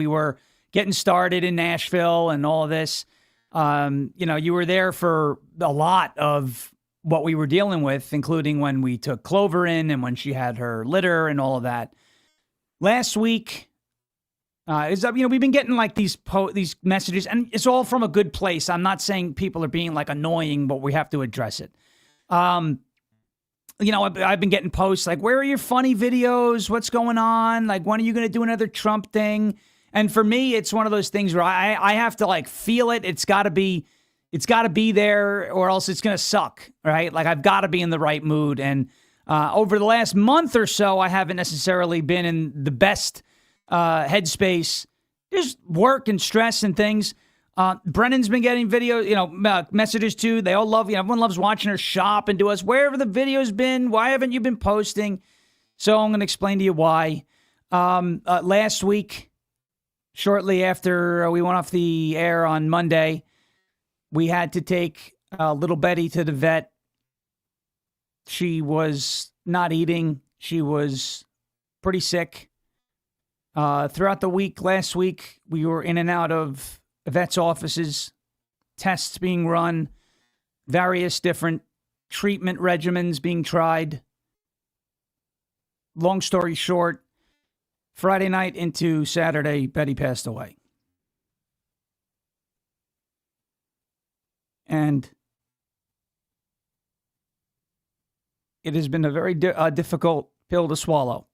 we were getting started in Nashville and all of this. You were there for a lot of what we were dealing with, including when we took Clover in and when she had her litter and all of that. Last week, we've been getting like these messages, and it's all from a good place. I'm not saying people are being like annoying, but we have to address it. I've been getting posts like, where are your funny videos? What's going on? Like, when are you going to do another Trump thing? And for me, it's one of those things where I have to like feel it. It's got to be there, or else it's going to suck, right? Like, I've got to be in the right mood. And over the last month or so, I haven't necessarily been in the best headspace. Just work and stress and things. Brennan's been getting messages too. They all love, everyone loves watching her shop and do us. Where have the videos been? Why haven't you been posting? So I'm going to explain to you why. Last week, shortly after we went off the air on Monday, we had to take little Betty to the vet. She was not eating. She was pretty sick. Throughout the week, last week, we were in and out of vets' offices, tests being run, various different treatment regimens being tried. Long story short, Friday night into Saturday, Betty passed away. And it has been a very difficult pill to swallow.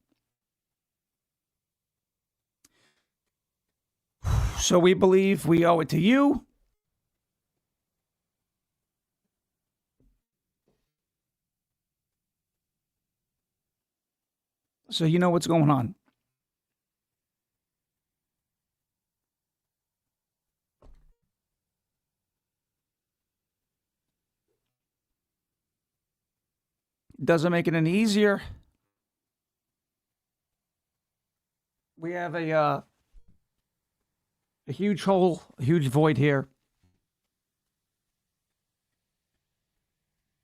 So we believe we owe it to you. So you know what's going on. Doesn't make it any easier. We have a huge hole, a huge void here.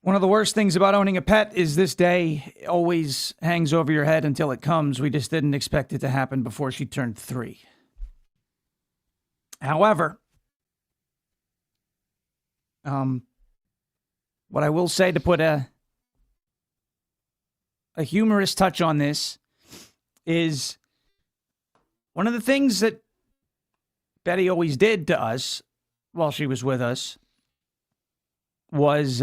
One of the worst things about owning a pet is this day always hangs over your head until it comes. We just didn't expect it to happen before she turned 3. However, what I will say to put a humorous touch on this is one of the things that Betty always did to us while she was with us was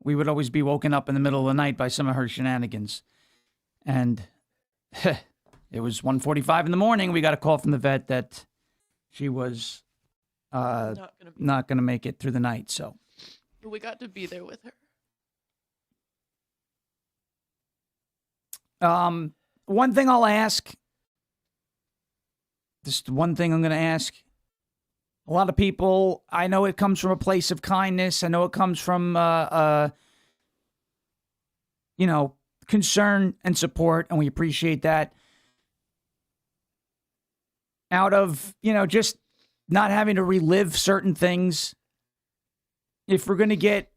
we would always be woken up in the middle of the night by some of her shenanigans. And it was 1:45 in the morning. We got a call from the vet that she was not going to make it through the night. So we got to be there with her. One thing I'll ask, just one thing I'm going to ask. A lot of people, I know it comes from a place of kindness. I know it comes from, concern and support, and we appreciate that. Out of, just not having to relive certain things. If we're going to get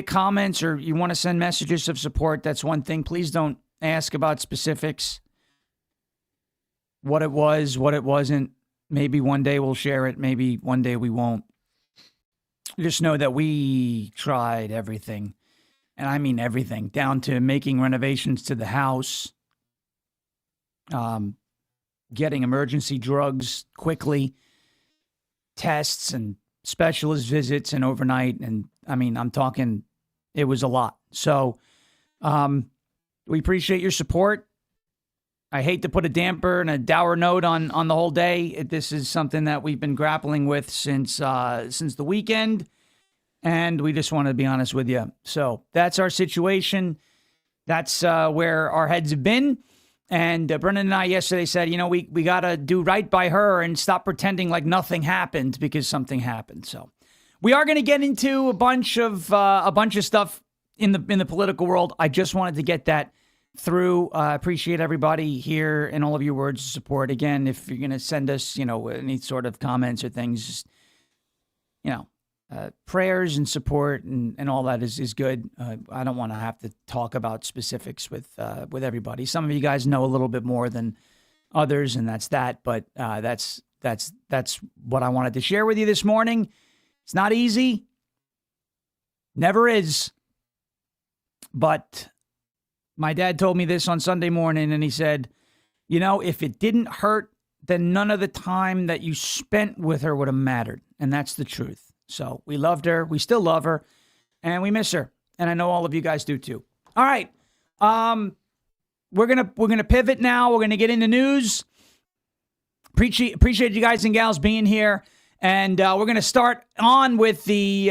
comments or you want to send messages of support, that's one thing. Please don't ask about specifics. What it was, what it wasn't. Maybe one day we'll share it. Maybe one day we won't. Just know that we tried everything. And I mean everything, down to making renovations to the house, getting emergency drugs quickly, tests and specialist visits and overnight. And I mean, I'm talking, it was a lot. So we appreciate your support. I hate to put a damper and a dour note on the whole day. This is something that we've been grappling with since the weekend, and we just want to be honest with you. So that's our situation. That's where our heads have been. And Brennan and I yesterday said, we got to do right by her and stop pretending like nothing happened, because something happened. So we are going to get into a bunch of stuff in the political world. I just wanted to get that through. Appreciate everybody here and all of your words of support. Again, if you're going to send us, any sort of comments or things, just, prayers and support and all that is good. I don't want to have to talk about specifics with everybody. Some of you guys know a little bit more than others, and that's that. But that's what I wanted to share with you this morning. It's not easy, never is. But my dad told me this on Sunday morning, and he said, you know, if it didn't hurt, then none of the time that you spent with her would have mattered. And that's the truth. So we loved her. We still love her. And we miss her. And I know all of you guys do too. All right. We're gonna pivot now. We're gonna get into news. Appreciate you guys and gals being here. And we're gonna start on with the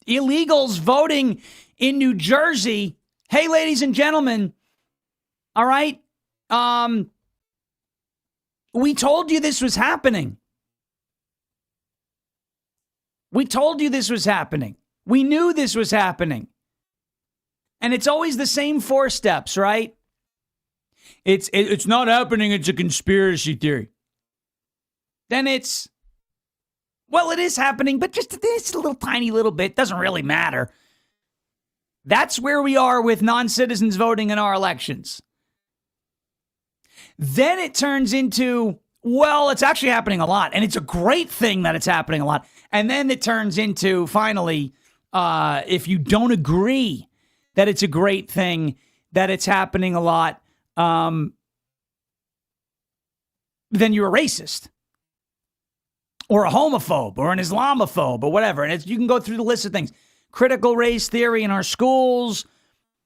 illegals voting in New Jersey. Hey, ladies and gentlemen. All right. We told you this was happening. We told you this was happening. We knew this was happening. And it's always the same 4 steps, right? It's not happening. It's a conspiracy theory. Then it's, well, it is happening, but just this little tiny little bit doesn't really matter. That's where we are with non-citizens voting in our elections. Then it turns into, well, it's actually happening a lot, and it's a great thing that it's happening a lot. And then it turns into, finally, if you don't agree that it's a great thing, that it's happening a lot, then you're a racist or a homophobe or an Islamophobe or whatever. And you can go through the list of things. Critical race theory in our schools,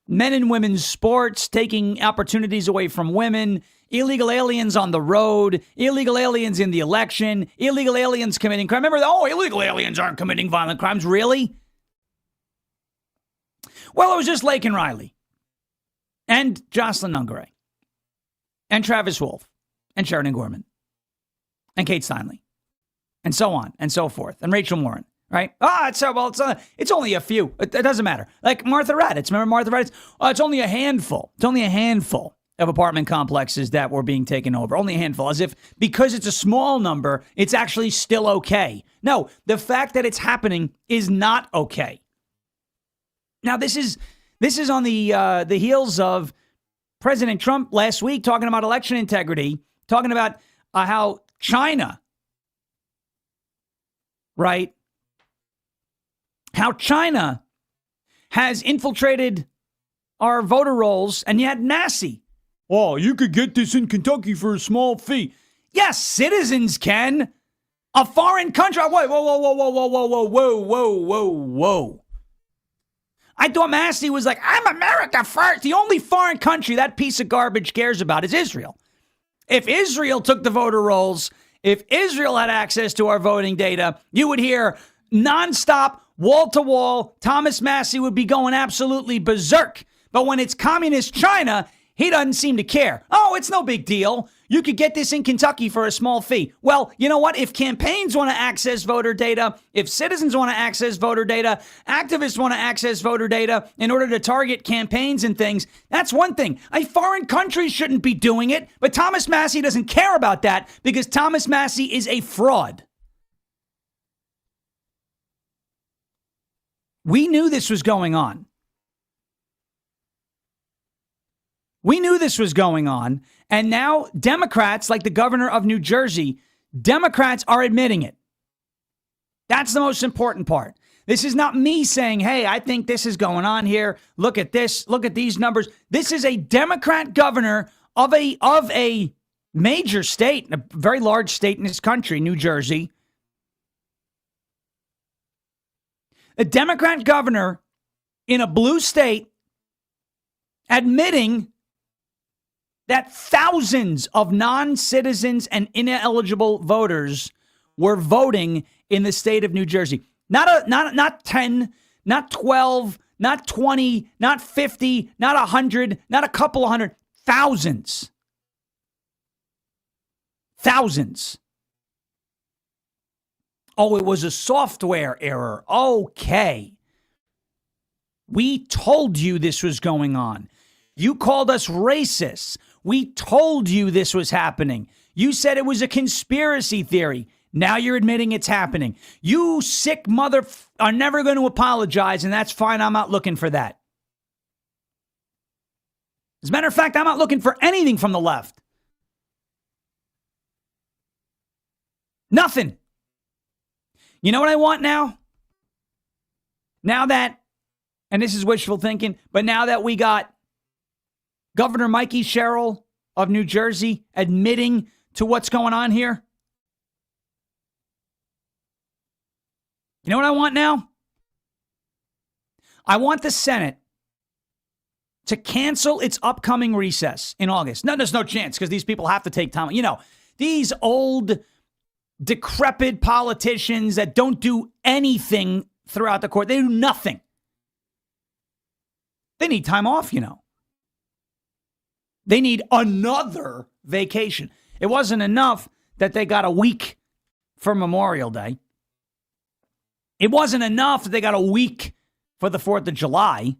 men and women's sports, taking opportunities away from women, illegal aliens on the road, illegal aliens in the election, illegal aliens committing crime. Remember, illegal aliens aren't committing violent crimes. Really? Well, it was just Laken Riley and Jocelyn Nungaray and Travis Wolf and Sheridan Gorman and Kate Steinle and so on and so forth and Rachel Warren. Right? It's only a few. It doesn't matter. Like Martha Raddatz. Remember Martha Raddatz? It's only a handful. It's only a handful of apartment complexes that were being taken over. Only a handful. As if because it's a small number, it's actually still okay. No, the fact that it's happening is not okay. Now, this is on the heels of President Trump last week talking about election integrity, talking about how China, right? How China has infiltrated our voter rolls, and yet Massey. Oh, you could get this in Kentucky for a small fee. Yes, citizens can. A foreign country. Whoa. I thought Massey was like, I'm America first. The only foreign country that piece of garbage cares about is Israel. If Israel took the voter rolls, if Israel had access to our voting data, you would hear nonstop, wall-to-wall, Thomas Massey would be going absolutely berserk. But when it's communist China, he doesn't seem to care. Oh, it's no big deal. You could get this in Kentucky for a small fee. Well, you know what? If campaigns want to access voter data, if citizens want to access voter data, activists want to access voter data in order to target campaigns and things, that's one thing. A foreign country shouldn't be doing it, but Thomas Massey doesn't care about that because Thomas Massey is a fraud. We knew this was going on. We knew this was going on. And now Democrats, like the governor of New Jersey, Democrats are admitting it. That's the most important part. This is not me saying, hey, I think this is going on here. Look at this. Look at these numbers. This is a Democrat governor of a major state, a very large state in this country, New Jersey. A Democrat governor in a blue state admitting that thousands of non-citizens and ineligible voters were voting in the state of New Jersey. Not 10, not 12, not 20, not 50, not 100, not a couple of hundred, thousands. Thousands. Oh, it was a software error. Okay. We told you this was going on. You called us racists. We told you this was happening. You said it was a conspiracy theory. Now you're admitting it's happening. You sick mother are never going to apologize, and that's fine. I'm not looking for that. As a matter of fact, I'm not looking for anything from the left. Nothing. You know what I want now? Now that, and this is wishful thinking, but now that we got Governor Mikey Herrell of New Jersey admitting to what's going on here, you know what I want now? I want the Senate to cancel its upcoming recess in August. No, there's no chance because these people have to take time. You know, these old, decrepit politicians that don't do anything throughout the court, they do nothing. They need time off, you know. They need another vacation. It wasn't enough that they got a week for Memorial Day. It wasn't enough that they got a week for the 4th of July.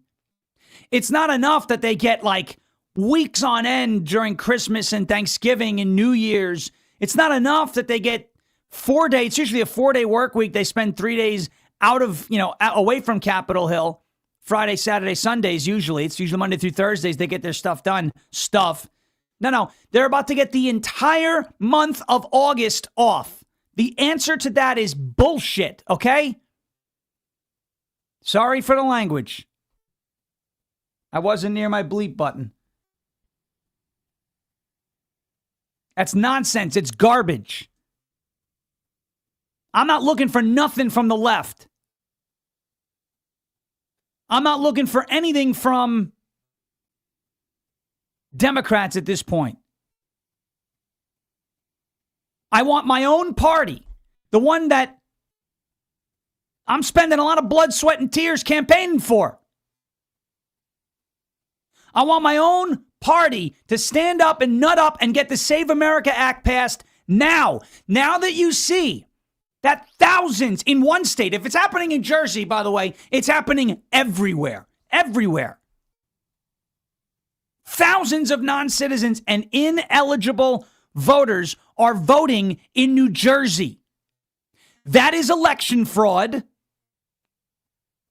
It's not enough that they get like weeks on end during Christmas and Thanksgiving and New Year's. It's not enough that they get 4 days. It's usually a 4-day work week. They spend 3 days out of, away from Capitol Hill. Friday, Saturday, Sundays usually. It's usually Monday through Thursdays. They get their stuff done. No. They're about to get the entire month of August off. The answer to that is bullshit, okay? Sorry for the language. I wasn't near my bleep button. That's nonsense. It's garbage. I'm not looking for nothing from the left. I'm not looking for anything from Democrats at this point. I want my own party, the one that I'm spending a lot of blood, sweat, and tears campaigning for. I want my own party to stand up and nut up and get the Save America Act passed now. Now that you see that thousands in one state, if it's happening in Jersey, by the way, it's happening everywhere. Everywhere. Thousands of non-citizens and ineligible voters are voting in New Jersey. That is election fraud.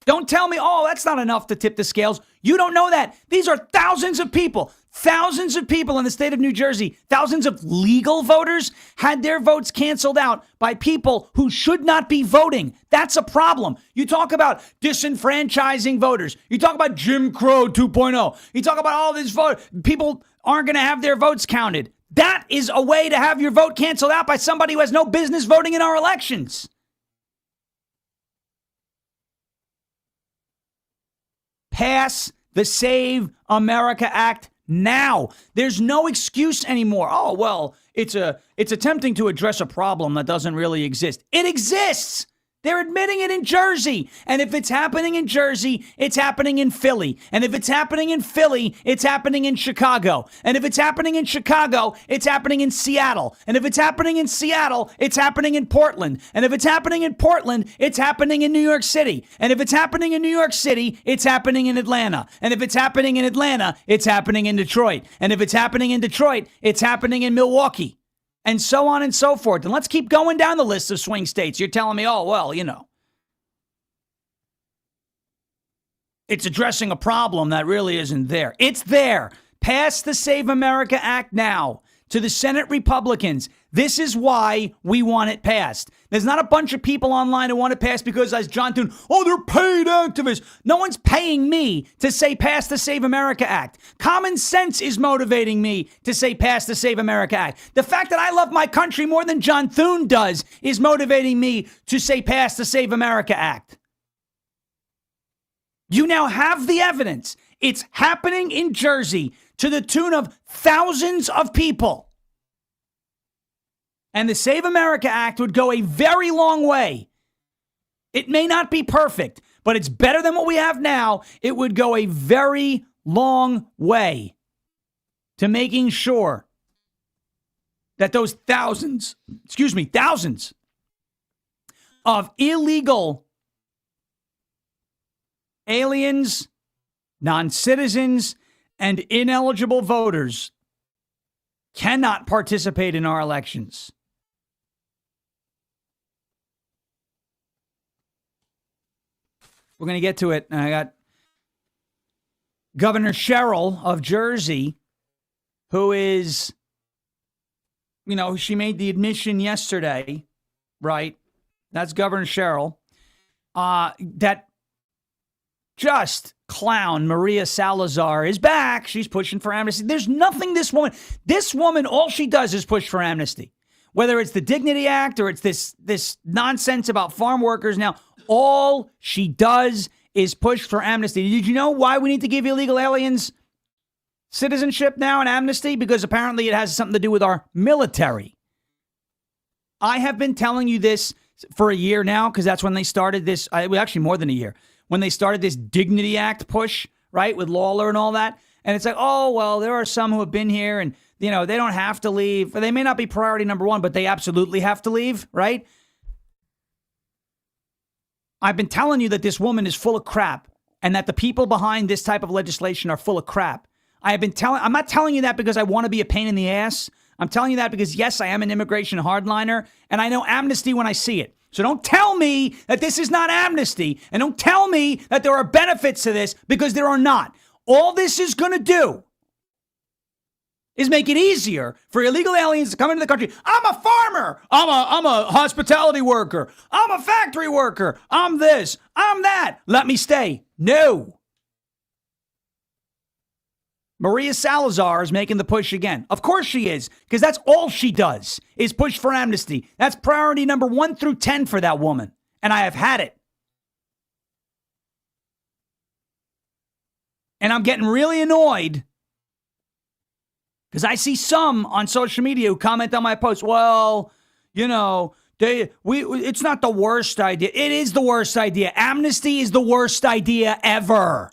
Don't tell me, oh, that's not enough to tip the scales. You don't know that. These are thousands of people in the state of New Jersey. Thousands of legal voters had their votes canceled out by people who should not be voting. That's a problem. You talk about disenfranchising voters. You talk about Jim Crow 2.0. You talk about all this vote. People aren't going to have their votes counted. That is a way to have your vote canceled out by somebody who has no business voting in our elections. Pass the Save America Act now. There's no excuse anymore. Oh, well, it's attempting to address a problem that doesn't really exist. It exists. They're admitting it in Jersey. And if it's happening in Jersey, it's happening in Philly. And if it's happening in Philly, it's happening in Chicago. And if it's happening in Chicago, it's happening in Seattle. And if it's happening in Seattle, it's happening in Portland. And if it's happening in Portland, it's happening in New York City. And if it's happening in New York City, it's happening in Atlanta. And if it's happening in Atlanta, it's happening in Detroit. And if it's happening in Detroit, it's happening in Milwaukee. And so on and so forth. And let's keep going down the list of swing states. You're telling me, oh, well, it's addressing a problem that really isn't there. It's there. Pass the Save America Act now. To the Senate Republicans, this is why we want it passed. There's not a bunch of people online who want it passed because, as John Thune, oh, they're paid activists. No one's paying me to say pass the Save America Act. Common sense is motivating me to say pass the Save America Act. The fact that I love my country more than John Thune does is motivating me to say pass the Save America Act. You now have the evidence. It's happening in Jersey to the tune of thousands of people. And the Save America Act would go a very long way. It may not be perfect, but it's better than what we have now. It would go a very long way to making sure that those thousands of illegal aliens, non-citizens, and ineligible voters cannot participate in our elections. We're going to get to it. And I got Governor Herrell of Jersey, who is, she made the admission yesterday, right? That's Governor Herrell. That just clown Maria Salazar is back. She's pushing for amnesty. There's nothing this woman, all she does is push for amnesty. Whether it's the Dignity Act or it's this nonsense about farm workers now, all she does is push for amnesty. Did you know why we need to give illegal aliens citizenship now and amnesty? Because apparently it has something to do with our military. I have been telling you this for a year now, because that's when they started this, actually more than a year, when they started this Dignity Act push, right, with Lawler and all that. And it's like, oh, well, there are some who have been here and, they don't have to leave. They may not be priority number one, but they absolutely have to leave, right? I've been telling you that this woman is full of crap and that the people behind this type of legislation are full of crap. I'm not telling you that because I want to be a pain in the ass. I'm telling you that because, yes, I am an immigration hardliner and I know amnesty when I see it. So don't tell me that this is not amnesty and don't tell me that there are benefits to this, because there are not. All this is going to do is make it easier for illegal aliens to come into the country. I'm a farmer. I'm a hospitality worker. I'm a factory worker. I'm this. I'm that. Let me stay. No. Maria Salazar is making the push again. Of course she is, because that's all she does is push for amnesty. That's priority number 1 through 10 for that woman. And I have had it. And I'm getting really annoyed because I see some on social media who comment on my post. Well, it's not the worst idea. It is the worst idea. Amnesty is the worst idea ever.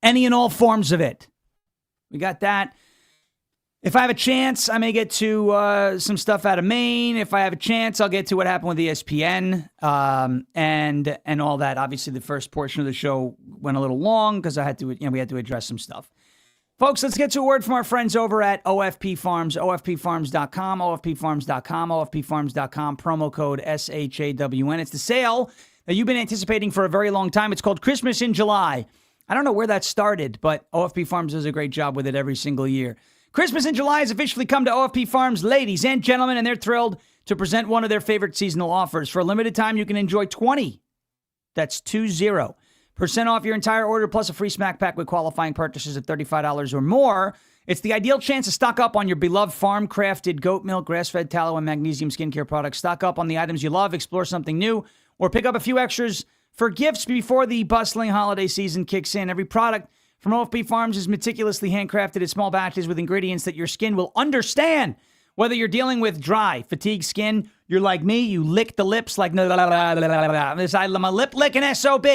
Any and all forms of it. We got that. If I have a chance, I may get to some stuff out of Maine. If I have a chance, I'll get to what happened with ESPN and all that. Obviously, the first portion of the show went a little long because we had to address some stuff. Folks, let's get to a word from our friends over at OFP Farms, OFPFarms.com, OFPFarms.com, OFPFarms.com, promo code SHAWN. It's the sale that you've been anticipating for a very long time. It's called Christmas in July. I don't know where that started, but OFP Farms does a great job with it every single year. Christmas in July has officially come to OFP Farms, ladies and gentlemen, and they're thrilled to present one of their favorite seasonal offers. For a limited time, you can enjoy 20. That's 20% off your entire order, plus a free snack pack with qualifying purchases of $35 or more. It's the ideal chance to stock up on your beloved farm-crafted goat milk, grass-fed tallow, and magnesium skincare products. Stock up on the items you love, explore something new, or pick up a few extras for gifts before the bustling holiday season kicks in. Every product from OFP Farms is meticulously handcrafted in small batches with ingredients that your skin will understand. Whether you're dealing with dry, fatigued skin, you're like me, you lick the lips like I'm a lip-licking SOB.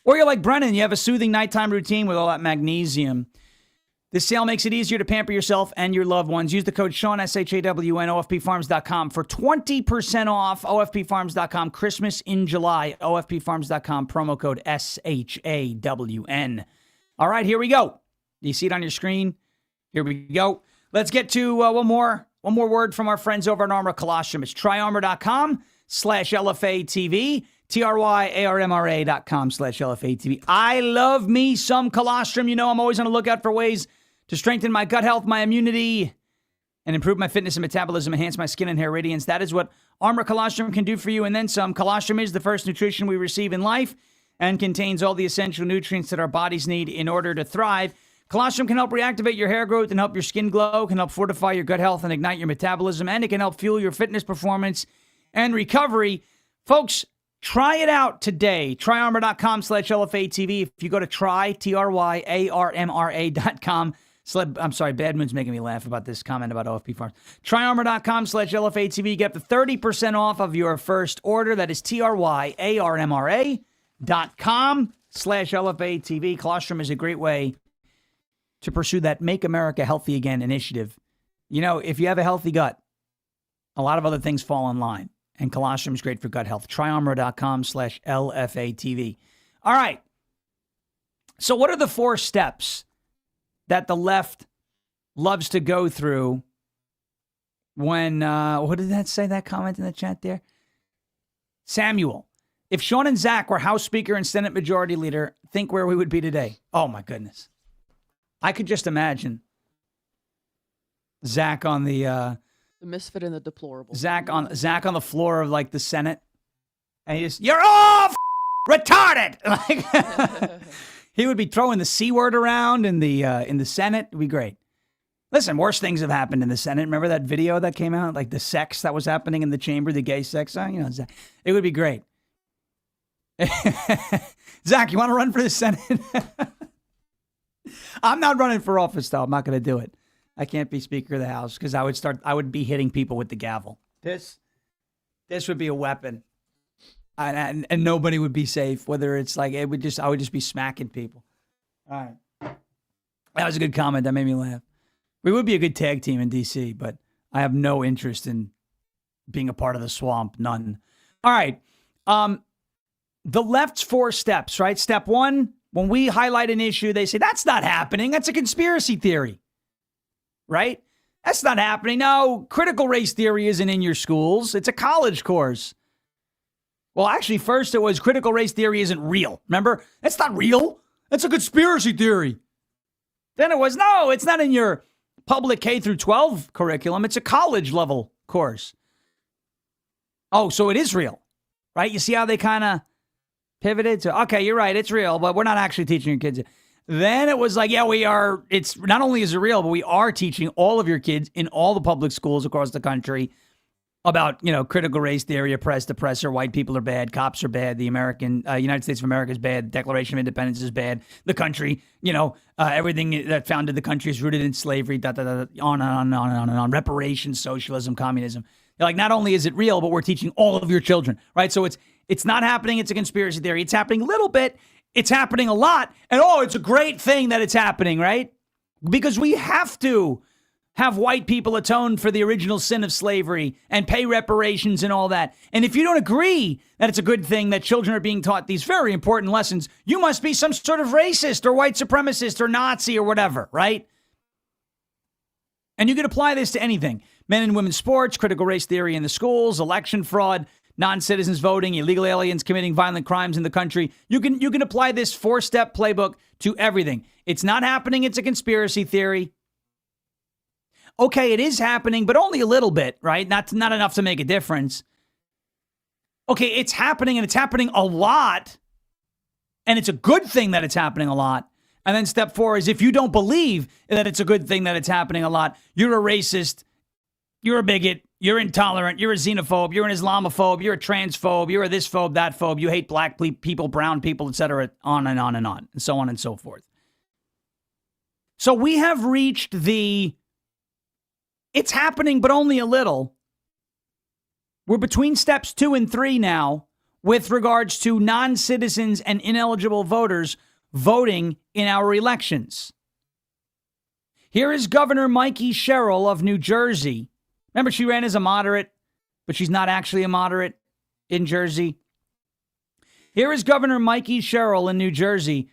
Or you're like Brennan, you have a soothing nighttime routine with all that magnesium. This sale makes it easier to pamper yourself and your loved ones. Use the code Sean, SHAWN, OFPFarms.com for 20% off. OFPFarms.com, Christmas in July. OFPFarms.com, promo code SHAWN. All right, here we go. Do you see it on your screen? Here we go. Let's get to one more word from our friends over at Armor Colostrum. It's tryarmor.com/LFATV. TRYARMRA.com/LFATV. I love me some colostrum. I'm always on the lookout for ways to strengthen my gut health, my immunity, and improve my fitness and metabolism, enhance my skin and hair radiance. That is what Armor Colostrum can do for you, and then some. Colostrum is the first nutrition we receive in life and contains all the essential nutrients that our bodies need in order to thrive. Colostrum can help reactivate your hair growth and help your skin glow, can help fortify your gut health and ignite your metabolism, and it can help fuel your fitness performance and recovery. Folks, try it out today. TryArmor.com/LFATV. If you go to TryArmRA.com. I'm sorry, Bad Moon's making me laugh about this comment about OFP Farms. TryArmor.com/LFATV. Get the 30% off of your first order. That is TryArmRA.com/LFATV. Colostrum is a great way to pursue that Make America Healthy Again initiative. If you have a healthy gut, a lot of other things fall in line. And colostrum is great for gut health. TryArmor.com/LFATV. All right. So what are the 4 steps that the left loves to go through when, what did that say, that comment in the chat there? Samuel. If Sean and Zach were House Speaker and Senate Majority Leader, think where we would be today. Oh, my goodness. I could just imagine Zach on the misfit and the deplorable. Zach on the floor of like the Senate, and he just, you're all retarded. Like he would be throwing the C word around in the Senate. It'd be great. Listen, worse things have happened in the Senate. Remember that video that came out, like the sex that was happening in the chamber, the gay sex? Zach, it would be great. Zach, you want to run for the Senate? I'm not running for office, though. I'm not going to do it. I can't be Speaker of the House because I would be hitting people with the gavel. This would be a weapon, and nobody would be safe. Whether it's like I would just be smacking people. All right, that was a good comment. That made me laugh. We would be a good tag team in DC, but I have no interest in being a part of the swamp. None. All right. The left's 4 steps, right? Step 1, when we highlight an issue, they say, that's not happening. That's a conspiracy theory, right? That's not happening. No, critical race theory isn't in your schools. It's a college course. Well, actually, first it was critical race theory isn't real. Remember? That's not real. That's a conspiracy theory. Then it was, no, it's not in your public K through 12 curriculum. It's a college level course. Oh, so it is real, right? You see how they kind of pivoted to, okay, you're right, it's real, but we're not actually teaching your kids. Then it was like, yeah, we are. It's not only is it real, but we are teaching all of your kids in all the public schools across the country about, critical race theory, oppressed, oppressor, white people are bad, cops are bad, the United States of America is bad, the Declaration of Independence is bad, the country, everything that founded the country is rooted in slavery, on and on and on and on and on, reparations, socialism, communism. They're like, not only is it real, but we're teaching all of your children, right? So it's not happening. It's a conspiracy theory. It's happening a little bit. It's happening a lot. And it's a great thing that it's happening, right? Because we have to have white people atone for the original sin of slavery and pay reparations and all that. And if you don't agree that it's a good thing that children are being taught these very important lessons, you must be some sort of racist or white supremacist or Nazi or whatever, right? And you can apply this to anything. Men and women's sports, critical race theory in the schools, election fraud, non-citizens voting, illegal aliens committing violent crimes in the country. You can apply this 4-step playbook to everything. It's not happening. It's a conspiracy theory. Okay, it is happening, but only a little bit, right? Not enough to make a difference. Okay, it's happening, and it's happening a lot. And it's a good thing that it's happening a lot. And then step 4 is if you don't believe that it's a good thing that it's happening a lot, you're a racist, you're a bigot, you're intolerant, you're a xenophobe, you're an Islamophobe, you're a transphobe, you're a this phobe, that phobe, you hate black people, brown people, etc., on and on and on, and so on and so forth. So we have reached it's happening, but only a little. We're between steps 2 and 3 now with regards to non-citizens and ineligible voters voting in our elections. Here is Governor Mikey Herrell of New Jersey. Remember, she ran as a moderate, but she's not actually a moderate in Jersey. Here is Governor Mikey Herrell in New Jersey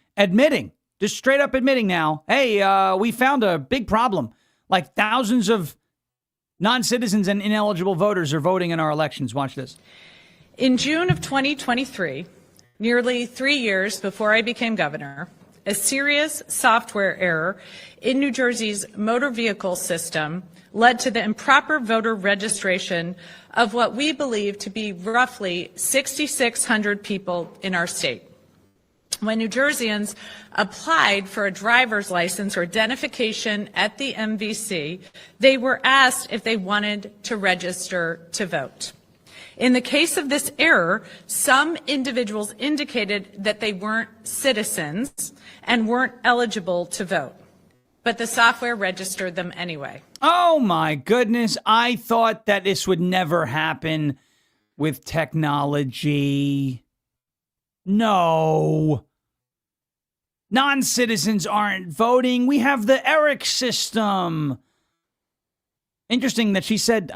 just straight up admitting now, hey, we found a big problem. Like thousands of non-citizens and ineligible voters are voting in our elections. Watch this. In June of 2023, nearly 3 years before I became governor, a serious software error in New Jersey's motor vehicle system led to the improper voter registration of what we believe to be roughly 6,600 people in our state. When New Jerseyans applied for a driver's license or identification at the MVC, they were asked if they wanted to register to vote. In the case of this error, some individuals indicated that they weren't citizens and weren't eligible to vote, but the software registered them anyway. Oh my goodness, I thought that this would never happen with technology. No. Non-citizens aren't voting. We have the ERIC system. Interesting that she said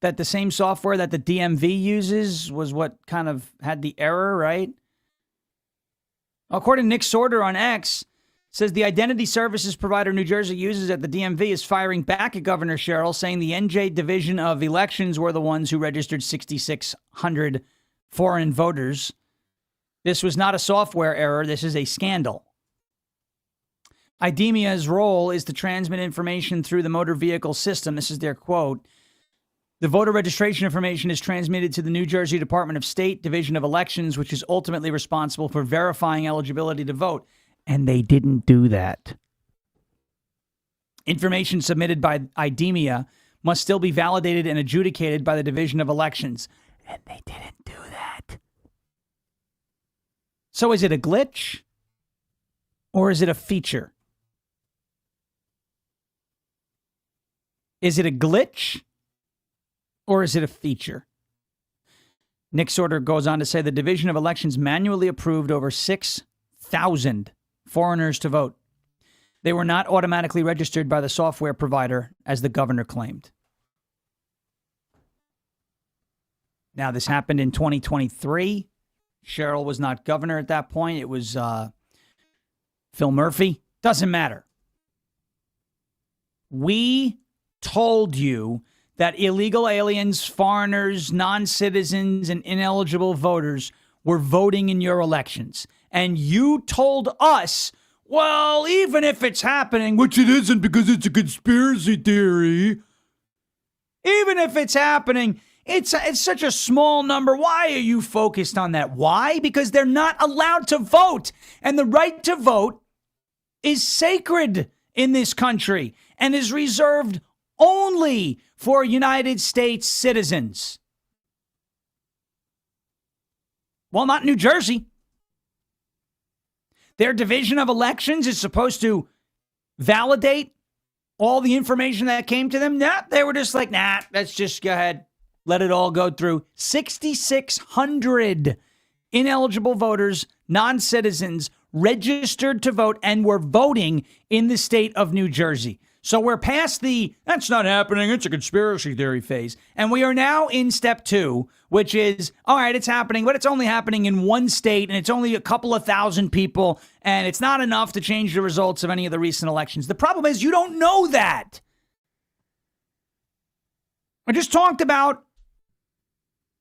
that the same software that the DMV uses was what kind of had the error, right? According to Nick Sorter on X, says the identity services provider New Jersey uses at the DMV is firing back at Governor Herrell, saying the NJ Division of Elections were the ones who registered 6,600 foreign voters. This was not a software error. This is a scandal. IDEMIA's role is to transmit information through the motor vehicle system. This is their quote. The voter registration information is transmitted to the New Jersey Department of State Division of Elections, which is ultimately responsible for verifying eligibility to vote. And they didn't do that. Information submitted by IDEMIA must still be validated and adjudicated by the Division of Elections. And they didn't do that. So is it a glitch? Or is it a feature? Is it a glitch? Or is it a feature? Nick Sorter goes on to say the Division of Elections manually approved over 6,000 foreigners to vote. They were not automatically registered by the software provider, as the governor claimed. Now, this happened in 2023. Herrell was not governor at that point. It was Phil Murphy. Doesn't matter. We told you that illegal aliens, foreigners, non-citizens, and ineligible voters were voting in your elections. And you told us, well, even if it's happening, which it isn't because it's a conspiracy theory, even if it's happening, it's such a small number. Why are you focused on that? Why? Because they're not allowed to vote. And the right to vote is sacred in this country and is reserved only for United States citizens. Well, not New Jersey. Their Division of Elections is supposed to validate all the information that came to them. Nah, they were just like, nah, let's just go ahead. Let it all go through. 6,600 ineligible voters, non-citizens, registered to vote and were voting in the state of New Jersey. So we're past the, that's not happening, it's a conspiracy theory phase. And we are now in step 2, which is, all right, it's happening, but it's only happening in one state, and it's only a couple of thousand people, and it's not enough to change the results of any of the recent elections. The problem is you don't know that. I just talked about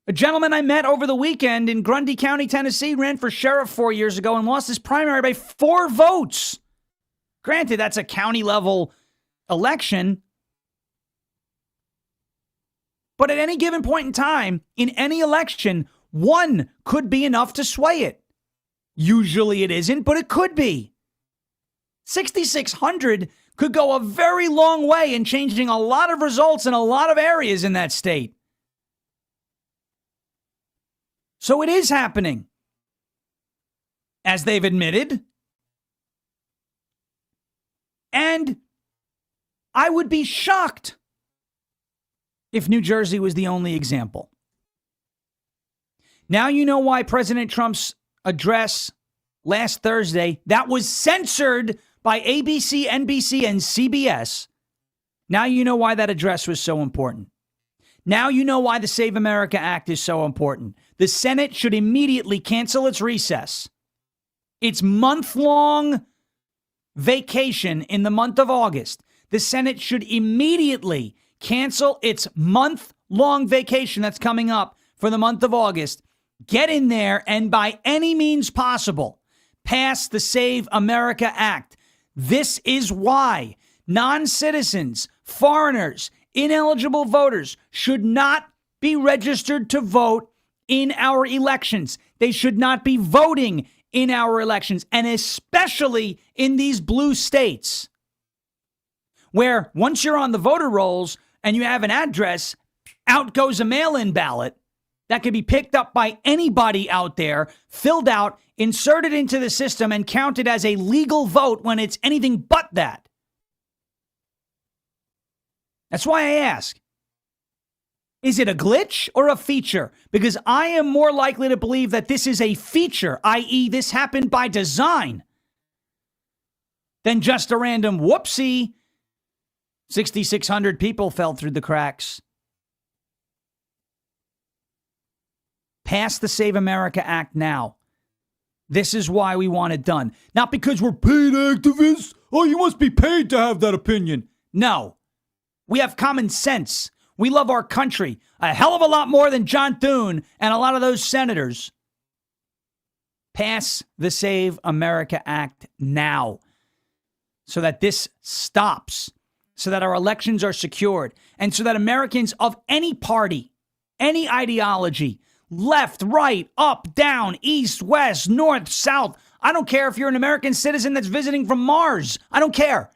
a gentleman I met over the weekend in Grundy County, Tennessee, ran for sheriff 4 years ago and lost his primary by 4 votes. Granted, that's a county level election. But at any given point in time, in any election, one could be enough to sway it. Usually it isn't, but it could be. 6,600 could go a very long way in changing a lot of results in a lot of areas in that state. So it is happening, as they've admitted. And I would be shocked if New Jersey was the only example. Now you know why President Trump's address last Thursday, that was censored by ABC, NBC, and CBS. Now you know why that address was so important. Now you know why the Save America Act is so important. The Senate should immediately cancel its recess. Its month-long vacation in the month of August. The Senate should immediately cancel its month-long vacation that's coming up for the month of August. Get in there and by any means possible, pass the Save America Act. This is why non-citizens, foreigners, ineligible voters should not be registered to vote in our elections. They should not be voting in our elections, and especially in these blue states, where once you're on the voter rolls and you have an address, out goes a mail-in ballot that can be picked up by anybody out there, filled out, inserted into the system, and counted as a legal vote when it's anything but that. That's why I ask, is it a glitch or a feature? Because I am more likely to believe that this is a feature, i.e. this happened by design, than just a random whoopsie. 6,600 people fell through the cracks. Pass the Save America Act now. This is why we want it done. Not because we're paid activists. Oh, you must be paid to have that opinion. No. We have common sense. We love our country a hell of a lot more than John Thune and a lot of those senators. Pass the Save America Act now so that this stops, so that our elections are secured, and so that Americans of any party, any ideology, left, right, up, down, east, west, north, south, I don't care if you're an American citizen that's visiting from Mars. I don't care.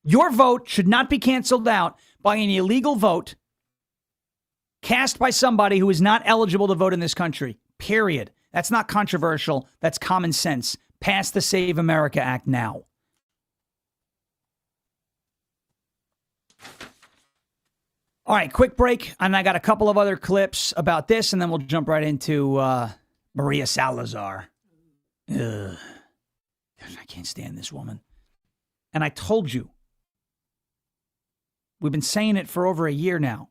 Your vote should not be canceled out by an illegal vote cast by somebody who is not eligible to vote in this country. Period. That's not controversial. That's common sense. Pass the Save America Act now. All right, quick break. And I got a couple of other clips about this, and then we'll jump right into Maria Salazar. Ugh. I can't stand this woman. And I told you, we've been saying it for over a year now,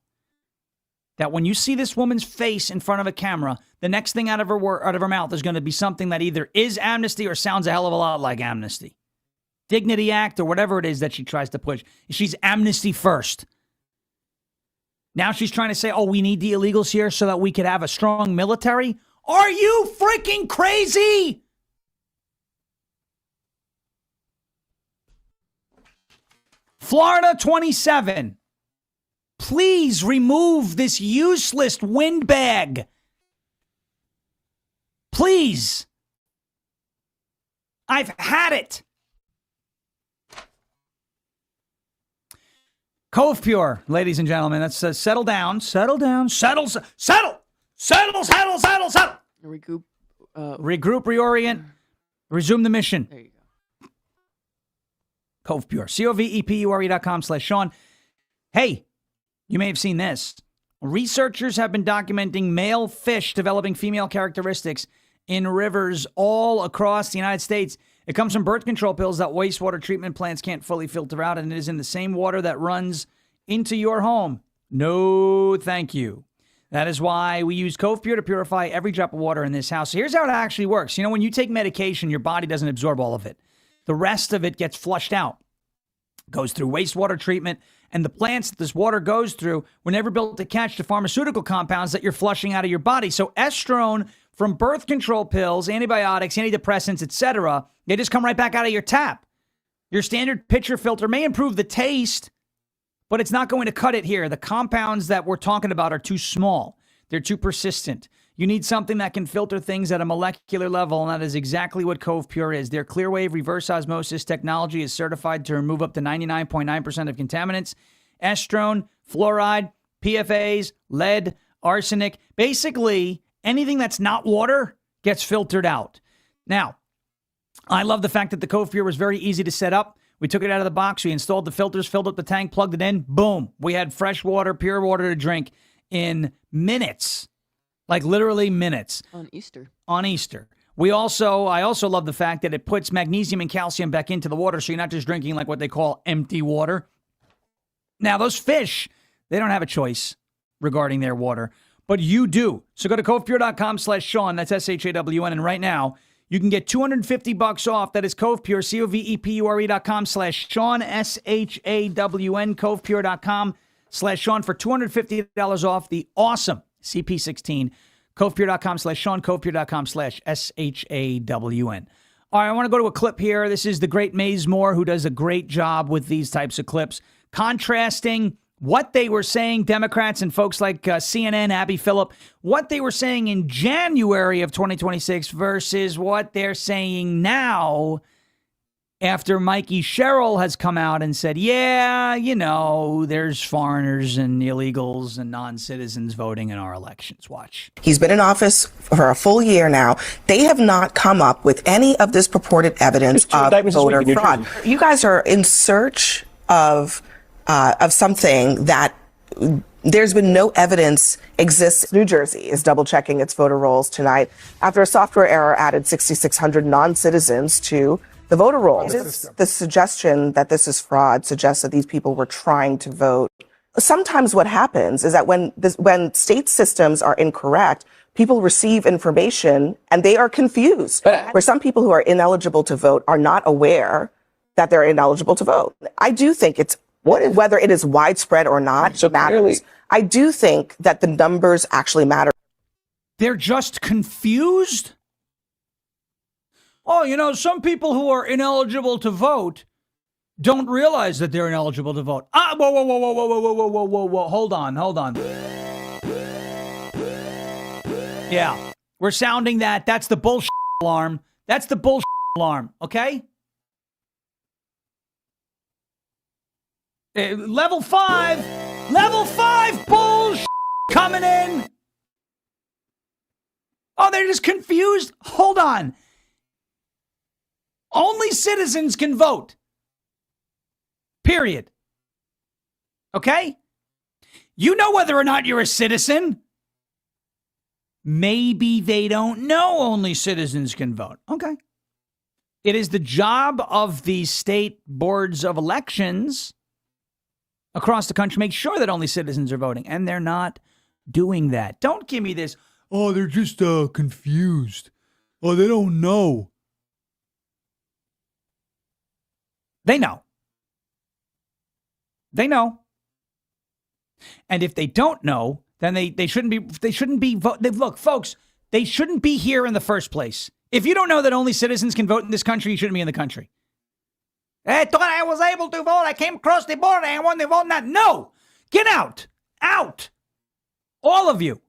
that when you see this woman's face in front of a camera, the next thing out of her mouth is going to be something that either is amnesty or sounds a hell of a lot like amnesty. Dignity Act or whatever it is that she tries to push. She's amnesty first. Now she's trying to say, oh, we need the illegals here so that we could have a strong military. Are you freaking crazy? Florida 27. Please remove this useless windbag. Please. I've had it. Cove Pure, ladies and gentlemen. That's settle down, settle down, settle. Regroup. Regroup, reorient, resume the mission. There you go. Cove Pure. COVEPURE.com/Sean. Hey, you may have seen this. Researchers have been documenting male fish developing female characteristics in rivers all across the United States. It comes from birth control pills that wastewater treatment plants can't fully filter out, and it is in the same water that runs into your home. No, thank you. That is why we use Cove Pure to purify every drop of water in this house. So here's how it actually works. You know, when you take medication, your body doesn't absorb all of it. The rest of it gets flushed out, goes through wastewater treatment, and the plants that this water goes through were never built to catch the pharmaceutical compounds that you're flushing out of your body. So estrone from birth control pills, antibiotics, antidepressants, etc., they just come right back out of your tap. Your standard pitcher filter may improve the taste, but it's not going to cut it here. The compounds that we're talking about are too small. They're too persistent. You need something that can filter things at a molecular level, and that is exactly what Cove Pure is. Their Clearwave reverse osmosis technology is certified to remove up to 99.9% of contaminants, estrone, fluoride, PFAs, lead, arsenic. Basically, anything that's not water gets filtered out. Now, I love the fact that the Cove Pure was very easy to set up. We took it out of the box. We installed the filters, filled up the tank, plugged it in. Boom. We had fresh water, pure water to drink in minutes. Like literally minutes. On Easter. I also love the fact that it puts magnesium and calcium back into the water, so you're not just drinking like what they call empty water. Now, those fish, they don't have a choice regarding their water, but you do. So go to covepure.com/Sean. That's SHAWN. And right now, you can get $250 off. That is Cove Pure, COVEPURE.com/Sean, SHAWN, covepure.com/Sean for $250 off the awesome CP16, covepure.com/Sean, covepure.com/SHAWN. All right, I want to go to a clip here. This is the great Maze Moore, who does a great job with these types of clips, contrasting what they were saying, Democrats and folks like CNN, Abby Phillip, what they were saying in January of 2026 versus what they're saying now after Mikey Herrell has come out and said, yeah, you know, there's foreigners and illegals and non-citizens voting in our elections. Watch. He's been in office for a full year now. They have not come up with any of this purported evidence of voter fraud. You guys are in search of something that there's been no evidence exists. New Jersey is double checking its voter rolls tonight after a software error added 6,600 non-citizens to the voter rolls. The suggestion that this is fraud suggests that these people were trying to vote. Sometimes what happens is that when state systems are incorrect, people receive information and they are confused. Where some people who are ineligible to vote are not aware that they're ineligible to vote. I do think it's whether it is widespread or not matters. I do think that the numbers actually matter. They're just confused. Oh, you know, some people who are ineligible to vote don't realize that they're ineligible to vote. Whoa, whoa, whoa, whoa, whoa, whoa, whoa, whoa, whoa, whoa. Hold on. Yeah, we're sounding that. That's the bullshit alarm. That's the bullshit alarm, okay? Level 5 bullshit coming in. Oh, they're just confused. Hold on. Only citizens can vote. Period. Okay? You know whether or not you're a citizen. Maybe they don't know only citizens can vote. Okay. It is the job of the state boards of elections across the country to make sure that only citizens are voting, and they're not doing that. Don't give me this, oh, they're just confused. Oh, they don't know. They know. They know. And if they don't know, then they shouldn't be look, folks, they shouldn't be here in the first place. If you don't know that only citizens can vote in this country, you shouldn't be in the country. I thought I was able to vote. I came across the border and I wanted to vote. Not. No. Get out. Out. All of you.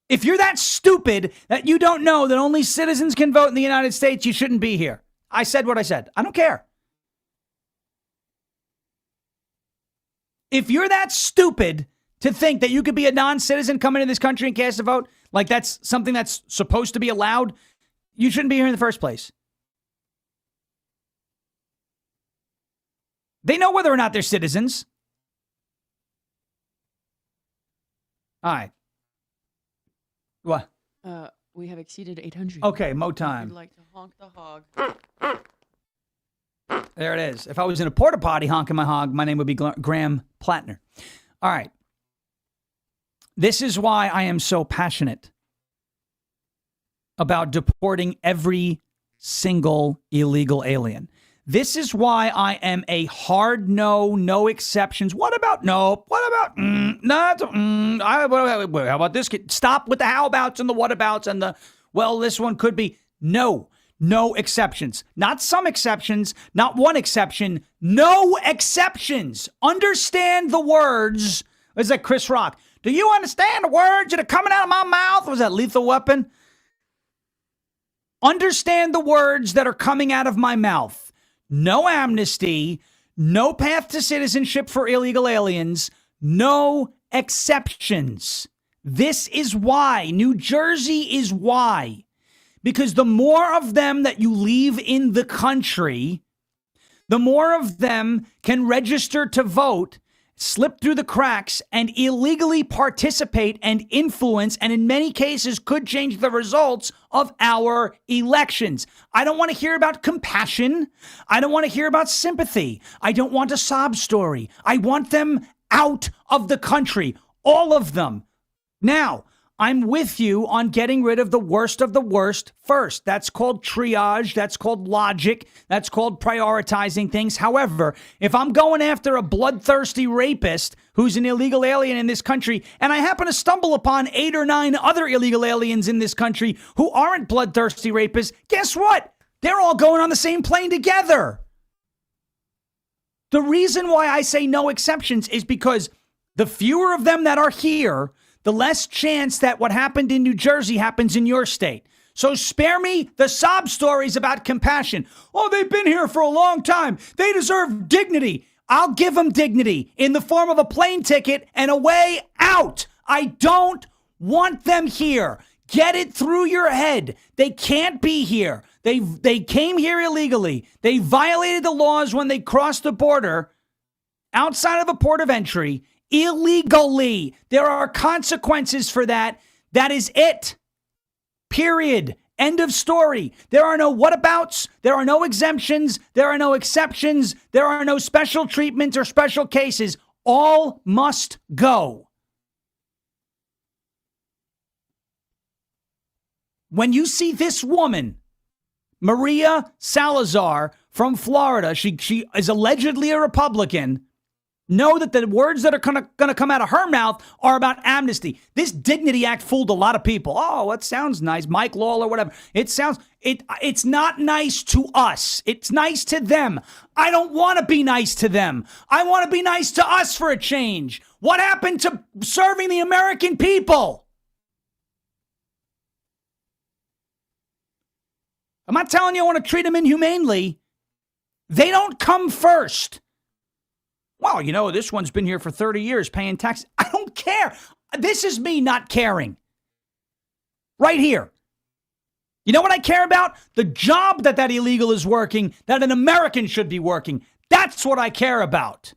If you're that stupid that you don't know that only citizens can vote in the United States, you shouldn't be here. I said what I said. I don't care. If you're that stupid to think that you could be a non-citizen coming into this country and cast a vote, like that's something that's supposed to be allowed, you shouldn't be here in the first place. They know whether or not they're citizens. All right. What? We have exceeded 800. Okay, mo time. I'd like to honk the hog. There it is. If I was in a porta potty honking my hog, my name would be Graham Plattner. All right. This is why I am so passionate about deporting every single illegal alien. This is why I am a hard no, no exceptions. What about no? What about no? How about this? Stop with the how abouts and the what abouts and the, well, this one could be. No. No exceptions. Not some exceptions, not one exception. No exceptions. Understand the words. Is that Chris Rock? Do you understand the words that are coming out of my mouth? Was that Lethal Weapon? Understand the words that are coming out of my mouth. No amnesty, no path to citizenship for illegal aliens, no exceptions. This is why. New Jersey is why. Because the more of them that you leave in the country, the more of them can register to vote, slip through the cracks, and illegally participate and influence, and in many cases could change the results of our elections. I don't want to hear about compassion. I don't want to hear about sympathy. I don't want a sob story. I want them out of the country. All of them. Now, I'm with you on getting rid of the worst first. That's called triage. That's called logic. That's called prioritizing things. However, if I'm going after a bloodthirsty rapist who's an illegal alien in this country, and I happen to stumble upon 8 or 9 other illegal aliens in this country who aren't bloodthirsty rapists, guess what? They're all going on the same plane together. The reason why I say no exceptions is because the fewer of them that are here, the less chance that what happened in New Jersey happens in your state. So spare me the sob stories about compassion. Oh, they've been here for a long time. They deserve dignity. I'll give them dignity in the form of a plane ticket and a way out. I don't want them here. Get it through your head. They can't be here. They came here illegally. They violated the laws when they crossed the border outside of a port of entry. Illegally. There are consequences for that. That is it. Period. End of story. There are no whatabouts. There are no exemptions. There are no exceptions. There are no special treatments or special cases. All must go. When you see this woman, Maria Salazar from Florida, she is allegedly a Republican, know that the words that are going to come out of her mouth are about amnesty. This Dignity Act fooled a lot of people. Oh, it sounds nice. Mike Lawler, whatever. It's not nice to us. It's nice to them. I don't want to be nice to them. I want to be nice to us for a change. What happened to serving the American people? I'm not telling you I want to treat them inhumanely. They don't come first. Well, you know, this one's been here for 30 years paying taxes. I don't care. This is me not caring. Right here. You know what I care about? The job that illegal is working, that an American should be working. That's what I care about.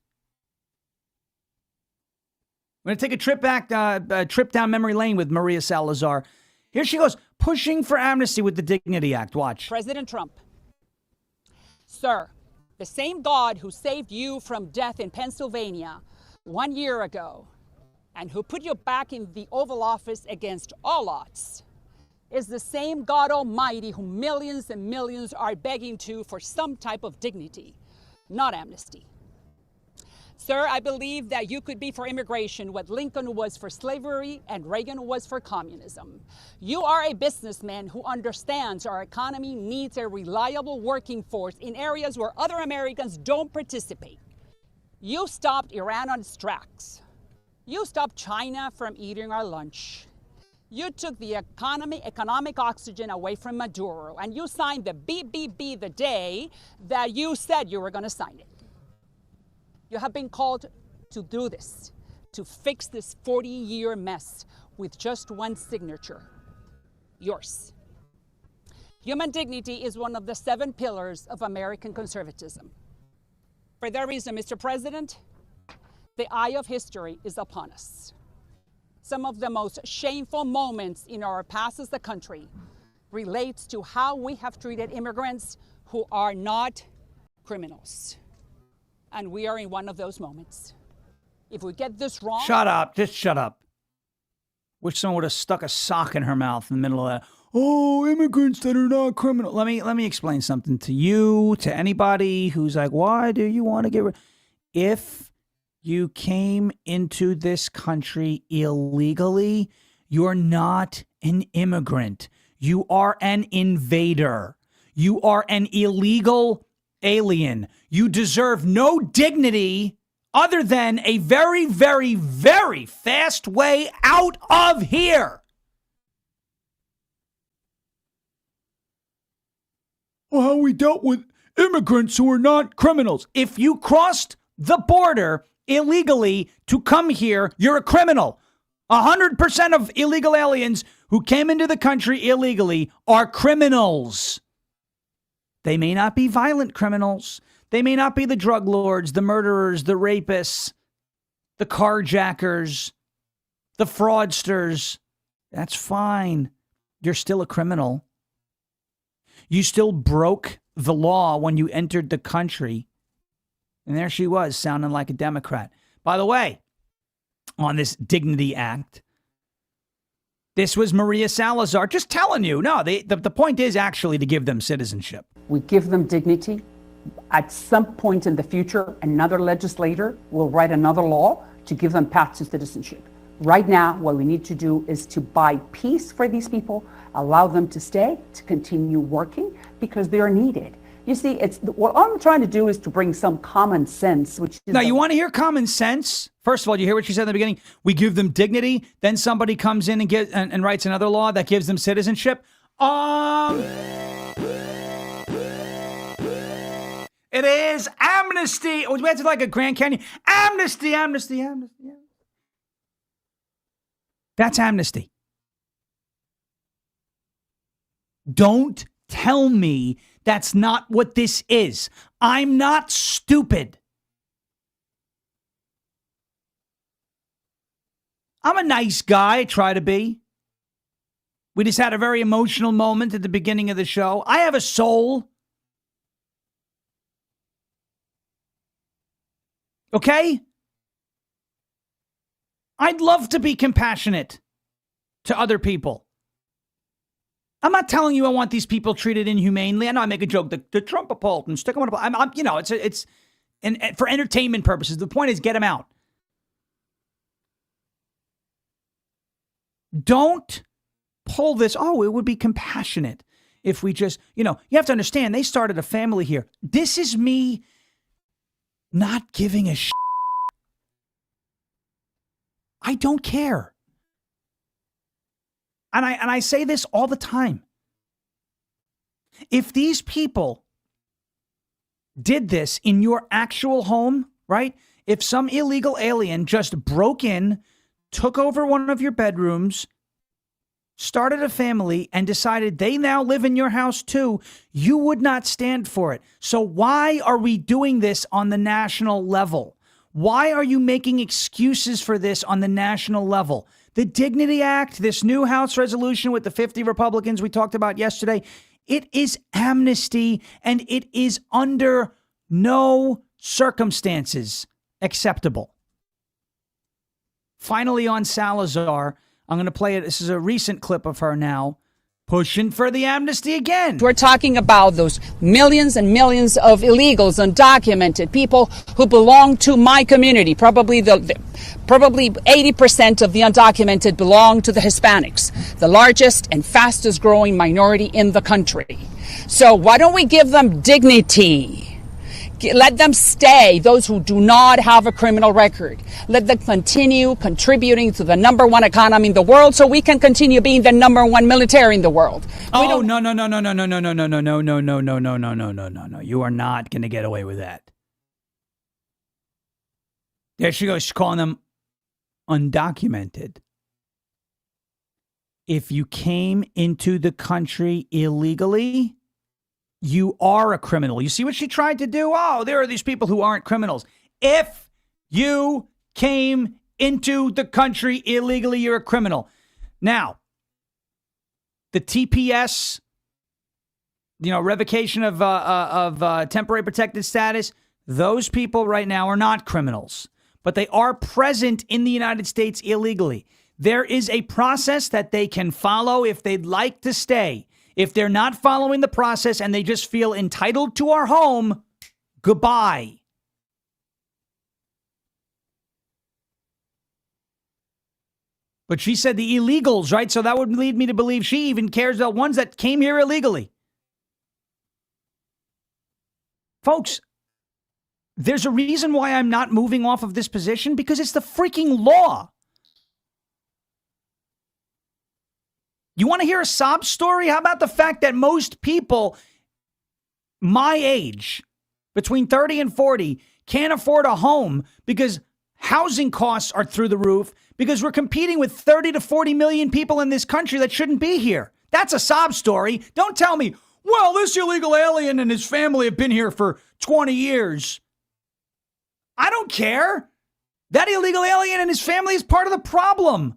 I'm going to take a trip down memory lane with Maria Salazar. Here she goes, pushing for amnesty with the Dignity Act. Watch. President Trump. Sir, the same God who saved you from death in Pennsylvania 1 year ago and who put you back in the Oval Office against all odds is the same God Almighty who millions and millions are begging to for some type of dignity, not amnesty. Sir, I believe that you could be for immigration what Lincoln was for slavery and Reagan was for communism. You are a businessman who understands our economy needs a reliable working force in areas where other Americans don't participate. You stopped Iran on its tracks. You stopped China from eating our lunch. You took the economic oxygen away from Maduro, and you signed the BBB the day that you said you were going to sign it. You have been called to do this, to fix this 40-year mess with just one signature, yours. Human dignity is one of the 7 pillars of American conservatism. For that reason, Mr. President, the eye of history is upon us. Some of the most shameful moments in our past as a country relates to how we have treated immigrants who are not criminals. And we are in one of those moments. If we get this wrong... Shut up. Just shut up. Wish someone would have stuck a sock in her mouth in the middle of that. Oh, immigrants that are not criminal. Let me explain something to you, to anybody who's like, why do you want to get rid... If you came into this country illegally, you're not an immigrant. You are an invader. You are an illegal alien. You deserve no dignity other than a very, very, very fast way out of here. Well, how we dealt with immigrants who are not criminals. If you crossed the border illegally to come here, you're a criminal. 100% of illegal aliens who came into the country illegally are criminals. They may not be violent criminals. They may not be the drug lords, the murderers, the rapists, the carjackers, the fraudsters. That's fine. You're still a criminal. You still broke the law when you entered the country. And there she was, sounding like a Democrat. By the way, on this Dignity Act, this was Maria Salazar just telling you. No, the point is actually to give them citizenship. We give them dignity. At some point in the future, another legislator will write another law to give them path to citizenship. Right now, what we need to do is to buy peace for these people, allow them to stay, to continue working, because they are needed. You see, what I'm trying to do is to bring some common sense, which is... Now, you want to hear common sense? First of all, you hear what she said in the beginning? We give them dignity. Then somebody comes in and writes another law that gives them citizenship. It is amnesty. We went to like a Grand Canyon. Amnesty, amnesty, amnesty. That's amnesty. Don't tell me that's not what this is. I'm not stupid. I'm a nice guy. I try to be. We just had a very emotional moment at the beginning of the show. I have a soul. Okay? I'd love to be compassionate to other people. I'm not telling you I want these people treated inhumanely. I know I make a joke, the Trump and stick them on a pole. I'm you know, it's and for entertainment purposes. The point is get them out. Don't pull this. Oh, it would be compassionate if we just, you have to understand they started a family here. This is me not giving a shit. I don't care. And I say this all the time. If these people did this in your actual home, right? If some illegal alien just broke in, took over one of your bedrooms, started a family, and decided they now live in your house too, you would not stand for it. So why are we doing this on the national level? Why are you making excuses for this on the national level? The Dignity Act, this new House resolution with the 50 Republicans we talked about yesterday, it is amnesty, and it is under no circumstances acceptable. Finally, on Salazar, I'm going to play it. This is a recent clip of her now, pushing for the amnesty again. We're talking about those millions and millions of illegals, undocumented people who belong to my community. Probably 80% of the undocumented belong to the Hispanics, the largest and fastest growing minority in the country. So why don't we give them dignity? Let them stay, those who do not have a criminal record. Let them continue contributing to the number one economy in the world so we can continue being the number one military in the world. No. You are not going to get away with that. There she goes. She's calling them undocumented. If you came into the country illegally, you are a criminal. You see what she tried to do? Oh, there are these people who aren't criminals. If you came into the country illegally, you're a criminal. Now, the TPS, revocation of temporary protected status, those people right now are not criminals, but they are present in the United States illegally. There is a process that they can follow if they'd like to stay. If they're not following the process and they just feel entitled to our home, goodbye. But she said the illegals, right? So that would lead me to believe she even cares about ones that came here illegally. Folks, there's a reason why I'm not moving off of this position, because it's the freaking law. You want to hear a sob story? How about the fact that most people my age, between 30 and 40, can't afford a home because housing costs are through the roof, because we're competing with 30 to 40 million people in this country that shouldn't be here. That's a sob story. Don't tell me, well, this illegal alien and his family have been here for 20 years. I don't care. That illegal alien and his family is part of the problem.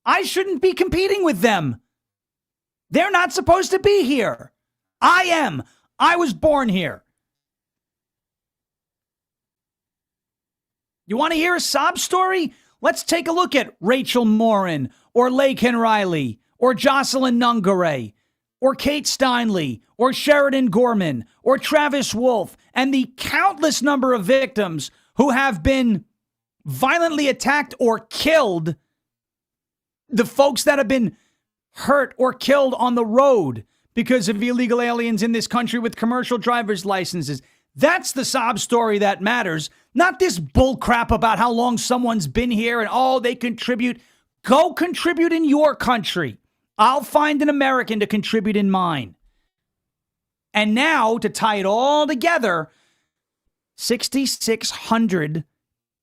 I shouldn't be competing with them. They're not supposed to be here. I am. I was born here. You want to hear a sob story? Let's take a look at Rachel Morin or Laken Riley or Jocelyn Nungaray or Kate Steinle or Sheridan Gorman or Travis Wolf and the countless number of victims who have been violently attacked or killed. The folks that have been hurt or killed on the road because of illegal aliens in this country with commercial driver's licenses. That's the sob story that matters, not this bull crap about how long someone's been here and, oh, they contribute. Go contribute in your country. I'll find an American to contribute in mine. And now, to tie it all together, 6,600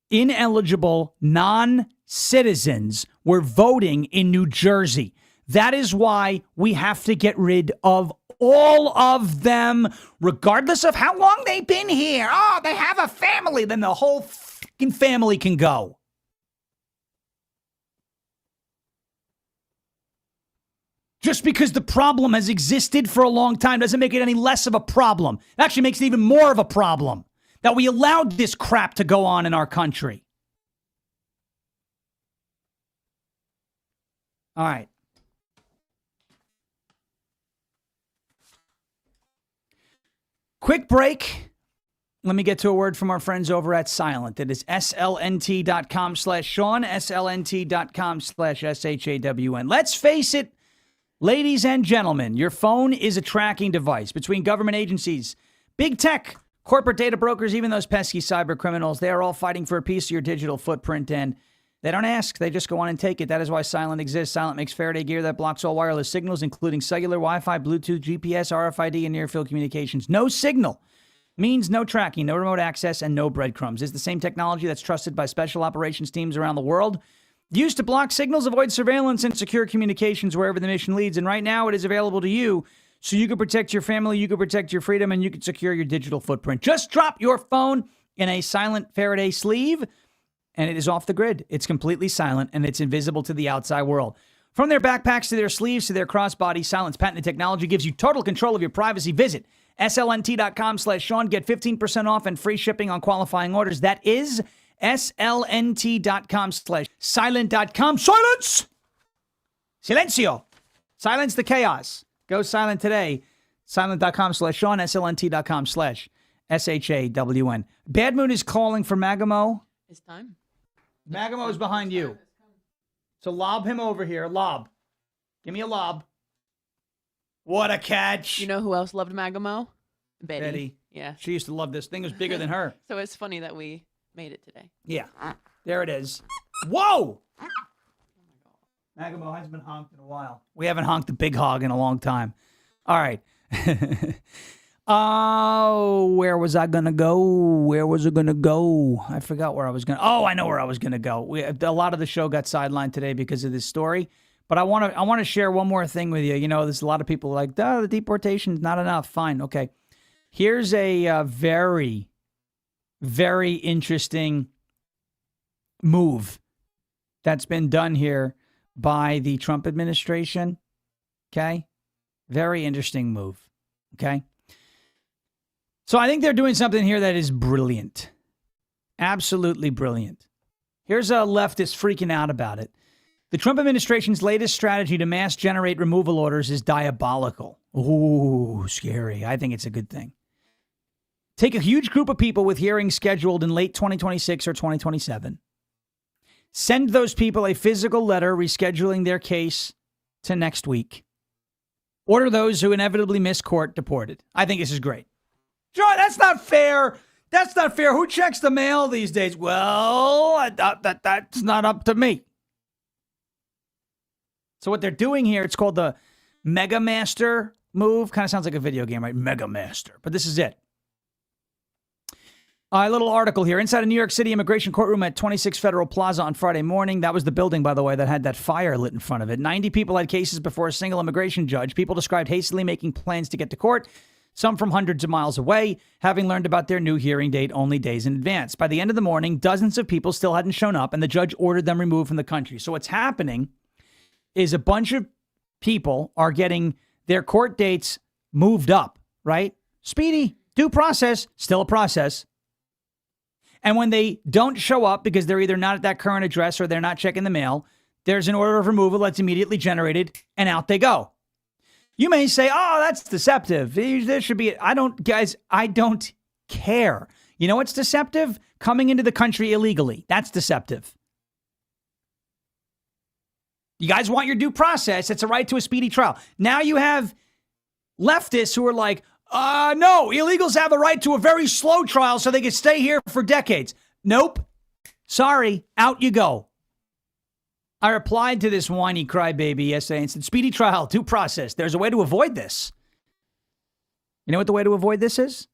ineligible non-citizens were voting in New Jersey. That is why we have to get rid of all of them, regardless of how long they've been here. Oh, they have a family. Then the whole fucking family can go. Just because the problem has existed for a long time doesn't make it any less of a problem. It actually makes it even more of a problem that we allowed this crap to go on in our country. All right. Quick break. Let me get to a word from our friends over at Silent. It is slnt.com/Sean, slnt.com/SHAWN. Let's face it, ladies and gentlemen, your phone is a tracking device. Between government agencies, big tech, corporate data brokers, even those pesky cyber criminals, they are all fighting for a piece of your digital footprint, and they don't ask. They just go on and take it. That is why Silent exists. Silent makes Faraday gear that blocks all wireless signals, including cellular, Wi-Fi, Bluetooth, GPS, RFID, and near-field communications. No signal means no tracking, no remote access, and no breadcrumbs. It's the same technology that's trusted by special operations teams around the world, used to block signals, avoid surveillance, and secure communications wherever the mission leads. And right now, it is available to you, so you can protect your family, you can protect your freedom, and you can secure your digital footprint. Just drop your phone in a Silent Faraday sleeve, and it is off the grid. It's completely silent, and it's invisible to the outside world. From their backpacks to their sleeves to their crossbody, Silent's patented technology gives you total control of your privacy. Visit slnt.com/Sean. Get 15% off and free shipping on qualifying orders. That is slnt.com/silent.com. Silence! Silencio! Silence the chaos. Go silent today. Silent.com/Sean, slnt.com/SHAWN. Bad Moon is calling for Magamo. It's time. Magamo's behind you. So lob him over here. Lob. Give me a lob. What a catch. You know who else loved Magamo? Betty. Yeah. She used to love this thing. It was bigger than her. So it's funny that we made it today. Yeah. There it is. Whoa! Magamo hasn't been honked in a while. We haven't honked a big hog in a long time. All right. Oh, where was I going to go? Where was I going to go? I forgot where I was going to. Oh, I know where I was going to go. A lot of the show got sidelined today because of this story. But I want to share one more thing with you. You know, there's a lot of people like, the deportation is not enough. Fine. Okay. Here's a very, very interesting move that's been done here by the Trump administration. Okay. Very interesting move. Okay. So I think they're doing something here that is brilliant. Absolutely brilliant. Here's a leftist freaking out about it. The Trump administration's latest strategy to mass generate removal orders is diabolical. Ooh, scary. I think it's a good thing. Take a huge group of people with hearings scheduled in late 2026 or 2027. Send those people a physical letter rescheduling their case to next week. Order those who inevitably miss court deported. I think this is great. Sure, that's not fair. That's not fair. Who checks the mail these days? Well, that's not up to me. So what they're doing here, it's called the Mega Master move. Kind of sounds like a video game, right? Mega Master. But this is it. A little article here. Inside a New York City immigration courtroom at 26 Federal Plaza on Friday morning. That was the building, by the way, that had that fire lit in front of it. 90 people had cases before a single immigration judge. People described hastily making plans to get to court, some from hundreds of miles away, having learned about their new hearing date only days in advance. By the end of the morning, dozens of people still hadn't shown up, and the judge ordered them removed from the country. So what's happening is a bunch of people are getting their court dates moved up, right? Speedy, due process, still a process. And when they don't show up because they're either not at that current address or they're not checking the mail, there's an order of removal that's immediately generated, and out they go. You may say, oh, that's deceptive. There should be, I don't care. You know what's deceptive? Coming into the country illegally. That's deceptive. You guys want your due process. It's a right to a speedy trial. Now you have leftists who are like, no, illegals have a right to a very slow trial so they can stay here for decades. Nope. Sorry. Out you go. I replied to this whiny crybaby yesterday and said, speedy trial, due process. There's a way to avoid this. You know what the way to avoid this is?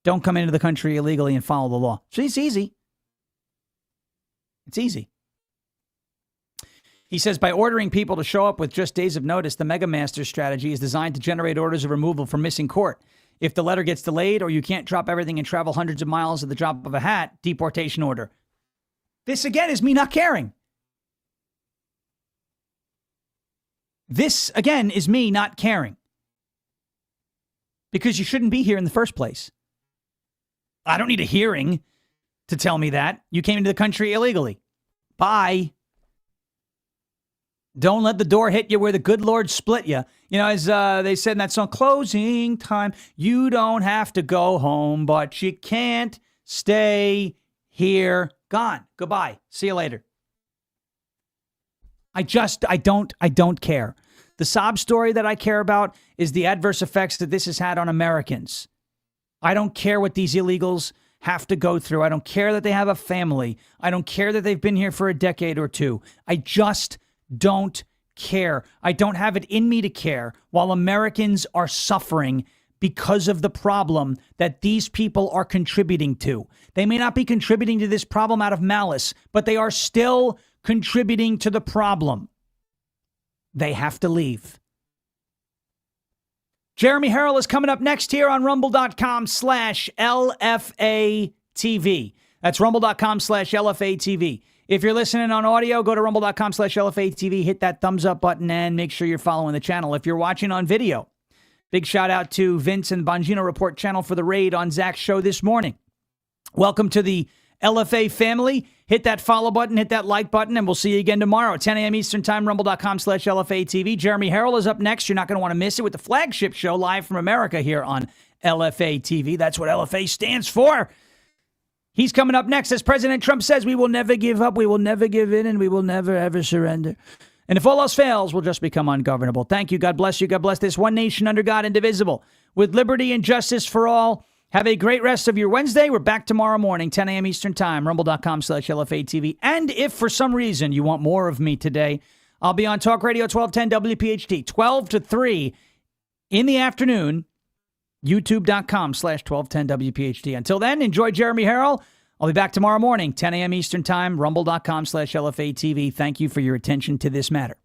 Don't come into the country illegally and follow the law. So it's easy. It's easy. He says, by ordering people to show up with just days of notice, the Mega Master strategy is designed to generate orders of removal for missing court. If the letter gets delayed or you can't drop everything and travel hundreds of miles at the drop of a hat, deportation order. This, again, is me not caring. This, again, is me not caring. Because you shouldn't be here in the first place. I don't need a hearing to tell me that. You came into the country illegally. Bye. Don't let the door hit you where the good Lord split you. You know, as they said in that song, closing time, you don't have to go home, but you can't stay here. Gone. Goodbye. See you later. I don't care. The sob story that I care about is the adverse effects that this has had on Americans. I don't care what these illegals have to go through. I don't care that they have a family. I don't care that they've been here for a decade or two. I just don't care. I don't have it in me to care while Americans are suffering because of the problem that these people are contributing to. They may not be contributing to this problem out of malice, but they are still contributing to the problem. They have to leave. Jeremy Herrell is coming up next here on rumble.com/LFATV. That's rumble.com/LFATV. If you're listening on audio, go to rumble.com/LFATV, hit that thumbs up button, and make sure you're following the channel. If you're watching on video, big shout out to Vince and Bongino Report channel for the raid on Zach's show this morning. Welcome to the LFA family. Hit that follow button, hit that like button, and we'll see you again tomorrow, 10 a.m. Eastern Time, rumble.com/LFATV. Jeremy Herrell is up next. You're not going to want to miss it with the flagship show live from America here on LFA TV. That's what LFA stands for. He's coming up next. As President Trump says, we will never give up, we will never give in, and we will never, ever surrender. And if all else fails, we'll just become ungovernable. Thank you. God bless you. God bless this one nation under God, indivisible, with liberty and justice for all. Have a great rest of your Wednesday. We're back tomorrow morning, 10 a.m. Eastern Time, rumble.com/LFATV. And if for some reason you want more of me today, I'll be on Talk Radio 1210 WPHT, 12 to 3 in the afternoon, youtube.com/1210 WPHT. Until then, enjoy Jeremy Herrell. I'll be back tomorrow morning, 10 a.m. Eastern Time, rumble.com/LFATV. Thank you for your attention to this matter.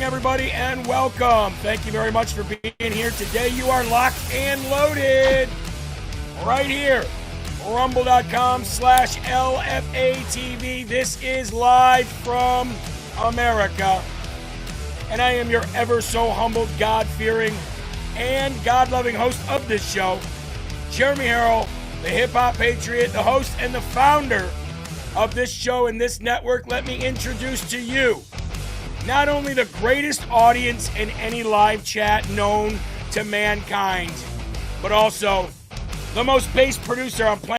Everybody, and welcome. Thank you very much for being here today. You are locked and loaded right here, rumble.com/LFATV. This is live from America, and I am your ever so humbled, God-fearing, and God-loving host of this show, Jeremy Herrell, the hip-hop patriot, the host and the founder of this show and this network. Let me introduce to you not only the greatest audience in any live chat known to mankind, but also the most bass producer on planet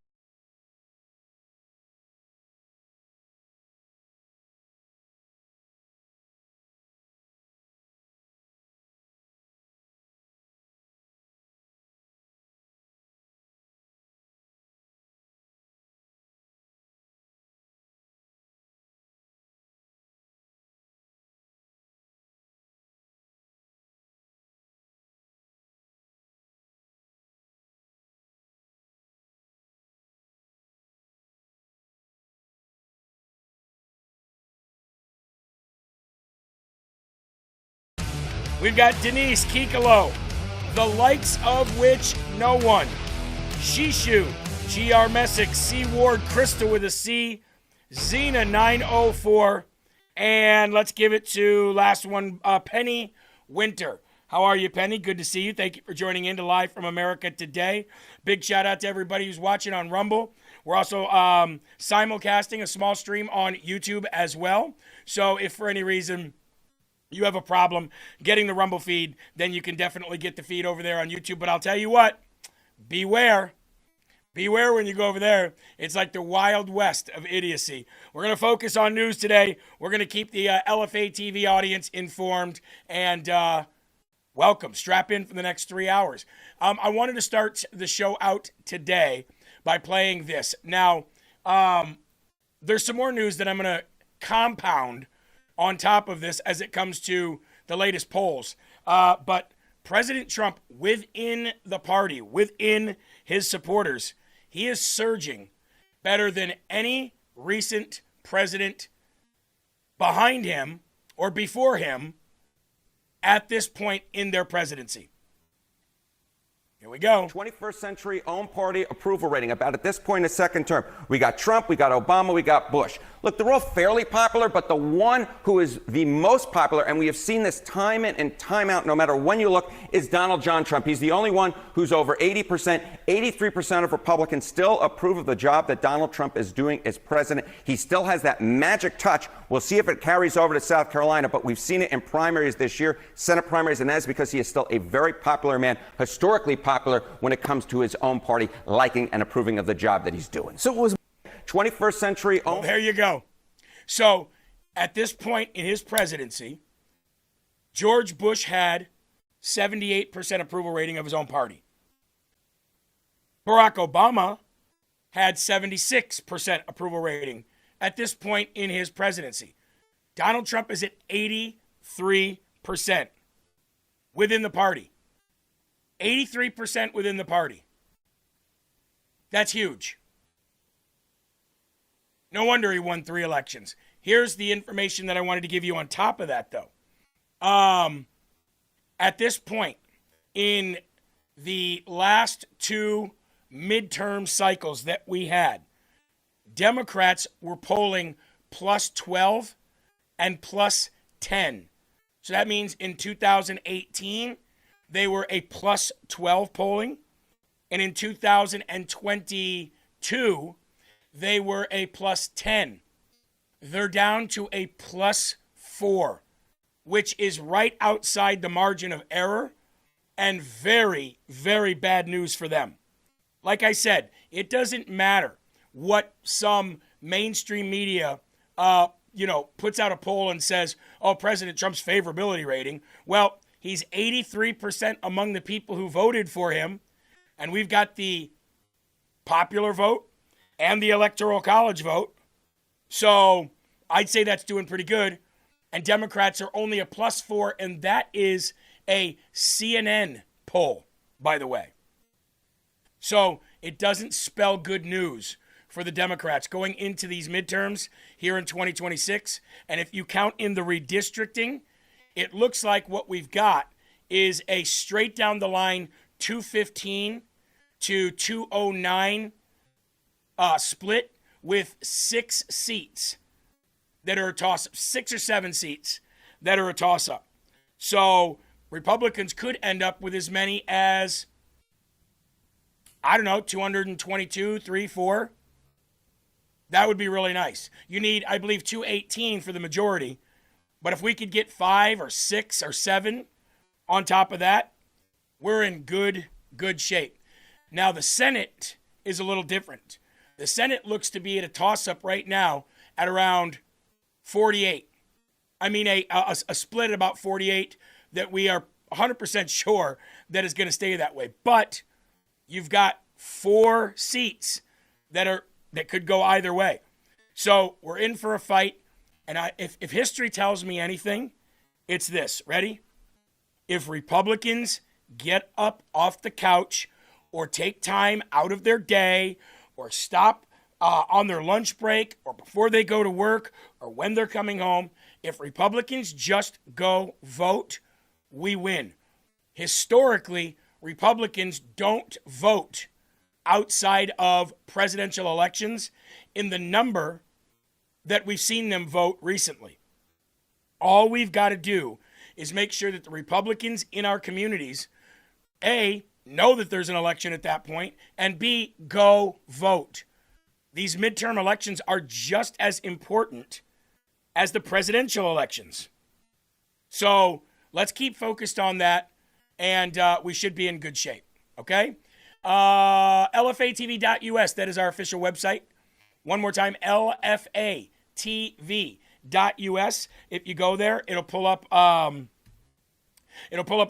We've got Denise Kikalo, the likes of which no one. Shishu, GR Messick, C Ward, Krista with a C, Xena 904, and let's give it to last one, Penny Winter. How are you, Penny? Good to see you. Thank you for joining in to Live from America today. Big shout out to everybody who's watching on Rumble. We're also simulcasting a small stream on YouTube as well. So if for any reason you have a problem getting the Rumble feed, then you can definitely get the feed over there on YouTube. But I'll tell you what, beware. Beware when you go over there. It's like the Wild West of idiocy. We're going to focus on news today. We're going to keep the LFA TV audience informed. And welcome. Strap in for the next 3 hours. I wanted to start the show out today by playing this. Now, there's some more news that I'm going to compound on top of this as it comes to the latest polls. But President Trump, within the party, within his supporters, he is surging better than any recent president behind him or before him at this point in their presidency. Here we go. 21st century own party approval rating about at this point in the second term. We got Trump, we got Obama, we got Bush. Look, they're all fairly popular, but the one who is the most popular, and we have seen this time in and time out, no matter when you look, is Donald John Trump. He's the only one who's over 80%. 83% of Republicans still approve of the job that Donald Trump is doing as president. He still has that magic touch. We'll see if it carries over to South Carolina, but we've seen it in primaries this year, Senate primaries, and that's because he is still a very popular man, historically popular when it comes to his own party liking and approving of the job that he's doing. So it was 21st century. Well, there you go. So at this point in his presidency, George Bush had 78% approval rating of his own party. Barack Obama had 76% approval rating at this point in his presidency. Donald Trump is at 83% within the party. 83% within the party. That's huge. No wonder he won 3 elections. Here's the information that I wanted to give you on top of that, though. At this point, in the last 2 midterm cycles that we had, Democrats were polling plus 12 and plus 10. So that means in 2018, they were a plus 12 polling. And in 2022, they were a plus 10. They're down to a plus 4, which is right outside the margin of error and very, very bad news for them. Like I said, it doesn't matter what some mainstream media, puts out a poll and says, oh, President Trump's favorability rating. Well, he's 83% among the people who voted for him. And we've got the popular vote and the electoral college vote. So I'd say that's doing pretty good. And Democrats are only a plus 4, and that is a CNN poll, by the way. So it doesn't spell good news for the Democrats going into these midterms here in 2026. And if you count in the redistricting, it looks like what we've got is a straight down the line 215 to 209 split with 6 seats that are a toss-up, 6 or 7 seats that are a toss-up. So Republicans could end up with as many as, 222, 3, 4. That would be really nice. You need, I believe, 218 for the majority. But if we could get 5 or 6 or 7 on top of that, we're in good shape. Now, the Senate is a little different. The Senate looks to be at a toss-up right now at around 48. I mean, a split at about 48 that we are 100% sure that is going to stay that way. But you've got 4 seats that could go either way. So we're in for a fight. And if history tells me anything, it's this. Ready? If Republicans get up off the couch or take time out of their day or stop on their lunch break or before they go to work or when they're coming home, if Republicans just go vote, we win. Historically, Republicans don't vote outside of presidential elections in the number that we've seen them vote recently. All we've got to do is make sure that the Republicans in our communities, A, know that there's an election at that point, and B, go vote. These midterm elections are just as important as the presidential elections. So let's keep focused on that, and we should be in good shape, okay? LFATV.us, that is our official website. One more time, LFATV.us. If you go there, it'll pull up a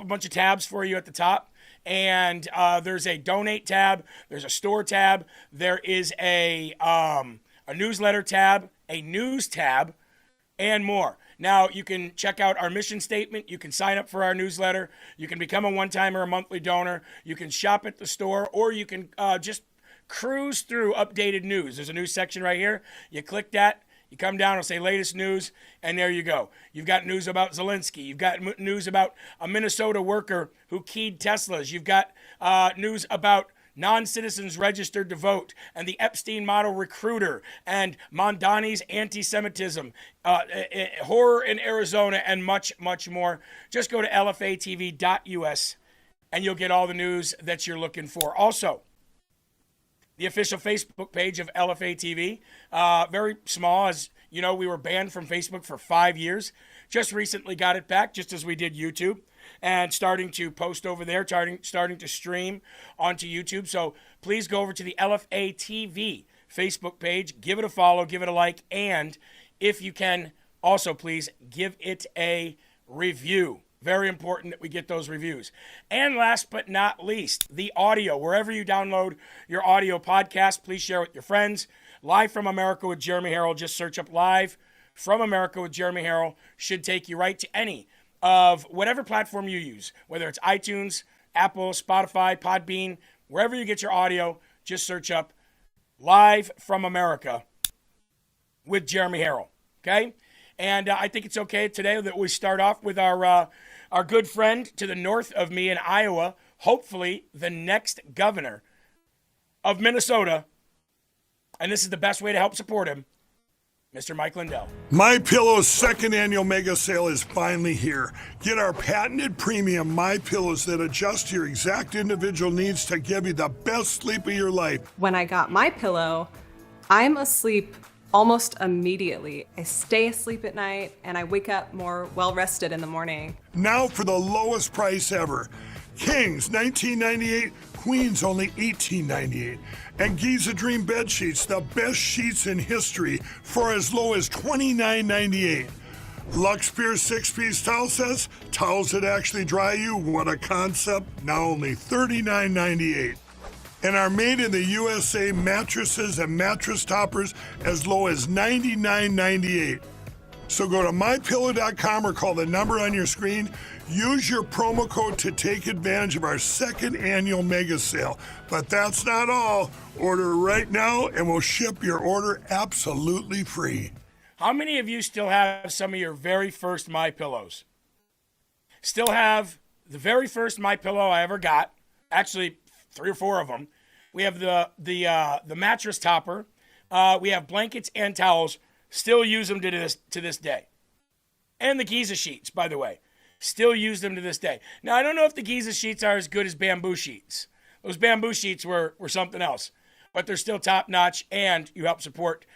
bunch of tabs for you at the top. And there's a donate tab, there's a store tab, there is a newsletter tab, a news tab, and more. Now, you can check out our mission statement. You can sign up for our newsletter. You can become a one-time or a monthly donor. You can shop at the store, or you can just cruise through updated news. There's a news section right here. You click that. You come down, it'll say latest news, and there you go. You've got news about Zelensky. You've got news about a Minnesota worker who keyed Teslas. You've got news about non-citizens registered to vote, and the Epstein model recruiter, and Mondani's anti-Semitism, horror in Arizona, and much, much more. Just go to LFATV.us, and you'll get all the news that you're looking for. Also, the official Facebook page of LFA-TV, very small. As you know, we were banned from Facebook for 5 years. Just recently got it back, just as we did YouTube, and starting to post over there, starting to stream onto YouTube. So please go over to the LFA-TV Facebook page, give it a follow, give it a like, and if you can, also please give it a review. Very important that we get those reviews. And last but not least, the audio. Wherever you download your audio podcast, please share with your friends. Live from America with Jeremy Herrell. Just search up Live from America with Jeremy Herrell. Should take you right to any of whatever platform you use, whether it's iTunes, Apple, Spotify, Podbean, wherever you get your audio, just search up Live from America with Jeremy Herrell. Okay? And I think it's okay today that we start off with our good friend to the north of me in Iowa, hopefully the next governor of Minnesota. And this is the best way to help support him, Mr. Mike Lindell. MyPillow's second annual mega sale is finally here. Get our patented premium MyPillows that adjust to your exact individual needs to give you the best sleep of your life. When I got MyPillow, I'm asleep almost immediately. I stay asleep at night and I wake up more well-rested in the morning. Now for the lowest price ever. Kings, $19.98. Queens, only $18.98. And Giza Dream bed sheets, the best sheets in history, for as low as $29.98. Lux Pure 6-piece towel sets, towels that actually dry you. What a concept. Now only $39.98. And our made in the USA mattresses and mattress toppers as low as $99.98. So go to mypillow.com or call the number on your screen. Use your promo code to take advantage of our second annual mega sale. But that's not all. Order right now and we'll ship your order absolutely free. How many of you still have some of your very first MyPillows? Still have the very first MyPillow I ever got. Actually, 3 or 4 of them. We have the mattress topper. We have blankets and towels. Still use them to this day. And the Giza sheets, by the way. Still use them to this day. Now, I don't know if the Giza sheets are as good as bamboo sheets. Those bamboo sheets were something else. But they're still top-notch, and you help support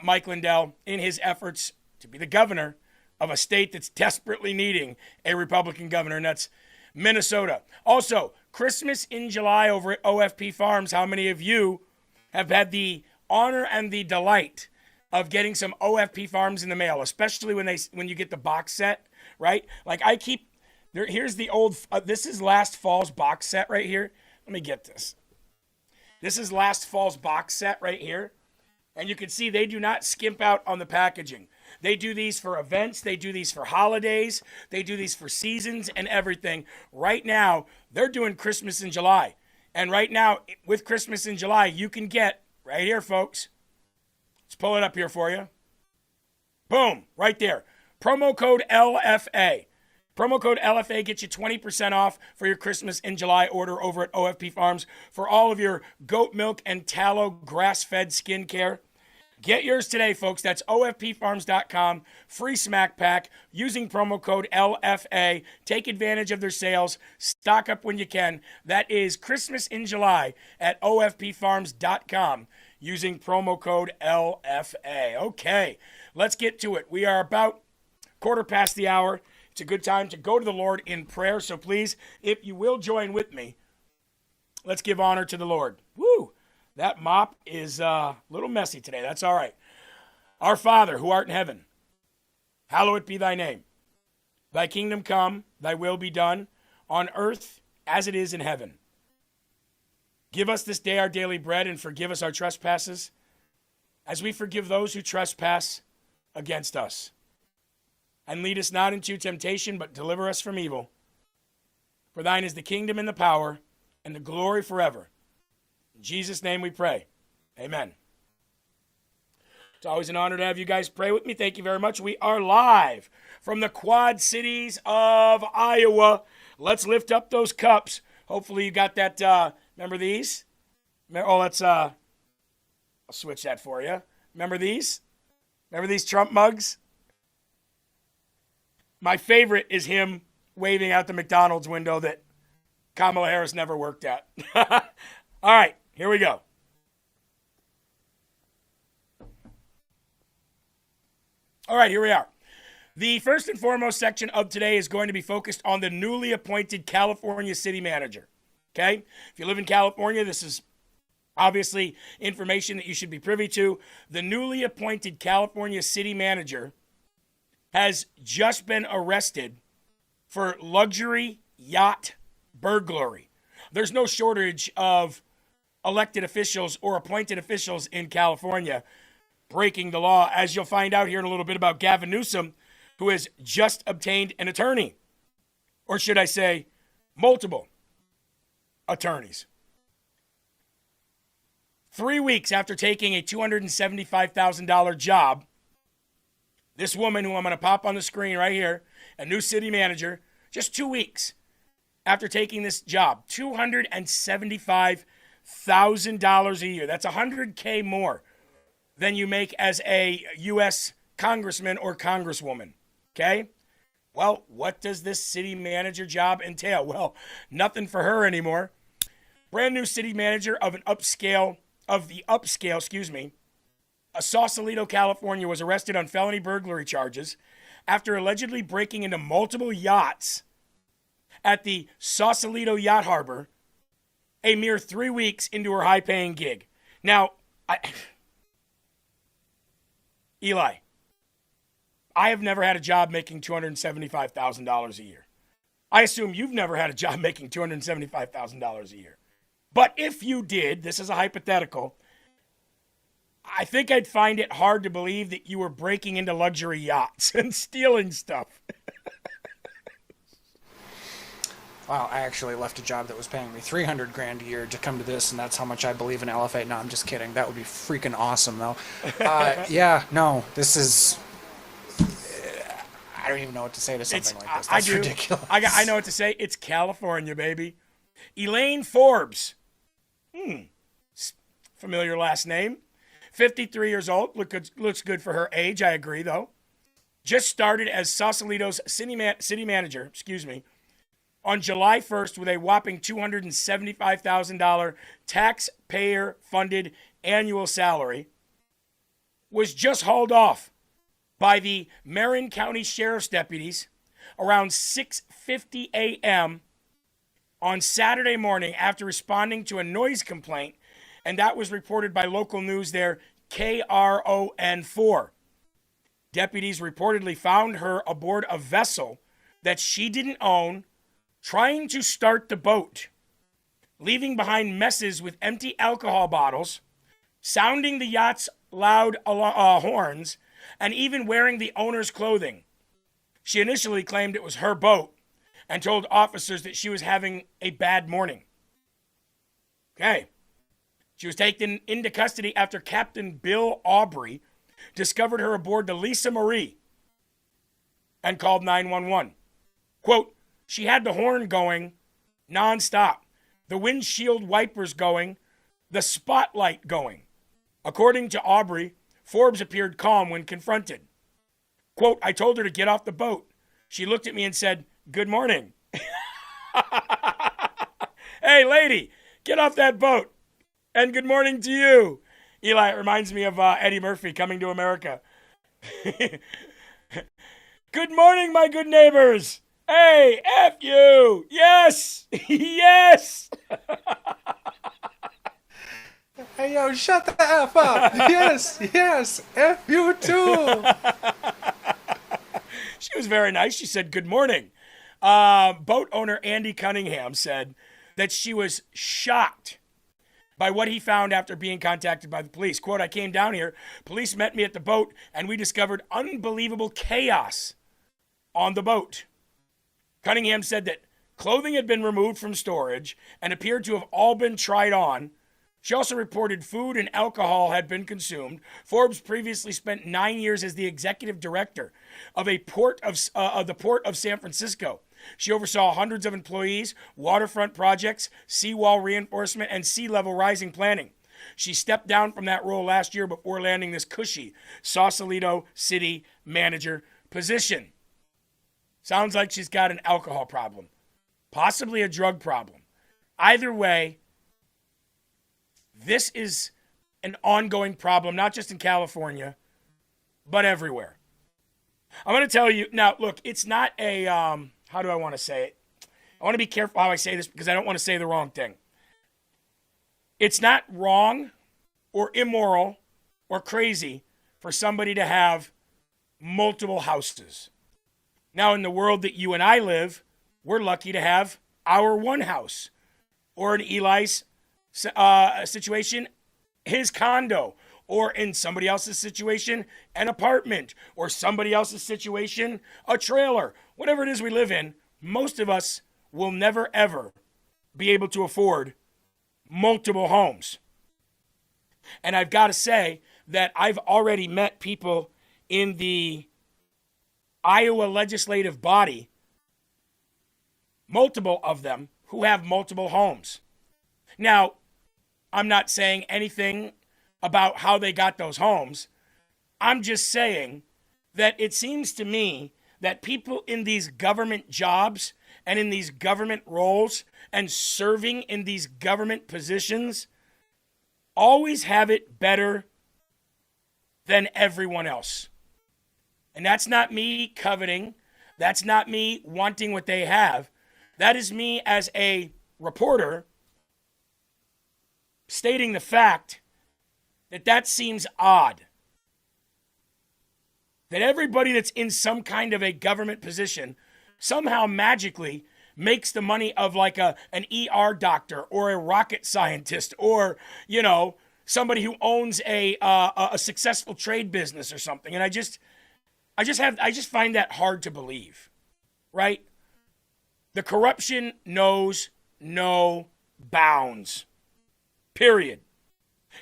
Mike Lindell in his efforts to be the governor of a state that's desperately needing a Republican governor, and that's Minnesota. Also, Christmas in July over at OFP Farms. How many of you have had the honor and the delight of getting some OFP Farms in the mail, especially when you get the box set, right? Like here's the old, this is last fall's box set right here. Let me get this. This is last fall's box set right here. And you can see they do not skimp out on the packaging. They do these for events. They do these for holidays. They do these for seasons and everything. Right now, they're doing Christmas in July. And right now, with Christmas in July, you can get, right here, folks. Let's pull it up here for you. Boom, right there. Promo code LFA. Promo code LFA gets you 20% off for your Christmas in July order over at OFP Farms for all of your goat milk and tallow grass-fed skincare. Get yours today, folks. That's OFPFarms.com. Free smack pack using promo code LFA. Take advantage of their sales. Stock up when you can. That is Christmas in July at OFPFarms.com using promo code LFA. Okay, let's get to it. We are about quarter past the hour. It's a good time to go to the Lord in prayer. So please, if you will join with me, let's give honor to the Lord. Woo! That mop is a little messy today. That's all right. Our Father, who art in heaven, hallowed be thy name. Thy kingdom come, thy will be done, on earth as it is in heaven. Give us this day our daily bread, and forgive us our trespasses, as we forgive those who trespass against us. And lead us not into temptation, but deliver us from evil. For thine is the kingdom and the power and the glory forever. In Jesus' name we pray. Amen. It's always an honor to have you guys pray with me. Thank you very much. We are live from the Quad Cities of Iowa. Let's lift up those cups. Hopefully you got that. Remember these? I'll switch that for you. Remember these? Remember these Trump mugs? My favorite is him waving out the McDonald's window that Kamala Harris never worked at. All right, here we go. All right, here we are. The first and foremost section of today is going to be focused on the newly appointed California city manager. Okay? If you live in California, this is obviously information that you should be privy to. The newly appointed California city manager has just been arrested for luxury yacht burglary. There's no shortage of elected officials or appointed officials in California breaking the law, as you'll find out here in a little bit about Gavin Newsom, who has just obtained an attorney. Or should I say, multiple attorneys. 3 weeks after taking a $275,000 job, this woman, who I'm going to pop on the screen right here, a new city manager, just 2 weeks after taking this job, $275,000 a year. That's $100K more than you make as a U.S. congressman or congresswoman, okay? Well, what does this city manager job entail? Well, nothing for her anymore. Brand new city manager of the upscale, Sausalito, California, was arrested on felony burglary charges after allegedly breaking into multiple yachts at the Sausalito Yacht Harbor a mere 3 weeks into her high-paying gig. Now, Eli, I have never had a job making $275,000 a year. I assume you've never had a job making $275,000 a year. But if you did, this is a hypothetical, I think I'd find it hard to believe that you were breaking into luxury yachts and stealing stuff. Wow, I actually left a job that was paying me $300,000 a year to come to this, and that's how much I believe in LFA. No, I'm just kidding. That would be freaking awesome, though. This is... I don't even know what to say to something like this. That's ridiculous. I know what to say. It's California, baby. Elaine Forbes. Familiar last name. 53 years old. Looks good for her age. I agree, though. Just started as Sausalito's city manager, on July 1st with a whopping $275,000 taxpayer-funded annual salary. Was just hauled off by the Marin County Sheriff's deputies around 6:50 a.m. on Saturday morning after responding to a noise complaint, and that was reported by local news there, KRON4. Deputies reportedly found her aboard a vessel that she didn't own, trying to start the boat, leaving behind messes with empty alcohol bottles, sounding the yacht's loud horns, and even wearing the owner's clothing. She initially claimed it was her boat and told officers that she was having a bad morning. Okay. She was taken into custody after Captain Bill Aubrey discovered her aboard the Lisa Marie and called 911. Quote, she had the horn going nonstop, the windshield wipers going, the spotlight going. According to Aubrey, Forbes appeared calm when confronted. Quote, I told her to get off the boat. She looked at me and said, good morning. Hey, lady, get off that boat. And good morning to you. Eli, it reminds me of Eddie Murphy Coming to America. Good morning, my good neighbors. Hey, F you. Yes. Yes. Hey, yo, shut the F up. Yes, yes, F you too. She was very nice. She said, good morning. Boat owner Andy Cunningham said that she was shocked by what he found after being contacted by the police. Quote, I came down here, police met me at the boat, and we discovered unbelievable chaos on the boat. Cunningham said that clothing had been removed from storage and appeared to have all been tried on. She also reported food and alcohol had been consumed. Forbes previously spent 9 years as the executive director of the Port of San Francisco. She oversaw hundreds of employees, waterfront projects, seawall reinforcement, and sea level rising planning. She stepped down from that role last year before landing this cushy Sausalito city manager position. Sounds like she's got an alcohol problem, possibly a drug problem. Either way, this is an ongoing problem, not just in California, but everywhere. I'm going to tell you, now, look, it's not a, how do I want to say it? I want to be careful how I say this because I don't want to say the wrong thing. It's not wrong or immoral or crazy for somebody to have multiple houses. Now, in the world that you and I live, we're lucky to have our one house. Or in Eli's situation, his condo. Or in somebody else's situation, an apartment. Or somebody else's situation, a trailer. Whatever it is we live in, most of us will never, ever be able to afford multiple homes. And I've got to say that I've already met people in the Iowa legislative body, multiple of them, who have multiple homes. Now, I'm not saying anything about how they got those homes. I'm just saying that it seems to me that people in these government jobs and in these government roles and serving in these government positions always have it better than everyone else. And that's not me coveting. That's not me wanting what they have. That is me as a reporter stating the fact that that seems odd. That everybody that's in some kind of a government position somehow magically makes the money of like an ER doctor or a rocket scientist or, you know, somebody who owns a successful trade business or something. And I just find that hard to believe, right? The corruption knows no bounds, period.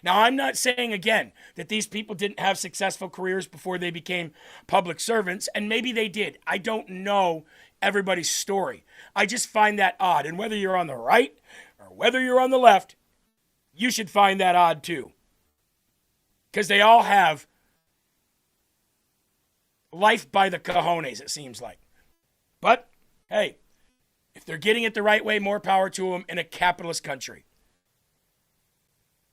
Now, I'm not saying, again, that these people didn't have successful careers before they became public servants, and maybe they did. I don't know everybody's story. I just find that odd. And whether you're on the right or whether you're on the left, you should find that odd too. Because they all have life by the cojones, it seems like. But, hey, if they're getting it the right way, more power to them in a capitalist country.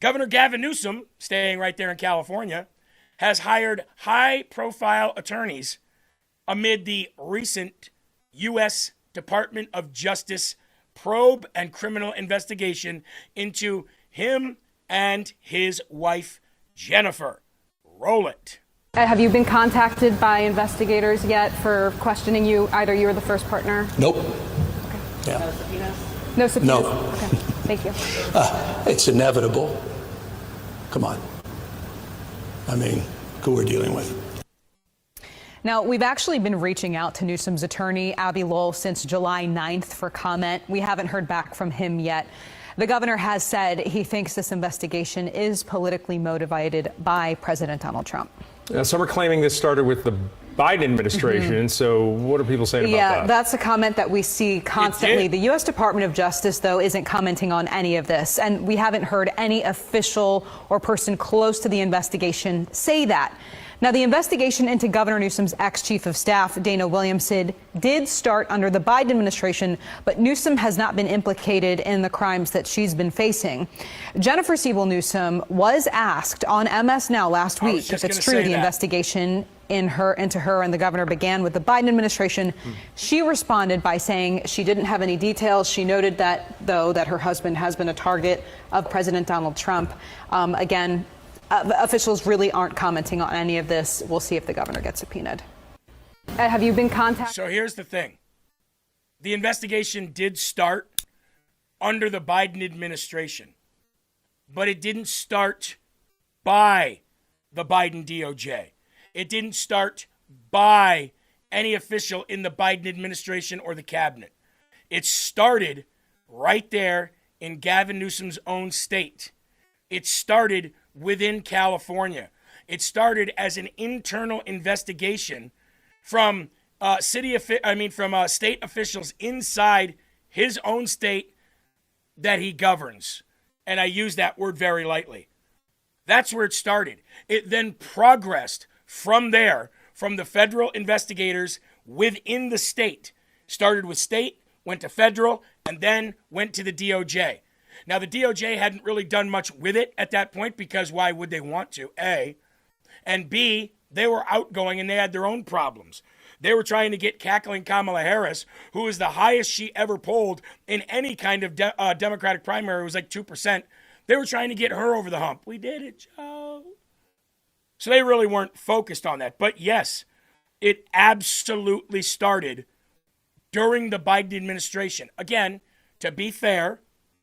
Governor Gavin Newsom, staying right there in California, has hired high-profile attorneys amid the recent U.S. Department of Justice probe and criminal investigation into him and his wife, Jennifer. Roll it. Have you been contacted by investigators yet for questioning you? Either you or the first partner? Nope. Okay. Yeah. No subpoenas? No subpoenas? No. Okay. Thank you. It's inevitable. Come on. I mean, who we're dealing with. Now, we've actually been reaching out to Newsom's attorney, Abby Lowell, since July 9th for comment. We haven't heard back from him yet. The governor has said he thinks this investigation is politically motivated by President Donald Trump. Some are claiming this started with the Biden administration. So what are people saying about that? Yeah, that's a comment that we see constantly. The U.S. Department of Justice, though, isn't commenting on any of this. And we haven't heard any official or person close to the investigation say that. Now, the investigation into Governor Newsom's ex-chief of staff, Dana Williamson, did start under the Biden administration, but Newsom has not been implicated in the crimes that she's been facing. Jennifer Siebel Newsom was asked on MS Now last week if it's true the investigation into her and the governor began with the Biden administration. She responded by saying she didn't have any details. She noted that, though, that her husband has been a target of President Donald Trump. Again, officials really aren't commenting on any of this. We'll see if the governor gets subpoenaed. Have you been contacted? So here's the thing. The investigation did start under the Biden administration, but it didn't start by the Biden DOJ. It didn't start by any official in the Biden administration or the cabinet. It started right there in Gavin Newsom's own state. It started within California. It started as an internal investigation from state officials inside his own state that he governs. And I use that word very lightly. That's where it started. It then progressed from there, from the federal investigators within the state. Started with state, went to federal, and then went to the DOJ. Now, the DOJ hadn't really done much with it at that point because why would they want to, A? And B, they were outgoing and they had their own problems. They were trying to get cackling Kamala Harris, who was the highest she ever polled in any kind of Democratic primary. It was like 2%. They were trying to get her over the hump. We did it, Joe. So they really weren't focused on that. But yes, it absolutely started during the Biden administration. Again, to be fair,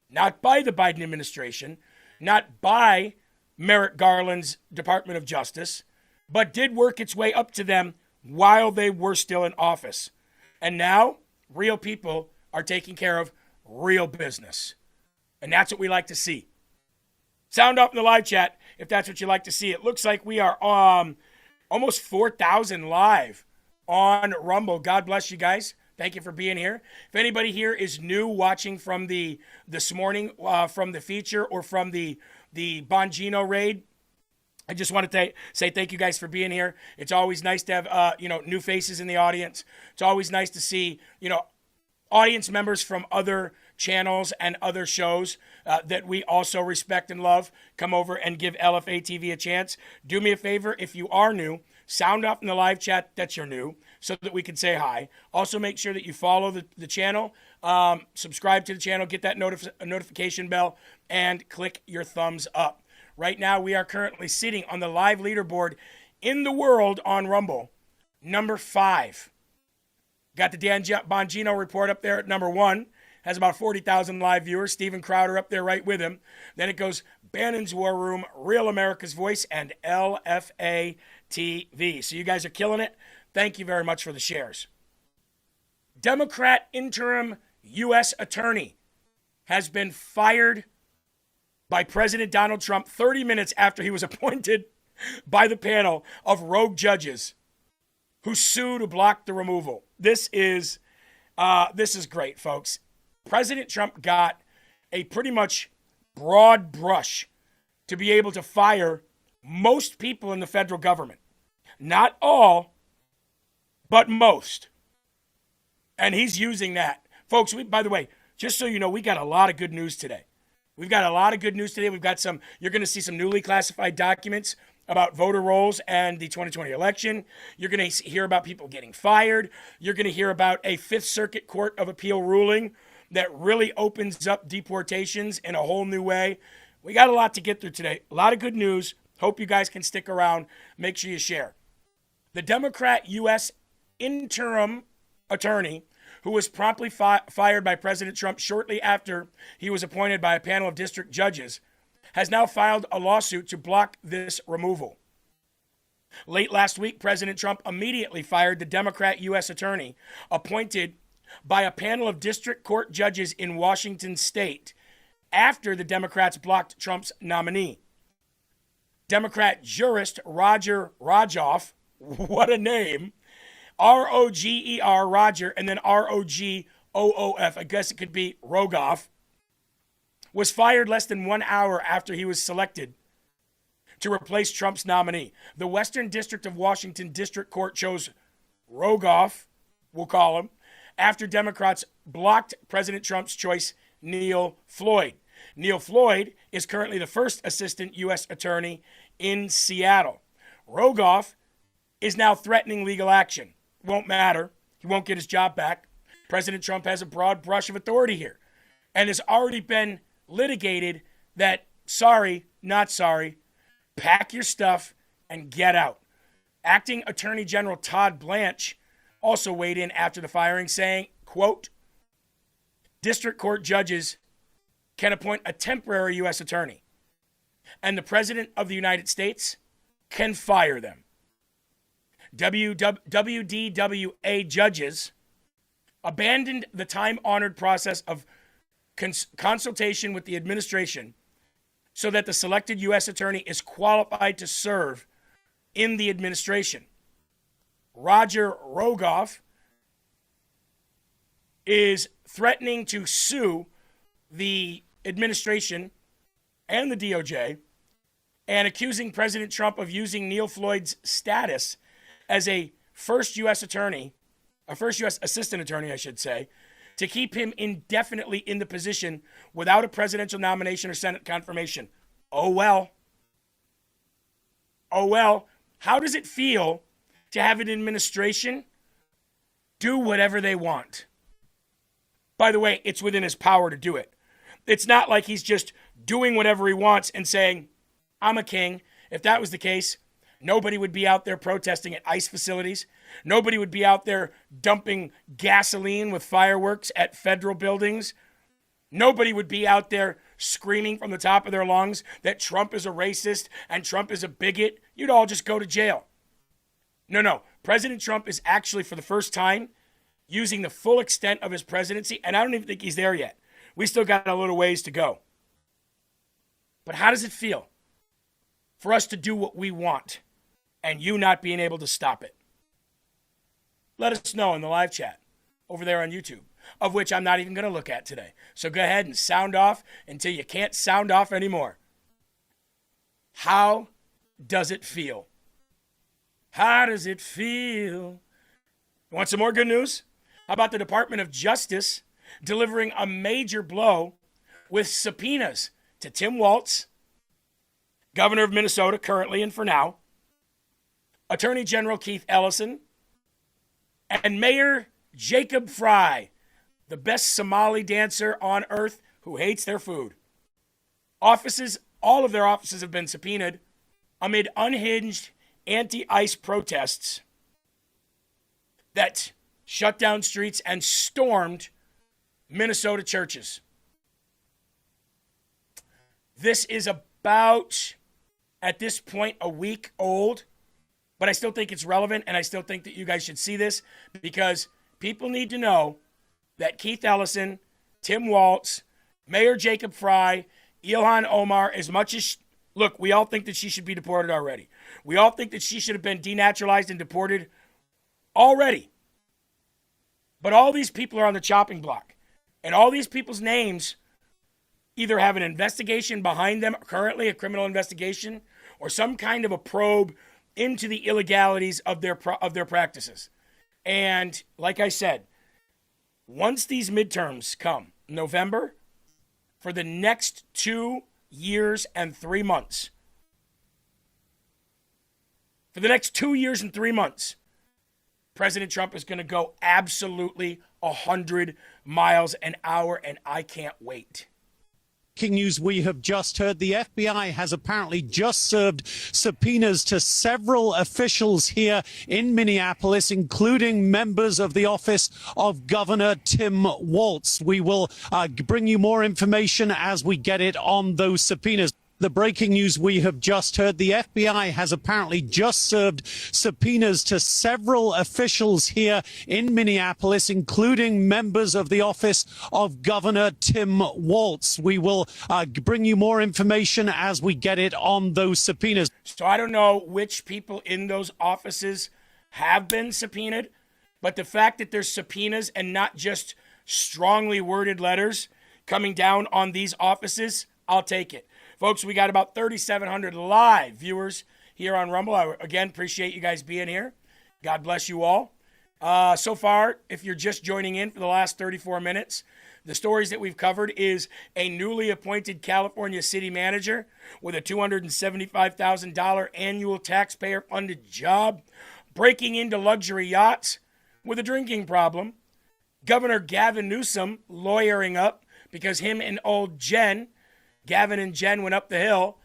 not by the Biden administration, not by Merrick Garland's Department of Justice, but did work its way up to them while they were still in office. And now, real people are taking care of real business. And that's what we like to see. Sound off in the live chat if that's what you like to see. It looks like we are almost 4,000 live on Rumble. God bless you guys. Thank you for being here. If anybody here is new watching from this morning, from the feature or from the Bongino raid, I just want to say thank you guys for being here. It's always nice to have new faces in the audience. It's always nice to see audience members from other channels and other shows that we also respect and love come over and give LFA TV a chance. Do me a favor, if you are new, sound off in the live chat that you're new so that we can say hi. Also, make sure that you follow the channel, subscribe to the channel, get that notification bell, and click your thumbs up. Right now, we are currently sitting on the live leaderboard in the world on Rumble, number 5. Got the Dan Bongino report up there at number 1. Has about 40,000 live viewers. Steven Crowder up there right with him. Then it goes Bannon's War Room, Real America's Voice, and LFA TV. So you guys are killing it. Thank you very much for the shares. Democrat interim U.S. attorney has been fired by President Donald Trump 30 minutes after he was appointed by the panel of rogue judges who sued to block the removal. This is great, folks. President Trump got a pretty much broad brush to be able to fire most people in the federal government. Not all, but most. And he's using that. Folks, by the way, just so you know, we got a lot of good news today. We've got a lot of good news today. We've got you're going to see some newly classified documents about voter rolls and the 2020 election. You're going to hear about people getting fired. You're going to hear about a Fifth Circuit Court of Appeal ruling that really opens up deportations in a whole new way. We got a lot to get through today. A lot of good news. Hope you guys can stick around. Make sure you share. The Democrat U.S. interim attorney, who was promptly fired by President Trump shortly after he was appointed by a panel of district judges, has now filed a lawsuit to block this removal. Late last week, President Trump immediately fired the Democrat U.S. attorney appointed by a panel of district court judges in Washington state after the Democrats blocked Trump's nominee. Democrat jurist Roger Rajoff, what a name, R-O-G-E-R, Roger, and then R-O-G-O-O-F. I guess it could be Rogoff, was fired less than 1 hour after he was selected to replace Trump's nominee. The Western District of Washington District Court chose Rogoff, we'll call him, after Democrats blocked President Trump's choice, Neil Floyd. Neil Floyd is currently the first assistant U.S. attorney in Seattle. Rogoff is now threatening legal action. Won't matter. He won't get his job back. President Trump has a broad brush of authority here and has already been litigated that sorry, not sorry, pack your stuff and get out. Acting Attorney General Todd Blanche also weighed in after the firing, saying, quote, district court judges can appoint a temporary U.S. attorney, and the President of the United States can fire them. WDWA judges abandoned the time-honored process of consultation with the administration so that the selected U.S. attorney is qualified to serve in the administration. Roger Rogoff is threatening to sue the administration and the DOJ and accusing President Trump of using Neil Floyd's status as a first U.S. attorney, a first U.S. assistant attorney, I should say, to keep him indefinitely in the position without a presidential nomination or Senate confirmation. Oh, well. Oh, well. How does it feel to have an administration do whatever they want? By the way, it's within his power to do it. It's not like he's just doing whatever he wants and saying, I'm a king. If that was the case, nobody would be out there protesting at ICE facilities. Nobody would be out there dumping gasoline with fireworks at federal buildings. Nobody would be out there screaming from the top of their lungs that Trump is a racist and Trump is a bigot. You'd all just go to jail. No. President Trump is actually, for the first time, using the full extent of his presidency, and I don't even think he's there yet. We still got a little ways to go. But how does it feel for us to do what we want and you not being able to stop it? Let us know in the live chat over there on YouTube, of which I'm not even going to look at today. So go ahead and sound off until you can't sound off anymore. How does it feel? How does it feel? You want some more good news? How about the Department of Justice delivering a major blow with subpoenas to Tim Walz, governor of Minnesota currently and for now, Attorney General Keith Ellison, and Mayor Jacob Fry, the best Somali dancer on earth who hates their food. All of their offices have been subpoenaed amid unhinged anti-ICE protests that shut down streets and stormed Minnesota churches. This is about, at this point, a week old, but I still think it's relevant, and I still think that you guys should see this because people need to know that Keith Ellison, Tim Walz, Mayor Jacob Fry, Ilhan Omar, as much as, look, we all think that she should be deported already. We all think that she should have been denaturalized and deported already. But all these people are on the chopping block. And all these people's names either have an investigation behind them, currently a criminal investigation, or some kind of a probe into the illegalities of their practices. And like I said, once these midterms come, November, for the next 2 years and 3 months, for the next 2 years and 3 months, President Trump is going to go absolutely 100 miles an hour, and I can't wait. Breaking news we have just heard. The FBI has apparently just served subpoenas to several officials here in Minneapolis, including members of the office of Governor Tim Walz. We will bring you more information as we get it on those subpoenas. The breaking news we have just heard. The FBI has apparently just served subpoenas to several officials here in Minneapolis, including members of the office of Governor Tim Walz. We will bring you more information as we get it on those subpoenas. So I don't know which people in those offices have been subpoenaed, But the fact that there's subpoenas and not just strongly worded letters coming down on these offices, I'll take it. Folks, we got about 3,700 live viewers here on Rumble. I, again, appreciate you guys being here. God bless you all. So far, if you're just joining in for the last 34 minutes, the stories that we've covered is a newly appointed California city manager with a $275,000 annual taxpayer-funded job, breaking into luxury yachts with a drinking problem, Governor Gavin Newsom lawyering up because him and old Jen, Gavin and Jen, went up the hill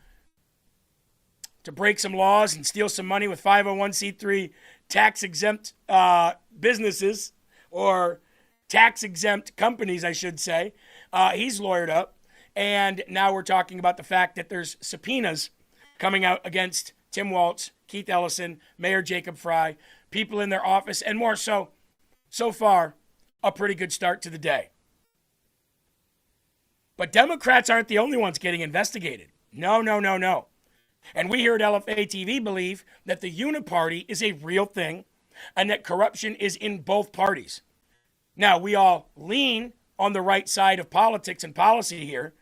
to break some laws and steal some money with 501c3 tax-exempt businesses, or tax-exempt companies, I should say. He's lawyered up. And now we're talking about the fact that there's subpoenas coming out against Tim Walz, Keith Ellison, Mayor Jacob Frey, people in their office, and more. So far, a pretty good start to the day. But Democrats aren't the only ones getting investigated. No. And we here at LFA TV believe that the uniparty is a real thing and that corruption is in both parties. Now, we all lean on the right side of politics and policy here,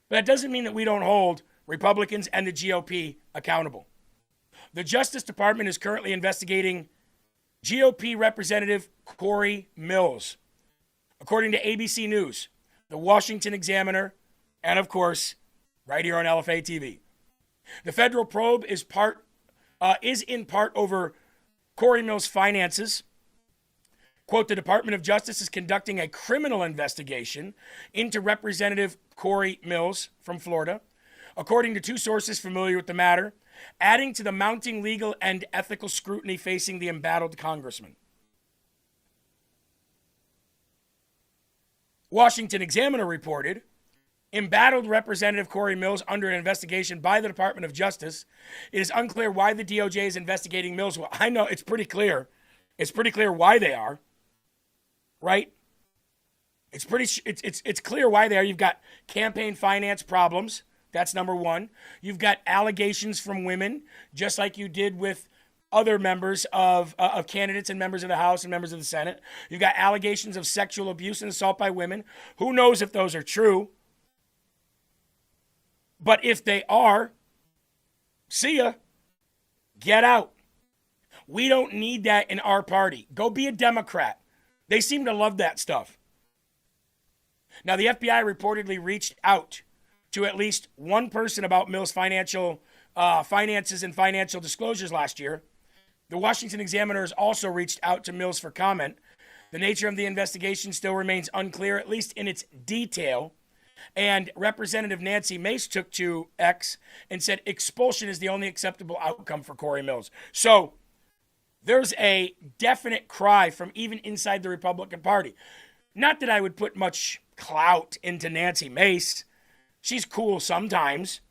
but that doesn't mean that we don't hold Republicans and the GOP accountable. The Justice Department is currently investigating GOP Representative Corey Mills. According to ABC News, the Washington Examiner, and of course, right here on LFA TV. The federal probe is in part over Corey Mills' finances. Quote, the Department of Justice is conducting a criminal investigation into Representative Corey Mills from Florida, according to two sources familiar with the matter, adding to the mounting legal and ethical scrutiny facing the embattled congressman. Washington Examiner reported, embattled Representative Corey Mills under an investigation by the Department of Justice. It is unclear why the DOJ is investigating Mills. Well, I know it's pretty clear. It's pretty clear why they are, right? It's clear why they are. You've got campaign finance problems. That's number one. You've got allegations from women, just like you did with other members of candidates and members of the House and members of the Senate. You've got allegations of sexual abuse and assault by women. Who knows if those are true? But if they are, see ya. Get out. We don't need that in our party. Go be a Democrat. They seem to love that stuff. Now, the FBI reportedly reached out to at least one person about Mills' finances and financial disclosures last year. The Washington Examiner has also reached out to Mills for comment. The nature of the investigation still remains unclear, at least in its detail. And Representative Nancy Mace took to X and said expulsion is the only acceptable outcome for Corey Mills. So there's a definite cry from even inside the Republican Party. Not that I would put much clout into Nancy Mace. She's cool sometimes.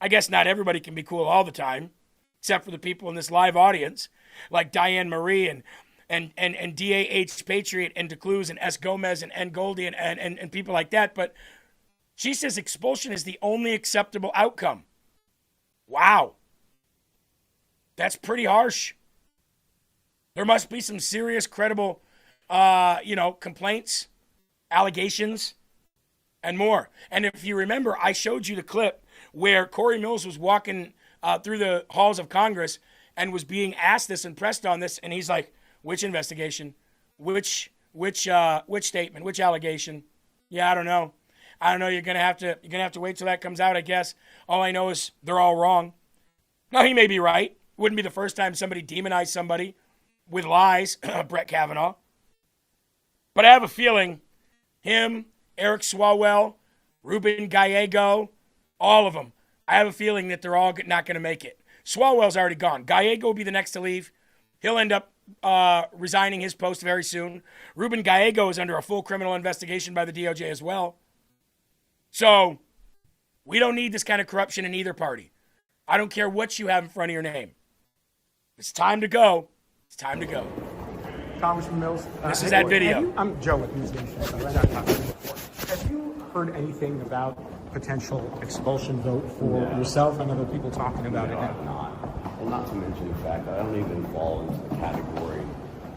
I guess not everybody can be cool all the time, except for the people in this live audience, like Diane Marie and D.A.H. Patriot and DeCluse and S. Gomez and N. Goldie and people like that. But she says expulsion is the only acceptable outcome. Wow. That's pretty harsh. There must be some serious, credible, complaints, allegations, and more. And if you remember, I showed you the clip where Corey Mills was walking through the halls of Congress and was being asked this and pressed on this, and he's like, which investigation? Which statement? Which allegation? Yeah, I don't know. You're gonna have to wait till that comes out, I guess. All I know is they're all wrong. Now, he may be right. Wouldn't be the first time somebody demonized somebody with lies, Brett Kavanaugh. But I have a feeling him, Eric Swalwell, Ruben Gallego, all of them, I have a feeling that they're all not going to make it. Swalwell's already gone. Gallego will be the next to leave. He'll end up resigning his post very soon. Ruben Gallego is under a full criminal investigation by the DOJ as well. So we don't need this kind of corruption in either party. I don't care what you have in front of your name. It's time to go. It's time to go. Congressman Mills. This is that video. I'm Joe with News Nation. Have you heard anything about potential expulsion vote for yourself and other people talking about it? Not to mention the fact that I don't even fall into the category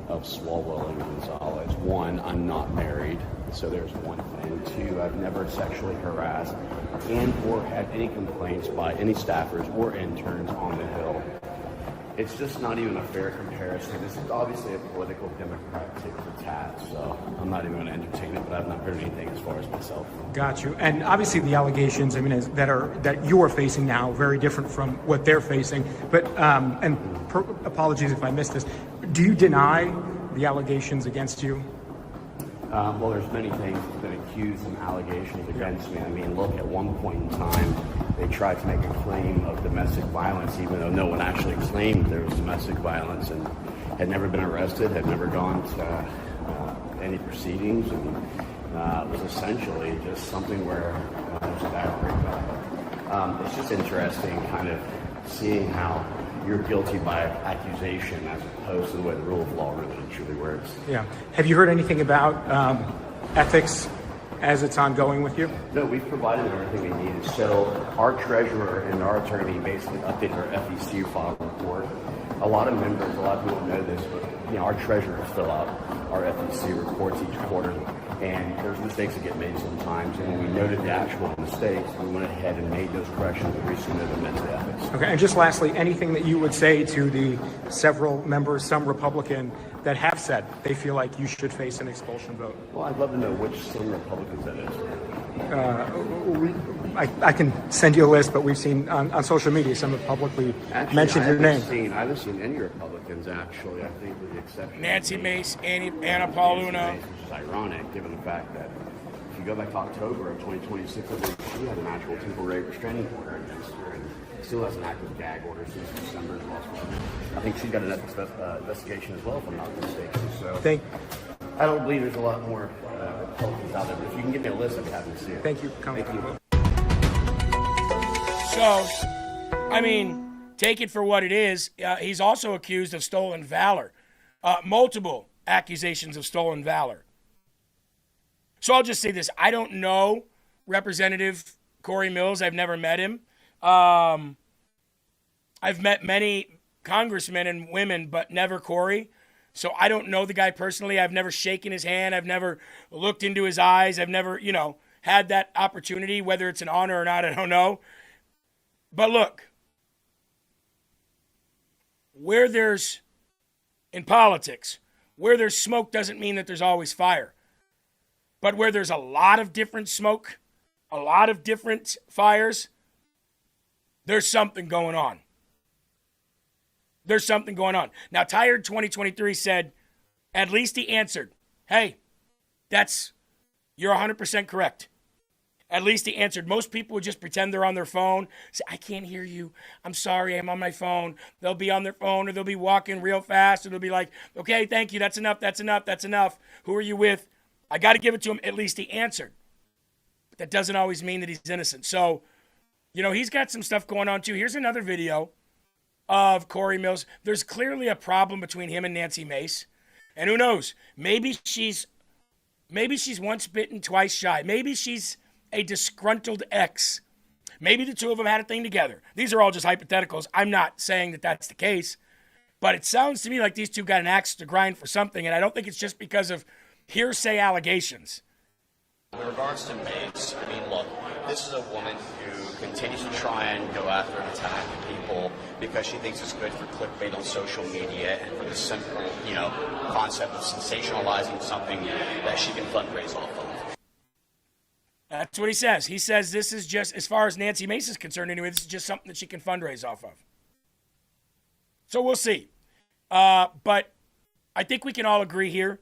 of Swalwell and Gonzalez. One, I'm not married, so there's one thing. Two, I've never sexually harassed and or had any complaints by any staffers or interns on the Hill. It's just not even a fair comparison. This is obviously a political Democrat tit for tat, so I'm not even going to entertain it, but I've not heard anything as far as myself. Got you. And obviously the allegations, I mean, that you are facing now, very different from what they're facing. But, apologies if I missed this, do you deny the allegations against you? Well, there's many things that's been accused and allegations against me. I mean, look, at one point in time, they tried to make a claim of domestic violence, even though no one actually claimed there was domestic violence, and had never been arrested, had never gone to any proceedings, and it was essentially just something where there's a bad break. It's just interesting kind of seeing how you're guilty by accusation as opposed to the way the rule of law really truly works. Yeah. Have you heard anything about ethics as it's ongoing with you? No, we've provided everything we needed. So our treasurer and our attorney basically updated our FEC file report. A lot of members, a lot of people know this, but our treasurer fill out our FEC reports each quarter, and there's mistakes that get made sometimes. And when we noted the actual mistakes, we went ahead and made those corrections and resubmitted them into the ethics. Okay, and just lastly, anything that you would say to the several members, some Republican, that have said they feel like you should face an expulsion vote? Well, I'd love to know which some Republicans that is. I can send you a list, but we've seen on social media some have publicly mentioned your name. I haven't seen any Republicans, actually, I think, with the exception Nancy of Mace, Anna Pauluna. Which is ironic, given the fact that if you go back to October of 2026, I think she had an actual temporary restraining order against her, and still has an active gag order since December as well. I think she's got an ethics investigation as well, if I'm not mistaken. So I don't believe there's a lot more Republicans out there, but if you can give me a list, I'd be happy to see it. Thank you. Thank you. So, I mean, take it for what it is. He's also accused of stolen valor. Multiple accusations of stolen valor. So I'll just say this. I don't know Representative Corey Mills. I've never met him. I've met many congressmen and women, but never Corey. So I don't know the guy personally. I've never shaken his hand. I've never looked into his eyes. I've never, had that opportunity. Whether it's an honor or not, I don't know. But look, in politics, where there's smoke doesn't mean that there's always fire. But where there's a lot of different smoke, a lot of different fires, there's something going on. There's something going on. Now, Tired 2023 said, at least he answered, hey, you're 100% correct. At least he answered. Most people would just pretend they're on their phone. Say, I can't hear you. I'm sorry, I'm on my phone. They'll be on their phone, or they'll be walking real fast, or they'll be like, okay, thank you, that's enough, that's enough, that's enough. Who are you with? I got to give it to him. At least he answered. But that doesn't always mean that he's innocent. So, he's got some stuff going on, too. Here's another video of Corey Mills. There's clearly a problem between him and Nancy Mace. And who knows? Maybe she's once bitten, twice shy. Maybe she's a disgruntled ex. Maybe the two of them had a thing together. These are all just hypotheticals. I'm not saying that that's the case. But it sounds to me like these two got an axe to grind for something. And I don't think it's just because of hearsay allegations. In regards to Mace, I mean, look, this is a woman who continues to try and go after and attack people because she thinks it's good for clickbait on social media and for the simple, concept of sensationalizing something that she can fundraise off of. That's what he says. He says this is just, as far as Nancy Mace is concerned anyway, this is just something that she can fundraise off of. So we'll see. But I think we can all agree here,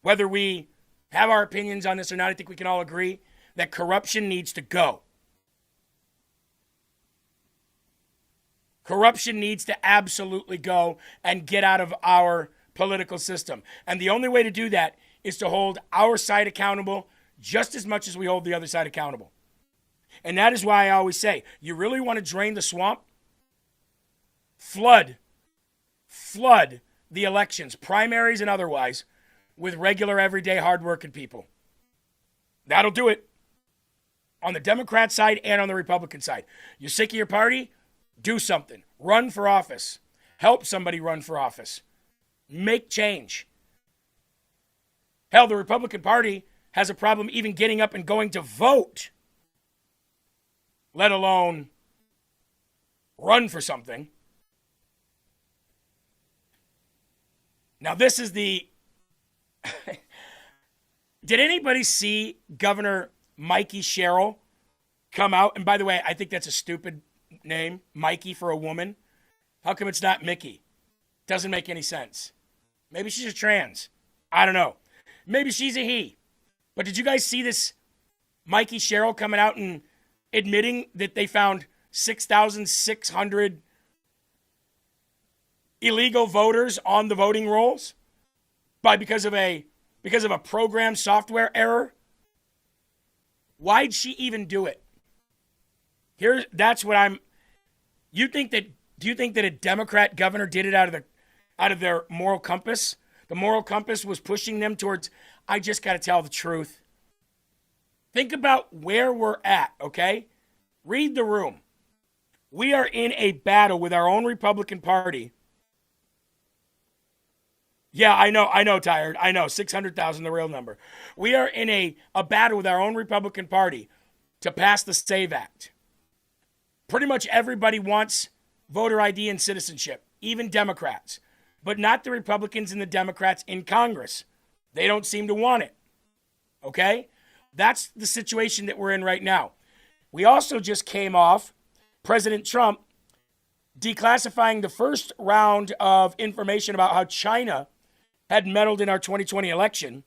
whether we have our opinions on this or not, I think we can all agree that corruption needs to go. Corruption needs to absolutely go and get out of our political system. And the only way to do that is to hold our side accountable just as much as we hold the other side accountable. And that is why I always say, you really want to drain the swamp? Flood the elections, primaries and otherwise, with regular, everyday, hardworking people. That'll do it. On the Democrat side and on the Republican side. You're sick of your party? Do something. Run for office. Help somebody run for office. Make change. Hell, the Republican Party has a problem even getting up and going to vote, let alone run for something. Now, this is the... Did anybody see Governor Mikey Sherrill come out? And by the way, I think that's a stupid name, Mikey for a woman. How come it's not Mickey? Doesn't make any sense. Maybe she's a trans. I don't know. Maybe she's a he. But did you guys see this Mikey Sherrill coming out and admitting that they found 6,600 illegal voters on the voting rolls because of a program software error? Why'd she even do it? Do you think that a Democrat governor did it out of their moral compass? The moral compass was pushing them towards, I just got to tell the truth. Think about where we're at, okay? Read the room. We are in a battle with our own Republican Party. Yeah, I know, Tired. I know, 600,000, the real number. We are in a battle with our own Republican Party to pass the SAVE Act. Pretty much everybody wants voter ID and citizenship, even Democrats, but not the Republicans and the Democrats in Congress. They don't seem to want it, okay? That's the situation that we're in right now. We also just came off President Trump declassifying the first round of information about how China had meddled in our 2020 election,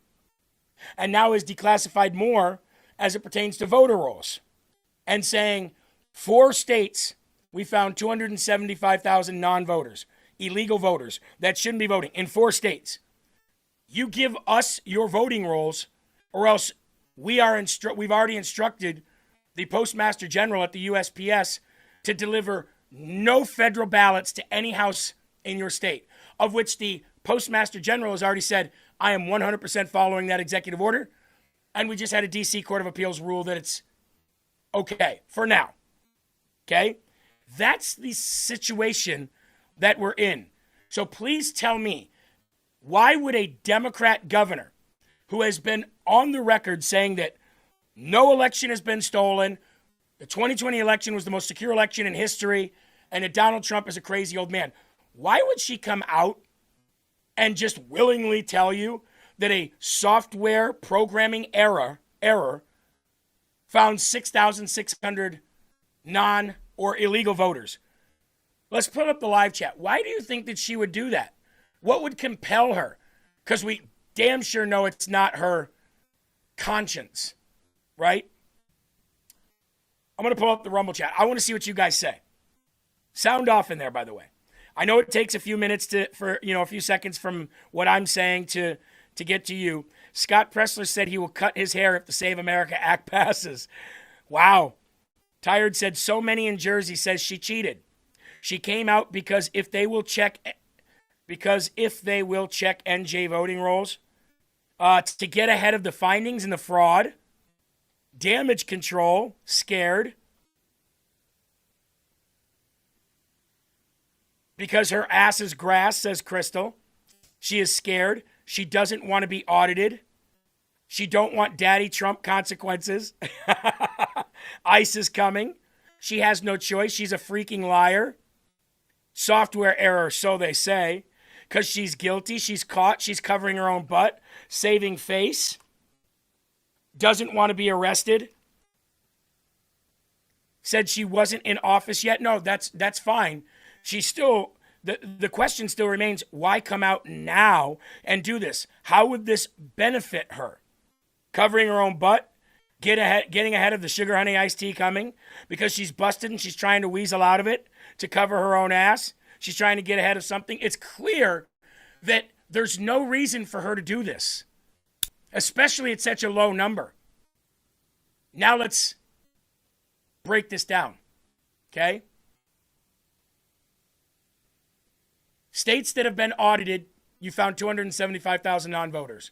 and now has declassified more as it pertains to voter rolls, and saying 4 states we found 275,000 non-voters, illegal voters that shouldn't be voting in 4 states. You give us your voting rolls, or else we've already instructed the Postmaster General at the USPS to deliver no federal ballots to any house in your state, of which the Postmaster General has already said, I am 100% following that executive order. And we just had a D.C. Court of Appeals rule that it's okay for now. Okay? That's the situation that we're in. So please tell me, why would a Democrat governor who has been on the record saying that no election has been stolen, the 2020 election was the most secure election in history, and that Donald Trump is a crazy old man, why would she come out and just willingly tell you that a software programming error found 6,600 non or illegal voters? Let's put up the live chat. Why do you think that she would do that? What would compel her? Because we damn sure know it's not her conscience, right? I'm going to pull up the Rumble chat. I want to see what you guys say. Sound off in there, by the way. I know it takes a few minutes for a few seconds from what I'm saying to get to you. Scott Pressler said he will cut his hair if the Save America Act passes. Wow. Tired said so many in Jersey says she cheated. She came out because if they will check NJ voting rolls to get ahead of the findings and the fraud, damage control, scared. Because her ass is grass, says Crystal. She is scared. She doesn't want to be audited. She don't want Daddy Trump consequences. ICE is coming. She has no choice. She's a freaking liar. Software error, so they say. Because she's guilty. She's caught. She's covering her own butt. Saving face. Doesn't want to be arrested. Said she wasn't in office yet. No, that's fine. She's still, the question still remains, why come out now and do this? How would this benefit her? Covering her own butt? Getting ahead of the sugar honey iced tea coming? Because she's busted and she's trying to weasel out of it to cover her own ass? She's trying to get ahead of something? It's clear that there's no reason for her to do this, especially at such a low number. Now let's break this down, okay? States that have been audited, you found 275,000 non-voters.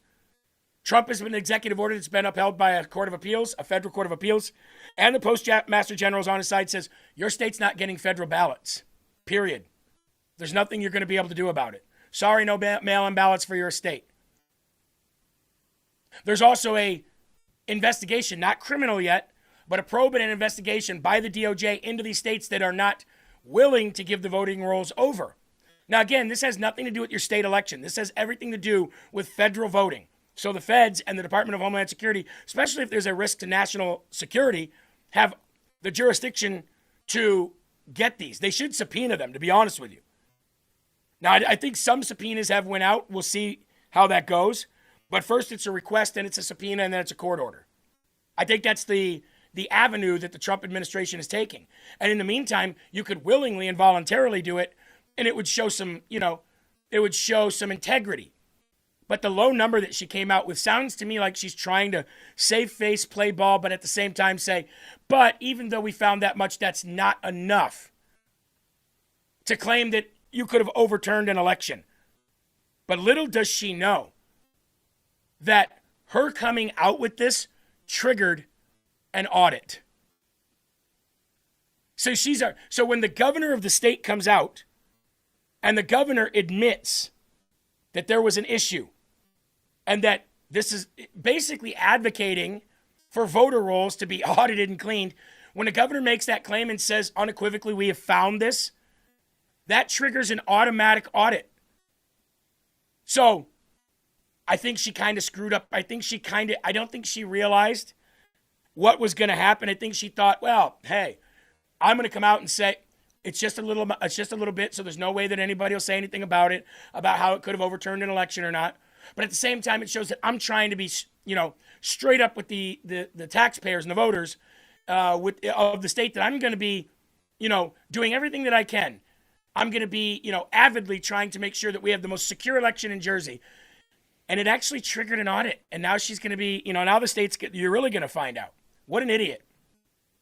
Trump has been an executive order that's been upheld by a court of appeals, a federal court of appeals, and the Postmaster General's on his side says, your state's not getting federal ballots, period. There's nothing you're going to be able to do about it. Sorry, no mail-in ballots for your state. There's also a investigation, not criminal yet, but a probe and an investigation by the DOJ into these states that are not willing to give the voting rolls over. Now, again, this has nothing to do with your state election. This has everything to do with federal voting. So the feds and the Department of Homeland Security, especially if there's a risk to national security, have the jurisdiction to get these. They should subpoena them, to be honest with you. Now, I think some subpoenas have went out. We'll see how that goes. But first it's a request, then it's a subpoena, and then it's a court order. I think that's the avenue that the Trump administration is taking. And in the meantime, you could willingly and voluntarily do it, and it would show some, it would show some integrity. But the low number that she came out with sounds to me like she's trying to save face, play ball, but at the same time say, but even though we found that much, that's not enough to claim that you could have overturned an election. But little does she know that her coming out with this triggered an audit. So when the governor of the state comes out and the governor admits that there was an issue and that this is basically advocating for voter rolls to be audited and cleaned, when the governor makes that claim and says unequivocally, we have found this, that triggers an automatic audit. So I think she kind of screwed up. I don't think she realized what was going to happen. I think she thought, well, hey, I'm going to come out and say it's just a little bit, so there's no way that anybody will say anything about it, about how it could have overturned an election or not. But at the same time, it shows that I'm trying to be, straight up with the taxpayers and the voters of the state, that I'm going to be, doing everything that I can. I'm going to be, avidly trying to make sure that we have the most secure election in Jersey. And it actually triggered an audit. And now she's going to be, now the state's, you're really going to find out. What an idiot.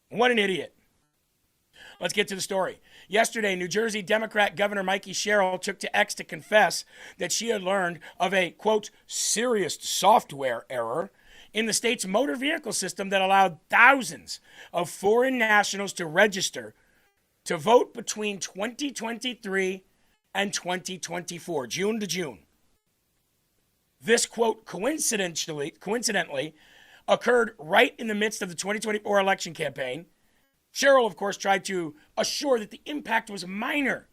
What an idiot. Let's get to the story. Yesterday, New Jersey Democrat Governor Mikey Sherrill took to X to confess that she had learned of a, quote, serious software error in the state's motor vehicle system that allowed thousands of foreign nationals to register to vote between 2023 and 2024, June to June. This, quote, coincidentally occurred right in the midst of the 2024 election campaign. Sherrill, of course, tried to assure that the impact was minor.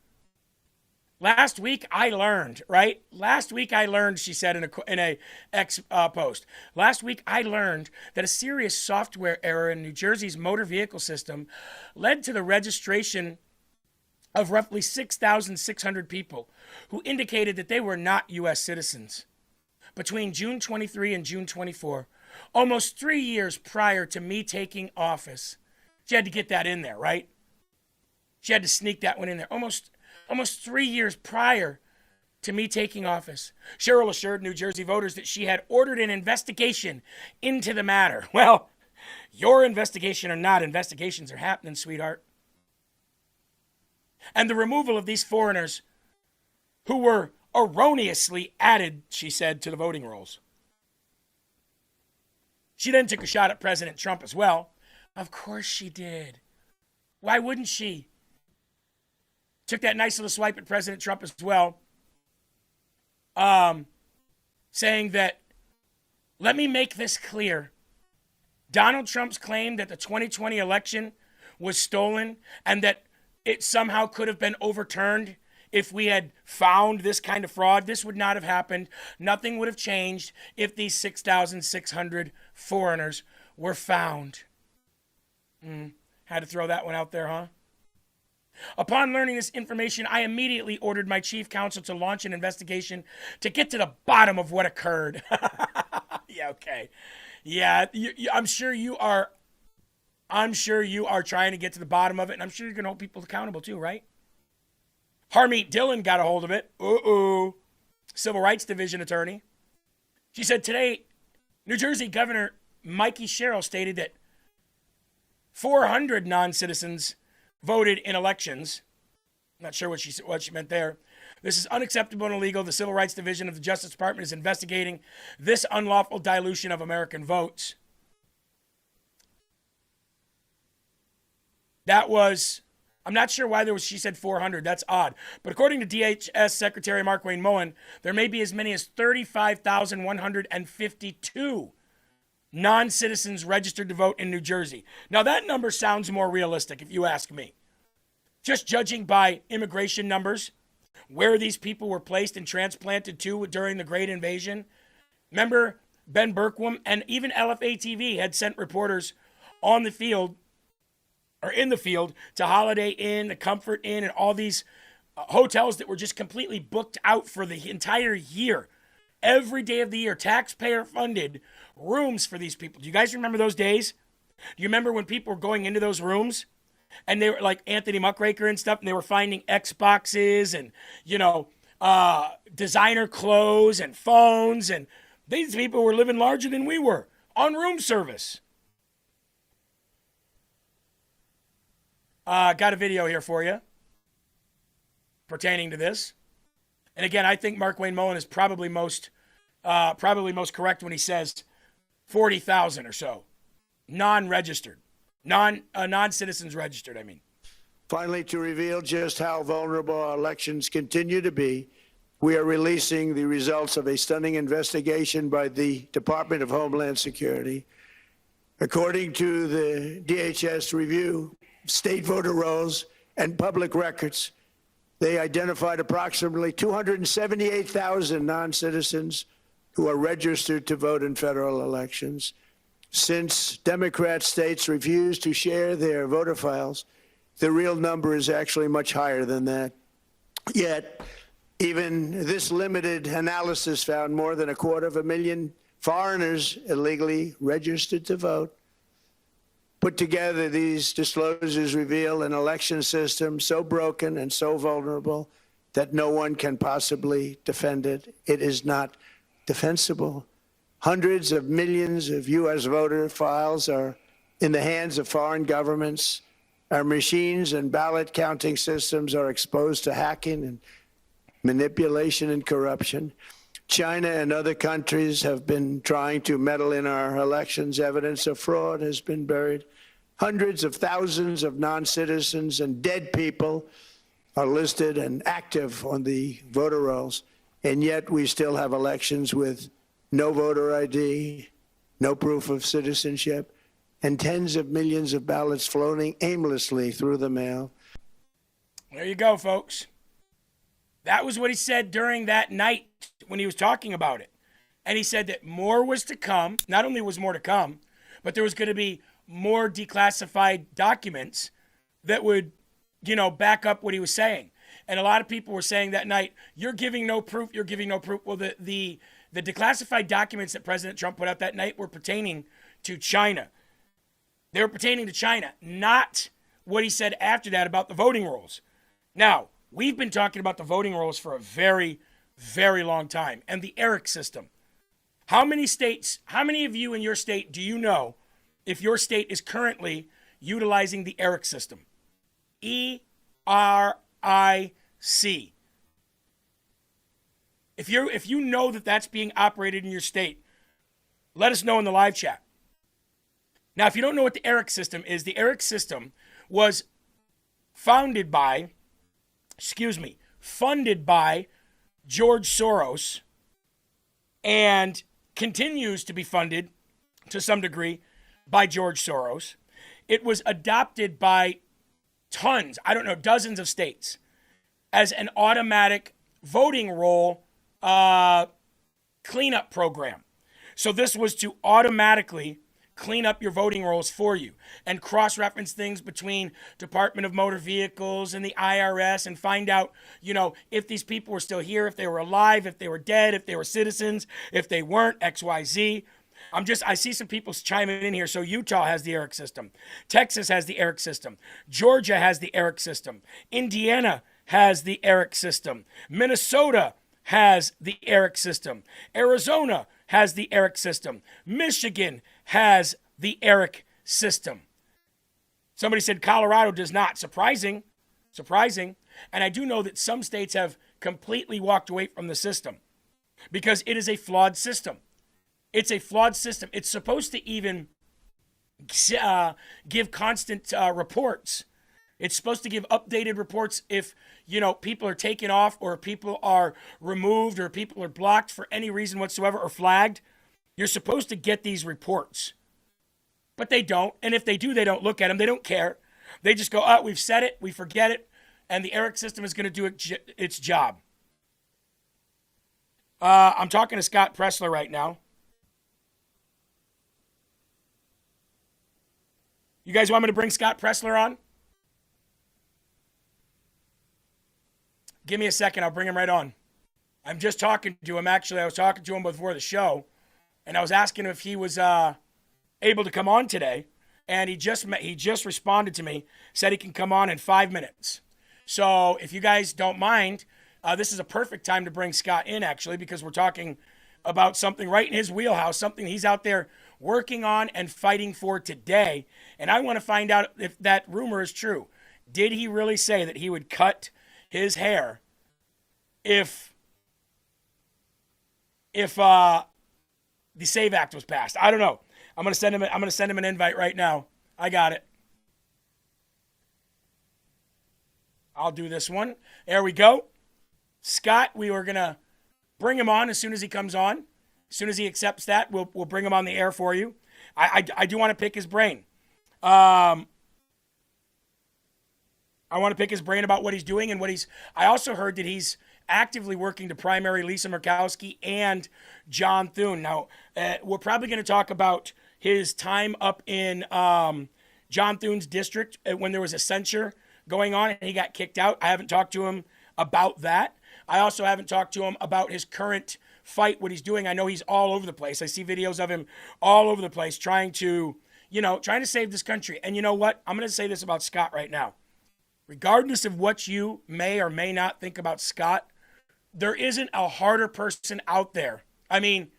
Last week I learned, she said in a X post. Last week I learned that a serious software error in New Jersey's motor vehicle system led to the registration of roughly 6,600 people who indicated that they were not U.S. citizens. Between June 23 and June 24, almost 3 years prior to me taking office. She had to get that in there, right? She had to sneak that one in there. Almost 3 years prior to me taking office. Sherrill assured New Jersey voters that she had ordered an investigation into the matter. Well, your investigation or not, investigations are happening, sweetheart. And the removal of these foreigners who were erroneously added, she said, to the voting rolls. She then took a shot at President Trump as well. Of course she did. Why wouldn't she? Took that nice little swipe at President Trump as well, saying that, let me make this clear. Donald Trump's claim that the 2020 election was stolen and that it somehow could have been overturned if we had found this kind of fraud, this would not have happened. Nothing would have changed if these 6,600 foreigners were found. Had to throw that one out there, huh? Upon learning this information, I immediately ordered my chief counsel to launch an investigation to get to the bottom of what occurred. Yeah, okay. Yeah, I'm sure you are trying to get to the bottom of it, and I'm sure you're going to hold people accountable too, right? Harmeet Dillon got a hold of it. Civil Rights Division attorney. She said today, New Jersey Governor Mikey Sherrill stated that 400 non-citizens voted in elections. I'm not sure what she meant there. This is unacceptable and illegal. The Civil Rights Division of the Justice Department is investigating this unlawful dilution of American votes. That was I'm not sure why she said 400. That's odd. But according to DHS Secretary Markwayne Mullin, there may be as many as 35,152 non-citizens registered to vote in New Jersey. Now, that number sounds more realistic, if you ask me. Just judging by immigration numbers, where these people were placed and transplanted to during the Great Invasion. Remember, Ben Berkwam and even LFA-TV had sent reporters on the field, or in the field, to Holiday Inn, the Comfort Inn, and all these hotels that were just completely booked out for the entire year. Every day of the year, taxpayer-funded rooms for these people. Do you guys remember those days? Do you remember when people were going into those rooms? And they were like Anthony Muckraker and stuff, and they were finding Xboxes and, designer clothes and phones. And these people were living larger than we were on room service. Got a video here for you pertaining to this. And again, I think Markwayne Mullin is probably most correct when he says 40,000 or so non-registered. Non-citizens registered, I mean. Finally, to reveal just how vulnerable our elections continue to be, we are releasing the results of a stunning investigation by the Department of Homeland Security. According to the DHS review, state voter rolls and public records, they identified approximately 278,000 non-citizens who are registered to vote in federal elections. Since Democrat states refuse to share their voter files, the real number is actually much higher than that. Yet, even this limited analysis found more than 250,000 foreigners illegally registered to vote. Put together, these disclosures reveal an election system so broken and so vulnerable that no one can possibly defend it. It is not defensible. Hundreds of millions of U.S. voter files are in the hands of foreign governments. Our machines and ballot counting systems are exposed to hacking and manipulation and corruption. China and other countries have been trying to meddle in our elections. Evidence of fraud has been buried. Hundreds of thousands of non-citizens and dead people are listed and active on the voter rolls, and yet we still have elections with no voter ID, no proof of citizenship, and tens of millions of ballots floating aimlessly through the mail. There you go, folks. That was what he said during that night when he was talking about it. And he said that more was to come. Not only was more to come, but there was going to be more declassified documents that would, back up what he was saying. And a lot of people were saying that night, you're giving no proof, you're giving no proof. Well, the declassified documents that President Trump put out that night were pertaining to China. They were pertaining to China, not what he said after that about the voting rolls. Now, we've been talking about the voting rolls for a very, very long time, and the ERIC system. How many of you in your state do you know if your state is currently utilizing the ERIC system? ERIC. If you know that that's being operated in your state, let us know in the live chat. Now, if you don't know what the ERIC system is, the ERIC system was funded by George Soros and continues to be funded to some degree by George Soros. It was adopted by dozens of states as an automatic voting roll cleanup program. So this was to automatically clean up your voting rolls for you and cross-reference things between Department of Motor Vehicles and the IRS and find out, if these people were still here, if they were alive, if they were dead, if they were citizens, if they weren't, XYZ. I see some people chiming in here. So Utah has the ERIC system. Texas has the ERIC system. Georgia has the ERIC system. Indiana has the ERIC system. Minnesota has the ERIC system. Arizona has the ERIC system. Michigan has the ERIC system. Somebody said Colorado does not. Surprising. And I do know that some states have completely walked away from the system because it is a flawed system. It's a flawed system. It's supposed to even give constant reports It's supposed to give updated reports if, people are taken off or people are removed or people are blocked for any reason whatsoever or flagged. You're supposed to get these reports. But they don't. And if they do, they don't look at them. They don't care. They just go, we've said it, we forget it, and the ERIC system is going to do its job. I'm talking to Scott Pressler right now. You guys want me to bring Scott Pressler on? Give me a second. I'll bring him right on. I'm just talking to him. Actually, I was talking to him before the show, and I was asking him if he was able to come on today, and he just responded to me, said he can come on in 5 minutes. So if you guys don't mind, this is a perfect time to bring Scott in, actually, because we're talking about something right in his wheelhouse, something he's out there working on and fighting for today. And I want to find out if that rumor is true. Did he really say that he would cut his hair if the SAVE Act was passed? I don't know. I'm gonna send him an invite right now. I got it. I'll do this one. There we go. Scott, we were gonna bring him on as soon as he comes on. As soon as he accepts that, we'll bring him on the air for you. I do want to pick his brain. I want to pick his brain about what he's doing and what he's... I also heard that he's actively working to primary Lisa Murkowski and John Thune. Now, we're probably going to talk about his time up in John Thune's district when there was a censure going on and he got kicked out. I haven't talked to him about that. I also haven't talked to him about his current fight, what he's doing. I know he's all over the place. I see videos of him all over the place trying to save this country. And you know what? I'm going to say this about Scott right now. Regardless of what you may or may not think about Scott, there isn't a harder person out there. There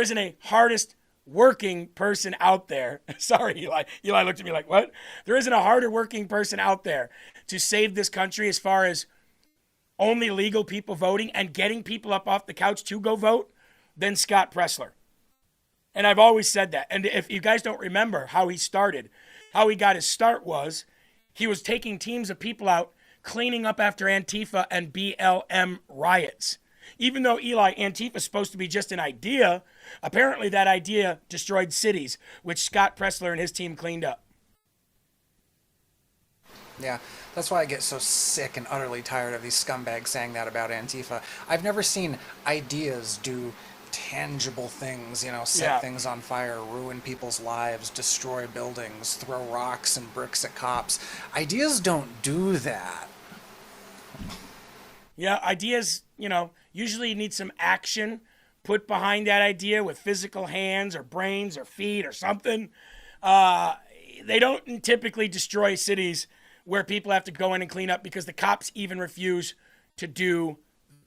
isn't a hardest working person out there. Sorry, Eli. Eli looked at me like, what? There isn't a harder working person out there to save this country as far as only legal people voting and getting people up off the couch to go vote than Scott Pressler. And I've always said that. And if you guys don't remember how he started, how he got his start was he was taking teams of people out, cleaning up after Antifa and BLM riots. Even though, Eli, Antifa is supposed to be just an idea, apparently that idea destroyed cities, which Scott Pressler and his team cleaned up. Yeah, that's why I get so sick and utterly tired of these scumbags saying that about Antifa. I've never seen ideas do tangible things, set things on fire, ruin people's lives, destroy buildings, throw rocks and bricks at cops. Ideas don't do that. Yeah, ideas, usually you need some action put behind that idea with physical hands or brains or feet or something. They don't typically destroy cities where people have to go in and clean up because the cops even refuse to do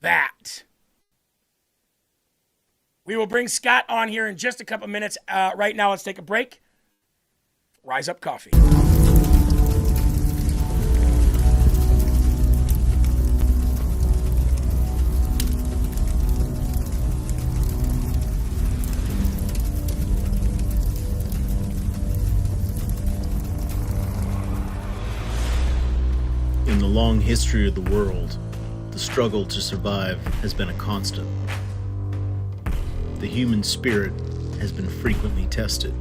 that. We will bring Scott on here in just a couple minutes. Right now, let's take a break. Rise Up Coffee. In the long history of the world, the struggle to survive has been a constant. The human spirit has been frequently tested.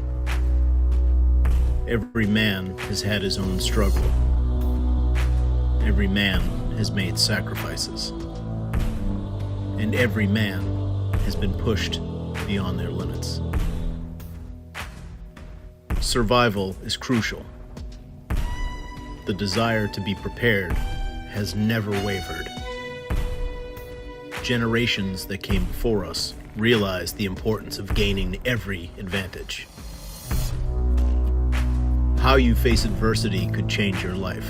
Every man has had his own struggle. Every man has made sacrifices. And every man has been pushed beyond their limits. Survival is crucial. The desire to be prepared has never wavered. Generations that came before us realized the importance of gaining every advantage. How you face adversity could change your life.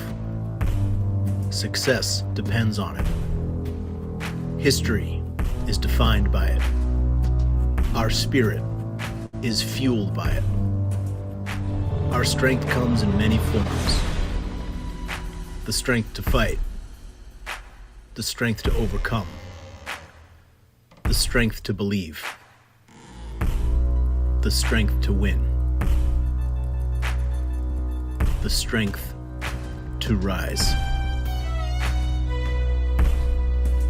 Success depends on it. History is defined by it. Our spirit is fueled by it. Our strength comes in many forms. The strength to fight. The strength to overcome. The strength to believe. The strength to win. The strength to rise.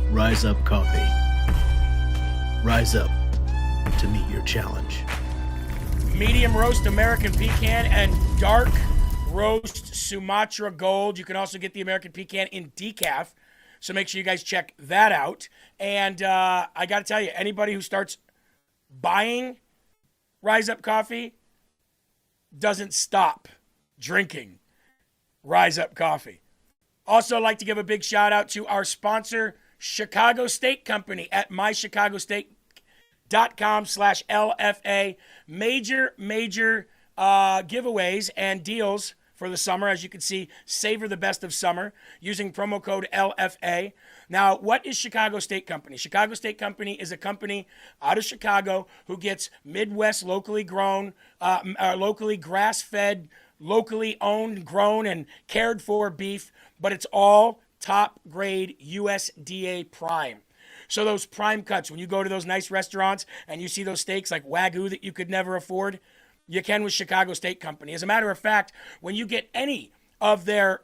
Rise Up Coffee. Rise up to meet your challenge. Medium roast American pecan and dark roast Sumatra Gold. You can also get the American pecan in decaf, so make sure you guys check that out. And I got to tell you, anybody who starts buying Rise Up Coffee doesn't stop drinking Rise Up Coffee. Also, I'd like to give a big shout out to our sponsor, Chicago Steak Company at mychicagosteak.com/LFA. Major giveaways and deals for the summer. As you can see, savor the best of summer using promo code LFA. Now, what is Chicago Steak Company? Chicago Steak Company is a company out of Chicago who gets Midwest locally grown, locally grass-fed, locally owned, grown, and cared for beef, but it's all top grade USDA prime. So those prime cuts, when you go to those nice restaurants and you see those steaks like Wagyu that you could never afford, you can with Chicago Steak Company. As a matter of fact, when you get any of their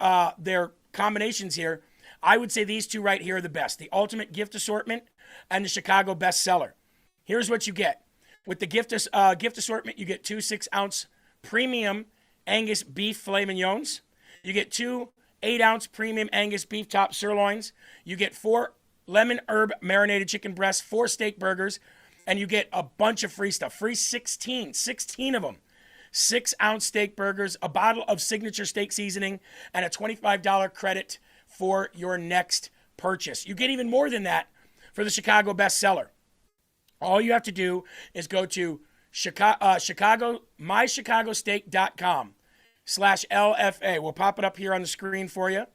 combinations here, I would say these two right here are the best. The Ultimate Gift Assortment and the Chicago Bestseller. Here's what you get. With the gift assortment, you get 2 6-ounce premium Angus beef filet mignons. You get 2 8-ounce premium Angus beef top sirloins. You get 4 lemon herb marinated chicken breasts, 4 steak burgers, and you get a bunch of free stuff. Free 16 of them. 6-ounce steak burgers, a bottle of signature steak seasoning, and a $25 credit for your next purchase. You get even more than that for the Chicago Bestseller. All you have to do is go to mychicagosteak.com/LFA. We'll pop it up here on the screen for you.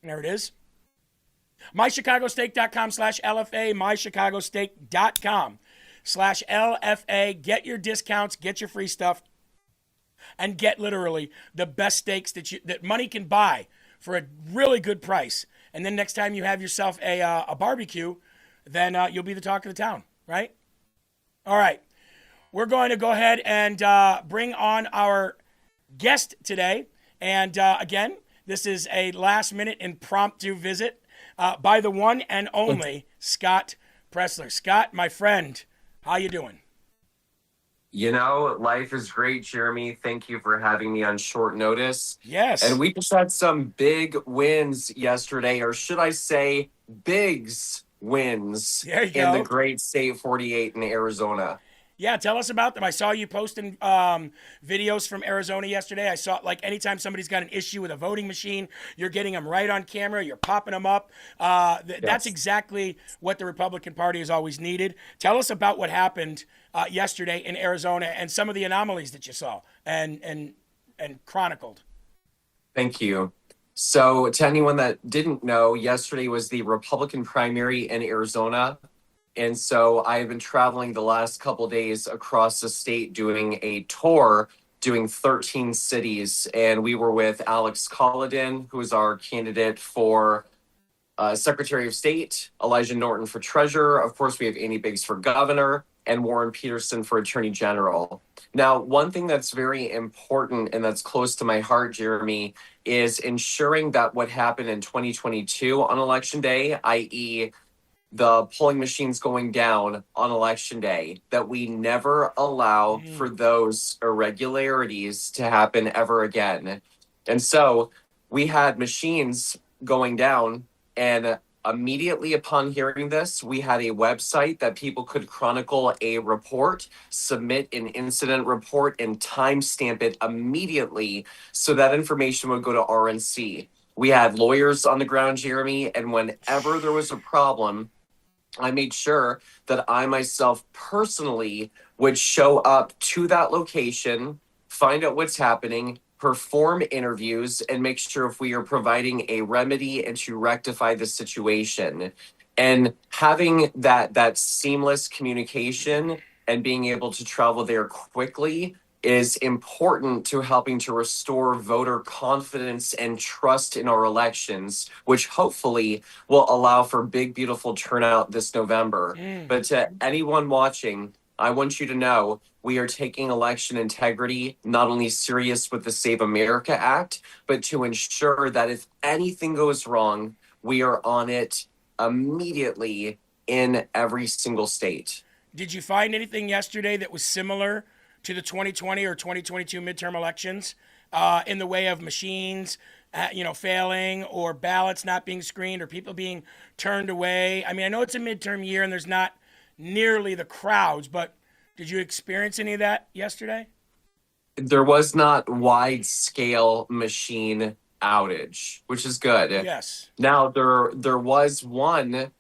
There it is. mychicagosteak.com/LFA, mychicagosteak.com/LFA. Get your discounts, get your free stuff, and get literally the best steaks that money can buy for a really good price. And then next time you have yourself a barbecue, then you'll be the talk of the town, right? All right. We're going to go ahead and bring on our guest today. And again, this is a last-minute impromptu visit by the one and only Scott Presler. Scott, my friend, how you doing? You know, life is great, Jeremy. Thank you for having me on short notice. Yes. And we just had some big wins yesterday, or should I say bigs wins There you in go. the great state 48 in Arizona. Yeah, tell us about them. I saw you posting videos from Arizona yesterday. I saw, like, anytime somebody's got an issue with a voting machine, you're getting them right on camera. You're popping them up. That's exactly what the Republican Party has always needed. Tell us about what happened yesterday in Arizona and some of the anomalies that you saw and chronicled. Thank you. So to anyone that didn't know, yesterday was the Republican primary in Arizona. And so I've been traveling the last couple days across the state doing a tour, doing 13 cities. And we were with Alex Collison, who is our candidate for Secretary of State, Elijah Norton for Treasurer. Of course, we have Andy Biggs for Governor, and Warren Peterson for Attorney General. Now, one thing that's very important and that's close to my heart, Jeremy, is ensuring that what happened in 2022 on Election Day, i.e., the polling machines going down on Election Day, that we never allow for those irregularities to happen ever again. And so we had machines going down, and immediately upon hearing this, we had a website that people could chronicle a report, submit an incident report, and timestamp it immediately so that information would go to RNC. We had lawyers on the ground, Jeremy, and whenever there was a problem, I made sure that I myself personally would show up to that location, find out what's happening, perform interviews, and make sure if we are providing a remedy and to rectify the situation. And having that seamless communication and being able to travel there quickly is important to helping to restore voter confidence and trust in our elections, which hopefully will allow for big, beautiful turnout this November. But to anyone watching, I want you to know we are taking election integrity not only serious with the Save America Act, but to ensure that if anything goes wrong, we are on it immediately in every single state. Did you find anything yesterday that was similar to the 2020 or 2022 midterm elections in the way of machines, failing, or ballots not being screened, or people being turned away? I mean, I know it's a midterm year and there's not nearly the crowds, but did you experience any of that yesterday? There was not wide scale machine outage, which is good. Yes. Now there was one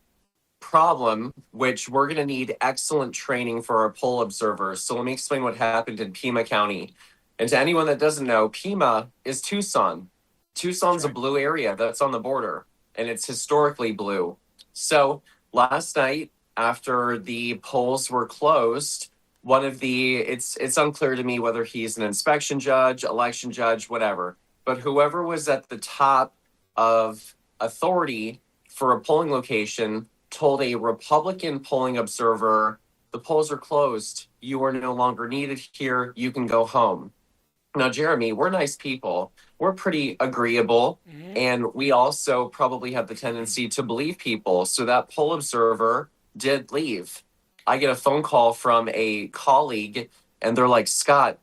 problem, which we're going to need excellent training for our poll observers. So let me explain what happened in Pima County. And to anyone that doesn't know, Pima is Tucson. Tucson's a blue area that's on the border, and it's historically blue. So last night, after the polls were closed, it's unclear to me whether he's an inspection judge, election judge, whatever, but whoever was at the top of authority for a polling location told a Republican polling observer, the polls are closed. You are no longer needed here. You can go home. Now, Jeremy, we're nice people. We're pretty agreeable. And we also probably have the tendency to believe people. So that poll observer did leave. I get a phone call from a colleague and they're like, Scott,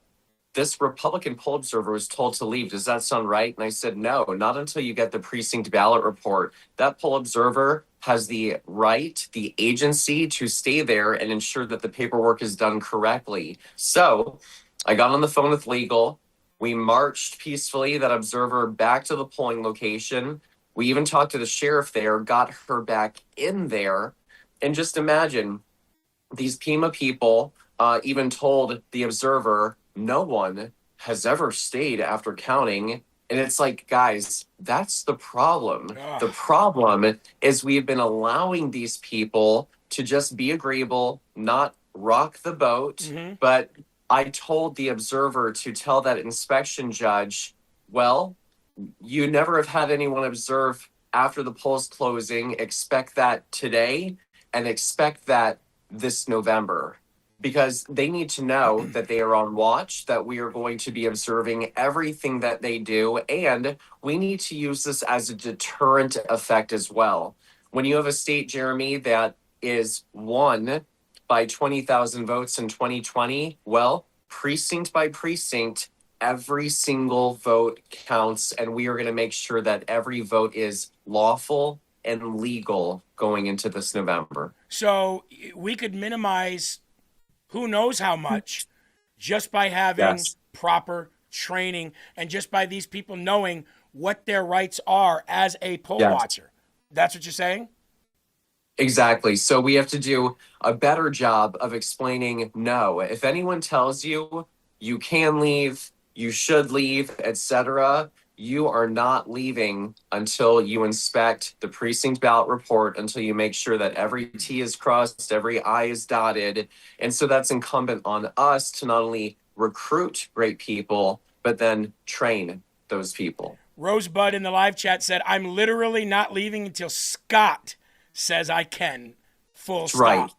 this Republican poll observer was told to leave. Does that sound right? And I said, no, not until you get the precinct ballot report. That poll observer has the right, the agency to stay there and ensure that the paperwork is done correctly. So I got on the phone with legal. We marched peacefully, that observer, back to the polling location. We even talked to the sheriff there, got her back in there. And just imagine, these Pima people even told the observer, no one has ever stayed after counting. And it's like, guys, that's the problem. The problem is we've been allowing these people to just be agreeable, not rock the boat. But I told the observer to tell that inspection judge, well, you never have had anyone observe after the polls closing. Expect that today and expect that this November, because they need to know that they are on watch, that we are going to be observing everything that they do. And we need to use this as a deterrent effect as well. When you have a state, Jeremy, that is won by 20,000 votes in 2020, well, precinct by precinct, every single vote counts. And we are going to make sure that every vote is lawful and legal going into this November. So we could minimize who knows how much just by having proper training and just by these people knowing what their rights are as a poll watcher. That's what you're saying? Exactly. So we have to do a better job of explaining, no, if anyone tells you you can leave, you should leave, etc., you are not leaving until you inspect the precinct ballot report, until you make sure that every T is crossed, every I is dotted. And so that's incumbent on us to not only recruit great people, but then train those people. Rosebud in the live chat said, I'm literally not leaving until Scott says I can. Full stop. Right.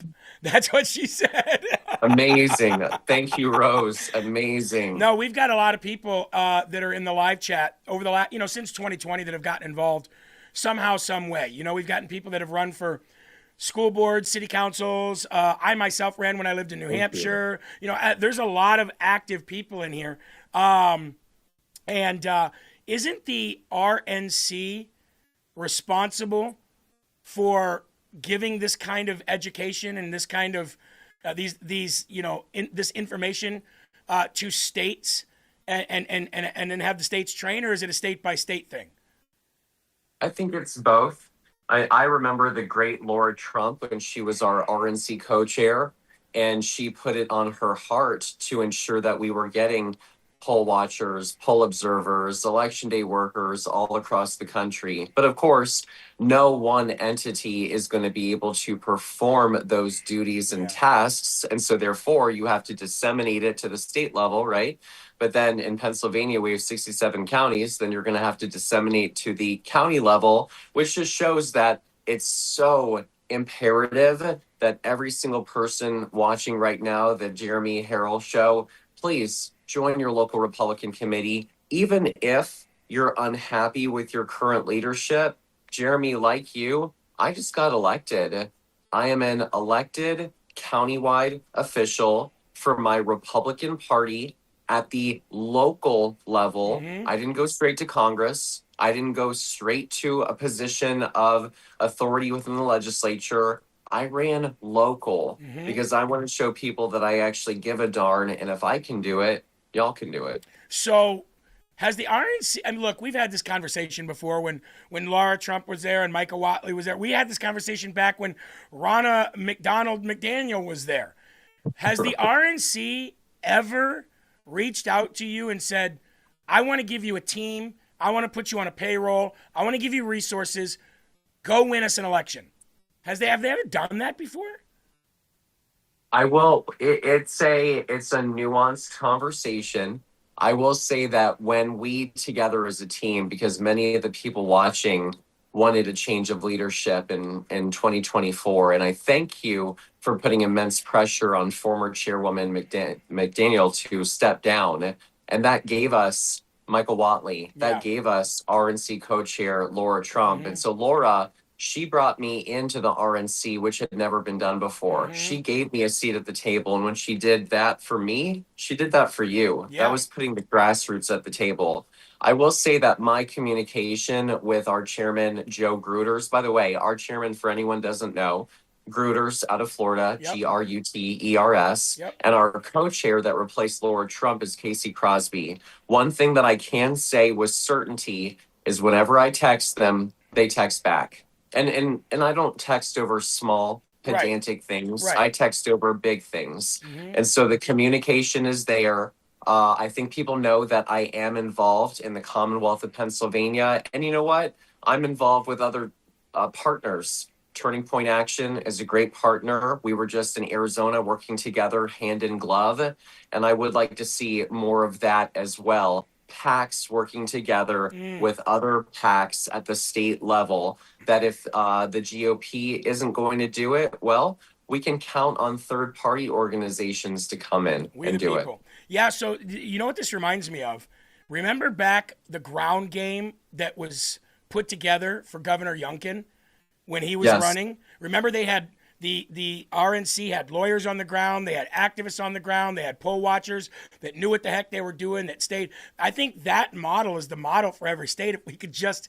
That's what she said. Amazing. Thank you, Rose. Amazing. No, we've got a lot of people that are in the live chat over the last, since 2020 that have gotten involved somehow, some way. We've gotten people that have run for school boards, city councils. I myself ran when I lived in New Hampshire. There's a lot of active people in here. And isn't the RNC responsible for giving this kind of education and this kind of this information to states and then have the states train, or is it a state by state thing? I think it's both. I remember the great Laura Trump when she was our RNC co-chair, and she put it on her heart to ensure that we were getting poll watchers, poll observers, election day workers all across the country. But of course, no one entity is going to be able to perform those duties and tasks. And so therefore, you have to disseminate it to the state level, right? But then in Pennsylvania, we have 67 counties. Then you're going to have to disseminate to the county level, which just shows that it's so imperative that every single person watching right now, the Jeremy Herrell show, please join your local Republican committee. Even if you're unhappy with your current leadership, Jeremy, like you, I just got elected. I am an elected countywide official for my Republican Party at the local level. I didn't go straight to Congress. I didn't go straight to a position of authority within the legislature. I ran local because I want to show people that I actually give a darn. And if I can do it, y'all can do it. So has the RNC, and look, we've had this conversation before when Laura Trump was there and Micah Whatley was there. We had this conversation back when Ronna McDaniel was there. Has the RNC ever reached out to you and said, I want to give you a team, I want to put you on a payroll, I want to give you resources, go win us an election? Have they ever done that before? I will. It's a nuanced conversation. I will say that when we together as a team, because many of the people watching wanted a change of leadership in 2024, and I thank you for putting immense pressure on former Chairwoman McDaniel to step down, and that gave us Michael Whatley. That gave us RNC co-chair Laura Trump, and so Laura, she brought me into the RNC, which had never been done before. She gave me a seat at the table. And when she did that for me, she did that for you. Yeah. That was putting the grassroots at the table. I will say that my communication with our chairman, Joe Gruters, by the way, our chairman, for anyone doesn't know, Gruters out of Florida, Gruters, and our co-chair that replaced Laura Trump is Casey Crosby. One thing that I can say with certainty is whenever I text them, they text back. And I don't text over small pedantic things. I text over big things. And so the communication is there. I think people know that I am involved in the Commonwealth of Pennsylvania. And you know what? I'm involved with other partners. Turning Point Action is a great partner. We were just in Arizona working together hand in glove. And I would like to see more of that as well. PACs working together with other PACs at the state level, that if the GOP isn't going to do it, well, we can count on third-party organizations to come in and do it. Yeah, so you know what this reminds me of? Remember back the ground game that was put together for Governor Youngkin when he was running? Remember they had the RNC had lawyers on the ground, they had activists on the ground, they had poll watchers that knew what the heck they were doing, that stayed. I think that model is the model for every state. If we could just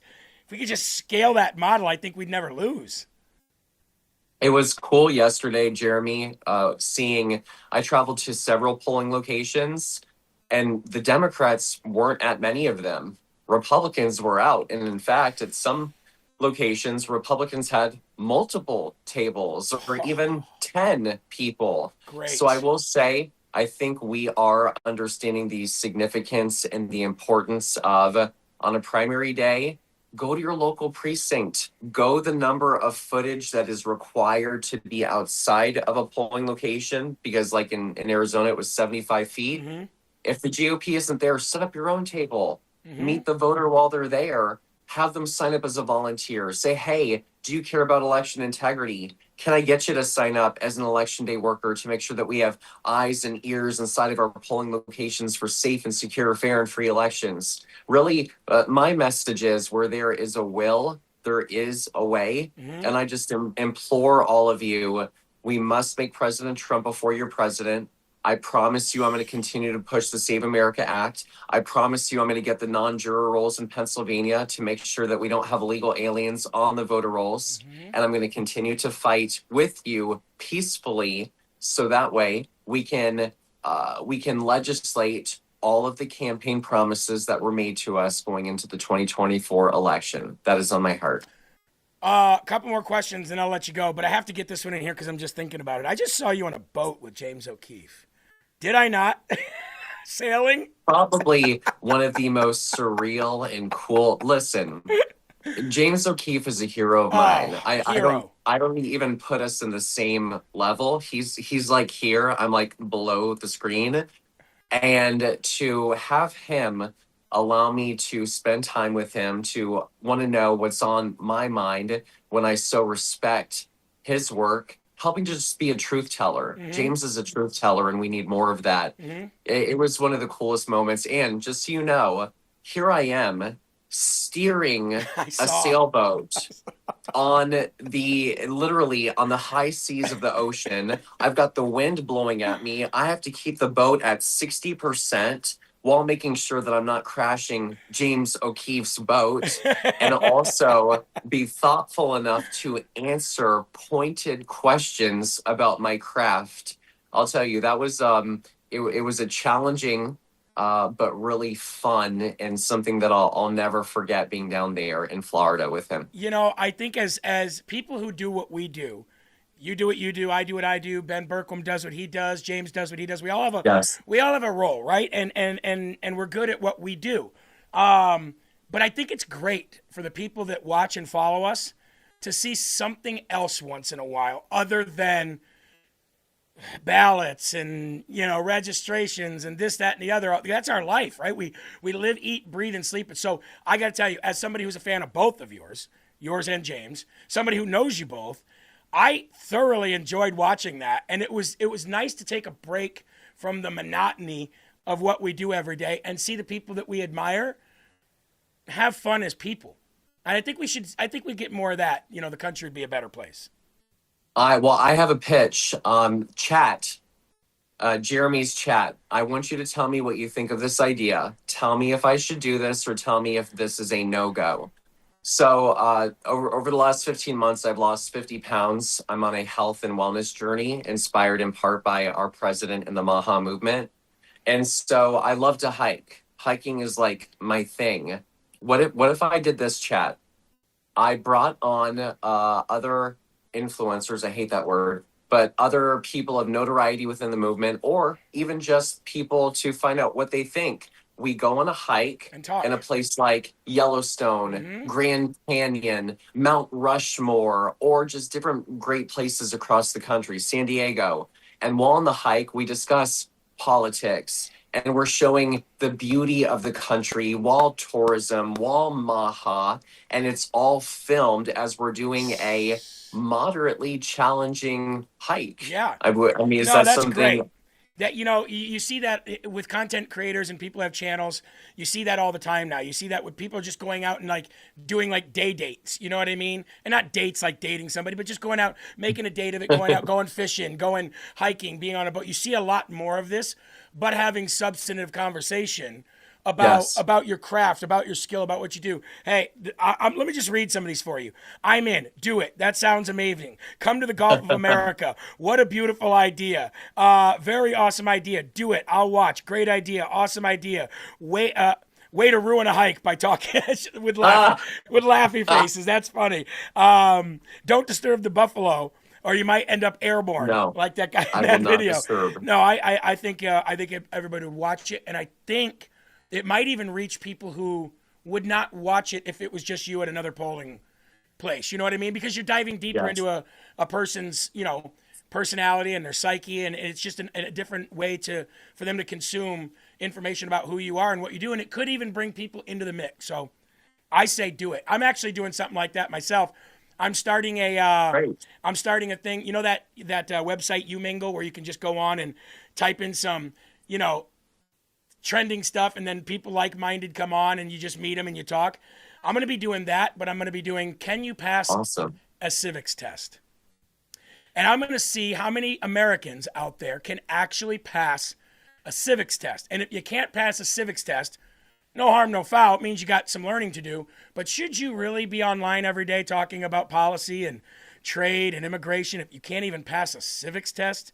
scale that model, I think we'd never lose. It was cool yesterday, Jeremy, seeing, I traveled to several polling locations and the Democrats weren't at many of them. Republicans were out. And in fact, at some locations, Republicans had multiple tables or even 10 people. Great. So I will say, I think we are understanding the significance and the importance of, on a primary day, go to your local precinct, go the number of footage that is required to be outside of a polling location, because like in Arizona, it was 75 feet. If the GOP isn't there, set up your own table, meet the voter while they're there, have them sign up as a volunteer. Say, hey, do you care about election integrity? Can I get you to sign up as an election day worker to make sure that we have eyes and ears inside of our polling locations for safe and secure, fair and free elections? Really, my message is where there is a will, there is a way. And I just implore all of you, we must make President Trump before you're president. I promise you I'm going to continue to push the Save America Act. I promise you I'm going to get the non-juror rolls in Pennsylvania to make sure that we don't have illegal aliens on the voter rolls. And I'm going to continue to fight with you peacefully so that way we can legislate all of the campaign promises that were made to us going into the 2024 election. That is on my heart. A couple more questions and I'll let you go, but I have to get this one in here because I'm just thinking about it. I just saw you on a boat with James O'Keefe. Did I not? Sailing? Probably one of the most surreal and cool. Listen, James O'Keefe is a hero of mine. I don't even put us in the same level. He's like here, I'm like below the screen. And to have him allow me to spend time with him, to want to know what's on my mind when I so respect his work, helping to just be a truth teller. Mhm. James is a truth teller, and we need more of that. Mhm. It was one of the coolest moments. And just so you know, here I am steering a sailboat on literally on the high seas of the ocean. I've got the wind blowing at me. I have to keep the boat at 60% while making sure that I'm not crashing James O'Keefe's boat, and also be thoughtful enough to answer pointed questions about my craft. I'll tell you, that was it was a challenging but really fun, and something that I'll never forget, being down there in Florida with him. You know, I think as people who do what we do, you do what you do, I do what I do, Ben Berkholm does what he does, James does what he does. We all have a role, right? And we're good at what we do. But I think it's great for the people that watch and follow us to see something else once in a while other than ballots and, you know, registrations and this, that, and the other. That's our life, right? We live, eat, breathe, and sleep. And so I got to tell you, as somebody who's a fan of both of yours and James, somebody who knows you both, I thoroughly enjoyed watching that. And it was nice to take a break from the monotony of what we do every day and see the people that we admire have fun as people. And I think we'd get more of that. You know, the country would be a better place. I have a pitch. Chat, Jeremy's chat. I want you to tell me what you think of this idea. Tell me if I should do this, or tell me if this is a no-go. So over the last 15 months, I've lost 50 pounds. I'm on a health and wellness journey, inspired in part by our president and the Maha movement. And so I love to hike. Hiking is like my thing. What if I did this, chat? I brought on other influencers, I hate that word, but other people of notoriety within the movement, or even just people to find out what they think. We go on a hike in a place like Yellowstone, Grand Canyon, Mount Rushmore, or just different great places across the country, San Diego. And while on the hike, we discuss politics, and we're showing the beauty of the country, wall tourism, wall Maha, and it's all filmed as we're doing a moderately challenging hike. Yeah. I mean, is that that's something? Great. That, you know, you see that with content creators and people have channels. You see that all the time now. You see that with people just going out and like doing like day dates. You know what I mean? And not dates like dating somebody, but just going out, making a date of it, going out, going fishing, going hiking, being on a boat. You see a lot more of this, but having substantive conversation about your craft, about your skill, about what you do. Hey, let me just read some of these for you. I'm in. Do it. That sounds amazing. Come to the Gulf of America. What a beautiful idea. Very awesome idea. Do it. I'll watch. Great idea. Awesome idea. Way to ruin a hike by talking with laughy faces. That's funny. Don't disturb the buffalo, or you might end up airborne, like that guy in that video. No, I think everybody would watch it, and I think it might even reach people who would not watch it if it was just you at another polling place. You know what I mean? Because you're diving deeper into a person's, you know, personality and their psyche, and it's just a different way for them to consume information about who you are and what you do, and it could even bring people into the mix. So I say do it. I'm actually doing something like that myself. I'm starting a thing. You know that website YouMingle, where you can just go on and type in some, you know, trending stuff, and then people like-minded come on and you just meet them and you talk. I'm going to be doing that, but I'm going to be doing, can you pass a civics test? And I'm going to see how many Americans out there can actually pass a civics test. And if you can't pass a civics test, no harm, no foul. It means you got some learning to do. But should you really be online every day talking about policy and trade and immigration if you can't even pass a civics test?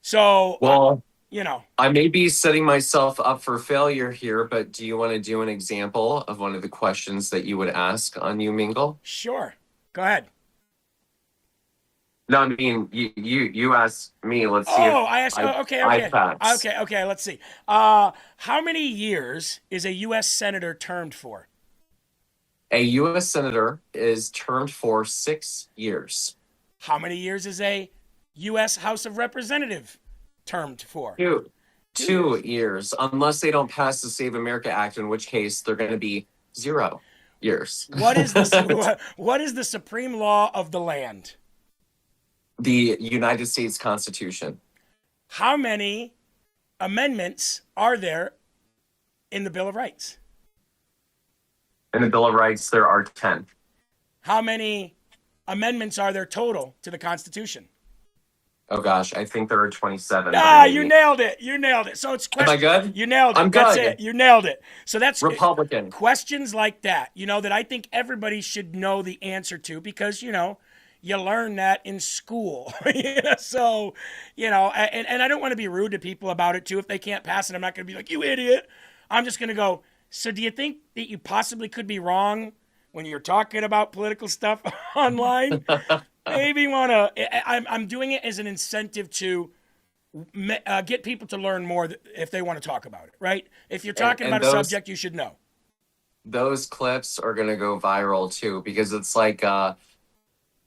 So, you know, I may be setting myself up for failure here, but do you want to do an example of one of the questions that you would ask on YouMingle? Sure. Go ahead. No, I mean, you asked me. Let's see. I asked. Okay. Let's see. How many years is a U.S. senator termed for? A U.S. senator is termed for 6 years. How many years is a U.S. House of Representative termed for? 2 years, unless they don't pass the Save America Act, in which case they're going to be 0 years. What is the Supreme Law of the land? The United States Constitution. How many amendments are there in the Bill of Rights? In the Bill of Rights, there are 10. How many amendments are there total to the Constitution? Oh gosh, I think there are 27. You nailed it. You nailed it. So it's Am I good? You nailed it. I'm That's good. it. You nailed it. So that's Republican. Questions like that, that I think everybody should know the answer to because, you learn that in school. So, and I don't want to be rude to people about it too. If they can't pass it, I'm not going to be like, you idiot. I'm just going to go, so do you think that you possibly could be wrong when you're talking about political stuff online? Maybe want to, I'm doing it as an incentive to get people to learn more if they want to talk about it, right? If you're talking about a subject, you should know. Those clips are going to go viral too, because it's like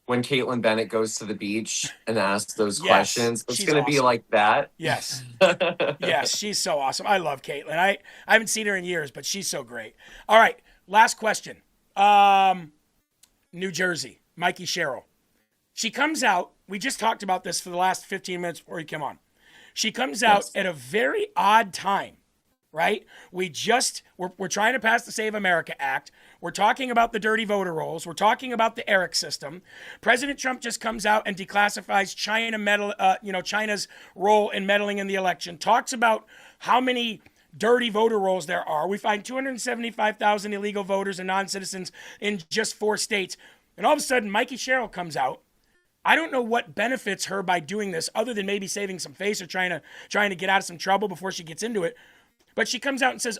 when Caitlin Bennett goes to the beach and asks those questions, it's going to be like that. Yes. Yes, she's so awesome. I love Caitlin. I haven't seen her in years, but she's so great. All right, last question. New Jersey, Mikey Sherrill. She comes out, we just talked about this for the last 15 minutes before you came on. She comes out at a very odd time, right? We're trying to pass the Save America Act. We're talking about the dirty voter rolls. We're talking about the ERIC system. President Trump just comes out and declassifies China's role in meddling in the election. Talks about how many dirty voter rolls there are. We find 275,000 illegal voters and non-citizens in just 4 states. And all of a sudden, Mikey Sherrill comes out. I don't know what benefits her by doing this other than maybe saving some face or trying to get out of some trouble before she gets into it. But she comes out and says,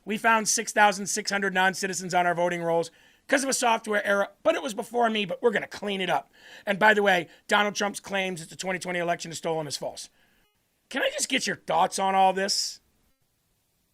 we found 6,600 non-citizens on our voting rolls because of a software error, but it was before me, but we're going to clean it up. And by the way, Donald Trump's claims that the 2020 election is stolen is false. Can I just get your thoughts on all this?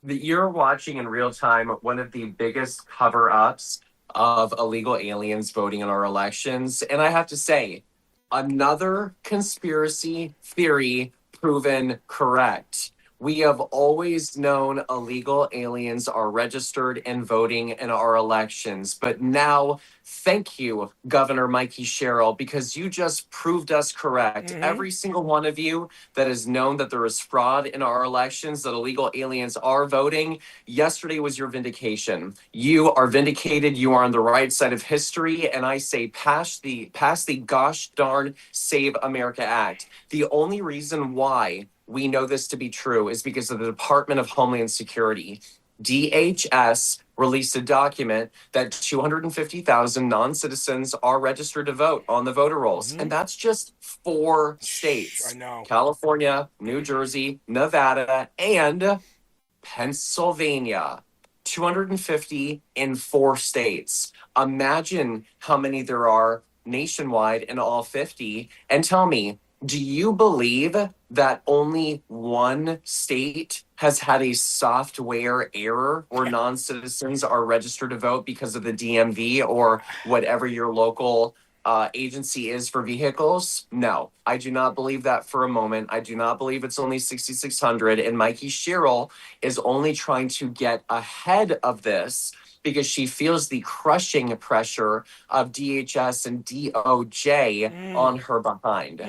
You're watching in real time one of the biggest cover-ups of illegal aliens voting in our elections. And I have to say, another conspiracy theory proven correct. We have always known illegal aliens are registered and voting in our elections. But now, thank you, Governor Mikey Sherrill, because you just proved us correct. Mm-hmm. Every single one of you that has known that there is fraud in our elections, that illegal aliens are voting, yesterday was your vindication. You are vindicated. You are on the right side of history. And I say pass the gosh darn Save America Act. The only reason why we know this to be true is because of the Department of Homeland Security. DHS released a document that 250,000 non-citizens are registered to vote on the voter rolls. And that's just 4 states. I know. California, New Jersey, Nevada, and Pennsylvania. 250 in 4 states. Imagine how many there are nationwide in all 50. And tell me, do you believe that only one state has had a software error where non-citizens are registered to vote because of the DMV or whatever your local agency is for vehicles? No, I do not believe that for a moment. I do not believe it's only 6,600. And Mikey Sherrill is only trying to get ahead of this because she feels the crushing pressure of DHS and DOJ on her behind.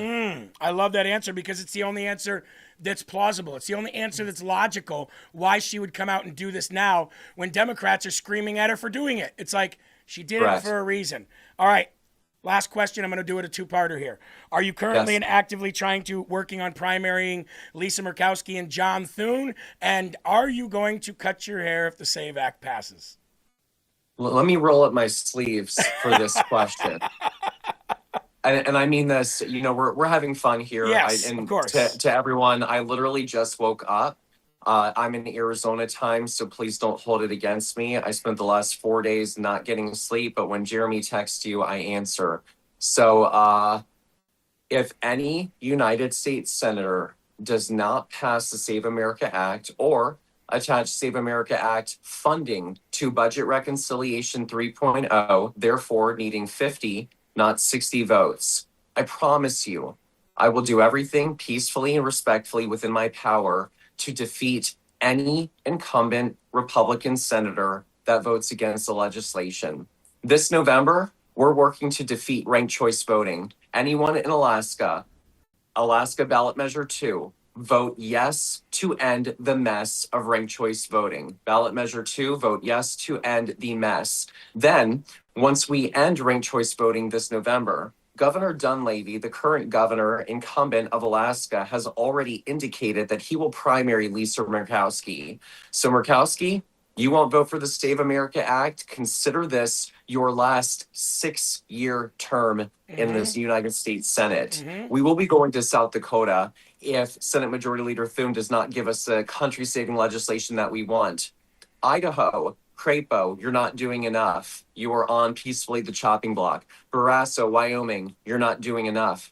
I love that answer because it's the only answer that's plausible. It's the only answer that's logical why she would come out and do this now when Democrats are screaming at her for doing it. It's like she did it for a reason. All right, last question. I'm going to do it a 2-parter here. Are you currently and actively working on primarying Lisa Murkowski and John Thune? And are you going to cut your hair if the SAVE Act passes? Let me roll up my sleeves for this question. And I mean this, we're having fun here. Yes, of course. To everyone, I literally just woke up. I'm in Arizona time, so please don't hold it against me. I spent the last 4 days not getting sleep, but when Jeremy texts you, I answer. So if any United States senator does not pass the Save America Act or attach Save America Act funding to Budget Reconciliation 3.0, therefore needing 50, not 60 votes, I promise you, I will do everything peacefully and respectfully within my power to defeat any incumbent Republican senator that votes against the legislation. This November, we're working to defeat ranked choice voting. Anyone in Alaska ballot measure 2, vote yes to end the mess of ranked choice voting. Ballot measure 2, vote yes to end the mess. Then, once we end ranked choice voting this November, Governor Dunleavy, the current governor incumbent of Alaska, has already indicated that he will primary Lisa Murkowski. So Murkowski, you won't vote for the Save America Act. Consider this your last 6-year term in this United States Senate. We will be going to South Dakota if Senate Majority Leader Thune does not give us the country-saving legislation that we want. Idaho, Crapo, you're not doing enough. You are on peacefully the chopping block. Barrasso, Wyoming, you're not doing enough.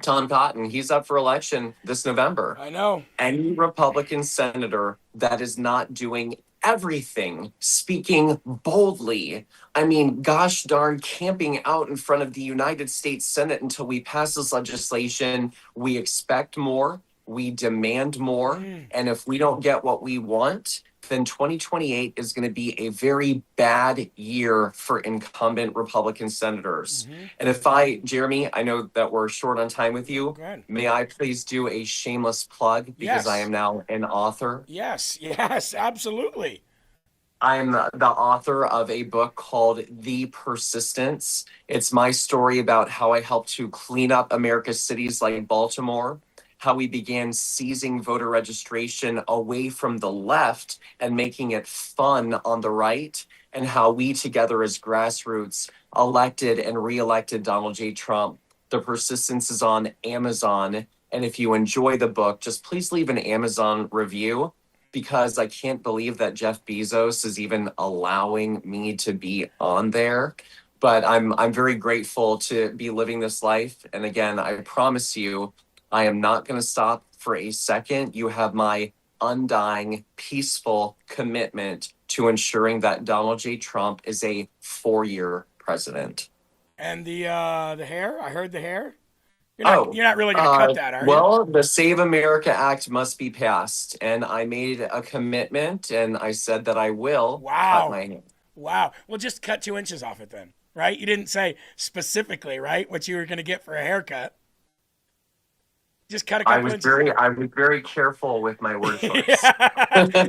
Tom Cotton, he's up for election this November. I know. Any Republican senator that is not doing everything, speaking boldly, I mean, gosh darn, camping out in front of the United States Senate until we pass this legislation, we expect more, we demand more, and if we don't get what we want, then 2028 is going to be a very bad year for incumbent Republican senators. And if Jeremy, I know that we're short on time with you. May I please do a shameless plug because I am now an author? Yes, absolutely. I'm the author of a book called The Persistence. It's my story about how I helped to clean up America's cities like Baltimore, how we began seizing voter registration away from the left and making it fun on the right, and how we together as grassroots elected and reelected Donald J. Trump. The Persistence is on Amazon. And if you enjoy the book, just please leave an Amazon review, because I can't believe that Jeff Bezos is even allowing me to be on there. But I'm very grateful to be living this life. And again, I promise you, I am not going to stop for a second. You have my undying, peaceful commitment to ensuring that Donald J. Trump is a 4-year president. And the hair? I heard the hair. You're not really going to cut that, are you? Well, the Save America Act must be passed. And I made a commitment, and I said that I will cut my hair. Wow. Well, just cut 2 inches off it then, right? You didn't say specifically, right, what you were going to get for a haircut. Just cut a couple inches. I was very careful with my word choice.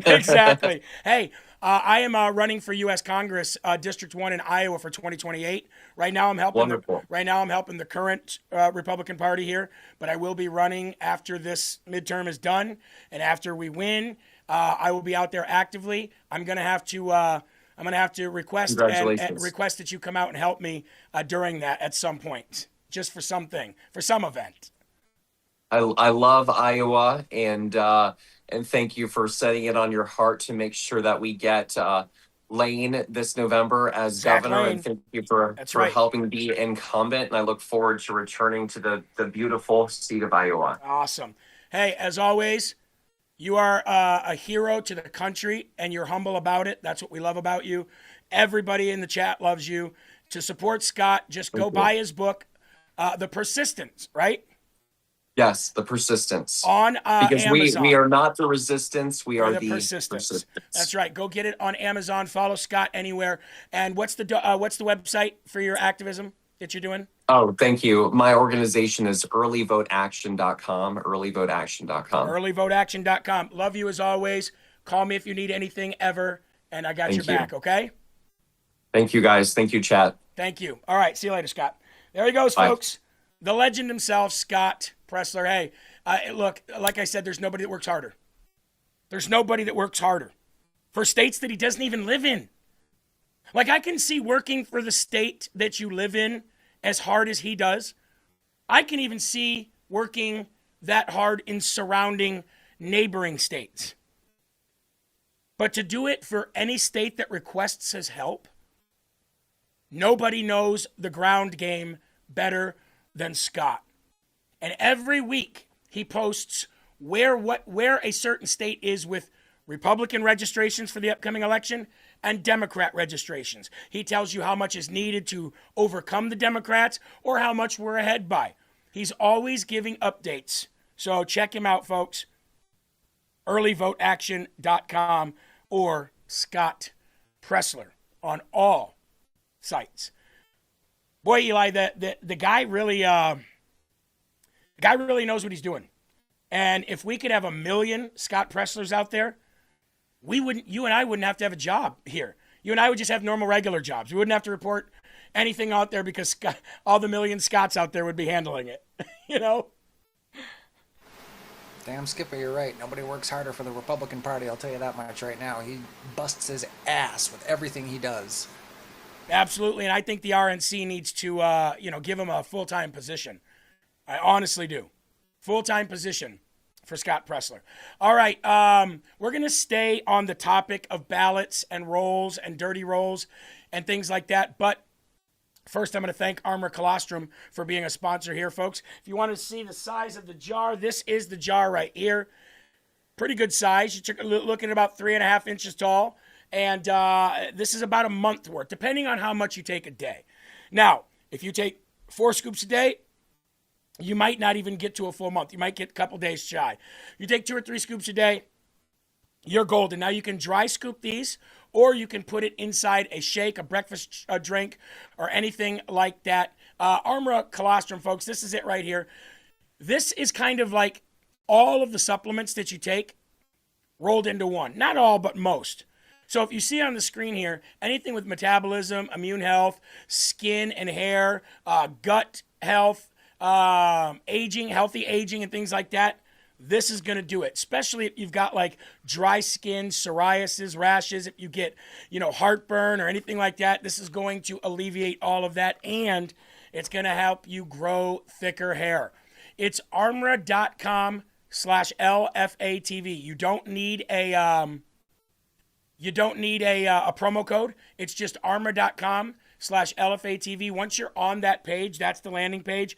Exactly. Hey, I am running for U.S. Congress, District 1 in Iowa for 2028. Right now, I'm helping. I'm helping the current Republican Party here, but I will be running after this midterm is done, and after we win, I will be out there actively. I'm gonna have to request request that you come out and help me during that at some point, just for some event. I love Iowa, and thank you for setting it on your heart to make sure that we get Lane this November as governor. Lane. And thank you for helping be incumbent. And I look forward to returning to the beautiful seat of Iowa. Awesome. Hey, as always, you are a hero to the country, and you're humble about it. That's what we love about you. Everybody in the chat loves you. To support Scott, just go buy his book, The Persistence, right? Yes, The Persistence. On because Amazon. we are not the resistance, we are the persistence. That's right. Go get it on Amazon. Follow Scott anywhere. And what's the website for your activism that you're doing? Oh, thank you. My organization is earlyvoteaction.com, earlyvoteaction.com. earlyvoteaction.com. Love you as always. Call me if you need anything ever, and I got your back, okay? Thank you, guys. Thank you, chat. Thank you. All right, see you later, Scott. There he goes, folks. The legend himself, Scott Presler. Hey, look, like I said, there's nobody that works harder. There's nobody that works harder for states that he doesn't even live in. Like, I can see working for the state that you live in as hard as he does. I can even see working that hard in surrounding neighboring states. But to do it for any state that requests his help, nobody knows the ground game better than Scott. And every week he posts where a certain state is with Republican registrations for the upcoming election and Democrat registrations. He tells you how much is needed to overcome the Democrats or how much we're ahead by. He's always giving updates. So check him out, folks. earlyvoteaction.com or Scott Presler on all sites. Boy, Eli, the guy really knows what he's doing. And if we could have 1 million Scott Presslers out there, you and I wouldn't have to have a job here. You and I would just have normal, regular jobs. We wouldn't have to report anything out there because all the 1 million Scotts out there would be handling it. You know? Damn, Skipper, you're right. Nobody works harder for the Republican Party, I'll tell you that much right now. He busts his ass with everything he does. Absolutely, and I think the RNC needs to, give him a full-time position. I honestly do. Full-time position for Scott Pressler. All right, we're going to stay on the topic of ballots and rolls and dirty rolls and things like that. But first, I'm going to thank Armor Colostrum for being a sponsor here, folks. If you want to see the size of the jar, this is the jar right here. Pretty good size. You took a look at about 3.5 inches tall. And this is about a month worth, depending on how much you take a day. Now, if you take 4 scoops a day, you might not even get to a full month. You might get a couple days shy. You take 2 or 3 scoops a day, you're golden. Now, you can dry scoop these, or you can put it inside a shake, a breakfast drink, or anything like that. Armor Colostrum, folks, this is it right here. This is kind of like all of the supplements that you take rolled into one. Not all, but most. So if you see on the screen here, anything with metabolism, immune health, skin and hair, gut health, aging, healthy aging, and things like that, this is going to do it. Especially if you've got like dry skin, psoriasis, rashes, if you get, heartburn or anything like that, this is going to alleviate all of that, and it's going to help you grow thicker hair. It's armra.com/LFATV. You don't need a promo code. It's just armor.com/LFATV. Once you're on that page, that's the landing page.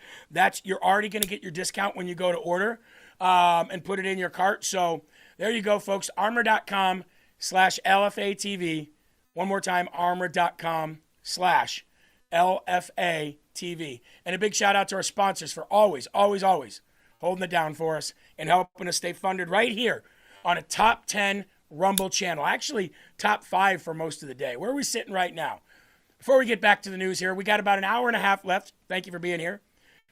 You're already going to get your discount when you go to order and put it in your cart. So there you go, folks. Armor.com/LFATV. One more time, armor.com/LFATV. And a big shout out to our sponsors for always holding it down for us and helping us stay funded right here on a top 10 Rumble channel. Actually, top 5 for most of the day. Where are we sitting right now? Before we get back to the news here, we got about an hour and a half left. Thank you for being here.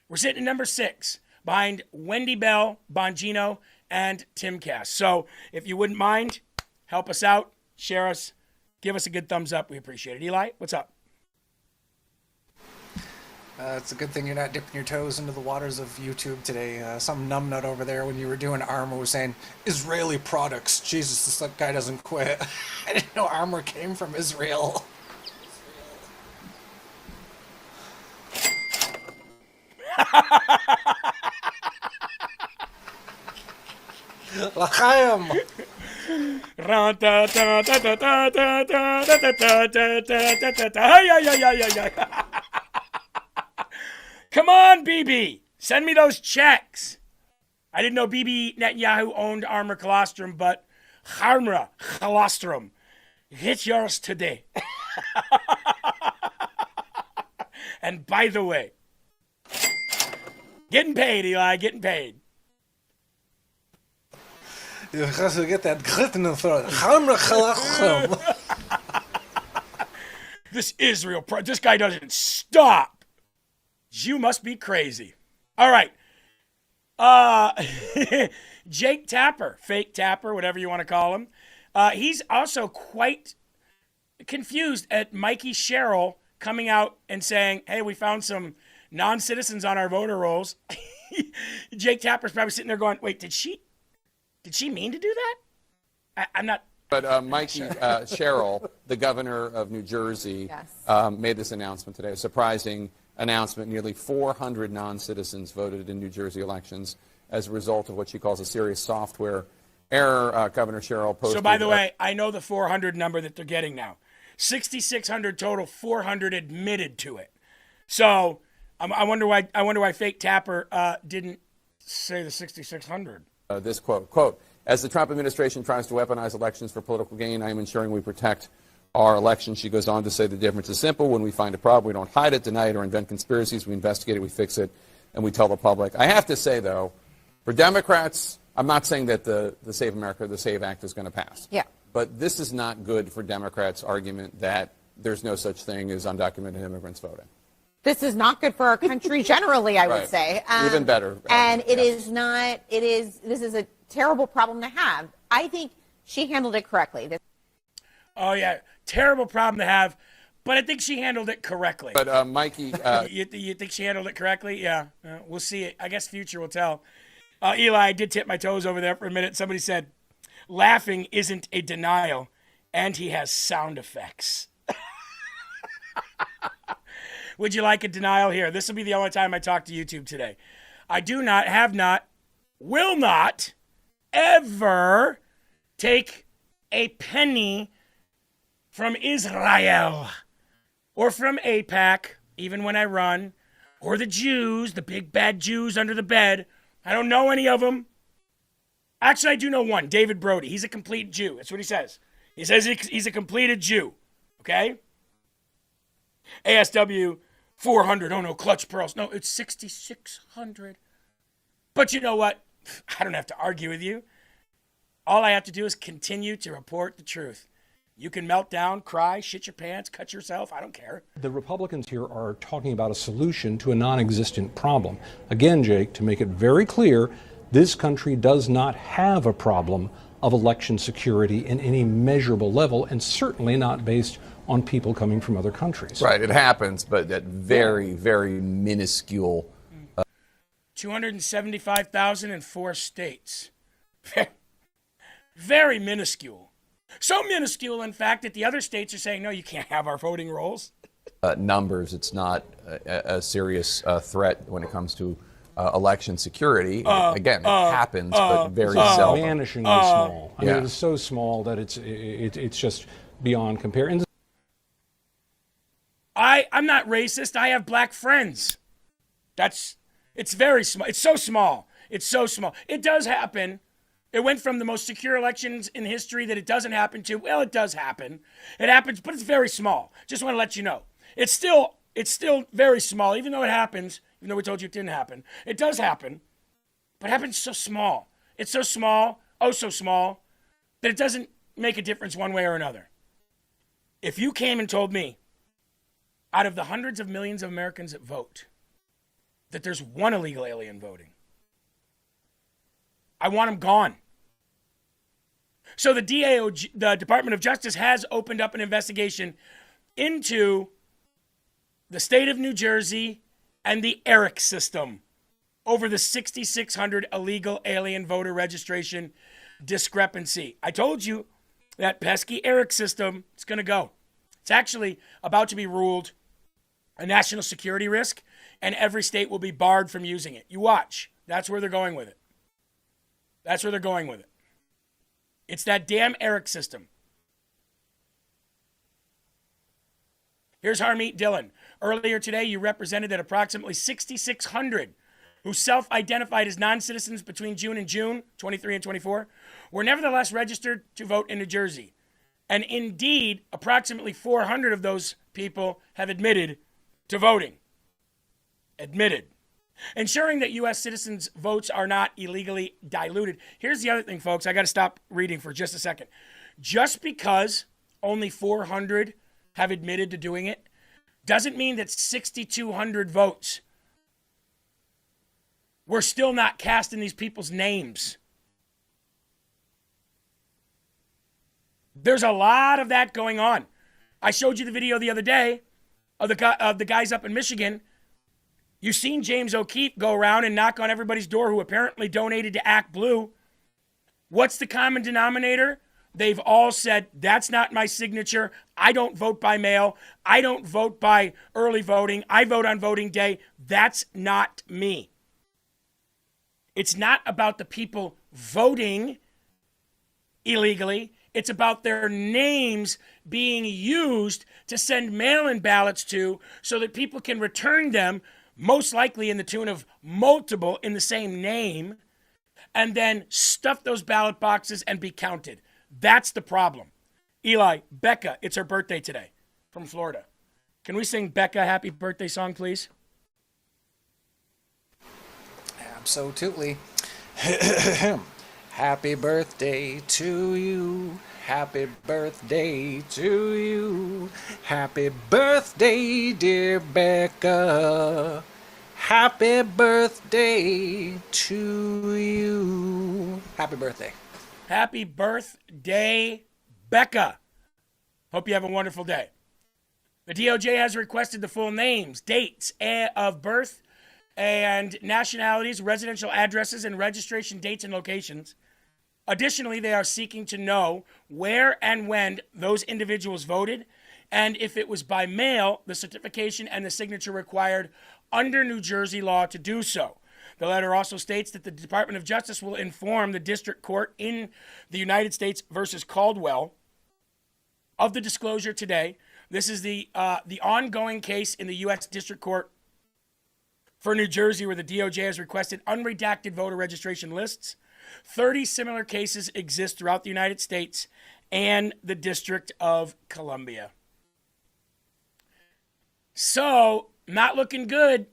We're sitting at number 6 behind Wendy Bell, Bongino, and Timcast. So if you wouldn't mind, help us out, share us, give us a good thumbs up. We appreciate it. Eli, what's up? It's a good thing you're not dipping your toes into the waters of YouTube today. Some numbnut over there when you were doing Armor was saying, Israeli products. Jesus, this guy doesn't quit. I didn't know Armor came from Israel. L'chaim! Come on, BB. Send me those checks. I didn't know BB Netanyahu owned Armor Colostrum, but Armor Colostrum. Get yours today. And by the way, getting paid, Eli, getting paid. You have to get that grit in the throat. Armor Colostrum. This Israel, this guy doesn't stop. You must be crazy. All right. Jake Tapper, fake Tapper, whatever you want to call him. He's also quite confused at Mikey Herrell coming out and saying, hey, we found some non-citizens on our voter rolls. Jake Tapper's probably sitting there going, wait, did she mean to do that? I'm not. But Mikey Herrell, the governor of New Jersey, made this announcement today, a surprising announcement. Nearly 400 non-citizens voted in New Jersey elections as a result of what she calls a serious software error. Governor Herrell posted. So, by the way, I know the 400 number that they're getting now. 6,600 total, 400 admitted to it. So, I wonder why fake Tapper didn't say the 6,600. This quote, as the Trump administration tries to weaponize elections for political gain, I am ensuring we protect our election. She goes on to say the difference is simple. When we find a problem, we don't hide it, deny it, or invent conspiracies. We investigate it, we fix it, and we tell the public. I have to say, though, for Democrats, I'm not saying that the Save America, the Save Act is going to pass. Yeah. But this is not good for Democrats' argument that there's no such thing as undocumented immigrants voting. this is not good for our country generally, I would Right. say. Even better. And it is not, this is a terrible problem to have. I think she handled it correctly. Oh, yeah. Terrible problem to have, but I think she handled it correctly. But, Mikey... You think she handled it correctly? Yeah. We'll see it. I guess future will tell. Eli, I did tip my toes over there for a minute. Somebody said, laughing isn't a denial, and he has sound effects. Would you like a denial here? This will be the only time I talk to YouTube today. I do not, have not, will not ever take a penny from Israel or from AIPAC, even when I run, or the Jews, the big bad Jews under the bed. I don't know any of them. Actually, I do know one, David Brody. He's a complete Jew. That's what he says. He says he's a completed Jew. Okay? ASW 400. Oh, no, clutch pearls. No, it's 6,600. But you know what? I don't have to argue with you. All I have to do is continue to report the truth. You can melt down, cry, shit your pants, cut yourself. I don't care. The Republicans here are talking about a solution to a non-existent problem. Again, Jake, to make it very clear, this country does not have a problem of election security in any measurable level, and certainly not based on people coming from other countries. Right, it happens, but at very, very minuscule... 275,000 in 4 states. Very minuscule. So minuscule, in fact, that the other states are saying, no, you can't have our voting rolls. numbers. It's not a serious threat when it comes to election security. Again, it happens, but very seldom. Vanishingly small. I mean, Yeah. it is so small that it's just beyond compare. And I'm not racist. I have black friends. It's very small. It's so small. It's so small. It does happen. It went from the most secure elections in history that it doesn't happen to, well, it does happen. It happens, but it's very small. Just want to let you know. It's still very small, even though it happens, even though we told you it didn't happen. It does happen, but it happens so small. It's so small, oh so small, that it doesn't make a difference one way or another. If you came and told me, out of the hundreds of millions of Americans that vote, that there's one illegal alien voting, I want him gone. So the the Department of Justice has opened up an investigation into the state of New Jersey and the ERIC system over the 6,600 illegal alien voter registration discrepancy. I told you that pesky ERIC system is going to go. It's actually about to be ruled a national security risk, and every state will be barred from using it. You watch. That's where they're going with it. That's where they're going with it. It's that damn ERIC system. Here's Harmeet Dillon. Earlier today, you represented that approximately 6,600 who self-identified as non-citizens between June and June, 23 and 24, were nevertheless registered to vote in New Jersey. And indeed, approximately 400 of those people have admitted to voting. Admitted. Ensuring that U.S. citizens' votes are not illegally diluted. Here's the other thing, folks. I got to stop reading for just a second. Just because only 400 have admitted to doing it doesn't mean that 6,200 votes were still not cast in these people's names. There's a lot of that going on. I showed you the video the other day of the guys up in Michigan. You've seen James O'Keefe go around and knock on everybody's door who apparently donated to Act Blue. What's the common denominator? They've all said, that's not my signature. I don't vote by mail. I don't vote by early voting. I vote on voting day. That's not me. It's not about the people voting illegally. It's about their names being used to send mail-in ballots to so that people can return them, most likely in the tune of multiple in the same name, and then stuff those ballot boxes and be counted. That's the problem. Eli, Becca, it's her birthday today from Florida. Can we sing Becca happy birthday song, please? Absolutely. Happy birthday to you. Happy birthday to you. Happy birthday, dear Becca. Happy birthday to you. Happy birthday. Happy birthday, Becca. Hope you have a wonderful day. The DOJ has requested the full names, dates of birth, and nationalities, residential addresses, and registration dates and locations. Additionally, they are seeking to know where and when those individuals voted, and if it was by mail, the certification and the signature required under New Jersey law to do so. The letter also states that the Department of Justice will inform the district court in the United States versus Caldwell of the disclosure today. This is the ongoing case in the U.S. District Court for New Jersey, where the DOJ has requested unredacted voter registration lists. 30 similar cases exist throughout the United States and the District of Columbia. So, not looking good.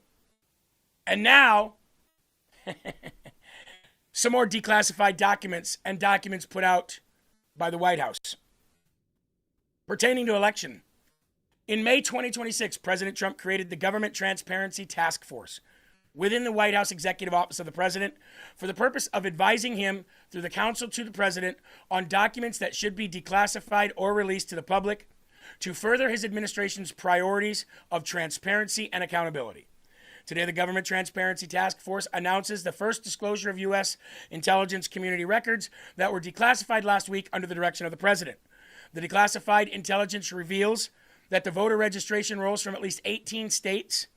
And now, some more declassified documents and documents put out by the White House pertaining to election. In May 2026, President Trump created the Government Transparency Task Force within the White House Executive Office of the President for the purpose of advising him through the counsel to the President on documents that should be declassified or released to the public to further his administration's priorities of transparency and accountability. Today, the Government Transparency Task Force announces the first disclosure of U.S. intelligence community records that were declassified last week under the direction of the President. The declassified intelligence reveals that the voter registration rolls from at least 18 states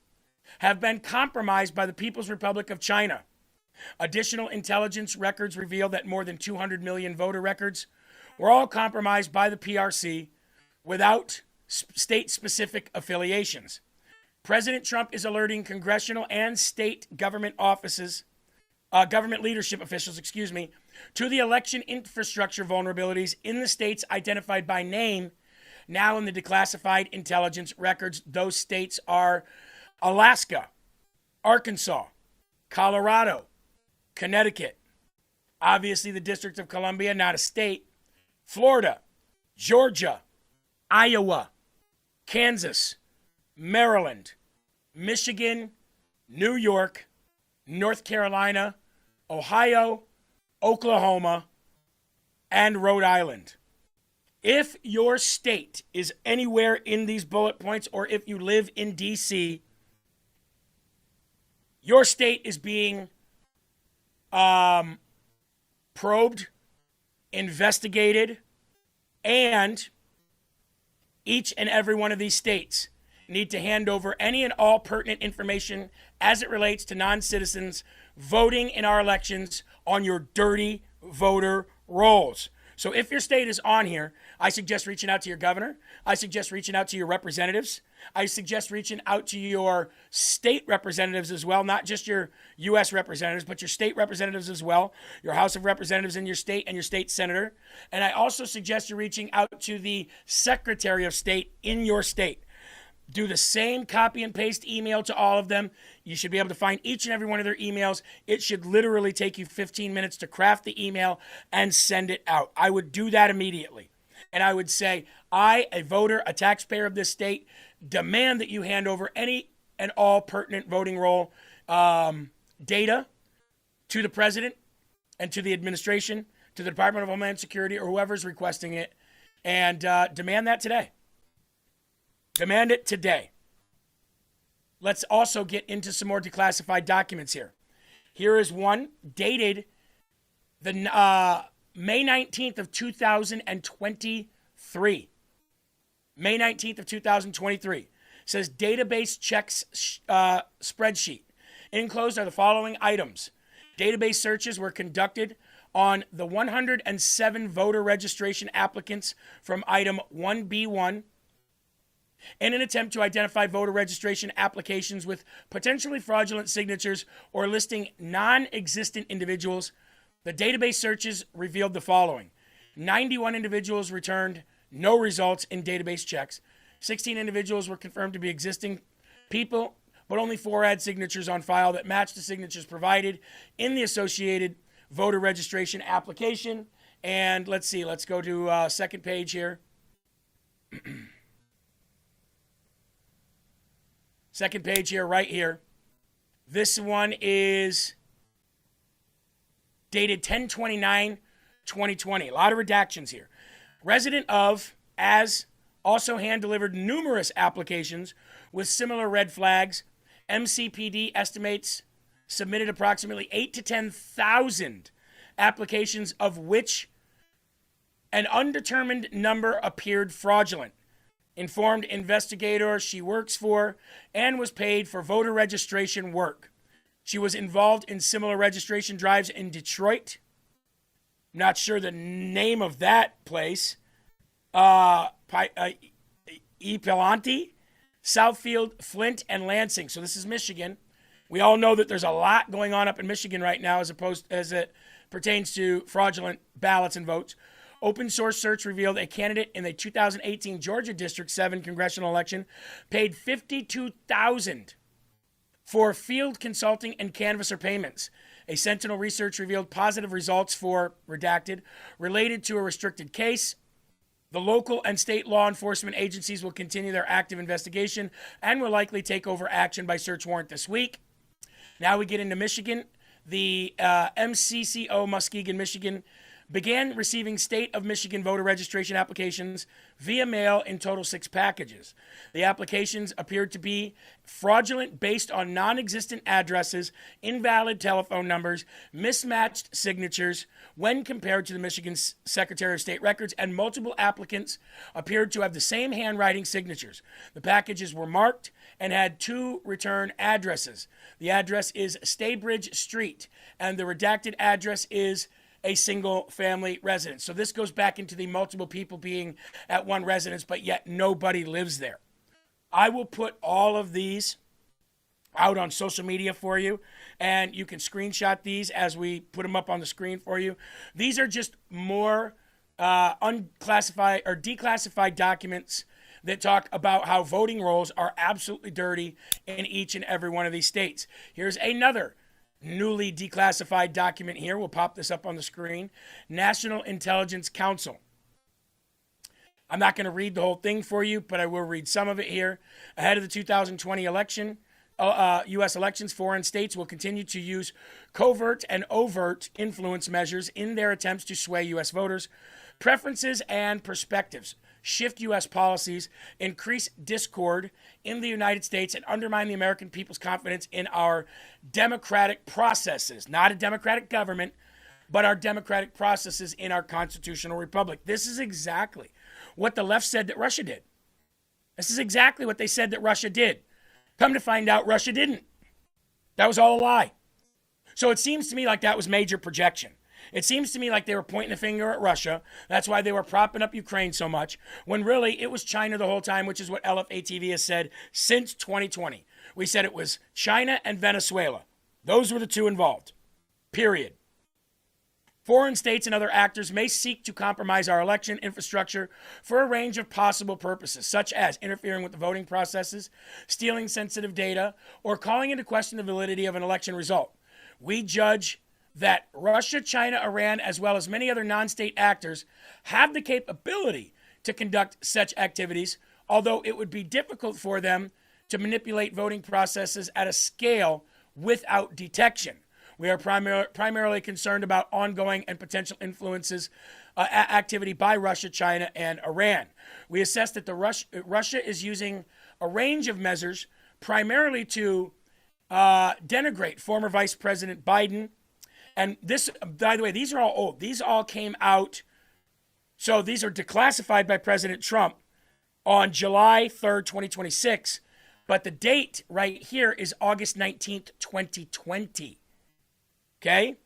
have been compromised by the People's Republic of China. Additional intelligence records reveal that more than 200 million voter records were all compromised by the PRC without state-specific affiliations. President Trump is alerting congressional and state government offices, government leadership officials, to the election infrastructure vulnerabilities in the states identified by name now in the declassified intelligence records. Those states are Alaska, Arkansas, Colorado, Connecticut, obviously the District of Columbia, not a state, Florida, Georgia, Iowa, Kansas, Maryland, Michigan, New York, North Carolina, Ohio, Oklahoma, and Rhode Island. If your state is anywhere in these bullet points, or if you live in D.C., your state is being probed, investigated, and each and every one of these states need to hand over any and all pertinent information as it relates to non-citizens voting in our elections on your dirty voter rolls. So if your state is on here, I suggest reaching out to your governor. I suggest reaching out to your representatives. I suggest reaching out to your state representatives as well, not just your U.S. representatives, but your state representatives as well, your House of Representatives in your state and your state senator. And I also suggest you reaching out to the Secretary of State in your state. Do the same copy and paste email to all of them. You should be able to find each and every one of their emails. It should literally take you 15 minutes to craft the email and send it out. I would do that immediately. And I would say, I, a voter, a taxpayer of this state, demand that you hand over any and all pertinent voting roll data to the president and to the administration, to the Department of Homeland Security, or whoever's requesting it, and demand that today. Demand it today. Let's also get into some more declassified documents here. Here is one dated the May 19th of 2023. May 19th of 2023. It says database checks spreadsheet. Enclosed are the following items. Database searches were conducted on the 107 voter registration applicants from item 1B1 in an attempt to identify voter registration applications with potentially fraudulent signatures or listing non-existent individuals. The database searches revealed the following. 91 individuals returned no results in database checks. 16 individuals were confirmed to be existing people, but only 4 had signatures on file that matched the signatures provided in the associated voter registration application. And let's see. Let's go to second page here. Second page here, right here. This one is dated 10/29/2020. A lot of redactions here. Resident of, as, also hand-delivered numerous applications with similar red flags. MCPD estimates submitted approximately 8,000 to 10,000 applications, of which an undetermined number appeared fraudulent. Informed investigator she works for and was paid for voter registration work. She was involved in similar registration drives in Detroit. Not sure the name of that place. Ypsilanti, Southfield, Flint, and Lansing. So this is Michigan. We all know that there's a lot going on up in Michigan right now as it pertains to fraudulent ballots and votes. Open source search revealed a candidate in the 2018 Georgia District 7 congressional election paid $52,000 for field consulting and canvasser payments. A Sentinel research revealed positive results for redacted related to a restricted case. The local and state law enforcement agencies will continue their active investigation and will likely take over action by search warrant this week. Now we get into Michigan. The MCCO Muskegon, Michigan, began receiving state of Michigan voter registration applications via mail in total 6 packages. The applications appeared to be fraudulent based on non-existent addresses, invalid telephone numbers, mismatched signatures when compared to the Michigan Secretary of State records, and multiple applicants appeared to have the same handwriting signatures. The packages were marked and had 2 return addresses. The address is Staybridge Street, and the redacted address is a single family residence. So this goes back into the multiple people being at one residence, but yet nobody lives there. I will put all of these out on social media for you, and you can screenshot these as we put them up on the screen for you. These are just more unclassified or declassified documents that talk about how voting rolls are absolutely dirty in each and every one of these states. Here's another newly declassified document here. We'll pop this up on the screen. National Intelligence Council. I'm not going to read the whole thing for you, but I will read some of it here. Ahead of the 2020 election, U.S. elections, foreign states will continue to use covert and overt influence measures in their attempts to sway U.S. voters' preferences and perspectives, shift U.S. policies, increase discord in the United States, and undermine the American people's confidence in our democratic processes. Not a democratic government, but our democratic processes in our constitutional republic. This is exactly what the left said that Russia did. This is exactly what they said that Russia did. Come to find out, Russia didn't. That was all a lie. So it seems to me like that was major projection. It seems to me like they were pointing the finger at Russia. That's why they were propping up Ukraine so much, when really it was China the whole time, which is what LFA TV has said since 2020. We said it was China and Venezuela. Those were the 2 involved. Period. Foreign states and other actors may seek to compromise our election infrastructure for a range of possible purposes, such as interfering with the voting processes, stealing sensitive data, or calling into question the validity of an election result. We judge that Russia, China, Iran, as well as many other non-state actors have the capability to conduct such activities, although it would be difficult for them to manipulate voting processes at a scale without detection. We are primarily concerned about ongoing and potential influences activity by Russia, China, and Iran. We assess that Russia is using a range of measures primarily to denigrate former Vice President Biden. And this, by the way, these are all old. These all came out. So these are declassified by President Trump on July 3rd, 2026. But the date right here is August 19th, 2020. Okay?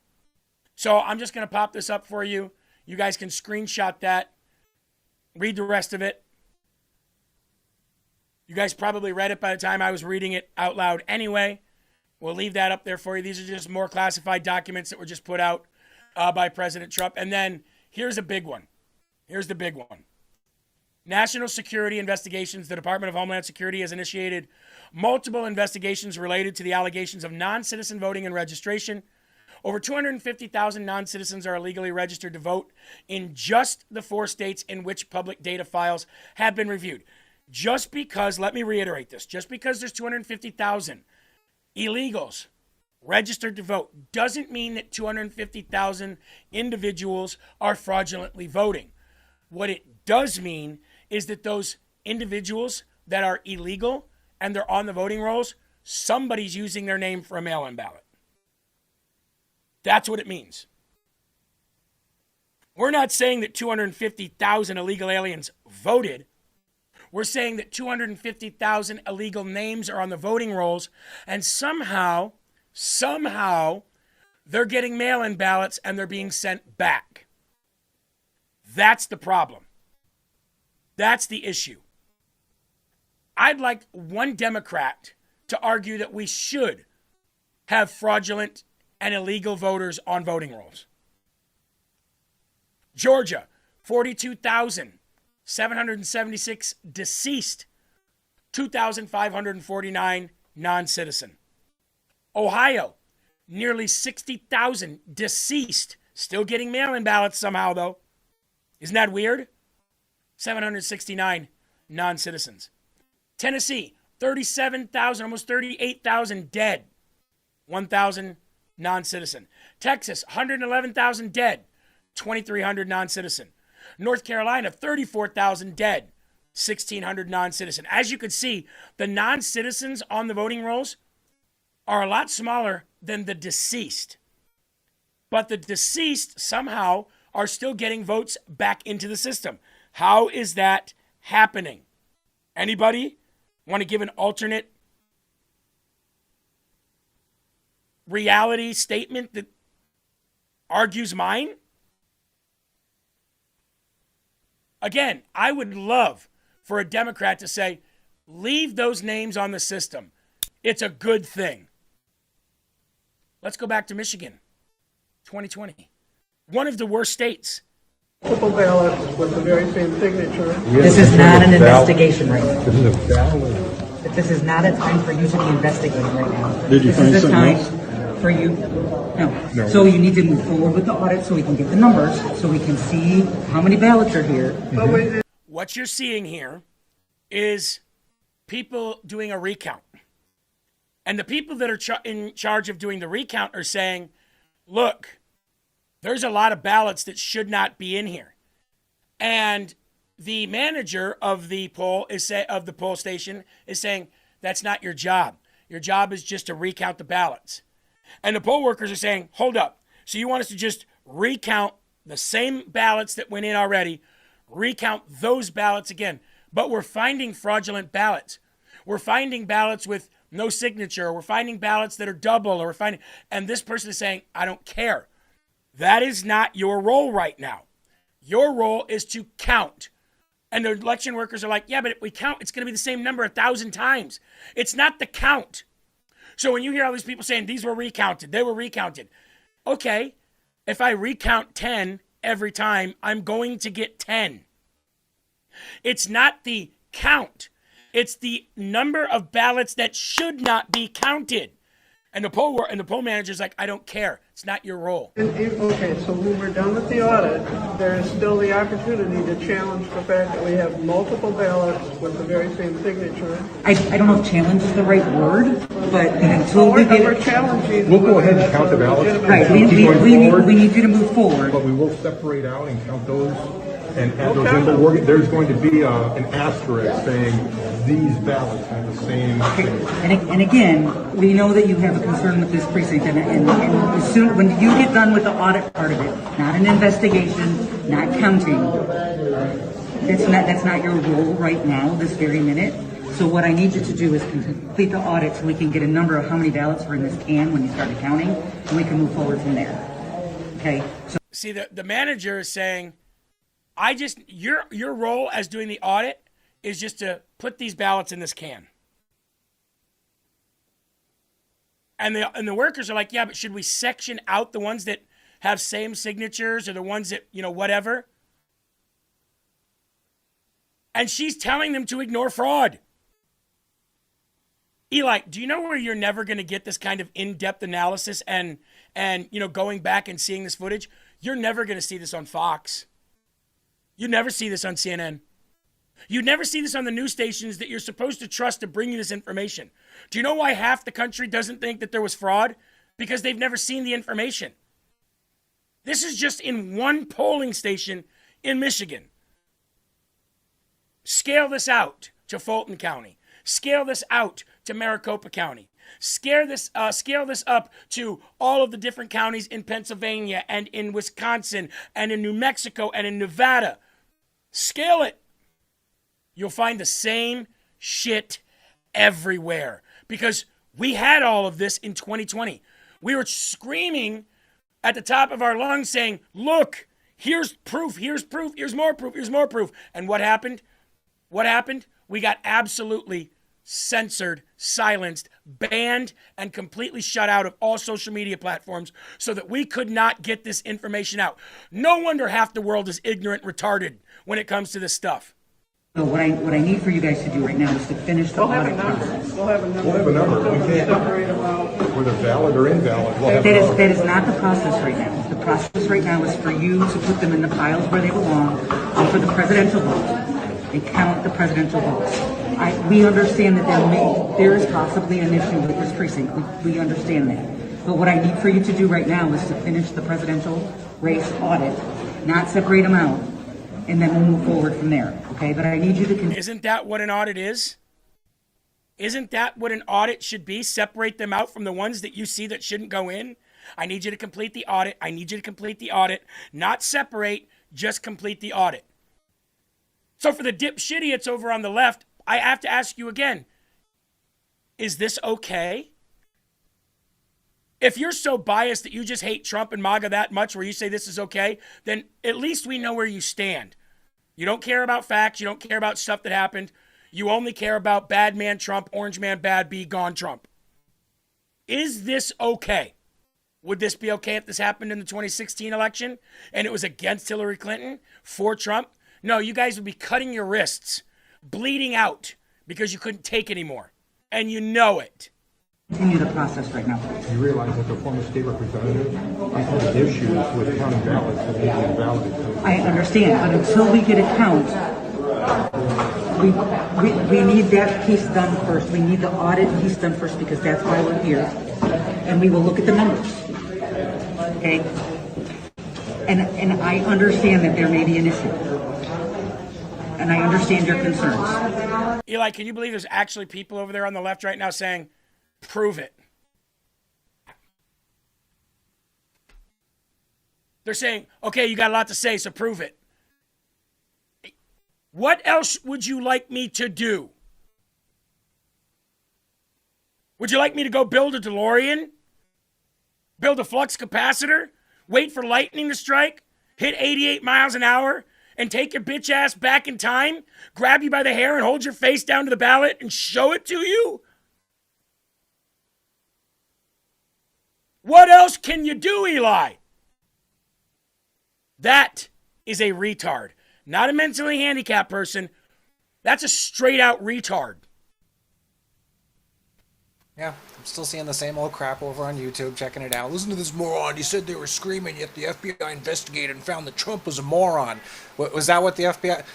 So I'm just going to pop this up for you. You guys can screenshot that. Read the rest of it. You guys probably read it by the time I was reading it out loud anyway. We'll leave that up there for you. These are just more classified documents that were just put out by President Trump. And then here's a big one. Here's the big one. National Security Investigations. The Department of Homeland Security has initiated multiple investigations related to the allegations of non-citizen voting and registration. Over 250,000 non-citizens are illegally registered to vote in just the 4 states in which public data files have been reviewed. Just because, let me reiterate this, just because there's 250,000 illegals registered to vote doesn't mean that 250,000 individuals are fraudulently voting. What it does mean is that those individuals that are illegal and they're on the voting rolls, somebody's using their name for a mail-in ballot. That's what it means. We're not saying that 250,000 illegal aliens voted. We're saying that 250,000 illegal names are on the voting rolls, and somehow, they're getting mail-in ballots and they're being sent back. That's the problem. That's the issue. I'd like one Democrat to argue that we should have fraudulent and illegal voters on voting rolls. Georgia, 42,776 deceased, 2,549 non-citizen. Ohio, nearly 60,000 deceased, still getting mail-in ballots somehow though. Isn't that weird? 769 non-citizens. Tennessee, 37,000, almost 38,000 dead, 1,000 non-citizen. Texas, 111,000 dead, 2,300 non-citizen. North Carolina, 34,000 dead, 1,600 non-citizen. As you can see, the non-citizens on the voting rolls are a lot smaller than the deceased. But the deceased somehow are still getting votes back into the system. How is that happening? Anybody want to give an alternate reality statement that argues mine? Again, I would love for a Democrat to say, leave those names on the system. It's a good thing. Let's go back to Michigan, 2020. One of the worst states. Multiple ballots with the very same signature. This is not an investigation right now. This is a ballot. This is not a time for you to be investigating right now. Did you find something else? For you? No. So you need to move forward with the audit so we can get the numbers, so we can see how many ballots are here. What you're seeing here is people doing a recount. And the people that are in charge of doing the recount are saying, look, there's a lot of ballots that should not be in here. And the manager of the poll station is saying, that's not your job. Your job is just to recount the ballots. And the poll workers are saying, hold up. So you want us to just recount the same ballots that went in already, recount those ballots again. But we're finding fraudulent ballots. We're finding ballots with no signature. We're finding ballots that are double. And this person is saying, I don't care. That is not your role right now. Your role is to count. And the election workers are like, yeah, but if we count, it's going to be the same number 1,000 times. It's not the count. So when you hear all these people saying these were recounted, they were recounted. Okay, if I recount 10 every time, I'm going to get 10. It's not the count. It's the number of ballots that should not be counted. And the poll manager's like, I don't care. It's not your role. Okay, so when we're done with the audit, there is still the opportunity to challenge the fact that we have multiple ballots with the very same signature. I don't know if challenge is the right word, but until we get we're challenging. We'll go ahead and count the ballots. Right, we need you to move forward. But we will separate out and count those and add those in. But there's going to be an asterisk saying these ballots have the same. And again, we know that you have a concern with this precinct, and as soon when you get done with the audit part of it, not an investigation, not counting. That's not your role right now, this very minute. So what I need you to do is complete the audit so we can get a number of how many ballots are in this can when you start counting, and we can move forward from there. Okay. So see, the manager is saying, your role as doing the audit is just to put these ballots in this can. And the workers are like, yeah, but should we section out the ones that have same signatures or the ones that, whatever? And she's telling them to ignore fraud. Eli, do you know where you're never going to get this kind of in-depth analysis and and, going back and seeing this footage, you're never going to see this on Fox. You never see this on CNN. You'd never see this on the news stations that you're supposed to trust to bring you this information. Do you know why half the country doesn't think that there was fraud? Because they've never seen the information. This is just in one polling station in Michigan. Scale this out to Fulton County. Scale this out to Maricopa County. Scale this up to all of the different counties in Pennsylvania and in Wisconsin and in New Mexico and in Nevada. Scale it. You'll find the same shit everywhere because we had all of this in 2020. We were screaming at the top of our lungs saying, look, here's proof, here's proof, here's more proof, here's more proof. And what happened? What happened? We got absolutely censored, silenced, banned, and completely shut out of all social media platforms so that we could not get this information out. No wonder half the world is ignorant, retarded when it comes to this stuff. So what I need for you guys to do right now is to finish the audit process. We'll have a number. We'll have a number. We can't, whether valid or invalid, we'll have a number. That is not the process right now. The process right now is for you to put them in the piles where they belong and for the presidential vote and count the presidential votes. We understand that there is possibly an issue with this precinct. We understand that. But what I need for you to do right now is to finish the presidential race audit, not separate them out, and then we'll move forward from there. Okay? But I need you to... Isn't that what an audit is? Isn't that what an audit should be? Separate them out from the ones that you see that shouldn't go in? I need you to complete the audit. I need you to complete the audit. Not separate, just complete the audit. So for the dipshitiots over on the left, I have to ask you again, is this okay? If you're so biased that you just hate Trump and MAGA that much where you say this is okay, then at least we know where you stand. You don't care about facts. You don't care about stuff that happened. You only care about bad man Trump, orange man bad, be gone Trump. Is this okay? Would this be okay if this happened in the 2016 election and it was against Hillary Clinton for Trump? No, you guys would be cutting your wrists, bleeding out because you couldn't take anymore. And you know it. Continue the process right now. You realize that the former state representative has issues with counting ballots that may be invalid. I understand, but until we get a count, we need that piece done first. We need the audit piece done first because that's why we're here. And we will look at the numbers. Okay? And I understand that there may be an issue. And I understand your concerns. Eli, can you believe there's actually people over there on the left right now saying, prove it? They're saying, okay, you got a lot to say, so prove it. What else would you like me to do? Would you like me to go build a DeLorean? Build a flux capacitor? Wait for lightning to strike? Hit 88 miles an hour? And take your bitch ass back in time? Grab you by the hair and hold your face down to the ballot and show it to you? What else can you do, Eli? That is a retard. Not a mentally handicapped person. That's a straight out retard. Yeah, I'm still seeing the same old crap over on YouTube, checking it out. Listen to this moron. He said they were screaming, yet the FBI investigated and found that Trump was a moron. Was that what the FBI...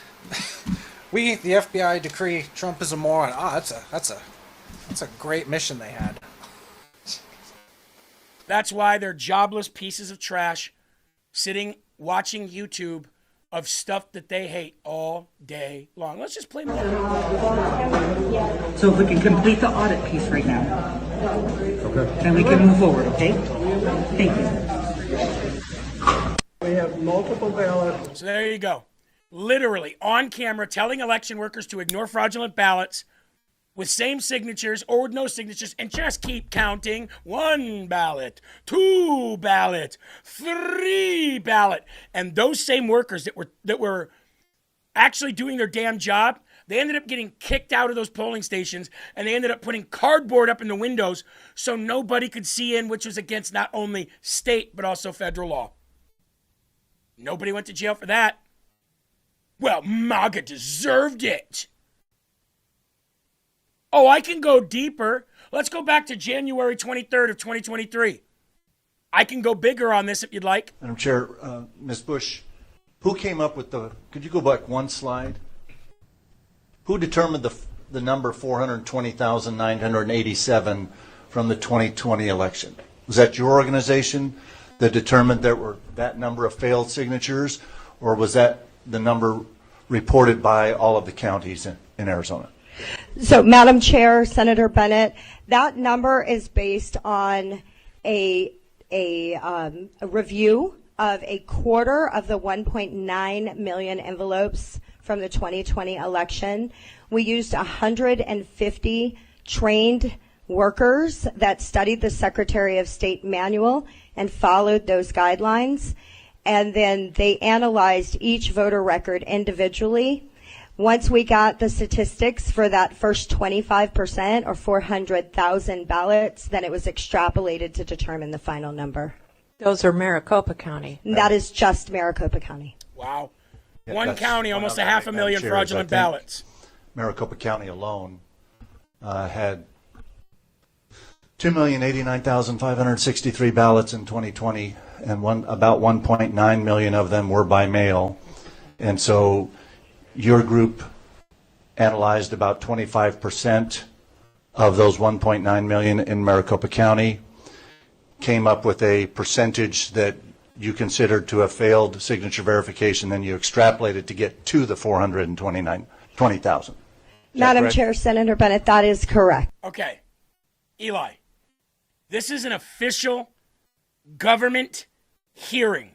the FBI decree Trump is a moron. That's a great mission they had. That's why they're jobless pieces of trash sitting watching YouTube of stuff that they hate all day long. Let's just play more. So if we can complete the audit piece right now, then we can move forward, okay? Thank you. We have multiple ballots. So there you go. Literally on camera telling election workers to ignore fraudulent ballots with same signatures or with no signatures and just keep counting. 1 ballot, 2 ballot, 3 ballot. And those same workers that were actually doing their damn job, they ended up getting kicked out of those polling stations and they ended up putting cardboard up in the windows so nobody could see in, which was against not only state but also federal law. Nobody went to jail for that. Well, MAGA deserved it. Oh, I can go deeper. Let's go back to January 23rd of 2023. I can go bigger on this if you'd like. Madam Chair, Ms. Bush, who came up with could you go back one slide? Who determined the number 420,987 from the 2020 election? Was that your organization that determined there were that number of failed signatures, or was that the number reported by all of the counties in Arizona? So, Madam Chair, Senator Bennett, that number is based on a review of a quarter of the 1.9 million envelopes from the 2020 election. We used 150 trained workers that studied the Secretary of State manual and followed those guidelines. And then they analyzed each voter record individually. Once we got the statistics for that first 25% or 400,000 ballots, then it was extrapolated to determine the final number. Those are Maricopa County. That is just Maricopa County. Wow. Yeah, One county, almost a 500,000 fraudulent ballots. Maricopa County alone had 2,089,563 ballots in 2020, and about 1.9 million of them were by mail. And so your group analyzed about 25% of those 1.9 million in Maricopa County, came up with a percentage that you considered to have failed signature verification, then you extrapolated to get to the 420,000. Madam Chair, Senator Bennett, that is correct. Okay. Eli, this is an official government hearing.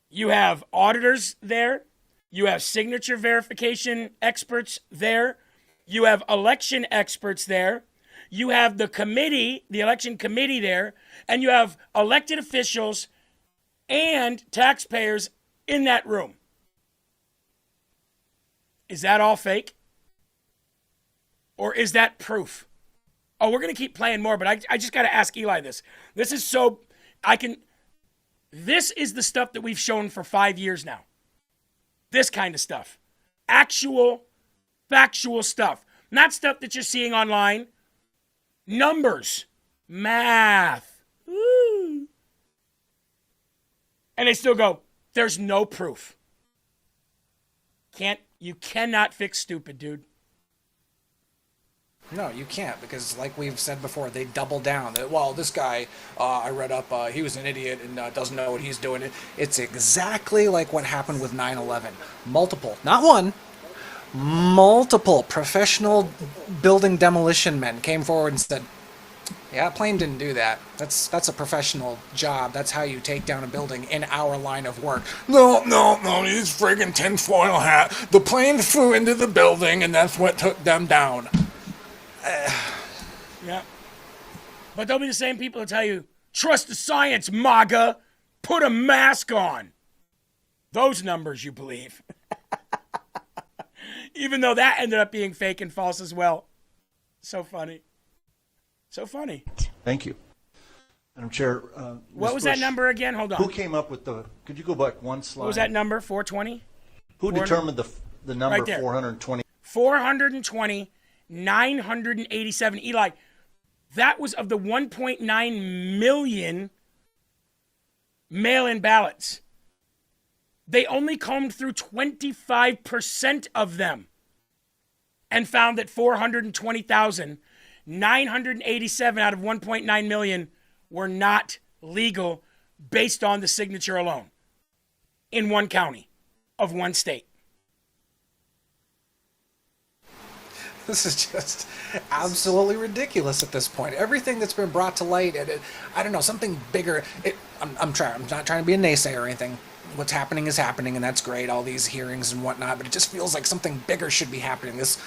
You have auditors there. You have signature verification experts there. You have election experts there. You have the committee, the election committee there. And you have elected officials and taxpayers in that room. Is that all fake? Or is that proof? Oh, we're going to keep playing more, but I just got to ask Eli this. This is the stuff that we've shown for 5 years now. This kind of stuff. Actual, factual stuff. Not stuff that you're seeing online. Numbers. Math. Woo. And they still go, there's no proof. You cannot fix stupid, dude. No, you can't, because like we've said before, they double down. Well, this guy, I read up, he was an idiot and doesn't know what he's doing. It's exactly like what happened with 9/11. Multiple, not one, multiple professional building demolition men came forward and said, yeah, that plane didn't do that. That's a professional job. That's how you take down a building in our line of work. No, he's friggin' tinfoil hat. The plane flew into the building and that's what took them down. Yeah. But they'll be the same people that tell you, trust the science, MAGA. Put a mask on. Those numbers you believe. Even though that ended up being fake and false as well. So funny. So funny. Thank you. Madam Chair. What was that number again? Hold on. Who came up with could you go back one slide? What was that number? 420? Who determined the number right there. 420? 420,987. Eli, that was of the 1.9 million mail-in ballots. They only combed through 25% of them and found that 420,987 out of 1.9 million were not legal based on the signature alone in one county of one state. This is just absolutely ridiculous at this point. Everything that's been brought to light, I don't know, something bigger. I'm not trying to be a naysayer or anything. What's happening is happening, and that's great, all these hearings and whatnot, but it just feels like something bigger should be happening. This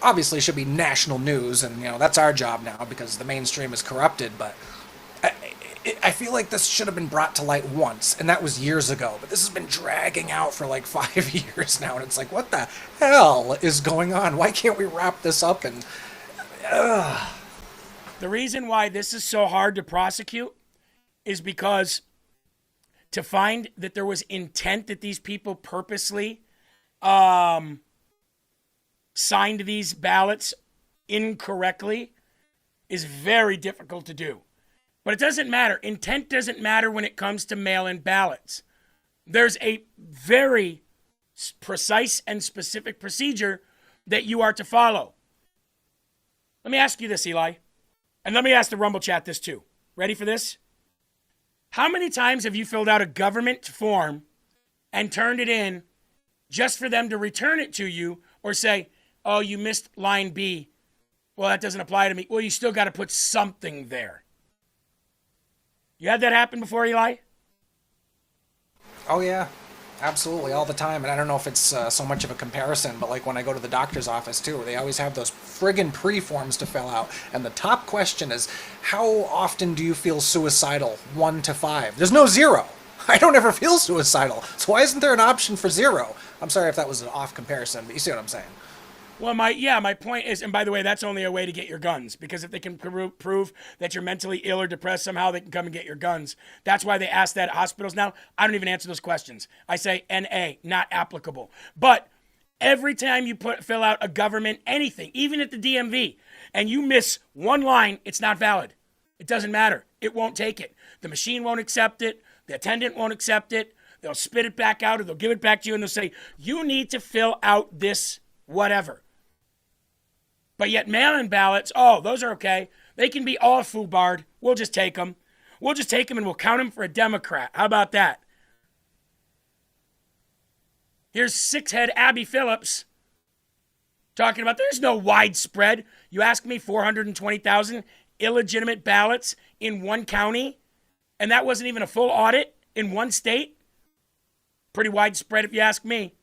obviously should be national news, and that's our job now because the mainstream is corrupted, but I feel like this should have been brought to light once, and that was years ago, but this has been dragging out for like 5 years now, and it's like, what the hell is going on? Why can't we wrap this up? And the reason why this is so hard to prosecute is because to find that there was intent, that these people purposely signed these ballots incorrectly, is very difficult to do. But it doesn't matter. Intent doesn't matter when it comes to mail-in ballots. There's a very precise and specific procedure that you are to follow. Let me ask you this, Eli. And let me ask the Rumble chat this too. Ready for this? How many times have you filled out a government form and turned it in just for them to return it to you or say, oh, you missed line B. Well, that doesn't apply to me. Well, you still got to put something there. You had that happen before, Eli? Oh, yeah. Absolutely, all the time. And I don't know if it's so much of a comparison, but like when I go to the doctor's office too, they always have those friggin' pre-forms to fill out. And the top question is, how often do you feel suicidal? 1 to 5. There's no 0. I don't ever feel suicidal. So why isn't there an option for 0? I'm sorry if that was an off comparison, but you see what I'm saying. Well, my point is, and by the way, that's only a way to get your guns, because if they can prove that you're mentally ill or depressed somehow, they can come and get your guns. That's why they ask that at hospitals now. I don't even answer those questions. I say NA, not applicable. But every time you fill out a government anything, even at the DMV, and you miss one line, it's not valid. It doesn't matter. It won't take it. The machine won't accept it. The attendant won't accept it. They'll spit it back out, or they'll give it back to you, and they'll say, you need to fill out this whatever. But yet mail-in ballots, oh, those are okay. They can be all foobarred. We'll just take them. We'll just take them and we'll count them for a Democrat. How about that? Here's six-head Abby Phillips talking about there's no widespread. You ask me 420,000 illegitimate ballots in one county, and that wasn't even a full audit in one state? Pretty widespread if you ask me.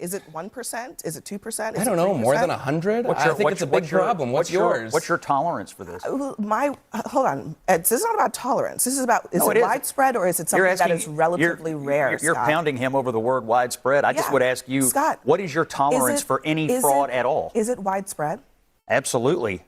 Is it 1%? Is it 2%? I don't know. More than 100? I think it's a big problem. What's yours? What's your tolerance for this? Hold on. This is not about tolerance. This is about, is it widespread or is it something that is relatively rare, You're Scott? Pounding him over the word widespread. I just would ask you, Scott, what is your tolerance for any fraud at all? Is it widespread? Absolutely.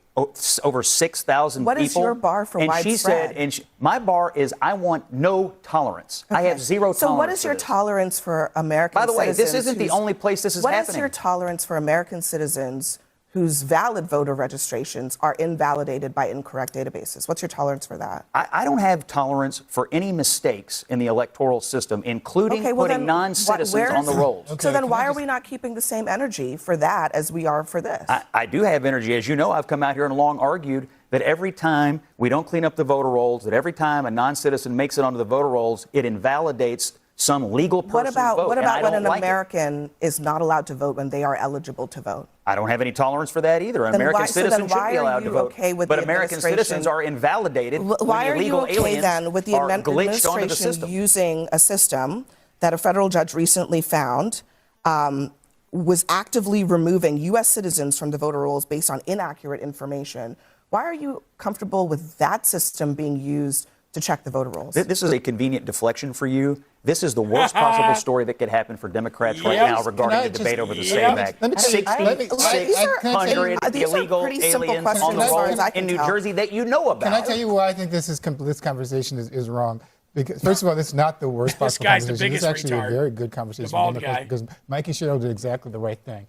Over 6,000 people. What is your bar for widespread? She said, my bar is I want no tolerance. Okay. I have zero tolerance. So what is your tolerance for American citizens? By the way, this isn't the only place this is happening. What is your tolerance for American citizens whose valid voter registrations are invalidated by incorrect databases? What's your tolerance for that? I don't have tolerance for any mistakes in the electoral system, including putting non-citizens on the rolls. So then why are we not keeping the same energy for that as we are for this? I do have energy. As you know, I've come out here and long argued that every time we don't clean up the voter rolls, that every time a non-citizen makes it onto the voter rolls, it invalidates some legal person's vote. What about when an American is not allowed to vote when they are eligible to vote? I don't have any tolerance for that either. An American citizen should be allowed to vote. But American citizens are invalidated why when illegal are you okay then with the administration using a system that a federal judge recently found was actively removing U.S. citizens from the voter rolls based on inaccurate information? Why are you comfortable with that system being used to check the voter rolls? This is a convenient deflection for you. This is the worst possible story that could happen for Democrats right now regarding the debate over the SAVE Act. 6,600 illegal aliens on the rolls in New Jersey that you know about. Can I tell you why I think this conversation is wrong? Because, first of all, this is not the worst possible conversation. This is actually a very good conversation because Mikey Sherrill did exactly the right thing.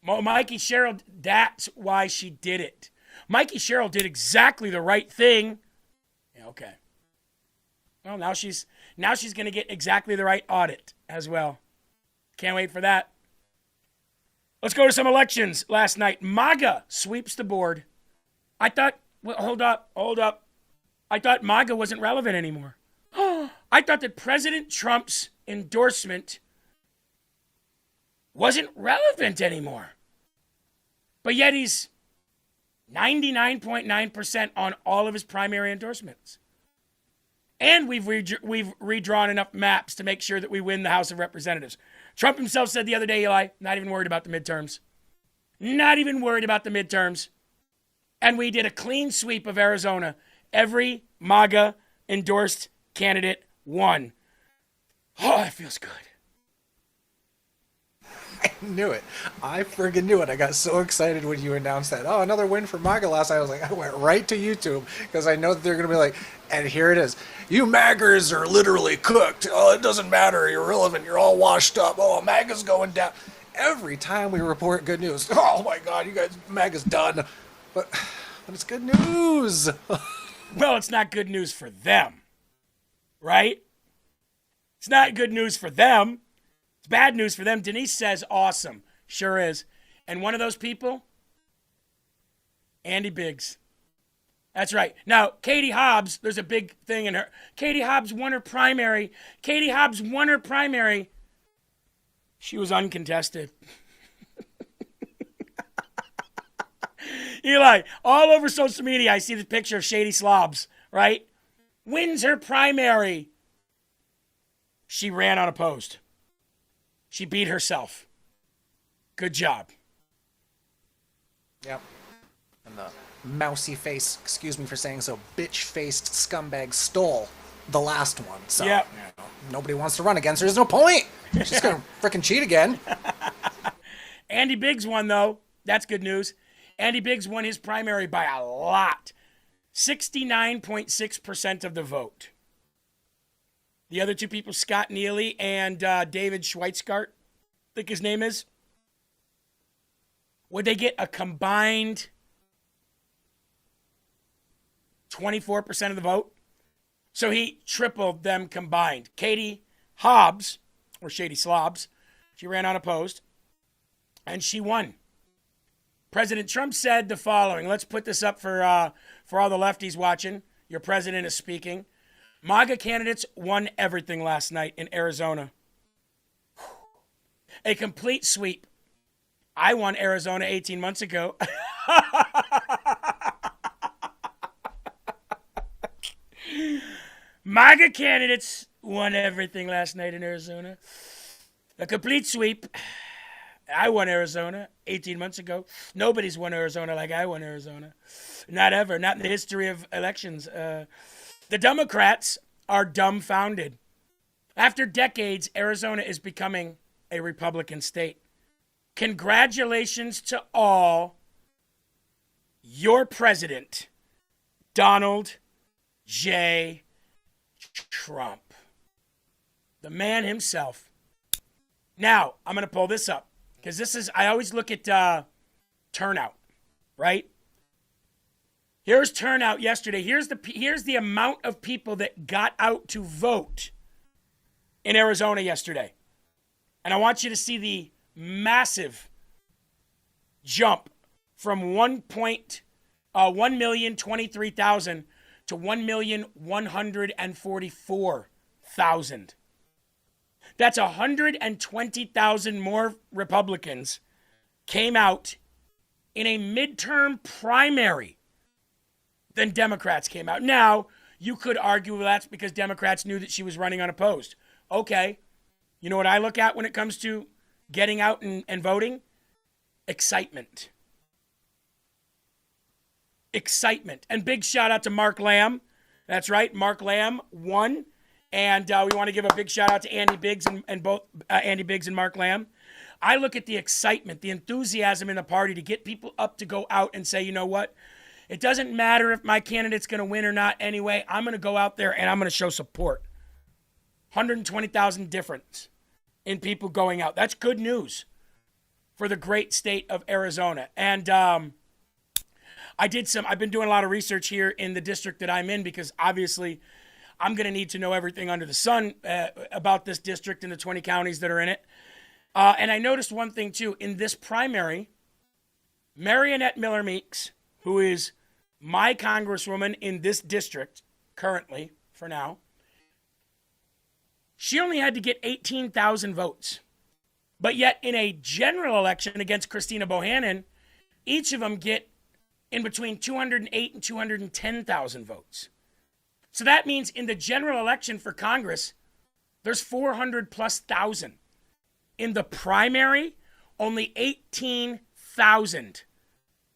Mikey Sherrill, that's why she did it. Mikey Sherrill did exactly the right thing. Yeah, okay. Well, now she's going to get exactly the right audit as well. Can't wait for that. Let's go to some elections last night. MAGA sweeps the board. I thought, hold up. I thought MAGA wasn't relevant anymore. I thought that President Trump's endorsement wasn't relevant anymore. But yet he's 99.9% on all of his primary endorsements. And we've redrawn enough maps to make sure that we win the House of Representatives. Trump himself said the other day, Eli, not even worried about the midterms. Not even worried about the midterms. And we did a clean sweep of Arizona. Every MAGA endorsed candidate won. Oh, that feels good. I knew it. I friggin' knew it. I got so excited when you announced that. Oh, another win for MAGA last night. I was like, I went right to YouTube because I know that they're going to be like, and here it is. You MAGAs are literally cooked. Oh, it doesn't matter. You're irrelevant. You're all washed up. Oh, MAGA's going down. Every time we report good news, oh my God, you guys, MAGA's done. But it's good news. Well, it's not good news for them, right? It's not good news for them. It's bad news for them. Denise says, awesome. Sure is. And one of those people, Andy Biggs. That's right. Now, Katie Hobbs, there's a big thing in her. Katie Hobbs won her primary. Katie Hobbs won her primary. She was uncontested. Eli, all over social media, I see the picture of Shady Slobs, right? Wins her primary. She ran unopposed. She beat herself. Good job. Yep. And the mousy face, excuse me for saying so, bitch-faced scumbag stole the last one. So, yep. You know, nobody wants to run against her. There's no point. She's going to frickin' cheat again. Andy Biggs won, though. That's good news. Andy Biggs won his primary by a lot. 69.6% of the vote. The other two people, Scott Neely and David Schweizgart, I think his name is. Would they get a combined 24% of the vote? So he tripled them combined. Katie Hobbs, or Shady Slobs, she ran unopposed, and she won. President Trump said the following. Let's put this up for all the lefties watching. Your president is speaking. MAGA candidates won everything last night in Arizona. A complete sweep. I won Arizona 18 months ago. MAGA candidates won everything last night in Arizona. A complete sweep. I won Arizona 18 months ago. Nobody's won Arizona like I won Arizona. Not ever. Not in the history of elections. The Democrats are dumbfounded. After decades, Arizona is becoming a Republican state. Congratulations to all. Your president, Donald J. Trump. The man himself. Now, I'm going to pull this up. Because this is, I always look at turnout, right? Here's turnout yesterday. Here's the amount of people that got out to vote in Arizona yesterday. And I want you to see the massive jump from 1,023,000 to 1,144,000. That's 120,000 more Republicans came out in a midterm primary than Democrats came out. Now, you could argue that's because Democrats knew that she was running unopposed. Okay. You know what I look at when it comes to getting out and voting? Excitement. Excitement. And big shout out to Mark Lamb. That's right. Mark Lamb won. And we want to give a big shout out to Andy Biggs and both Andy Biggs and Mark Lamb. I look at the excitement, the enthusiasm in the party to get people up to go out and say, you know what? It doesn't matter if my candidate's going to win or not anyway. I'm going to go out there and I'm going to show support. 120,000 difference in people going out. That's good news for the great state of Arizona. And I've been doing a lot of research here in the district that I'm in because obviously I'm going to need to know everything under the sun about this district and the 20 counties that are in it. And I noticed one thing, too. In this primary, Marionette Miller Meeks, who is my congresswoman in this district currently, for now, she only had to get 18,000 votes. But yet, in a general election against Christina Bohannon, each of them get in between 208 and 210,000 votes. So that means in the general election for Congress, there's 400 plus thousand. In the primary, only 18,000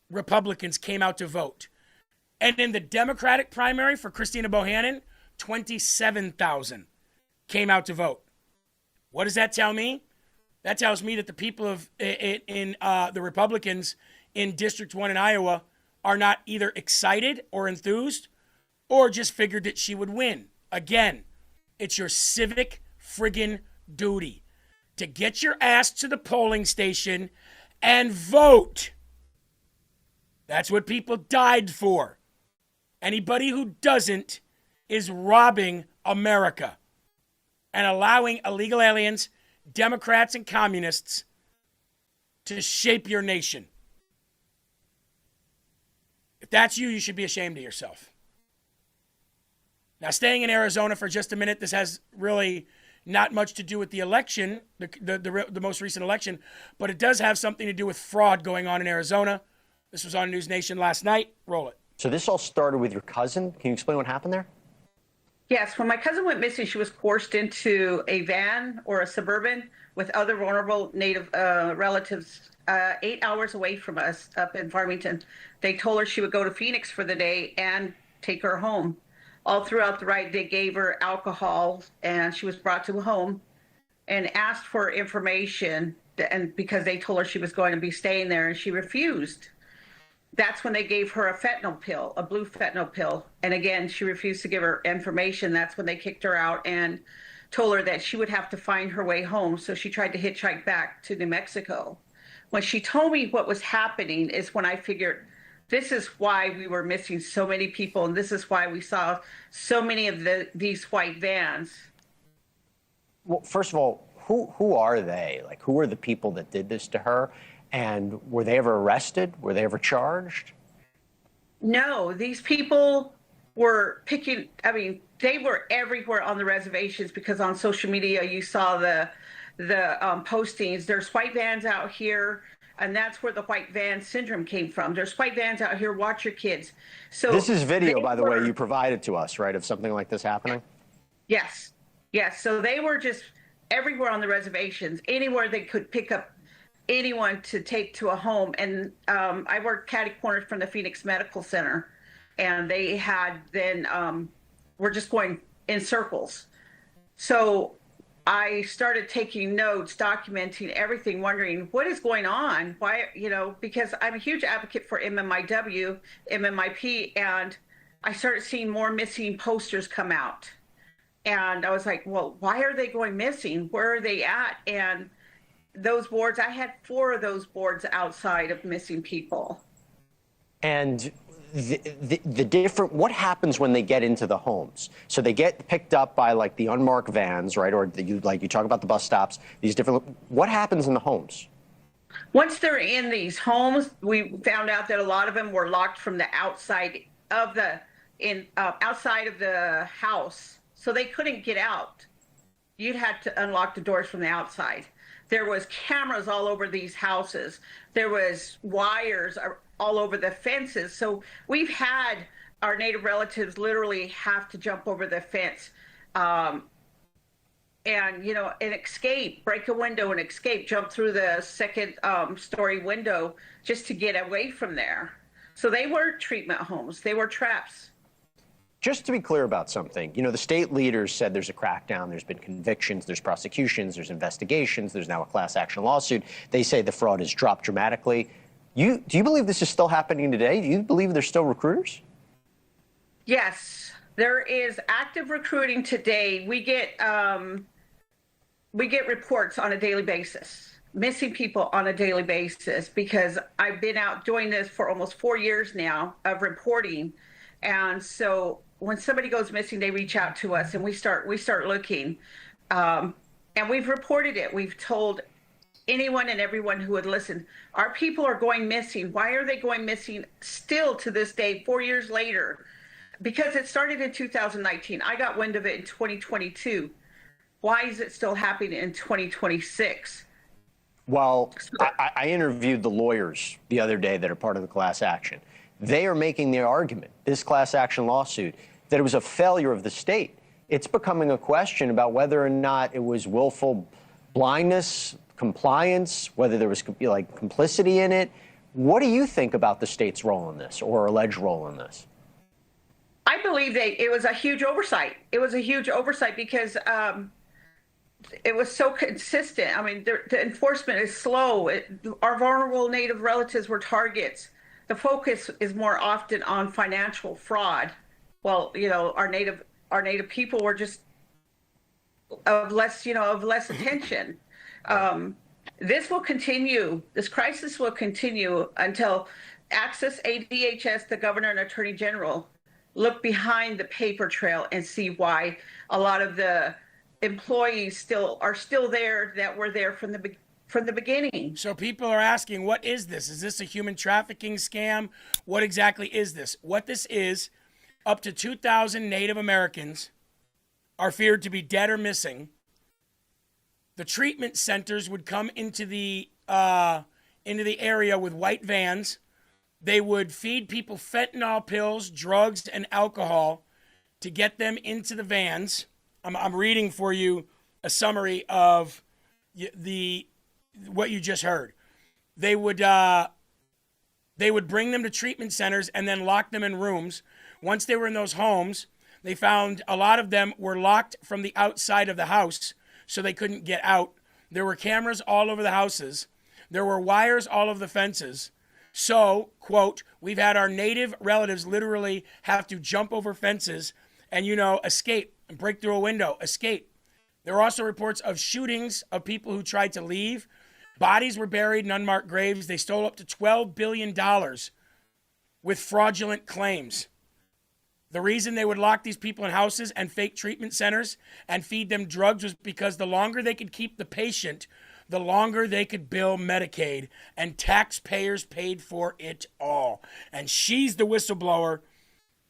Republicans came out to vote. And in the Democratic primary for Christina Bohannon, 27,000 came out to vote. What does that tell me? That tells me that the people of the Republicans in District 1 in Iowa are not either excited or enthused or just figured that she would win. Again, it's your civic friggin' duty to get your ass to the polling station and vote. That's what people died for. Anybody who doesn't is robbing America and allowing illegal aliens, Democrats, and communists to shape your nation. If that's you, you should be ashamed of yourself. Now, staying in Arizona for just a minute, this has really not much to do with the election, the most recent election, but it does have something to do with fraud going on in Arizona. This was on News Nation last night. Roll it. So this all started with your cousin. Can you explain what happened there? Yes, when my cousin went missing, she was coerced into a van or a Suburban with other vulnerable Native relatives 8 hours away from us up in Farmington. They told her she would go to Phoenix for the day and take her home. All throughout the ride, they gave her alcohol, and she was brought to home and asked for information, and because they told her she was going to be staying there, and she refused. That's when they gave her a fentanyl pill, a blue fentanyl pill. And again, she refused to give her information. That's when they kicked her out and told her that she would have to find her way home. So she tried to hitchhike back to New Mexico. When she told me what was happening is when I figured this is why we were missing so many people, and this is why we saw so many of these white vans. Well, first of all, who are they? Like, who are the people that did this to her? And were they ever arrested? Were they ever charged? No, these people were they were everywhere on the reservations, because on social media you saw the postings. There's white vans out here, and that's where the white van syndrome came from. There's white vans out here, watch your kids. So this is video, by the way, you provided to us, right, of something like this happening? Yes. So they were just everywhere on the reservations, anywhere they could pick up anyone to take to a home. And I worked catty corner from the Phoenix Medical Center, and they had then were just going in circles. So I started taking notes, documenting everything, wondering what is going on. Why, because I'm a huge advocate for MMIW, MMIP, and I started seeing more missing posters come out. And I was like, well, why are they going missing? Where are they at? And those boards, I had 4 of those boards outside of missing people. And the different, what happens when they get into the homes? So they get picked up by like the unmarked vans, right? Or you talk about the bus stops, these different, what happens in the homes? Once they're in these homes, we found out that a lot of them were locked from the outside of outside of the house. So they couldn't get out. You'd had to unlock the doors from the outside. There was cameras all over these houses. There was wires all over the fences. So we've had our Native relatives literally have to jump over the fence and escape, break a window and escape, jump through the second story window just to get away from there. So they were treatment homes. They were traps. Just to be clear about something, the state leaders said there's a crackdown, there's been convictions, there's prosecutions, there's investigations, there's now a class action lawsuit. They say the fraud has dropped dramatically. Do you believe this is still happening today? Do you believe there's still recruiters? Yes, there is active recruiting today. We get reports on a daily basis, missing people on a daily basis, because I've been out doing this for almost 4 years now of reporting. And so when somebody goes missing, they reach out to us and we start looking. And we've reported it. We've told anyone and everyone who would listen, our people are going missing. Why are they going missing still to this day, 4 years later? Because it started in 2019. I got wind of it in 2022. Why is it still happening in 2026? Well, I interviewed the lawyers the other day that are part of the class action. They are making the argument, this class action lawsuit, that it was a failure of the state. It's becoming a question about whether or not it was willful blindness, compliance, whether there was complicity in it. What do you think about the state's role in this, or alleged role in this? I believe it was a huge oversight. It was a huge oversight because it was so consistent. I mean, the enforcement is slow. Our vulnerable Native relatives were targets. The focus is more often on financial fraud. Well, our native people were just of less attention. This will continue. This crisis will continue until Access ADHS, the governor and attorney general, look behind the paper trail and see why a lot of the employees are still there that were there from the beginning. So people are asking, what is this? Is this a human trafficking scam? What exactly is this? What this is, up to 2,000 Native Americans are feared to be dead or missing. The treatment centers would come into the area with white vans. They would feed people fentanyl pills, drugs, and alcohol to get them into the vans. I'm reading for you a summary of what you just heard. They would bring them to treatment centers and then lock them in rooms. Once they were in those homes, they found a lot of them were locked from the outside of the house, so they couldn't get out. There were cameras all over the houses. There were wires all over the fences. So, quote, we've had our Native relatives literally have to jump over fences and, escape and break through a window, escape. There are also reports of shootings of people who tried to leave. Bodies were buried in unmarked graves. They stole up to $12 billion with fraudulent claims. The reason they would lock these people in houses and fake treatment centers and feed them drugs was because the longer they could keep the patient, the longer they could bill Medicaid, and taxpayers paid for it all. And she's the whistleblower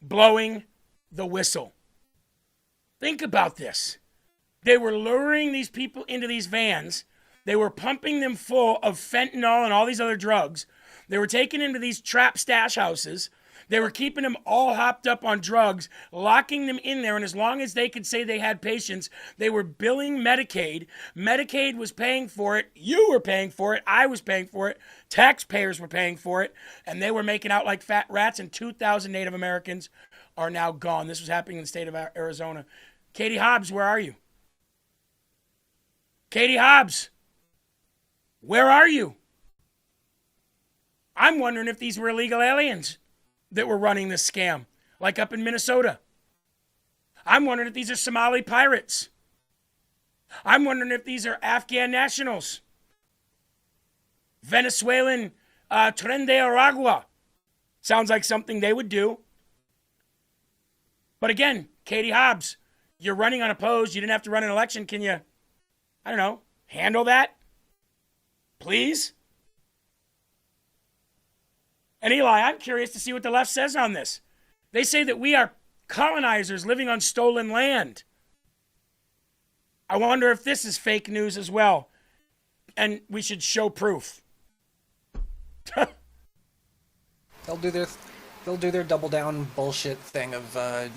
blowing the whistle. Think about this. They were luring these people into these vans. They were pumping them full of fentanyl and all these other drugs. They were taking them to these trap stash houses. They were keeping them all hopped up on drugs, locking them in there, and as long as they could say they had patients, they were billing Medicaid. Medicaid was paying for it. You were paying for it. I was paying for it. Taxpayers were paying for it, and they were making out like fat rats, and 2,000 Native Americans are now gone. This was happening in the state of Arizona. Katie Hobbs, where are you? Katie Hobbs, where are you? I'm wondering if these were illegal aliens that were running this scam, like up in Minnesota. I'm wondering if these are Somali pirates. I'm wondering if these are Afghan nationals. Venezuelan Tren de Aragua. Sounds like something they would do. But again, Katie Hobbs, you're running unopposed. You didn't have to run an election. Can you, handle that? Please? And Eli, I'm curious to see what the left says on this. They say that we are colonizers living on stolen land. I wonder if this is fake news as well. And we should show proof. They'll do their double down bullshit thing of, no,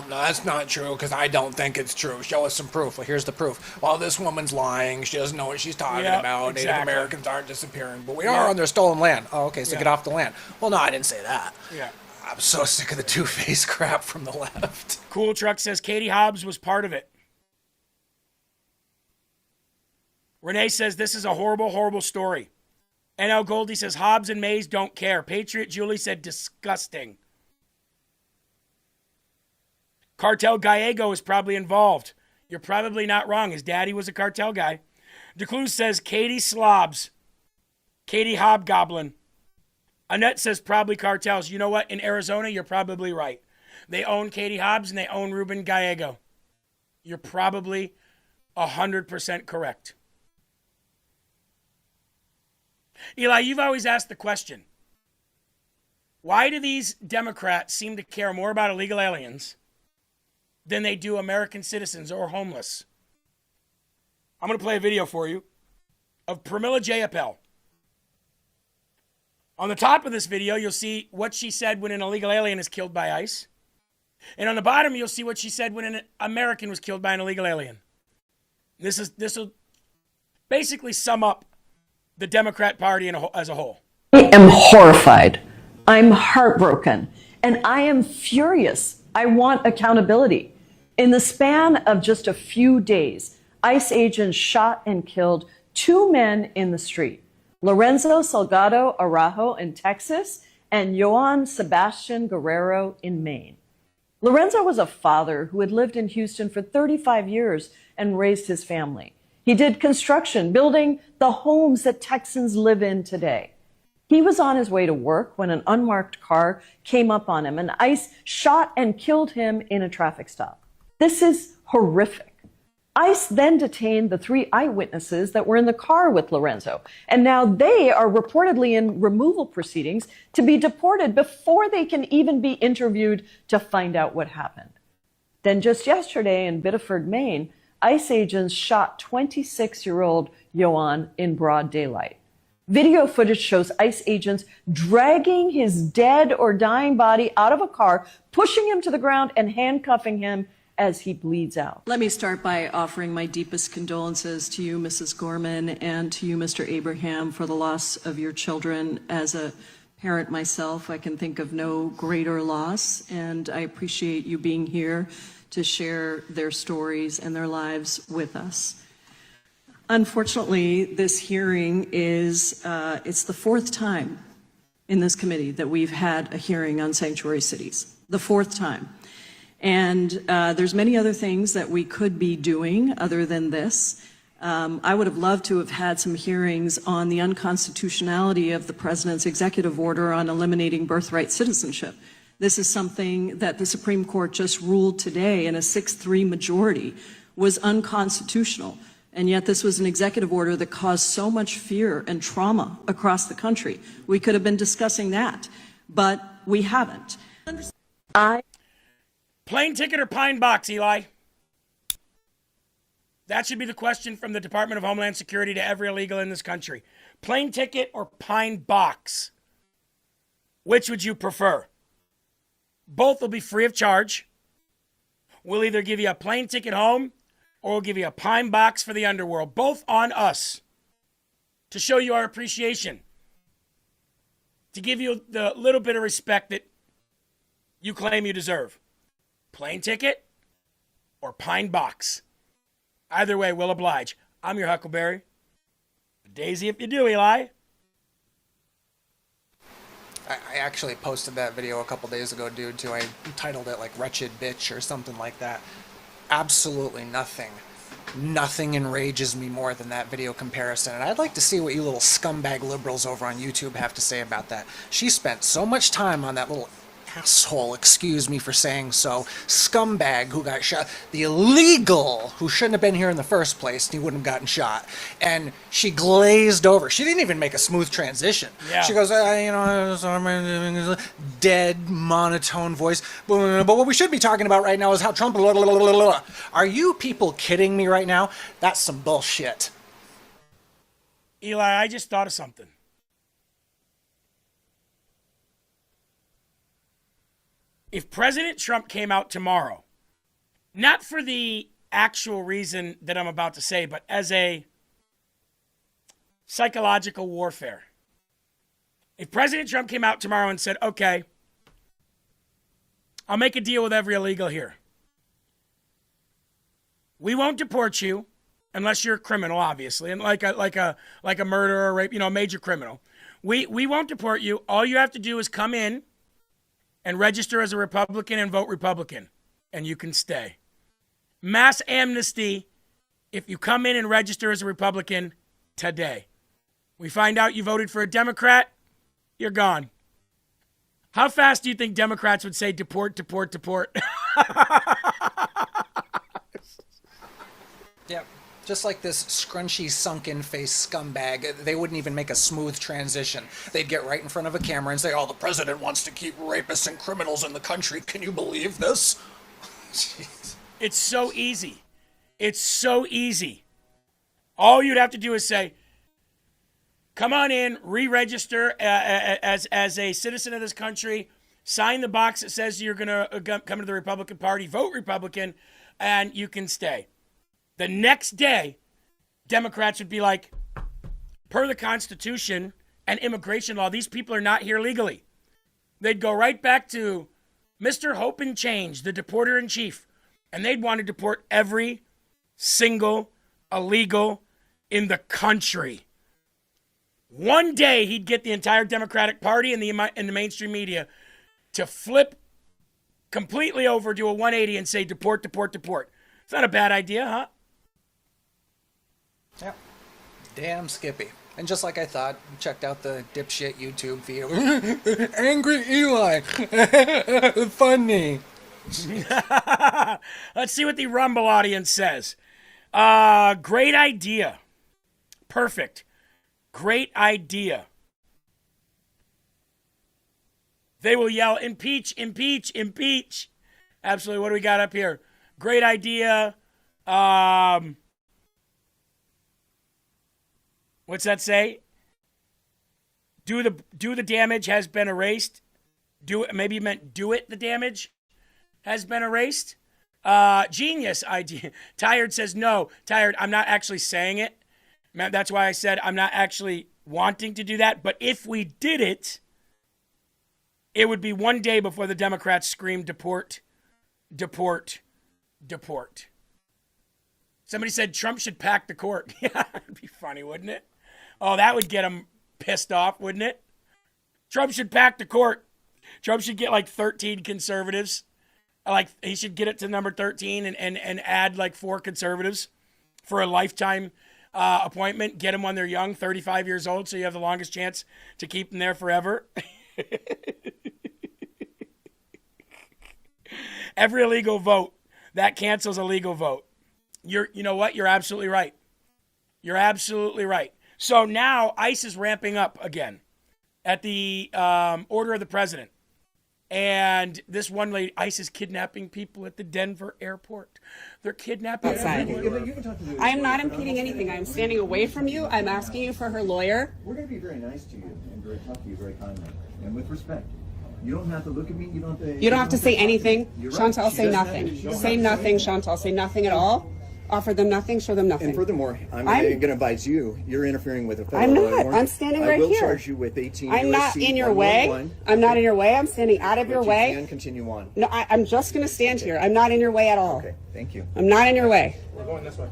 that's not true because I don't think it's true. Show us some proof. Well, here's the proof. Well, this woman's lying. She doesn't know what she's talking about. Exactly. Native Americans aren't disappearing, but we are on their stolen land. Oh, okay, so get off the land. Well, no, I didn't say that. Yeah. I'm so sick of the two-faced crap from the left. Cool Truck says Katie Hobbs was part of it. Renee says this is a horrible, horrible story. NL Goldie says Hobbs and Mays don't care. Patriot Julie said disgusting. Cartel Gallego is probably involved. You're probably not wrong. His daddy was a cartel guy. DeCluse says Katie Slobs. Katie Hobgoblin. Annette says probably cartels. You know what? In Arizona, you're probably right. They own Katie Hobbs and they own Ruben Gallego. You're probably 100% correct. Eli, you've always asked the question, why do these Democrats seem to care more about illegal aliens than they do American citizens or homeless? I'm going to play a video for you of Pramila Jayapal. On the top of this video, you'll see what she said when an illegal alien is killed by ICE. And on the bottom, you'll see what she said when an American was killed by an illegal alien. This will basically sum up the Democrat Party as a whole. I am horrified. I'm heartbroken. And I am furious. I want accountability. In the span of just a few days, ICE agents shot and killed 2 men in the street. Lorenzo Salgado Araujo in Texas and Joan Sebastian Guerrero in Maine. Lorenzo was a father who had lived in Houston for 35 years and raised his family. He did construction, building the homes that Texans live in today. He was on his way to work when an unmarked car came up on him and ICE shot and killed him in a traffic stop. This is horrific. ICE then detained the 3 eyewitnesses that were in the car with Lorenzo, and now they are reportedly in removal proceedings to be deported before they can even be interviewed to find out what happened. Then just yesterday in Biddeford, Maine, ICE agents shot 26-year-old Yohan in broad daylight. Video footage shows ICE agents dragging his dead or dying body out of a car, pushing him to the ground and handcuffing him as he bleeds out. Let me start by offering my deepest condolences to you, Mrs. Gorman, and to you, Mr. Abraham, for the loss of your children. As a parent myself, I can think of no greater loss, and I appreciate you being here to share their stories and their lives with us. Unfortunately, this hearing is, it's the 4th time in this committee that we've had a hearing on sanctuary cities. The 4th time. And there's many other things that we could be doing other than this. I would have loved to have had some hearings on the unconstitutionality of the president's executive order on eliminating birthright citizenship. This is something that the Supreme Court just ruled today in a 6-3 majority was unconstitutional. And yet this was an executive order that caused so much fear and trauma across the country. We could have been discussing that, but we haven't. Plane ticket or pine box, Eli? That should be the question from the Department of Homeland Security to every illegal in this country. Plane ticket or pine box? Which would you prefer? Both will be free of charge. We'll either give you a plane ticket home or we'll give you a pine box for the underworld. Both on us to show you our appreciation. To give you the little bit of respect that you claim you deserve. Plane ticket or pine box. Either way, we'll oblige. I'm your Huckleberry. Daisy if you do, Eli. I actually posted that video a couple days ago, dude, too. I titled it like Wretched Bitch or something like that. Absolutely nothing. Nothing enrages me more than that video comparison. And I'd like to see what you little scumbag liberals over on YouTube have to say about that. She spent so much time on that little asshole, excuse me for saying so, scumbag who got shot, the illegal who shouldn't have been here in the first place, and he wouldn't have gotten shot. And she glazed over. She didn't even make a smooth transition. Yeah. She goes, dead, monotone voice. But what we should be talking about right now is how Trump... Are you people kidding me right now? That's some bullshit. Eli, I just thought of something. If President Trump came out tomorrow, not for the actual reason that I'm about to say, but as a psychological warfare. If President Trump came out tomorrow and said, okay, I'll make a deal with every illegal here. We won't deport you unless you're a criminal, obviously, and like a murder or rape, a major criminal. We won't deport you. All you have to do is come in and register as a Republican and vote Republican, and you can stay. Mass amnesty if you come in and register as a Republican today. We find out you voted for a Democrat, you're gone. How fast do you think Democrats would say deport, deport, deport? Yep. Just like this scrunchy, sunken-face scumbag, they wouldn't even make a smooth transition. They'd get right in front of a camera and say, oh, the president wants to keep rapists and criminals in the country. Can you believe this? Jeez. It's so easy. It's so easy. All you'd have to do is say, come on in, re-register as a citizen of this country, sign the box that says you're going to come to the Republican Party, vote Republican, and you can stay. The next day, Democrats would be like, per the Constitution and immigration law, these people are not here legally. They'd go right back to Mr. Hope and Change, the deporter-in-chief, and they'd want to deport every single illegal in the country. One day, he'd get the entire Democratic Party and the mainstream media to flip completely over to a 180 and say, deport, deport, deport. It's not a bad idea, huh? Yep. Damn Skippy. And just like I thought, checked out the dipshit YouTube video. Angry Eli. Funny. Let's see what the Rumble audience says. Great idea. Perfect. Great idea. They will yell, impeach, impeach, impeach. Absolutely. What do we got up here? Great idea. What's that say? Do the damage has been erased. Maybe you meant do it, the damage has been erased. Genius idea. Tired says no. Tired, I'm not actually saying it. That's why I said I'm not actually wanting to do that. But if we did it, it would be one day before the Democrats scream deport, deport, deport. Somebody said Trump should pack the court. Yeah, it'd be funny, wouldn't it? Oh, that would get him pissed off, wouldn't it? Trump should pack the court. Trump should get like 13 conservatives. Like he should get it to number 13 and add like 4 conservatives for a lifetime appointment. Get them when they're young, 35 years old, so you have the longest chance to keep them there forever. Every illegal vote, that cancels a legal vote. You know what? You're absolutely right. You're absolutely right. So now ICE is ramping up again at the order of the president. And this one lady, ICE is kidnapping people at the Denver airport. They're kidnapping outside. I am not impeding anything. I am standing away from you. I'm asking you for her lawyer. We're going to be very nice to you and talk to you very kindly and with respect. You don't have to look at me. You don't have to say anything. Chantal, say nothing. Say nothing, Chantal. Say nothing at all. Offer them nothing, show them nothing. And furthermore, I'm going to advise you, you're interfering with a federal I'm not. warrant. I'm standing right here. I will here. charge you with 18 I'm not in your way. I'm not in your way. I'm standing out of your way. You can continue on. No, I'm just going to stand here. I'm not in your way at all. Okay, thank you. I'm not in your way. We're going this way.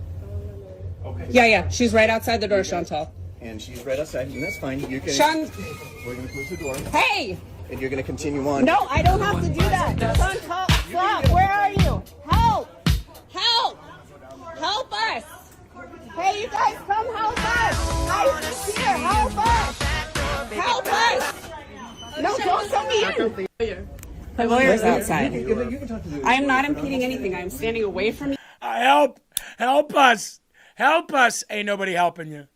Okay. Yeah. She's right outside the door, Chantal. And she's right outside, and that's fine. You can. We're going to close the door. Hey! And you're going to continue on. No, I don't have to do that. Chantal, stop. Where are you? Help! Help! Help us! Hey, you guys, come help us! ICE is here! Help us! Help us! No, don't send me in! My lawyer is outside. I am not impeding anything. I am standing away from you. Help us! Help us! Ain't nobody helping you.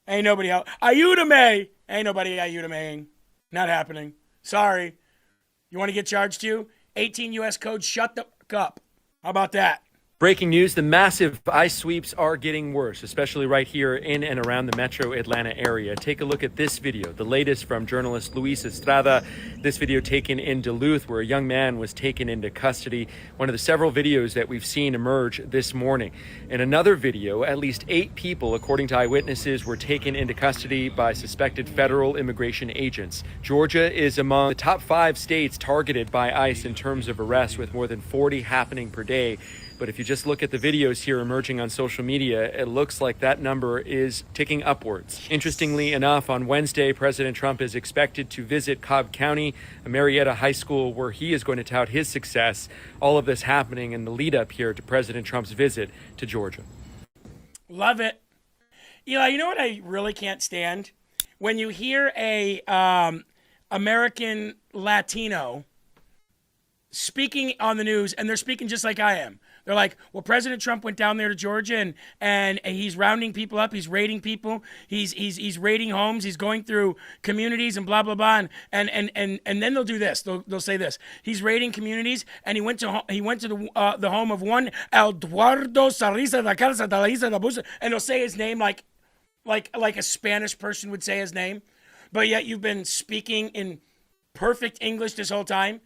Ain't nobody help. Ayúdame! Ain't nobody ayúdame. Not happening. Sorry. You want to get charged too? 18 U.S. code, shut the fuck up. How about that? Breaking news, the massive ICE sweeps are getting worse, especially right here in and around the metro Atlanta area. Take a look at this video, the latest from journalist Luis Estrada. This video taken in Duluth, where a young man was taken into custody. One of the several videos that we've seen emerge this morning. In another video, at least 8 people, according to eyewitnesses, were taken into custody by suspected federal immigration agents. Georgia is among the top 5 states targeted by ICE in terms of arrests, with more than 40 happening per day. But if you just look at the videos here emerging on social media, it looks like that number is ticking upwards. Interestingly enough, on Wednesday, President Trump is expected to visit Cobb County, a Marietta high school where he is going to tout his success. All of this happening in the lead up here to President Trump's visit to Georgia. Love it. Eli, you know what I really can't stand? When you hear a American Latino speaking on the news, and they're speaking just like I am. They're like, well, President Trump went down there to Georgia and he's rounding people up. He's raiding people. He's raiding homes. He's going through communities and blah, blah, blah. And then they'll do this. They'll say this. He's raiding communities, and he went to the home of one Eduardo Sarisa da Casa de la Isla de Busa, and they'll say his name like a Spanish person would say his name. But yet you've been speaking in perfect English this whole time.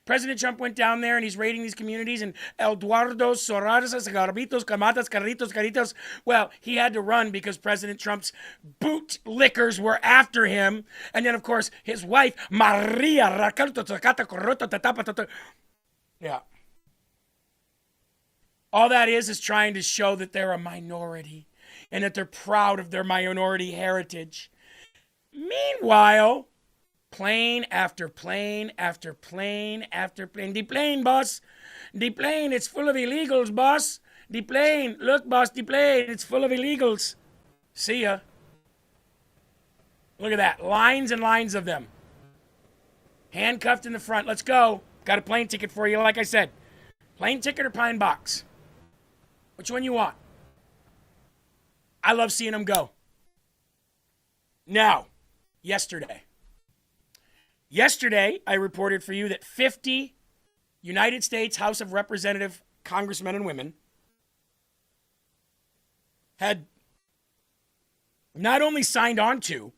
President Trump went down there and he's raiding these communities, and Eduardo Sorares, Garbitos, Camatas, Carritos, Caritos. Well, he had to run because President Trump's bootlickers were after him. And then, of course, his wife, Maria Racato. Yeah. All that is trying to show that they're a minority and that they're proud of their minority heritage. Meanwhile, plane after plane after plane after plane. The plane, boss. The plane, it's full of illegals, boss. The plane. Look, boss, the plane, it's full of illegals. See ya. Look at that. Lines and lines of them. Handcuffed in the front. Let's go. Got a plane ticket for you, like I said. Plane ticket or pine box? Which one you want? I love seeing them go. Now, yesterday, I reported for you that 50 United States House of Representative congressmen and women had not only signed on to,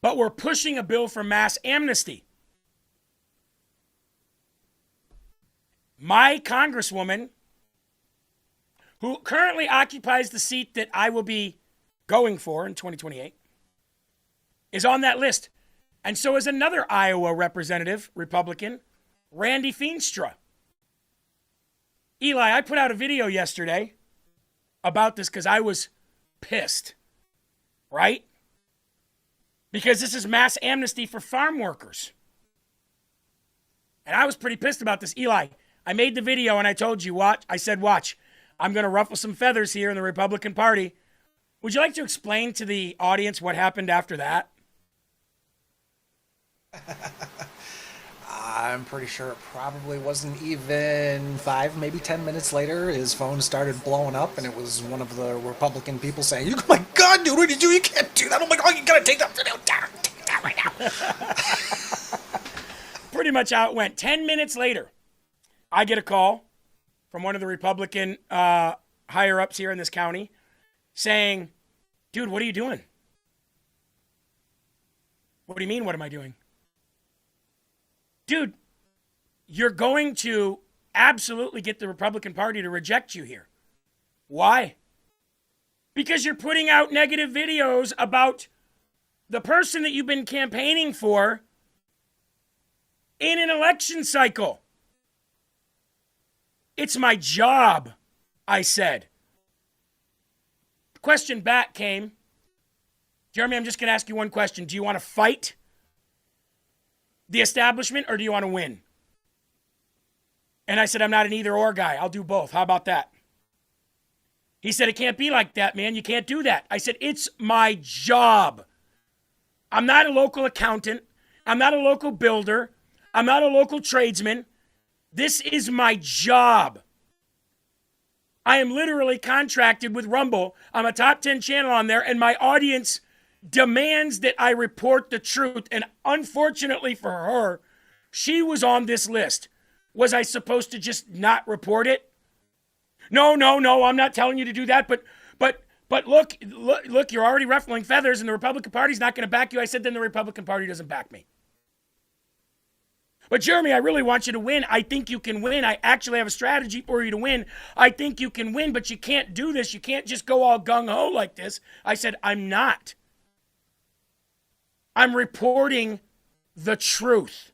but were pushing a bill for mass amnesty. My congresswoman, who currently occupies the seat that I will be going for in 2028, is on that list. And so is another Iowa representative, Republican, Randy Feenstra. Eli, I put out a video yesterday about this because I was pissed, right? Because this is mass amnesty for farm workers. And I was pretty pissed about this. Eli, I made the video and I told you, watch. I said, watch, I'm going to ruffle some feathers here in the Republican Party. Would you like to explain to the audience what happened after that? I'm pretty sure it probably wasn't even 5, maybe 10 minutes later, his phone started blowing up, and it was one of the Republican people saying, "Oh my God, dude, what did you do? You can't do that. Oh my God, you gotta take that video down. Take that right now." Pretty much how it went. 10 minutes later, I get a call from one of the Republican higher-ups here in this county saying, "Dude, what are you doing?" What do you mean, what am I doing? Dude, you're going to absolutely get the Republican Party to reject you here. Why? Because you're putting out negative videos about the person that you've been campaigning for in an election cycle. It's my job, I said. The question back came, Jeremy, I'm just going to ask you one question. Do you want to fight the establishment, or do you want to win? And I said, I'm not an either or guy. I'll do both. How about that? He said, it can't be like that, man. You can't do that. I said, it's my job. I'm not a local accountant. I'm not a local builder. I'm not a local tradesman. This is my job. I am literally contracted with Rumble. I'm a top 10 channel on there, and my audience demands that I report the truth. And unfortunately for her, she was on this list. Was I supposed to just not report it? No, I'm not telling you to do that. But look, you're already ruffling feathers and the Republican Party's not going to back you. I said, then the Republican Party doesn't back me. But Jeremy, I really want you to win. I think you can win. I actually have a strategy for you to win. I think you can win, but you can't do this. You can't just go all gung-ho like this. I said, I'm not. I'm reporting the truth.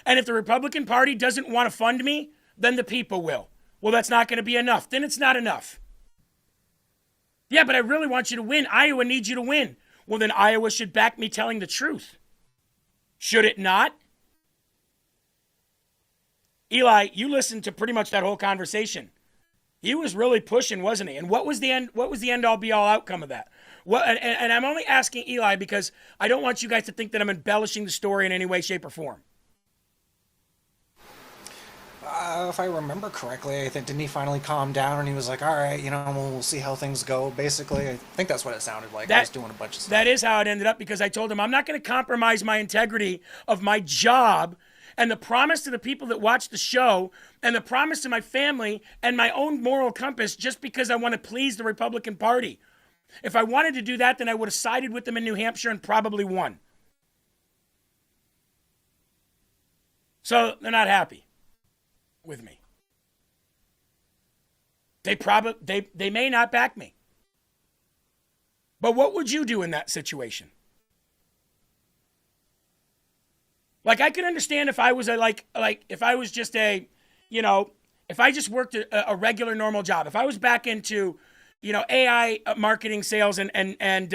And if the Republican Party doesn't want to fund me, then the people will. Well, that's not going to be enough. Then it's not enough. Yeah, but I really want you to win. Iowa needs you to win. Well, then Iowa should back me telling the truth. Should it not? Eli, you listened to pretty much that whole conversation. He was really pushing, wasn't he? And what was the end all be all outcome of that? And I'm only asking Eli because I don't want you guys to think that I'm embellishing the story in any way, shape, or form. If I remember correctly, I think, didn't he finally calm down and he was like, all right, we'll see how things go, basically? I think that's what it sounded like. I was doing a bunch of stuff. That is how it ended up, because I told him I'm not going to compromise my integrity of my job and the promise to the people that watch the show and the promise to my family and my own moral compass just because I want to please the Republican Party. If I wanted to do that, then I would have sided with them in New Hampshire and probably won. So they're not happy with me. They may not back me. But what would you do in that situation? Like, I could understand if I was if I was just if I just worked a regular normal job, if I was back into AI marketing, sales, and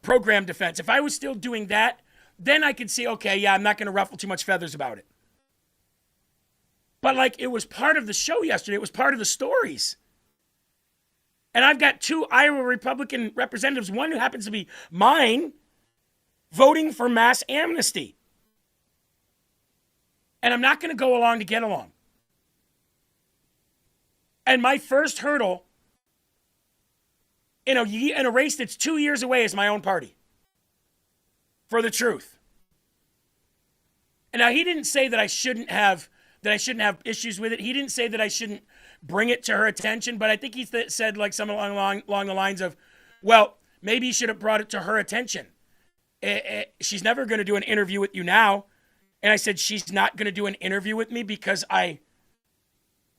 program defense. If I was still doing that, then I could see, okay, yeah, I'm not going to ruffle too much feathers about it. But it was part of the show yesterday. It was part of the stories. And I've got 2 Iowa Republican representatives, one who happens to be mine, voting for mass amnesty. And I'm not going to go along to get along. And my first hurdle in a race that's 2 years away is my own party. For the truth. And now he didn't say that I shouldn't have issues with it. He didn't say that I shouldn't bring it to her attention, but I think he said like something along the lines of, well, maybe you should have brought it to her attention. She's never going to do an interview with you now. And I said, she's not going to do an interview with me because I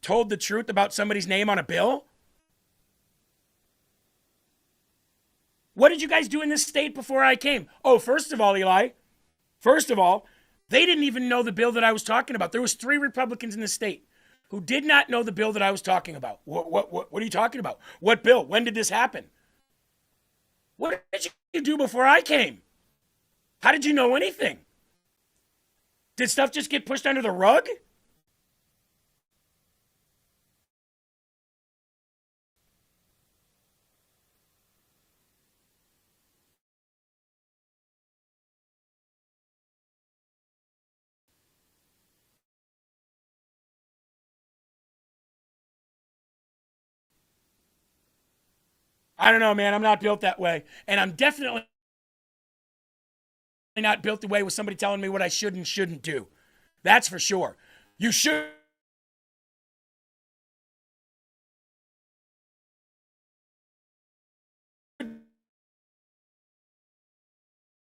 told the truth about somebody's name on a bill? What did you guys do in this state before I came? Oh, first of all, Eli, they didn't even know the bill that I was talking about. There was 3 Republicans in the state who did not know the bill that I was talking about. What are you talking about? What bill? When did this happen? What did you do before I came? How did you know anything? Did stuff just get pushed under the rug? I don't know, man. I'm not built that way. And I'm definitely not built the way with somebody telling me what I should and shouldn't do. That's for sure. You should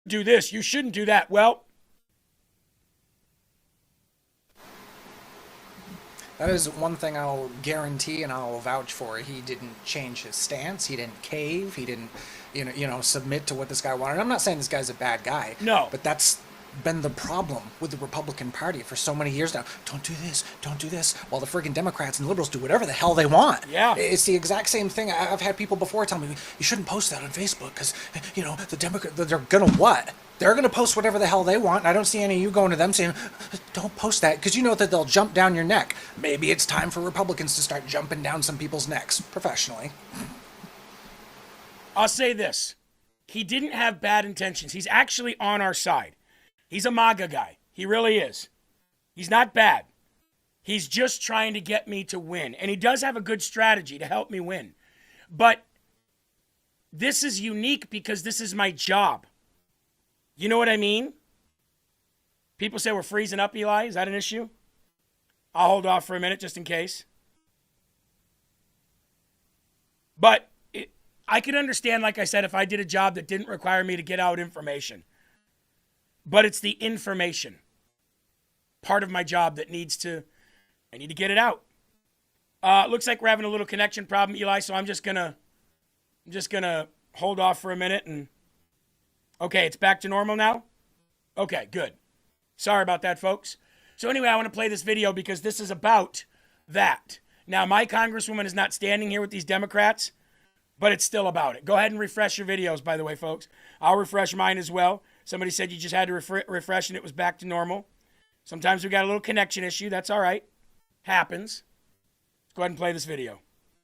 do this. You shouldn't do that. Well, that is one thing I'll guarantee and I'll vouch for. He didn't change his stance. He didn't cave. He didn't, submit to what this guy wanted. I'm not saying this guy's a bad guy. No. But that's been the problem with the Republican Party for so many years now. Don't do this, while the friggin' Democrats and liberals do whatever the hell they want. Yeah. It's the exact same thing. I've had people before tell me, you shouldn't post that on Facebook because, the Democrats, they're gonna what? They're going to post whatever the hell they want, and I don't see any of you going to them saying, don't post that, because you know that they'll jump down your neck. Maybe it's time for Republicans to start jumping down some people's necks, professionally. I'll say this. He didn't have bad intentions. He's actually on our side. He's a MAGA guy. He really is. He's not bad. He's just trying to get me to win, and he does have a good strategy to help me win. But this is unique because this is my job. You know what I mean? People say we're freezing up, Eli. Is that an issue? I'll hold off for a minute just in case. But I could understand, like I said, if I did a job that didn't require me to get out information. But it's the information part of my job that I need to get it out. Looks like we're having a little connection problem, Eli, so I'm just gonna hold off for a minute and okay, it's back to normal now? Okay, good. Sorry about that, folks. So anyway, I want to play this video because this is about that. Now, my congresswoman is not standing here with these Democrats, but it's still about it. Go ahead and refresh your videos, by the way, folks. I'll refresh mine as well. Somebody said you just had to refresh and it was back to normal. Sometimes we got a little connection issue. That's all right. Happens. Let's go ahead and play this video.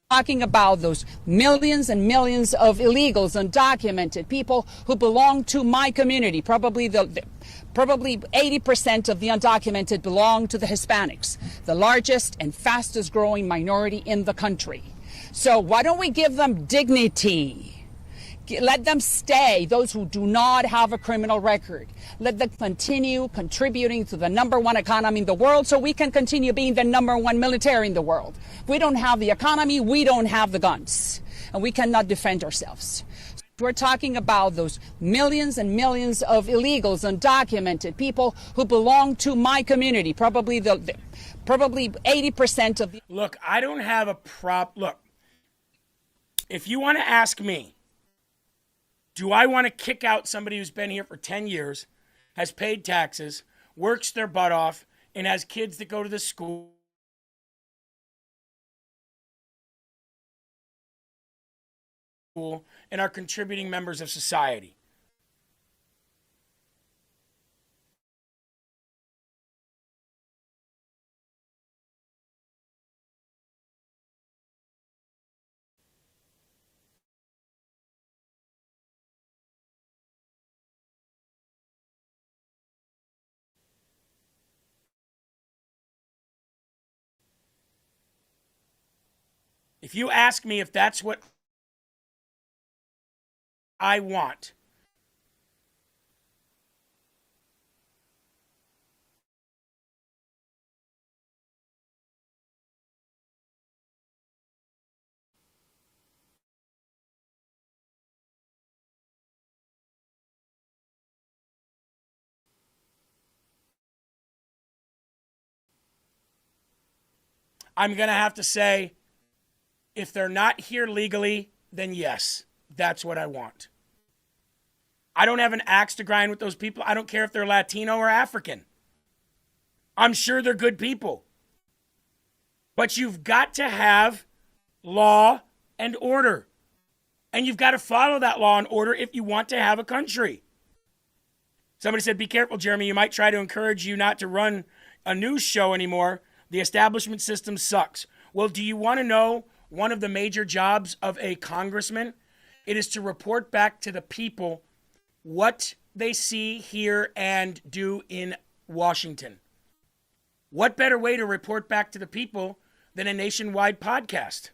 Talking about those millions and millions of illegals, undocumented people who belong to my community. Probably 80% of the undocumented belong to the Hispanics, the largest and fastest growing minority in the country. So why don't we give them dignity? Let them stay, those who do not have a criminal record. Let them continue contributing to the #1 economy in the world so we can continue being the #1 military in the world. If we don't have the economy, we don't have the guns, and we cannot defend ourselves. We're talking about those millions and millions of illegals, undocumented people who belong to my community. Probably 80% of the... Look, I don't have a Look, if you want to ask me, do I want to kick out somebody who's been here for 10 years, has paid taxes, works their butt off, and has kids that go to the school and are contributing members of society? If you ask me if that's what I want, I'm going to have to say, if they're not here legally, then yes, that's what I want. I don't have an axe to grind with those people. I don't care if they're Latino or African. I'm sure they're good people. But you've got to have law and order. And you've got to follow that law and order if you want to have a country. Somebody said, be careful, Jeremy. You might try to encourage you not to run a news show anymore. The establishment system sucks. Well, do you want to know one of the major jobs of a congressman? It is to report back to the people what they see, hear, and do in Washington. What better way to report back to the people than a nationwide podcast?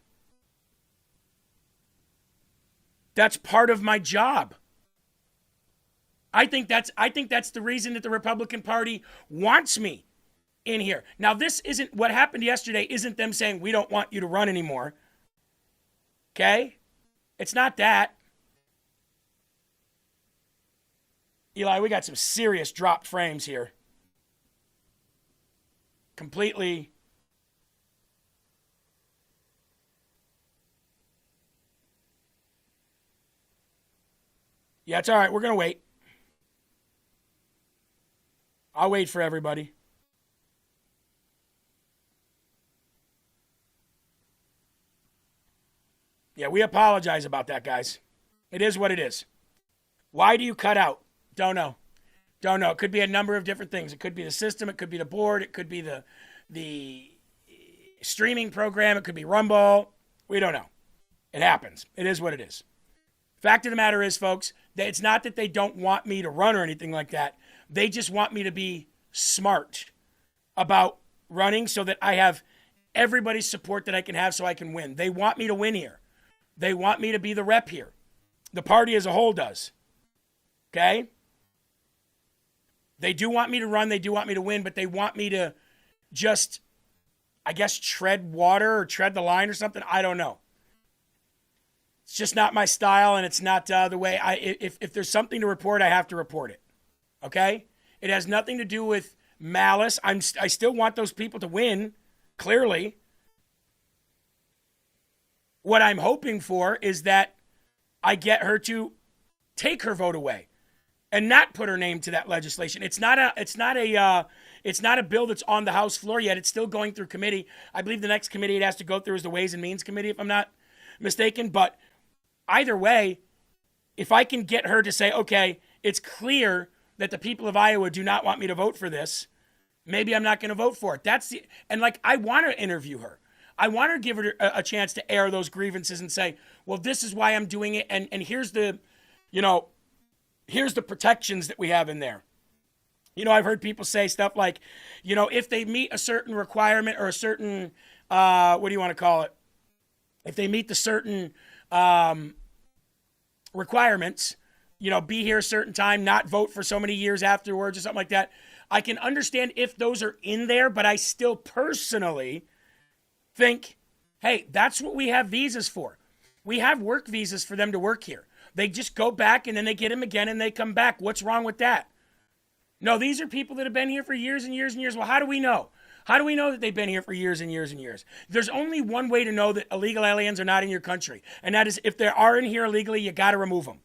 That's part of my job. I think that's the reason that the Republican Party wants me in here. Now, this isn't what happened yesterday, isn't them saying we don't want you to run anymore. Okay? It's not that. Eli, we got some serious dropped frames here. Completely. Yeah, it's all right. We're going to wait. I'll wait for everybody. Yeah, we apologize about that, guys. It is what it is. Why do you cut out? Don't know. Don't know. It could be a number of different things. It could be the system. It could be the board. It could be the streaming program. It could be Rumble. We don't know. It happens. It is what it is. Fact of the matter is, folks, that it's not that they don't want me to run or anything like that. They just want me to be smart about running so that I have everybody's support that I can have so I can win. They want me to win here. They want me to be the rep here. The party as a whole does. Okay? They do want me to run. They do want me to win, but they want me to just, I guess, tread water or tread the line or something. I don't know. It's just not my style, and it's not the way if there's something to report, I have to report it. Okay? It has nothing to do with malice. I still want those people to win, clearly. What I'm hoping for is that I get her to take her vote away and not put her name to that legislation. It's not a bill that's on the House floor yet. It's still going through committee. I believe the next committee it has to go through is the Ways and Means Committee, if I'm not mistaken. But either way, if I can get her to say, okay, it's clear that the people of Iowa do not want me to vote for this, maybe I'm not going to vote for it. I want to interview her. I want to give her a chance to air those grievances and say, well, this is why I'm doing it. And here's the protections that we have in there. I've heard people say stuff like, if they meet a certain requirement or a certain, what do you want to call it? If they meet the certain requirements, be here a certain time, not vote for so many years afterwards or something like that. I can understand if those are in there, but I still personally think, hey, that's what we have visas for. We have work visas for them to work here. They just go back and then they get them again and they come back. What's wrong with that? No, these are people that have been here for years and years and years. Well, how do we know? How do we know that they've been here for years and years and years? There's only one way to know that illegal aliens are not in your country, and that is if they are in here illegally, you got to remove them.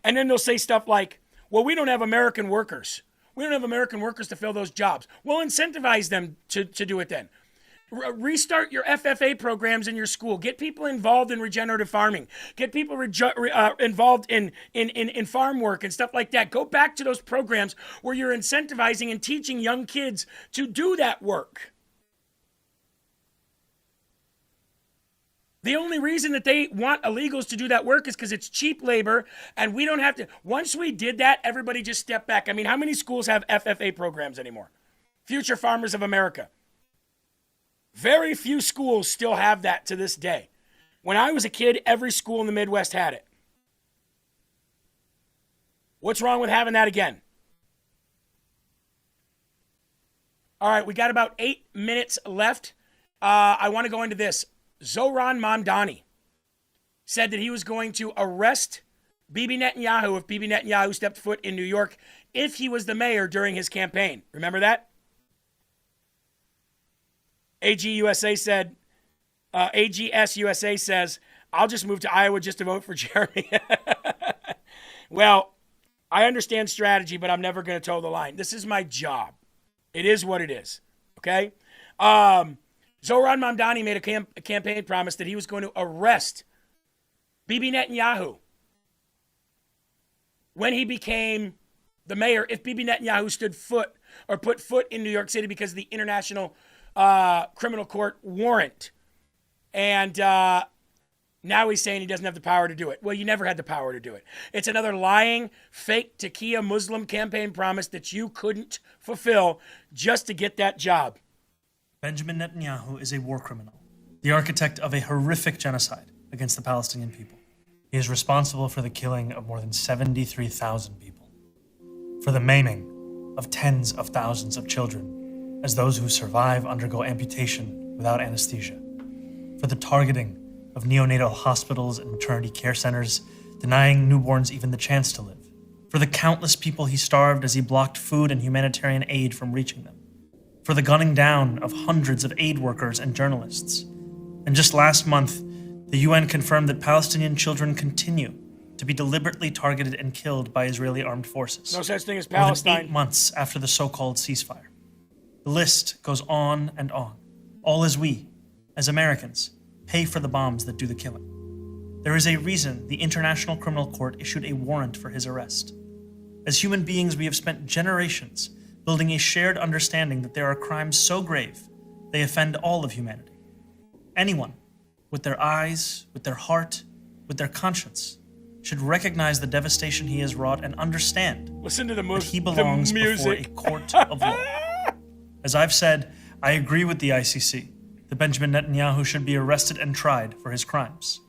And then they'll say stuff like, well, we don't have American workers. We don't have American workers to fill those jobs. Well, incentivize them to do it then. Restart your FFA programs in your school. Get people involved in regenerative farming. Get people involved in farm work and stuff like that. Go back to those programs where you're incentivizing and teaching young kids to do that work. The only reason that they want illegals to do that work is because it's cheap labor, and we don't have to. Once we did that, everybody just stepped back. I mean, how many schools have FFA programs anymore? Future Farmers of America. Very few schools still have that to this day. When I was a kid, every school in the Midwest had it. What's wrong with having that again? All right, we got about 8 minutes left. I want to go into this. Zohran Mamdani said that he was going to arrest Bibi Netanyahu if Bibi Netanyahu stepped foot in New York if he was the mayor during his campaign. Remember that? AGS USA says, I'll just move to Iowa just to vote for Jeremy. Well, I understand strategy, but I'm never going to toe the line. This is my job. It is what it is. Okay? Zohran Mamdani made a campaign promise that he was going to arrest Bibi Netanyahu when he became the mayor if Bibi Netanyahu stood foot or put foot in New York City because of the International Criminal Court warrant. And now he's saying he doesn't have the power to do it. Well, you never had the power to do it. It's another lying, fake Taqiyya Muslim campaign promise that you couldn't fulfill just to get that job. Benjamin Netanyahu is a war criminal, the architect of a horrific genocide against the Palestinian people. He is responsible for the killing of more than 73,000 people, for the maiming of tens of thousands of children, as those who survive undergo amputation without anesthesia, for the targeting of neonatal hospitals and maternity care centers, denying newborns even the chance to live, for the countless people he starved as he blocked food and humanitarian aid from reaching them, for the gunning down of hundreds of aid workers and journalists. And just last month, the UN confirmed that Palestinian children continue to be deliberately targeted and killed by Israeli armed forces. No such thing as More Palestine. than 8 months after the so-called ceasefire. The list goes on and on, all as we, as Americans, pay for the bombs that do the killing. There is a reason the International Criminal Court issued a warrant for his arrest. As human beings, we have spent generations building a shared understanding that there are crimes so grave they offend all of humanity. Anyone, with their eyes, with their heart, with their conscience, should recognize the devastation he has wrought and understand that he belongs before a court of law. As I've said, I agree with the ICC that Benjamin Netanyahu should be arrested and tried for his crimes,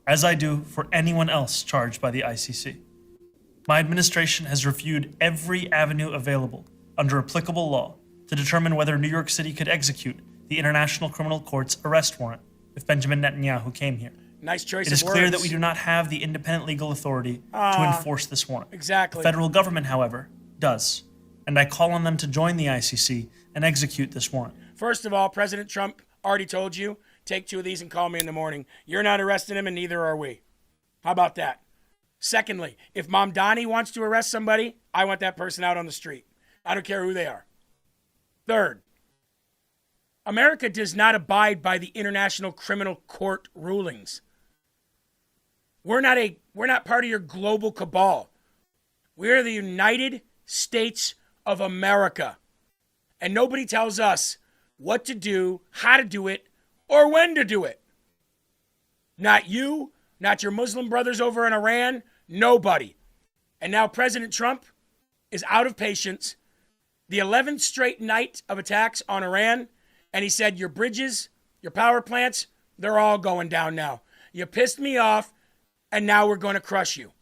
as I do for anyone else charged by the ICC. My administration has reviewed every avenue available under applicable law to determine whether New York City could execute the International Criminal Court's arrest warrant if Benjamin Netanyahu came here. Nice choice It is of clear words. that we do not have the independent legal authority to enforce this warrant. Exactly. The federal government, however, does, and I call on them to join the ICC and execute this warrant. First of all, President Trump already told you, take 2 of these and call me in the morning. You're not arresting him, and neither are we. How about that? Secondly, if Mamdani wants to arrest somebody, I want that person out on the street. I don't care who they are. Third, America does not abide by the International Criminal Court rulings. We're not part of your global cabal. We're the United States of America. And nobody tells us what to do, how to do it, or when to do it. Not you, not your Muslim brothers over in Iran, nobody. And now President Trump is out of patience. The 11th straight night of attacks on Iran, and he said, your bridges, your power plants, they're all going down now. You pissed me off, and now we're going to crush you.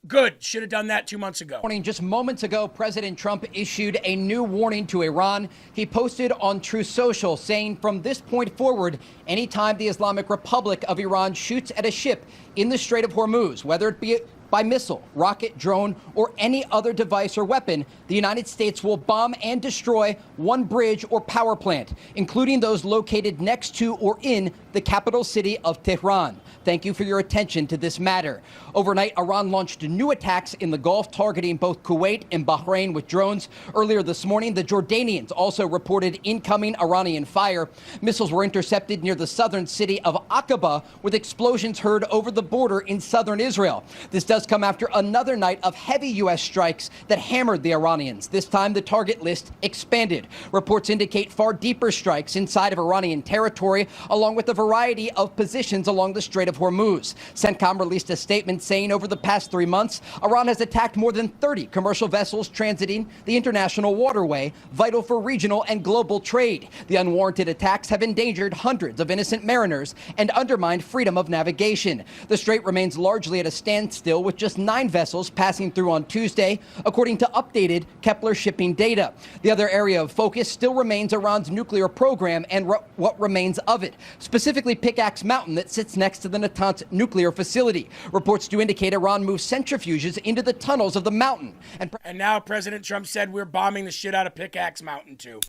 Good. Should have done that 2 months ago. Just moments ago, President Trump issued a new warning to Iran. He posted on Truth Social saying from this point forward, anytime the Islamic Republic of Iran shoots at a ship in the Strait of Hormuz, whether it be by missile, rocket, drone, or any other device or weapon, the United States will bomb and destroy one bridge or power plant, including those located next to or in the capital city of Tehran. Thank you for your attention to this matter. Overnight, Iran launched new attacks in the Gulf, targeting both Kuwait and Bahrain with drones. Earlier this morning, the Jordanians also reported incoming Iranian fire. Missiles were intercepted near the southern city of Aqaba, with explosions heard over the border in southern Israel. This does does come after another night of heavy U.S. strikes that hammered the Iranians. This time, the target list expanded. Reports indicate far deeper strikes inside of Iranian territory, along with a variety of positions along the Strait of Hormuz. CENTCOM released a statement saying over the past 3 months, Iran has attacked more than 30 commercial vessels transiting the international waterway, vital for regional and global trade. The unwarranted attacks have endangered hundreds of innocent mariners and undermined freedom of navigation. The strait remains largely at a standstill, with just 9 vessels passing through on Tuesday, according to updated Kepler shipping data. The other area of focus still remains Iran's nuclear program and what remains of it, specifically Pickaxe Mountain that sits next to the Natanz nuclear facility. Reports do indicate Iran moves centrifuges into the tunnels of the mountain. And now President Trump said we're bombing the shit out of Pickaxe Mountain, too.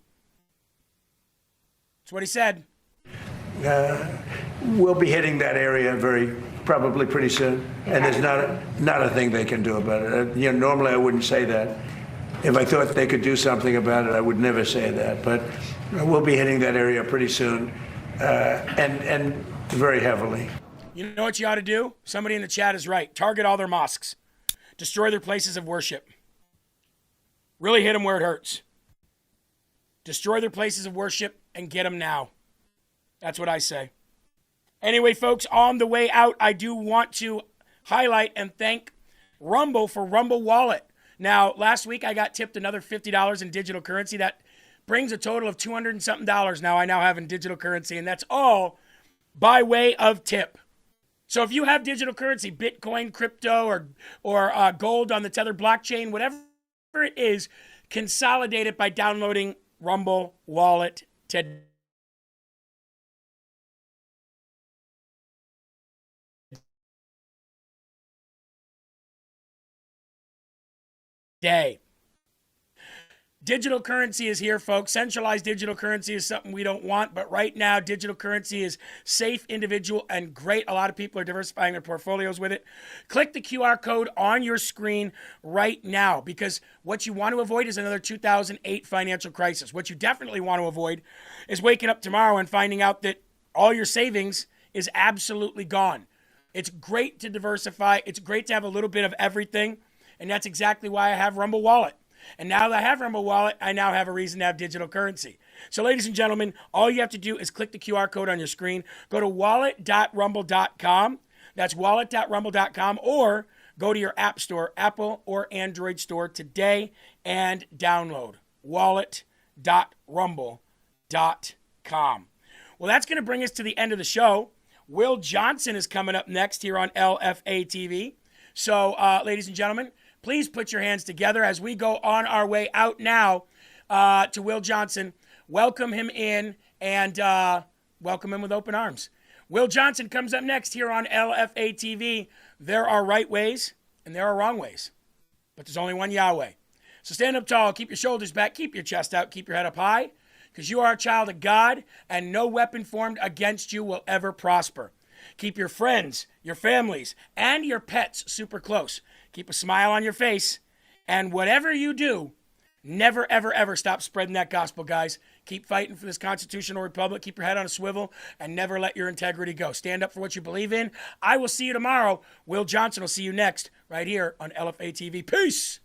That's what he said. We'll be hitting that area probably pretty soon, and there's not a thing they can do about it. Normally I wouldn't say that. If I thought they could do something about it, I would never say that. But we'll be hitting that area pretty soon, and very heavily. You know what you ought to do? Somebody in the chat is right. Target all their mosques. Destroy their places of worship. Really hit them where it hurts. Destroy their places of worship and get them now. That's what I say. Anyway, folks, on the way out, I do want to highlight and thank Rumble for Rumble Wallet. Now, last week I got tipped another $50 in digital currency. That brings a total of $200 and something now I now have in digital currency, and that's all by way of tip. So if you have digital currency, Bitcoin, crypto, or gold on the Tether blockchain, whatever it is, consolidate it by downloading Rumble Wallet today. Digital currency is here, folks. Centralized digital currency is something we don't want, but right now, digital currency is safe, individual, and great. A lot of people are diversifying their portfolios with it. Click the QR code on your screen right now, because what you want to avoid is another 2008 financial crisis. What you definitely want to avoid is waking up tomorrow and finding out that all your savings is absolutely gone. It's great to diversify. It's great to have a little bit of everything. And that's exactly why I have Rumble Wallet. And now that I have Rumble Wallet, I now have a reason to have digital currency. So ladies and gentlemen, all you have to do is click the QR code on your screen, go to wallet.rumble.com. That's wallet.rumble.com, or go to your app store, Apple or Android store today, and download wallet.rumble.com. Well, that's going to bring us to the end of the show. Will Johnson is coming up next here on LFA TV. So, ladies and gentlemen, please put your hands together as we go on our way out now to Will Johnson. Welcome him in and welcome him with open arms. Will Johnson comes up next here on LFA TV. There are right ways and there are wrong ways, but there's only one Yahweh. So stand up tall, keep your shoulders back, keep your chest out, keep your head up high, because you are a child of God and no weapon formed against you will ever prosper. Keep your friends, your families, and your pets super close. Keep a smile on your face. And whatever you do, never, ever, ever stop spreading that gospel, guys. Keep fighting for this constitutional republic. Keep your head on a swivel and never let your integrity go. Stand up for what you believe in. I will see you tomorrow. Will Johnson will see you next right here on LFA TV. Peace.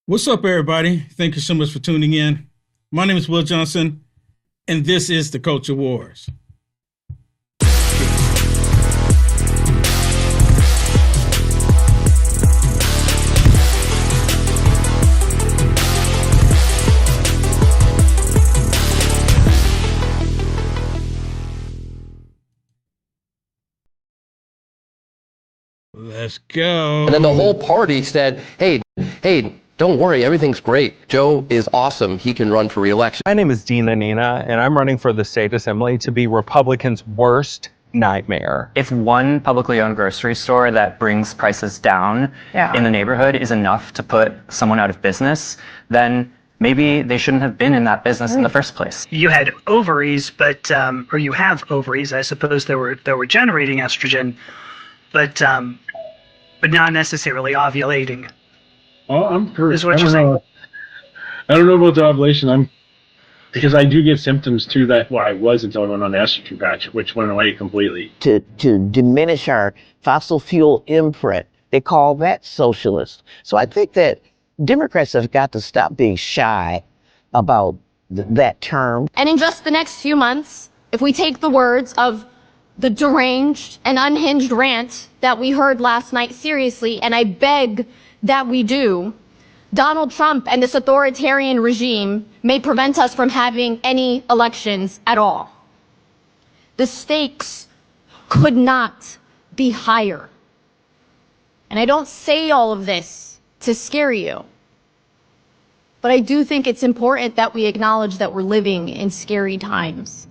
What's up, everybody? Thank you so much for tuning in. My name is Will Johnson, and this is the Culture Wars. Let's go. And then the whole party said, hey, don't worry, everything's great. Joe is awesome. He can run for re-election. My name is Dean Lanina, and I'm running for the state assembly to be Republicans' worst nightmare. If one publicly owned grocery store that brings prices down in the neighborhood is enough to put someone out of business, then maybe they shouldn't have been in that business in the first place. You had ovaries, but or you have ovaries. I suppose that were generating estrogen, but not necessarily ovulating. Oh, I'm correct. Is what you're saying. I don't know about the ovulation. Because I do get symptoms too that I was until I went on the estrogen patch, which went away completely. To diminish our fossil fuel imprint, they call that socialist. So I think that Democrats have got to stop being shy about that term. And in just the next few months, if we take the words of the deranged and unhinged rant that we heard last night seriously, and I beg that we do, Donald Trump and this authoritarian regime may prevent us from having any elections at all. The stakes could not be higher. And I don't say all of this to scare you, but I do think it's important that we acknowledge that we're living in scary times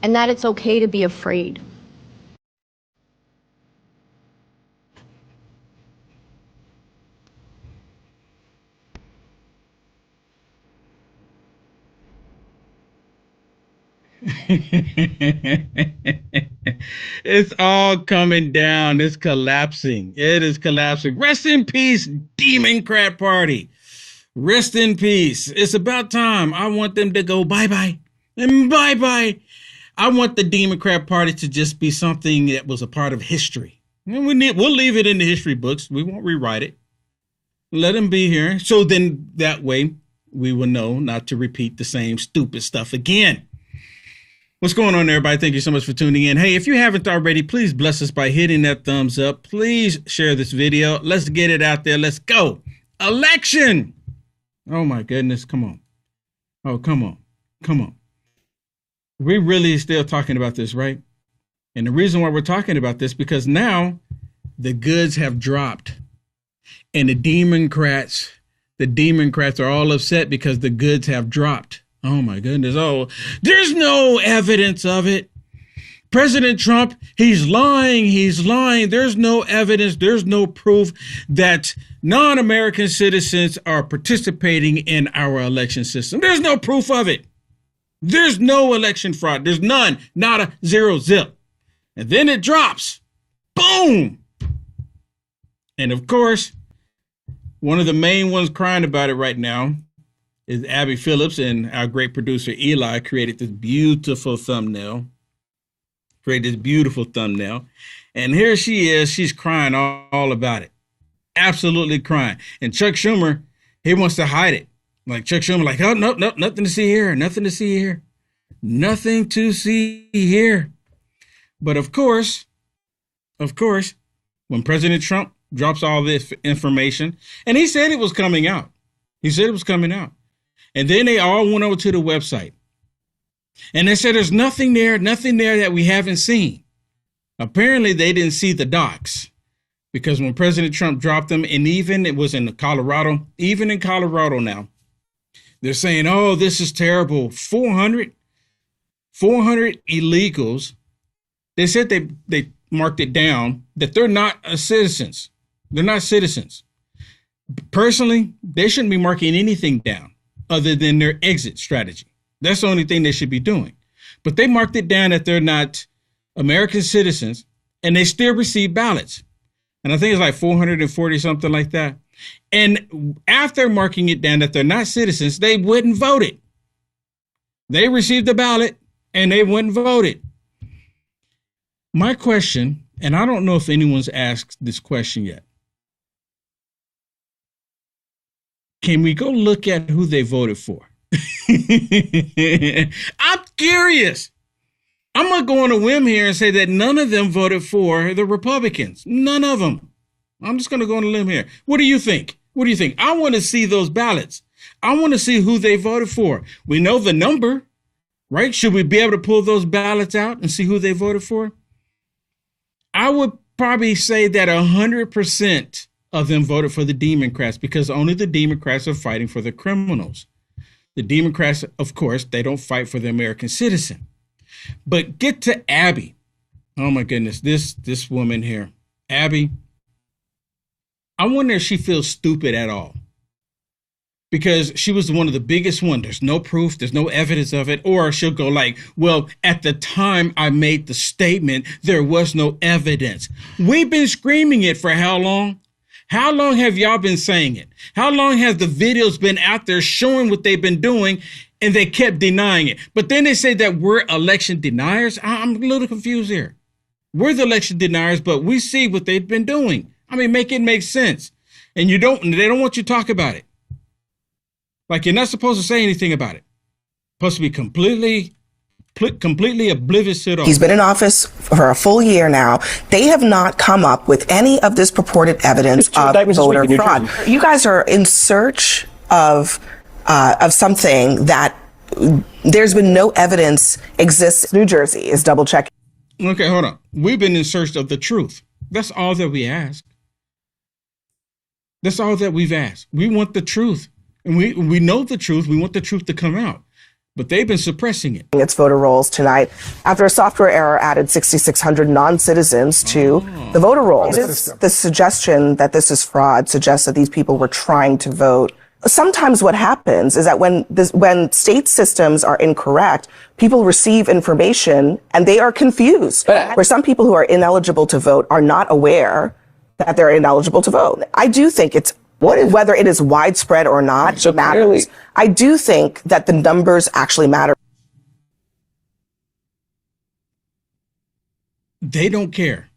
and that it's okay to be afraid. It's all coming down. It's collapsing. It is collapsing. Rest in peace, Democrat Party. Rest in peace. It's about time. I want them to go bye-bye and bye-bye. I want the Democrat Party to just be something that was a part of history. And we'll leave it in the history books. We won't rewrite it. Let them be here. So then that way we will know not to repeat the same stupid stuff again. What's going on, everybody? Thank you so much for tuning in. Hey, if you haven't already, please bless us by hitting that thumbs up. Please share this video. Let's get it out there. Let's go. Election. Oh, my goodness. Come on. Oh, come on. Come on. We really still talking about this, right? And the reason why we're talking about this, because now the goods have dropped. And the Democrats are all upset because the goods have dropped. Oh, my goodness. Oh, there's no evidence of it. President Trump, he's lying. He's lying. There's no evidence. There's no proof that non-American citizens are participating in our election system. There's no proof of it. There's no election fraud. There's none. Not a zero zip. And then it drops. Boom. And of course, one of the main ones crying about it right now is Abby Phillips, and our great producer Eli created this beautiful thumbnail. And here she is. She's crying all about it. Absolutely crying. And Chuck Schumer, he wants to hide it. Like Chuck Schumer, like, oh, no, nothing to see here. Nothing to see here. Nothing to see here. But of course, when President Trump drops all this information, and he said it was coming out. And then they all went over to the website. And they said there's nothing there that we haven't seen. Apparently, they didn't see the docs. Because when President Trump dropped them, and even it was in Colorado, even in Colorado now, they're saying, oh, this is terrible. 400 illegals. They said they marked it down that they're not citizens. They're not citizens. Personally, they shouldn't be marking anything down other than their exit strategy. That's the only thing they should be doing. But they marked it down that they're not American citizens, and they still receive ballots. And I think it's like 440, something like that. And after marking it down that they're not citizens, they wouldn't vote it. They received the ballot, and they wouldn't vote it. My question, and I don't know if anyone's asked this question yet. Can we go look at who they voted for? I'm curious. I'm going to go on a whim here and say that none of them voted for the Republicans. None of them. I'm just going to go on a limb here. What do you think? I want to see those ballots. I want to see who they voted for. We know the number, right? Should we be able to pull those ballots out and see who they voted for? I would probably say that 100% of them voted for the Democrats because only the Democrats are fighting for the criminals. The Democrats, of course, they don't fight for the American citizen. But get to Abby. Oh my goodness, this woman here, Abby. I wonder if she feels stupid at all. Because she was one of the biggest ones. There's no proof, there's no evidence of it. Or she'll go like, well, at the time I made the statement, there was no evidence. We've been screaming it for how long? How long have y'all been saying it? How long has the videos been out there showing what they've been doing and they kept denying it? But then they say that we're election deniers. I'm a little confused here. We're the election deniers, but we see what they've been doing. I mean, make it make sense. And they don't want you to talk about it. Like you're not supposed to say anything about it. Supposed to be completely oblivious to it all. He's been in office for a full year now. They have not come up with any of this purported evidence of voter fraud. You guys are in search of something that there's been no evidence exists. New Jersey is double checking. Okay, hold on. We've been in search of the truth. That's all that we ask. That's all that we've asked. We want the truth. And we know the truth. We want the truth to come out. But they've been suppressing it. Its voter rolls tonight after a software error added 6,600 non-citizens to the voter rolls. The suggestion that this is fraud suggests that these people were trying to vote. Sometimes what happens is that when state systems are incorrect, people receive information and they are confused. Where some people who are ineligible to vote are not aware that they're ineligible to vote. I do think it's whether it is widespread or not matters. I do think that the numbers actually matter. They don't care.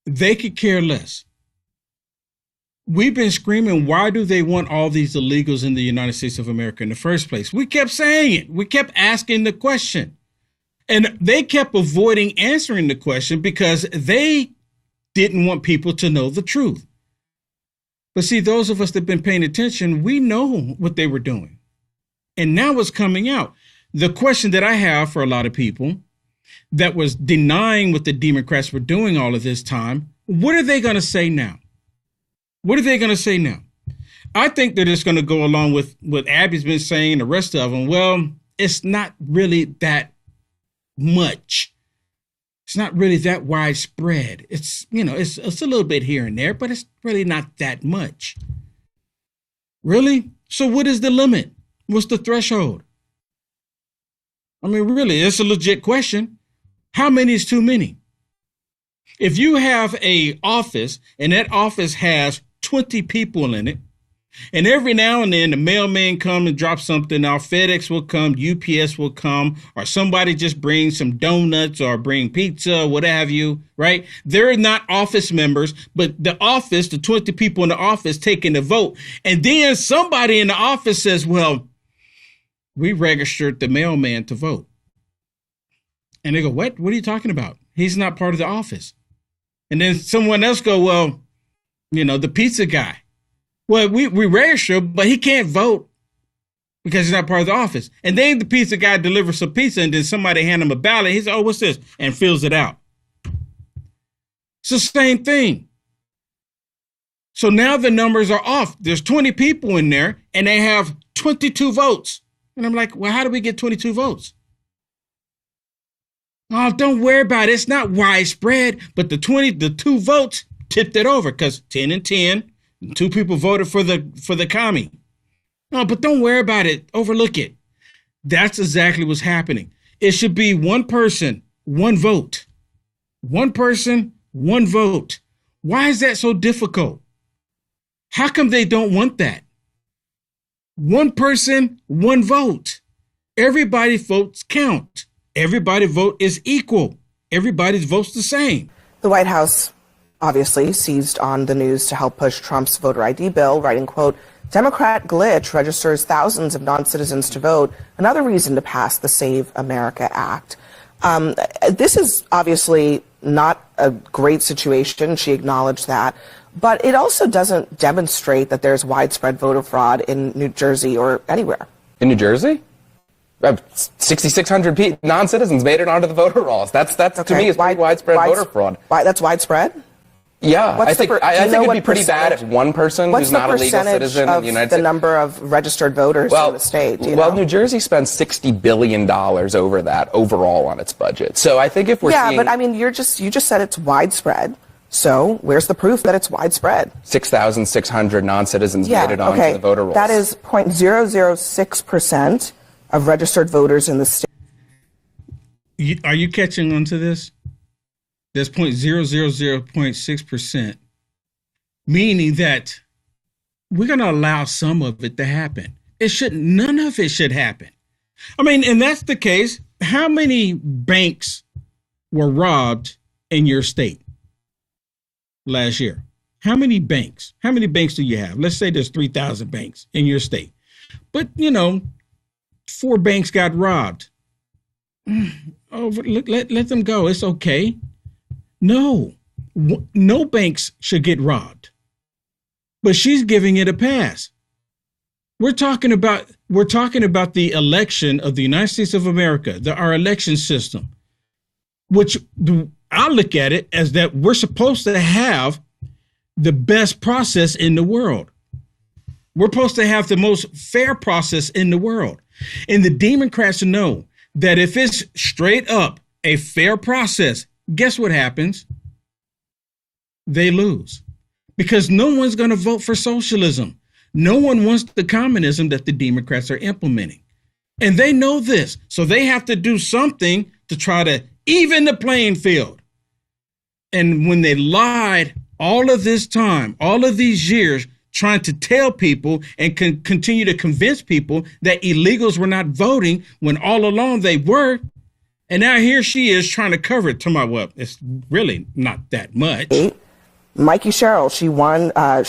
They could care less. We've been screaming, why do they want all these illegals in the United States of America in the first place? We kept saying it. We kept asking the question. And they kept avoiding answering the question because they didn't want people to know the truth. But see, those of us that have been paying attention, we know what they were doing. And now it's coming out. The question that I have for a lot of people that was denying what the Democrats were doing all of this time, what are they going to say now? What are they going to say now? I think they're just going to go along with what Abby's been saying, the rest of them. Well, it's not really that much. It's not really that widespread. It's, it's a little bit here and there, but it's really not that much. Really? So what is the limit? What's the threshold? I mean, really, it's a legit question. How many is too many? If you have an office and that office has 20 people in it, and every now and then the mailman come and drop something off, FedEx will come, UPS will come, or somebody just bring some donuts or bring pizza or what have you, right? They're not office members, but the 20 people in the office taking the vote. And then somebody in the office says, well, we registered the mailman to vote. And they go, what? What are you talking about? He's not part of the office. And then someone else go, well, the pizza guy. Well, we registered, but he can't vote because he's not part of the office. And then the pizza guy delivers some pizza and then somebody hand him a ballot. He says, oh, what's this? And fills it out. It's the same thing. So now the numbers are off. There's 20 people in there and they have 22 votes. And I'm like, well, how do we get 22 votes? Oh, don't worry about it. It's not widespread, but the 2 votes tipped it over because 10 and 10. 2 people voted for the commie. No, but don't worry about it. Overlook it. That's exactly what's happening. It should be one person, one vote. One person, one vote. Why is that so difficult? How come they don't want that? One person, one vote. Everybody's votes count. Everybody's vote is equal. Everybody's vote's the same. The White House obviously seized on the news to help push Trump's voter ID bill, writing, quote, Democrat glitch registers thousands of non-citizens to vote. Another reason to pass the Save America Act. This is obviously not a great situation. She acknowledged that. But it also doesn't demonstrate that there's widespread voter fraud in New Jersey or anywhere. In New Jersey? 6,600 non-citizens made it onto the voter rolls. That's to me is pretty widespread voter fraud. That's widespread? Yeah, I think it'd be pretty bad if one person who's not a legal citizen in the United States. The number of registered voters in the state? New Jersey spends $60 billion over that overall on its budget. So I think if we're seeing... but I mean, you just said it's widespread. So where's the proof that it's widespread? 6,600 non-citizens made it onto the voter rolls. That is 0.006% of registered voters in the state. Are you catching on to this? There's 0.006%, meaning that we're going to allow some of it to happen. None of it should happen. I mean, and that's the case. How many banks were robbed in your state last year? How many banks? How many banks do you have? Let's say there's 3,000 banks in your state. But, 4 banks got robbed. Oh, let them go. It's okay. No banks should get robbed, but she's giving it a pass. We're talking about the election of the United States of America, our election system, which I look at it as that we're supposed to have the best process in the world. We're supposed to have the most fair process in the world. And the Democrats know that if it's straight up a fair process, guess what happens? They lose, because no one's going to vote for socialism. No one wants the communism that the Democrats are implementing. And they know this. So they have to do something to try to even the playing field. And when they lied all of this time, all of these years, trying to tell people and continue to convince people that illegals were not voting when all along they were. And now here she is trying to cover it. Talking about, well, it's really not that much. Mikey Sherrill, she won her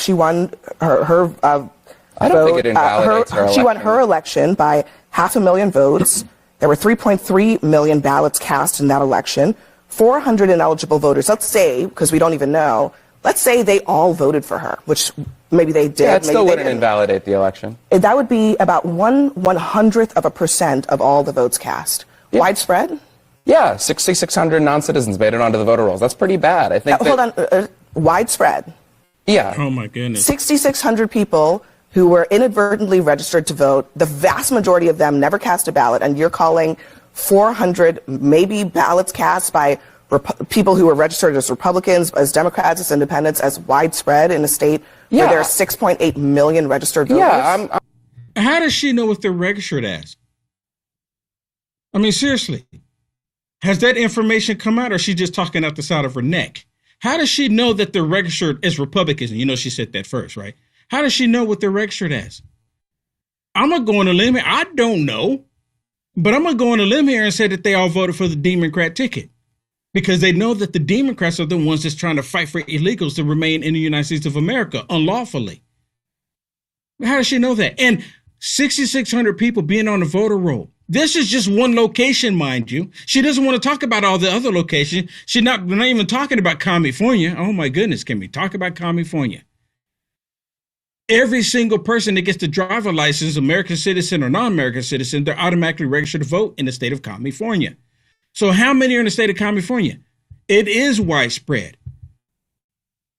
I don't think it invalidates her election. She won her election by 500,000 votes. There were 3.3 million ballots cast in that election. 400 ineligible voters. Let's say, because we don't even know, let's say they all voted for her, which maybe they did. Yeah, it still maybe wouldn't invalidate the election. That would be about 1/100% of all the votes cast. Yeah. Widespread? Yeah, 6,600 non-citizens made it onto the voter rolls. That's pretty bad. I think. Hold on, widespread. Yeah. Oh my goodness. 6,600 people who were inadvertently registered to vote. The vast majority of them never cast a ballot, and you're calling 400 maybe ballots cast by people who were registered as Republicans, as Democrats, as Independents, as widespread in a state where there are 6.8 million registered voters. Yeah. How does she know what they're registered as? I mean, seriously. Has that information come out, or is she just talking out the side of her neck? How does she know that they're registered as Republicans? She said that first, right? How does she know what they're registered as? I'm going to go on a limb here. I don't know. But I'm going to go on a limb here and say that they all voted for the Democrat ticket, because they know that the Democrats are the ones that's trying to fight for illegals to remain in the United States of America unlawfully. How does she know that? And 6,600 people being on the voter roll. This is just one location, mind you. She doesn't want to talk about all the other locations. We're not even talking about California. Oh my goodness, can we talk about California? Every single person that gets the driver license, American citizen or non-American citizen, they're automatically registered to vote in the state of California. So how many are in the state of California? It is widespread.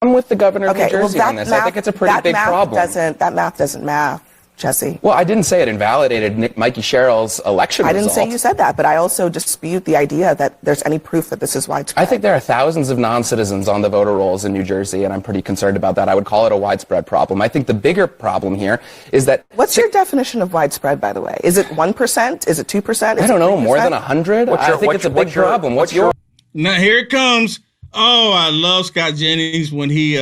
I'm with the governor of New Jersey on this. I think it's a pretty big problem. That math doesn't math, Jesse. Well, I didn't say it invalidated Mikey Sherrill's election result. I didn't say you said that, but I also dispute the idea that there's any proof that this is widespread. I think there are thousands of non-citizens on the voter rolls in New Jersey, and I'm pretty concerned about that. I would call it a widespread problem. I think the bigger problem here is that... What's your definition of widespread, by the way? Is it 1%? Is it 2%? I don't know, more than 100? I think it's a big problem. What's your... Now, here it comes. Oh, I love Scott Jennings when he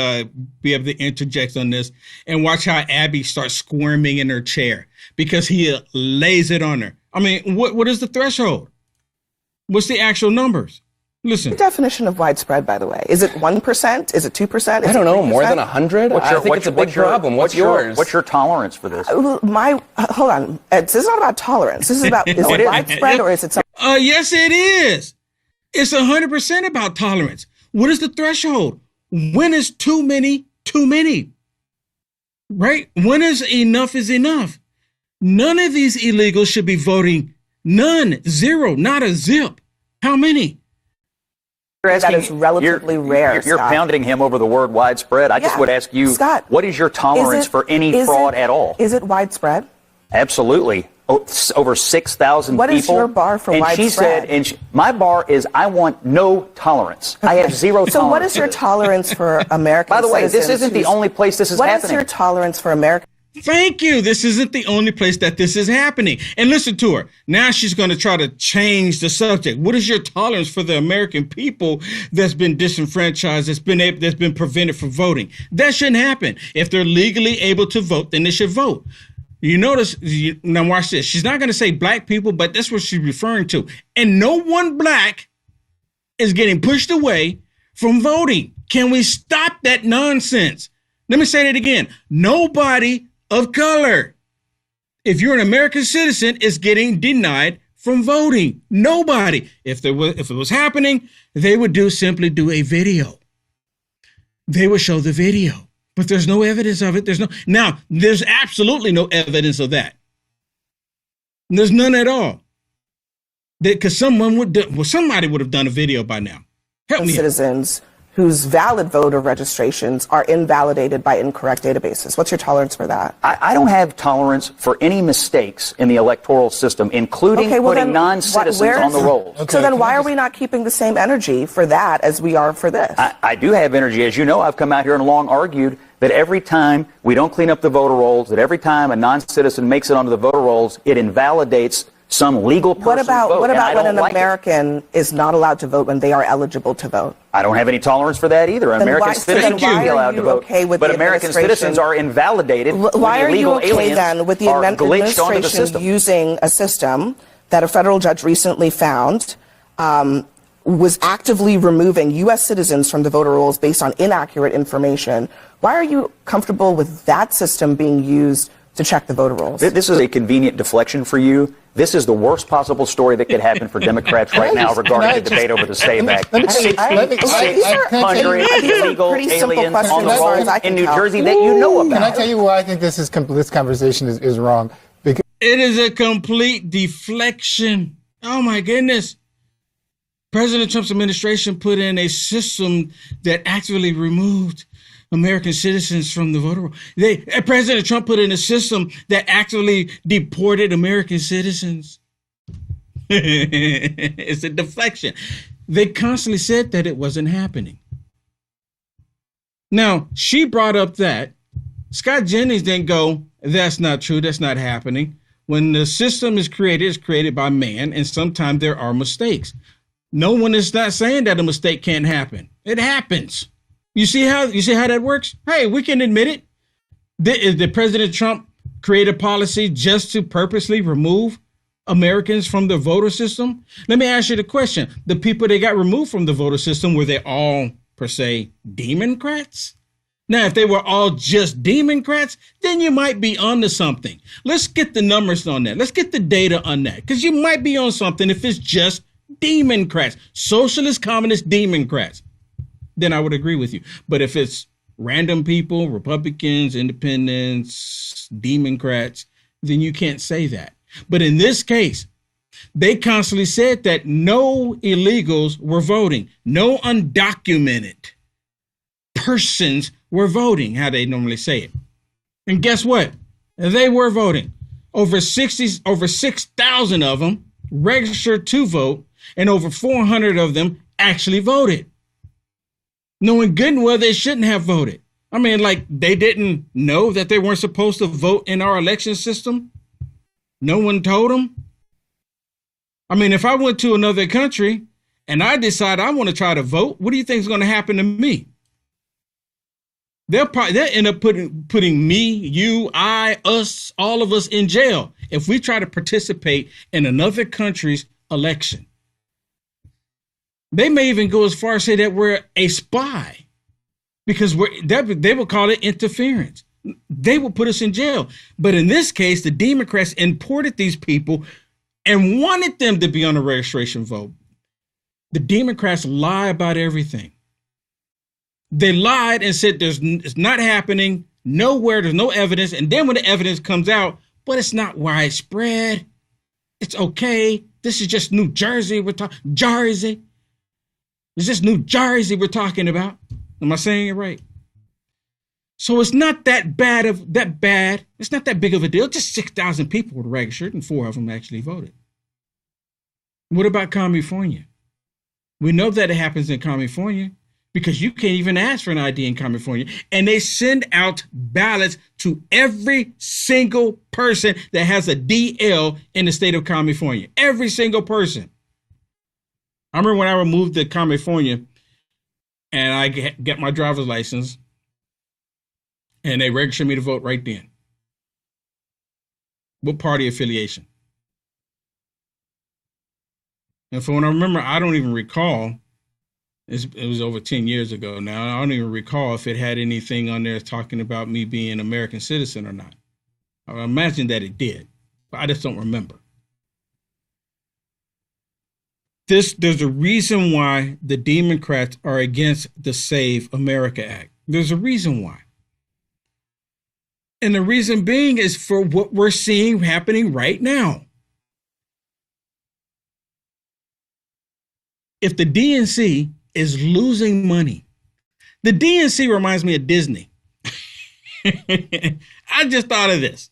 be able to interject on this, and watch how Abby starts squirming in her chair because he lays it on her. I mean, what is the threshold? What's the actual numbers? Listen. The definition of widespread, by the way, is it 1%? Is it 2%? I don't know, more than 100? I think it's a big problem. What's yours? What's your tolerance for this? Hold on. This is not about tolerance. This is about, is it widespread or is it something? Yes, it is. It's 100% about tolerance. What is the threshold? When is too many, right? When is enough? None of these illegals should be voting None. Zero. Not a zip. How many? That is relatively rare. You're Scott. pounding him over the word widespread. I just Yeah. would ask you, Scott, what is your tolerance for any fraud at all? Is it widespread? Absolutely. Over 6,000 people. What is your bar for and widespread? She said, my bar is I want no tolerance. I have zero tolerance. So what is your tolerance for American By the way, this citizens isn't the only place this is What happening. is your tolerance for American? Thank you. This isn't the only place that this is happening. And listen to her. Now she's going to try to change the subject. What is your tolerance for the American people that's been disenfranchised, that's been prevented from voting? That shouldn't happen. If they're legally able to vote, then they should vote. You notice, now watch this. She's not going to say black people, but that's what she's referring to. And no one black is getting pushed away from voting. Can we stop that nonsense? Let me say that again. Nobody of color, if you're an American citizen, is getting denied from voting. Nobody. If it was happening, they would simply do a video. They would show the video, but there's no evidence of it. There's absolutely no evidence of that. There's none at all. Because somebody would have done a video by now. Help me. Citizens whose valid voter registrations are invalidated by incorrect databases. What's your tolerance for that? I don't have tolerance for any mistakes in the electoral system, including putting non-citizens on the rolls. So then why are we not keeping the same energy for that as we are for this? I do have energy. As you know, I've come out here and long argued that every time we don't clean up the voter rolls, that every time a non-citizen makes it onto the voter rolls, it invalidates some legal person's vote. What about when an American is not allowed to vote when they are eligible to vote? I don't have any tolerance for that either. American citizens should be allowed to vote, but American citizens are invalidated Why are when you illegal okay aliens then with the are glitched onto the administration system. using a system that a federal judge recently found was actively removing U.S. citizens from the voter rolls based on inaccurate information? Why are you comfortable with that system being used to check the voter rolls? This is a convenient deflection for you. This is the worst possible story that could happen for Democrats right now regarding the debate over the SAVE Act. 600 illegal aliens on the roll in New Jersey that you know about. Can I tell you why I think this conversation is wrong? Because it is a complete deflection. Oh my goodness. President Trump's administration put in a system that actually removed American citizens from the voter roll. President Trump put in a system that actually deported American citizens. It's a deflection. They constantly said that it wasn't happening. Now, she brought up that. Scott Jennings didn't go, that's not true, that's not happening. When the system is created, it's created by man, and sometimes there are mistakes. No one is not saying that a mistake can't happen. It happens. You see how that works? Hey, we can admit it. Did President Trump create a policy just to purposely remove Americans from the voter system? Let me ask you the question. The people that got removed from the voter system, were they all, per se, Democrats? Now, if they were all just Democrats, then you might be onto something. Let's get the numbers on that. Let's get the data on that, because you might be on something if it's just Democrats, socialist, communist Democrats. Then I would agree with you. But if it's random people, Republicans, independents, Democrats, then you can't say that. But in this case, they constantly said that no illegals were voting. No undocumented persons were voting, how they normally say it. And guess what? They were voting. Over 6,000 of them registered to vote, and over 400 of them actually voted, knowing good and well they shouldn't have voted. I mean, like, they didn't know that they weren't supposed to vote in our election system? No one told them? I mean, if I went to another country and I decide I want to try to vote, what do you think is going to happen to me? They'll end up putting me, you, I, us, all of us in jail if we try to participate in another country's election. They may even go as far as say that we're a spy, because they will call it interference. They will put us in jail. But in this case, the Democrats imported these people and wanted them to be on a registration vote. The Democrats lie about everything. They lied and said it's not happening nowhere. There's no evidence. And then when the evidence comes out, but it's not widespread. It's okay. This is just New Jersey. Jersey. It's just New Jersey we're talking about. Am I saying it right? So it's not that bad. It's not that big of a deal. Just 6,000 people were registered and 4 of them actually voted. What about California? We know that it happens in California because you can't even ask for an ID in California. And they send out ballots to every single person that has a DL in the state of California. Every single person. I remember when I moved to California and I get my driver's license and they registered me to vote right then. What party affiliation? And for when I remember, I don't even recall. It was over 10 years ago now. I don't even recall if it had anything on there talking about me being an American citizen or not. I imagine that it did, but I just don't remember. There's a reason why the Democrats are against the Save America Act. There's a reason why. And the reason being is for what we're seeing happening right now. If the DNC is losing money, the DNC reminds me of Disney. I just thought of this.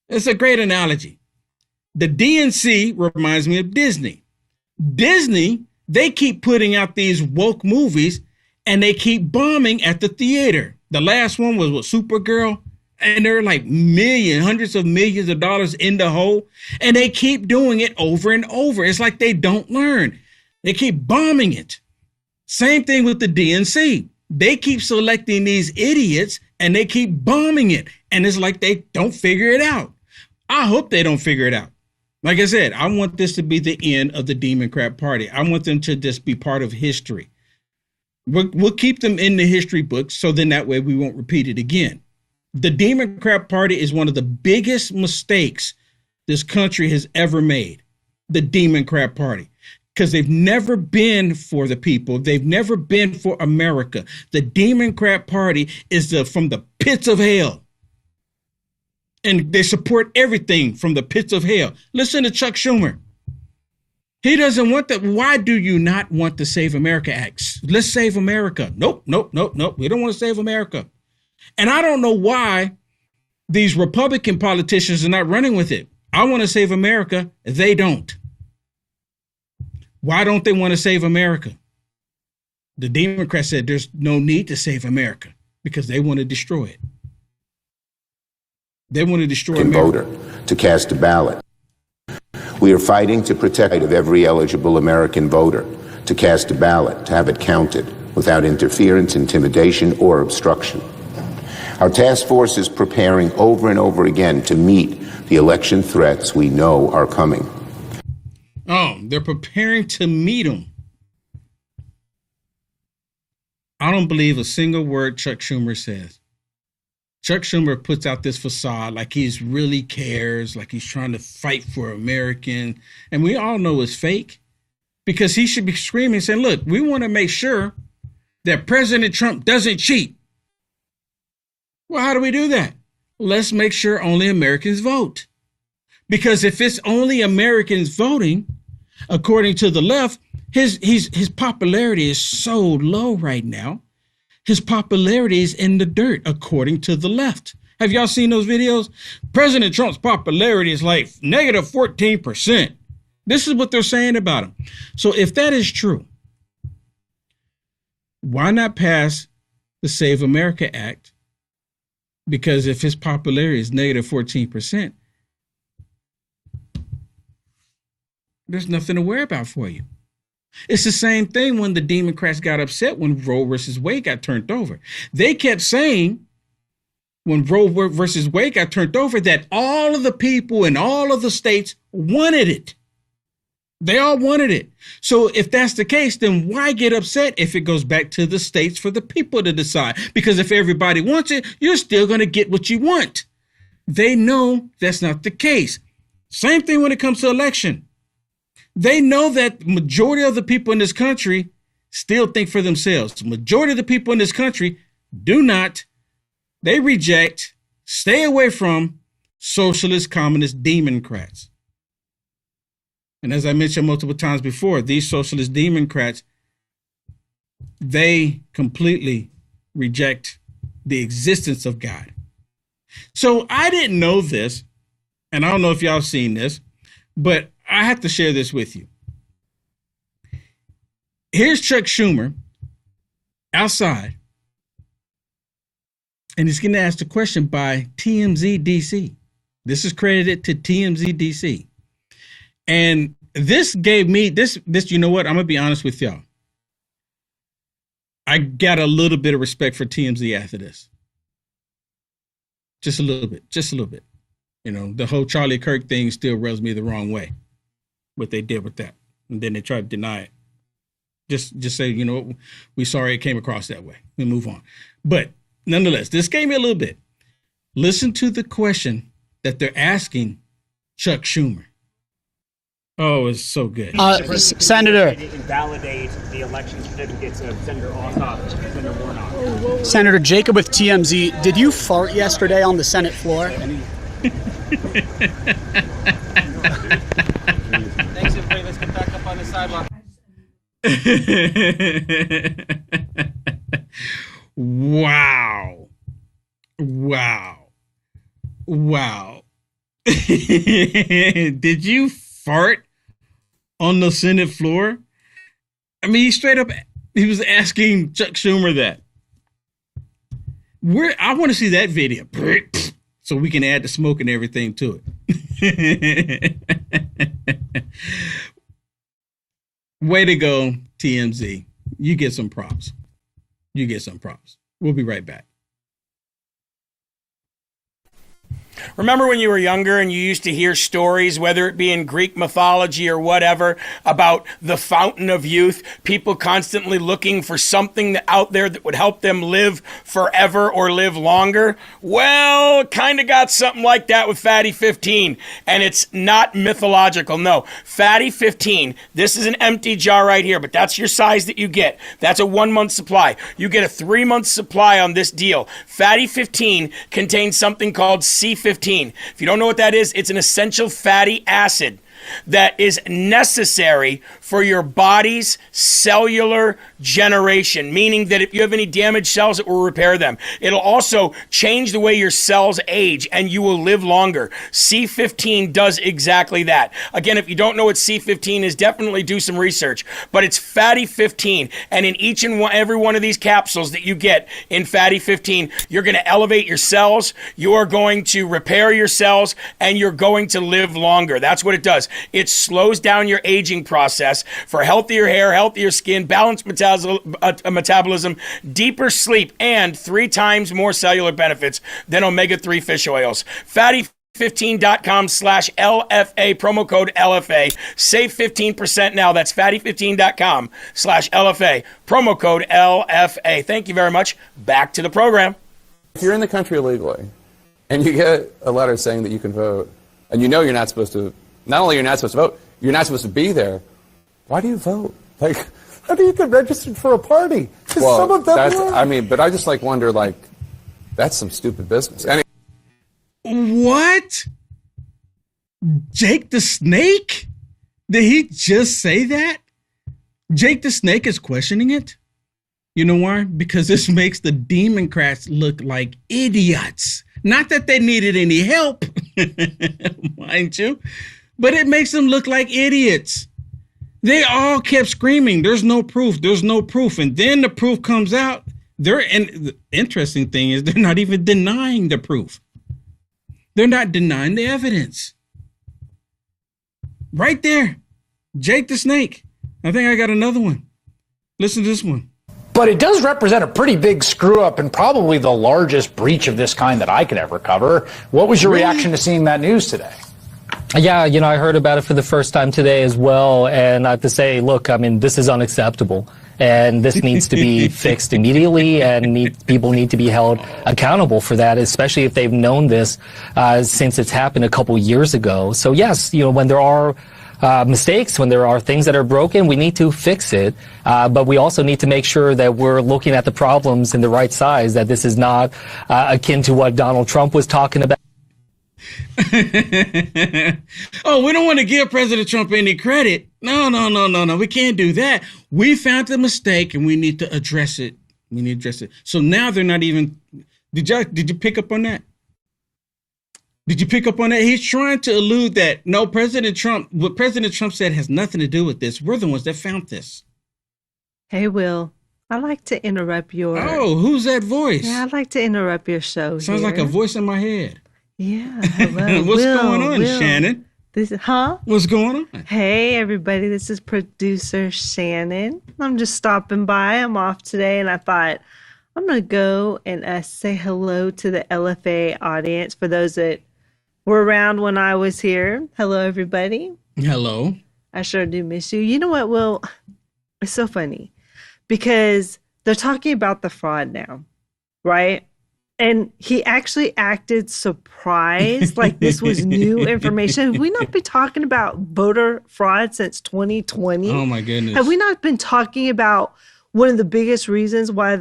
It's a great analogy. The DNC reminds me of Disney. Disney, they keep putting out these woke movies and they keep bombing at the theater. The last one was with Supergirl. And they're like hundreds of millions of dollars in the hole. And they keep doing it over and over. It's like they don't learn. They keep bombing it. Same thing with the DNC. They keep selecting these idiots and they keep bombing it. And it's like they don't figure it out. I hope they don't figure it out. Like I said, I want this to be the end of the Democrat Party. I want them to just be part of history. We'll keep them in the history books so then that way we won't repeat it again. The Democrat Party is one of the biggest mistakes this country has ever made. The Democrat Party. Because they've never been for the people. They've never been for America. The Democrat Party is from the pits of hell. And they support everything from the pits of hell. Listen to Chuck Schumer. He doesn't want that. Why do you not want the Save America Act? Let's save America. Nope. We don't want to save America. And I don't know why these Republican politicians are not running with it. I want to save America. They don't. Why don't they want to save America? The Democrats said there's no need to save America because they want to destroy it. They want to destroy America. Voter to cast a ballot. We are fighting to protect the right of every eligible American voter to cast a ballot, to have it counted without interference, intimidation, or obstruction. Our task force is preparing over and over again to meet the election threats we know are coming. Oh, they're preparing to meet them. I don't believe a single word Chuck Schumer says. Chuck Schumer puts out this facade like he's really cares, like he's trying to fight for Americans. And we all know it's fake because he should be screaming saying, look, we want to make sure that President Trump doesn't cheat. Well, how do we do that? Let's make sure only Americans vote. Because if it's only Americans voting, according to the left, his popularity is so low right now. His popularity is in the dirt, according to the left. Have y'all seen those videos? President Trump's popularity is like negative 14%. This is what they're saying about him. So if that is true, why not pass the Save America Act? Because if his popularity is negative 14%, there's nothing to worry about for you. It's the same thing when the Democrats got upset when Roe versus Wade got turned over. They kept saying when Roe versus Wade got turned over that all of the people in all of the states wanted it. They all wanted it. So if that's the case, then why get upset if it goes back to the states for the people to decide? Because if everybody wants it, you're still going to get what you want. They know that's not the case. Same thing when it comes to election. They know that the majority of the people in this country still think for themselves. The majority of the people in this country do not. They reject, stay away from socialist, communist, Democrats. And as I mentioned multiple times before, these socialist Democrats, they completely reject the existence of God. So I didn't know this, and I don't know if y'all seen this, but I have to share this with you. Here's Chuck Schumer outside, and he's getting asked a question by TMZ DC. This is credited to TMZ DC. And this gave me this, you know what? I'm going to be honest with y'all. I got a little bit of respect for TMZ after this. Just a little bit. You know, the whole Charlie Kirk thing still rubs me the wrong way, what they did with that. And then they tried to deny it. Just say, you know, we sorry it came across that way. We move on. But nonetheless, this gave me a little bit. Listen to the question that they're asking Chuck Schumer. Oh, it's so good. Senator. Invalidate the election certificates of Senator Ossoff, Senator Warnock. Senator Jacob with TMZ, did you fart yesterday on the Senate floor? Thanks, everybody. Let's get back up on the sidewalk. Wow. Did you fart on the Senate floor? I mean, he was asking Chuck Schumer that. I want to see that video so we can add the smoke and everything to it. Way to go, TMZ. You get some props. We'll be right back. Remember when you were younger and you used to hear stories, whether it be in Greek mythology or whatever, about the fountain of youth, people constantly looking for something out there that would help them live forever or live longer? Well, kind of got something like that with Fatty 15, and it's not mythological. No, Fatty 15, this is an empty jar right here, but that's your size that you get. That's a 1 month supply. You get a 3 month supply on this deal. Fatty 15 contains something called C15. If you don't know what that is, it's an essential fatty acid that is necessary for your body's cellular generation, meaning that if you have any damaged cells, it will repair them. It'll also change the way your cells age and you will live longer. C15 does exactly that. Again, if you don't know what C15 is, definitely do some research, but it's Fatty 15, and in each and every one of these capsules that you get in Fatty 15, you're going to elevate your cells, you are going to repair your cells, and you're going to live longer. That's what it does. It slows down your aging process for healthier hair, healthier skin, balanced metabolism, deeper sleep, and 3 times more cellular benefits than omega-3 fish oils. Fatty15.com/LFA, promo code LFA. Save 15% now. That's fatty15.com/LFA, promo code LFA. Thank you very much. Back to the program. If you're in the country illegally and you get a letter saying that you can vote, and you know you're not supposed to, not only you're not supposed to vote, you're not supposed to be there, why do you vote? Like, How do you get registered for a party? Well, some of them but I just wonder, that's some stupid business. What? Jake the Snake? Did he just say that? Jake the Snake is questioning it. You know why? Because this makes the Democrats look like idiots. Not that they needed any help, mind you, but it makes them look like idiots. They all kept screaming, there's no proof, there's no proof. And then the proof comes out. And the interesting thing is they're not even denying the proof. They're not denying the evidence. Right there. Jake the Snake. I think I got another one. Listen to this one. But it does represent a pretty big screw up and probably the largest breach of this kind that I could ever cover. What was your reaction to seeing that news today? Yeah, I heard about it for the first time today as well. And I have to say, look, this is unacceptable. And this needs to be fixed immediately, and people need to be held accountable for that, especially if they've known this since it's happened a couple years ago. So yes, when there are mistakes, when there are things that are broken, we need to fix it. But we also need to make sure that we're looking at the problems in the right size, that this is not akin to what Donald Trump was talking about. Oh, we don't want to give President Trump any credit. No. We can't do that. We found the mistake and we need to address it. We need to address it. So now they're not even. Did you pick up on that? Did you pick up on that? He's trying to allude that no, what President Trump said has nothing to do with this. We're the ones that found this. Hey, Will. I'd like to interrupt your. Oh, who's that voice? Yeah, I'd like to interrupt your show. Sounds here. like a voice in my head. Yeah. Hello, What's going on, Shannon? This is What's going on? Hey, everybody. This is producer Shannon. I'm just stopping by. I'm off today, and I thought I'm gonna go and say hello to the LFA audience for those that were around when I was here. Hello, everybody. Hello. I sure do miss you. You know what, Will? It's so funny because they're talking about the fraud now, right? And he actually acted surprised, like this was new information. Have we not been talking about voter fraud since 2020? Oh, my goodness. Have we not been talking about one of the biggest reasons why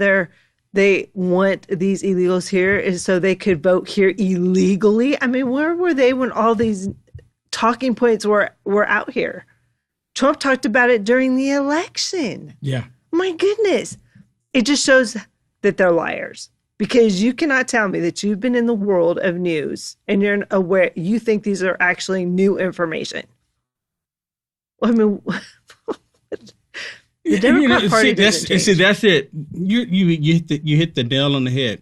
they want these illegals here is so they could vote here illegally? I mean, where were they when all these talking points were out here? Trump talked about it during the election. Yeah. My goodness. It just shows that they're liars. Because you cannot tell me that you've been in the world of news and you're aware, you think these are actually new information. I mean, the Democrat Party doesn't change. See, that's it. You hit the nail on the head.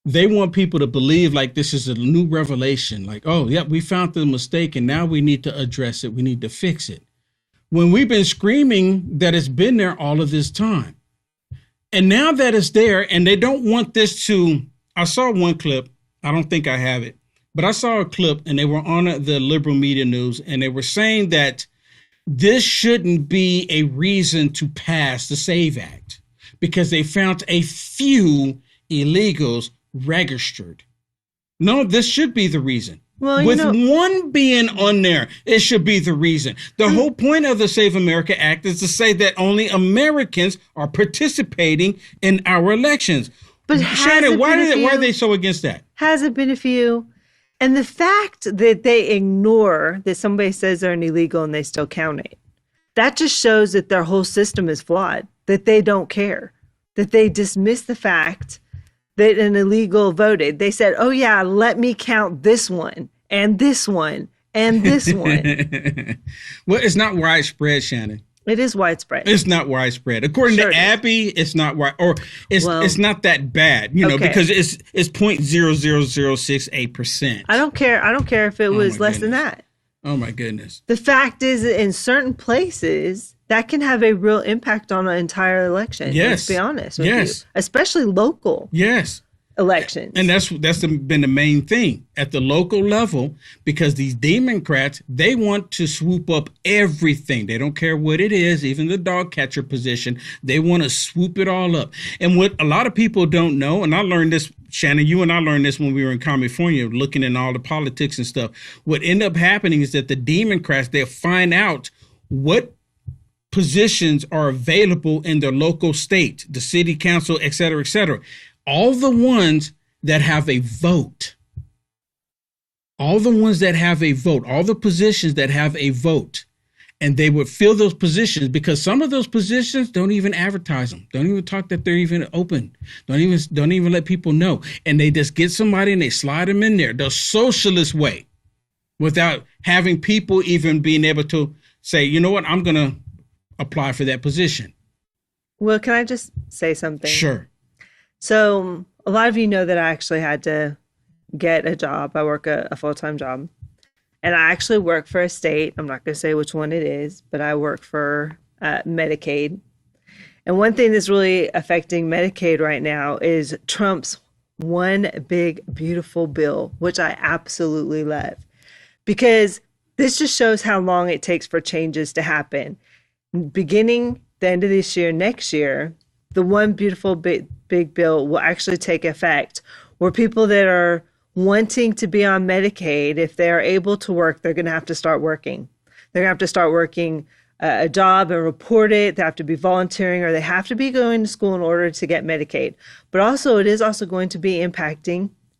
They want people to believe like this is a new revelation. Like, oh, yeah, we found the mistake and now we need to address it. We need to fix it. When we've been screaming that it's been there all of this time. And now that it's there, and they don't want this to, I saw one clip, I don't think I have it, but I saw a clip and they were on the liberal media news and they were saying that this shouldn't be a reason to pass the SAVE Act because they found a few illegals registered. No, this should be the reason. Well, with one being on there, it should be the reason. The whole point of the Save America Act is to say that only Americans are participating in our elections. But Shannon, why are they so against that? Has it been a few? And the fact that they ignore that somebody says they're an illegal and they still count it, that just shows that their whole system is flawed, that they don't care, that they dismiss the fact that an illegal voted. They said, oh, yeah, let me count this one and this one and this one. Well, it's not widespread, Shannon. It is widespread. It's not widespread. According to Abby, it's not it's not that bad, because it's 0.00068%. I don't care. I don't care if it was less than that. Oh my goodness. The fact is that in certain places that can have a real impact on an entire election. Yes. Let's be honest with you. Especially local. Yes. Elections. And that's been the main thing at the local level, because these Democrats, they want to swoop up everything. They don't care what it is, even the dog catcher position. They want to swoop it all up. And what a lot of people don't know, and I learned this, Shannon, you and I learned this when we were in California, looking at all the politics and stuff. What ended up happening is that the Democrats, they'll find out what positions are available in their local state, the city council, et cetera, et cetera. All the ones that have a vote, all the positions that have a vote, and they would fill those positions, because some of those positions don't even advertise them, don't even talk that they're even open, don't even let people know. And they just get somebody and they slide them in there the socialist way, without having people even being able to say, you know what, I'm going to apply for that position. Well, can I just say something? Sure. So a lot of you know that I actually had to get a job. I work a full-time job, and I actually work for a state. I'm not going to say which one it is, but I work for Medicaid. And one thing that's really affecting Medicaid right now is Trump's one big, beautiful bill, which I absolutely love, because this just shows how long it takes for changes to happen. Beginning the end of this year, next year, the one beautiful big bill will actually take effect, where people that are wanting to be on Medicaid, if they are able to work, they're going to have to start working. They're going to have to start working a job and report it. They have to be volunteering, or they have to be going to school in order to get Medicaid. But also, it is also going to be impacting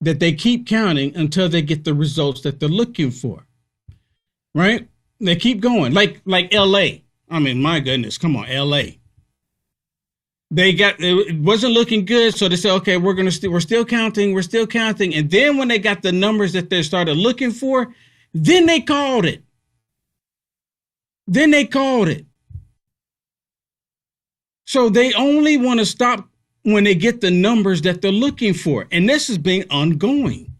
that they keep counting until they get the results that they're looking for. Right? They keep going. Like LA. I mean, my goodness, come on, LA. It wasn't looking good, so they said, okay, we're still counting, and then when they got the numbers that they started looking for, then they called it. So they only want to stop when they get the numbers that they're looking for, and this is being ongoing.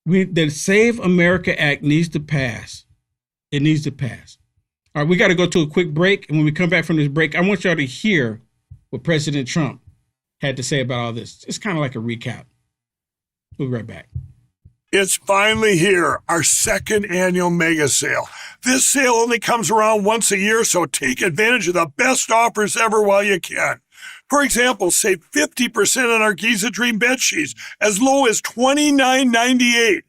The Save America Act needs to pass. It needs to pass. All right, we got to go to a quick break. And when we come back from this break, I want y'all to hear what President Trump had to say about all this. It's kind of like a recap. We'll be right back. It's finally here, our second annual mega sale. This sale only comes around once a year, so take advantage of the best offers ever while you can. For example, save 50% on our Giza Dream bed sheets, as low as $29.98.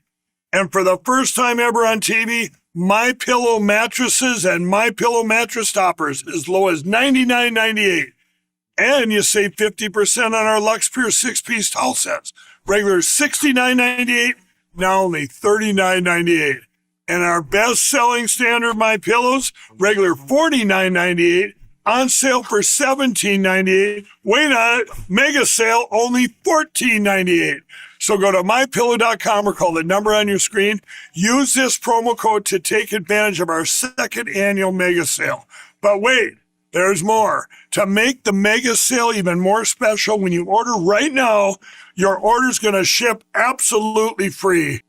And for the first time ever on TV, My Pillow mattresses and My Pillow mattress toppers as low as $99.98. And you save 50% on our Lux Pure 6-piece towel sets. Regular $69.98, now only $39.98. And our best-selling standard My Pillows, regular $49.98, on sale for $17.98. Wait on it, mega sale, only $14.98. So go to mypillow.com or call the number on your screen. Use this promo code to take advantage of our second annual mega sale. But wait, there's more. To make the mega sale even more special, when you order right now, your order's going to ship absolutely free.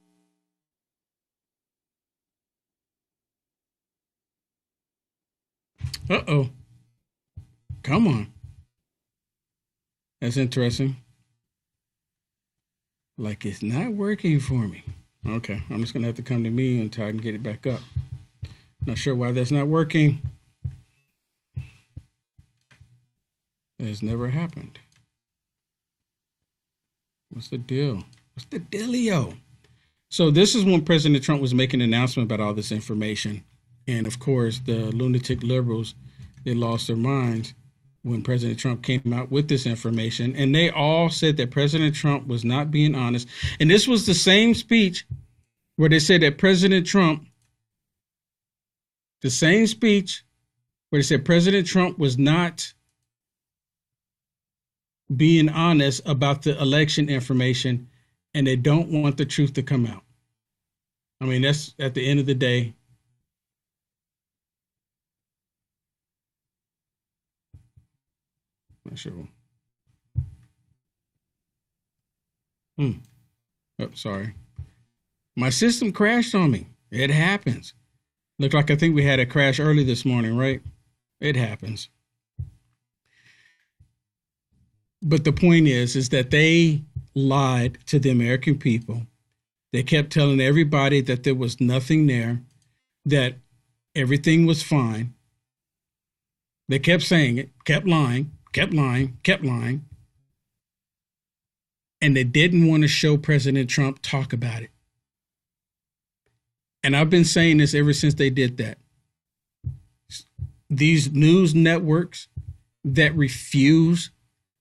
Uh-oh. Come on. That's interesting. Like it's not working for me. Okay, I'm just gonna have to come to me until I can get it back up. Not sure why that's not working. It's never happened. What's the deal? What's the dealio? So this is when President Trump was making an announcement about all this information. And of course, the lunatic liberals, they lost their minds when President Trump came out with this information, and they all said that President Trump was not being honest. And this was the same speech where they said that President Trump, the same speech where they said President Trump was not being honest about the election information, and they don't want the truth to come out. I mean, that's at the end of the day. Not sure. Oh, sorry. My system crashed on me. It happens. Looked like I think we had a crash early this morning, right? It happens. But the point is that they lied to the American people. They kept telling everybody that there was nothing there, that everything was fine. They kept saying it, kept lying. And they didn't want to show President Trump talk about it. And I've been saying this ever since they did that. These news networks that refuse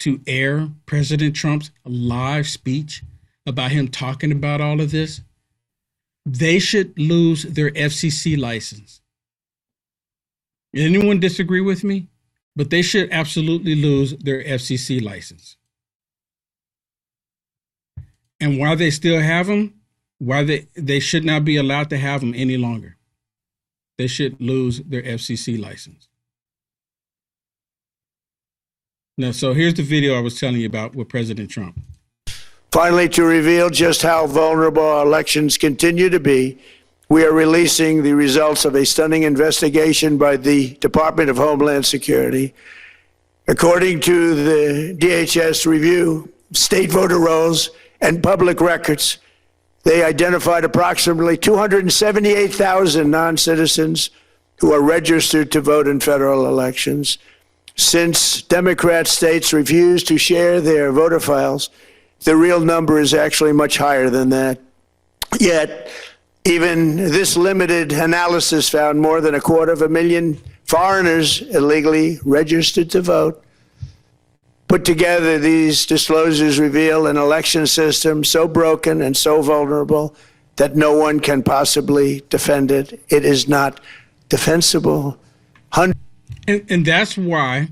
to air President Trump's live speech about him talking about all of this, they should lose their FCC license. Anyone disagree with me? But they should absolutely lose their FCC license. And why they still have them, why they should not be allowed to have them any longer. They should lose their FCC license. Now, so here's the video I was telling you about with President Trump. Finally, to reveal just how vulnerable our elections continue to be, we are releasing the results of a stunning investigation by the Department of Homeland Security. According to the DHS review, state voter rolls and public records, they identified approximately 278,000 non-citizens who are registered to vote in federal elections. Since Democrat states refuse to share their voter files, the real number is actually much higher than that. Yet, even this limited analysis found more than 250,000 foreigners illegally registered to vote. Put together, these disclosures reveal an election system so broken and so vulnerable that no one can possibly defend it. It is not defensible. And that's why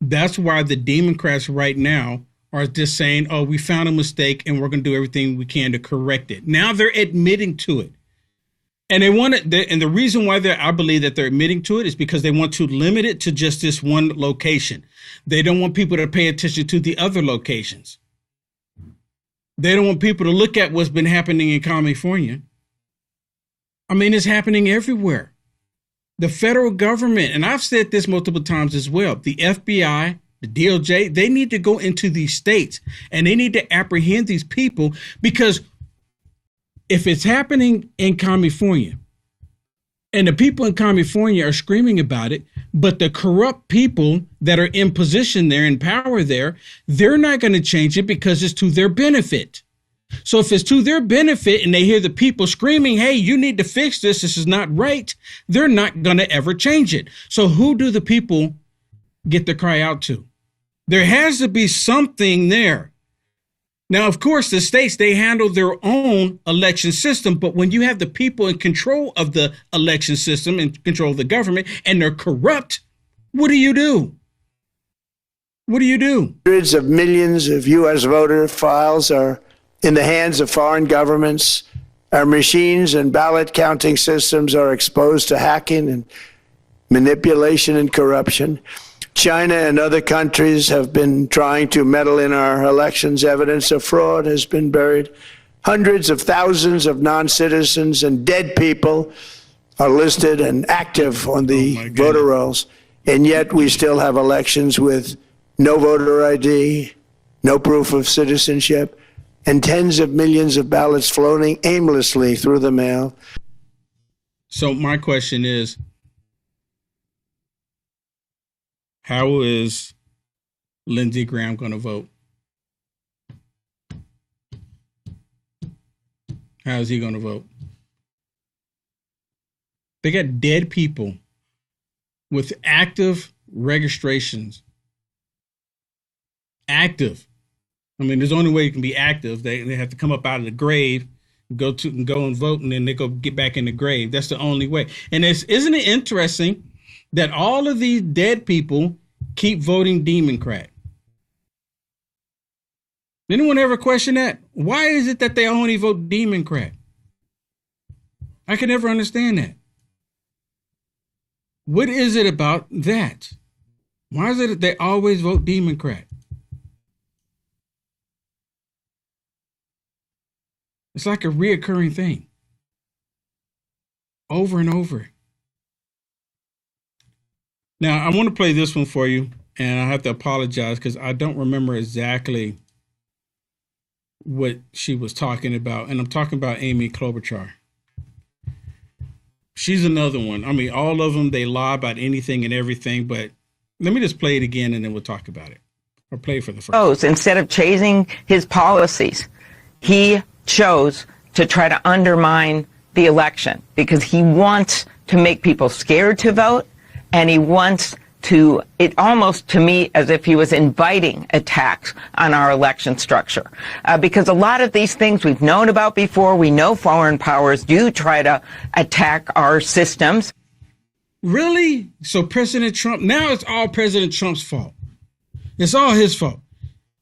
the Democrats right now are just saying, oh, we found a mistake and we're going to do everything we can to correct it. Now they're admitting to it. And and the reason why I believe that they're admitting to it is because they want to limit it to just this one location. They don't want people to pay attention to the other locations. They don't want people to look at what's been happening in California. I mean, it's happening everywhere. The federal government, and I've said this multiple times as well, the FBI, the DOJ, they need to go into these states and they need to apprehend these people, because if it's happening in California and the people in California are screaming about it, but the corrupt people that are in position there, in power there, they're not going to change it because it's to their benefit. So if it's to their benefit and they hear the people screaming, hey, you need to fix this, this is not right, they're not going to ever change it. So who do the people get to cry out to? There has to be something there. Now, of course, the states, they handle their own election system. But when you have the people in control of the election system and control of the government and they're corrupt, what do you do? What do you do? Hundreds of millions of U.S. voter files are in the hands of foreign governments. Our machines and ballot counting systems are exposed to hacking and manipulation and corruption. China and other countries have been trying to meddle in our elections. Evidence of fraud has been buried. Hundreds of thousands of non-citizens and dead people are listed and active on the voter rolls. And yet we still have elections with no voter ID, no proof of citizenship, and tens of millions of ballots floating aimlessly through the mail. So my question is, how is Lindsey Graham going to vote? How is he going to vote? They got dead people with active registrations. Active. I mean, there's only way you can be active. They have to come up out of the grave, go and vote, and then they go get back in the grave. That's the only way. And isn't it interesting that all of these dead people keep voting Democrat? Anyone ever question that? Why is it that they only vote Democrat? I can never understand that. What is it about that? Why is it that they always vote Democrat? It's like a reoccurring thing. Over and over. Now, I want to play this one for you, and I have to apologize because I don't remember exactly what she was talking about. And I'm talking about Amy Klobuchar. She's another one. I mean, all of them, they lie about anything and everything, but let me just play it again and then we'll talk about it. Or play it for the first time. Instead of chasing his policies, he chose to try to undermine the election because he wants to make people scared to vote, and he wants to, it almost to me as if he was inviting attacks on our election structure. Because a lot of these things we've known about before, we know foreign powers do try to attack our systems. Really? So President Trump, now it's all President Trump's fault. It's all his fault.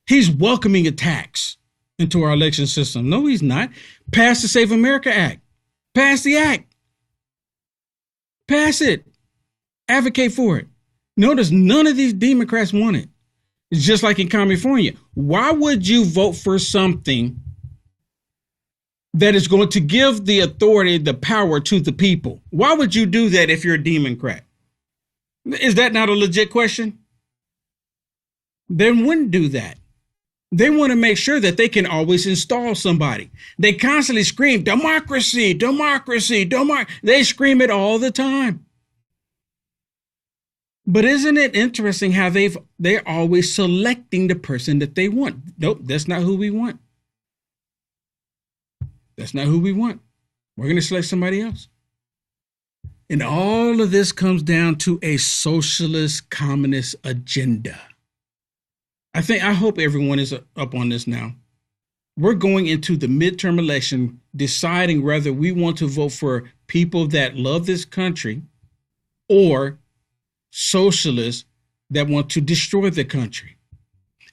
He's welcoming attacks into our election system. No, he's not. Pass the Save America Act. Pass the act. Pass it. Advocate for it. Notice none of these Democrats want it. It's just like in California. Why would you vote for something that is going to give the authority, the power to the people? Why would you do that if you're a Democrat? Is that not a legit question? They wouldn't do that. They want to make sure that they can always install somebody. They constantly scream, democracy, democracy, democracy. They scream it all the time. But isn't it interesting how they're always selecting the person that they want? Nope, that's not who we want. That's not who we want. We're going to select somebody else. And all of this comes down to a socialist communist agenda. I hope everyone is up on this now. We're going into the midterm election deciding whether we want to vote for people that love this country or socialists that want to destroy the country.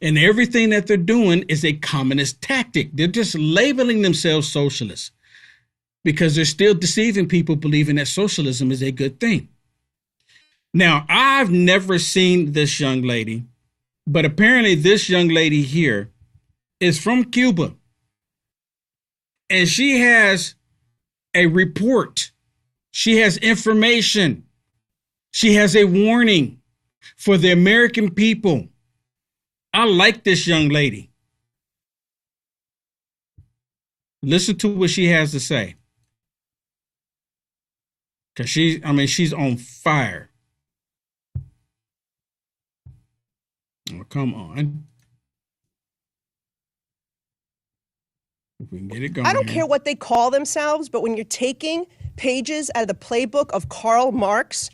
And everything that they're doing is a communist tactic. They're just labeling themselves socialists because they're still deceiving people, believing that socialism is a good thing. Now, I've never seen this young lady, but apparently this young lady here is from Cuba. And she has a report. She has information. She has a warning for the American people. I like this young lady. Listen to what she has to say. Because she's on fire. Oh, come on. If we can get it going. I don't care what they call themselves, but when you're taking pages out of the playbook of Karl Marx,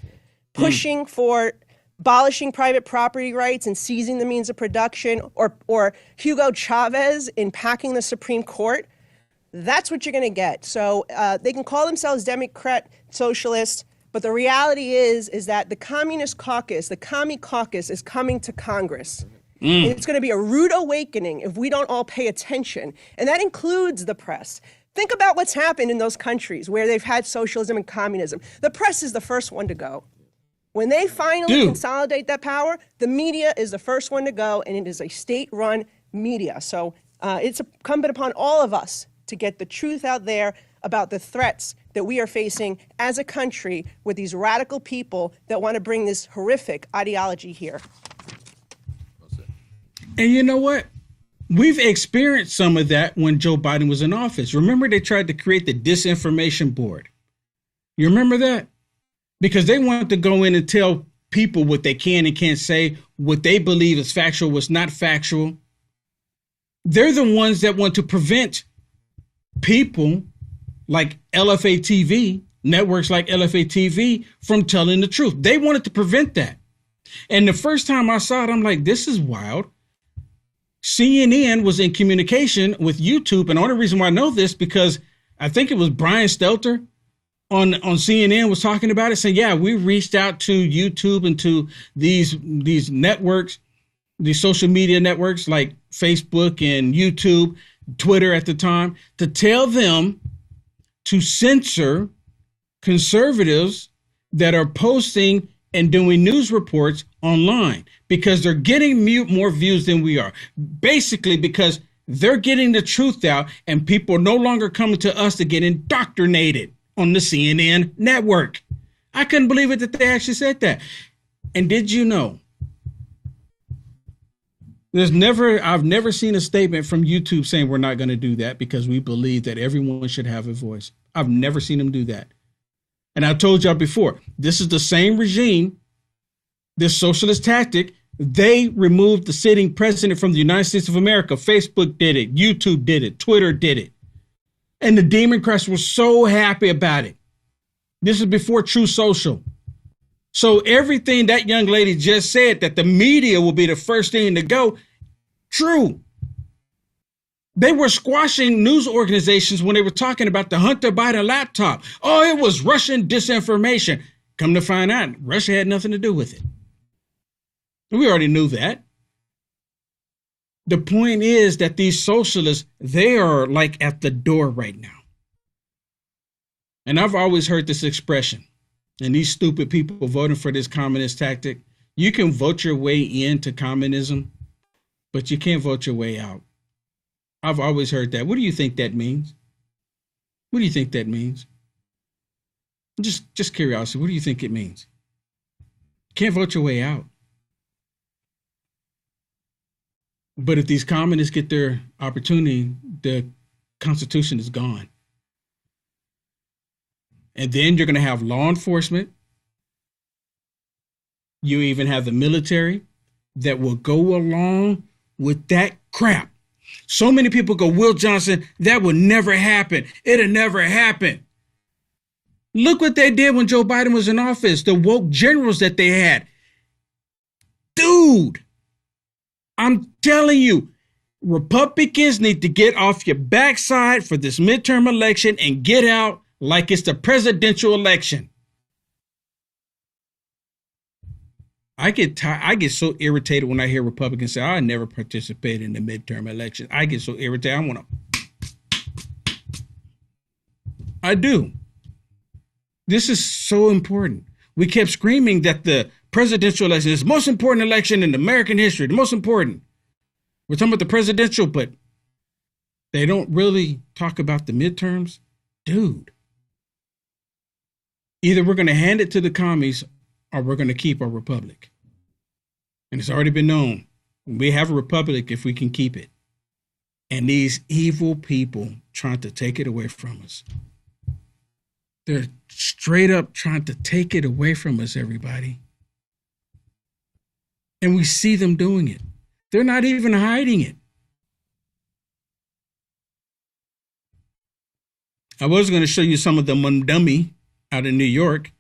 pushing for abolishing private property rights and seizing the means of production, or Hugo Chavez in packing the Supreme Court, that's what you're going to get. So they can call themselves Democrat, socialist, but the reality is that the Communist Caucus, the Commie Caucus, is coming to Congress. And it's going to be a rude awakening if we don't all pay attention. And that includes the press. Think about what's happened in those countries where they've had socialism and communism. The press is the first one to go. When they finally consolidate that power, the media is the first one to go, and it is a state-run media. So it's incumbent upon all of us to get the truth out there about the threats that we are facing as a country with these radical people that want to bring this horrific ideology here. And you know what? We've experienced some of that when Joe Biden was in office. Remember, they tried to create the disinformation board. You remember that? Because they wanted to go in and tell people what they can and can't say, what they believe is factual, what's not factual. They're the ones that want to prevent people like LFA TV, networks like LFA TV, from telling the truth. They wanted to prevent that. And the first time I saw it, I'm like, this is wild. CNN was in communication with YouTube. And the only reason why I know this, because I think it was Brian Stelter on CNN was talking about it, saying, yeah, we reached out to YouTube and to these networks, these social media networks like Facebook and YouTube, Twitter at the time, to tell them to censor conservatives that are posting and doing news reports online because they're getting more views than we are. Basically, because they're getting the truth out and people are no longer coming to us to get indoctrinated on the CNN network. I couldn't believe it that they actually said that. And did you know? I've never seen a statement from YouTube saying we're not going to do that because we believe that everyone should have a voice. I've never seen them do that. And I told y'all before, this is the same regime, this socialist tactic. They removed the sitting president from the United States of America. Facebook did it. YouTube did it. Twitter did it. And the Democrats were so happy about it. This is before True Social. So everything that young lady just said, that the media will be the first thing to go, true. They were squashing news organizations when they were talking about the Hunter Biden laptop. Oh, it was Russian disinformation. Come to find out, Russia had nothing to do with it. We already knew that. The point is that these socialists, they are like at the door right now. And I've always heard this expression, and these stupid people voting for this communist tactic, you can vote your way into communism, but you can't vote your way out. I've always heard that. What do you think that means? What do you think that means? Just curiosity. What do you think it means? Can't vote your way out. But if these communists get their opportunity, the Constitution is gone. And then you're going to have law enforcement. You even have the military that will go along with that crap. So many people go, Will Johnson, that would never happen. It'll never happen. Look what they did when Joe Biden was in office, the woke generals that they had. Dude, I'm telling you, Republicans need to get off your backside for this midterm election and get out like it's the presidential election. I get so irritated when I hear Republicans say, I never participated in the midterm election. I get so irritated. I do. This is so important. We kept screaming that the presidential election is the most important election in American history, the most important. We're talking about the presidential, but they don't really talk about the midterms. Dude, either we're going to hand it to the commies or we're going to keep our republic. And it's already been known. We have a republic if we can keep it. And these evil people trying to take it away from us. They're straight up trying to take it away from us, everybody. And we see them doing it. They're not even hiding it. I was going to show you some of the Mundummy out of New York,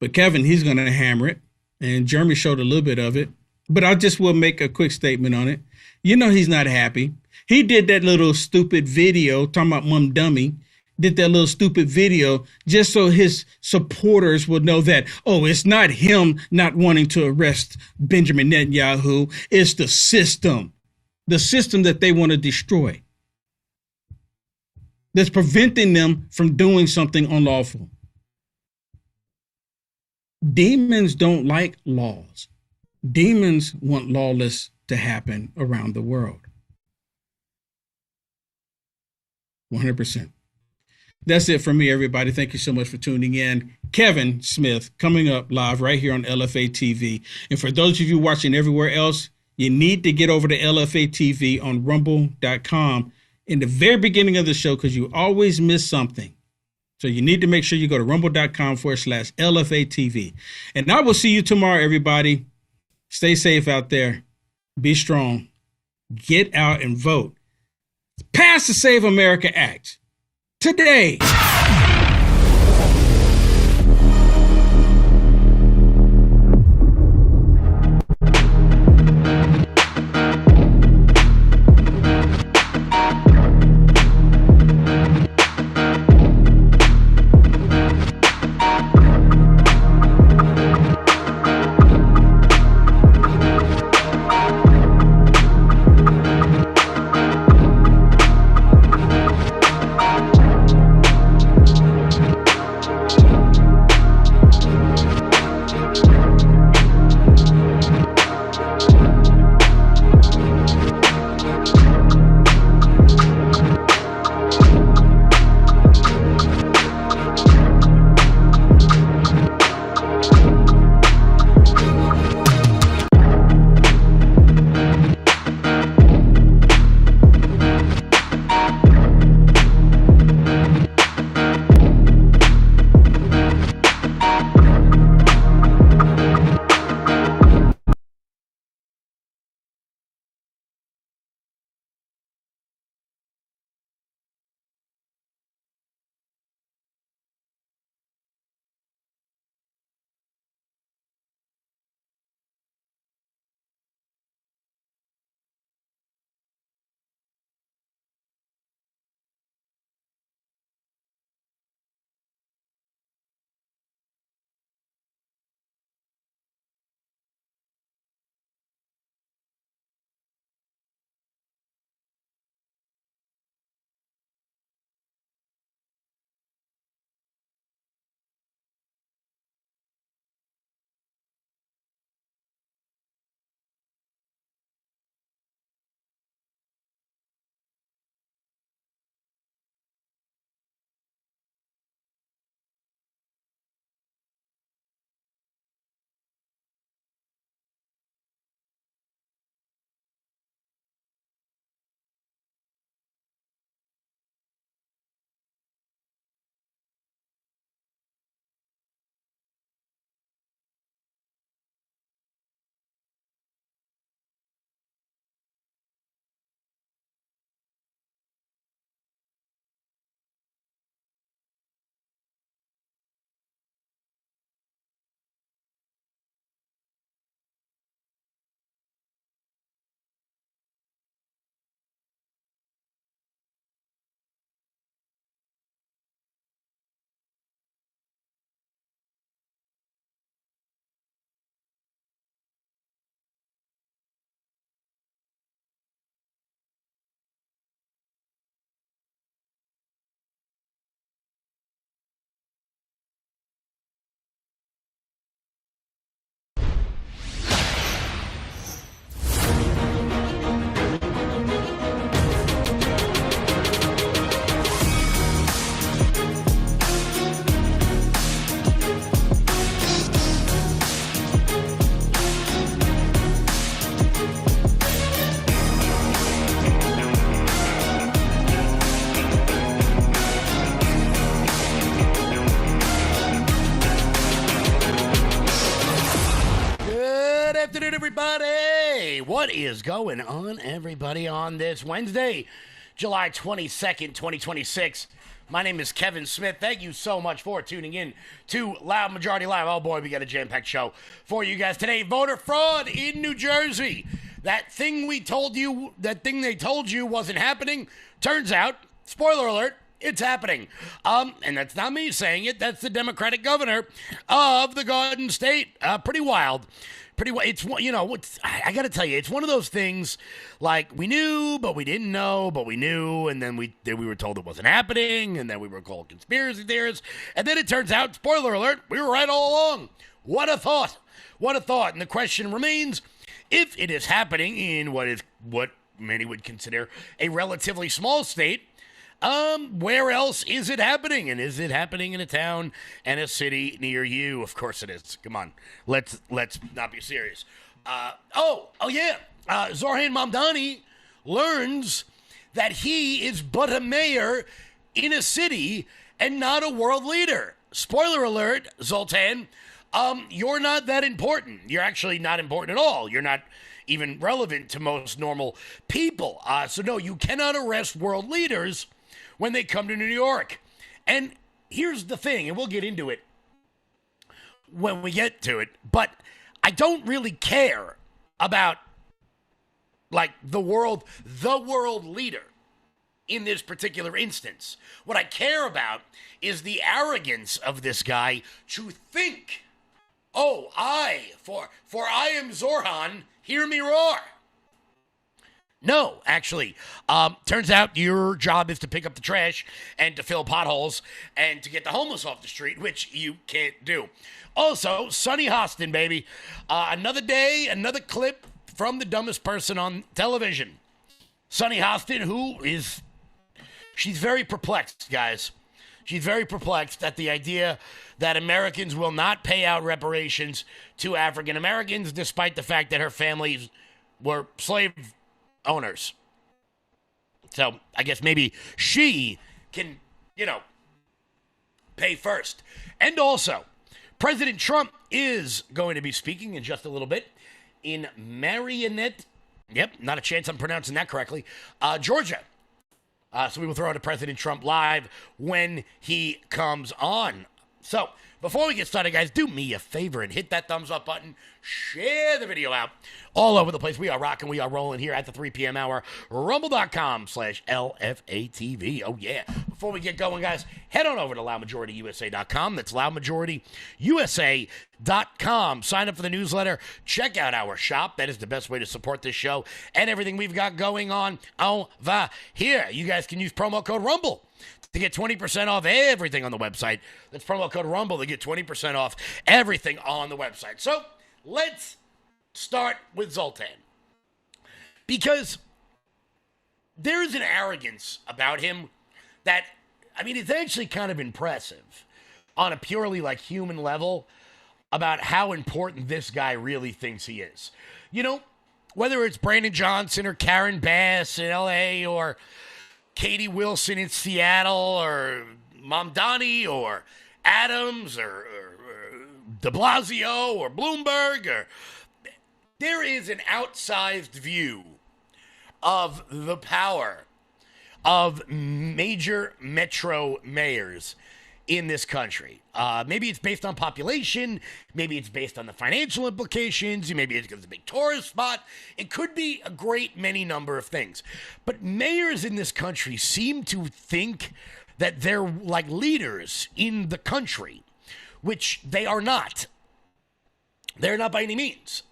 but Kevin, he's going to hammer it. And Jeremy showed a little bit of it. But I just will make a quick statement on it. You know he's not happy. He did that little stupid video talking about Mundummy. Did that little stupid video just so his supporters would know that, oh, it's not him not wanting to arrest Benjamin Netanyahu. It's the system that they want to destroy, that's preventing them from doing something unlawful. Demons don't like laws. Demons want lawless to happen around the world. 100%. That's it for me, everybody. Thank you so much for tuning in. Kevin Smith coming up live right here on LFA TV. And for those of you watching everywhere else, you need to get over to LFA TV on rumble.com in the very beginning of the show because you always miss something. So you need to make sure you go to rumble.com/LFA TV. And I will see you tomorrow, everybody. Stay safe out there. Be strong. Get out and vote. Pass the Save America Act today. Hey, what is going on, everybody, on this Wednesday, July 22nd, 2026? My name is Kevin Smith. Thank you so much for tuning in to Loud Majority Live. Oh, boy, we got a jam-packed show for you guys today. Voter fraud in New Jersey. That thing they told you wasn't happening, turns out, spoiler alert, it's happening. And that's not me saying it. That's the Democratic governor of the Garden State. Pretty wild. It's, I got to tell you, it's one of those things like we knew, but we didn't know, but we knew, and then we were told it wasn't happening, and then we were called conspiracy theorists, and then it turns out, spoiler alert, we were right all along. What a thought. What a thought. And the question remains, if it is happening in what many would consider a relatively small state, where else is it happening? And is it happening in a town and a city near you? Of course it is. Come on. Let's not be serious. Zoran Mamdani learns that he is but a mayor in a city and not a world leader. Spoiler alert, Zoltan, you're not that important. You're actually not important at all. You're not even relevant to most normal people. So no, you cannot arrest world leaders when they come to New York. And here's the thing, and we'll get into it when we get to it, but I don't really care about, like, the world leader in this particular instance. What I care about is the arrogance of this guy to think, for I am Zorhan, hear me roar. No, actually, turns out your job is to pick up the trash and to fill potholes and to get the homeless off the street, which you can't do. Also, Sonny Hostin, baby. Another day, another clip from the dumbest person on television. Sonny Hostin, she's very perplexed, guys. She's very perplexed at the idea that Americans will not pay out reparations to African Americans, despite the fact that her families were slave owners. So I guess maybe she can, pay first. And also, President Trump is going to be speaking in just a little bit in Marionette. Yep, not a chance I'm pronouncing that correctly. Georgia. So we will throw to President Trump live when he comes on. So before we get started, guys, do me a favor and hit that thumbs up button. Share the video out all over the place. We are rocking. We are rolling here at the 3 p.m. hour. Rumble.com/LFATV. Oh, yeah. Before we get going, guys, head on over to LoudMajorityUSA.com. That's LoudMajorityUSA.com. Sign up for the newsletter. Check out our shop. That is the best way to support this show and everything we've got going on over here. You guys can use promo code RUMBLE to get 20% off everything on the website. That's promo code RUMBLE to get 20% off everything on the website. So let's start with Zoltan. Because there is an arrogance about him that, it's actually kind of impressive on a purely, human level about how important this guy really thinks he is. Whether it's Brandon Johnson or Karen Bass in L.A. or Katie Wilson in Seattle or Mamdani or Adams or de Blasio or Bloomberg, there is an outsized view of the power of major metro mayors in this country. Maybe it's based on population. Maybe it's based on the financial implications. Maybe it's because it's a big tourist spot. It could be a great many number of things. But mayors in this country seem to think that they're like leaders in the country, which they are not. They're not by any means.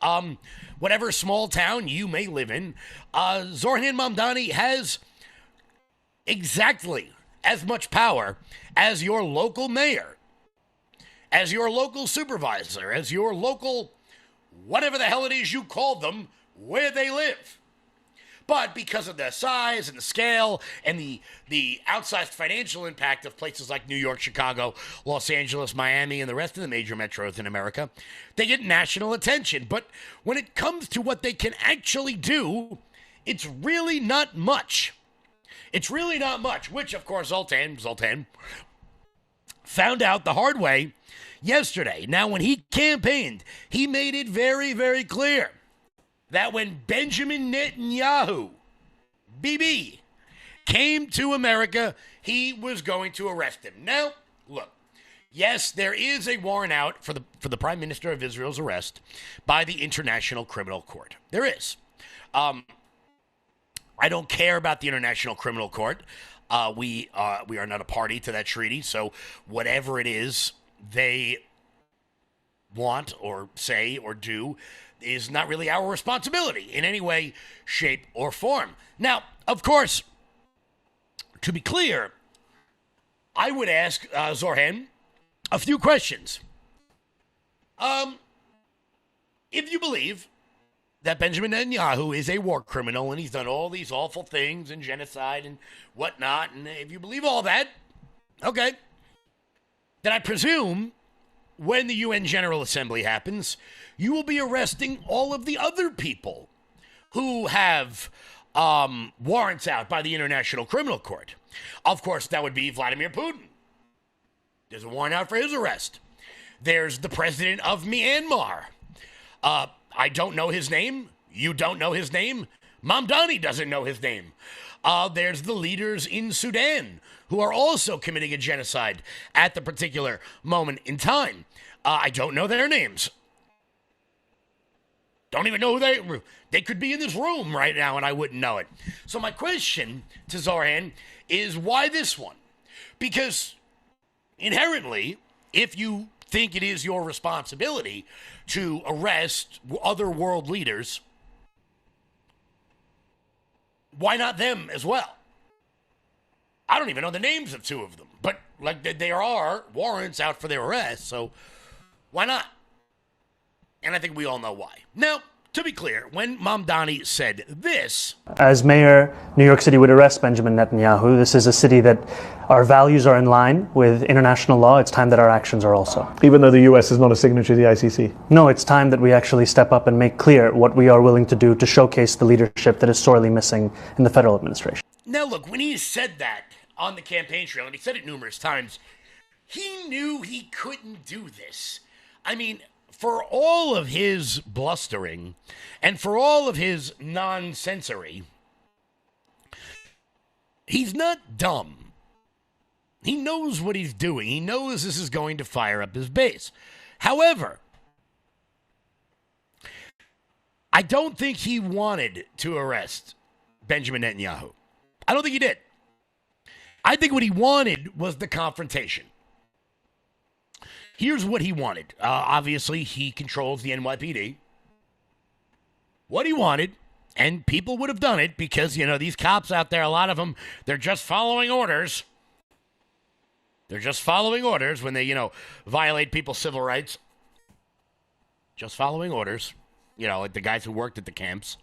Whatever small town you may live in, Zoran Mamdani has exactly as much power as your local mayor, as your local supervisor, as your local whatever the hell it is you call them, where they live. But because of the size and the scale and the outsized financial impact of places like New York, Chicago, Los Angeles, Miami, and the rest of the major metros in America, they get national attention. But when it comes to what they can actually do, it's really not much. It's really not much, which, of course, Zoltan found out the hard way yesterday. Now, when he campaigned, he made it very, very clear that when Benjamin Netanyahu, BB, came to America, he was going to arrest him. Now, look, yes, there is a warrant out for the Prime Minister of Israel's arrest by the International Criminal Court. There is. I don't care about the International Criminal Court. We are not a party to that treaty, so whatever it is they want or say or do is not really our responsibility in any way, shape, or form. Now, of course, to be clear, I would ask Zorhan a few questions. If you believe that Benjamin Netanyahu is a war criminal and he's done all these awful things and genocide and whatnot, and if you believe all that, okay, then I presume when the UN General Assembly happens, you will be arresting all of the other people who have warrants out by the International Criminal Court. Of course, that would be Vladimir Putin. There's a warrant out for his arrest. There's the president of Myanmar. I don't know his name. You don't know his name. Mamdani doesn't know his name. There's the leaders in Sudan who are also committing a genocide at the particular moment in time. I don't know their names. Don't even know who they could be in this room right now and I wouldn't know it. So my question to Zorhan is, why this one? Because inherently, if you think it is your responsibility to arrest other world leaders, why not them as well? I don't even know the names of two of them, but like there are warrants out for their arrest, so why not? And I think we all know why. Now, to be clear, when Mamdani said this, as mayor, New York City would arrest Benjamin Netanyahu. This is a city that our values are in line with international law. It's time that our actions are also. Even though the U.S. is not a signatory to the ICC? No, it's time that we actually step up and make clear what we are willing to do to showcase the leadership that is sorely missing in the federal administration. now look, when he said that on the campaign trail, and he said it numerous times, he knew he couldn't do this. I mean, for all of his blustering and for all of his nonsensory, he's not dumb. He knows what he's doing. He knows this is going to fire up his base. However, I don't think he wanted to arrest Benjamin Netanyahu. I don't think he did. I think what he wanted was the confrontation. Here's what he wanted. Obviously, he controls the NYPD. What he wanted, and people would have done it because, you know, these cops out there, a lot of them, they're just following orders. They're just following orders when they, you know, violate people's civil rights. Just following orders. You know, like the guys who worked at the camps.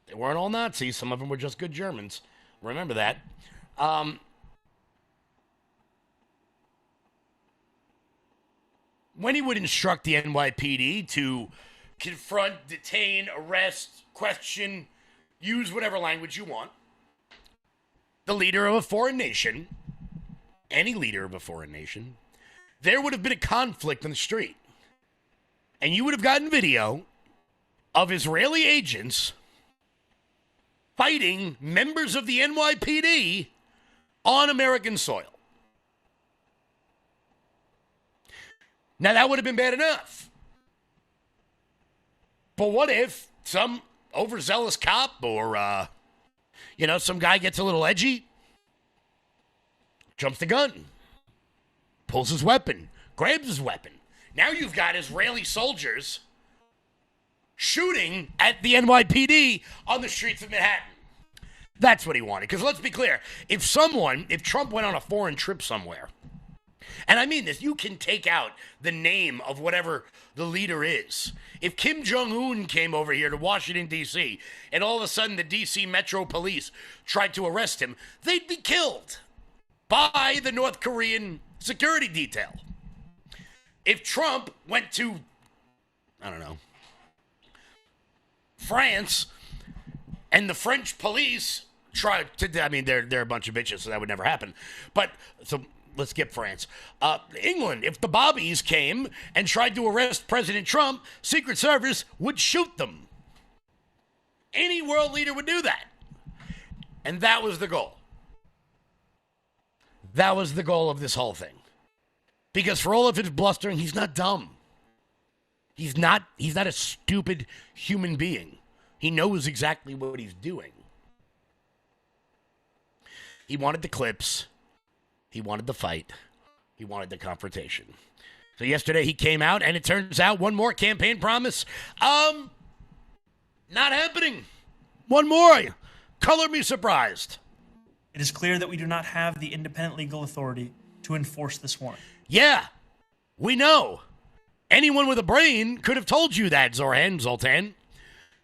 They weren't all Nazis. Some of them were just good Germans. Remember that. When he would instruct the NYPD to confront, detain, arrest, question, use whatever language you want, the leader of a foreign nation, any leader of a foreign nation, there would have been a conflict on the street. And you would have gotten video of Israeli agents fighting members of the NYPD on American soil. Now, that would have been bad enough. But what if some overzealous cop or, you know, some guy gets a little edgy, jumps the gun, pulls his weapon, grabs his weapon. Now you've got Israeli soldiers shooting at the NYPD on the streets of Manhattan. That's what he wanted. Because let's be clear, if Trump went on a foreign trip somewhere, and I mean this, you can take out the name of whatever the leader is. If Kim Jong-un came over here to Washington, D.C., and all of a sudden the D.C. Metro Police tried to arrest him, they'd be killed by the North Korean security detail. If Trump went to, I don't know, France, and the French police tried to, I mean, they're a bunch of bitches, so that would never happen. But, so let's skip France. England, if the Bobbies came and tried to arrest President Trump, Secret Service would shoot them. Any world leader would do that. And that was the goal. That was the goal of this whole thing. Because for all of his blustering, he's not dumb. He's not a stupid human being. He knows exactly what he's doing. He wanted the clips. He wanted the fight. He wanted the confrontation. So yesterday he came out, and it turns out one more campaign promise. Not happening. One more. Color me surprised. It is clear that we do not have the independent legal authority to enforce this warrant. Yeah, we know. Anyone with a brain could have told you that, Zoltan.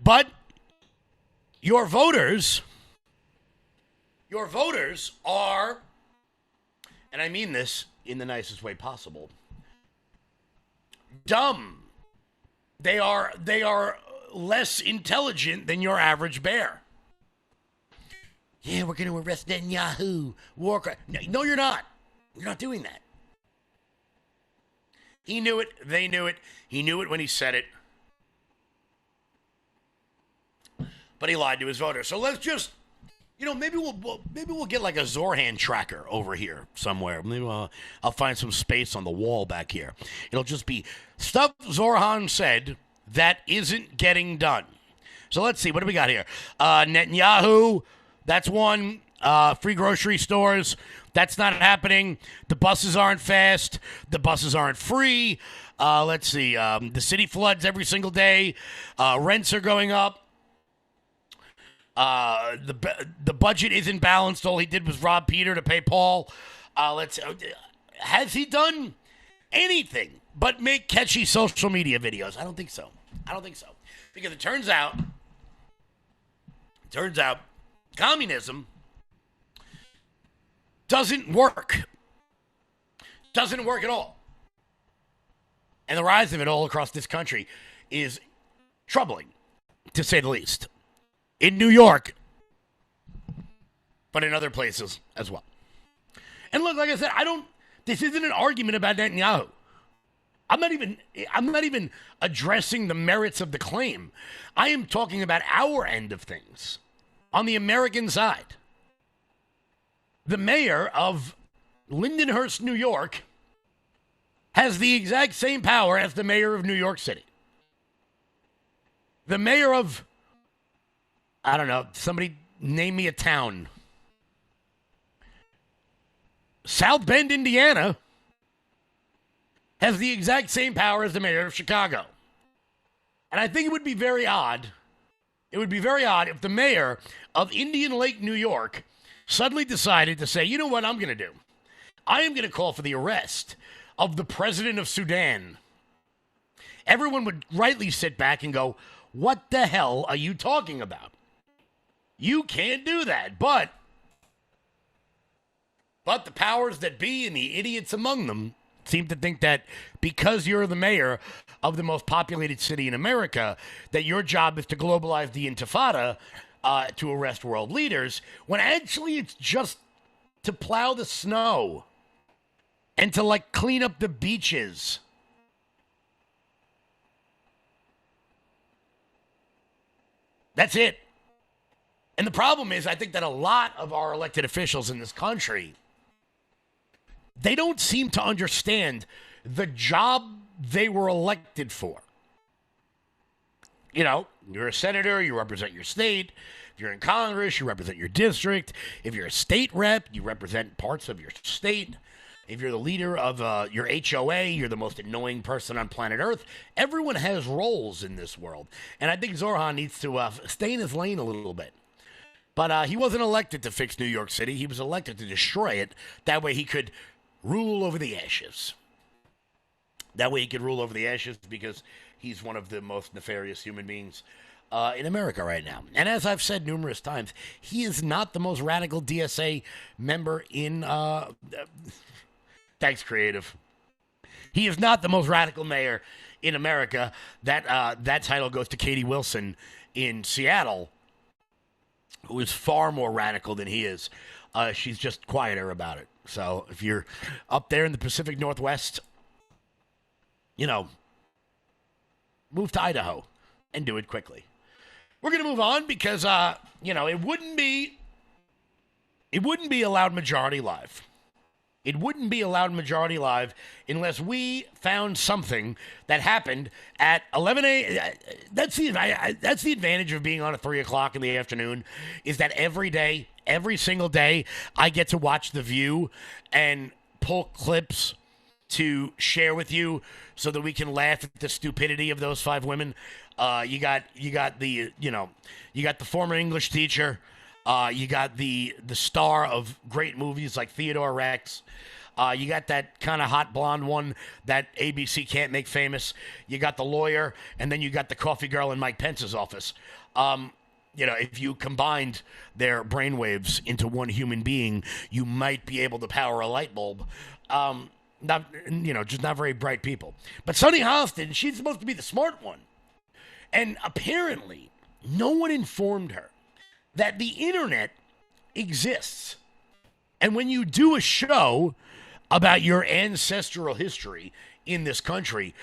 But your voters are, and I mean this in the nicest way possible, dumb. They are less intelligent than your average bear. Yeah, we're going to arrest Netanyahu. No, you're not. You're not doing that. He knew it. They knew it. He knew it when he said it. But he lied to his voters. So let's just, maybe we'll get like a Zorhan tracker over here somewhere. Maybe I'll find some space on the wall back here. It'll just be stuff Zorhan said that isn't getting done. So let's see. What do we got here? Netanyahu. That's one. Free grocery stores. That's not happening. The buses aren't fast. The buses aren't free. Let's see. The city floods every single day. Rents are going up. The budget isn't balanced. All he did was rob Peter to pay Paul. Has he done anything but make catchy social media videos? I don't think so. Because it turns out, communism doesn't work. Doesn't work at all. And the rise of it all across this country is troubling, to say the least. In New York, but in other places as well. And look, like I said, this isn't an argument about Netanyahu. I'm not even addressing the merits of the claim. I am talking about our end of things. On the American side, the mayor of Lindenhurst, New York, has the exact same power as the mayor of New York City. The mayor of, I don't know, somebody name me a town. South Bend, Indiana, has the exact same power as the mayor of Chicago. And I think it would be very odd. It would be very odd if the mayor of Indian Lake, New York, suddenly decided to say, you know what I'm going to do? I am going to call for the arrest of the president of Sudan. Everyone would rightly sit back and go, what the hell are you talking about? You can't do that. But the powers that be and the idiots among them seem to think that because you're the mayor of the most populated city in America, that your job is to globalize the intifada to arrest world leaders, when actually it's just to plow the snow and to, clean up the beaches. That's it. And the problem is, I think that a lot of our elected officials in this country, they don't seem to understand the job they were elected for. You're a senator, you represent your state. If you're in Congress, you represent your district. If you're a state rep, you represent parts of your state. If you're the leader of your HOA, you're the most annoying person on planet Earth. Everyone has roles in this world. And I think Zorhan needs to stay in his lane a little bit. But he wasn't elected to fix New York City. He was elected to destroy it. That way he could rule over the ashes. Because he's one of the most nefarious human beings in America right now. And as I've said numerous times, he is not the most radical DSA member in... Thanks, Creative. He is not the most radical mayor in America. That title goes to Katie Wilson in Seattle, who is far more radical than he is. She's just quieter about it. So if you're up there in the Pacific Northwest, move to Idaho and do it quickly. we're going to move on because, it wouldn't be a loud majority live. It wouldn't be a loud majority live unless we found something that happened at 11 a.m. That's the advantage of being on at 3 o'clock in the afternoon, is that every single day, I get to watch The View and pull clips to share with you so that we can laugh at the stupidity of those 5 women. You got the former English teacher. You got the star of great movies like Theodore Rex. You got that kind of hot blonde one that ABC can't make famous. You got the lawyer, and then you got the coffee girl in Mike Pence's office. If you combined their brainwaves into one human being, you might be able to power a light bulb. Just not very bright people. But Sunny Hostin, she's supposed to be the smart one. And apparently, no one informed her that the internet exists. And when you do a show about your ancestral history in this country,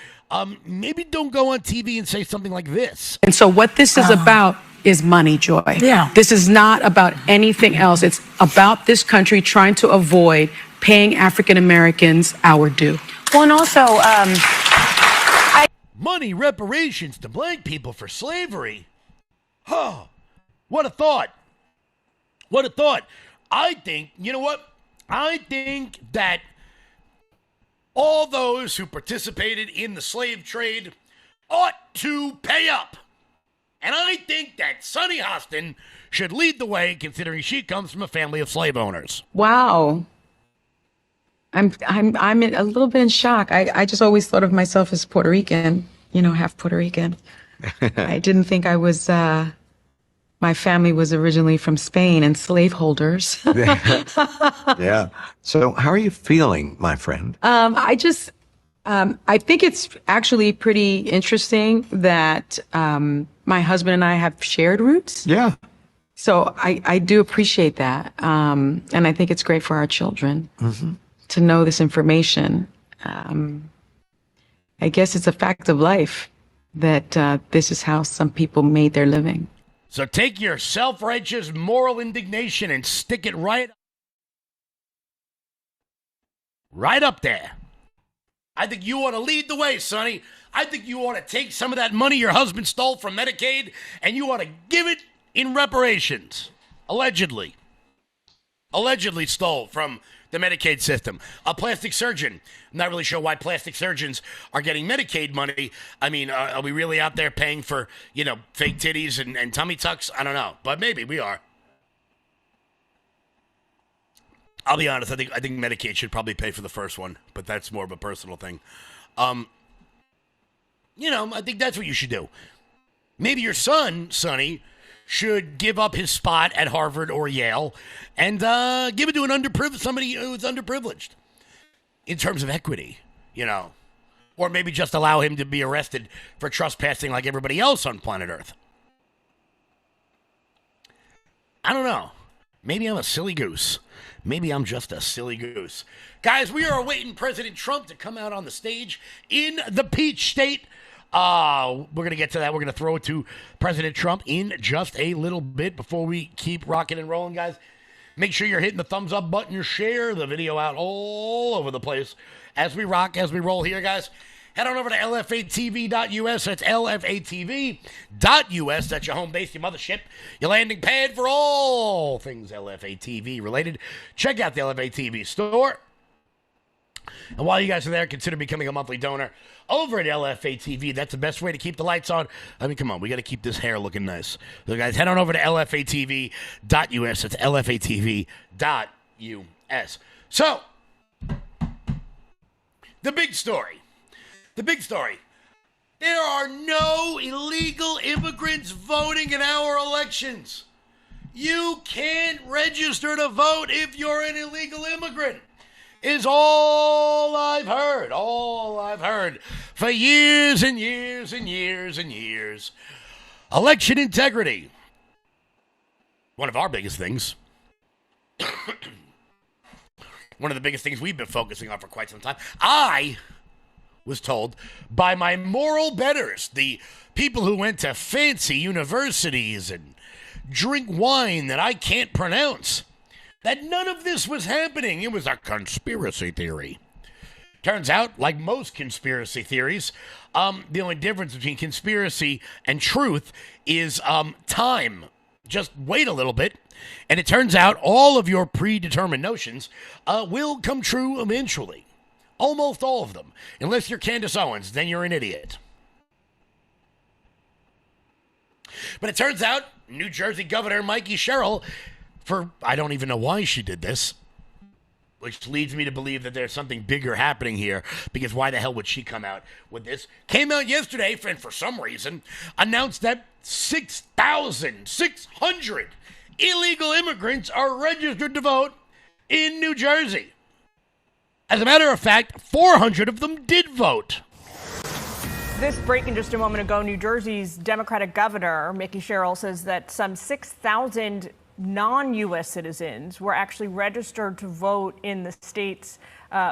maybe don't go on TV and say something like this. And so what this is about is money, Joy. Yeah. This is not about anything else. It's about this country trying to avoid paying African Americans our due. Well, and also, money reparations to black people for slavery. Oh, what a thought. What a thought. I think, you know what? I think that all those who participated in the slave trade ought to pay up. And I think that Sunny Hostin should lead the way, considering she comes from a family of slave owners. Wow. I'm a little bit in shock. I just always thought of myself as Puerto Rican, half Puerto Rican. I didn't think I was, my family was originally from Spain and slaveholders. Yeah. So how are you feeling, my friend? I think it's actually pretty interesting that my husband and I have shared roots. Yeah. So I do appreciate that. And I think it's great for our children to know this information. I guess it's a fact of life that this is how some people made their living. So take your self-righteous moral indignation and stick it right up there. I think you ought to lead the way, Sonny. I think you ought to take some of that money your husband stole from Medicaid and you ought to give it in reparations. Allegedly stole from the Medicaid system. A plastic surgeon. I'm not really sure why plastic surgeons are getting Medicaid money. I mean, are we really out there paying for, fake titties and tummy tucks? I don't know, but maybe we are. I'll be honest. I think Medicaid should probably pay for the first one, but that's more of a personal thing. I think that's what you should do. Maybe your son, Sonny, should give up his spot at Harvard or Yale and give it to somebody who's underprivileged in terms of equity, or maybe just allow him to be arrested for trespassing like everybody else on planet Earth. I don't know. Maybe I'm a silly goose. Maybe I'm just a silly goose. Guys, we are awaiting President Trump to come out on the stage in the Peach State. We're going to get to that. We're going to throw it to President Trump in just a little bit before we keep rocking and rolling, guys. Make sure you're hitting the thumbs up button, share the video out all over the place as we rock, as we roll here, guys. Head on over to lfatv.us. That's lfatv.us. That's your home base, your mothership, your landing pad for all things LFATV related. Check out the LFATV store. And while you guys are there, consider becoming a monthly donor over at LFATV. That's the best way to keep the lights on. I mean, come on, we got to keep this hair looking nice. So, guys, head on over to lfatv.us. That's lfatv.us. So, the big story. The big story. There are no illegal immigrants voting in our elections. You can't register to vote if you're an illegal immigrant. Is all I've heard for years and years and years and years. Election integrity. One of our biggest things. One of the biggest things we've been focusing on for quite some time. I was told by my moral betters, the people who went to fancy universities and drink wine that I can't pronounce, that none of this was happening. It was a conspiracy theory. Turns out, like most conspiracy theories, the only difference between conspiracy and truth is time. Just wait a little bit, and it turns out all of your predetermined notions will come true eventually. Almost all of them. Unless you're Candace Owens, then you're an idiot. But it turns out New Jersey Governor Mikey Herrell, I don't even know why she did this, which leads me to believe that there's something bigger happening here, because why the hell would she come out with this? Came out yesterday and for some reason announced that 6,600 illegal immigrants are registered to vote in New Jersey. As a matter of fact, 400 of them did vote. This breaking just a moment ago, New Jersey's Democratic governor, Mickey Herrell, says that some 6,000 non-U.S. citizens were actually registered to vote in the state's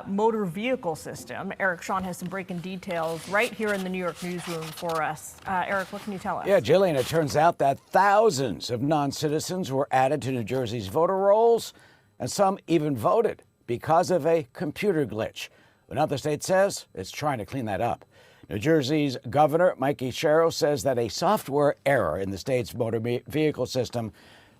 motor vehicle system. Eric Shawn has some breaking details right here in the New York newsroom for us. Eric, what can you tell us? Yeah, Jillian, it turns out that thousands of non-citizens were added to New Jersey's voter rolls, and some even voted because of a computer glitch. Another state says it's trying to clean that up. New Jersey's Governor Mikey Herrell says that a software error in the state's motor vehicle system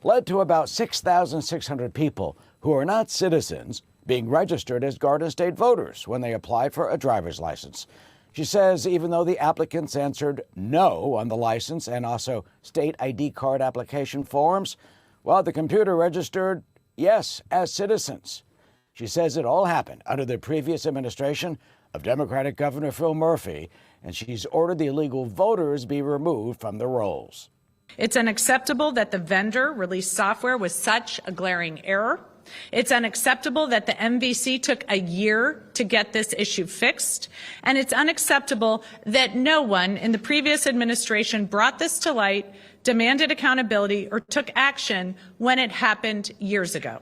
led to about 6,600 people who are not citizens being registered as Garden State voters when they applied for a driver's license. She says even though the applicants answered no on the license and also state ID card application forms, well, the computer registered yes as citizens. She says it all happened under the previous administration of Democratic Governor Phil Murphy, and she's ordered the illegal voters be removed from the rolls. It's unacceptable that the vendor released software with such a glaring error. It's unacceptable that the MVC took a year to get this issue fixed. And it's unacceptable that no one in the previous administration brought this to light, demanded accountability, or took action when it happened years ago.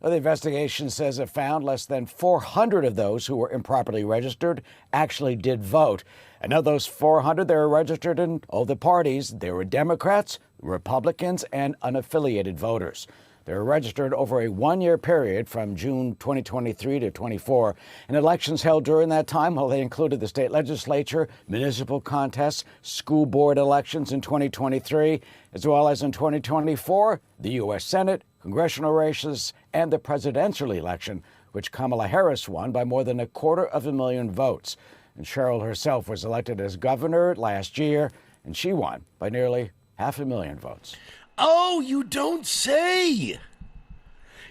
Well, the investigation says it found less than 400 of those who were improperly registered actually did vote. And of those 400, they were registered in all the parties. There were Democrats, Republicans, and unaffiliated voters. They were registered over a one-year period from June 2023 to 24. And elections held during that time, well, they included the state legislature, municipal contests, school board elections in 2023, as well as in 2024, the U.S. Senate, congressional races, and the presidential election, which Kamala Harris won by more than 250,000 votes. And Herrell herself was elected as governor last year, and she won by nearly 500,000 votes. Oh, you don't say.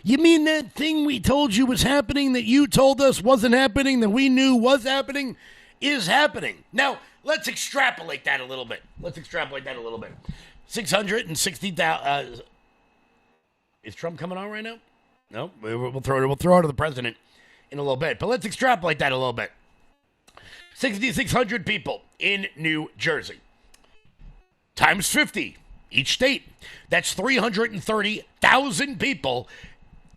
You mean that thing we told you was happening, that you told us wasn't happening, that we knew was happening, is happening. Now, let's extrapolate that a little bit. 660,000. Is Trump coming on right now? No, we'll throw it to the president in a little bit. But let's extrapolate that a little bit. 6,600 people in New Jersey. Times 50, each state. That's 330,000 people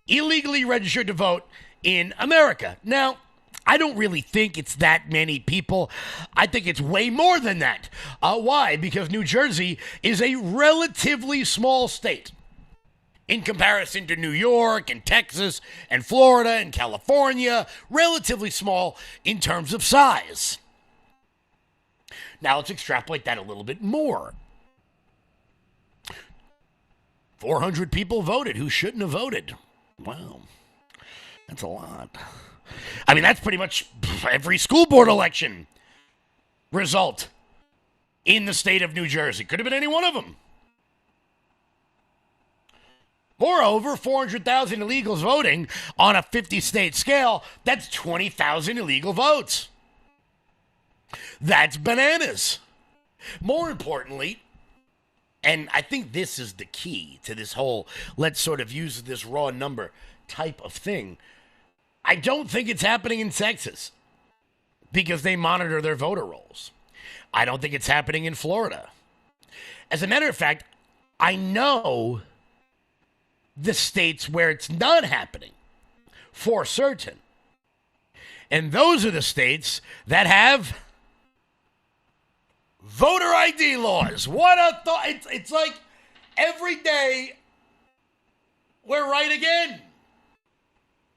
illegally registered to vote in America. Now, I don't really think it's that many people. I think it's way more than that. Why? Because New Jersey is a relatively small state in comparison to New York and Texas and Florida and California. Relatively small in terms of size. Now let's extrapolate that a little bit more. 400 people voted who shouldn't have voted. Wow, that's a lot. I mean, that's pretty much every school board election result in the state of New Jersey. Could have been any one of them. Moreover, 400,000 illegals voting on a 50-state scale, that's 20,000 illegal votes. That's bananas. More importantly, and I think this is the key to this whole let's sort of use this raw number type of thing, I don't think it's happening in Texas because they monitor their voter rolls. I don't think it's happening in Florida. As a matter of fact, I know the states where it's not happening for certain. And those are the states that have voter ID laws. What a thought. It's like every day we're right again.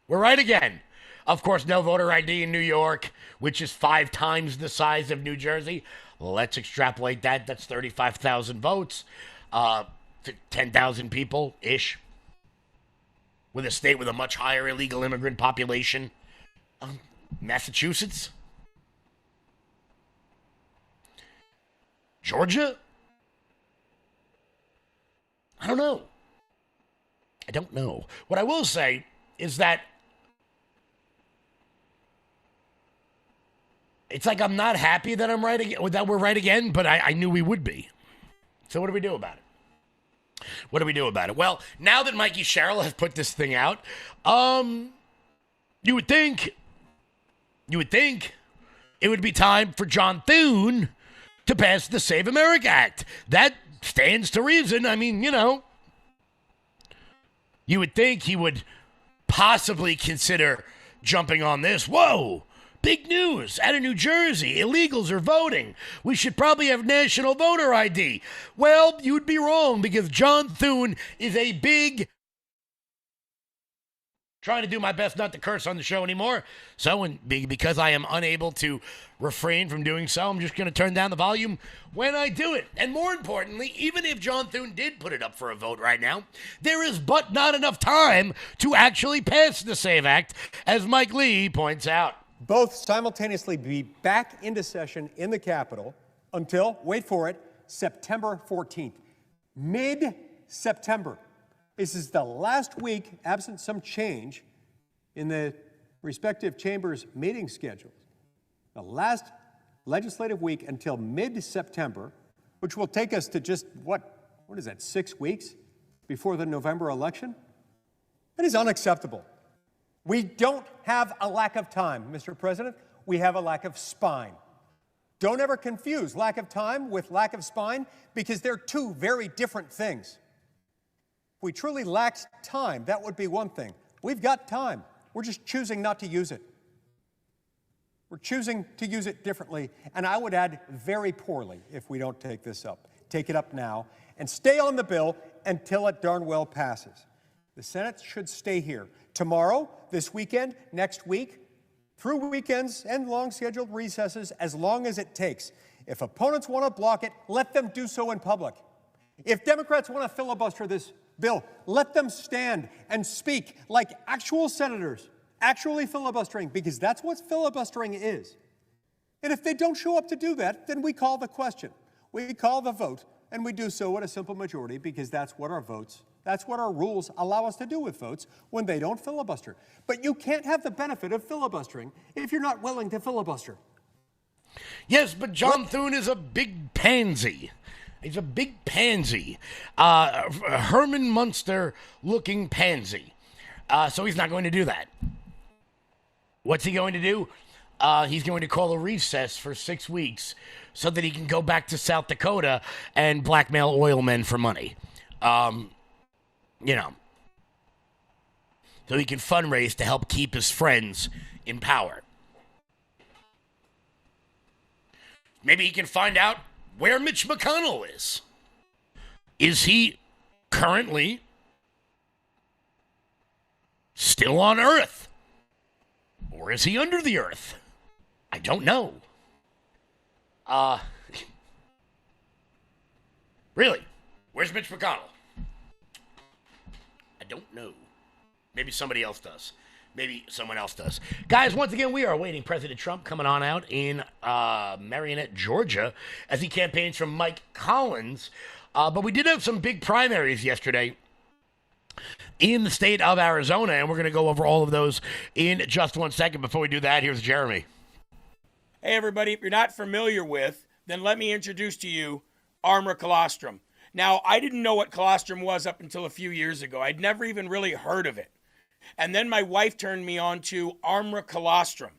We're right again. Of course, no voter ID in New York, which is 5 times the size of New Jersey. Let's extrapolate that. That's 35,000 votes. 10,000 people-ish. With a state with a much higher illegal immigrant population. Massachusetts. Georgia? I don't know. What I will say is that it's like I'm not happy that I'm right again, that we're right again, but I knew we would be. So what do we do about it? Well, now that Mikey Sherrill has put this thing out, you would think it would be time for John Thune to pass the Save America Act. That stands to reason. I mean, you would think he would possibly consider jumping on this. Whoa, big news out of New Jersey. Illegals are voting. We should probably have national voter ID. Well, you'd be wrong, because John Thune is a big... Trying to do my best not to curse on the show anymore. So, because I am unable to refrain from doing so, I'm just going to turn down the volume when I do it. And more importantly, even if John Thune did put it up for a vote right now, there is but not enough time to actually pass the SAVE Act, as Mike Lee points out. Both simultaneously be back into session in the Capitol until, wait for it, September 14th. Mid-September. This is the last week, absent some change in the respective chambers' meeting schedules. The last legislative week until mid-September, which will take us to just, what is that, 6 weeks before the November election? That is unacceptable. We don't have a lack of time, Mr. President. We have a lack of spine. Don't ever confuse lack of time with lack of spine, because they're two very different things. If we truly lacked time, that would be one thing. We've got time. We're just choosing not to use it. We're choosing to use it differently, and I would add very poorly if we don't take this up. Take it up now and stay on the bill until it darn well passes. The Senate should stay here tomorrow, this weekend, next week, through weekends and long scheduled recesses, as long as it takes. If opponents want to block it, let them do so in public. If Democrats want to filibuster this bill, let them stand and speak like actual senators, actually filibustering, because that's what filibustering is. And if they don't show up to do that, then we call the question. We call the vote, and we do so at a simple majority, because that's what our rules allow us to do with votes when they don't filibuster. But you can't have the benefit of filibustering if you're not willing to filibuster. Yes, but John Thune is a big pansy. He's a big pansy. Herman Munster-looking pansy. So he's not going to do that. What's he going to do? He's going to call a recess for 6 weeks so that he can go back to South Dakota and blackmail oil men for money. So he can fundraise to help keep his friends in power. Maybe he can find out where Mitch McConnell is. Is he currently still on Earth? Or is he under the earth? I don't know. Really? Where's Mitch McConnell? I don't know. Maybe somebody else does. Maybe someone else does. Guys, once again, we are awaiting President Trump coming on out in Marionette, Georgia, as he campaigns from Mike Collins. But we did have some big primaries yesterday in the state of Arizona, and we're going to go over all of those in just 1 second. Before we do that, here's Jeremy. Hey, everybody. If you're not familiar with, then let me introduce to you Armor Colostrum. Now, I didn't know what colostrum was up until a few years ago. I'd never even really heard of it. And then my wife turned me on to Armor Colostrum.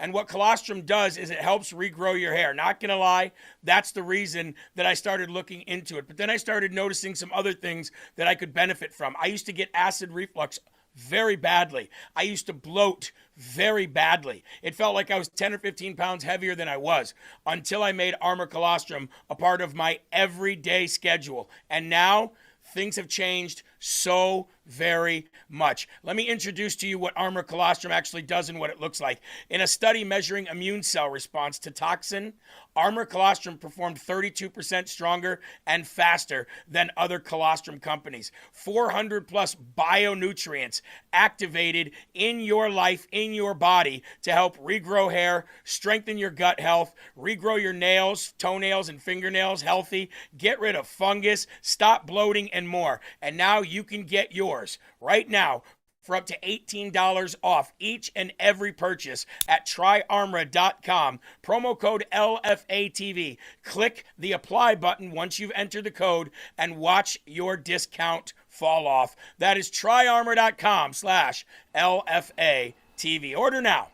And what colostrum does is it helps regrow your hair. Not going to lie, that's the reason that I started looking into it. But then I started noticing some other things that I could benefit from. I used to get acid reflux very badly. I used to bloat very badly. It felt like I was 10 or 15 pounds heavier than I was until I made Armor Colostrum a part of my everyday schedule. And now things have changed so very much. Let me introduce to you what Armor Colostrum actually does and what it looks like. In a study measuring immune cell response to toxin, Armor Colostrum performed 32% stronger and faster than other colostrum companies. 400 plus bionutrients activated in your life, in your body, to help regrow hair, strengthen your gut health, regrow your nails, toenails, and fingernails healthy, get rid of fungus, stop bloating, and more. And now you can get yours right now for up to $18 off each and every purchase at tryarmra.com. Promo code LFATV. Click the apply button once you've entered the code and watch your discount fall off. That is tryarmra.com/LFATV. Order now.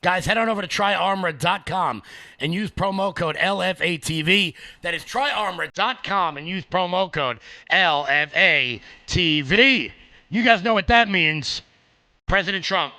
Guys, head on over to tryarmor.com and use promo code LFATV. That is tryarmor.com and use promo code LFATV. You guys know what that means. President Trump.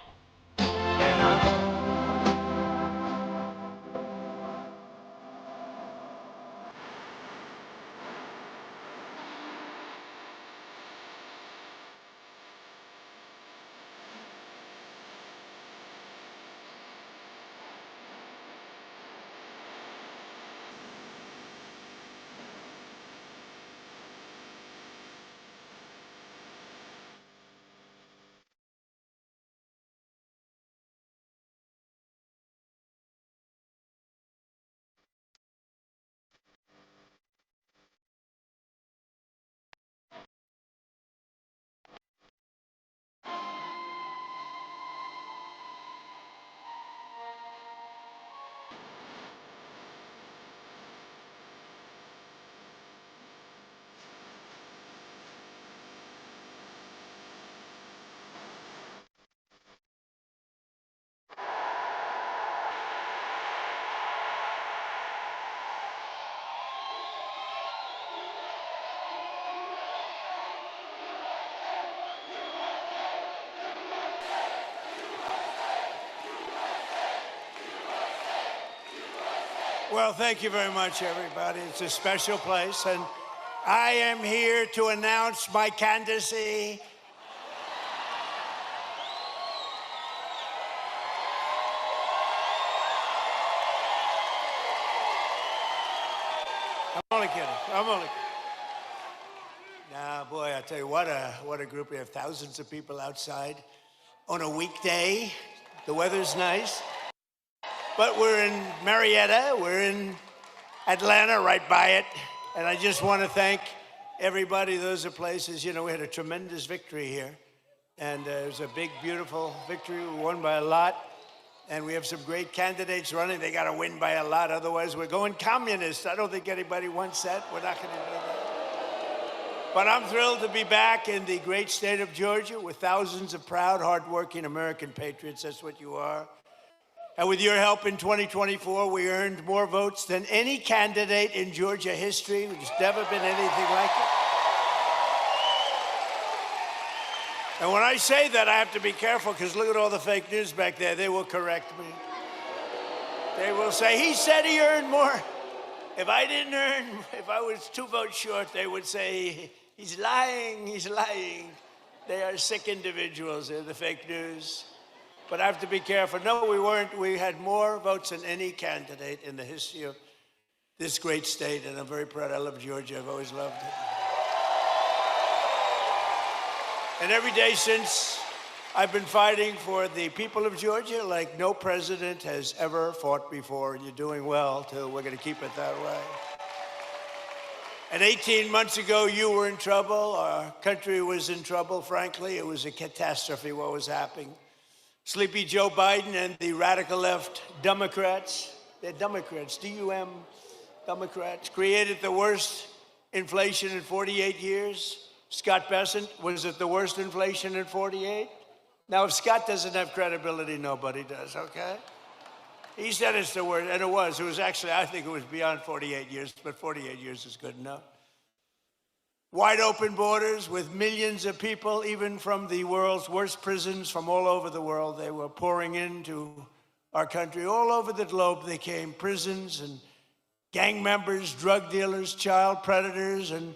Well, thank you very much, everybody. It's a special place, and I am here to announce my candidacy. I'm only kidding. Nah, boy, I tell you what a group. We have thousands of people outside on a weekday. The weather's nice. But we're in Marietta, we're in Atlanta, right by it. And I just want to thank everybody. Those are places, you know, we had a tremendous victory here. And it was a big, beautiful victory. We won by a lot. And we have some great candidates running. They got to win by a lot. Otherwise, we're going communist. I don't think anybody wants that. We're not going to do that. But I'm thrilled to be back in the great state of Georgia with thousands of proud, hardworking American patriots. That's what you are. And with your help in 2024, we earned more votes than any candidate in Georgia history. There's never been anything like it. And when I say that, I have to be careful, because look at all the fake news back there. They will correct me. They will say, he said he earned more. If I didn't earn, if I was 2 votes short, they would say, he's lying, he's lying. They are sick individuals. They're the fake news. But I have to be careful. No, we weren't. We had more votes than any candidate in the history of this great state, and I'm very proud. I love Georgia. I've always loved it. And every day since, I've been fighting for the people of Georgia like no president has ever fought before. And you're doing well, too. We're going to keep it that way. And 18 months ago, you were in trouble. Our country was in trouble, frankly. It was a catastrophe what was happening. Sleepy Joe Biden and the radical left Democrats, they're Democrats, D-U-M, Democrats, created the worst inflation in 48 years. Scott Bessent, was it the worst inflation in 48? Now, if Scott doesn't have credibility, nobody does, okay? He said it's the worst, and it was. It was actually, I think it was beyond 48 years, but 48 years is good enough. wide open borders with millions of people, even from the world's worst prisons from all over the world. They were pouring into our country. All over the globe they came, prisons and gang members, drug dealers, child predators, and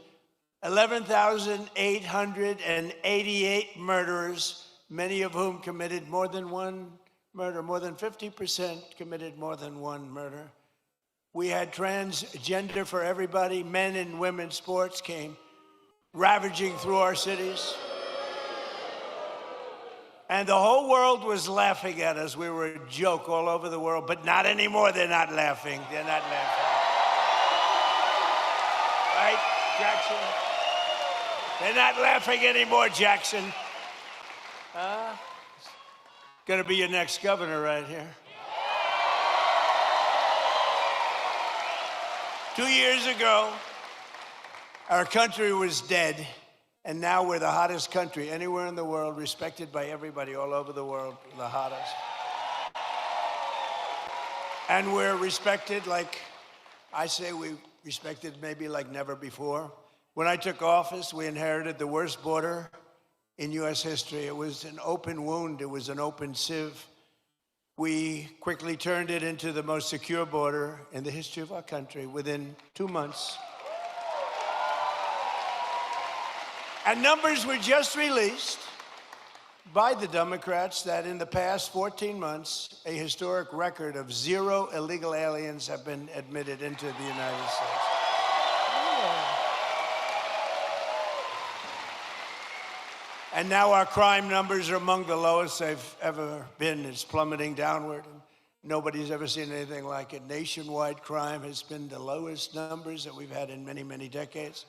11,888 murderers, many of whom committed more than one murder. More than 50% committed more than one murder. We had transgender for everybody. Men and women's sports came ravaging through our cities. And the whole world was laughing at us. We were a joke all over the world, but not anymore. They're not laughing. They're not laughing. Right, Jackson? They're not laughing anymore, Jackson. Gonna be your next governor right here. 2 years ago, our country was dead, and now we're the hottest country anywhere in the world, respected by everybody all over the world, the hottest. And we're respected like, I say we respected maybe like never before. When I took office, we inherited the worst border in U.S. history. It was an open wound. It was an open sieve. We quickly turned it into the most secure border in the history of our country within 2 months. And numbers were just released by the Democrats that in the past 14 months, a historic record of 0 illegal aliens have been admitted into the United States. And now our crime numbers are among the lowest they've ever been. It's plummeting downward, and nobody's ever seen anything like it. Nationwide crime has been the lowest numbers that we've had in many, many decades.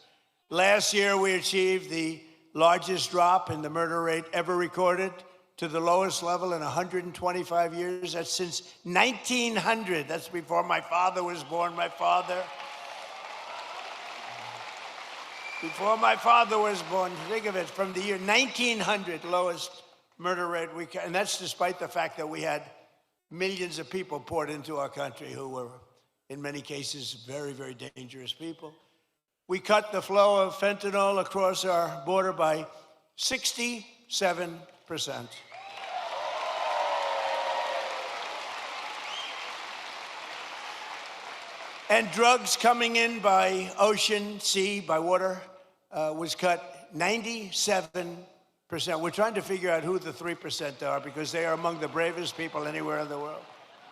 Last year, we achieved the largest drop in the murder rate ever recorded to the lowest level in 125 years. That's since 1900. That's before my father was born. Before my father was born, think of it, from the year 1900, lowest murder rate and that's despite the fact that we had millions of people poured into our country who were, in many cases, very, very dangerous people. We cut the flow of fentanyl across our border by 67%. And drugs coming in by ocean, sea, by water was cut 97%. We're trying to figure out who the 3% are because they are among the bravest people anywhere in the world.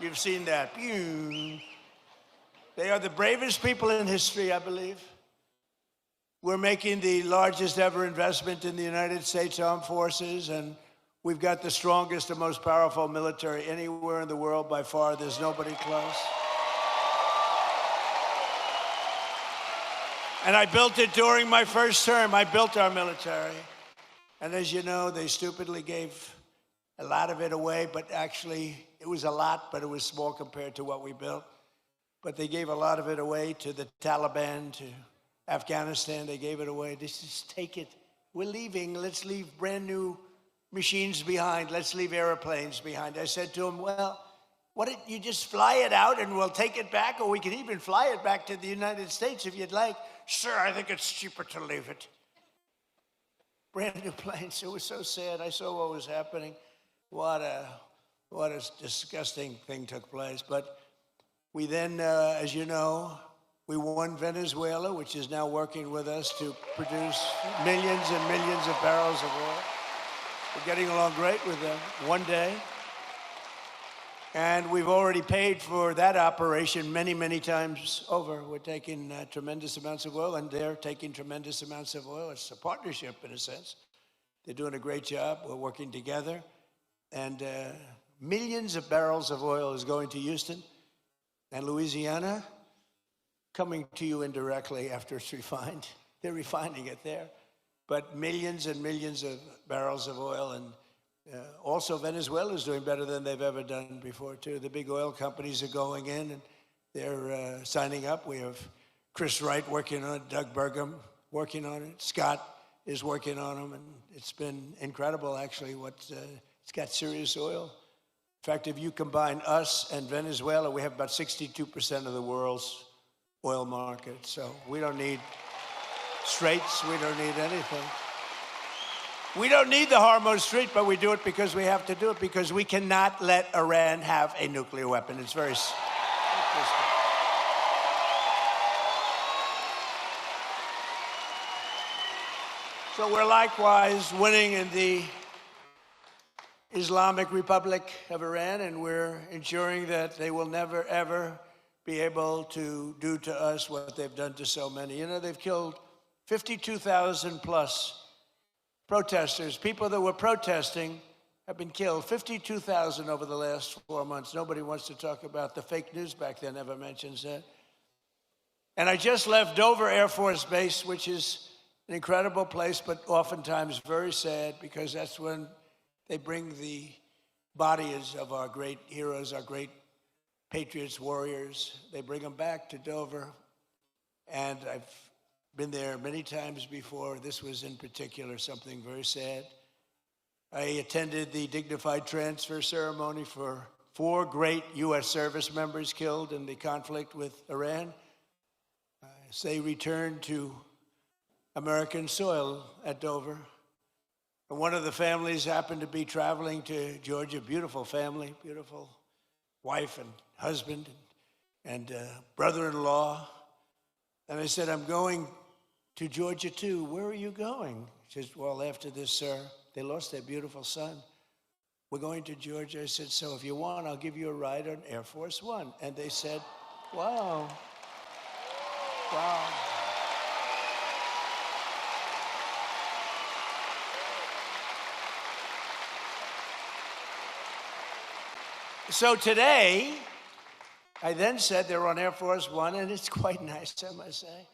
You've seen that. They are the bravest people in history, I believe. We're making the largest ever investment in the United States Armed Forces, and we've got the strongest and most powerful military anywhere in the world by far. There's nobody close. And I built it during my first term. I built our military. And as you know, they stupidly gave a lot of it away, but actually it was a lot, but it was small compared to what we built. But they gave a lot of it away to the Taliban, to Afghanistan. They gave it away. Just take it. We're leaving. Let's leave brand new machines behind. Let's leave airplanes behind. I said to them, well, why don't you just fly it out and we'll take it back, or we can even fly it back to the United States if you'd like. Sir, I think it's cheaper to leave it. Brand new planes. It was so sad. I saw what was happening. What a disgusting thing took place. But we then, as you know, we won Venezuela, which is now working with us to produce millions and millions of barrels of oil. We're getting along great with them. One day. And we've already paid for that operation many, many times over. We're taking tremendous amounts of oil, and they're taking tremendous amounts of oil. It's a partnership, in a sense. They're doing a great job. We're working together. And millions of barrels of oil is going to Houston and Louisiana, coming to you indirectly after it's refined. They're refining it there. But millions and millions of barrels of oil, and also Venezuela is doing better than they've ever done before, too. The big oil companies are going in, and they're signing up. We have Chris Wright working on it, Doug Burgum working on it, Scott is working on them, and it's been incredible, actually. It's got serious oil. In fact, if you combine us and Venezuela, we have about 62% of the world's oil market, so we don't need straits. We don't need anything. We don't need the Hormuz Strait, but we do it because we have to do it, because we cannot let Iran have a nuclear weapon. It's very simple. So we're likewise winning in the Islamic Republic of Iran, and we're ensuring that they will never, ever be able to do to us what they've done to so many. You know, they've killed 52,000 plus protesters. People that were protesting have been killed. 52,000 over the last 4 months. Nobody wants to talk about the fake news back then, never mentions that. And I just left Dover Air Force Base, which is an incredible place, but oftentimes very sad, because that's when they bring the bodies of our great heroes, our great patriots, warriors. They bring them back to Dover. And I've been there many times before. This was in particular something very sad. I attended the dignified transfer ceremony for 4 great U.S. service members killed in the conflict with Iran. As they returned to American soil at Dover. And one of the families happened to be traveling to Georgia, beautiful family, beautiful wife and husband and brother-in-law. And I said, I'm going to Georgia too. Where are you going? She says, well, after this, sir, they lost their beautiful son. We're going to Georgia. I said, so if you want, I'll give you a ride on Air Force One. And they said, wow, wow. So today, I then said they're on Air Force One, and it's quite nice, I must say.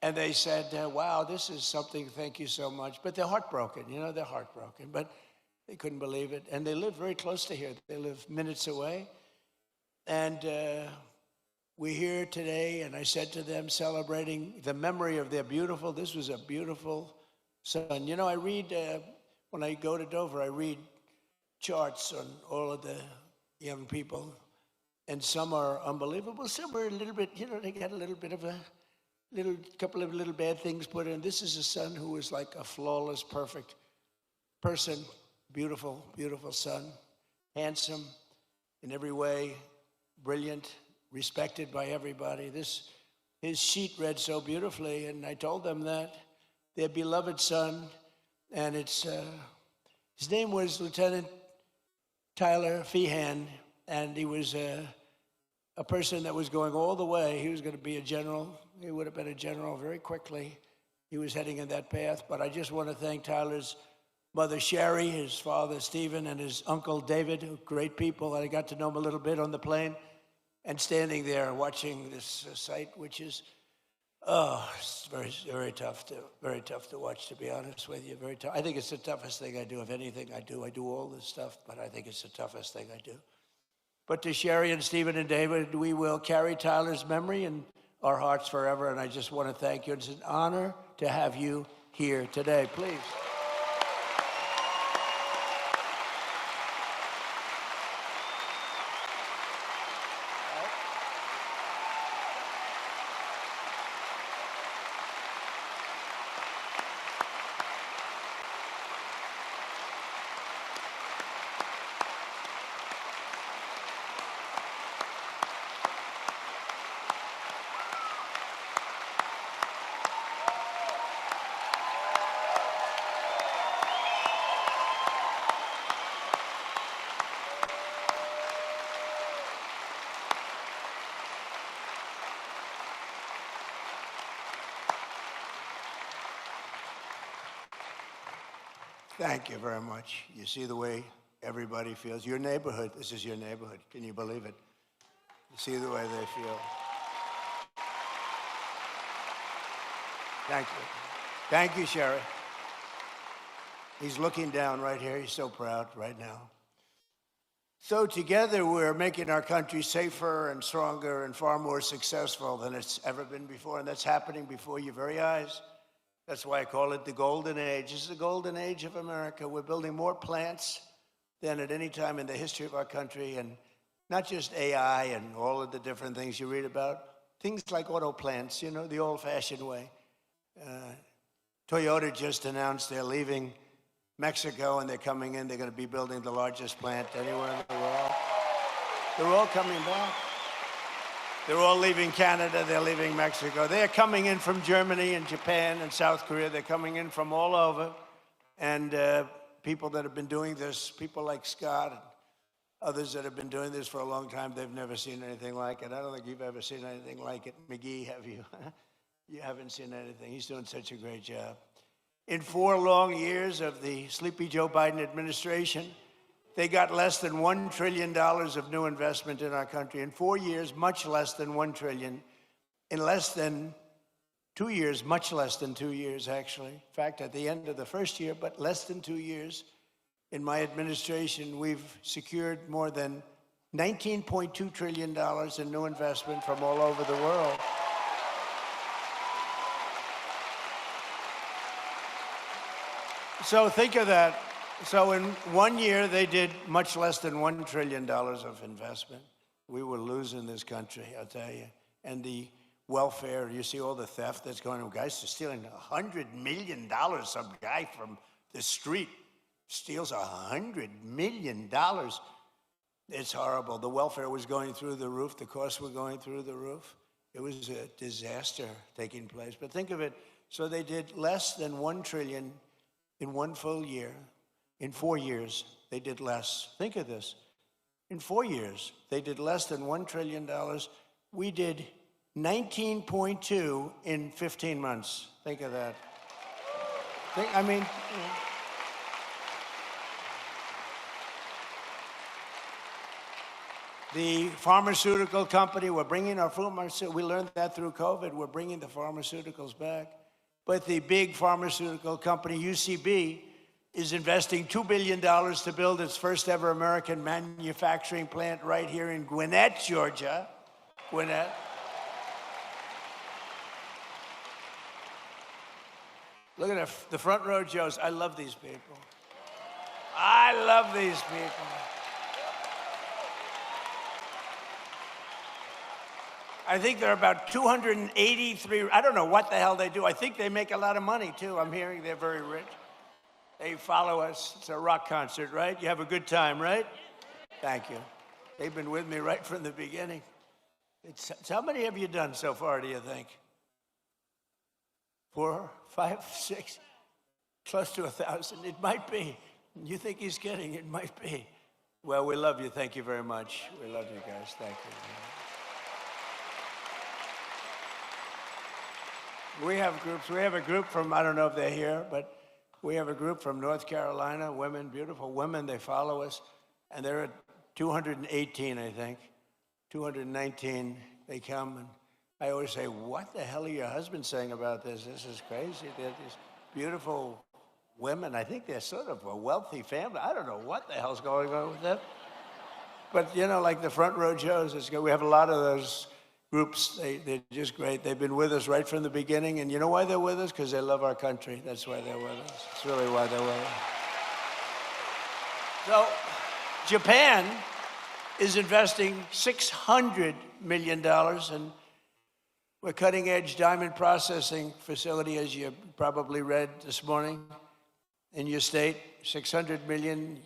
And they said, wow, this is something, thank you so much. But they're heartbroken, you know, they're heartbroken. But they couldn't believe it. And they live very close to here. They live minutes away. And we're here today, and I said to them, celebrating the memory of their beautiful, this was a beautiful son. You know, I read, when I go to Dover, I read charts on all of the young people, and some are unbelievable. Some are a little bit, you know, they got a little bit of a couple of little bad things put in. This is a son who was like a flawless, perfect person, beautiful, beautiful son, handsome in every way, brilliant, respected by everybody. His sheet read so beautifully, and I told them that their beloved son, and his name was Lieutenant Tyler Feehan, and he was a person that was going all the way. He was going to be a general. He would have been a general very quickly. He was heading in that path. But I just want to thank Tyler's mother, Sherry, his father, Stephen, and his uncle, David, great people. I got to know them a little bit on the plane, and standing there watching this sight, which is, it's very, very tough to watch, to be honest with you. Very tough. I think it's the toughest thing I do. If anything I do all this stuff, but I think it's the toughest thing I do. But to Sherry and Stephen and David, we will carry Tyler's memory in our hearts forever. And I just want to thank you. It's an honor to have you here today. Please. Thank you very much. You see the way everybody feels. Your neighborhood, this is your neighborhood. Can you believe it? You see the way they feel. Thank you. Thank you, Sherry. He's looking down right here. He's so proud right now. So together we're making our country safer and stronger and far more successful than it's ever been before. And that's happening before your very eyes. That's why I call it the golden age. This is the golden age of America. We're building more plants than at any time in the history of our country, and not just AI and all of the different things you read about, things like auto plants, you know, the old-fashioned way. Toyota just announced they're leaving Mexico and they're coming in. They're going to be building the largest plant anywhere in the world. They're all coming back. They're all leaving Canada. They're leaving Mexico. They're coming in from Germany and Japan and South Korea. They're coming in from all over. And people that have been doing this, people like Scott and others that have been doing this for a long time, they've never seen anything like it. I don't think you've ever seen anything like it. McGee, have you? You haven't seen anything. He's doing such a great job. In 4 long years of the sleepy Joe Biden administration, they got less than $1 trillion of new investment in our country. In 4 years, much less than $1 trillion. In less than 2 years, much less than 2 years, actually. In fact, at the end of the first year, but less than 2 years, in my administration, we've secured more than $19.2 trillion in new investment from all over the world. So think of that. So in 1 year, they did much less than $1 trillion of investment. We were losing this country, I'll tell you. And the welfare, you see all the theft that's going on. Guys are stealing $100 million. Some guy from the street steals $100 million. It's horrible. The welfare was going through the roof. The costs were going through the roof. It was a disaster taking place. But think of it. So they did less than $1 trillion in 1 full year. In 4 years, they did less. Think of this. In 4 years, they did less than $1 trillion. We did 19.2 in 15 months. Think of that. The pharmaceutical company, we're bringing our we learned that through COVID, we're bringing the pharmaceuticals back. But the big pharmaceutical company, UCB, is investing $2 billion to build its first ever American manufacturing plant right here in Gwinnett, Georgia. Gwinnett. Look at the front row Joes. I love these people. I love these people. I think there are about 283, I don't know what the hell they do. I think they make a lot of money too. I'm hearing they're very rich. They follow us. It's a rock concert, right? You have a good time, right? Thank you. They've been with me right from the beginning. It's how many have you done so far, do you think? 4, 5, 6, close to 1,000. It might be. You think he's kidding? It might be. Well, we love you. Thank you very much. We love you guys. Thank you. We have groups. We have a group from, I don't know if they're here, but we have a group from North Carolina, women, beautiful women. They follow us, and they're at 218, I think. 219, they come, and I always say, what the hell are your husbands saying about this? This is crazy. They're these beautiful women. I think they're sort of a wealthy family. I don't know what the hell's going on with them. But, you know, like the front row Joes, it's good. We have a lot of those groups. They're just great. They've been with us right from the beginning. And you know why they're with us? Because they love our country. That's why they're with us. It's really why they're with us. So Japan is investing $600 million in a cutting-edge diamond processing facility, as you probably read this morning in your state. $600 million.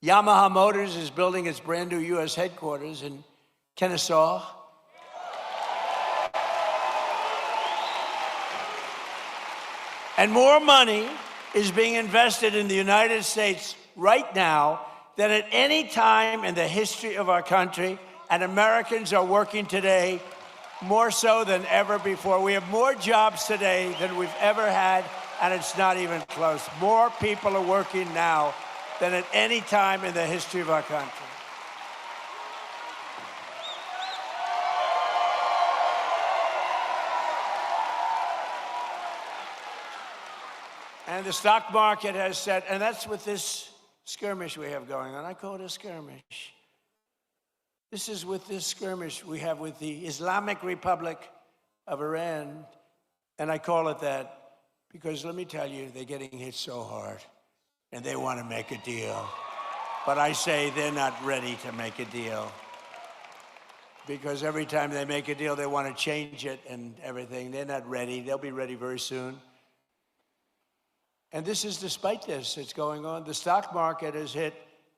Yamaha Motors is building its brand new U.S. headquarters in Kennesaw. And more money is being invested in the United States right now than at any time in the history of our country. And Americans are working today more so than ever before. We have more jobs today than we've ever had, and it's not even close. More people are working now than at any time in the history of our country. And the stock market has set, and that's with this skirmish we have going on. I call it a skirmish. This is with this skirmish we have with the Islamic Republic of Iran, and I call it that because let me tell you, they're getting hit so hard, and they want to make a deal. But I say they're not ready to make a deal. because every time they make a deal, they want to change it and everything. They're not ready. They'll be ready very soon. And this is despite this. It's going on. The stock market has hit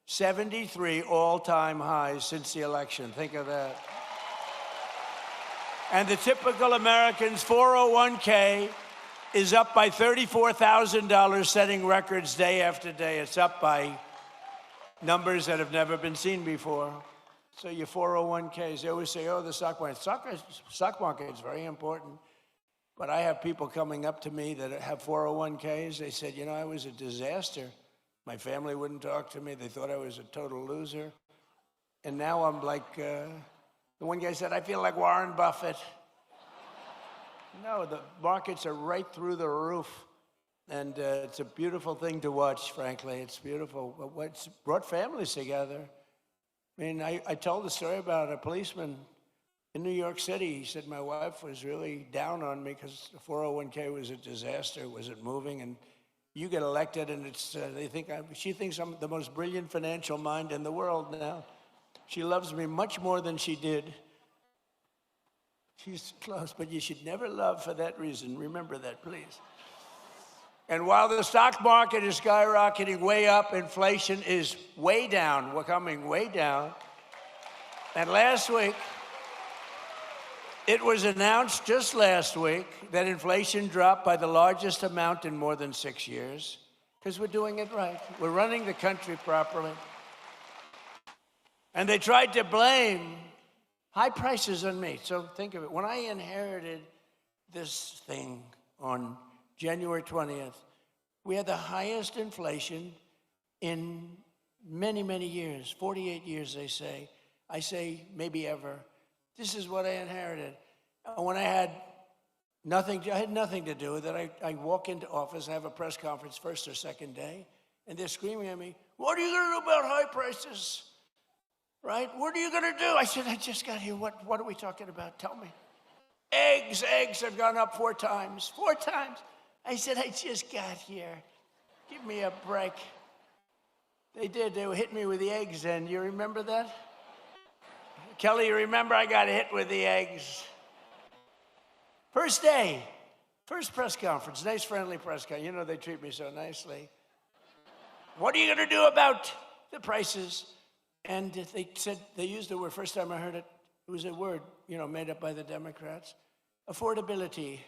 73 all-time highs since the election. Think of that. And the typical American's 401k is up by $34,000, setting records day after day. It's up by numbers that have never been seen before. So your 401ks, they always say, oh, the stock market. Stock market is very important. But I have people coming up to me that have 401ks. They said, you know, I was a disaster. My family wouldn't talk to me. They thought I was a total loser. And now I'm like, the one guy said, I feel like Warren Buffett. No, the markets are right through the roof. And it's a beautiful thing to watch, frankly. It's beautiful. It's brought families together. I mean, I told the story about a policeman in New York City. He said, my wife was really down on me because the 401k was a disaster. It wasn't moving. And you get elected, and she thinks I'm the most brilliant financial mind in the world now. She loves me much more than she did. She's close, but you should never love for that reason. Remember that, please. And while the stock market is skyrocketing way up, inflation is way down. We're coming way down. And last week, it was announced just last week that inflation dropped by the largest amount in more than 6 years, because we're doing it right. We're running the country properly. And they tried to blame high prices on me. So think of it. When I inherited this thing on January 20th, we had the highest inflation in many, many years, 48 years, they say. I say maybe ever. This is what I inherited. When I had nothing to do with it. I walk into office, I have a press conference first or second day, and they're screaming at me, what are you going to do about high prices? Right? What are you going to do? I said, I just got here. What are we talking about? Tell me. Eggs have gone up 4 times. 4 times. I said, I just got here. Give me a break. They did. They hit me with the eggs then. You remember that? Kelly, you remember I got hit with the eggs? First day, first press conference, nice friendly press conference. You know they treat me so nicely. What are you going to do about the prices? And they said, they used the word, first time I heard it, it was a word, made up by the Democrats. Affordability.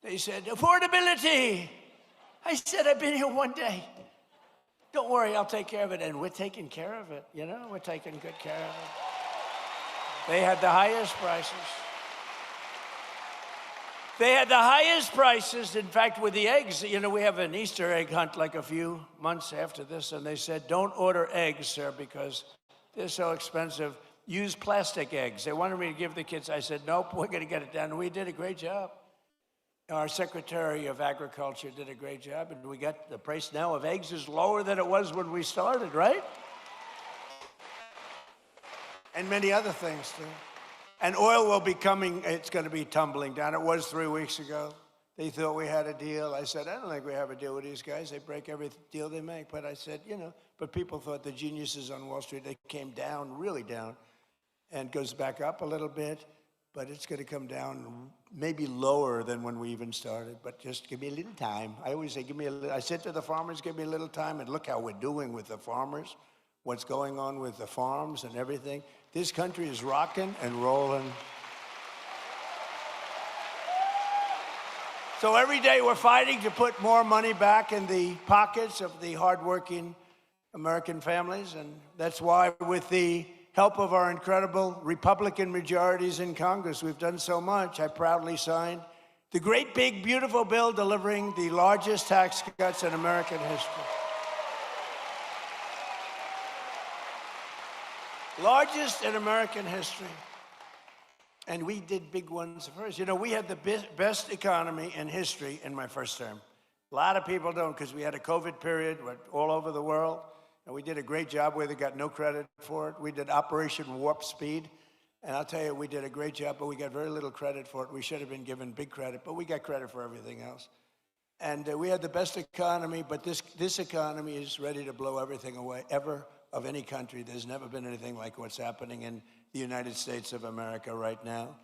They said, affordability. I said, I've been here 1 day. Don't worry, I'll take care of it. And we're taking care of it, we're taking good care of it. They had the highest prices. They had the highest prices. In fact, with the eggs, we have an Easter egg hunt like a few months after this, and they said, don't order eggs, sir, because they're so expensive. Use plastic eggs. They wanted me to give the kids. I said, nope, we're going to get it done. And we did a great job. Our Secretary of Agriculture did a great job, and we got the price now of eggs is lower than it was when we started, right? And many other things, too. And oil will be coming, it's going to be tumbling down. It was 3 weeks ago. They thought we had a deal. I said, I don't think we have a deal with these guys. They break every deal they make. But I said, but people thought the geniuses on Wall Street, they came down, really down, and goes back up a little bit. But it's going to come down maybe lower than when we even started. But just give me a little time. I always say, I said to the farmers, give me a little time, and look how we're doing with the farmers, what's going on with the farms and everything. This country is rocking and rolling. So every day we're fighting to put more money back in the pockets of the hardworking American families. And that's why, with the help of our incredible Republican majorities in Congress, we've done so much. I proudly signed the great, big, beautiful bill delivering the largest tax cuts in American history. Largest in American history. And we did big ones first. We had the best economy in history in my first term. A lot of people don't, because we had a COVID period all over the world. And we did a great job where they got no credit for it. We did Operation Warp Speed. And I'll tell you, we did a great job, but we got very little credit for it. We should have been given big credit, but we got credit for everything else. And we had the best economy, but this economy is ready to blow everything away, ever, of any country. There's never been anything like what's happening. And the United States of America right now.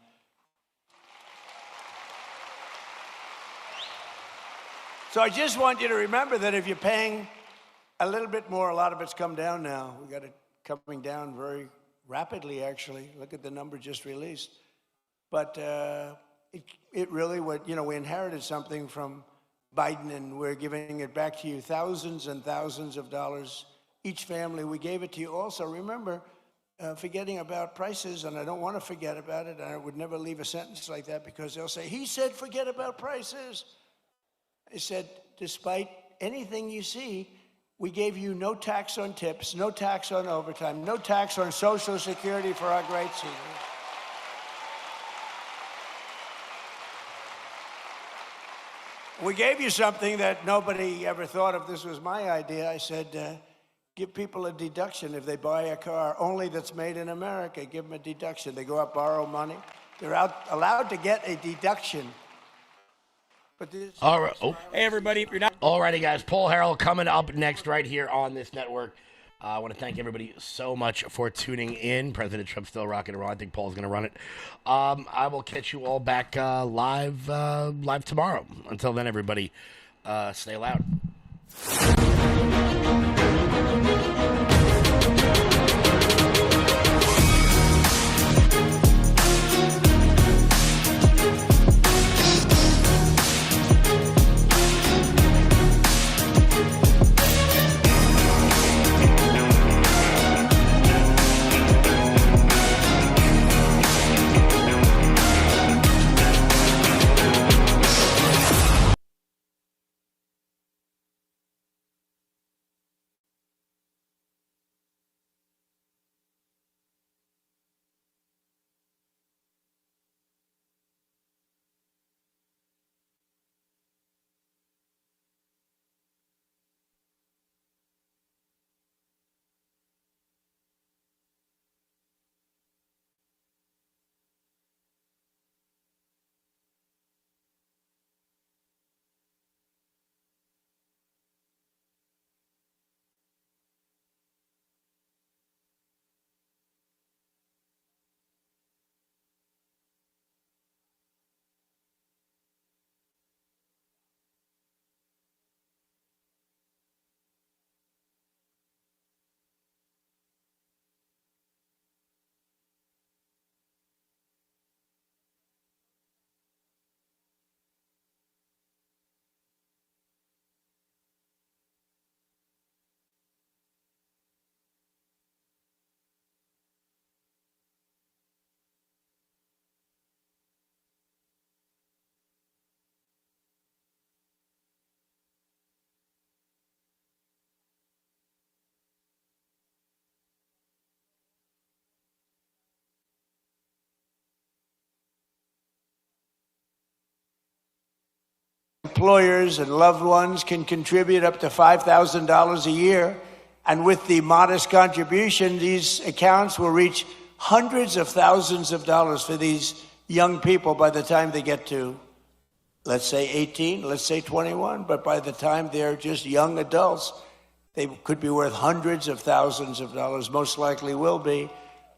So I just want you to remember that if you're paying a little bit more, a lot of it's come down now. We got it coming down very rapidly, actually. Look at the number just released. But it really would, we inherited something from Biden, and we're giving it back to you, thousands and thousands of dollars each family. We gave it to you also. Remember, forgetting about prices, and I don't want to forget about it, and I would never leave a sentence like that because they'll say, he said forget about prices. I said, despite anything you see, we gave you no tax on tips, no tax on overtime, no tax on Social Security for our great seniors. We gave you something that nobody ever thought of. This was my idea. I said, give people a deduction if they buy a car only that's made in America. Give them a deduction. They go out, borrow money. They're allowed to get a deduction. But all right. Oh. Hey, everybody. If you're not. Alrighty, guys. Paul Herrell coming up next right here on this network. I want to thank everybody so much for tuning in. President Trump still rocking and rolling. I think Paul's going to run it. I will catch you all back live tomorrow. Until then, everybody, stay loud. Employers and loved ones can contribute up to $5,000 a year. And with the modest contribution, these accounts will reach hundreds of thousands of dollars for these young people by the time they get to, let's say 18, let's say 21. But by the time they're just young adults, they could be worth hundreds of thousands of dollars, most likely will be.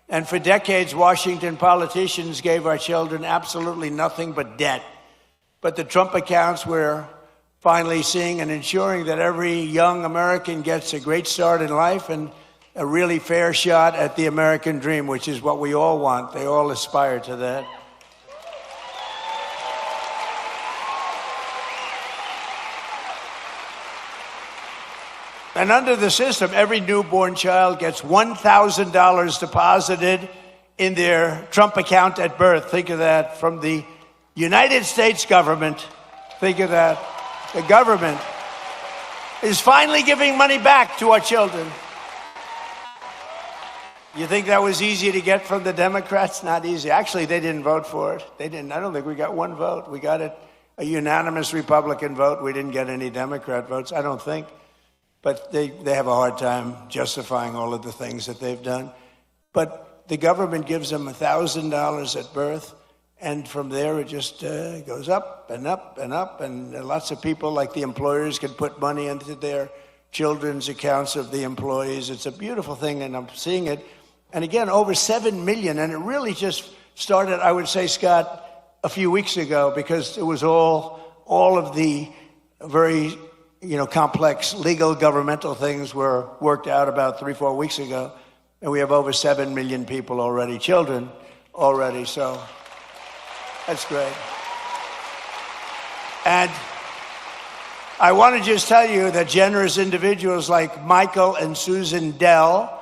And for decades, Washington politicians gave our children absolutely nothing but debt. But the Trump accounts, we're finally seeing and ensuring that every young American gets a great start in life and a really fair shot at the American dream, which is what we all want. They all aspire to that. And under the system, every newborn child gets $1,000 deposited in their Trump account at birth. Think of that, from the United States government. Think of that. The government is finally giving money back to our children. You think that was easy to get from the Democrats? Not easy. Actually, they didn't vote for it. They didn't. I don't think we got one vote. We got a unanimous Republican vote. We didn't get any Democrat votes, I don't think. But they have a hard time justifying all of the things that they've done. But the government gives them $1,000 at birth. And from there, it just goes up and up and up. And lots of people, like the employers, can put money into their children's accounts of the employees. It's a beautiful thing, and I'm seeing it And again, over 7 million. And it really just started, I would say, Scott, a few weeks ago, because it was all of the very, complex legal governmental things were worked out about 3-4 weeks ago. And we have over 7 million people already, children already. So that's great. And I want to just tell you that generous individuals like Michael and Susan Dell,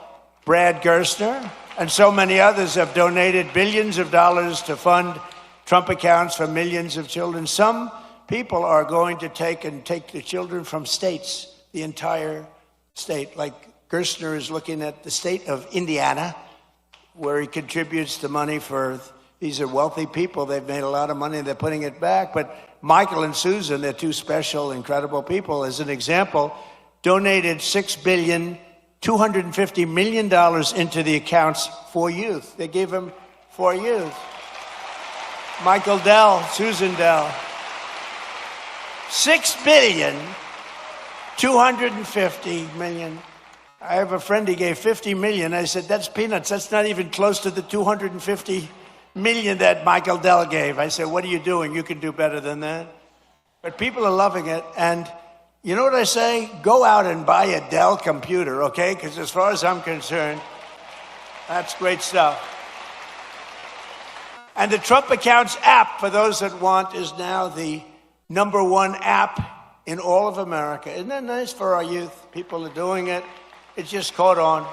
Brad Gerstner, and so many others have donated billions of dollars to fund Trump accounts for millions of children. Some people are going to take the children from states, the entire state. Like Gerstner is looking at the state of Indiana, where he contributes the money for, these are wealthy people. They've made a lot of money. They're putting it back. But Michael and Susan, they're two special, incredible people. As an example, donated $6.25 billion into the accounts for youth. They gave them for youth. Michael Dell, Susan Dell. $6.25 billion. I have a friend, he gave $50 million. I said, that's peanuts. That's not even close to the $250 million that Michael Dell gave. I said, what are you doing? You can do better than that. But people are loving it. And you know what I say? Go out and buy a Dell computer, okay? Because as far as I'm concerned, that's great stuff. And the Trump Accounts app, for those that want, is now the #1 app in all of America. Isn't that nice for our youth? People are doing it. It's just caught on.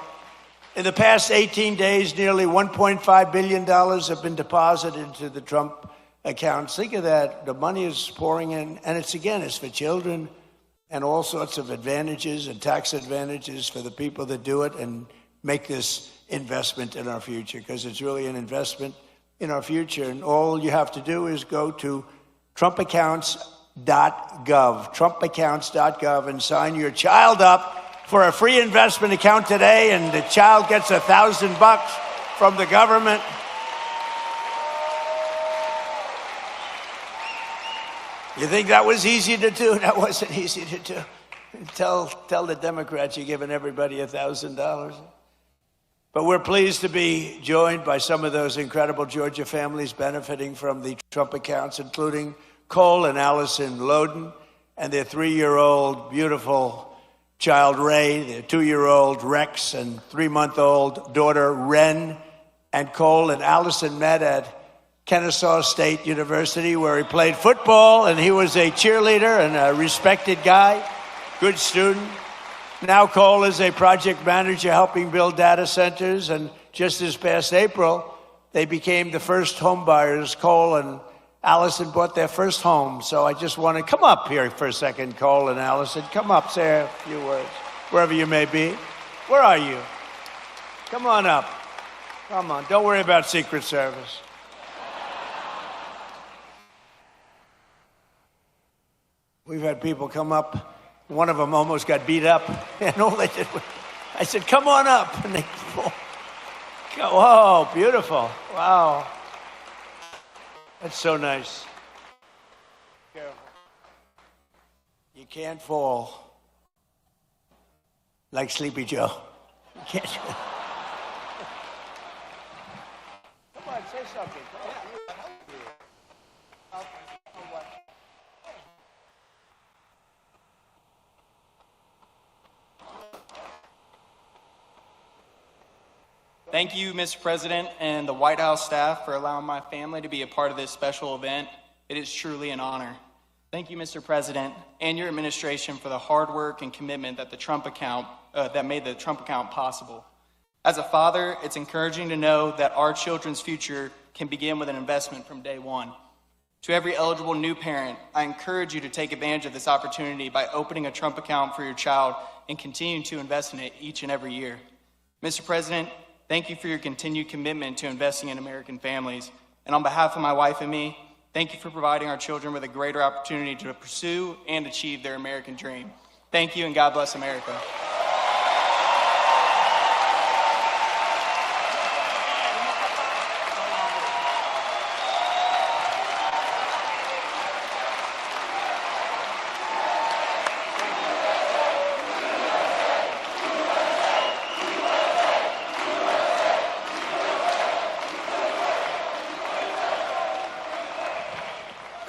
In the past 18 days, nearly $1.5 billion have been deposited into the Trump accounts. Think of that. The money is pouring in. And it's for children and all sorts of advantages and tax advantages for the people that do it and make this investment in our future, because it's really an investment in our future. And all you have to do is go to trumpaccounts.gov, and sign your child up for a free investment account today, and the child gets $1,000 from the government. You think that was easy to do? That wasn't easy to do. Tell the Democrats you're giving everybody $1,000. But we're pleased to be joined by some of those incredible Georgia families benefiting from the Trump accounts, including Cole and Allison Loden and their 3-year-old beautiful child Ray, their 2-year-old Rex, and 3-month-old daughter Ren. And Cole and Allison met at Kennesaw State University, where he played football, and he was a cheerleader and a respected guy, good student. Now Cole is a project manager helping build data centers, and just this past April, they became the first home buyers. Cole and Allison bought their first home. So I just want to come up here for a second, Cole and Allison. Come up, say a few words, wherever you may be. Where are you? Come on up. Come on. Don't worry about Secret Service. We've had people come up. One of them almost got beat up, and all they did was, I said, come on up. And they, whoa, beautiful. Wow. That's so nice. Careful. You can't fall like Sleepy Joe. You can't. Come on, say something. Thank you, Mr. President, and the White House staff for allowing my family to be a part of this special event. It is truly an honor. Thank you, Mr. President, and your administration for the hard work and commitment that that made the Trump account possible. As a father, it's encouraging to know that our children's future can begin with an investment from day one. To every eligible new parent, I encourage you to take advantage of this opportunity by opening a Trump account for your child and continuing to invest in it each and every year. Mr. President, thank you for your continued commitment to investing in American families. And on behalf of my wife and me, thank you for providing our children with a greater opportunity to pursue and achieve their American dream. Thank you, and God bless America.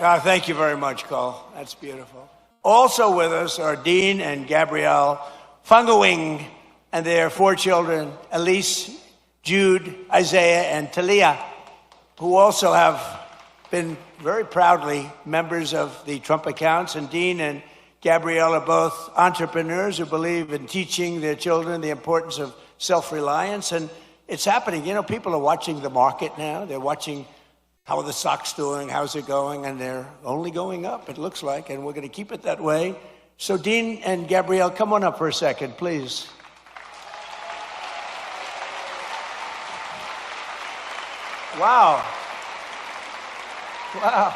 Thank you very much, Cole. That's beautiful. Also with us are Dean and Gabrielle Fungawing and their 4 children, Elise, Jude, Isaiah, and Talia, who also have been very proudly members of the Trump accounts. And Dean and Gabrielle are both entrepreneurs who believe in teaching their children the importance of self-reliance. And it's happening. You know, people are watching the market now. They're watching how are the stocks doing, how's it going, and they're only going up, it looks like, and we're going to keep it that way. So Dean and Gabrielle, come on up for a second, please. Wow. Wow.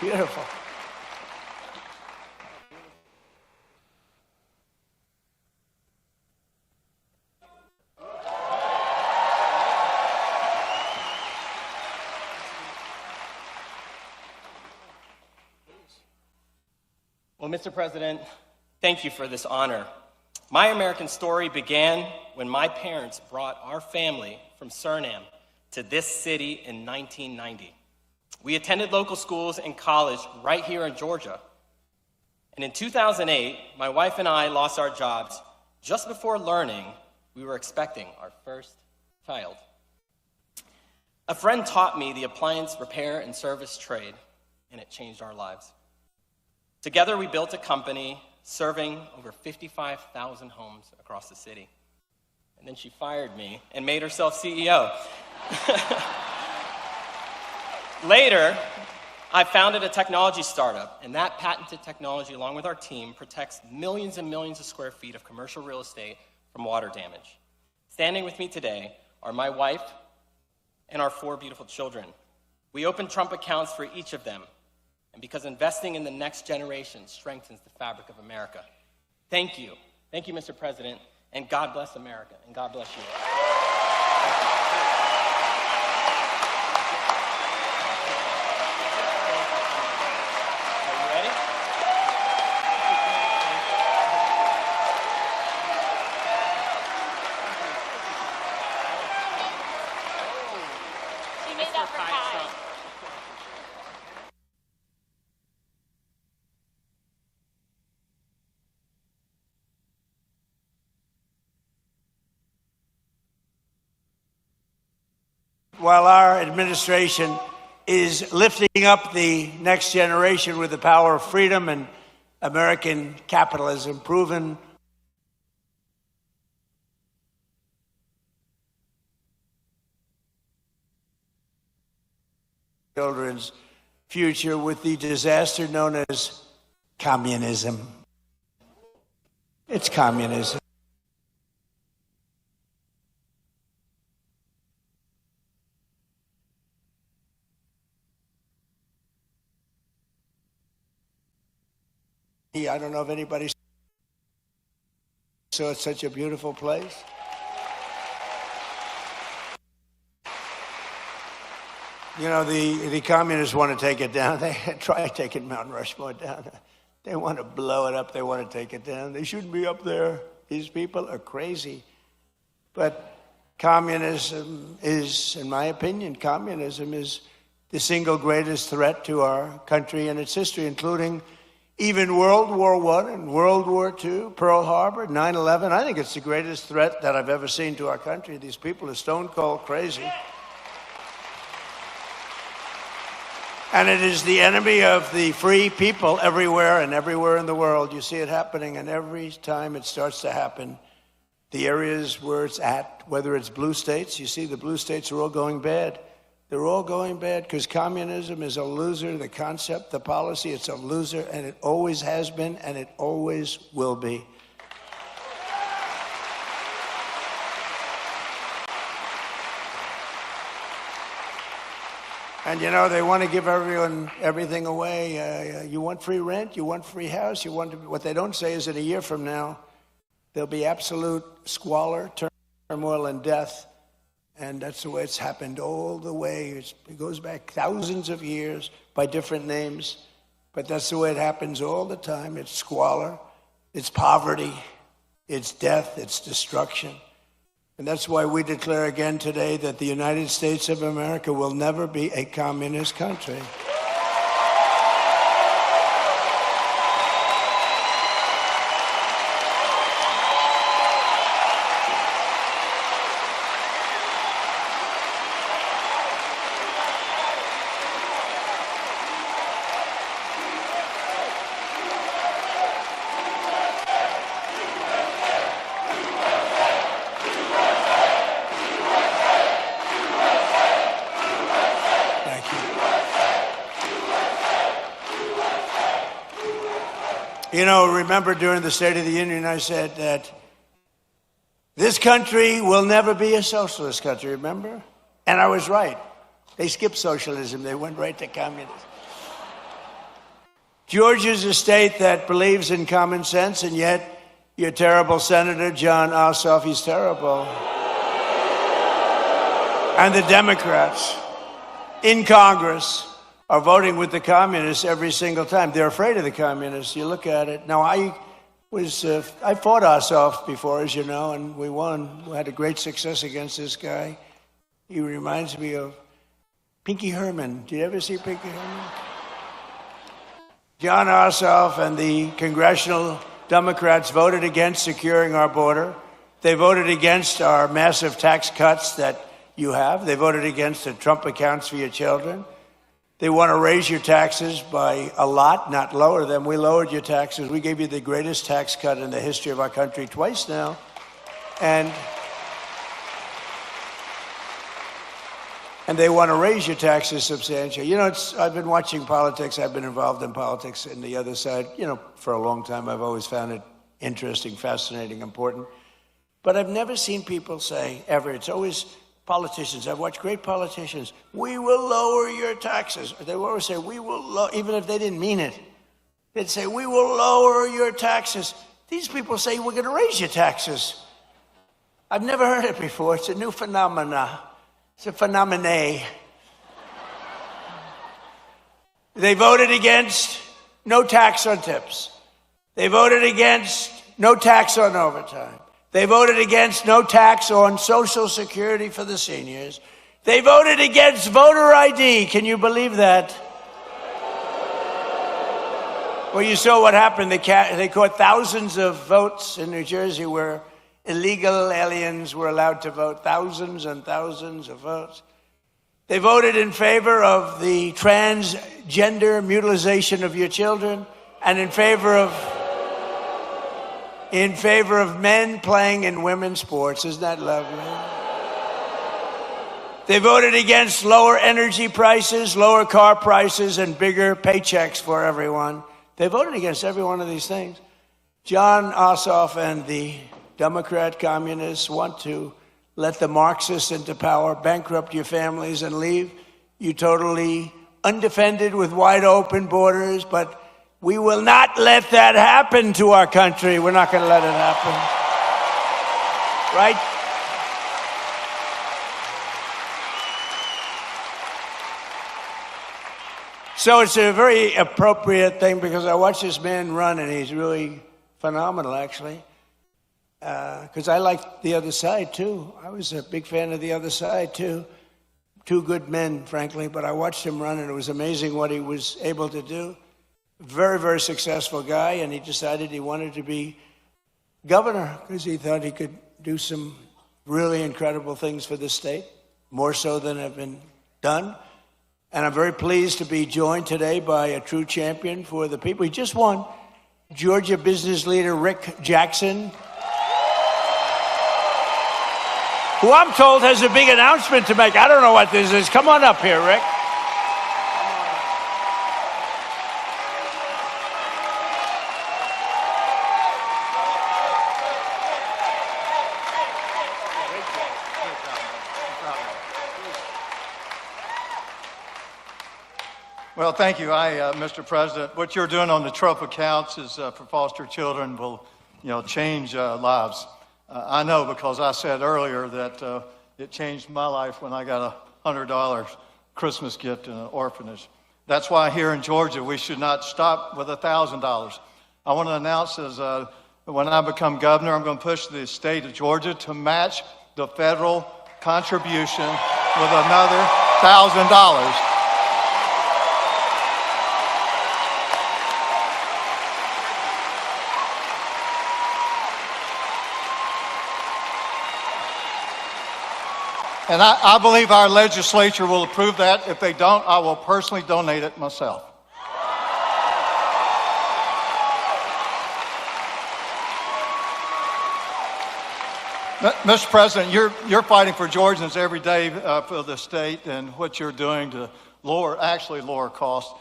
Beautiful. Well, Mr. President, thank you for this honor. My American story began when my parents brought our family from Suriname to this city in 1990. We attended local schools and college right here in Georgia. And in 2008, my wife and I lost our jobs just before learning we were expecting our first child. A friend taught me the appliance repair and service trade, and it changed our lives. Together, we built a company serving over 55,000 homes across the city. And then she fired me and made herself CEO. Later, I founded a technology startup, and that patented technology, along with our team, protects millions and millions of square feet of commercial real estate from water damage. Standing with me today are my wife and our 4 beautiful children. We opened Trump accounts for each of them, and because investing in the next generation strengthens the fabric of America. Thank you. Thank you, Mr. President, and God bless America, and God bless you. Are you ready? She made that for Kai. While our administration is lifting up the next generation with the power of freedom and American capitalism, proven children's future with the disaster known as communism. It's communism. I don't know if anybody saw it's such a beautiful place. You know, the communists want to take it down. They try taking Mount Rushmore down. They want to blow it up. They want to take it down. They shouldn't be up there. These people are crazy. But communism is, in my opinion, communism is the single greatest threat to our country and its history, including even World War I and World War II, Pearl Harbor, 9/11. I think it's the greatest threat that I've ever seen to our country. These people are stone cold crazy. And it is the enemy of the free people everywhere and everywhere in the world. You see it happening, and every time it starts to happen, the areas where it's at, whether it's blue states, you see the blue states are all going bad. They're all going bad because communism is a loser. The concept, the policy, it's a loser, and it always has been, and it always will be. And, you know, they want to give everyone everything away. You want free rent, you want free house, you want to, what they don't say is that a year from now, there'll be absolute squalor, turmoil, and death. And that's the way it's happened all the way. It goes back thousands of years by different names. But that's the way it happens all the time. It's squalor, it's poverty, it's death, it's destruction. And that's why we declare again today that the United States of America will never be a communist country. You know, remember during the State of the Union, I said that this country will never be a socialist country, remember? And I was right. They skipped socialism. They went right to communism. Georgia's a state that believes in common sense, and yet your terrible Senator, John Ossoff, he's terrible. And the Democrats in Congress are voting with the communists every single time. They're afraid of the communists. You look at it. Now, I fought Ossoff before, as you know, and we won. We had a great success against this guy. He reminds me of Pinky Herman. Did you ever see Pinky Herman? John Ossoff and the congressional Democrats voted against securing our border. They voted against our massive tax cuts that you have. They voted against the Trump accounts for your children. They want to raise your taxes by a lot, not lower them. We lowered your taxes. We gave you the greatest tax cut in the history of our country twice now. And they want to raise your taxes substantially. You know, I've been watching politics. I've been involved in politics in the other side, you know, for a long time. I've always found it interesting, fascinating, important. But I've never seen people say, ever, it's always politicians. I've watched great politicians. We will lower your taxes. They will always say, we will, even if they didn't mean it. They'd say, we will lower your taxes. These people say, we're going to raise your taxes. I've never heard it before. It's a new phenomena. It's a phenomenon. They voted against no tax on tips. They voted against no tax on overtime. They voted against no tax on Social Security for the seniors. They voted against voter ID. Can you believe that? Well, you saw what happened. They caught thousands of votes in New Jersey where illegal aliens were allowed to vote, thousands and thousands of votes. They voted in favor of the transgender mutilization of your children and in favor of men playing in women's sports. Isn't that lovely? They voted against lower energy prices, lower car prices, and bigger paychecks for everyone. They voted against every one of these things. John Ossoff and the Democrat communists want to let the Marxists into power, bankrupt your families, and leave you totally undefended with wide open borders. But we will not let that happen to our country. We're not going to let it happen. Right? So it's a very appropriate thing because I watch this man run and he's really phenomenal, actually. Because I like the other side, too. I was a big fan of the other side, too. Two good men, frankly, but I watched him run and it was amazing what he was able to do. Very, very successful guy, and he decided he wanted to be governor because he thought he could do some really incredible things for the state, more so than have been done. And I'm very pleased to be joined today by a true champion for the people. He just won, Georgia business leader Rick Jackson, who I'm told has a big announcement to make. I don't know what this is. Come on up here, Rick. Well, thank you. Mr. President, what you're doing on the Trump accounts is for foster children will, change lives. I know because I said earlier that it changed my life when I got a $100 Christmas gift in an orphanage. That's why here in Georgia we should not stop with $1,000. I want to announce when I become governor, I'm going to push the state of Georgia to match the federal contribution with another $1,000. And I believe our legislature will approve that. If they don't, I will personally donate it myself. Mr. President, you're fighting for Georgians every day for the state and what you're doing to lower costs.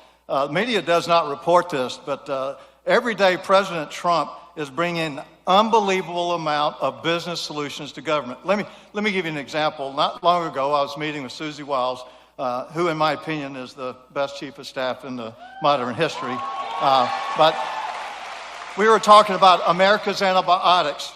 Media does not report this, but Every day, President Trump is bringing unbelievable amount of business solutions to government. Let me give you an example. Not long ago, I was meeting with Susie Wiles, who, in my opinion, is the best chief of staff in the modern history. But we were talking about America's antibiotics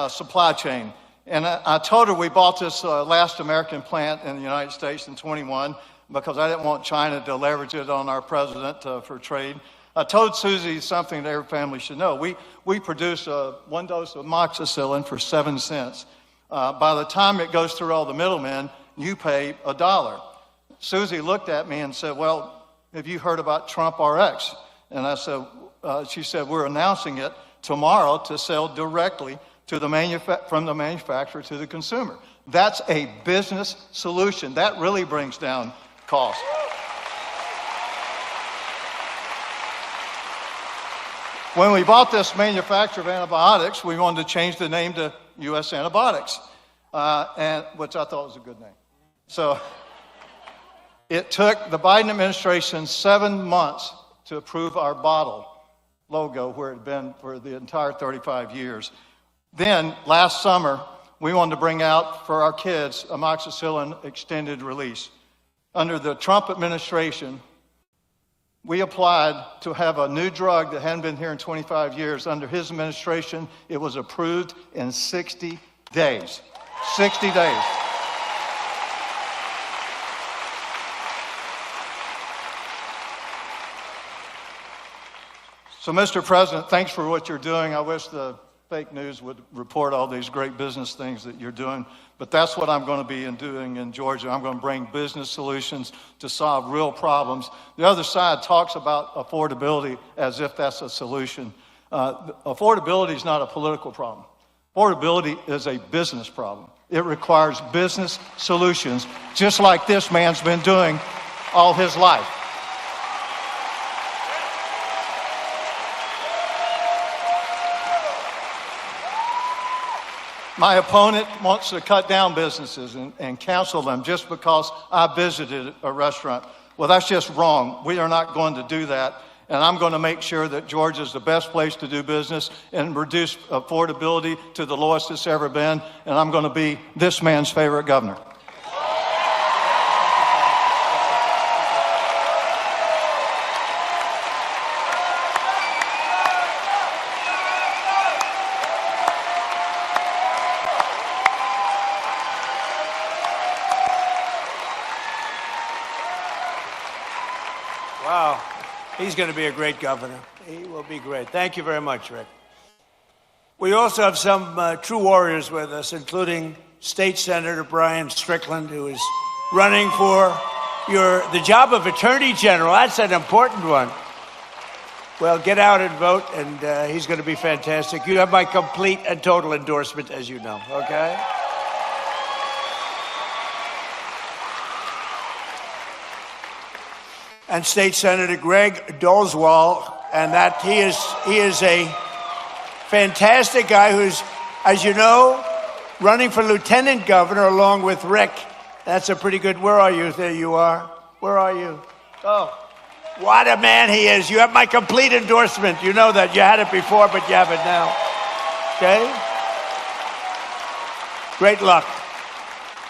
supply chain. And I told her we bought this last American plant in the United States in 21 because I didn't want China to leverage it on our president for trade. I told Susie something that every family should know. We produce one dose of amoxicillin for 7 cents. By the time it goes through all the middlemen, you pay $1. Susie looked at me and said, well, have you heard about Trump RX? And I said, she said, we're announcing it tomorrow to sell directly to from the manufacturer to the consumer. That's a business solution. That really brings down costs. When we bought this manufacturer of antibiotics, we wanted to change the name to U.S. Antibiotics, which I thought was a good name. So it took the Biden administration 7 months to approve our bottle logo where it had been for the entire 35 years. Then, last summer, we wanted to bring out for our kids amoxicillin extended release. Under the Trump administration, we applied to have a new drug that hadn't been here in 25 years. Under his administration, it was approved in 60 days. 60 days. So, Mr. President, thanks for what you're doing. I wish the fake news would report all these great business things that you're doing, but that's what I'm going to be doing in Georgia. I'm going to bring business solutions to solve real problems. The other side talks about affordability as if that's a solution. Affordability is not a political problem. Affordability is a business problem. It requires business solutions, just like this man's been doing all his life. My opponent wants to cut down businesses and cancel them just because I visited a restaurant. Well, that's just wrong. We are not going to do that. And I'm going to make sure that Georgia is the best place to do business and reduce affordability to the lowest it's ever been. And I'm going to be this man's favorite governor. Wow. He's going to be a great governor. He will be great. Thank you very much, Rick. We also have some true warriors with us, including State Senator Brian Strickland, who is running for the job of Attorney General. That's an important one. Well, get out and vote, and he's going to be fantastic. You have my complete and total endorsement, as you know, okay? And State Senator Greg Dolzwall, and that he is a fantastic guy who's, as you know, running for lieutenant governor along with Rick. That's a pretty good. Where are you? There you are. Where are you? Oh, what a man he is. You have my complete endorsement. You know that. You had it before, but you have it now. Okay? Great luck.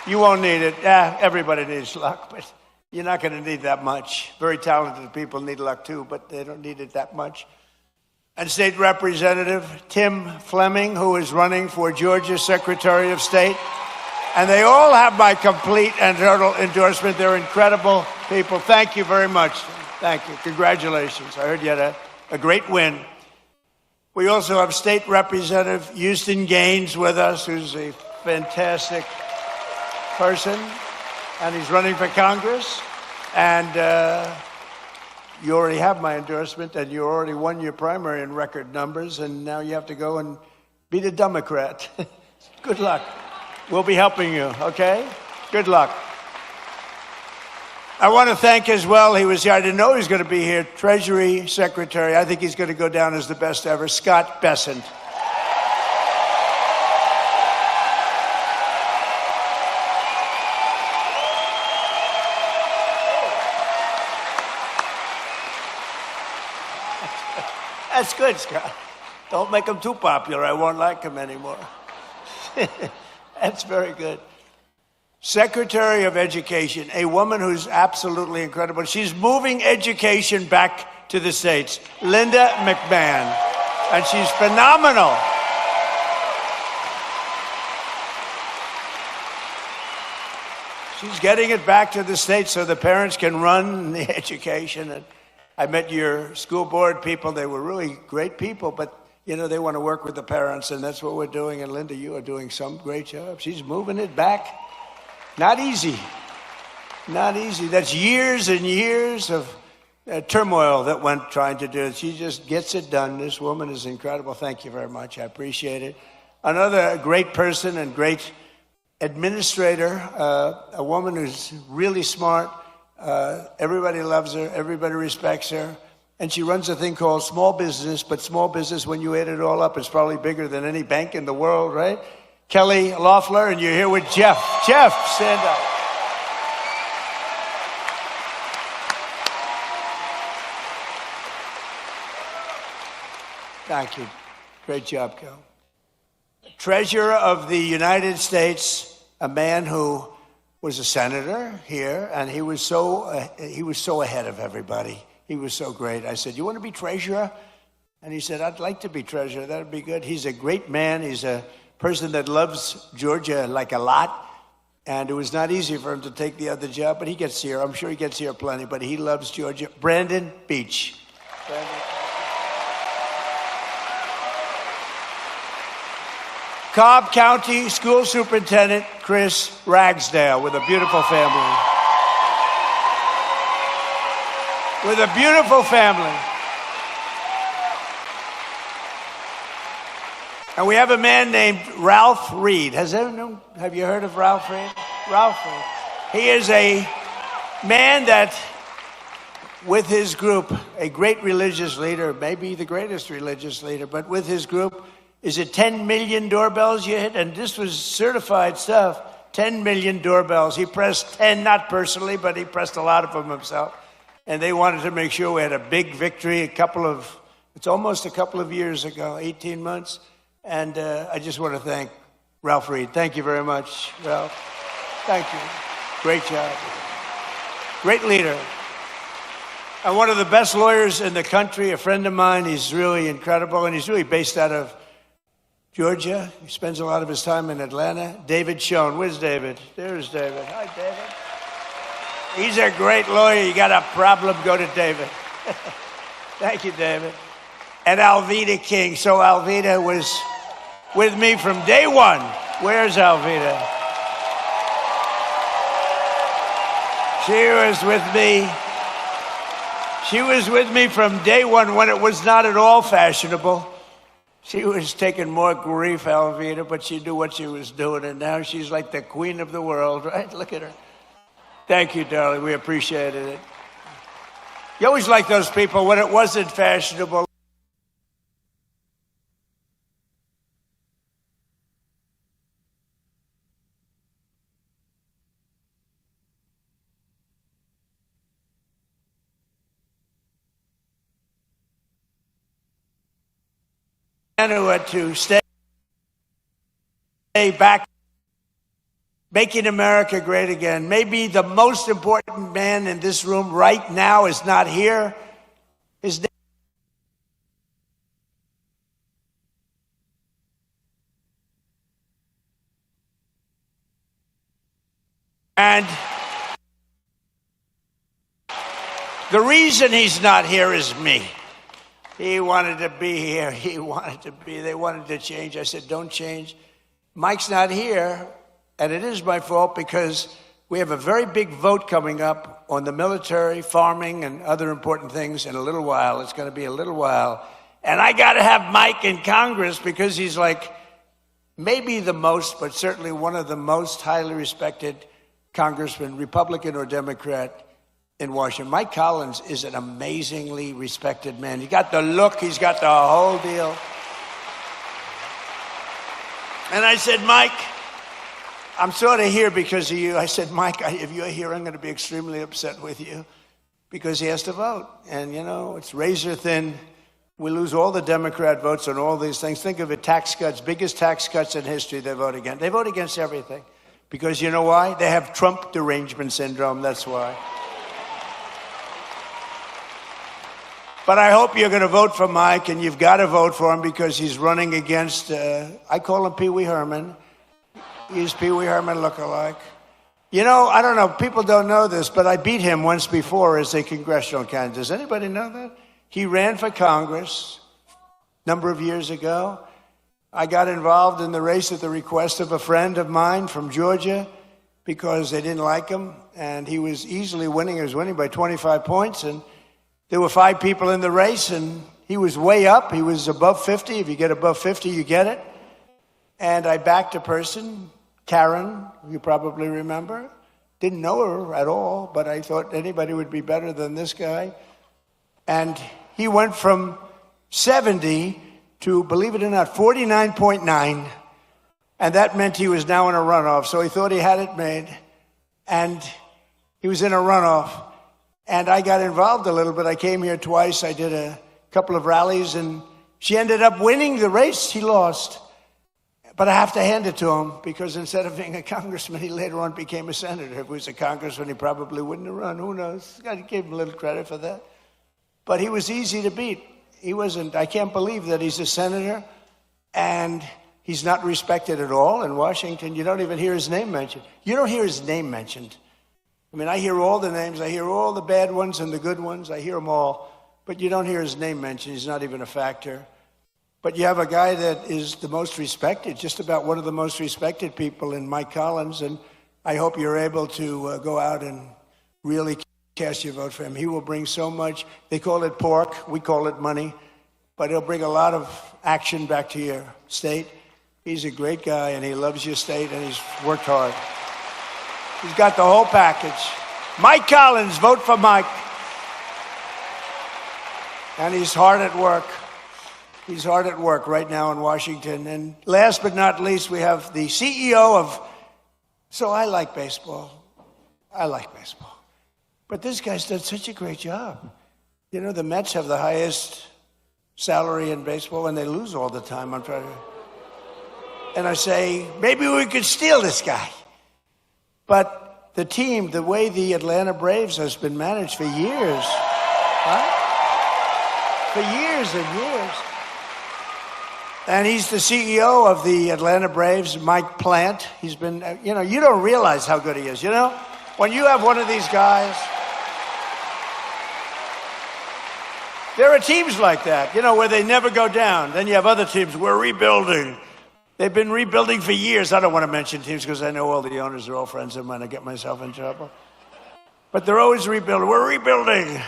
You won't need it. Everybody needs luck, but you're not going to need that much. Very talented people need luck too, but they don't need it that much. And State Representative Tim Fleming, who is running for Georgia Secretary of State. And they all have my complete and total endorsement. They're incredible people. Thank you very much. Thank you. Congratulations. I heard you had a great win. We also have State Representative Houston Gaines with us, who's a fantastic person. And he's running for Congress, and you already have my endorsement, and you already won your primary in record numbers, and now you have to go and beat a Democrat. Good luck. We'll be helping you, okay? Good luck. I want to thank as well, he was here, I didn't know he was going to be here, Treasury Secretary, I think he's going to go down as the best ever, Scott Bessent. That's good, Scott. Don't make him too popular. I won't like him anymore. That's very good. Secretary of Education, a woman who's absolutely incredible. She's moving education back to the States, Linda McMahon, and she's phenomenal. She's getting it back to the States so the parents can run the education. And I met your school board people. They were really great people, but you know, they want to work with the parents, and that's what we're doing. And Linda, you are doing some great job. She's moving it back. Not easy. Not easy. That's years and years of turmoil that went trying to do it. She just gets it done. This woman is incredible. Thank you very much. I appreciate it. Another great person and great administrator, a woman who's really smart. Everybody loves her. Everybody respects her. And she runs a thing called small business, but small business, when you add it all up, is probably bigger than any bank in the world, right? Kelly Loeffler, and you're here with Jeff. Jeff, stand up. Thank you. Great job, Kel. Treasurer of the United States, a man who was a senator here, and he was so ahead of everybody. He was so great. I said, "You want to be treasurer?" And he said, "I'd like to be treasurer. That would be good." He's a great man. He's a person that loves Georgia like a lot. And it was not easy for him to take the other job, but he gets here. I'm sure he gets here plenty, but he loves Georgia. Brandon Beach. Brandon. Cobb County School Superintendent Chris Ragsdale with a beautiful family. With a beautiful family. And we have a man named Ralph Reed. Have you heard of Ralph Reed? Ralph Reed. He is a man that, with his group, a great religious leader, maybe the greatest religious leader, but with his group, is it 10 million doorbells you hit? And this was certified stuff. 10 million doorbells. He pressed 10, not personally, but he pressed a lot of them himself. And they wanted to make sure we had a big victory it's almost a couple of years ago, 18 months. And I just want to thank Ralph Reed. Thank you very much, Ralph. Thank you. Great job. Great leader. And one of the best lawyers in the country, a friend of mine. He's really incredible, and he's really based out of Georgia. He spends a lot of his time in Atlanta. David Schoen. Where's David? There's David. Hi, David. He's a great lawyer. You got a problem, go to David. Thank you, David. And Alveda King. So Alveda was with me from day one. Where's Alveda? She was with me. She was with me from day one when it was not at all fashionable. She was taking more grief, Alveda, but she knew what she was doing, and now she's like the queen of the world, right? Look at her. Thank you, darling. We appreciated it. You always like those people when it wasn't fashionable. Who had to stay back, making America great again. Maybe the most important man in this room right now is not here. His name and the reason he's not here is me. He wanted to be here. They wanted to change. I said, don't change. Mike's not here, and it is my fault because we have a very big vote coming up on the military, farming, and other important things in a little while. It's going to be a little while. And I got to have Mike in Congress because he's like maybe the most, but certainly one of the most highly respected congressmen, Republican or Democrat, in Washington. Mike Collins is an amazingly respected man. He got the look, he's got the whole deal. And I said, Mike, I'm sort of here because of you. I said, Mike, if you're here, I'm going to be extremely upset with you because he has to vote. And, you know, it's razor thin We lose all the Democrat votes on all these things. Think of it, tax cuts, biggest tax cuts in history they vote against. They vote against everything. Because you know why? They have Trump derangement syndrome, that's why. But I hope you're going to vote for Mike, and you've got to vote for him because he's running against, I call him Pee Wee Herman. He's Pee Wee Herman lookalike. You know, I don't know, people don't know this, but I beat him once before as a congressional candidate. Does anybody know that? He ran for Congress a number of years ago. I got involved in the race at the request of a friend of mine from Georgia because they didn't like him, and he was easily winning. He was winning by 25 points, and there were 5 people in the race, and he was way up. He was above 50. If you get above 50, you get it. And I backed a person, Karen, you probably remember. Didn't know her at all, but I thought anybody would be better than this guy. And he went from 70 to, believe it or not, 49.9. And that meant he was now in a runoff. So he thought he had it made. And he was in a runoff. And I got involved a little bit. I came here twice. I did a couple of rallies, and she ended up winning the race. He lost. But I have to hand it to him, because instead of being a congressman, he later on became a senator. If he was a congressman, he probably wouldn't have run. Who knows? I gave him a little credit for that. But he was easy to beat. He wasn't. I can't believe that he's a senator, and he's not respected at all in Washington. You don't even hear his name mentioned. You don't hear his name mentioned. I mean, I hear all the names. I hear all the bad ones and the good ones. I hear them all. But you don't hear his name mentioned. He's not even a factor. But you have a guy that is the most respected, just about one of the most respected people in Mike Collins. And I hope you're able to go out and really cast your vote for him. He will bring so much. They call it pork. We call it money. But he'll bring a lot of action back to your state. He's a great guy, and he loves your state, and he's worked hard. He's got the whole package. Mike Collins, vote for Mike. And he's hard at work. He's hard at work right now in Washington. And last but not least, we have the CEO of... So I like baseball. I like baseball. But this guy's done such a great job. You know, the Mets have the highest salary in baseball, and they lose all the time. I'm trying to... And I say, maybe we could steal this guy. But the team, the way the Atlanta Braves has been managed for years, right? For years and years. And he's the CEO of the Atlanta Braves, Mike Plant. He's been, you know, you don't realize how good he is, you know? When you have one of these guys, there are teams like that, you know, where they never go down. Then you have other teams, we're rebuilding. They've been rebuilding for years. I don't want to mention teams because I know all the owners are all friends of mine. I get myself in trouble. But they're always rebuilding. We're rebuilding.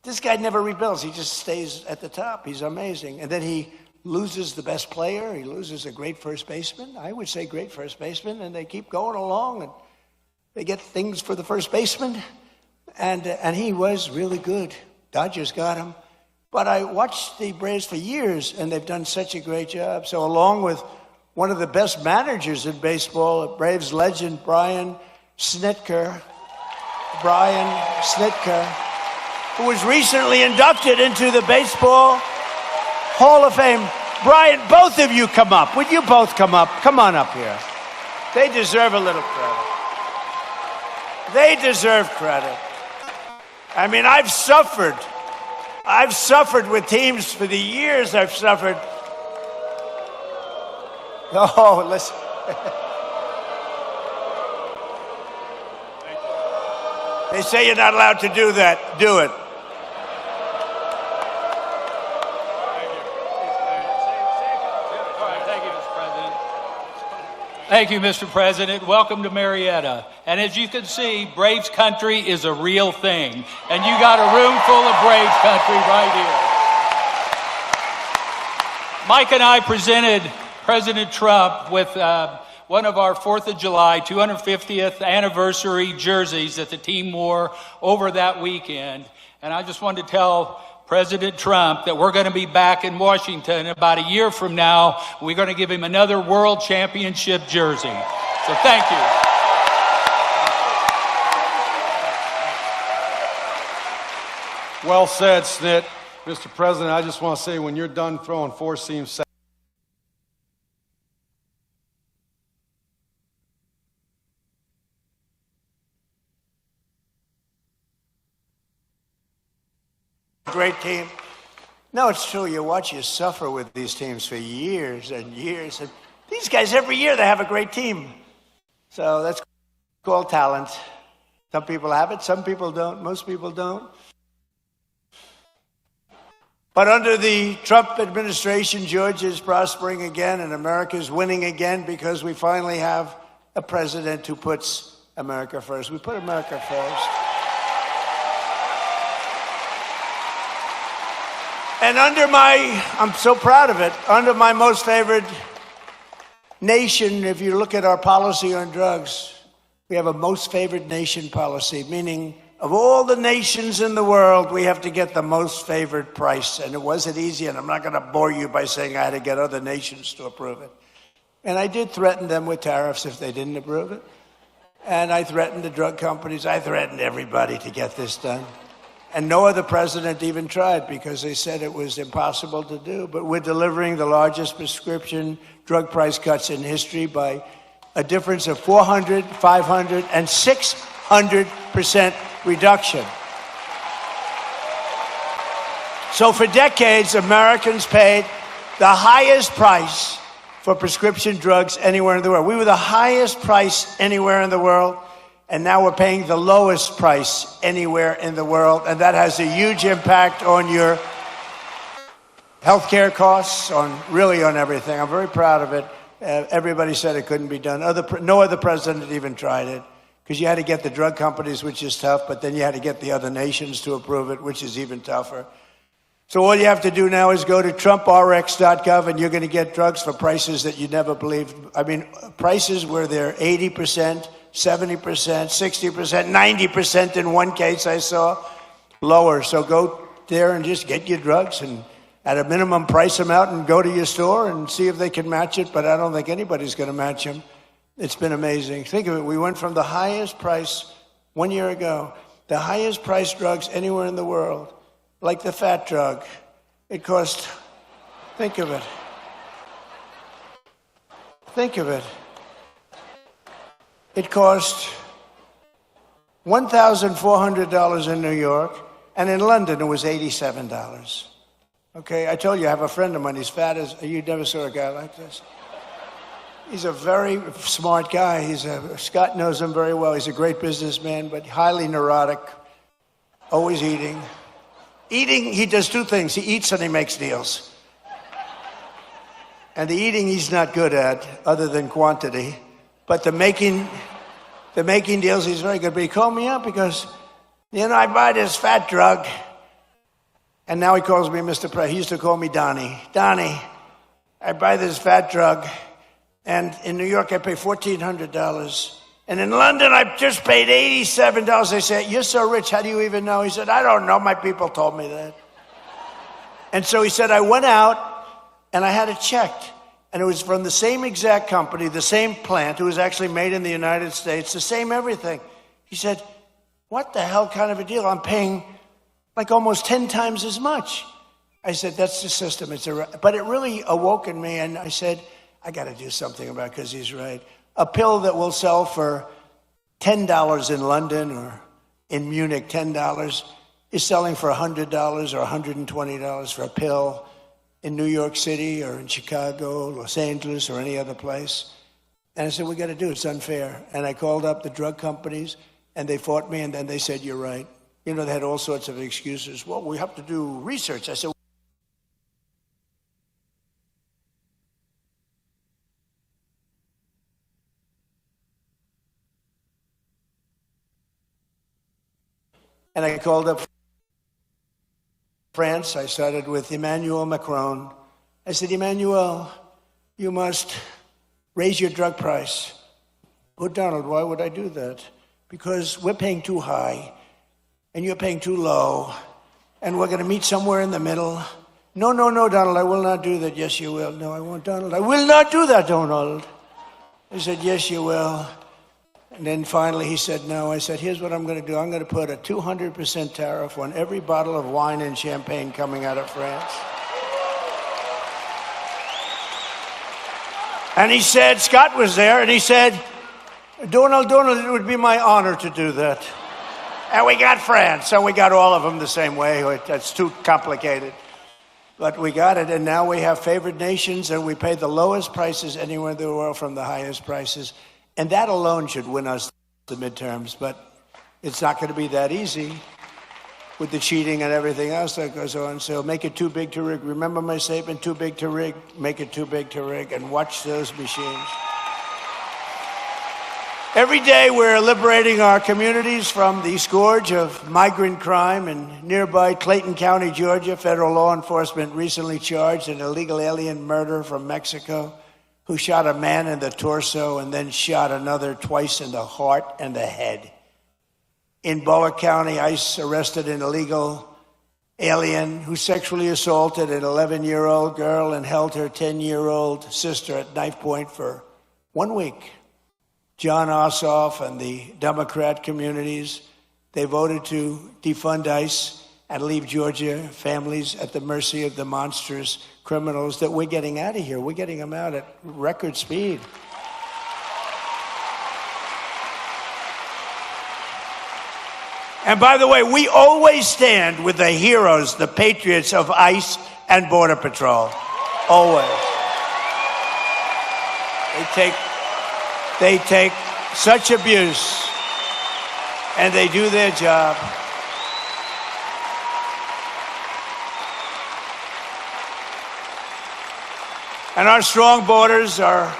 This guy never rebuilds. He just stays at the top. He's amazing. And then he loses the best player. He loses a great first baseman. I would say great first baseman. And they keep going along, and they get things for the first baseman. And he was really good. Dodgers got him. But I watched the Braves for years, and they've done such a great job. So along with one of the best managers in baseball, Braves legend Brian Snitker, who was recently inducted into the Baseball Hall of Fame. Brian, both of you come up. Would you both come up? Come on up here. They deserve a little credit. They deserve credit. I mean, I've suffered with teams for the years I've suffered. Oh, listen. They say you're not allowed to do that. Do it. Thank you, Mr. President. Welcome to Marietta. And as you can see, Braves country is a real thing. And you got a room full of Braves country right here. Mike and I presented President Trump with one of our 4th of July 250th anniversary jerseys that the team wore over that weekend. And I just wanted to tell President Trump that we're going to be back in Washington about a year from now. We're going to give him another World Championship jersey. So thank you. Well said, Snit. Mr. President, I just want to say when you're done throwing four-seam great team. No, it's true. You watch you suffer with these teams for years and years. And these guys, every year, they have a great team. So that's called talent. Some people have it, some people don't, most people don't. But under the Trump administration, Georgia is prospering again and America is winning again because we finally have a president who puts America first. We put America first. And I'm so proud of it, under my most favored nation, if you look at our policy on drugs, we have a most favored nation policy, meaning of all the nations in the world, we have to get the most favored price. And it wasn't easy, and I'm not going to bore you by saying I had to get other nations to approve it. And I did threaten them with tariffs if they didn't approve it. And I threatened the drug companies. I threatened everybody to get this done. And no other president even tried because they said it was impossible to do. But we're delivering the largest prescription drug price cuts in history by a difference of 400, 500, and 600% reduction. So for decades, Americans paid the highest price for prescription drugs anywhere in the world. We were the highest price anywhere in the world. And now we're paying the lowest price anywhere in the world. And that has a huge impact on your healthcare costs, really on everything. I'm very proud of it. Everybody said it couldn't be done. No other president even tried it because you had to get the drug companies, which is tough, but then you had to get the other nations to approve it, which is even tougher. So all you have to do now is go to TrumpRx.gov and you're going to get drugs for prices that you never believed. I mean, prices where they're 80%, 70%, 60%, 90% in one case I saw, lower. So go there and just get your drugs and at a minimum price them out and go to your store and see if they can match it. But I don't think anybody's going to match them. It's been amazing. Think of it. We went from the highest price 1 year ago, the highest price drugs anywhere in the world, like the fat drug. It cost, think of it. Think of it. It cost $1,400 in New York, and in London it was $87. Okay, I told you I have a friend of mine. He's fat as you never saw a guy like this. He's a very smart guy. Scott knows him very well. He's a great businessman, but highly neurotic, always eating. Eating, he does two things. He eats and he makes deals. And the eating he's not good at, other than quantity. But the making deals, he's very good. But he called me up because, I buy this fat drug. And now he calls me Mr. President. He used to call me Donnie. Donnie, I buy this fat drug. And in New York, I pay $1,400. And in London, I just paid $87. They said, you're so rich, how do you even know? He said, I don't know. My people told me that. And so he said, I went out and I had it checked. And it was from the same exact company, the same plant. It was actually made in the United States, the same everything. He said, what the hell kind of a deal? I'm paying like almost 10 times as much. I said, that's the system. But it really awoke in me. And I said, I got to do something about it because he's right. A pill that will sell for $10 in London or in Munich, $10, is selling for $100 or $120 for a pill in New York City or in Chicago, Los Angeles, or any other place. And I said, we got to do it. It's unfair. And I called up the drug companies, and they fought me, and then they said, you're right. They had all sorts of excuses. Well, we have to do research. I said, and I called up France. I started with Emmanuel Macron. I said, Emmanuel, you must raise your drug price. Oh, Donald, why would I do that? Because we're paying too high, and you're paying too low, and we're going to meet somewhere in the middle. No, Donald, I will not do that. Yes, you will. No, I won't, Donald. I will not do that, Donald. I said, yes, you will. And then finally he said no. I said, here's what I'm going to do. I'm going to put a 200% tariff on every bottle of wine and champagne coming out of France. And he said, Scott was there, and he said, Donald, it would be my honor to do that. And we got France, so we got all of them the same way. That's too complicated. But we got it, and now we have favored nations, and we pay the lowest prices anywhere in the world from the highest prices. And that alone should win us the midterms, but it's not going to be that easy with the cheating and everything else that goes on. So make it too big to rig. Remember my statement, too big to rig, make it too big to rig, and watch those machines. Every day we're liberating our communities from the scourge of migrant crime. In nearby Clayton County, Georgia, federal law enforcement recently charged an illegal alien murderer from Mexico who shot a man in the torso and then shot another twice in the heart and the head. In Boa County, ICE arrested an illegal alien who sexually assaulted an 11-year-old girl and held her 10-year-old sister at knife point for 1 week. John Ossoff and the Democrat communities, they voted to defund ICE and leave Georgia families at the mercy of the monstrous criminals that we're getting out of here. We're getting them out at record speed. And by the way, we always stand with the heroes, the patriots of ICE and Border Patrol. Always. They take such abuse, and they do their job. And our strong borders are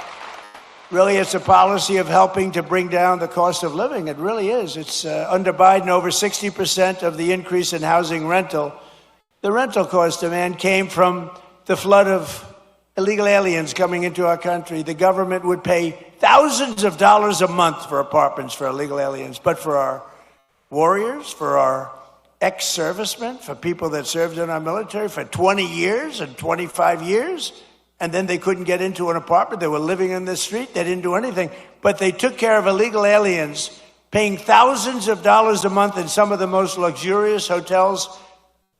really, it's a policy of helping to bring down the cost of living. It really is. It's under Biden, over 60% of the increase in housing rental. The rental cost demand came from the flood of illegal aliens coming into our country. The government would pay thousands of dollars a month for apartments for illegal aliens. But for our warriors, for our ex-servicemen, for people that served in our military for 20 years and 25 years, and then they couldn't get into an apartment. They were living in the street. They didn't do anything. But they took care of illegal aliens, paying thousands of dollars a month in some of the most luxurious hotels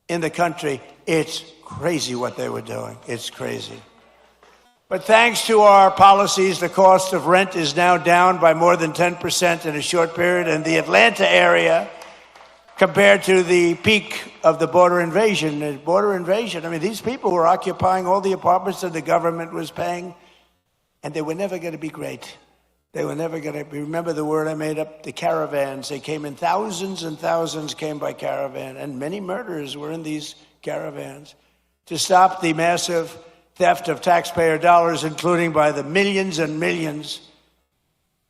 in the country. It's crazy what they were doing. It's crazy. But thanks to our policies, the cost of rent is now down by more than 10% in a short period in the Atlanta area compared to the peak of the border invasion. The border invasion, I mean, these people were occupying all the apartments that the government was paying, and they were never going to be great. They were never going to be, remember the word I made up, the caravans. They came in thousands and thousands came by caravan, and many murderers were in these caravans. To stop the massive theft of taxpayer dollars, including by the millions and millions,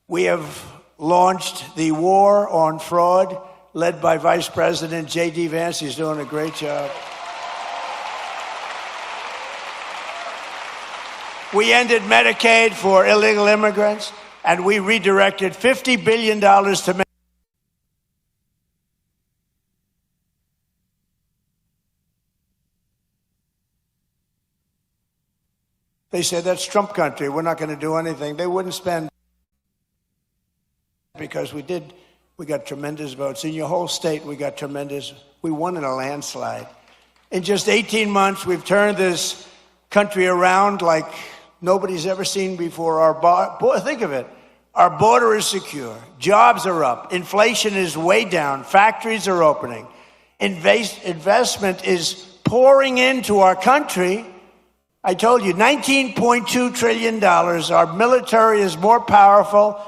we have launched the war on fraud, led by Vice President J.D. Vance. He's doing a great job. We ended Medicaid for illegal immigrants, and we redirected $50 billion to They said, that's Trump country. We're not going to do anything. They wouldn't spend because we got tremendous votes. In your whole state, we got tremendous. We won in a landslide. In just 18 months, we've turned this country around like nobody's ever seen before. Think of it. Our border is secure. Jobs are up. Inflation is way down. Factories are opening. Investment is pouring into our country. I told you, $19.2 trillion. Our military is more powerful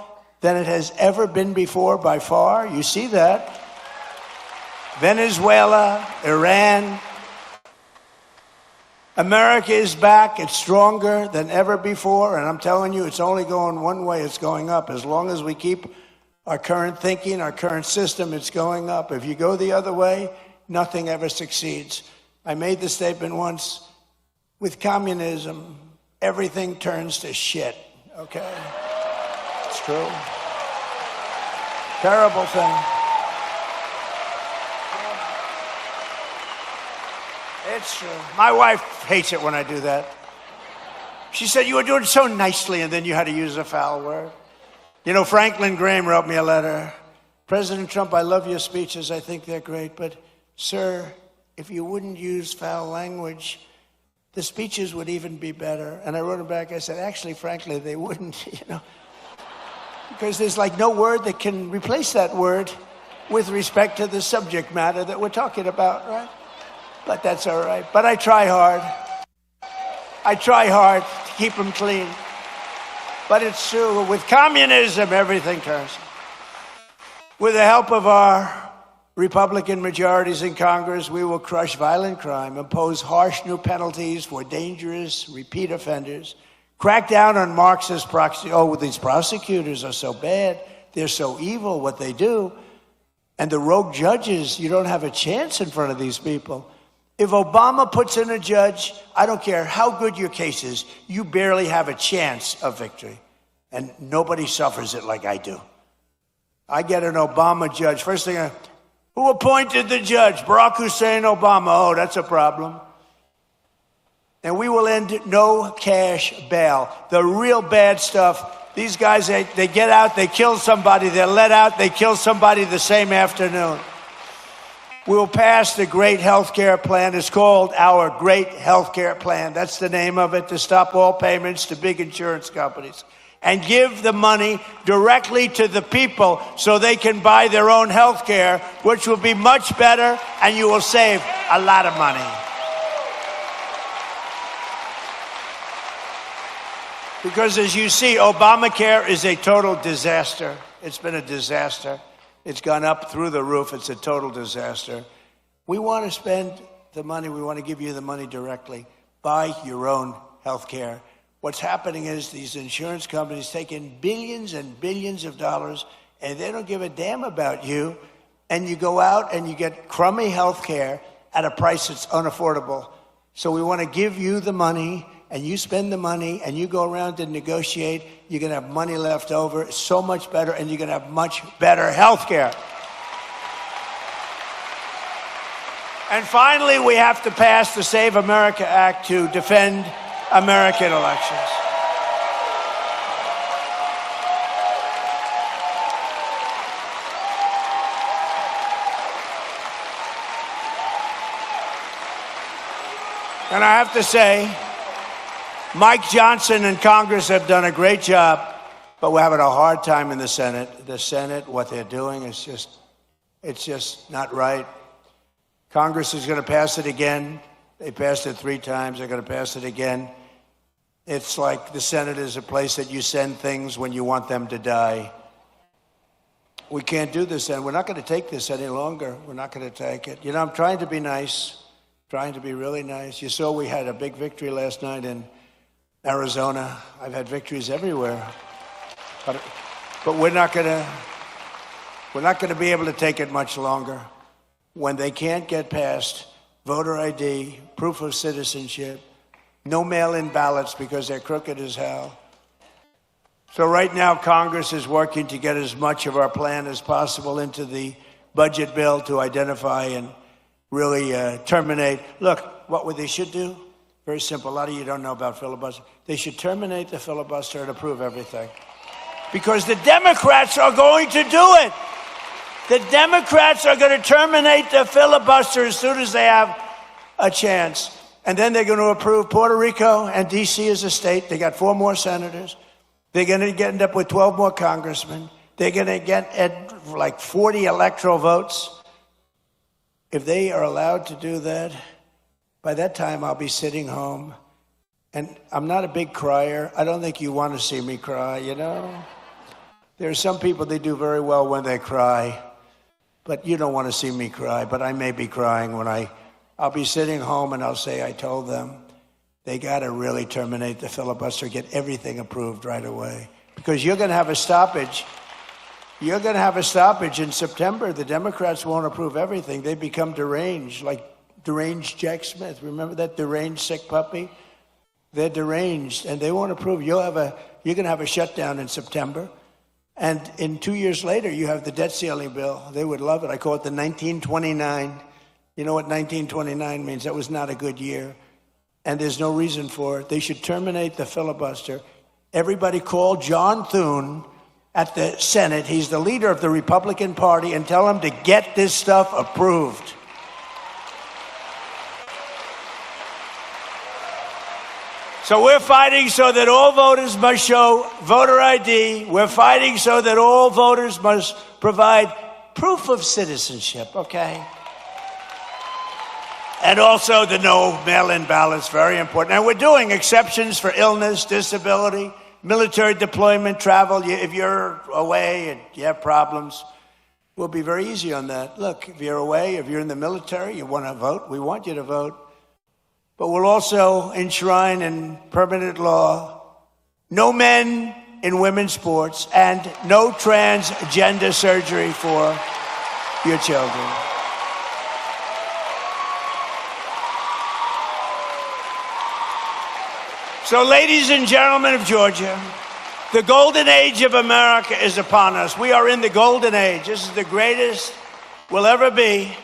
than it has ever been before by far. You see that. Venezuela, Iran. America is back. It's stronger than ever before. And I'm telling you, it's only going one way. It's going up. As long as we keep our current thinking, our current system, it's going up. If you go the other way, nothing ever succeeds. I made the statement once, with communism, everything turns to shit, okay? It's true. Terrible thing. It's true. My wife hates it when I do that. She said, you were doing so nicely, and then you had to use a foul word. You know, Franklin Graham wrote me a letter. President Trump, I love your speeches. I think they're great. But, sir, if you wouldn't use foul language, the speeches would even be better. And I wrote him back. I said, actually, frankly, they wouldn't, because there's like no word that can replace that word with respect to the subject matter that we're talking about, right? But that's all right. But I try hard. I try hard to keep them clean. But it's true. With communism, everything turns. With the help of our Republican majorities in Congress, we will crush violent crime, impose harsh new penalties for dangerous repeat offenders, crack down on Marxist proxy. Oh, these prosecutors are so bad. They're so evil, what they do. And the rogue judges, you don't have a chance in front of these people. If Obama puts in a judge, I don't care how good your case is, you barely have a chance of victory. And nobody suffers it like I do. I get an Obama judge. First thing, who appointed the judge? Barack Hussein Obama. Oh, that's a problem. And we will end no cash bail. The real bad stuff, these guys, they get out, they kill somebody, they're let out, they kill somebody the same afternoon. We will pass the Great Health Care Plan. It's called our Great Health Care Plan. That's the name of it, to stop all payments to big insurance companies and give the money directly to the people so they can buy their own health care, which will be much better, and you will save a lot of money. Because as you see, Obamacare is a total disaster. It's been a disaster. It's gone up through the roof. It's a total disaster. We want to spend the money. We want to give you the money directly. Buy your own health care. What's happening is these insurance companies take in billions and billions of dollars, and they don't give a damn about you. And you go out and you get crummy health care at a price that's unaffordable. So we want to give you the money, and you spend the money, and you go around and negotiate. You're going to have money left over. It's so much better, and you're going to have much better health care. And finally, we have to pass the Save America Act to defend American elections. And I have to say, Mike Johnson and Congress have done a great job, but we're having a hard time in the Senate. The Senate, what they're doing is just not right. Congress is going to pass it again. They passed it 3 times. They're going to pass it again. It's like the Senate is a place that you send things when you want them to die. We can't do this, and we're not going to take this any longer. We're not going to take it. I'm trying to be nice, trying to be really nice. You saw we had a big victory last night in Arizona. I've had victories everywhere. But we're not going to be able to take it much longer. When they can't get past voter ID, proof of citizenship, no mail-in ballots because they're crooked as hell. So right now, Congress is working to get as much of our plan as possible into the budget bill to identify and really terminate. Look, what they should do? Very simple. A lot of you don't know about filibuster. They should terminate the filibuster and approve everything. Because the Democrats are going to do it. The Democrats are going to terminate the filibuster as soon as they have a chance. And then they're going to approve Puerto Rico and D.C. as a state. They got 4 more senators. They're going to end up with 12 more congressmen. They're going to get like 40 electoral votes. If they are allowed to do that, by that time I'll be sitting home. And I'm not a big crier. I don't think you want to see me cry, There are some people, they do very well when they cry. But you don't want to see me cry. But I may be crying when I'll be sitting home and I'll say, I told them. They got to really terminate the filibuster, get everything approved right away. Because you're going to have a stoppage. You're going to have a stoppage in September. The Democrats won't approve everything. They become deranged, like deranged Jack Smith. Remember that deranged sick puppy? They're deranged, and they won't approve. You're going to have a shutdown in September. And in 2 years later, you have the debt ceiling bill. They would love it. I call it the 1929. You know what 1929 means? That was not a good year. And there's no reason for it. They should terminate the filibuster. Everybody call John Thune at the Senate. He's the leader of the Republican Party, and tell him to get this stuff approved. So we're fighting so that all voters must show voter ID. We're fighting so that all voters must provide proof of citizenship, okay? And also the no mail-in ballots, very important. And we're doing exceptions for illness, disability, military deployment, travel. If you're away and you have problems, we'll be very easy on that. Look, if you're away, if you're in the military, you want to vote, we want you to vote. But we'll also enshrine in permanent law no men in women's sports and no transgender surgery for your children. So, ladies and gentlemen of Georgia, the golden age of America is upon us. We are in the golden age. This is the greatest we'll ever be.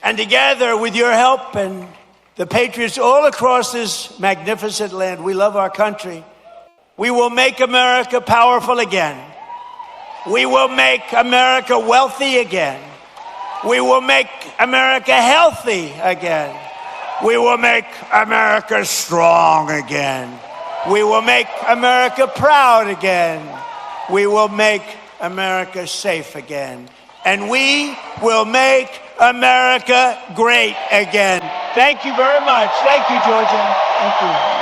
And together, with your help and the patriots all across this magnificent land, we love our country. We will make America powerful again. We will make America wealthy again. We will make America healthy again. We will make America strong again. We will make America proud again. We will make America safe again. And we will make America great again. Thank you very much. Thank you, Georgia. Thank you.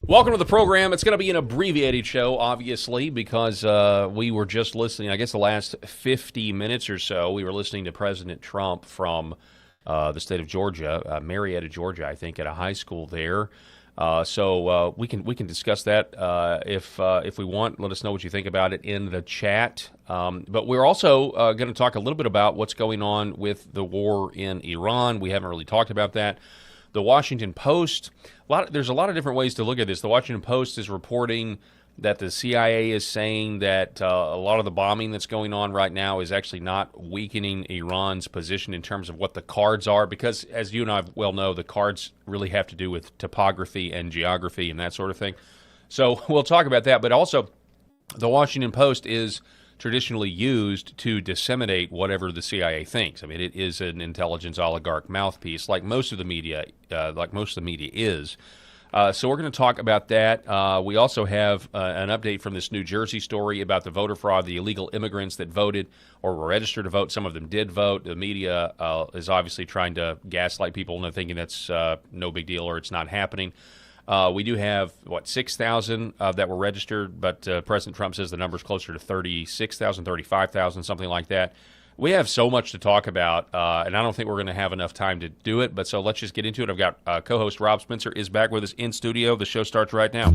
Welcome to the program. It's going to be an abbreviated show, obviously, because we were just listening, I guess the last 50 minutes or so, we were listening to President Trump from the state of Georgia, Marietta, Georgia, I think, at a high school there. So we can discuss that if we want. Let us know what you think about it in the chat. But we're also going to talk a little bit about what's going on with the war in Iran. We haven't really talked about that. The Washington Post, there's a lot of different ways to look at this. The Washington Post is reporting that the CIA is saying that a lot of the bombing that's going on right now is actually not weakening Iran's position in terms of what the cards are, because as you and I well know, the cards really have to do with topography and geography and that sort of thing. So we'll talk about that, but also the Washington Post is traditionally used to disseminate whatever the CIA thinks. I mean, it is an intelligence oligarch mouthpiece, like most of the media is. So we're going to talk about that. We also have an update from this New Jersey story about the voter fraud, the illegal immigrants that voted or were registered to vote. Some of them did vote. The media is obviously trying to gaslight people into thinking that's no big deal or it's not happening. We do have, 6,000 that were registered, but President Trump says the number's closer to 36,000, 35,000, something like that. We have so much to talk about, and I don't think we're going to have enough time to do it, but so let's just get into it. I've got co-host Rob Spencer is back with us in studio. The show starts right now.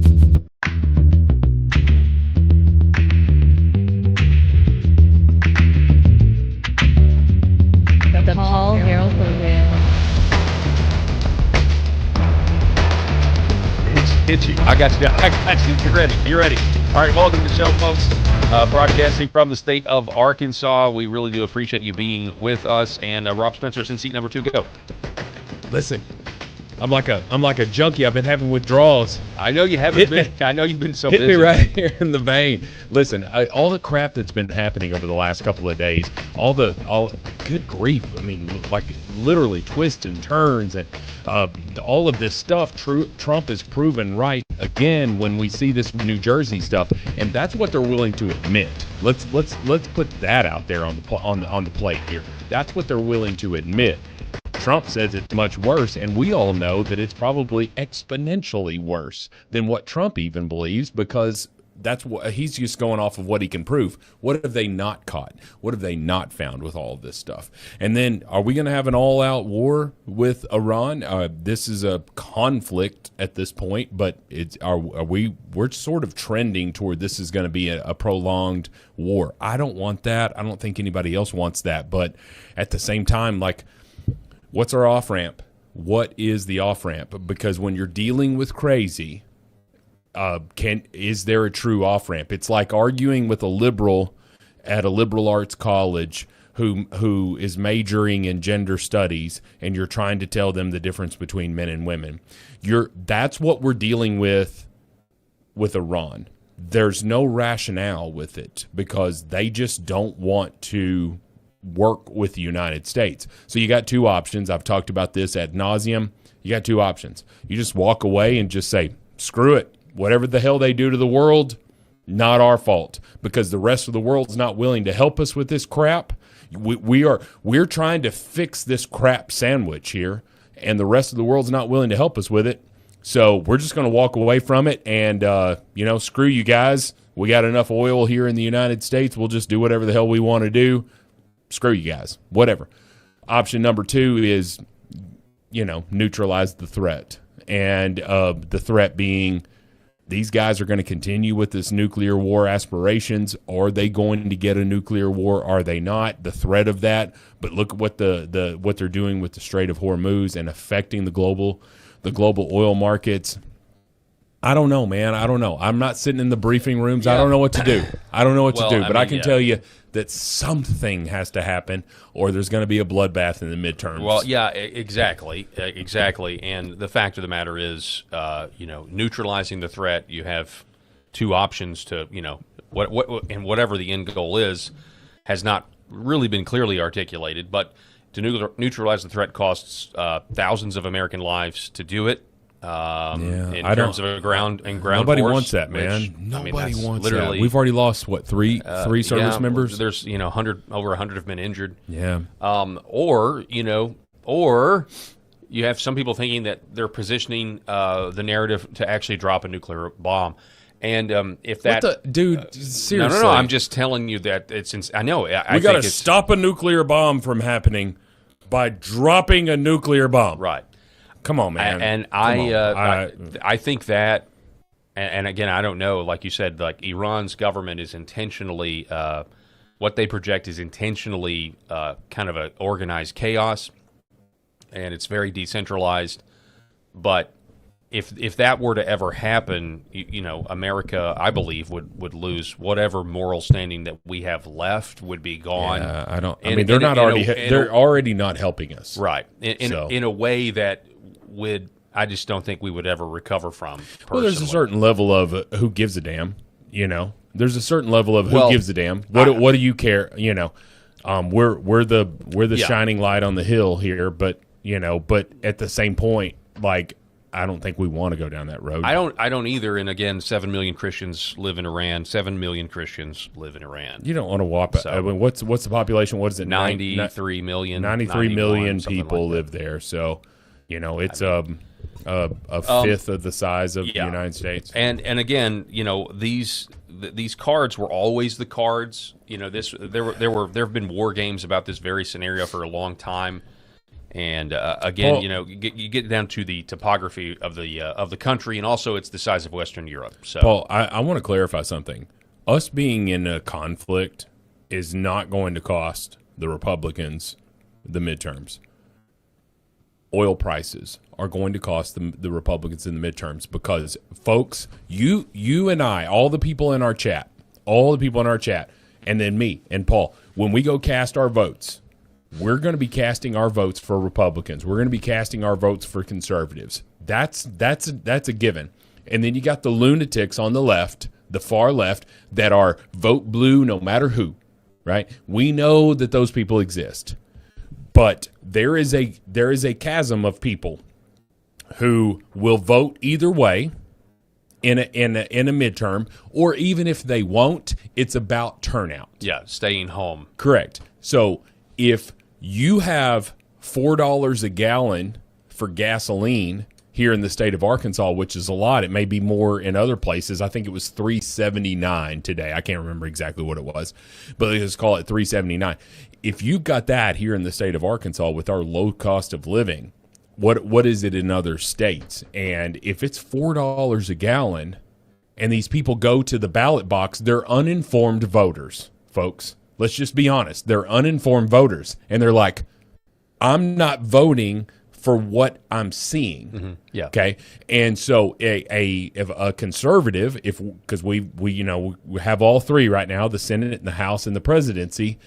The Paul Herrell Program. Hit you. I got you. You're ready. You're ready. All right, welcome to the show, folks. Broadcasting from the state of Arkansas. We really do appreciate you being with us. And Rob Spencer's in seat number 2. Go. Listen, I'm like a junkie. I've been having withdrawals. I know you haven't been. I know you've been so hit busy. me right here in the vein. Listen, all the crap that's been happening over the last couple of days, all good grief. I mean, like literally twists and turns, and all of this stuff. Trump is proven right again when we see this New Jersey stuff, and that's what they're willing to admit. Let's put that out there on the plate here. That's what they're willing to admit. Trump says it's much worse, and we all know that it's probably exponentially worse than what Trump even believes, because that's what he's just going off of what he can prove. What have they not caught? What have they not found with all of this stuff? And then, are we going to have an all-out war with Iran? This is a conflict at this point, but we're sort of trending toward this is going to be a prolonged war. I don't want that. I don't think anybody else wants that. But at the same time, like, what's our off-ramp? What is the off-ramp? Because when you're dealing with crazy, is there a true off-ramp? It's like arguing with a liberal at a liberal arts college who is majoring in gender studies, and you're trying to tell them the difference between men and women. That's what we're dealing with Iran. There's no rationale with it because they just don't want to work with the United States. So you got two options. I've talked about this ad nauseum. You got two options. You just walk away and just say, screw it. Whatever the hell they do to the world, not our fault, because the rest of the world's not willing to help us with this crap. We're trying to fix this crap sandwich here, and the rest of the world's not willing to help us with it. So we're just going to walk away from it and, screw you guys. We got enough oil here in the United States. We'll just do whatever the hell we want to do. Screw you guys, whatever. Option number two is, neutralize the threat. And the threat being these guys are going to continue with this nuclear war aspirations. Are they going to get a nuclear war? Are they not? The threat of that. But look at what what they're doing with the Strait of Hormuz and affecting the global oil markets. I don't know, man. I don't know. I'm not sitting in the briefing rooms. Yeah. I don't know what to do. But I can tell you that something has to happen, or there's going to be a bloodbath in the midterms. Well, yeah, exactly. And the fact of the matter is, neutralizing the threat. You have two options to, and whatever the end goal is, has not really been clearly articulated. But to neutralize the threat costs thousands of American lives to do it. In terms of a ground nobody force, wants that, man. Nobody wants literally, that. We've already lost three service members. There's over 100 have been injured. Yeah. Or you have some people thinking that they're positioning the narrative to actually drop a nuclear bomb. And if that, dude, seriously, no, I'm just telling you that it's. I know. We got to stop a nuclear bomb from happening by dropping a nuclear bomb. Right. Come on, man. And I think that, and again, I don't know, like you said, like Iran's government is intentionally, what they project is intentionally kind of an organized chaos, and it's very decentralized. But if that were to ever happen, America, I believe, would lose whatever moral standing that we have left would be gone. Yeah, they're already not helping us. Right. In a way that I just don't think we would ever recover from. Personally. Well, there's a certain level of who gives a damn, There's a certain level of who gives a damn. What do you care? We're the shining light on the hill here, but at the same point, like, I don't think we want to go down that road. I don't either. And again, 7 million Christians live in Iran. 7 million Christians live in Iran. You don't want to whop it. I mean, what's the population? What is it? 93 million. 93 million people live there. So, it's a fifth of the size of the United States. And again, these cards were always the cards. There have been war games about this very scenario for a long time. And again, Paul, you get down to the topography of the country, and also it's the size of Western Europe. So, Paul, I want to clarify something. Us being in a conflict is not going to cost the Republicans the midterms. Oil prices are going to cost the Republicans in the midterms because, folks, you and I, all the people in our chat, and then me and Paul, when we go cast our votes, we're going to be casting our votes for Republicans. We're going to be casting our votes for conservatives. That's a given. And then you got the lunatics on the left, the far left, that are vote blue no matter who, right? We know that those people exist. But there is a chasm of people who will vote either way in a midterm, or even if they won't, it's about turnout. Yeah, staying home. Correct. So if you have $4 a gallon for gasoline here in the state of Arkansas, which is a lot, it may be more in other places. I think it was $3.79 today. I can't remember exactly what it was, but let's call it $3.79. If you've got that here in the state of Arkansas with our low cost of living, what is it in other states? And if it's $4 a gallon and these people go to the ballot box, they're uninformed voters, folks. Let's just be honest. They're uninformed voters. And they're like, I'm not voting for what I'm seeing. Mm-hmm. Yeah. Okay. And so a conservative, because we have all three right now, the Senate and the House and the presidency,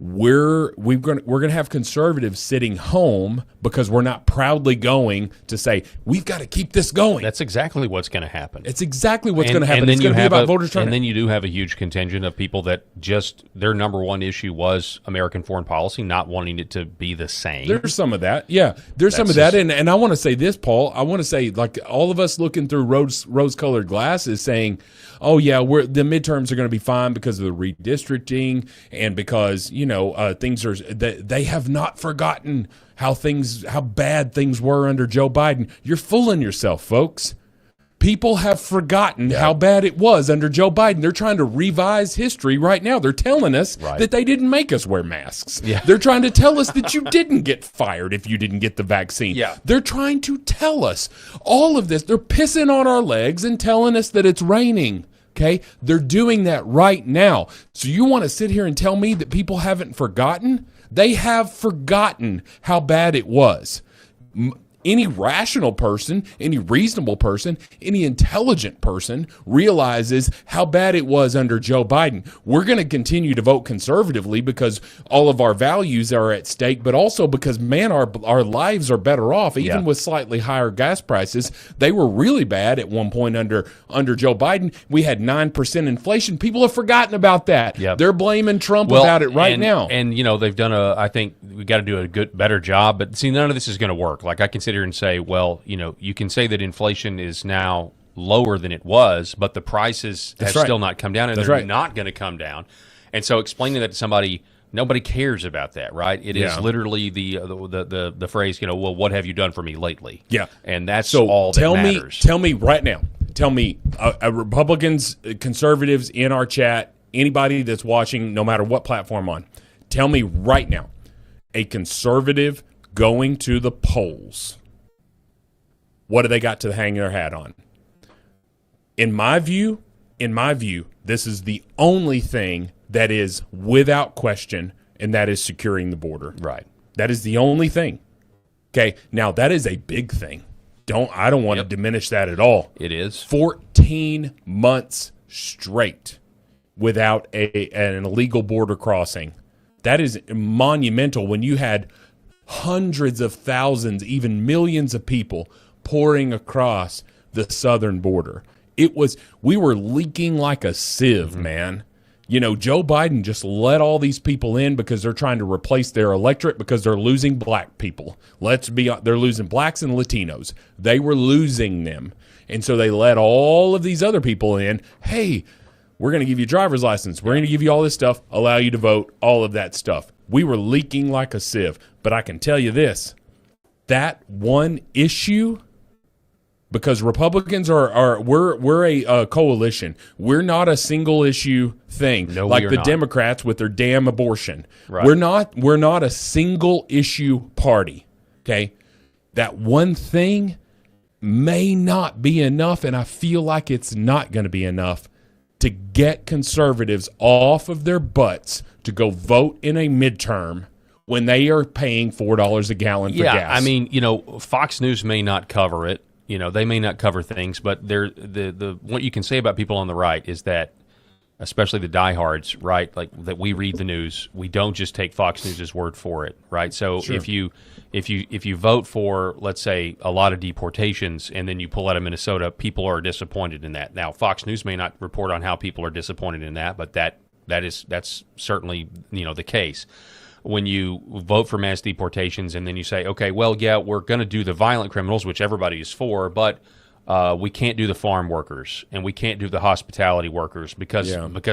we're going to have conservatives sitting home because we're not proudly going to say we've got to keep this going. That's exactly what's going to happen. It's exactly what's going to happen. It's going to be about voter turnout. And then you do have a huge contingent of people that just their number one issue was American foreign policy, not wanting it to be the same. There's some of that. Yeah, there's some of that. And I want to say this, Paul. I want to say, like, all of us looking through rose-colored glasses saying, oh, yeah, the midterms are going to be fine because of the redistricting and because, things are – they have not forgotten how bad things were under Joe Biden. You're fooling yourself, folks. People have forgotten how bad it was under Joe Biden. They're trying to revise history right now. They're telling us that they didn't make us wear masks. Yeah. They're trying to tell us that you didn't get fired if you didn't get the vaccine. Yeah. They're trying to tell us all of this. They're pissing on our legs and telling us that it's raining. Okay? They're doing that right now. So you want to sit here and tell me that people haven't forgotten? They have forgotten how bad it was. Any rational person, any reasonable person, any intelligent person realizes how bad it was under Joe Biden. We're going to continue to vote conservatively because all of our values are at stake, but also because, man, our lives are better off, even with slightly higher gas prices. They were really bad at one point under Joe Biden. We had 9% inflation. People have forgotten about that. Yep. They're blaming Trump about it right now. And, they've done I think we've got to do a better job. But, see, none of this is going to work. Like, I consider and say, well, you can say that inflation is now lower than it was, but the prices have still not come down, and they're not going to come down. And so explaining that to somebody, nobody cares about that, right? It is literally the phrase, well, what have you done for me lately? Yeah. And that's all that matters. Tell me right now, Republicans, conservatives in our chat, anybody that's watching, no matter what platform on, tell me right now, a conservative going to the polls, what do they got to hang their hat on? In my view, this is the only thing that is without question, and that is securing the border. Right. That is the only thing. Okay. Now that is a big thing. I don't want to diminish that at all. It is 14 months straight without an illegal border crossing. That is monumental when you had hundreds of thousands, even millions of people pouring across the southern border. We were leaking like a sieve, man. Joe Biden just let all these people in because they're trying to replace their electorate because they're losing black people. They're losing blacks and Latinos. They were losing them. And so they let all of these other people in. Hey, we're going to give you a driver's license. We're going to give you all this stuff, allow you to vote, all of that stuff. We were leaking like a sieve. But I can tell you this, that one issue, because Republicans we're a coalition. We're not a single issue thing like the Democrats with their damn abortion. Right. We're not a single issue party. Okay, that one thing may not be enough, and I feel like it's not going to be enough to get conservatives off of their butts to go vote in a midterm when they are paying $4 a gallon for gas. I mean, Fox News may not cover it. They may not cover things, but what you can say about people on the right is that especially the diehards, right? Like that we read the news. We don't just take Fox News' word for it, right? So Sure. if you vote for, let's say, a lot of deportations and then you pull out of Minnesota, people are disappointed in that. Now, Fox News may not report on how people are disappointed in that, but that's certainly, the case. When you vote for mass deportations and then you say, okay, well, yeah, we're going to do the violent criminals, which everybody is for, but we can't do the farm workers and we can't do the hospitality workers because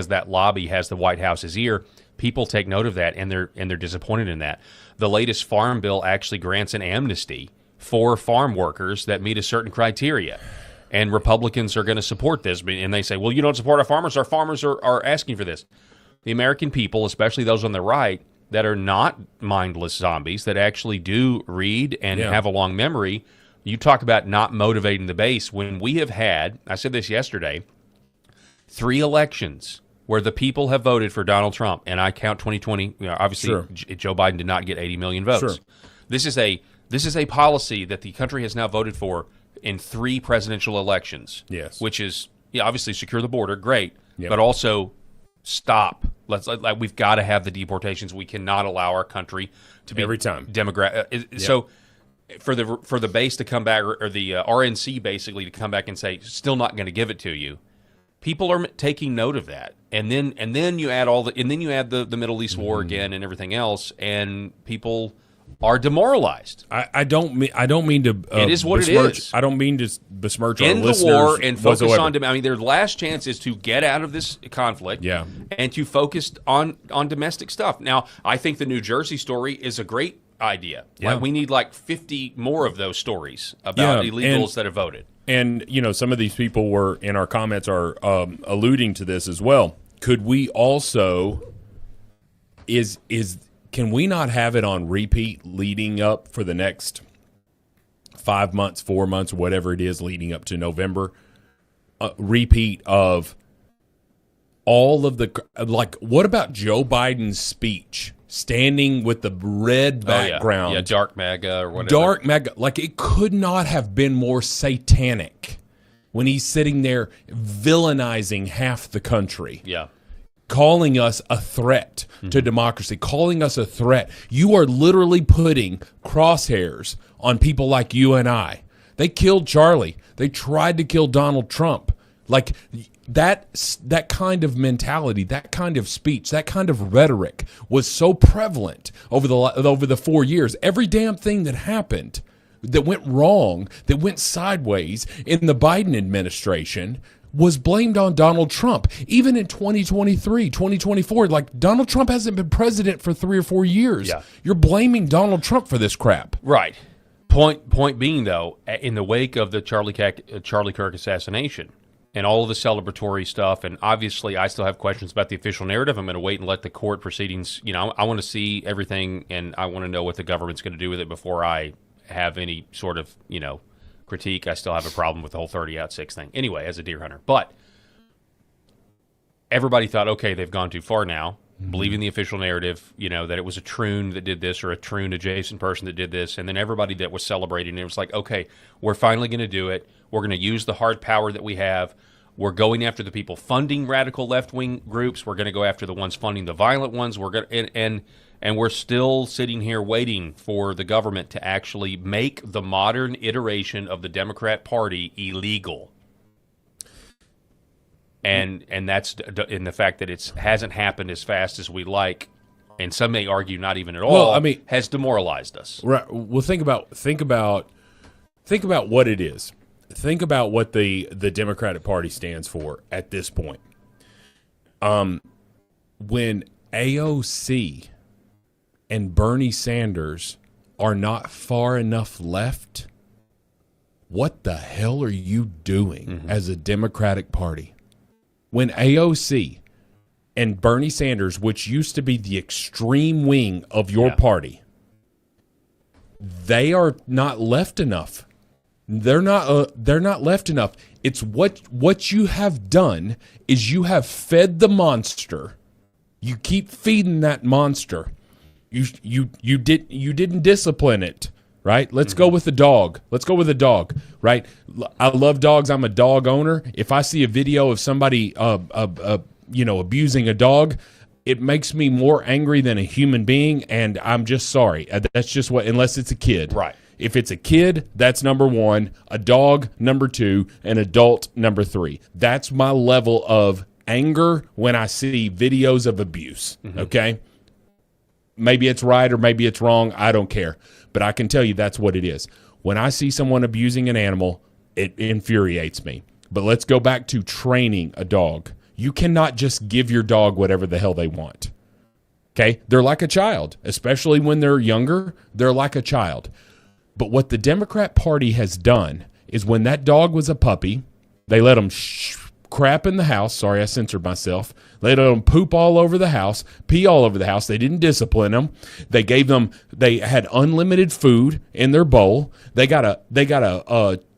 that lobby has the White House's ear. People take note of that and they're disappointed in that. The latest farm bill actually grants an amnesty for farm workers that meet a certain criteria. And Republicans are going to support this. And they say, well, you don't support our farmers are asking for this. The American people, especially those on the right, that are not mindless zombies, that actually do read and have a long memory. You talk about not motivating the base. When we have had, I said this yesterday, 3 elections where the people have voted for Donald Trump, and I count 2020. Obviously, Joe Biden did not get 80 million votes. Sure. This is a policy that the country has now voted for in 3 presidential elections. Yes, which is obviously secure the border, great, Yep. but also stop. We've got to have the deportations. We cannot allow our country to be every time So for the base to come back, or the RNC basically to come back and say still not going to give it to you, people are taking note of that. And then you add the Middle East war again and everything else, and people are demoralized. I don't mean to. It is what it is. I don't mean to besmirch End our the listeners war and focus whatsoever. on. Their last chance is to get out of this conflict. Yeah. And to focus on domestic stuff. Now, I think the New Jersey story is a great idea. Yeah. We need 50 more of those stories about illegals that have voted. And some of these people were in our comments are alluding to this as well. Could we also can we not have it on repeat leading up for the next 5 months, 4 months, whatever it is leading up to November? Repeat of all of the what about Joe Biden's speech? Standing with the red background. Yeah, dark MAGA or whatever. Dark MAGA. It could not have been more satanic when he's sitting there villainizing half the country. Yeah. Calling us a threat to democracy, calling us a threat. You are literally putting crosshairs on people like you and I. They killed Charlie. They tried to kill Donald Trump. That kind of mentality, that kind of speech, that kind of rhetoric was so prevalent over the 4 years. Every damn thing that happened, that went wrong, that went sideways in the Biden administration was blamed on Donald Trump. Even in 2023, 2024, Donald Trump hasn't been president for 3 or 4 years. Yeah. You're blaming Donald Trump for this crap. Right. Point being, though, in the wake of the Charlie Kirk assassination, and all of the celebratory stuff, and obviously I still have questions about the official narrative. I'm going to wait and let the court proceedings, I want to see everything, and I want to know what the government's going to do with it before I have any sort of, critique. I still have a problem with the whole 30-out-6 thing. Anyway, as a deer hunter. But everybody thought, okay, they've gone too far now, believing the official narrative, that it was a troon that did this or a troon-adjacent person that did this, and then everybody that was celebrating it was like, okay, we're finally going to do it. We're going to use the hard power that we have. We're going after the people funding radical left-wing groups. We're going to go after the ones funding the violent ones. We're going and we're still sitting here waiting for the government to actually make the modern iteration of the Democrat Party illegal. And that's in the fact that it hasn't happened as fast as we like, and some may argue not even at all. Has demoralized us. Right. Well, think about what it is. Think about what the Democratic Party stands for at this point. When AOC and Bernie Sanders are not far enough left, what the hell are you doing as a Democratic Party? When AOC and Bernie Sanders, which used to be the extreme wing of your party, they are not left enough. They're not left enough. It's what you have done is you have fed the monster. You keep feeding that monster. You didn't discipline it, right? Let's go with the dog. Let's go with the dog, right? I love dogs. I'm a dog owner. If I see a video of somebody abusing a dog, it makes me more angry than a human being, and I'm just sorry. That's just unless it's a kid. Right. If it's a kid, that's number one, a dog, number two, an adult, number three. That's my level of anger when I see videos of abuse, okay? Maybe it's right or maybe it's wrong. I don't care. But I can tell you that's what it is. When I see someone abusing an animal, it infuriates me. But let's go back to training a dog. You cannot just give your dog whatever the hell they want. Okay? They're like a child, especially when they're younger. They're like a child. But what the Democrat Party has done is when that dog was a puppy, they let him crap in the house. Sorry, I censored myself. They let them poop all over the house, pee all over the house. They didn't discipline them. They had unlimited food in their bowl. They got a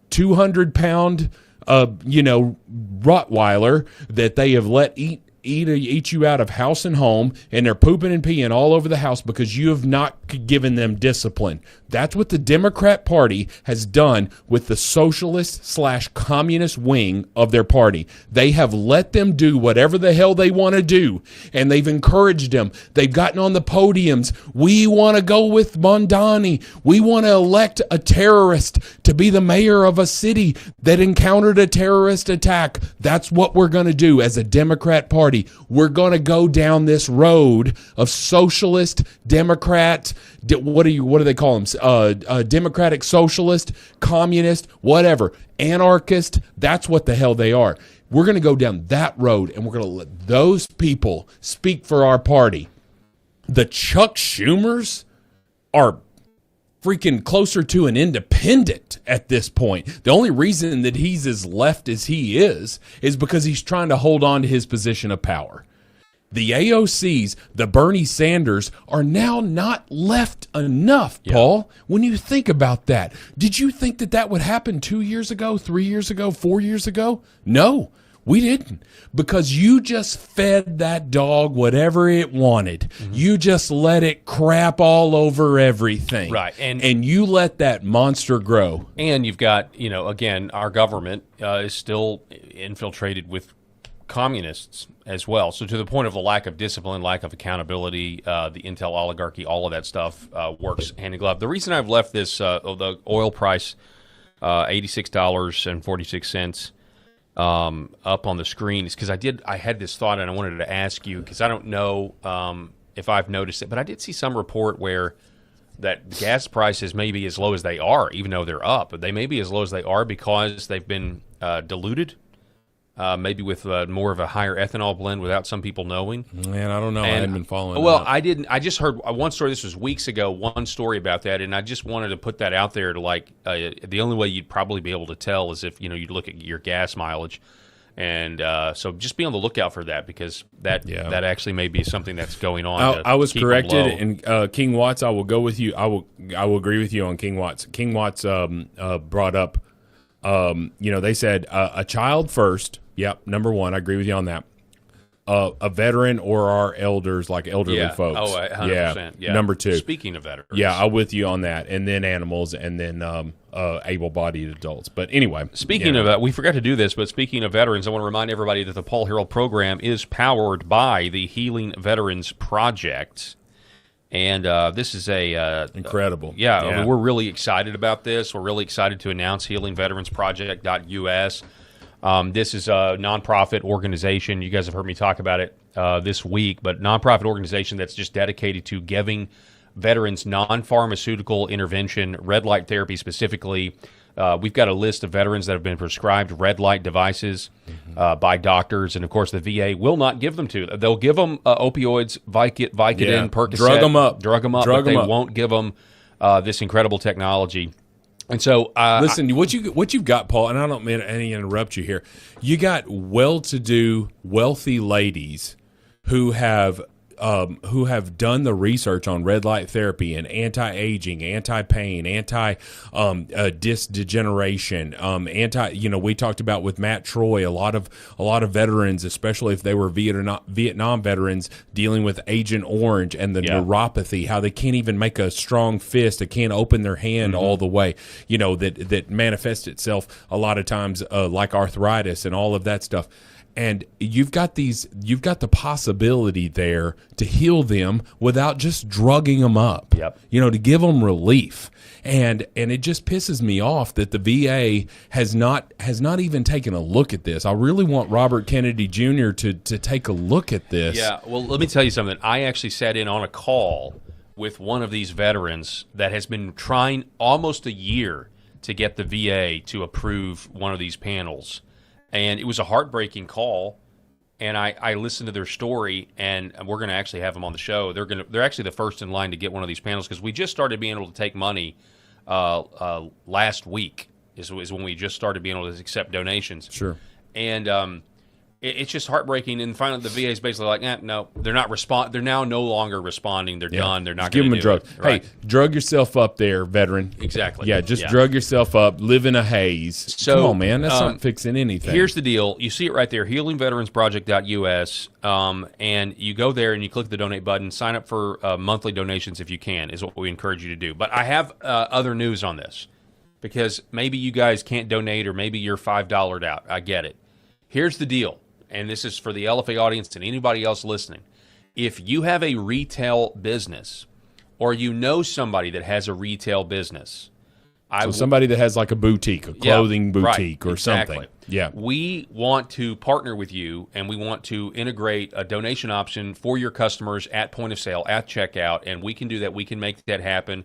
200-pound, Rottweiler that they have let eat you out of house and home, and they're pooping and peeing all over the house because you have not given them discipline. That's what the Democrat Party has done with the socialist/communist wing of their party. They have let them do whatever the hell they want to do, and they've encouraged them. They've gotten on the podiums. We want to go with Mondani. We want to elect a terrorist to be the mayor of a city that encountered a terrorist attack. That's what we're going to do as a Democrat Party. We're going to go down this road of socialist, Democrat, what do they call them? Democratic socialist, communist, whatever, anarchist. That's what the hell they are. We're going to go down that road, and we're going to let those people speak for our party. The Chuck Schumers are freaking closer to an independent at this point. The only reason that he's as left as he is because he's trying to hold on to his position of power. The AOCs, the Bernie Sanders, are now not left enough, Paul. When you think about that, did you think that would happen 2 years ago, 3 years ago, 4 years ago? No, we didn't. Because you just fed that dog whatever it wanted. You just let it crap all over everything. Right. And you let that monster grow. And you've got, again, our government is still infiltrated with communists as well. So to the point of the lack of discipline, lack of accountability, the intel oligarchy, all of that stuff works hand in glove. The reason I've left this, the oil price, $86.46 up on the screen is because I had this thought and I wanted to ask you, because I don't know if I've noticed it, but I did see some report where that gas prices may be as low as they are, even though they're up. But they may be as low as they are because they've been diluted. Maybe with more of a higher ethanol blend without some people knowing. Man, I don't know. I hadn't been following Well, that. I didn't. I just heard one story. This was weeks ago, one story about that, and I just wanted to put that out there to the only way you'd probably be able to tell is if, you'd look at your gas mileage. And so just be on the lookout for that because that actually may be something that's going on. I was corrected, and King Watts, I will go with you. I will agree with you on King Watts. King Watts brought up, they said a child first. Yep, number one, I agree with you on that. A veteran or our elders, like elderly folks. Oh, 100%. Yeah. Number two. Speaking of veterans. Yeah, I'm with you on that. And then animals, and then able-bodied adults. But anyway. Speaking of that, we forgot to do this, but speaking of veterans, I want to remind everybody that the Paul Herrell program is powered by the Healing Veterans Project. And this is incredible. I mean, we're really excited about this. We're really excited to announce healingveteransproject.us. This is a nonprofit organization. You guys have heard me talk about it this week, but nonprofit organization that's just dedicated to giving veterans non-pharmaceutical intervention, red light therapy specifically. We've got a list of veterans that have been prescribed red light devices by doctors, and of course the VA will not give them to them. They'll give them opioids, Vicodin, Percocet, drug them up, but they won't give them this incredible technology. And so, listen, what you've got, Paul, and I don't mean to interrupt you here. You got well-to-do, wealthy ladies who have done the research on red light therapy and anti-aging, anti-pain, disc degeneration, we talked about with Matt Troy, a lot of veterans, especially if they were Vietnam veterans, dealing with Agent Orange and the neuropathy, how they can't even make a strong fist, they can't open their hand all the way, that manifests itself a lot of times like arthritis and all of that stuff. And you've got the possibility there to heal them without just drugging them up. Yep. To give them relief. And it just pisses me off that the VA has not even taken a look at this. I really want Robert Kennedy Jr. to take a look at this. Yeah, well, let me tell you something. I actually sat in on a call with one of these veterans that has been trying almost a year to get the VA to approve one of these panels. And it was a heartbreaking call, and I listened to their story, and we're going to actually have them on the show. They're actually the first in line to get one of these panels because we just started being able to take money last week is when we just started being able to accept donations. Sure. And it's just heartbreaking. And finally, the VA is basically like, no, they're not They're now no longer responding. They're done. They're not going to give them a drug. Right. Hey, drug yourself up there, veteran. Exactly. Yeah, just drug yourself up. Live in a haze. So, come on, man. That's not fixing anything. Here's the deal. You see it right there, healingveteransproject.us, and you go there and you click the donate button. Sign up for monthly donations if you can, is what we encourage you to do. But I have other news on this because maybe you guys can't donate or maybe you're $5'd out. I get it. Here's the deal. And this is for the LFA audience and anybody else listening. If you have a retail business or you know somebody that has a retail business. Somebody that has like a boutique, a clothing boutique or exactly. something. Yeah. We want to partner with you and we want to integrate a donation option for your customers at point of sale, at checkout, and we can do that. We can make that happen.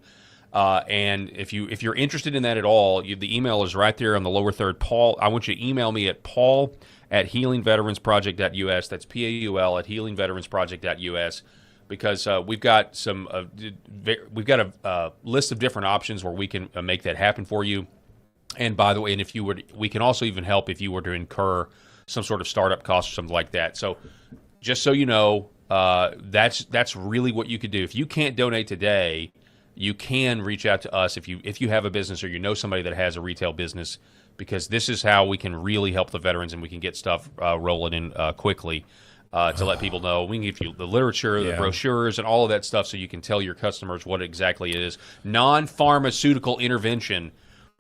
And if you're interested in that at all, the email is right there on the lower third. Paul, I want you to email me at paul@healingveteransproject.us. That's PAUL at healingveteransproject.us, because we've got a list of different options where we can make that happen for you. And by the way, and we can also even help if you were to incur some sort of startup cost or something like that. So just so you know, that's really what you could do. If you can't donate today, you can reach out to us if you have a business or you know somebody that has a retail business, because this is how we can really help the veterans and we can get stuff rolling in quickly to let people know. We can give you the literature, the brochures, and all of that stuff so you can tell your customers what exactly it is. Non-pharmaceutical intervention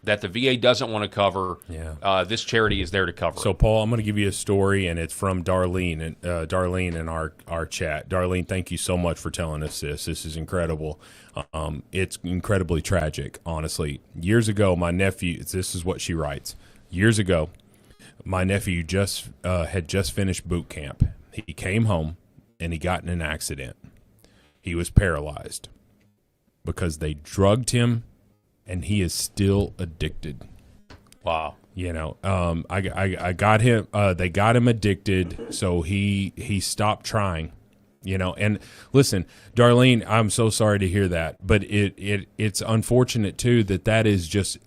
that the VA doesn't want to cover, this charity is there to cover. So, Paul, I'm going to give you a story, and it's from Darlene in our chat. Darlene, thank you so much for telling us this. This is incredible. It's incredibly tragic, honestly. Years ago, my nephew, this is what she writes. Years ago, my nephew had just finished boot camp. He came home, and he got in an accident. He was paralyzed because they drugged him, and he is still addicted. Wow. I got him. They got him addicted, so he stopped trying. And listen, Darlene, I'm so sorry to hear that, but it's unfortunate too that is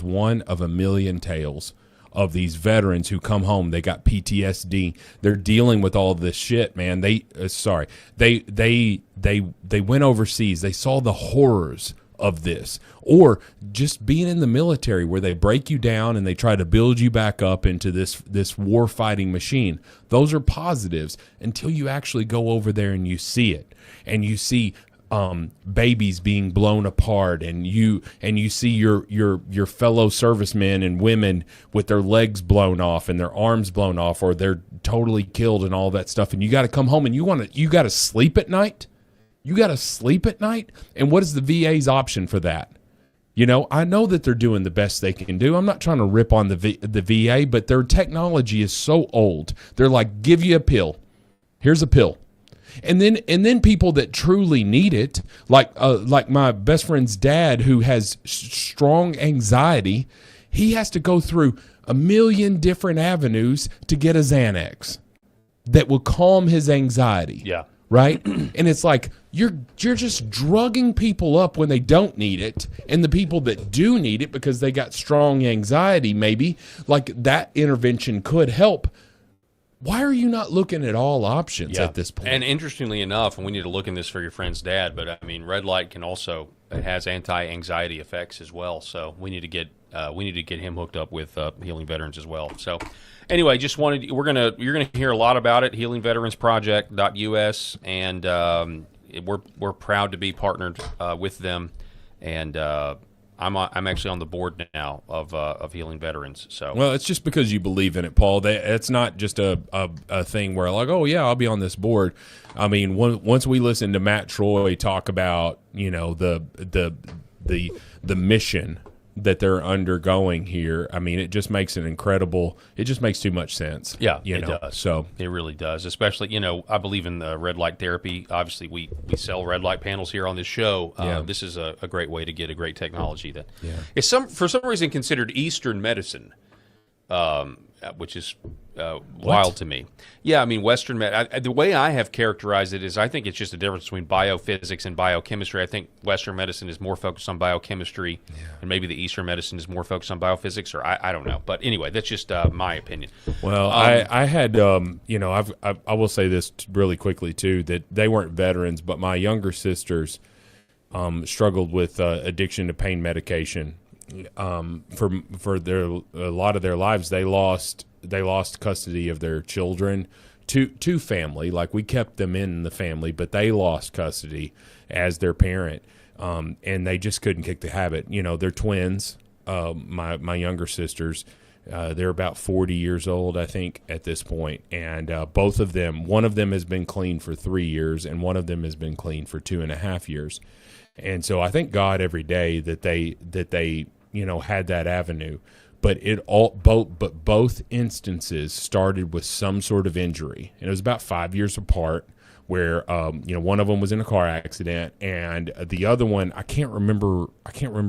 one of a million tales of these veterans who come home. They got PTSD. They're dealing with all this shit, man. They went overseas. They saw the horrors of this, or just being in the military where they break you down and they try to build you back up into this war fighting machine. Those are positives until you actually go over there and you see it, and you see babies being blown apart, and you see your fellow servicemen and women with their legs blown off and their arms blown off, or they're totally killed and all that stuff, and you got to come home and you got to sleep at night. You got to sleep at night? And what is the VA's option for that? I know that they're doing the best they can do. I'm not trying to rip on the VA, but their technology is so old. They're like, give you a pill. Here's a pill. And then people that truly need it, like my best friend's dad who has strong anxiety, he has to go through a million different avenues to get a Xanax that will calm his anxiety. Yeah. Right? And it's like you're just drugging people up when they don't need it, and the people that do need it because they got strong anxiety, maybe, like that intervention could help. Why are you not looking at all options at this point? And interestingly enough, and we need to look in this for your friend's dad, but I mean, red light it has anti-anxiety effects as well. So we need to get him hooked up with Healing Veterans as well. So anyway, you're gonna hear a lot about it. HealingVeteransProject.us, and we're proud to be partnered with them, and I'm actually on the board now of Healing Veterans. So well, it's just because you believe in it, Paul. It's not just a thing where like, oh yeah, I'll be on this board. I mean, once we listen to Matt Troy talk about the mission that they're undergoing here, I mean, it just makes it just makes too much sense. Yeah, it does. So it really does. Especially, I believe in the red light therapy. Obviously, we sell red light panels here on this show. This is a great way to get a great technology that is for some reason considered Eastern medicine, which is wild to me. Yeah, I mean, Western the way I have characterized it is I think it's just a difference between biophysics and biochemistry. I think Western medicine is more focused on biochemistry, and maybe the Eastern medicine is more focused on biophysics, or I don't know. But anyway, that's just my opinion. Well, I had, I will say this really quickly, too, that they weren't veterans, but my younger sisters struggled with addiction to pain medication. For a lot of their lives, they lost custody of their children to family. Like, we kept them in the family, but they lost custody as their parent, and they just couldn't kick the habit. They're twins. My younger sisters, they're about 40 years old, I think, at this point, and both of them, one of them has been clean for 3 years, and one of them has been clean for 2.5 years. And so I thank God every day that they had that avenue. But both instances started with some sort of injury, and it was about 5 years apart. Where one of them was in a car accident, and the other one I can't remember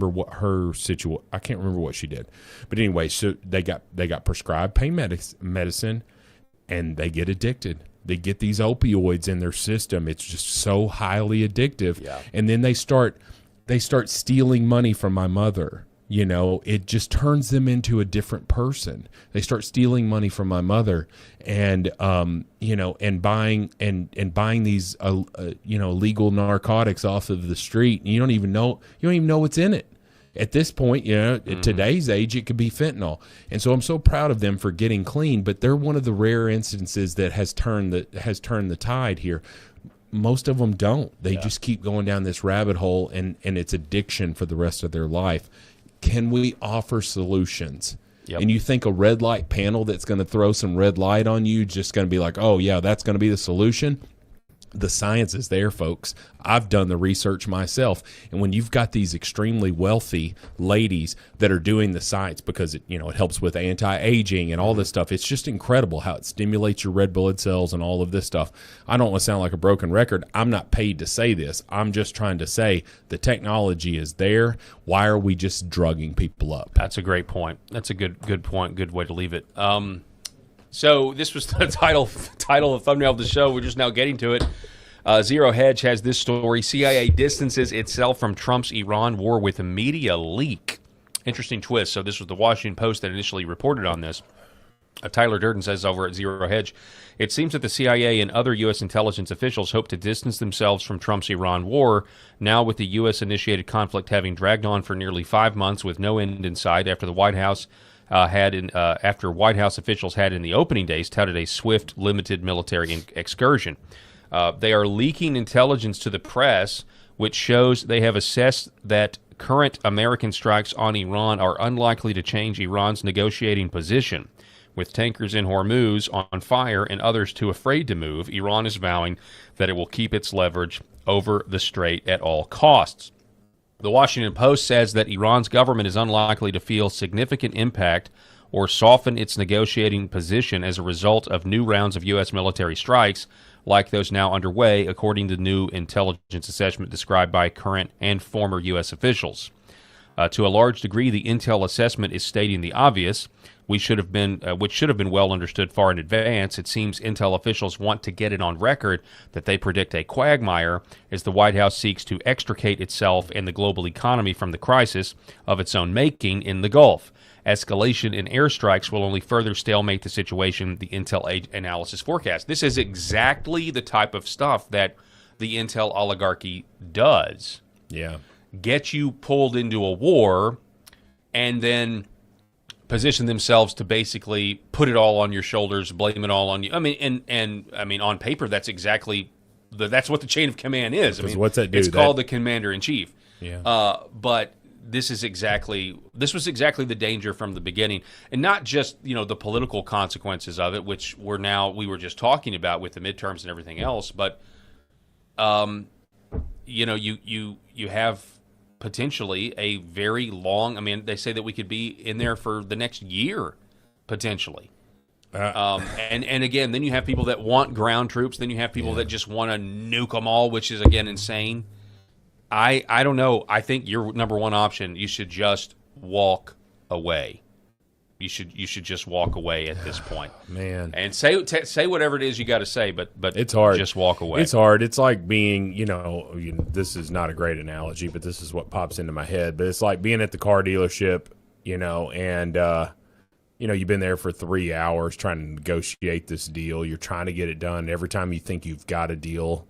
what her situation. I can't remember what she did, but anyway, so they got prescribed pain medicine, and they get addicted. They get these opioids in their system. It's just so highly addictive, and then they start stealing money from my mother. It just turns them into a different person. They start stealing money from my mother, and and buying these legal narcotics off of the street. And you don't even know what's in it. At this point, at today's age, it could be fentanyl. And so I'm so proud of them for getting clean. But they're one of the rare instances that has turned the tide here. Most of them don't. They just keep going down this rabbit hole, and it's addiction for the rest of their life. Can we offer solutions? Yep. And you think a red light panel that's going to throw some red light on you just going to be like, oh, yeah, that's going to be the solution? The science is there, folks. I've done the research myself. And when you've got these extremely wealthy ladies that are doing the science because it helps with anti-aging and all this stuff, it's just incredible how it stimulates your red blood cells and all of this stuff. I don't want to sound like a broken record. I'm not paid to say this. I'm just trying to say the technology is there. Why are we just drugging people up? That's a great point. That's a good point. Good way to leave it. So this was the title, thumbnail of the show. We're just now getting to it. Zero Hedge has this story. CIA distances itself from Trump's Iran war with a media leak. Interesting twist. So this was the Washington Post that initially reported on this. Tyler Durden says over at Zero Hedge, it seems that the CIA and other U.S. intelligence officials hope to distance themselves from Trump's Iran war, now with the U.S.-initiated conflict having dragged on for nearly 5 months with no end in sight after the White House after White House officials had in the opening days touted a swift, limited military excursion. They are leaking intelligence to the press, which shows they have assessed that current American strikes on Iran are unlikely to change Iran's negotiating position. With tankers in Hormuz on fire and others too afraid to move, Iran is vowing that it will keep its leverage over the strait at all costs. The Washington Post says that Iran's government is unlikely to feel significant impact or soften its negotiating position as a result of new rounds of U.S. military strikes like those now underway, according to new intelligence assessment described by current and former U.S. officials. To a large degree, the intel assessment is stating the obvious, which should have been well understood far in advance. It seems intel officials want to get it on record that they predict a quagmire as the White House seeks to extricate itself and the global economy from the crisis of its own making in the Gulf. Escalation in airstrikes will only further stalemate the situation, the intel analysis forecast. This is exactly the type of stuff that the intel oligarchy does. Yeah. Get you pulled into a war and then position themselves to basically put it all on your shoulders, blame it all on you. I mean, and on paper, that's exactly that's what the chain of command is. I mean, what's that do? It's called the commander in chief. Yeah. But this was exactly the danger from the beginning, and not just the political consequences of it, which we were just talking about with the midterms and everything else, but you have potentially a very long. I mean, they say that we could be in there for the next year, potentially. And again, then you have people that want ground troops. Then you have people that just want to nuke them all, which is again insane. I don't know. I think your number one option, you should just walk away. You should just walk away at this point, man, and say whatever it is you got to say. But it's hard. Just walk away. It's hard. It's like being, this is not a great analogy, but this is what pops into my head. But it's like being at the car dealership, and you've been there for 3 hours trying to negotiate this deal. You're trying to get it done. Every time you think you've got a deal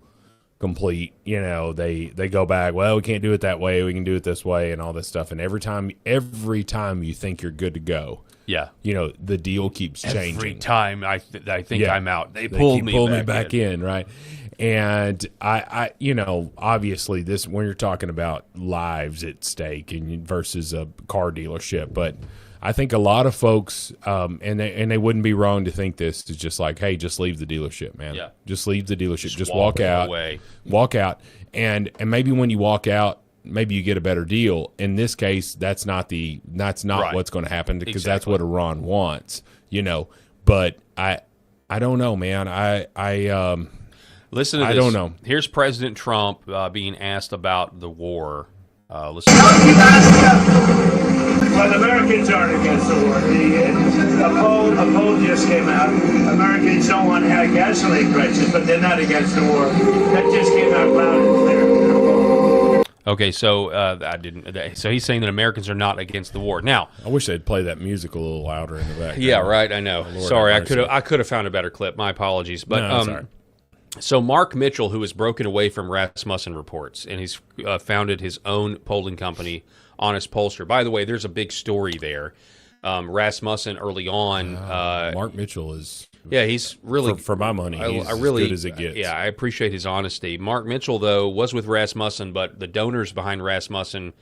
complete, they go back, well, we can't do it that way, we can do it this way, and all this stuff. And every time you think you're good to go, the deal keeps changing. Every time I think I'm out, they pull me back in, right? And I obviously this, when you're talking about lives at stake and versus a car dealership, but I think a lot of folks, and they wouldn't be wrong to think this, is just like, hey, just leave the dealership, man. Yeah. Just leave the dealership. Just walk out. Away. Walk out. And maybe when you walk out, maybe you get a better deal. In this case, that's not Right. what's going to happen, because Exactly. that's what Iran wants, But I don't know, man. Listen to this. I don't know. Here's President Trump being asked about the war. Listen. Well, Americans aren't against the war. A poll just came out. Americans don't want to have gasoline prices, but they're not against the war. That just came out loud and clear. Okay, so So he's saying that Americans are not against the war. Now, I wish they'd play that music a little louder in the background. Yeah, right. I know. Lord Sorry, have mercy. I could have found a better clip. My apologies. But No, it's all right. So Mark Mitchell, who has broken away from Rasmussen Reports, and he's founded his own polling company, Honest Pollster. By the way, there's a big story there. Rasmussen early on. Mark Mitchell is. Yeah, he's really for my money. He's I really, as good as it gets. Yeah, I appreciate his honesty. Mark Mitchell, though, was with Rasmussen, but the donors behind Rasmussen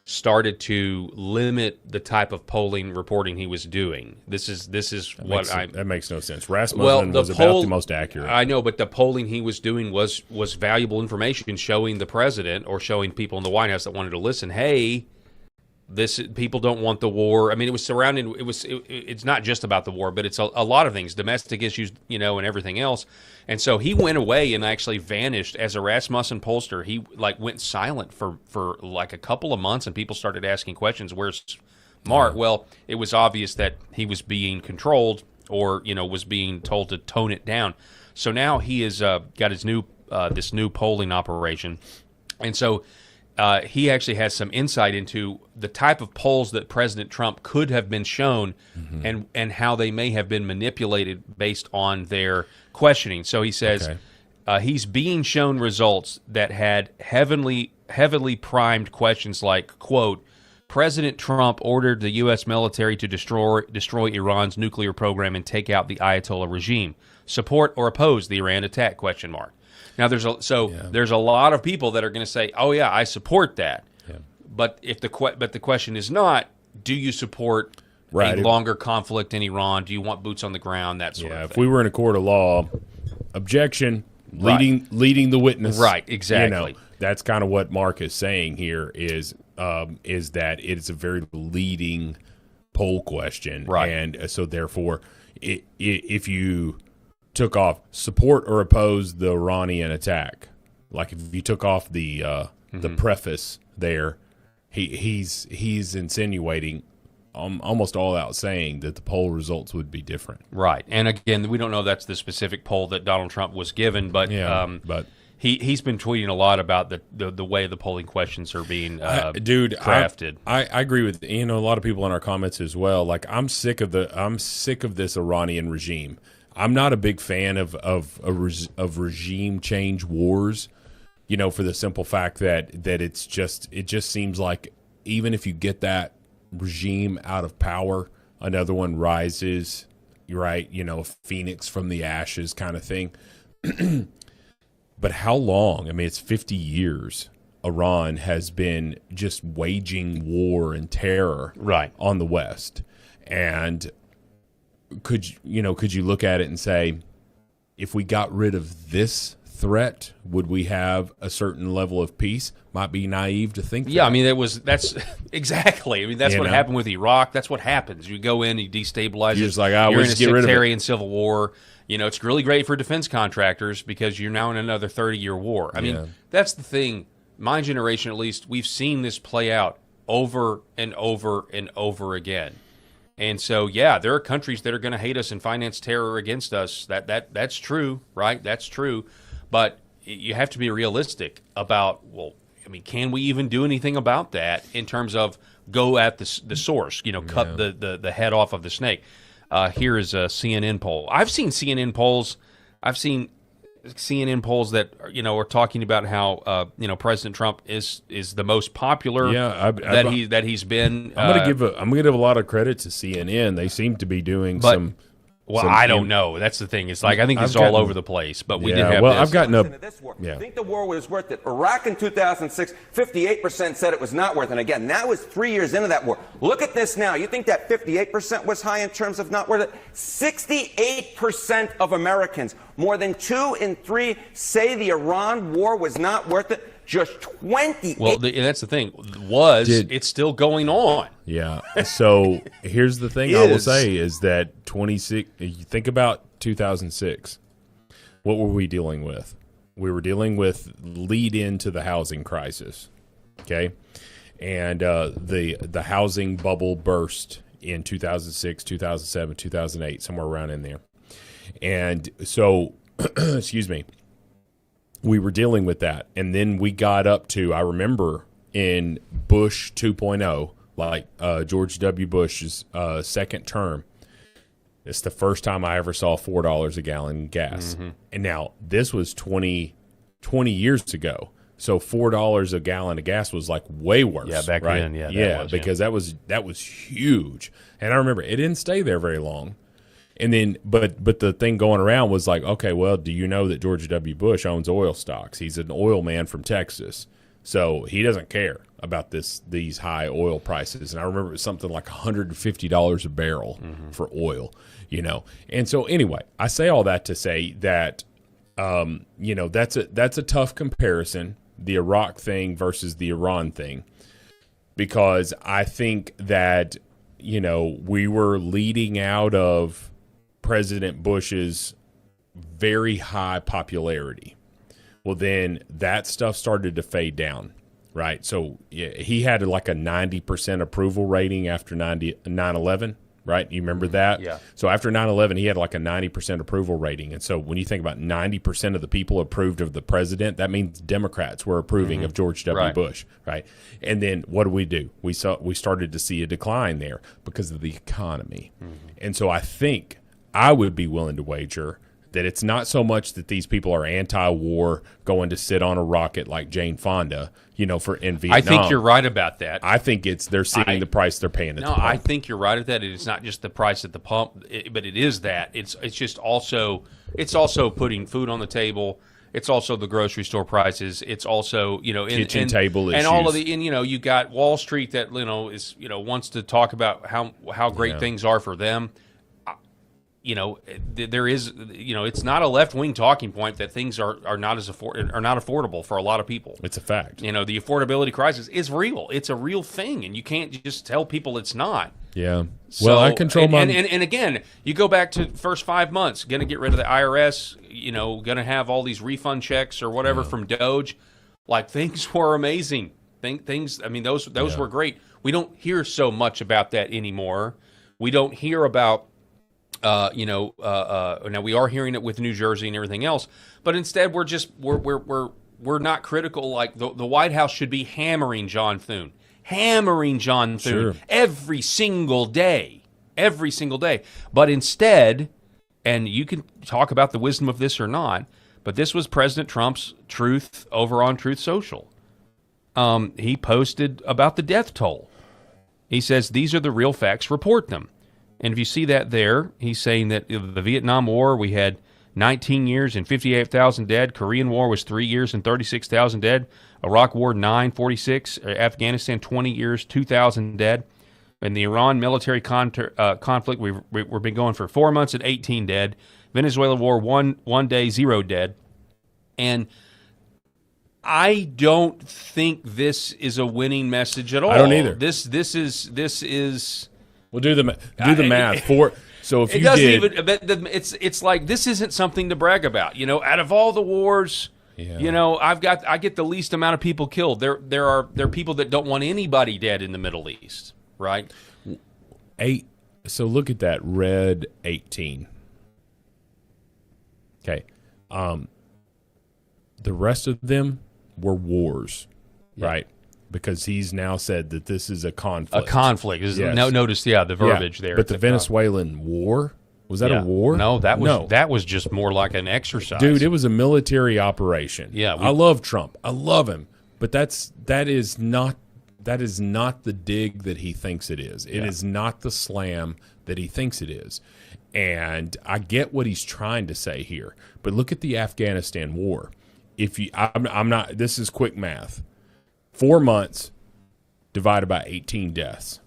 started to limit the type of polling reporting he was doing. This is That makes no sense. Rasmussen was about the most accurate. I know, but the polling he was doing was valuable information, showing the president or showing people in the White House that wanted to listen. Hey, people don't want the war. I mean, it was surrounding. It's not just about the war, but it's a lot of things, domestic issues, and everything else. And so he went away and actually vanished as a Rasmussen pollster. He went silent for like a couple of months, and people started asking questions. Where's Mark? Well, it was obvious that he was being controlled, or was being told to tone it down. So now he has got his this new polling operation, and so. He actually has some insight into the type of polls that President Trump could have been shown, and how they may have been manipulated based on their questioning. So he says he's being shown results that had heavily primed questions like, quote, President Trump ordered the U.S. military to destroy Iran's nuclear program and take out the Ayatollah regime. Support or oppose the Iran attack? Question mark. Now, there's a lot of people that are going to say, "Oh yeah, I support that." Yeah. But the question is not, do you support a longer conflict in Iran? Do you want boots on the ground? That sort of thing. If we were in a court of law, objection, leading the witness. Right, exactly. That's kind of what Mark is saying here is that it's a very leading poll question, right? And so therefore, if you took off support or oppose the Iranian attack, like if you took off the preface there, he's insinuating almost all out saying that the poll results would be different. Right. And again, we don't know that's the specific poll that Donald Trump was given, but but he's been tweeting a lot about the way the polling questions are being crafted. I agree with a lot of people in our comments as well. Like I'm sick of this Iranian regime. I'm not a big fan of regime change wars, for the simple fact that it just seems like even if you get that regime out of power, another one rises, right? A phoenix from the ashes kind of thing. But how long? I mean, it's 50 years Iran has been just waging war and terror on the West. And could you look at it and say, if we got rid of this threat, would we have a certain level of peace? Might be naive to think that. Yeah, I mean, that's exactly. I mean, that's what happened with Iraq. That's what happens. You go in, you destabilize You're it. just like, you're in a get rid of it. sectarian civil war. It's really great for defense contractors because you're now in another 30-year war. I mean, that's the thing. My generation, at least, we've seen this play out over and over and over again. And so, yeah, there are countries that are going to hate us and finance terror against us. That's true, right? That's true. But you have to be realistic about, well, I mean, can we even do anything about that in terms of go at the source, cut the head off of the snake? Here is a CNN poll. I've seen CNN polls. I've seen CNN polls that are talking about how President Trump is the most popular that he's been. I'm gonna give a lot of credit to CNN. They seem to be doing some. Well, I don't know. That's the thing. It's like I think it's all over the place. But we did have. Well, this. I've gotten up. I think the war was worth it. Iraq in 2006, 58% said it was not worth it. And again, that was 3 years into that war. Look at this now. You think that 58% was high in terms of not worth it? 68% of Americans, more than 2 in 3, say the Iran war was not worth it. Just 28. Well, that's the thing. It's still going on? Yeah. So here's the thing I will say is that 26. You think about 2006. What were we dealing with? We were dealing with lead into the housing crisis. Okay, and the housing bubble burst in 2006, 2007, 2008, somewhere around in there. And so, excuse me. We were dealing with that. And then we got up to, I remember in Bush 2.0, like George W. Bush's second term, it's the first time I ever saw $4 a gallon gas. Mm-hmm. And now this was 20 years ago. So $4 a gallon of gas was like way worse. Yeah, back right? then, because that was huge. And I remember it didn't stay there very long. And then, but the thing going around was like, okay, well, do you know that George W. Bush owns oil stocks? He's an oil man from Texas, so he doesn't care about these high oil prices. And I remember it was something like $150 a barrel for oil, And so anyway, I say all that to say that, that's a tough comparison, the Iraq thing versus the Iran thing, because I think that we were leading out of President Bush's very high popularity. Well, then that stuff started to fade down, right? So he had like a 90% approval rating after 9/11, right? You remember that? Yeah. So after 9/11, he had like a 90% approval rating. And so when you think about 90% of the people approved of the president, that means Democrats were approving of George W. Bush, right? And then what do? We started to see a decline there because of the economy. And so I would be willing to wager that it's not so much that these people are anti-war going to sit on a rocket like Jane Fonda, in Vietnam. I think you're right about that. I think they're seeing the price they're paying at the pump. I think you're right at that. It's not just the price at the pump, but it is that. It's just also putting food on the table. It's also the grocery store prices. It's also kitchen table issues and all of the you got Wall Street that is wants to talk about how great things are for them. There is, it's not a left-wing talking point that things are not affordable for a lot of people. It's a fact. The affordability crisis is real. It's a real thing, and you can't just tell people it's not. Yeah. So, I control my... And again, you go back to the first 5 months, going to get rid of the IRS, going to have all these refund checks or whatever from Doge. Like, things were amazing. Those were great. We don't hear so much about that anymore. We don't hear about... now we are hearing it with New Jersey and everything else, but instead we're not critical. Like the White House should be hammering John Thune Sure. every single day. But instead, and you can talk about the wisdom of this or not, but this was President Trump's truth over on Truth Social. He posted about the death toll. He says, these are the real facts, report them. And if you see that there, he's saying that the Vietnam War, we had 19 years and 58,000 dead. Korean War was 3 years and 36,000 dead. Iraq War 946, Afghanistan 20 years, 2,000 dead. In the Iran military conflict, we've been going for 4 months and 18 dead. Venezuela war, one day, 0 dead. And I don't think this is a winning message at all. I don't either. This is. We'll do the math. So if it you doesn't did, even. It's like this isn't something to brag about. Out of all the wars, I get the least amount of people killed. There are people that don't want anybody dead in the Middle East, right? 8. So look at that red 18. Okay, the rest of them were wars, right? Because he's now said that this is a conflict. A conflict. Yes. Notice, the verbiage there. But the Venezuelan war, was that a war? No, that was just more like an exercise. Dude, it was a military operation. Yeah. I love Trump. I love him. But that is not the dig that he thinks it is. It is not the slam that he thinks it is. And I get what he's trying to say here. But look at the Afghanistan war. I'm not, this is quick math. 4 months divided by 18 deaths.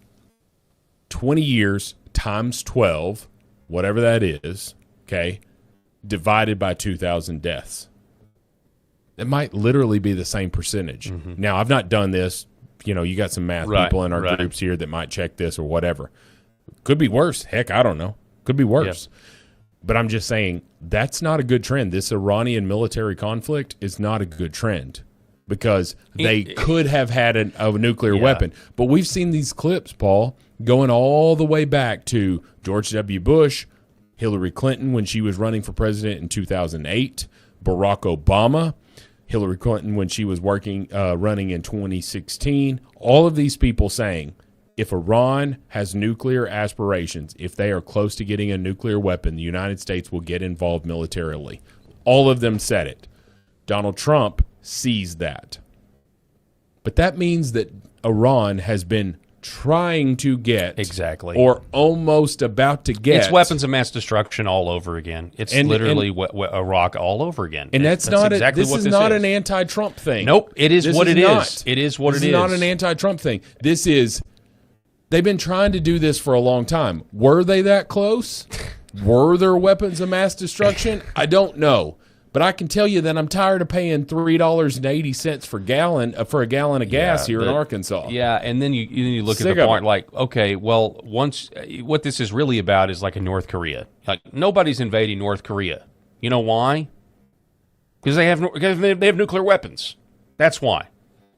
20 years times 12, whatever that is, okay, divided by 2,000 deaths. It might literally be the same percentage. Mm-hmm. Now, I've not done this. You got some math people in our groups here that might check this or whatever. Could be worse. Heck, I don't know. Could be worse. Yeah. But I'm just saying that's not a good trend. This Iranian military conflict is not a good trend because they could have had a nuclear weapon. But we've seen these clips, Paul, going all the way back to George W. Bush, Hillary Clinton when she was running for president in 2008, Barack Obama, Hillary Clinton when she was running in 2016. All of these people saying, if Iran has nuclear aspirations, if they are close to getting a nuclear weapon, the United States will get involved militarily. All of them said it. Donald Trump sees that. But that means that Iran has been trying to get or almost about to get. It's weapons of mass destruction all over again. It's literally Iraq all over again. And that's not exactly this is not an anti-Trump thing. Nope, it is what it is. It is what it is. This is not an anti-Trump thing. This is. They've been trying to do this for a long time. Were they that close? Were there weapons of mass destruction? I don't know. But I can tell you that I'm tired of paying $3.80 for a gallon of gas here in Arkansas. Yeah, and then you look at the point like, okay, well, what this is really about is like in North Korea. Like nobody's invading North Korea. You know why? Because they have nuclear weapons. That's why.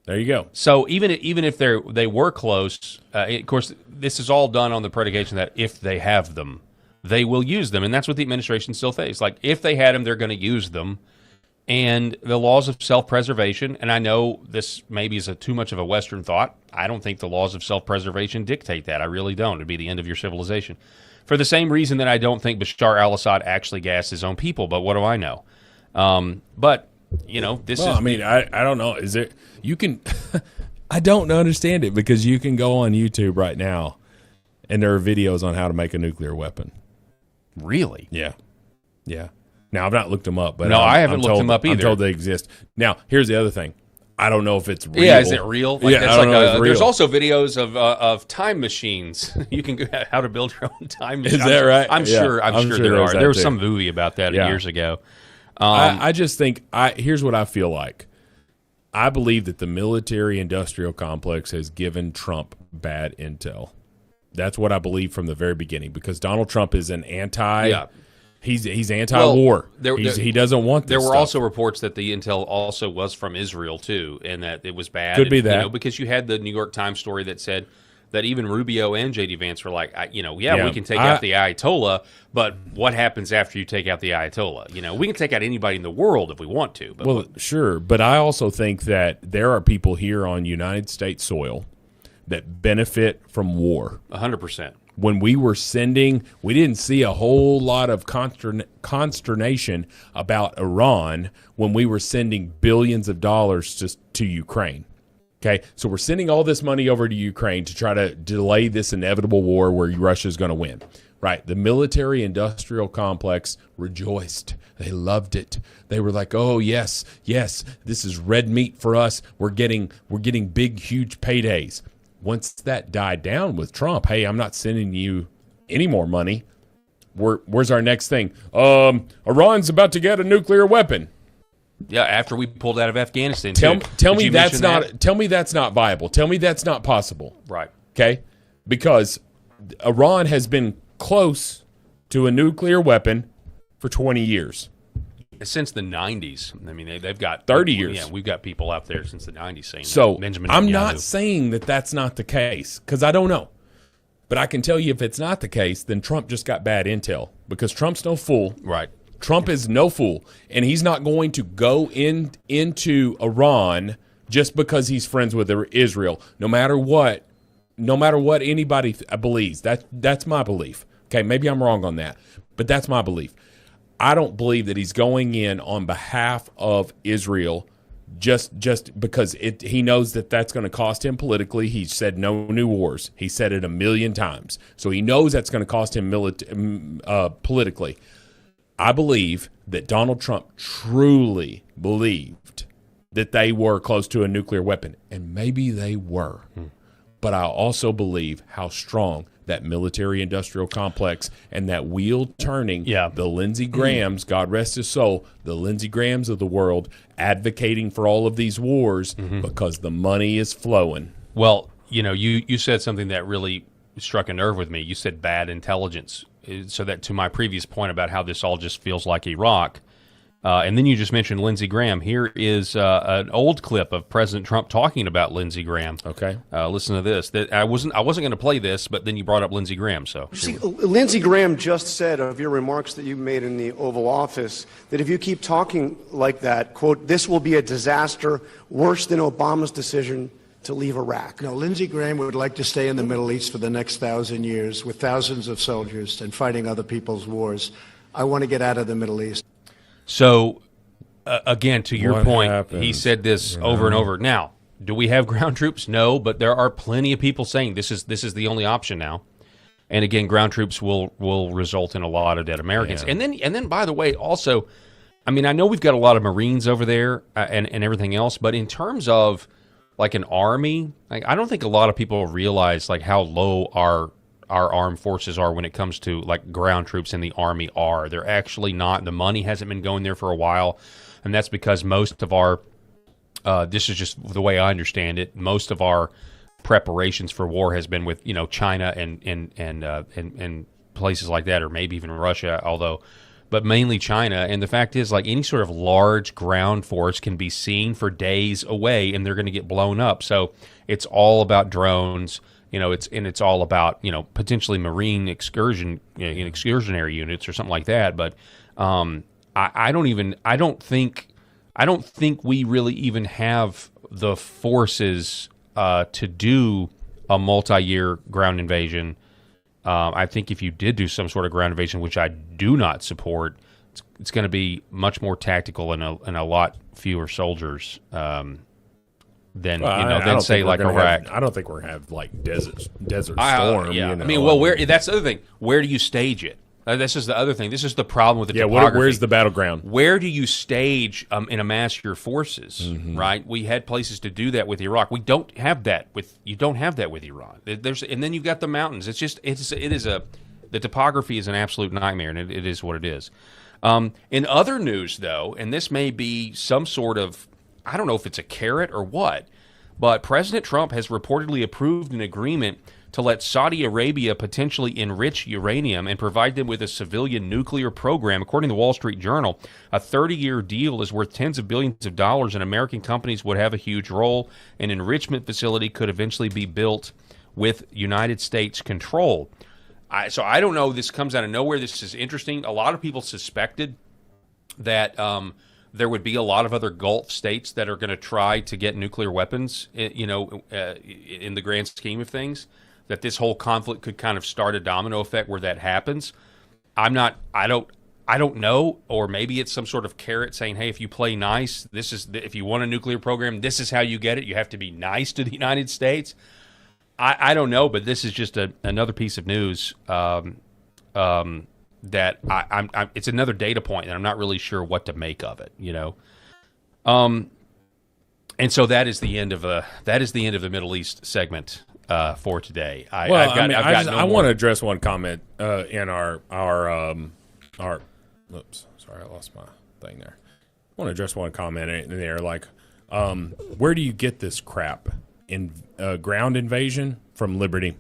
There you go. So even if they were close, of course, this is all done on the predication that if they have them, they will use them, and that's what the administration still thinks. Like if they had them, they're going to use them, and the laws of self-preservation. And I know this maybe is too much of a Western thought. I don't think the laws of self-preservation dictate that. I really don't. It'd be the end of your civilization. For the same reason that I don't think Bashar al-Assad actually gassed his own people. But what do I know? But this is. I mean, I don't know. Is there? You can. I don't understand it because you can go on YouTube right now, and there are videos on how to make a nuclear weapon. Really? Yeah. Now I've not looked them up, but no, I haven't looked them up either. I'm told they exist. Now here's the other thing. I don't know if it's real. Yeah, is it real? I don't know if it's real. There's also videos of time machines. You can go how to build your own time machine. Is that right? I'm sure there are. There was some movie about that years ago. I just think here's what I feel like. I believe that the military-industrial complex has given Trump bad intel. That's what I believe from the very beginning because Donald Trump is an anti. Yeah. He's anti-war. He doesn't want this. There were also reports that the intel also was from Israel too, and that it was bad. Could be that because you had the New York Times story that said that even Rubio and J.D. Vance were like, we can take out the Ayatollah, but what happens after you take out the Ayatollah? We can take out anybody in the world if we want to. But well, sure, but I also think that there are people here on United States soil that benefit from war. 100%. When we were sending, we didn't see a whole lot of consternation about Iran when we were sending billions of dollars to Ukraine. Okay, so we're sending all this money over to Ukraine to try to delay this inevitable war where Russia's going to win. Right, the military-industrial complex rejoiced They loved it. They were like, "Oh yes, yes, this is red meat for us. We're getting big, huge paydays." Once that died down with Trump, hey, I'm not sending you any more money. Where's our next thing? Iran's about to get a nuclear weapon. Yeah, after we pulled out of Afghanistan. Tell me that's not viable. Tell me that's not possible. Right. Okay? Because Iran has been close to a nuclear weapon for 20 years. Since the 90s. I mean, they've got 30 years. Yeah, we've got people out there since the 90s saying so that. Benjamin I'm Netanyahu. not saying that that's not the case, because I don't know. But I can tell you if it's not the case, then Trump just got bad intel, because Trump's no fool. Right. Trump is no fool, and he's not going to go into Iran just because he's friends with Israel, no matter what anybody believes. That's my belief. Okay, maybe I'm wrong on that, but that's my belief. I don't believe that he's going in on behalf of Israel just because he knows that that's going to cost him politically. He said no new wars. He said it 1,000,000 times. So he knows that's going to cost him politically. I believe that Donald Trump truly believed that they were close to a nuclear weapon, and maybe they were. But I also believe how strong that military-industrial complex and that wheel turning, the Lindsey Grahams, God rest his soul, the Lindsey Grahams of the world advocating for all of these wars because the money is flowing. Well, you said something that really struck a nerve with me. You said bad intelligence. So that to my previous point about how this all just feels like Iraq. And then you just mentioned Lindsey Graham. Here is an old clip of President Trump talking about Lindsey Graham. Okay, listen to this. I wasn't going to play this, but then you brought up Lindsey Graham. So see, Lindsey Graham just said of your remarks that you made in the Oval Office that if you keep talking like that, quote, this will be a disaster worse than Obama's decision to leave Iraq. No, Lindsey Graham would like to stay in the Middle East for the next 1,000 years with thousands of soldiers and fighting other people's wars. I want to get out of the Middle East. So, again, to your point, happens? he said this over and over. Now, do we have ground troops? No, but there are plenty of people saying this is the only option now. And again, ground troops will result in a lot of dead Americans. Yeah. And then, by the way, also, I mean, I know we've got a lot of Marines over there and everything else, but in terms of like an army, I don't think a lot of people realize like how low our armed forces are when it comes to like ground troops in the Army are. They're actually not. The money hasn't been going there for a while, and that's because most of our this is just the way I understand it. Most of our preparations for war has been with China and places like that, or maybe even Russia, but mainly China. And the fact is, like any sort of large ground force can be seen for days away, and they're going to get blown up. So it's all about drones. It's all about potentially Marine excursionary units or something like that. But I don't think we really even have the forces to do a multi-year ground invasion. I think if you did do some sort of ground invasion, which I do not support, it's going to be much more tactical and a lot fewer soldiers. Than say like Iraq. I don't think we're gonna have like desert storm. Yeah, I mean, well, that's the other thing. Where do you stage it? This is the other thing. This is the problem with the topography. Where's the battleground? Where do you stage and amass your forces? Right. We had places to do that with Iraq. We don't have that with. You don't have that with Iran. And then you've got the mountains. The topography is an absolute nightmare, and it is what it is. In other news, though, and this may be some sort of, I don't know if it's a carrot or what, but President Trump has reportedly approved an agreement to let Saudi Arabia potentially enrich uranium and provide them with a civilian nuclear program. According to the Wall Street Journal, a 30-year deal is worth tens of billions of dollars, and American companies would have a huge role. An enrichment facility could eventually be built with United States control. So I don't know. This comes out of nowhere. This is interesting. A lot of people suspected that there would be a lot of other Gulf states that are going to try to get nuclear weapons, in the grand scheme of things, that this whole conflict could kind of start a domino effect where that happens. I don't know, or maybe it's some sort of carrot saying, hey, if you play nice, if you want a nuclear program, this is how you get it. You have to be nice to the United States. I don't know, but this is just another piece of news that that I'm it's another data point, and I'm not really sure what to make of it. And so that is the end of the Middle East segment for today. I want to address one comment in our. Oops, sorry, I lost my thing there. I want to address one comment in there, like, where do you get this crap in ground invasion from Liberty?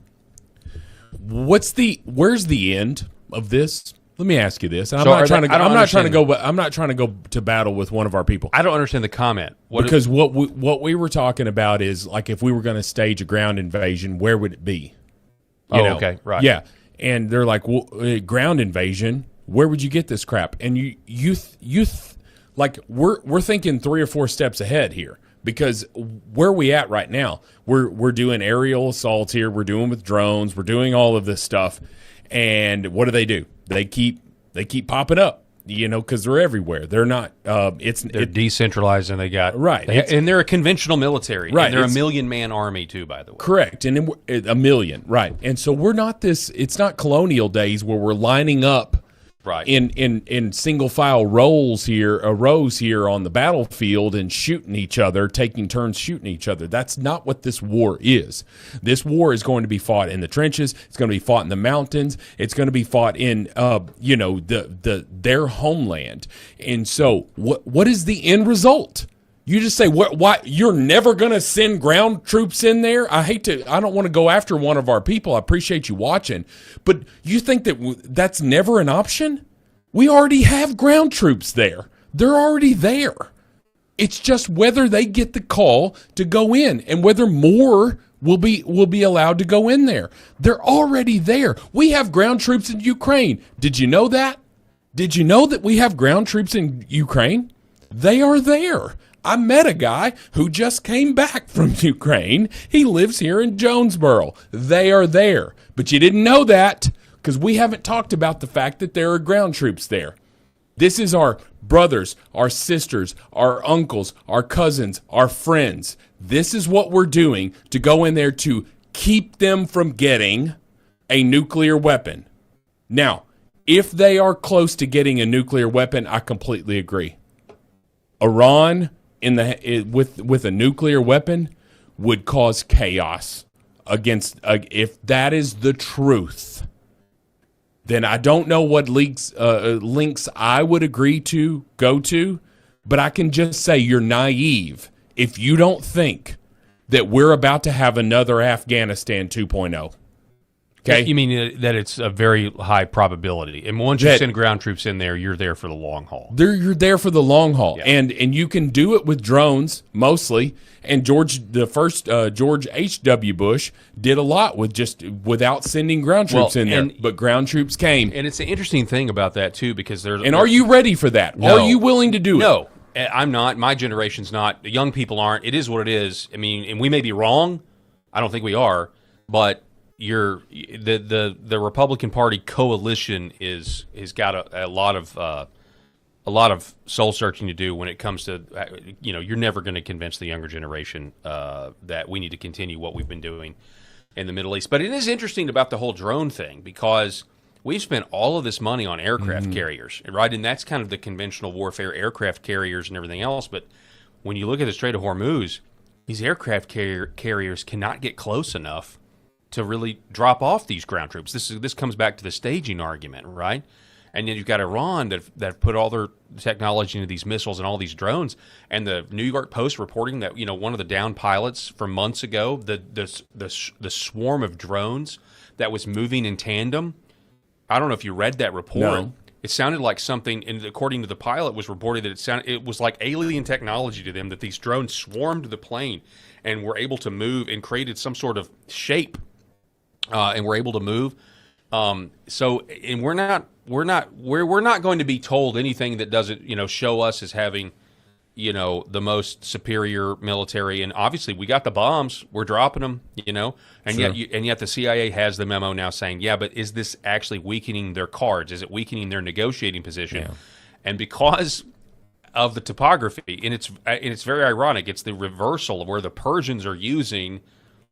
Where's the end of this? Let me ask you this. And I'm not trying to go to battle with one of our people. I don't understand the comment. What we were talking about is, like, if we were going to stage a ground invasion, where would it be? Okay, right. Yeah, and they're like, well, ground invasion. Where would you get this crap? And like we're thinking 3 or 4 steps ahead here, because where we at right now, we're doing aerial assaults here. We're doing with drones. We're doing all of this stuff. And what do? They keep popping up, because they're everywhere. They're not. They're decentralized, and they got right, and they're a conventional military. Right, and they're a 1,000,000-man army too, by the way. Correct, and 1 million, right? And so we're not this. It's not colonial days where we're lining up. Right. In single file rows here on the battlefield and shooting each other, taking turns shooting each other. That's not what this war is. This war is going to be fought in the trenches. It's going to be fought in the mountains. It's going to be fought in their homeland. And so what is the end result? You just say, why you're never going to send ground troops in there? I don't want to go after one of our people. I appreciate you watching. But you think that's never an option? We already have ground troops there. They're already there. It's just whether they get the call to go in and whether more will be allowed to go in there. They're already there. We have ground troops in Ukraine. Did you know that? Did you know that we have ground troops in Ukraine? They are there. I met a guy who just came back from Ukraine. He lives here in Jonesboro. They are there. But you didn't know that because we haven't talked about the fact that there are ground troops there. This is our brothers, our sisters, our uncles, our cousins, our friends. This is what we're doing to go in there to keep them from getting a nuclear weapon. Now, if they are close to getting a nuclear weapon, I completely agree. Iran with a nuclear weapon would cause chaos against. If that is the truth, then I don't know what links I would agree to go to, but I can just say you're naive if you don't think that we're about to have another Afghanistan 2.0. Okay. You mean that it's a very high probability, and once you send ground troops in there, you're there for the long haul. You're there for the long haul, yeah. And you can do it with drones mostly. And George H.W. Bush did a lot without sending ground troops in there, but ground troops came. And it's an interesting thing about that too, because are you ready for that? No. Are you willing to do it? No, I'm not. My generation's not. The young people aren't. It is what it is. I mean, and we may be wrong. I don't think we are, but. The Republican Party coalition has got a lot of soul searching to do when it comes to you're never going to convince the younger generation that we need to continue what we've been doing in the Middle East. But it is interesting about the whole drone thing because we've spent all of this money on aircraft carriers, right? And that's kind of the conventional warfare aircraft carriers and everything else. But when you look at the Strait of Hormuz, these aircraft carriers cannot get close enough to really drop off these ground troops. This comes back to the staging argument, right? And then you've got Iran that put all their technology into these missiles and all these drones. And the New York Post reporting that one of the down pilots from months ago, the swarm of drones that was moving in tandem. I don't know if you read that report. No. It sounded like something, and according to the pilot, was reported that it was like alien technology to them, that these drones swarmed the plane and were able to move and created some sort of shape. And we're able to move. So, and we're not going to be told anything that doesn't, show us as having, the most superior military. And obviously, we got the bombs. We're dropping them. And Sure. yet the CIA has the memo now saying, yeah, but is this actually weakening their cards? Is it weakening their negotiating position? Yeah. And because of the topography, and it's very ironic. It's the reversal of where the Persians are using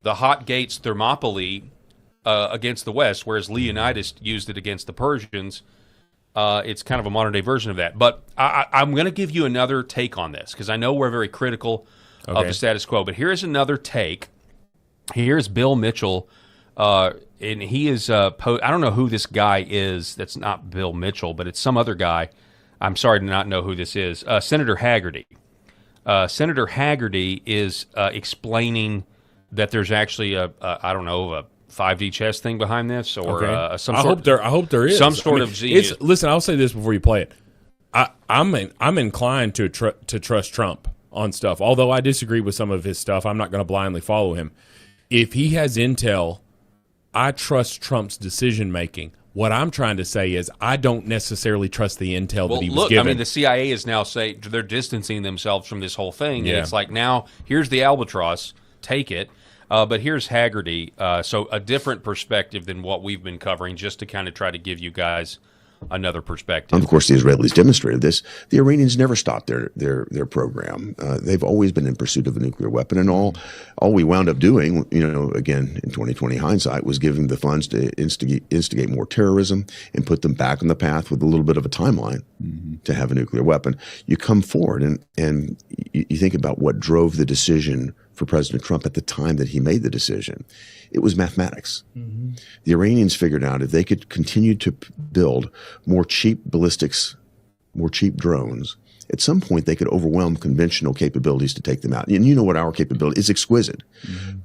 the Hot Gates Thermopylae against the West, whereas Leonidas used it against the Persians. It's kind of a modern-day version of that. But I'm going to give you another take on this because I know we're very critical of the status quo. But here's another take. Here's Bill Mitchell, and he is I don't know who this guy is. That's not Bill Mitchell, but it's some other guy. I'm sorry to not know who this is. Senator Haggerty. Senator Haggerty is explaining that there's actually a 5D chess thing behind this, or some sort. I hope there is some sort of. Listen, I'll say this before you play it. I'm inclined to trust Trump on stuff, although I disagree with some of his stuff. I'm not going to blindly follow him. If he has intel, I trust Trump's decision making. What I'm trying to say is I don't necessarily trust the intel that he was given. I mean, the CIA is now saying they're distancing themselves from this whole thing. Yeah. And it's like, now, here's the albatross. Take it. But here's Haggerty. So a different perspective than what we've been covering, just to kind of try to give you guys another perspective. Of course, the Israelis demonstrated this. The Iranians never stopped their program. They've always been in pursuit of a nuclear weapon, and all we wound up doing, again in 2020 hindsight, was giving the funds to instigate more terrorism and put them back on the path with a little bit of a timeline to have a nuclear weapon. You come forward and you think about what drove the decision for President Trump at the time that he made the decision. It was mathematics. The Iranians figured out if they could continue to build more cheap ballistics, more cheap drones, at some point they could overwhelm conventional capabilities to take them out. And you know what our capability is, exquisite.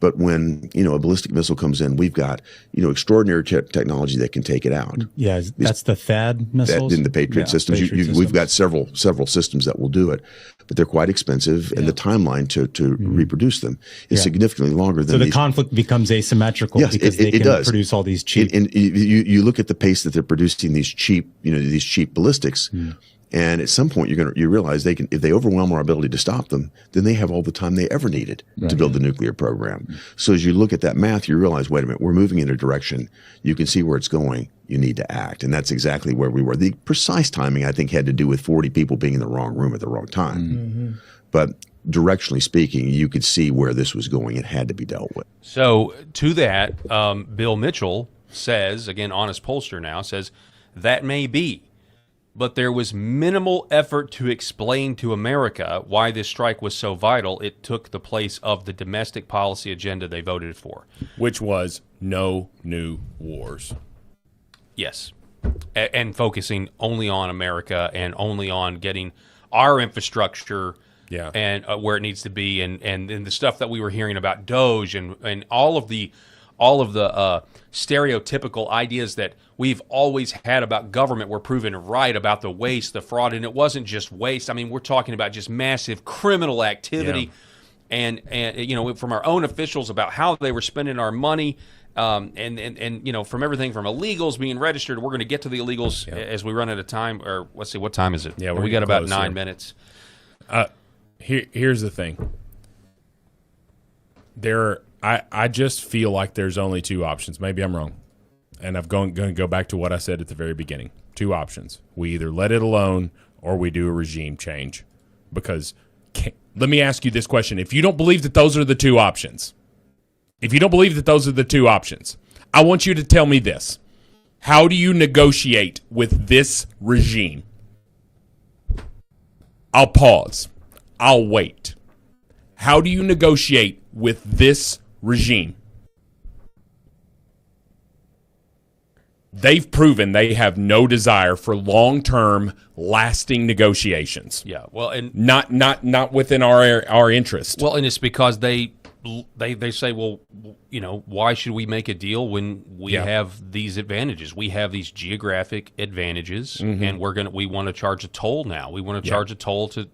But when, a ballistic missile comes in, we've got, extraordinary technology that can take it out. Yeah, that's the THAAD missiles? In the Patriot systems. We've got several systems that will do it, but they're quite expensive, and the timeline to reproduce them is significantly longer than So the conflict becomes asymmetrical because they can produce all these cheap. And you look at the pace that they're producing these cheap, these cheap ballistics. And at some point, you realize if they overwhelm our ability to stop them, then they have all the time they ever needed to build the nuclear program. So as you look at that math, you realize, wait a minute, we're moving in a direction. You can see where it's going. You need to act. And that's exactly where we were. The precise timing, I think, had to do with 40 people being in the wrong room at the wrong time. But directionally speaking, you could see where this was going. It had to be dealt with. So to that, Bill Mitchell says, again, honest pollster now, says that may be. But there was minimal effort to explain to America why this strike was so vital. It took the place of the domestic policy agenda they voted for. Which was no new wars. Yes. And focusing only on America and only on getting our infrastructure and where it needs to be. And the stuff that we were hearing about Doge and all of the stereotypical ideas that we've always had about government were proven right, about the waste, the fraud, and it wasn't just waste. I mean, we're talking about just massive criminal activity, and from our own officials about how they were spending our money, and from everything from illegals being registered. We're going to get to the illegals as we run out of time, or let's see, what time is it? Yeah, we got about 9 minutes. Here's the thing. I just feel like there's only two options. Maybe I'm wrong. And I'm going to go back to what I said at the very beginning. Two options. We either let it alone or we do a regime change. Because let me ask you this question. If you don't believe that those are the two options, I want you to tell me this. How do you negotiate with this regime? I'll pause. I'll wait. How do you negotiate with this regime? They've proven they have no desire for long-term, lasting negotiations. Yeah, well, and not within our interest. Well, and it's because they say, well, why should we make a deal when we have these advantages? We have these geographic advantages, and we want to charge a toll now. We want to charge a toll to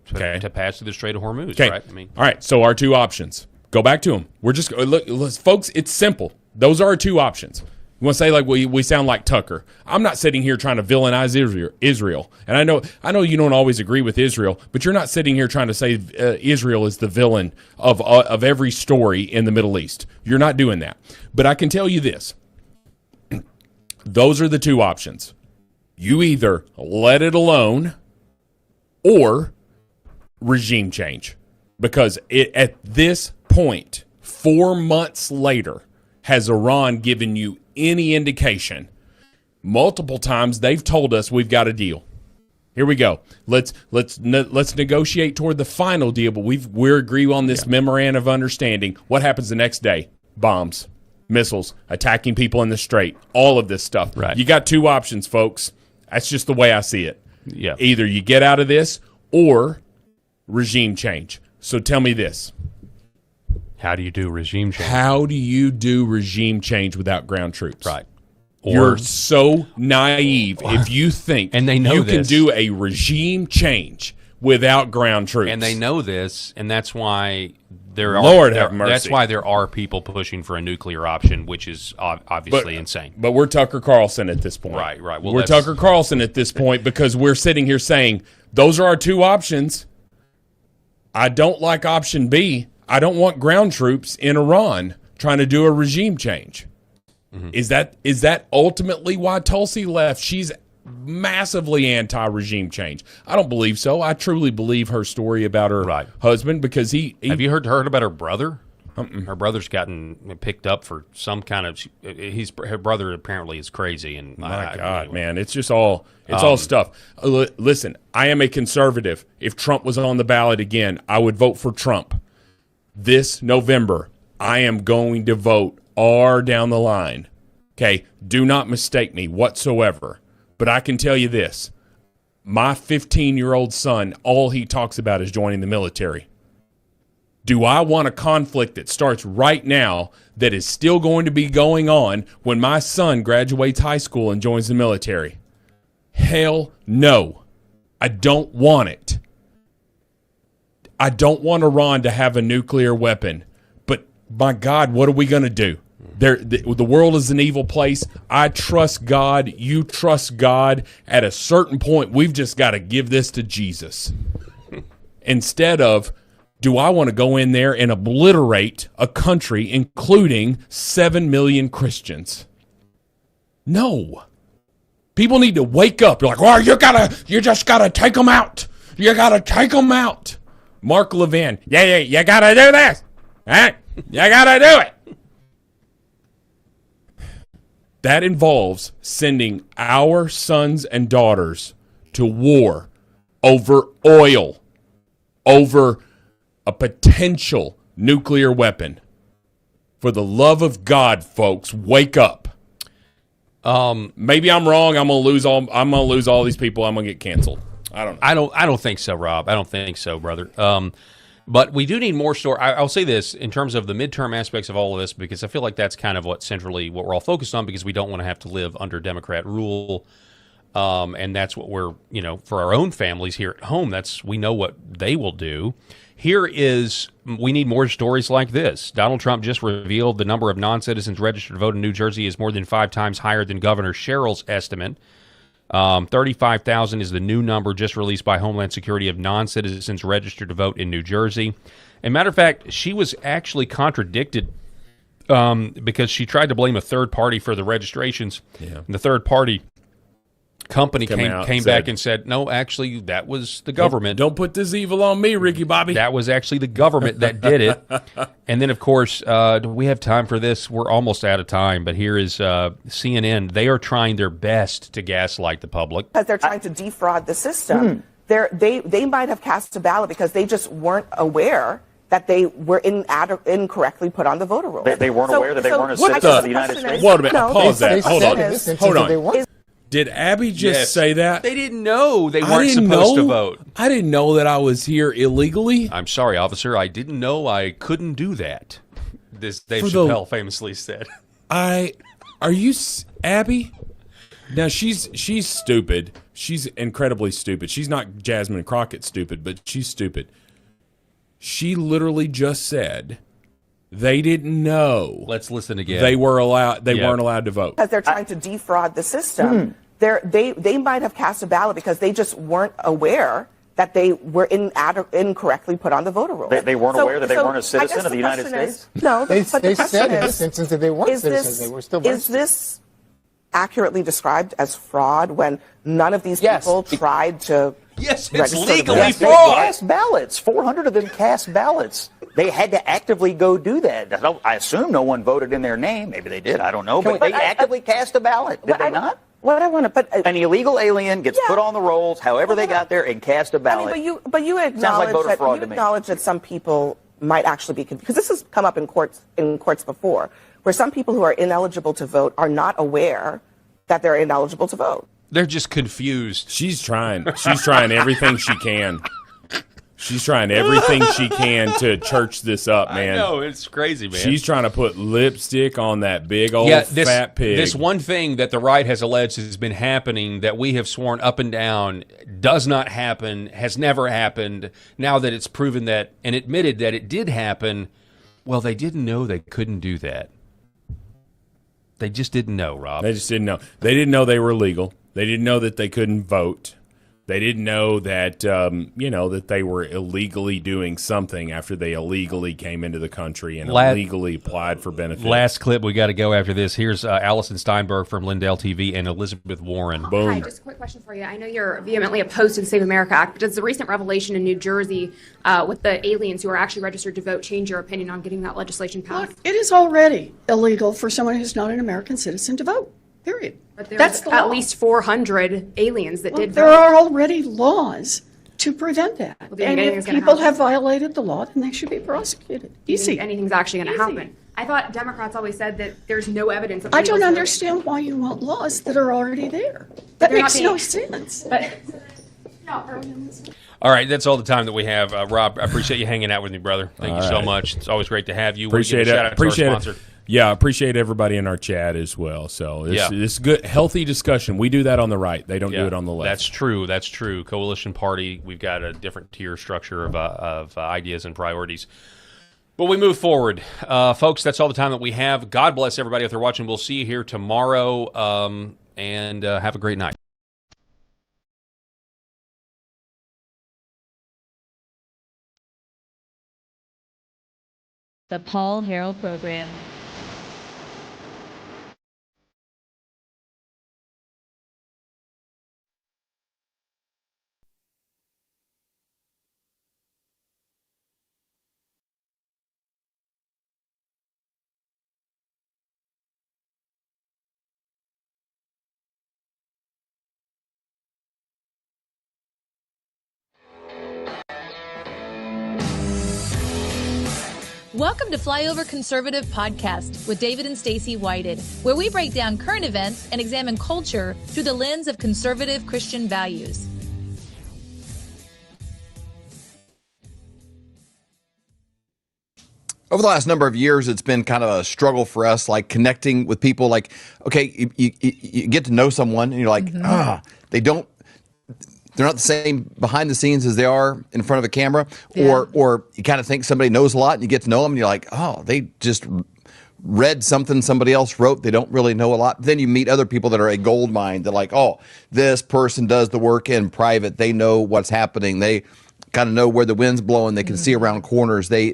pass through the Strait of Hormuz, right? All right. So our two options. Go back to them. We're just look, folks. It's simple. Those are our two options. You want to say like we sound like Tucker? I'm not sitting here trying to villainize Israel, and I know you don't always agree with Israel, but you're not sitting here trying to say Israel is the villain of every story in the Middle East. You're not doing that. But I can tell you this: those are the two options. You either let it alone, or regime change, because at this point, 4 months later, has Iran given you any indication multiple times they've told us we've got a deal. Here we go. Let's negotiate toward the final deal, but we're agree on this memorandum of understanding. What happens the next day? Bombs, missiles, attacking people in the strait, all of this stuff. Right. You got two options, folks. That's just the way I see it. Yeah. Either you get out of this or regime change. So tell me this. How do you do regime change? How do you do regime change without ground troops? Right. You're so naive if you think and they know you this. can do a regime change without ground troops. And they know this, and that's why have mercy. That's why there are people pushing for a nuclear option, which is obviously insane. But we're Tucker Carlson at this point. Right. Well, we're Tucker Carlson at this point because we're sitting here saying those are our two options. I don't like option B. I don't want ground troops in Iran trying to do a regime change. Mm-hmm. Is that ultimately why Tulsi left? She's massively anti-regime change. I don't believe so. I truly believe her story about her husband because he Have you heard about her brother? Her brother's gotten picked up for some kind of. Her brother apparently is crazy, and my God, man, it's just all all stuff. Listen, I am a conservative. If Trump was on the ballot again, I would vote for Trump. This November, I am going to vote R down the line. Okay, do not mistake me whatsoever. But I can tell you this: my 15-year-old son, all he talks about is joining the military. Do I want a conflict that starts right now that is still going to be going on when my son graduates high school and joins the military? Hell no. I don't want it. I don't want Iran to have a nuclear weapon. But my God, what are we going to do? The world is an evil place. I trust God. You trust God. At a certain point, we've just got to give this to Jesus. Instead of, do I want to go in there and obliterate a country, including 7 million Christians? No. People need to wake up. You're like, well, you just gotta take them out. You gotta take them out. Mark Levin, you gotta do this. Huh? You gotta do it. That involves sending our sons and daughters to war over oil, over a potential nuclear weapon. For the love of God, folks, wake up. Maybe I'm wrong. I'm gonna lose all these people. I'm gonna get canceled. I don't know. I don't think so, Rob. I don't think so, brother. But we do need more story. I'll say this in terms of the midterm aspects of all of this, because I feel like that's kind of what we're all focused on, because we don't want to have to live under Democrat rule. And that's what we're, for our own families here at home, we know what they will do. We need more stories like this. Donald Trump just revealed the number of non-citizens registered to vote in New Jersey is more than 5 times higher than Governor Sherrill's estimate. 35,000 is the new number just released by Homeland Security of non-citizens registered to vote in New Jersey. As a matter of fact, she was actually contradicted because she tried to blame a third party for the registrations. Yeah. And the third party company came back and said, no, actually, that was the government. Don't put this evil on me, Ricky Bobby. That was actually the government that did it. And then, of course, do we have time for this? We're almost out of time, but here is CNN. They are trying their best to gaslight the public. Because they're trying to defraud the system. They might have cast a ballot because they just weren't aware that they were incorrectly put on the voter roll. They weren't aware that they weren't a citizen of the United States? Wait a minute. Pause that. Hold on. Hold on. Did Abby just say that? They didn't know they weren't supposed to vote. I didn't know that I was here illegally. I'm sorry, officer. I didn't know I couldn't do that. This Dave Chappelle famously said. Are you Abby? Now she's stupid. She's incredibly stupid. She's not Jasmine Crockett stupid, but she's stupid. She literally just said they didn't know. Let's listen again. They weren't allowed to vote because they're trying to defraud the system. They might have cast a ballot because they just weren't aware that they were incorrectly put on the voter roll. They weren't aware that they weren't a citizen of the United States? No, they said in this instance that they weren't citizens. They were still Is this accurately described as fraud when none of these people tried to Yes, it's legally fraud. They cast ballots. 400 of them cast ballots. They had to actively go do that. I assume no one voted in their name. Maybe they did. I don't know. But they actively cast a ballot. Did they not? what I want to, but an illegal alien gets put on the rolls, however they got there, and cast a ballot. I mean, but you Sounds like voter fraud to me. acknowledge that some people might actually be confused, because this has come up in courts before, where some people who are ineligible to vote are not aware that they're ineligible to vote. They're just confused. She's trying everything she can. She's trying everything she can to church this up, man. I know, it's crazy, man. She's trying to put lipstick on that big old fat pig. This one thing that the right has alleged has been happening that we have sworn up and down does not happen, has never happened. Now that it's proven that and admitted that it did happen, well, they didn't know they couldn't do that. They just didn't know, Rob. They just didn't know. They didn't know they were illegal. They didn't know that they couldn't vote. They didn't know that, that they were illegally doing something after they illegally came into the country and illegally applied for benefits. Last clip, we got to go after this. Here's Allison Steinberg from Lindell TV and Elizabeth Warren. Boom. Hi, just a quick question for you. I know you're vehemently opposed to the Save America Act, but does the recent revelation in New Jersey with the aliens who are actually registered to vote change your opinion on getting that legislation passed? Look, it is already illegal for someone who's not an American citizen to vote. Period. But there's That's the at law. least 400 aliens that did There vote. are already laws to prevent that. Well, do you think And if anything's gonna people happen? have violated the law, then they should be prosecuted. Do you think Easy. anything's actually going to Easy. happen? I thought Democrats always said that there's no evidence of I illegal don't voting. understand why you want laws that are already there. That They're not makes no being- sense. But All right, that's all the time that we have. Rob, I appreciate you hanging out with me, brother. Thank All you so right. much. It's always great to have you. Appreciate Shout it. out to Appreciate our it. sponsor. Yeah, appreciate everybody in our chat as well. So this is good, healthy discussion. We do that on the right. They don't do it on the left. That's true. That's true. Coalition Party, we've got a different tier structure of ideas and priorities. But we move forward. Folks, that's all the time that we have. God bless everybody if they're watching. We'll see you here tomorrow, and have a great night. The Paul Herrell Program. Welcome to Flyover Conservative Podcast with David and Stacy Whited, where we break down current events and examine culture through the lens of conservative Christian values. Over the last number of years, it's been kind of a struggle for us, like connecting with people. Like, okay, you get to know someone, and you're like, they're not the same behind the scenes as they are in front of a camera, or you kind of think somebody knows a lot, and you get to know them, and you're like, oh, they just read something somebody else wrote. They don't really know a lot. Then you meet other people that are a gold mine. They're like, oh, this person does the work in private. They know what's happening. They kind of know where the wind's blowing. They can see around corners. They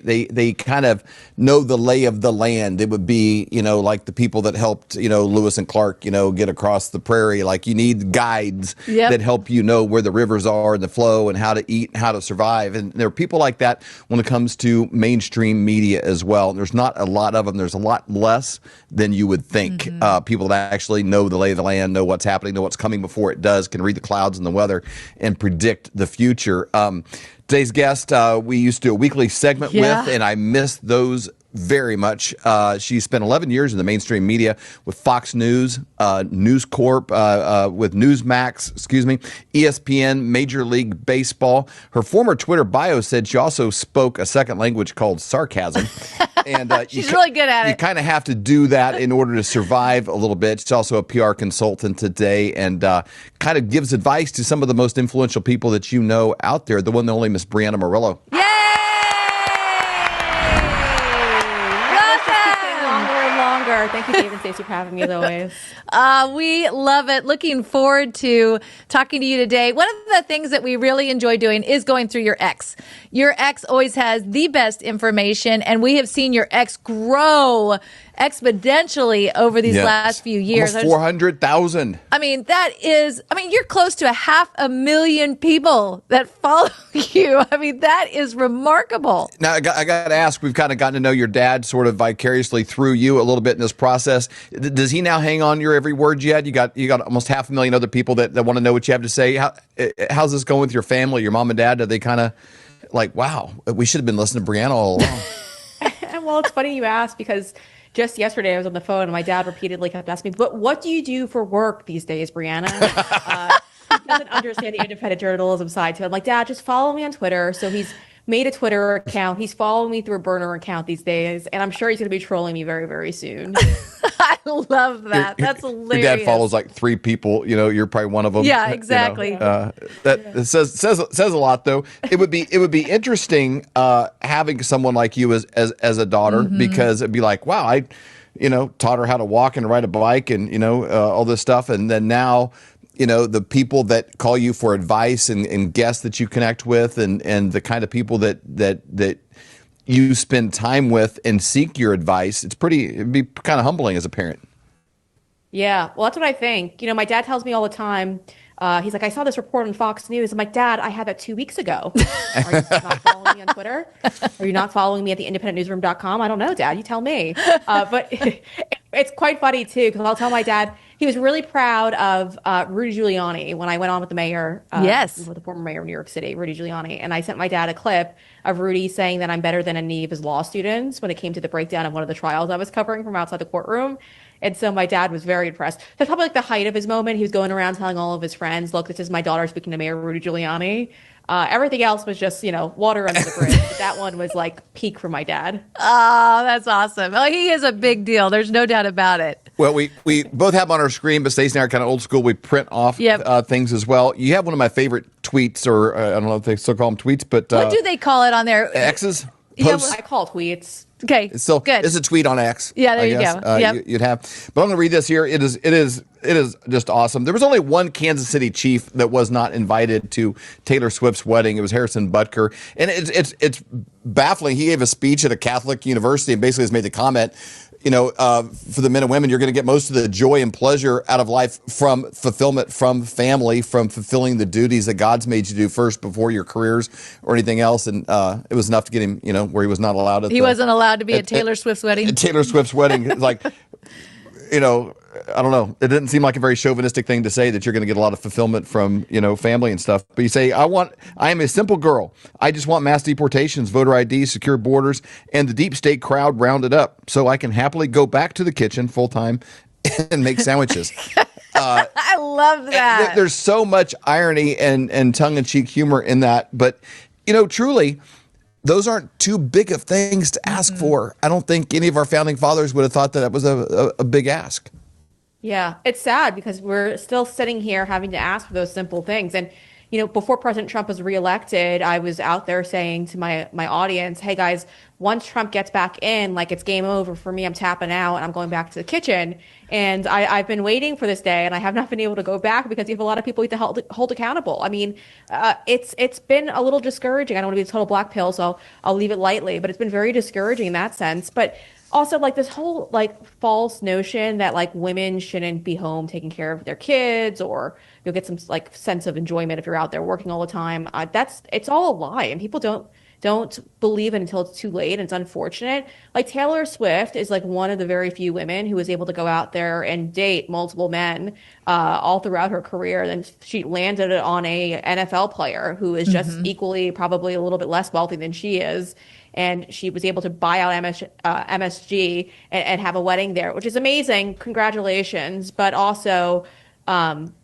kind of know the lay of the land. It would be, like the people that helped, Lewis and Clark, get across the prairie. Like, you need guides that help you know where the rivers are and the flow and how to eat and how to survive. And there are people like that when it comes to mainstream media as well. There's not a lot of them. There's a lot less than you would think. People that actually know the lay of the land, know what's happening, know what's coming before it does, can read the clouds and the weather and predict the future. Today's guest, we used to do a weekly segment with, and I miss those very much. She spent 11 years in the mainstream media with Fox News, News Corp, with Newsmax, ESPN, Major League Baseball. Her former Twitter bio said she also spoke a second language called sarcasm. And she's really good at it. You kind of have to do that in order to survive a little bit. She's also a PR consultant today, and kind of gives advice to some of the most influential people that you know out there. The one and only Miss Brianna Murillo. Thank you, Dave and Stacey, for having me, as always. We love it. Looking forward to talking to you today. One of the things that we really enjoy doing is going through your ex. Your ex always has the best information, and we have seen your ex grow exponentially over these last few years. Almost 400,000. I mean, you're close to 500,000 people that follow you. I mean, that is remarkable. Now, I got to ask, we've kind of gotten to know your dad sort of vicariously through you a little bit in this process. Does he now hang on your every word you had? You got almost 500,000 other people that want to know what you have to say. How's this going with your family, your mom and dad? Are they kind of like, wow, we should have been listening to Brianna all along? Well, it's funny you asked because just yesterday I was on the phone and my dad repeatedly kept asking me, but what do you do for work these days, Brianna? He doesn't understand the independent journalism side to it. I'm like, Dad, just follow me on Twitter. So he's made a Twitter account. He's following me through a burner account these days. And I'm sure he's going to be trolling me very, very soon. I love that. That's hilarious. Your dad follows like 3 people. You're probably one of them. Yeah, exactly. That says a lot, though. It would be interesting having someone like you as a daughter, because it'd be like, wow, I taught her how to walk and ride a bike and all this stuff, and then now the people that call you for advice and guests that you connect with and the kind of people that you spend time with and seek your advice, it'd be kind of humbling as a parent. Yeah, well, that's what I think. My dad tells me all the time, he's like, I saw this report on Fox News. I'm like, Dad, I had that 2 weeks ago. Are you not following me on Twitter? Are you not following me at theindependentnewsroom.com? I don't know, Dad. You tell me. But it's quite funny, too, because I'll tell my dad, he was really proud of Rudy Giuliani when I went on with the mayor. With the former mayor of New York City, Rudy Giuliani. And I sent my dad a clip of Rudy saying that I'm better than any of his law students when it came to the breakdown of one of the trials I was covering from outside the courtroom. And so my dad was very impressed. That's probably like the height of his moment. He was going around telling all of his friends, look, this is my daughter speaking to Mayor Rudy Giuliani. Everything else was just, water under the bridge. But that one was like peak for my dad. Oh, that's awesome. Oh, he is a big deal. There's no doubt about it. Well, we both have on our screen, but Stacey and I are kind of old school. We print off things as well. You have one of my favorite tweets, or I don't know if they still call them tweets, but what do they call it on there? X's? Posts? I call tweets. Okay, so good. It's a tweet on X. Yeah, there you go. Yep. You'd have, but I'm going to read this here. It is just awesome. There was only one Kansas City chief that was not invited to Taylor Swift's wedding. It was Harrison Butker, and it's baffling. He gave a speech at a Catholic university and basically has made the comment, for the men and women, you're going to get most of the joy and pleasure out of life from fulfillment, from family, from fulfilling the duties that God's made you do first before your careers or anything else. And it was enough to get him, where he was not allowed. He wasn't allowed to be at Taylor Swift's wedding. At Taylor Swift's wedding, like, I don't know. It didn't seem like a very chauvinistic thing to say that you're going to get a lot of fulfillment from, family and stuff. But you say, I am a simple girl. I just want mass deportations, voter ID, secure borders, and the deep state crowd rounded up so I can happily go back to the kitchen full time and make sandwiches. I love that. There's so much irony and tongue-in-cheek humor in that. But, truly, those aren't too big of things to ask for. I don't think any of our founding fathers would have thought that was a big ask. Yeah, it's sad because we're still sitting here having to ask for those simple things. And, before President Trump was reelected, I was out there saying to my audience, hey, guys, once Trump gets back in, like, it's game over for me. I'm tapping out and I'm going back to the kitchen. And I've been waiting for this day and I have not been able to go back because you have a lot of people you have to hold accountable. I mean, it's been a little discouraging. I don't want to be a total black pill, so I'll leave it lightly, but it's been very discouraging in that sense. But also, like, this whole, like, false notion that, like, women shouldn't be home taking care of their kids, or you'll get some, like, sense of enjoyment if you're out there working all the time. It's all a lie, and people don't believe it until it's too late, and it's unfortunate. Like, Taylor Swift is, like, one of the very few women who was able to go out there and date multiple men all throughout her career. Then she landed on a NFL player who is just equally, probably a little bit less wealthy than she is. And she was able to buy out MSG and have a wedding there, which is amazing. Congratulations. But also,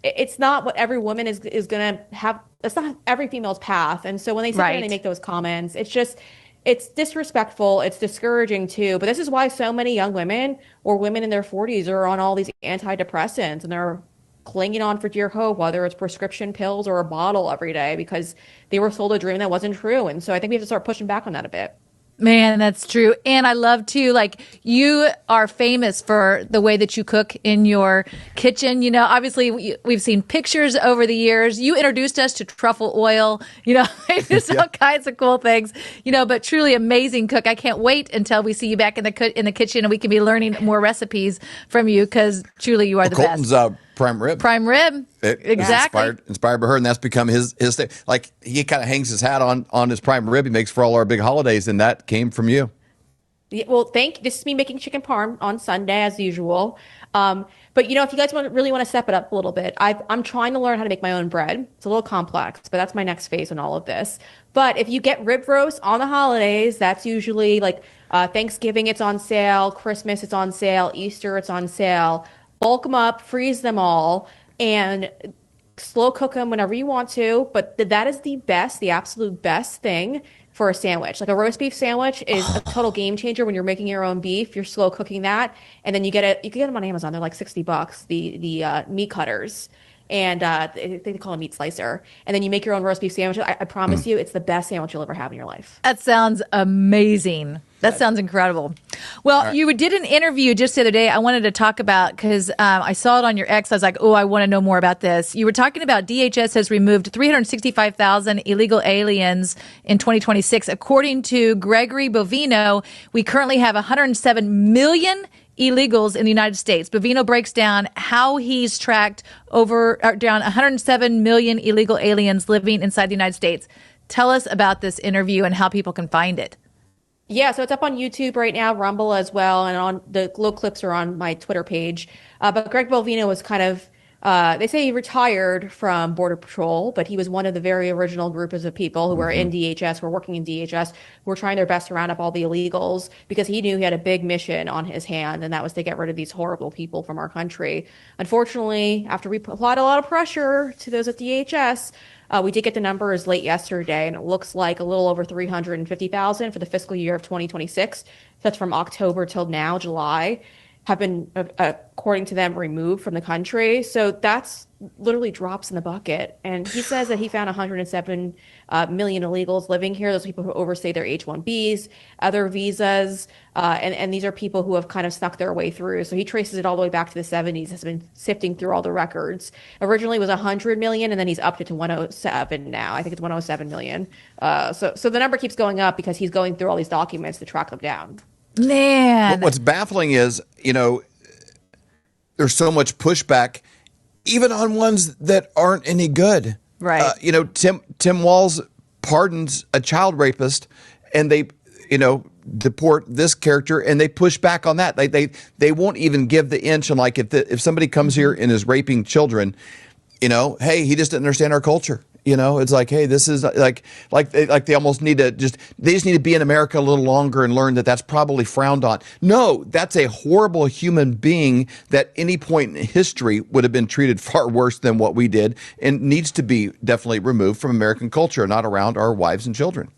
it's not what every woman is going to have. It's not every female's path. And so when they sit there and they make those comments, it's disrespectful. It's discouraging too. But this is why so many young women or women in their 40s are on all these antidepressants and they're clinging on for dear hope, whether it's prescription pills or a bottle every day, because they were sold a dream that wasn't true. And so I think we have to start pushing back on that a bit. Man, that's true. And I love too, like, you are famous for the way that you cook in your kitchen. You know, obviously we've seen pictures over the years. You introduced us to truffle oil, you know, just all kinds of cool things, you know, but truly amazing cook. I can't wait until we see you back in the kitchen and we can be learning more recipes from you, because truly you are the Colton's, best. Prime rib. Prime rib. Exactly. Inspired by her, and that's become his thing. Like, he kind of hangs his hat on his prime rib he makes for all our big holidays, and that came from you. Yeah, well, this is me making chicken parm on Sunday as usual. But you know, if you guys really want to step it up a little bit, I'm trying to learn how to make my own bread. It's a little complex, but that's my next phase in all of this. But if you get rib roast on the holidays, that's usually like Thanksgiving, it's on sale. Christmas, it's on sale. Easter, it's on sale. Bulk them up, freeze them all, and slow cook them whenever you want to. But that is the absolute best thing for a sandwich. Like, a roast beef sandwich is a total game changer when you're making your own beef. You're slow cooking that, and then you can get them on Amazon. They're like $60. The meat cutters, and they call it a meat slicer. And then you make your own roast beef sandwich. I promise you, it's the best sandwich you'll ever have in your life. That sounds amazing. That sounds incredible. Well, you did an interview just the other day I wanted to talk about, because I saw it on your X. I was like, oh, I want to know more about this. You were talking about DHS has removed 365,000 illegal aliens in 2026. According to Gregory Bovino, we currently have 107 million illegals in the United States. Bovino breaks down how he's tracked down 107 million illegal aliens living inside the United States. Tell us about this interview and how people can find it. Yeah, so it's up on YouTube right now, Rumble as well, and on the little clips are on my Twitter page. But Greg Bovino was kind of, they say he retired from Border Patrol, but he was one of the very original groups of people who were in DHS, who were working in DHS, who were trying their best to round up all the illegals, because he knew he had a big mission on his hand, and that was to get rid of these horrible people from our country. Unfortunately, after we applied a lot of pressure to those at DHS, we did get the numbers late yesterday, and it looks like a little over 350,000 for the fiscal year of 2026. That's from October till now, July, have been, according to them, removed from the country. So that's literally drops in the bucket. And he says that he found 107 million illegals living here. Those people who overstayed their H-1Bs, other visas, and these are people who have kind of snuck their way through. So he traces it all the way back to the 70s, has been sifting through all the records. Originally it was 100 million, and then he's upped it to 107 now. I think it's 107 million. So the number keeps going up because he's going through all these documents to track them down. Man. What's baffling is, you know, there's so much pushback, even on ones that aren't any good. Right. You know, Tim Walz pardons a child rapist, and they, you know, deport this character, and they push back on that. They won't even give the inch. And like, if somebody comes here and is raping children, you know, hey, he just didn't understand our culture. You know, it's like, hey, this is like they almost need to they just need to be in America a little longer and learn that that's probably frowned on. No, that's a horrible human being that any point in history would have been treated far worse than what we did, and needs to be definitely removed from American culture, not around our wives and children.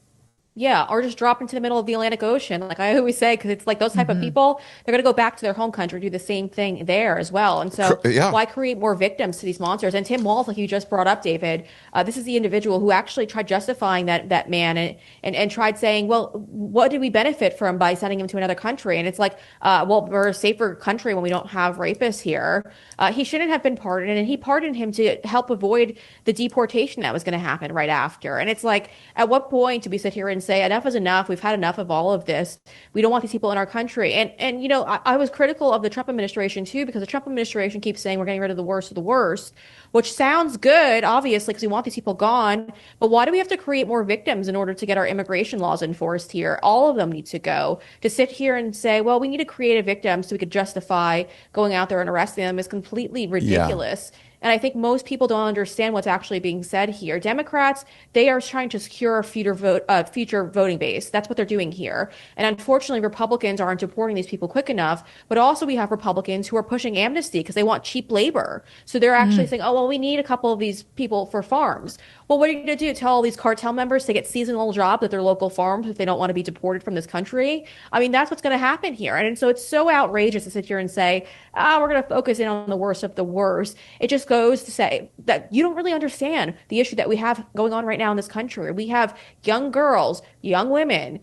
Yeah, or just drop into the middle of the Atlantic Ocean, like I always say, because it's like those type of people, they're going to go back to their home country, do the same thing there as well. And so why create more victims to these monsters? And Tim Walz, like you just brought up, David, this is the individual who actually tried justifying that man and tried saying, well, what did we benefit from by sending him to another country? And it's like, well, we're a safer country when we don't have rapists here. He shouldn't have been pardoned, and he pardoned him to help avoid the deportation that was going to happen right after. And it's like, at what point do we sit here and say enough is enough? We've had enough of all of this. We don't want these people in our country. And you know, I was critical of the Trump administration too, because the Trump administration keeps saying we're getting rid of the worst, which sounds good, obviously, because we want these people gone. But why do we have to create more victims in order to get our immigration laws enforced here? All of them need to go. To sit here and say, well, we need to create a victim so we could justify going out there and arresting them is completely ridiculous. Yeah. And I think most people don't understand what's actually being said here. Democrats, they are trying to secure a future voting base. That's what they're doing here. And unfortunately, Republicans aren't deporting these people quick enough. But also we have Republicans who are pushing amnesty because they want cheap labor. So they're actually saying, oh, well, we need a couple of these people for farms. Well, what are you going to do? Tell all these cartel members to get seasonal jobs at their local farms if they don't want to be deported from this country? I mean, that's what's going to happen here. And so it's so outrageous to sit here and say, we're going to focus in on the worst of the worst. It just goes to say that you don't really understand the issue that we have going on right now in this country. We have young girls, young women,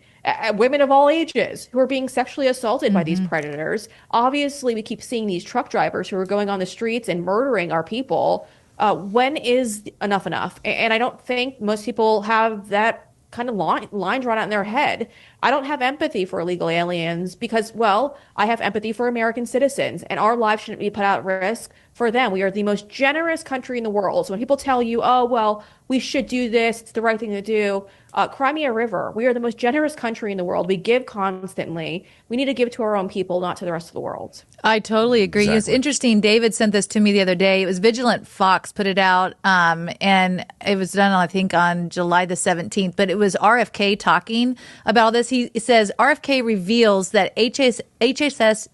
women of all ages who are being sexually assaulted by these predators. Obviously, we keep seeing these truck drivers who are going on the streets and murdering our people. When is enough enough? And I don't think most people have that kind of line drawn out in their head. I don't have empathy for illegal aliens because, well, I have empathy for American citizens, and our lives shouldn't be put at risk for them. We are the most generous country in the world. So when people tell you, oh, well, we should do this, it's the right thing to do, cry me a river. We are the most generous country in the world. We give constantly. We need to give to our own people, not to the rest of the world. I totally agree. Exactly. It's interesting. David sent this to me the other day. It was Vigilant Fox put it out, and it was done, I think, on July the 17th. But it was RFK talking about this. He says RFK reveals that HHS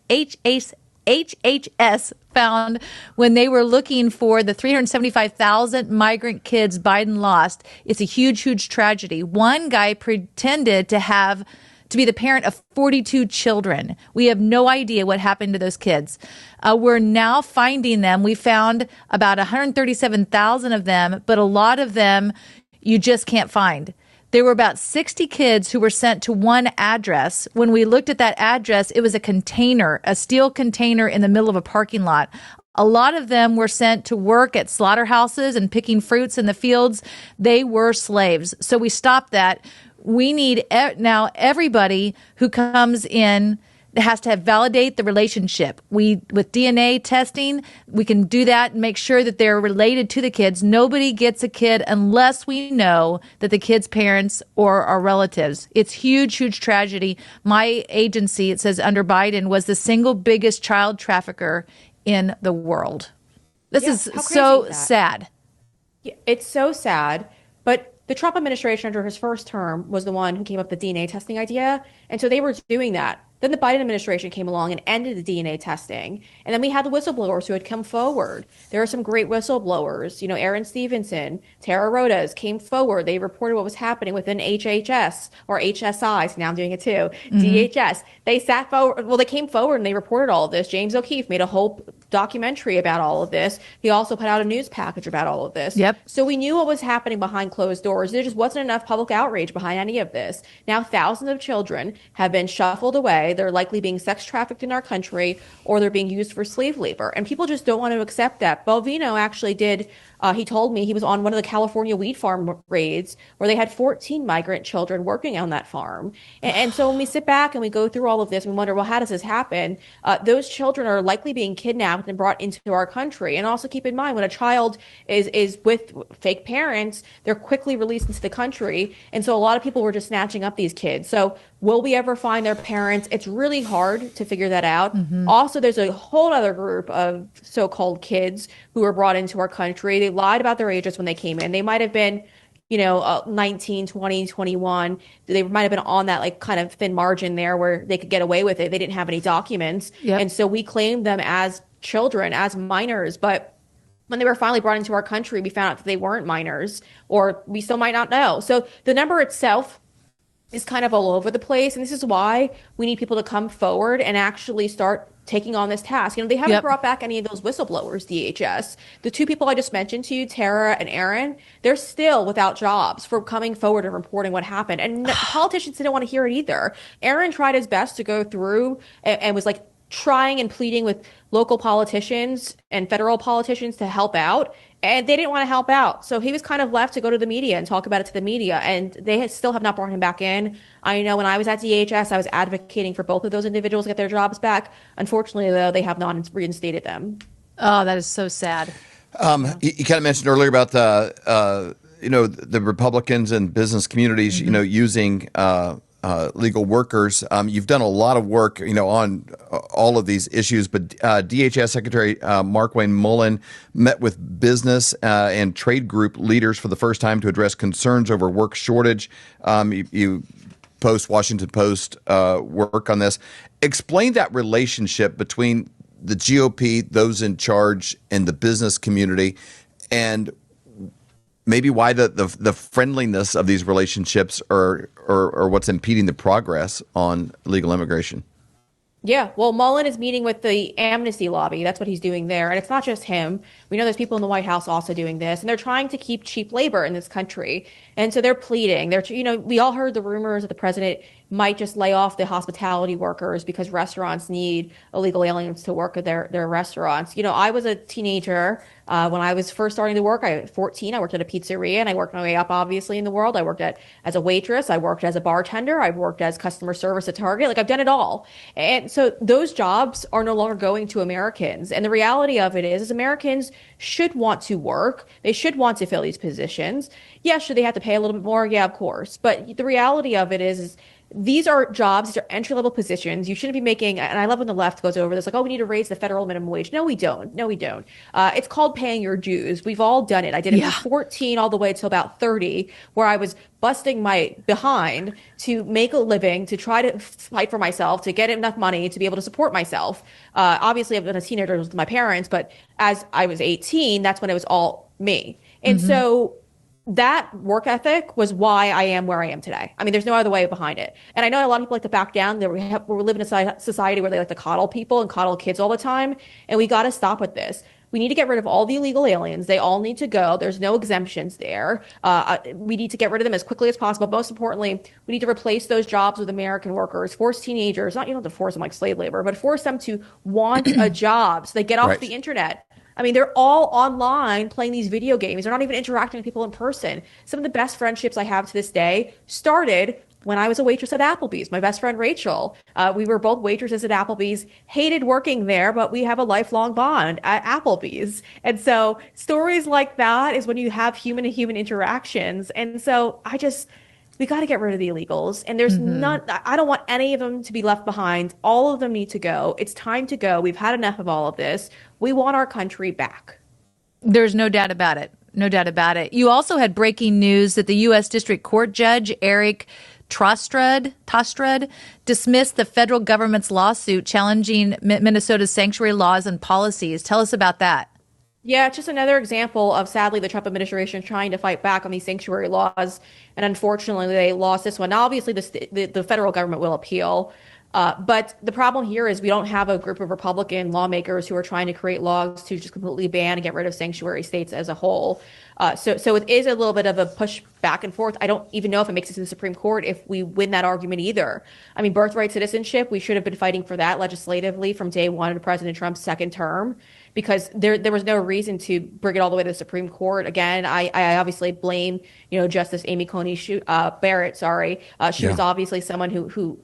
found when they were looking for the 375,000 migrant kids Biden lost. It's a huge, huge tragedy. One guy pretended to be the parent of 42 children. We have no idea what happened to those kids. We're now finding them. We found about 137,000 of them, but a lot of them you just can't find. There were about 60 kids who were sent to one address. When we looked at that address, it was a container, a steel container in the middle of a parking lot. A lot of them were sent to work at slaughterhouses and picking fruits in the fields. They were slaves. So we stopped that. We need now everybody who comes in has to validate the relationship. With DNA testing, we can do that and make sure that they're related to the kids. Nobody gets a kid unless we know that the kid's parents or are relatives. It's huge, huge tragedy. My agency, it says under Biden, was the single biggest child trafficker in the world. This is so sad. Yeah, it's so sad, but the Trump administration under his first term was the one who came up with the DNA testing idea, and so they were doing that. Then the Biden administration came along and ended the DNA testing. And then we had the whistleblowers who had come forward. There are some great whistleblowers. Aaron Stevenson, Tara Rodas came forward. They reported what was happening within HHS or HSI. So now I'm doing it too. DHS. They sat forward. Well, they came forward and they reported all of this. James O'Keefe made a whole documentary about all of this. He also put out a news package about all of this. Yep. So we knew what was happening behind closed doors. There just wasn't enough public outrage behind any of this. Now thousands of children have been shuffled away. They're likely being sex trafficked in our country, or they're being used for slave labor. And people just don't want to accept that. Balvino actually did. He told me he was on one of the California wheat farm raids where they had 14 migrant children working on that farm. And so when we sit back and we go through all of this, we wonder, well, how does this happen? Those children are likely being kidnapped and brought into our country. And also keep in mind, when a child is with fake parents, they're quickly released into the country. And so a lot of people were just snatching up these kids. So will we ever find their parents? It's really hard to figure that out. Also, there's a whole other group of so-called kids who were brought into our country. They lied about their ages when they came in. They might have been, 19, 20, 21. They might have been on that kind of thin margin there where they could get away with it. They didn't have any documents. Yep. And so we claimed them as children, as minors. But when they were finally brought into our country, we found out that they weren't minors, or we still might not know. So the number itself is kind of all over the place. And this is why we need people to come forward and actually start taking on this task. They haven't brought back any of those whistleblowers, DHS. The two people I just mentioned to you, Tara and Aaron, they're still without jobs for coming forward and reporting what happened. And politicians didn't want to hear it either. Aaron tried his best to go through and was trying and pleading with local politicians and federal politicians to help out. And they didn't want to help out. So he was kind of left to go to the media and talk about it to the media. And they still have not brought him back in. I know when I was at DHS, I was advocating for both of those individuals to get their jobs back. Unfortunately, though, they have not reinstated them. Oh, that is so sad. You kind of mentioned earlier about the Republicans and business communities, using legal workers. You've done a lot of work, on all of these issues, but DHS Secretary Markwayne Mullen met with business and trade group leaders for the first time to address concerns over work shortage. You post Washington Post work on this. Explain that relationship between the GOP, those in charge, and the business community, and maybe why the friendliness of these relationships are what's impeding the progress on legal immigration. Yeah, well, Mullen is meeting with the amnesty lobby. That's what he's doing there. And it's not just him. We know there's people in the White House also doing this, and they're trying to keep cheap labor in this country. And so they're pleading. We all heard the rumors that the president might just lay off the hospitality workers because restaurants need illegal aliens to work at their restaurants. I was a teenager when I was first starting to work. I was 14. I worked at a pizzeria, and I worked my way up, obviously, in the world. I worked as a waitress. I worked as a bartender. I worked as customer service at Target. Like, I've done it all. And so those jobs are no longer going to Americans. And the reality of it is Americans should want to work. They should want to fill these positions. Yeah, should they have to pay a little bit more? Yeah, of course. But the reality of it is these are jobs, these are entry-level positions. You shouldn't be making, and I love when the left goes over this, like, oh, we need to raise the federal minimum wage. No, we don't. No, we don't. It's called paying your dues. We've all done it. I did it from 14 all the way till about 30, where I was busting my behind to make a living, to try to fight for myself, to get enough money to be able to support myself. Obviously, I've been a teenager with my parents, but as I was 18, that's when it was all me. And so that work ethic was why I am where I am today. I mean, there's no other way behind it. And I know a lot of people like to back down. We live in a society where they like to coddle people and coddle kids all the time. And we got to stop with this. We need to get rid of all the illegal aliens. They all need to go. There's no exemptions there. We need to get rid of them as quickly as possible. Most importantly, we need to replace those jobs with American workers, force teenagers, not, you don't have to force them like slave labor, but force them to want a job so they get off the internet. I mean, they're all online playing these video games. They're not even interacting with people in person. Some of the best friendships I have to this day started when I was a waitress at Applebee's. My best friend, Rachel, we were both waitresses at Applebee's, hated working there, but we have a lifelong bond at Applebee's. And so stories like that is when you have human to human interactions. And so we got to get rid of the illegals. And there's I don't want any of them to be left behind. All of them need to go. It's time to go. We've had enough of all of this. We want our country back. There's no doubt about it. No doubt about it. You also had breaking news that the U.S. District Court Judge Eric Tostrud dismissed the federal government's lawsuit challenging Minnesota's sanctuary laws and policies. Tell us about that. Yeah, it's just another example of, sadly, the Trump administration trying to fight back on these sanctuary laws. And unfortunately, they lost this one. Now, obviously, the federal government will appeal. But the problem here is we don't have a group of Republican lawmakers who are trying to create laws to just completely ban and get rid of sanctuary states as a whole. So it is a little bit of a push back and forth. I don't even know if it makes it to the Supreme Court if we win that argument either. I mean, birthright citizenship, we should have been fighting for that legislatively from day one of President Trump's second term, because there was no reason to bring it all the way to the Supreme Court. Again, I obviously blame, Justice Amy Coney Barrett. She was obviously someone who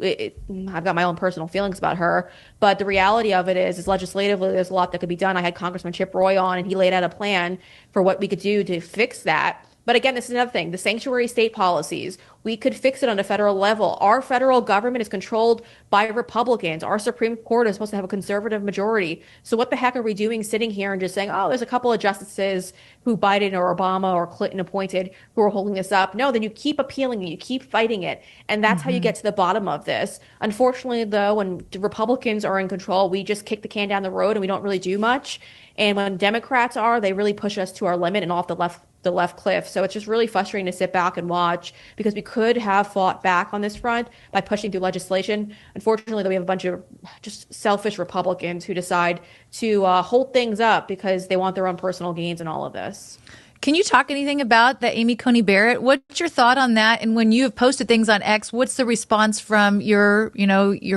I've got my own personal feelings about her. But the reality of it is legislatively, there's a lot that could be done. I had Congressman Chip Roy on, and he laid out a plan for what we could do to fix that. But again, this is another thing. The sanctuary state policies, we could fix it on a federal level. Our federal government is controlled by Republicans. Our Supreme Court is supposed to have a conservative majority. So what the heck are we doing sitting here and just saying, oh, there's a couple of justices who Biden or Obama or Clinton appointed who are holding this up? No, then you keep appealing it. You keep fighting it. And that's how you get to the bottom of this. Unfortunately, though, when Republicans are in control, we just kick the can down the road and we don't really do much. And when Democrats are, they really push us to our limit and off the left cliff. So it's just really frustrating to sit back and watch, because we could have fought back on this front by pushing through legislation. Unfortunately, though, we have a bunch of just selfish Republicans who decide to hold things up because they want their own personal gains in all of this. Can you talk anything about the Amy Coney Barrett? What's your thought on that? And when you have posted things on X, what's the response from your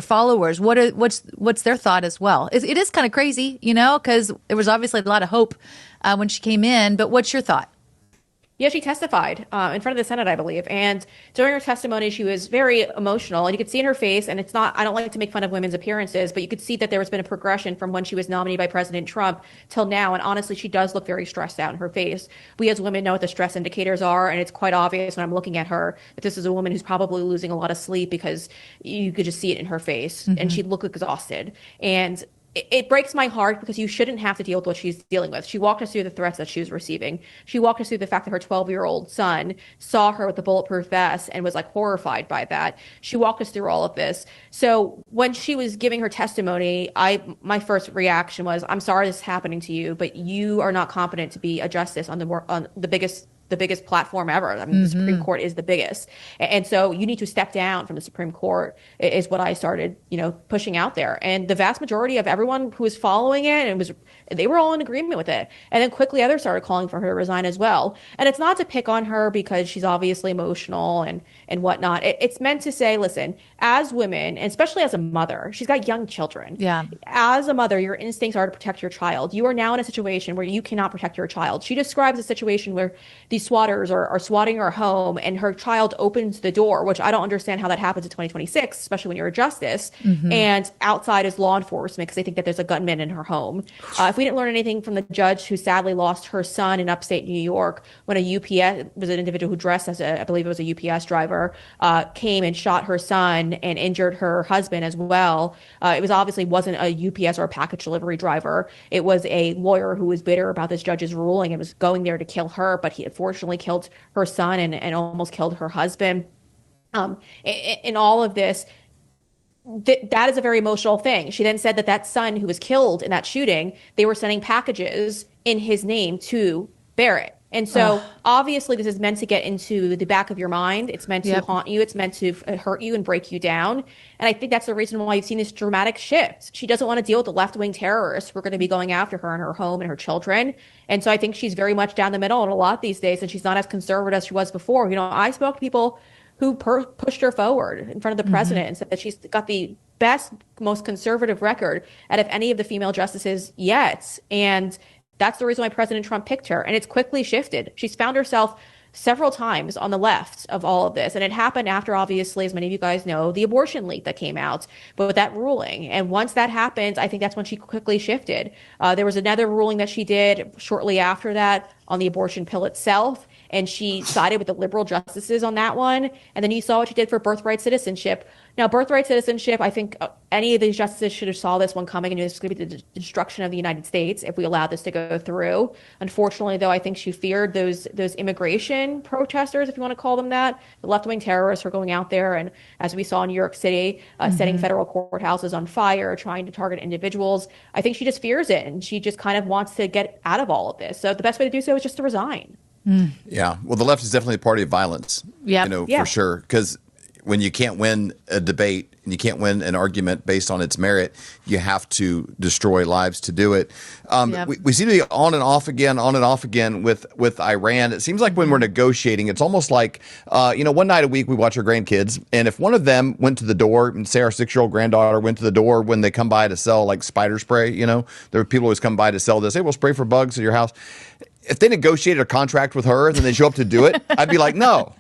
followers? What's their thought as well? It is kind of crazy, because there was obviously a lot of hope when she came in. But what's your thought? Yeah, she testified in front of the Senate, I believe. And during her testimony, she was very emotional. And you could see in her face, and I don't like to make fun of women's appearances, but you could see that there has been a progression from when she was nominated by President Trump till now. And honestly, she does look very stressed out in her face. We as women know what the stress indicators are. And it's quite obvious when I'm looking at her that this is a woman who's probably losing a lot of sleep, because you could just see it in her face. And she looked exhausted. And it breaks my heart, because you shouldn't have to deal with what she's dealing with. She walked us through the threats that she was receiving. She walked us through the fact that her 12-year-old son saw her with the bulletproof vest and was horrified by that. She walked us through all of this. So when she was giving her testimony, my first reaction was, I'm sorry this is happening to you, but you are not competent to be a justice on the biggest the biggest platform ever. I mean, the Supreme Court is the biggest. And so you need to step down from the Supreme Court is what I started, pushing out there. And the vast majority of everyone who was following it they were all in agreement with it. And then quickly others started calling for her to resign as well. And it's not to pick on her because she's obviously emotional and whatnot. It's meant to say, listen, as women, and especially as a mother, she's got young children. Yeah. As a mother, your instincts are to protect your child. You are now in a situation where you cannot protect your child. She describes a situation where these swatters are swatting her home and her child opens the door, which I don't understand how that happens in 2026, especially when you're a justice. And outside is law enforcement because they think that there's a gunman in her home. If we didn't learn anything from the judge who sadly lost her son in upstate New York when a UPS was an individual who dressed as I believe it was a UPS driver, came and shot her son and injured her husband as well. It was obviously wasn't a UPS or a package delivery driver. It was a lawyer who was bitter about this judge's ruling and was going there to kill her, but he unfortunately killed her son and almost killed her husband. In all of this, that is a very emotional thing. She then said that son who was killed in that shooting, they were sending packages in his name to Barrett. And so obviously this is meant to get into the back of your mind. It's meant to haunt you. It's meant to hurt you and break you down. And I think that's the reason why you've seen this dramatic shift. She doesn't want to deal with the left-wing terrorists who are going to be going after her and her home and her children. And so I think she's very much down the middle in a lot these days, and she's not as conservative as she was before. I spoke to people who pushed her forward in front of the president and said that she's got the best, most conservative record out of any of the female justices yet. And that's the reason why President Trump picked her. And it's quickly shifted. She's found herself several times on the left of all of this. And it happened after, obviously, as many of you guys know, the abortion leak that came out, but with that ruling. And once that happened, I think that's when she quickly shifted. There was another ruling that she did shortly after that on the abortion pill itself. And she sided with the liberal justices on that one. And then you saw what she did for birthright citizenship. Now, birthright citizenship, I think any of these justices should have saw this one coming, and it's going to be the destruction of the United States if we allow this to go through. Unfortunately, though, I think she feared those immigration protesters, if you want to call them that. The left-wing terrorists are going out there, and as we saw in New York City, setting federal courthouses on fire, trying to target individuals. I think she just fears it, and she just kind of wants to get out of all of this. So the best way to do so is just to resign. Yeah. Well, the left is definitely a party of violence. Yeah. For sure. Because when you can't win a debate and you can't win an argument based on its merit, you have to destroy lives to do it. We seem to be on and off again with Iran. It seems like when we're negotiating, it's almost like, one night a week we watch our grandkids. And if one of them went to the door, and say our 6-year-old granddaughter went to the door when they come by to sell like spider spray, there are people always come by to sell this. Hey, we'll spray for bugs at your house. If they negotiated a contract with her and then they show up to do it, I'd be like, no.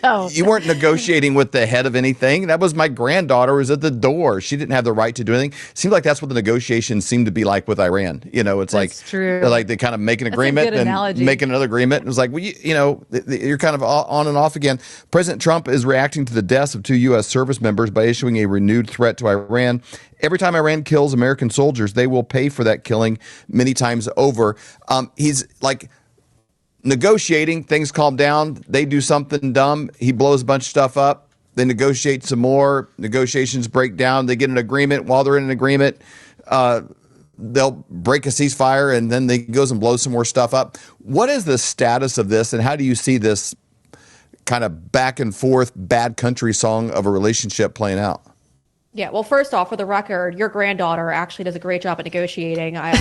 No. You weren't negotiating with the head of anything. That was my granddaughter was at the door. She didn't have the right to do anything. Seemed like that's what the negotiations seem to be like with Iran. It's that's true. Like they kind of make an agreement and make another agreement. It was like, well, you're kind of on and off again. President Trump is reacting to the deaths of 2 U.S. service members by issuing a renewed threat to Iran. Every time Iran kills American soldiers, they will pay for that killing many times over. He's like negotiating, things calm down, they do something dumb, he blows a bunch of stuff up, they negotiate some more, negotiations break down, they get an agreement. While they're in an agreement, they'll break a ceasefire, and then they goes and blows some more stuff up. What is the status of this, and how do you see this kind of back and forth bad country song of a relationship playing out? Yeah, well, first off, for the record, your granddaughter actually does a great job at negotiating. I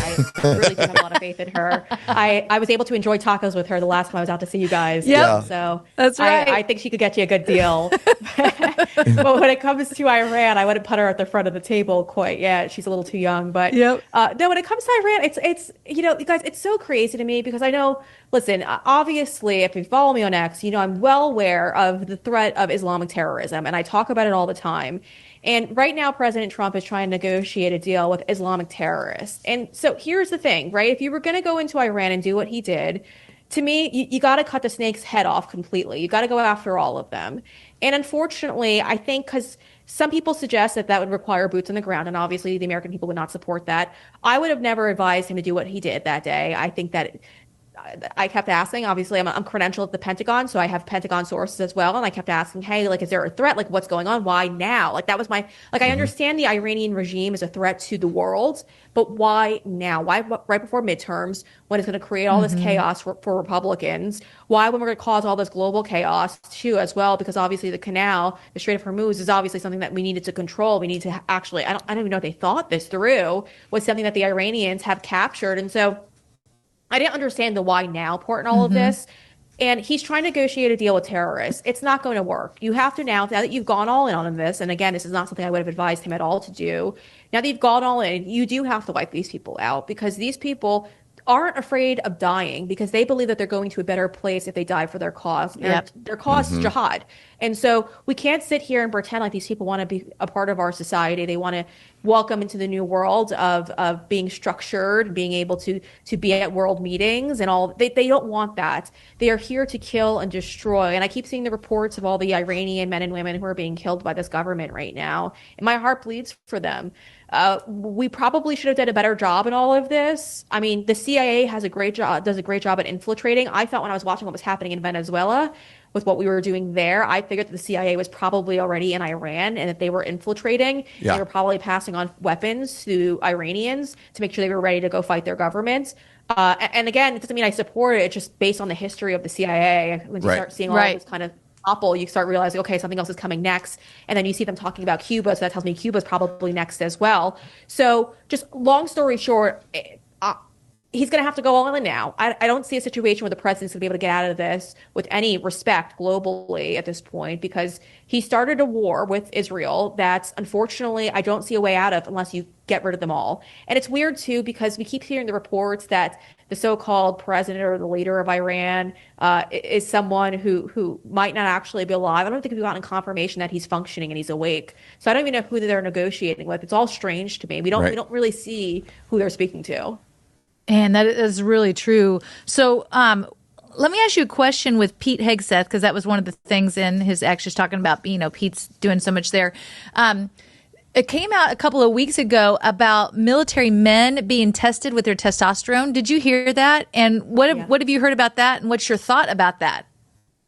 really do have a lot of faith in her. I was able to enjoy tacos with her the last time I was out to see you guys. Yeah, so that's right. I think she could get you a good deal. But when it comes to Iran, I wouldn't put her at the front of the table quite yet. She's a little too young. But no, when it comes to Iran, it's you guys, it's so crazy to me because I know. Listen, obviously, if you follow me on X, I'm well aware of the threat of Islamic terrorism, and I talk about it all the time. And right now, President Trump is trying to negotiate a deal with Islamic terrorists. And so here's the thing, right? If you were going to go into Iran and do what he did, to me, you got to cut the snake's head off completely. You got to go after all of them. And unfortunately, I think because some people suggest that would require boots on the ground, and obviously the American people would not support that. I would have never advised him to do what he did that day. I think that I kept asking, obviously I'm credentialed at the Pentagon, so I have Pentagon sources as well. And I kept asking, hey, like, is there a threat? Like, what's going on? Why now? Like, that was my, like, I understand the Iranian regime is a threat to the world, but why now? Why right before midterms when it's going to create all this chaos for Republicans? Why when we're going to cause all this global chaos too as well? Because obviously the canal, the Strait of Hormuz is obviously something that we needed to control. We need to actually, I don't even know if they thought this through, was something that the Iranians have captured. And so I didn't understand the why now part in all of this. And he's trying to negotiate a deal with terrorists. It's not going to work. You have to now that you've gone all in on this, and again, this is not something I would have advised him at all to do. Now that you've gone all in, you do have to wipe these people out because these people aren't afraid of dying because they believe that they're going to a better place if they die for their cause. Their cause is jihad. And so we can't sit here and pretend like these people want to be a part of our society. They want to welcome into the new world of being structured, being able to be at world meetings and all. They don't want that. They are here to kill and destroy. And I keep seeing the reports of all the Iranian men and women who are being killed by this government right now. And my heart bleeds for them. We probably should have done a better job in all of this. I mean, the CIA does a great job at infiltrating. I thought when I was watching what was happening in Venezuela with what we were doing there, I figured that the CIA was probably already in Iran and that they were infiltrating. They were probably passing on weapons to Iranians to make sure they were ready to go fight their government. And again, it doesn't mean I support it. It's just based on the history of the CIA. When you start seeing all this kind of topple, you start realizing, okay, something else is coming next. And then you see them talking about Cuba. So that tells me Cuba's probably next as well. So just long story short, he's going to have to go all in now. I don't see a situation where the president's going to be able to get out of this with any respect globally at this point because he started a war with Israel that unfortunately I don't see a way out of unless you get rid of them all. And it's weird too because we keep hearing the reports that the so-called president or the leader of Iran is someone who might not actually be alive. I don't think we've gotten confirmation that he's functioning and he's awake. So I don't even know who they're negotiating with. It's all strange to me. We don't really see who they're speaking to. And that is really true. So let me ask you a question with Pete Hegseth, because that was one of the things in his just talking about, Pete's doing so much there. It came out a couple of weeks ago about military men being tested with their testosterone. Did you hear that? And what have you heard about that? And what's your thought about that?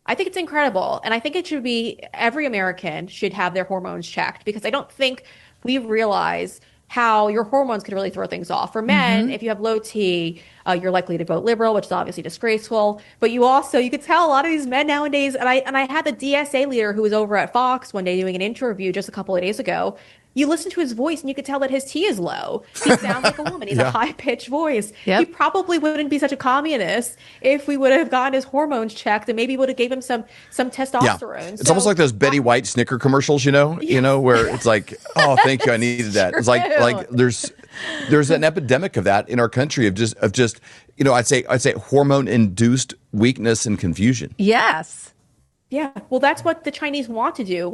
I think it's incredible. And I think it should be every American should have their hormones checked because I don't think we realize how your hormones can really throw things off. For men, if you have low T, you're likely to vote liberal, which is obviously disgraceful. But you could tell a lot of these men nowadays, and I had the DSA leader who was over at Fox one day doing an interview just a couple of days ago. You listen to his voice and you could tell that his T is low. He sounds like a woman. He's a high-pitched voice. He probably wouldn't be such a communist if we would have gotten his hormones checked and maybe would have gave him some testosterone. Yeah. It's almost like those Betty White Snicker commercials, where it's like, oh, thank you, I needed that. It's like there's an epidemic of that in our country of just I'd say hormone-induced weakness and confusion. Yes. Yeah, well, that's what the Chinese want to do.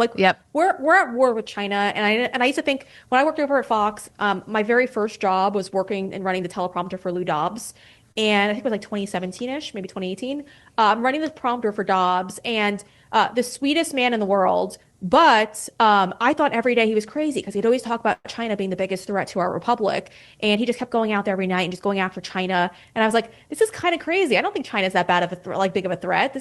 We're at war with China, and I used to think when I worked over at Fox, my very first job was working and running the teleprompter for Lou Dobbs, and I think it was like 2017-ish, maybe 2018. I'm running the prompter for Dobbs, and the sweetest man in the world. But I thought every day he was crazy because he'd always talk about China being the biggest threat to our republic, and he just kept going out there every night and just going after China. And I was like, this is kind of crazy. I don't think China's that bad of a big of a threat.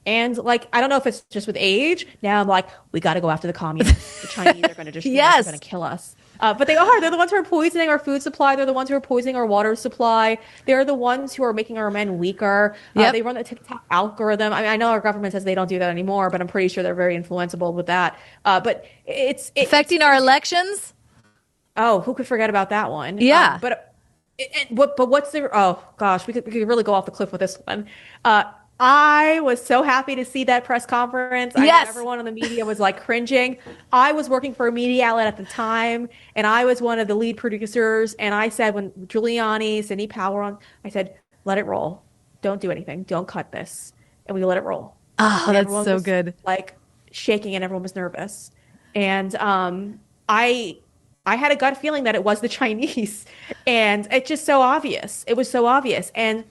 And I don't know if it's just with age. Now I'm like, we got to go after the communists. The Chinese are going to destroy us. They're going to kill us. But they are. They're the ones who are poisoning our food supply. They're the ones who are poisoning our water supply. They're the ones who are making our men weaker. They run the TikTok algorithm. I mean, I know our government says they don't do that ananymore, but I'm pretty sure they're very influenceable with that. But it's affecting our elections. Oh, who could forget about that one? Yeah. But what's the? Oh gosh, we could really go off the cliff with this one. I was so happy to see that press conference. I know everyone on the media was cringing. I was working for a media outlet at the time, and I was one of the lead producers. And I said, when Giuliani, Sidney Powell I said, let it roll. Don't do anything. Don't cut this. And we let it roll. Oh, and that's so good. Shaking, and everyone was nervous. And I had a gut feeling that it was the Chinese. And it's just so obvious. It was so obvious. And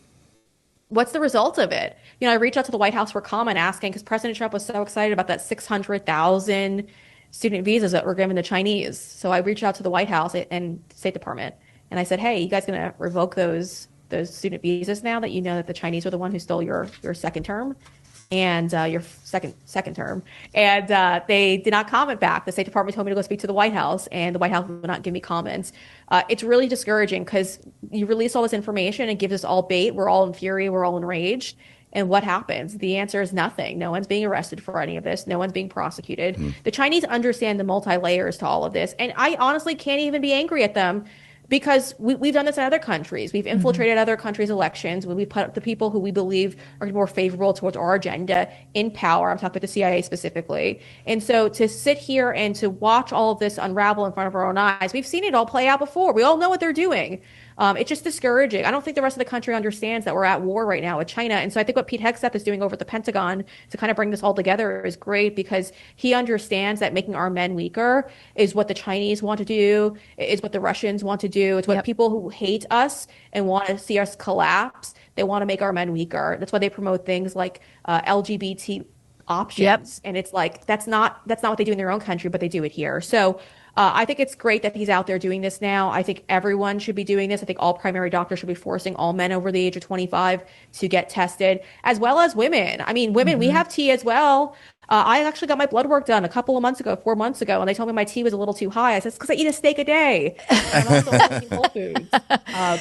what's the result of it? I reached out to the White House for comment asking because President Trump was so excited about that 600,000 student visas that were given to Chinese. So I reached out to the White House and State Department, and I said, hey, you guys going to revoke those those student visas now that you know that the Chinese were the one who stole your second term and your second term. And they did not comment back. The State Department told me to go speak to the White House, and the White House will not give me comments. It's really discouraging because you release all this information and gives us all bait. We're all in fury. We're all enraged. And what happens? The answer is nothing. No one's being arrested for any of this. No one's being prosecuted. The Chinese understand the multi-layers to all of this. And I honestly can't even be angry at them because we've done this in other countries. We've infiltrated other countries' elections. We put the people who we believe are more favorable towards our agenda in power. I'm talking about the CIA specifically. And so to sit here and to watch all of this unravel in front of our own eyes, we've seen it all play out before. We all know what they're doing. It's just discouraging. I don't think the rest of the country understands that we're at war right now with China. And so I think what Pete Hegseth is doing over at the Pentagon to kind of bring this all together is great because he understands that making our men weaker is what the Chinese want to do, is what the Russians want to do. It's what people who hate us and want to see us collapse, they want to make our men weaker. That's why they promote things like LGBT options. And it's like, that's not what they do in their own country, but they do it here. So I think it's great that he's out there doing this now. I think everyone should be doing this. I think all primary doctors should be forcing all men over the age of 25 to get tested, as well as women. I mean, women, we have T as well. I actually got my blood work done a couple of months ago, 4 months ago, and they told me my T was a little too high. I said, it's because I eat a steak a day. And I'm also eating Whole Foods.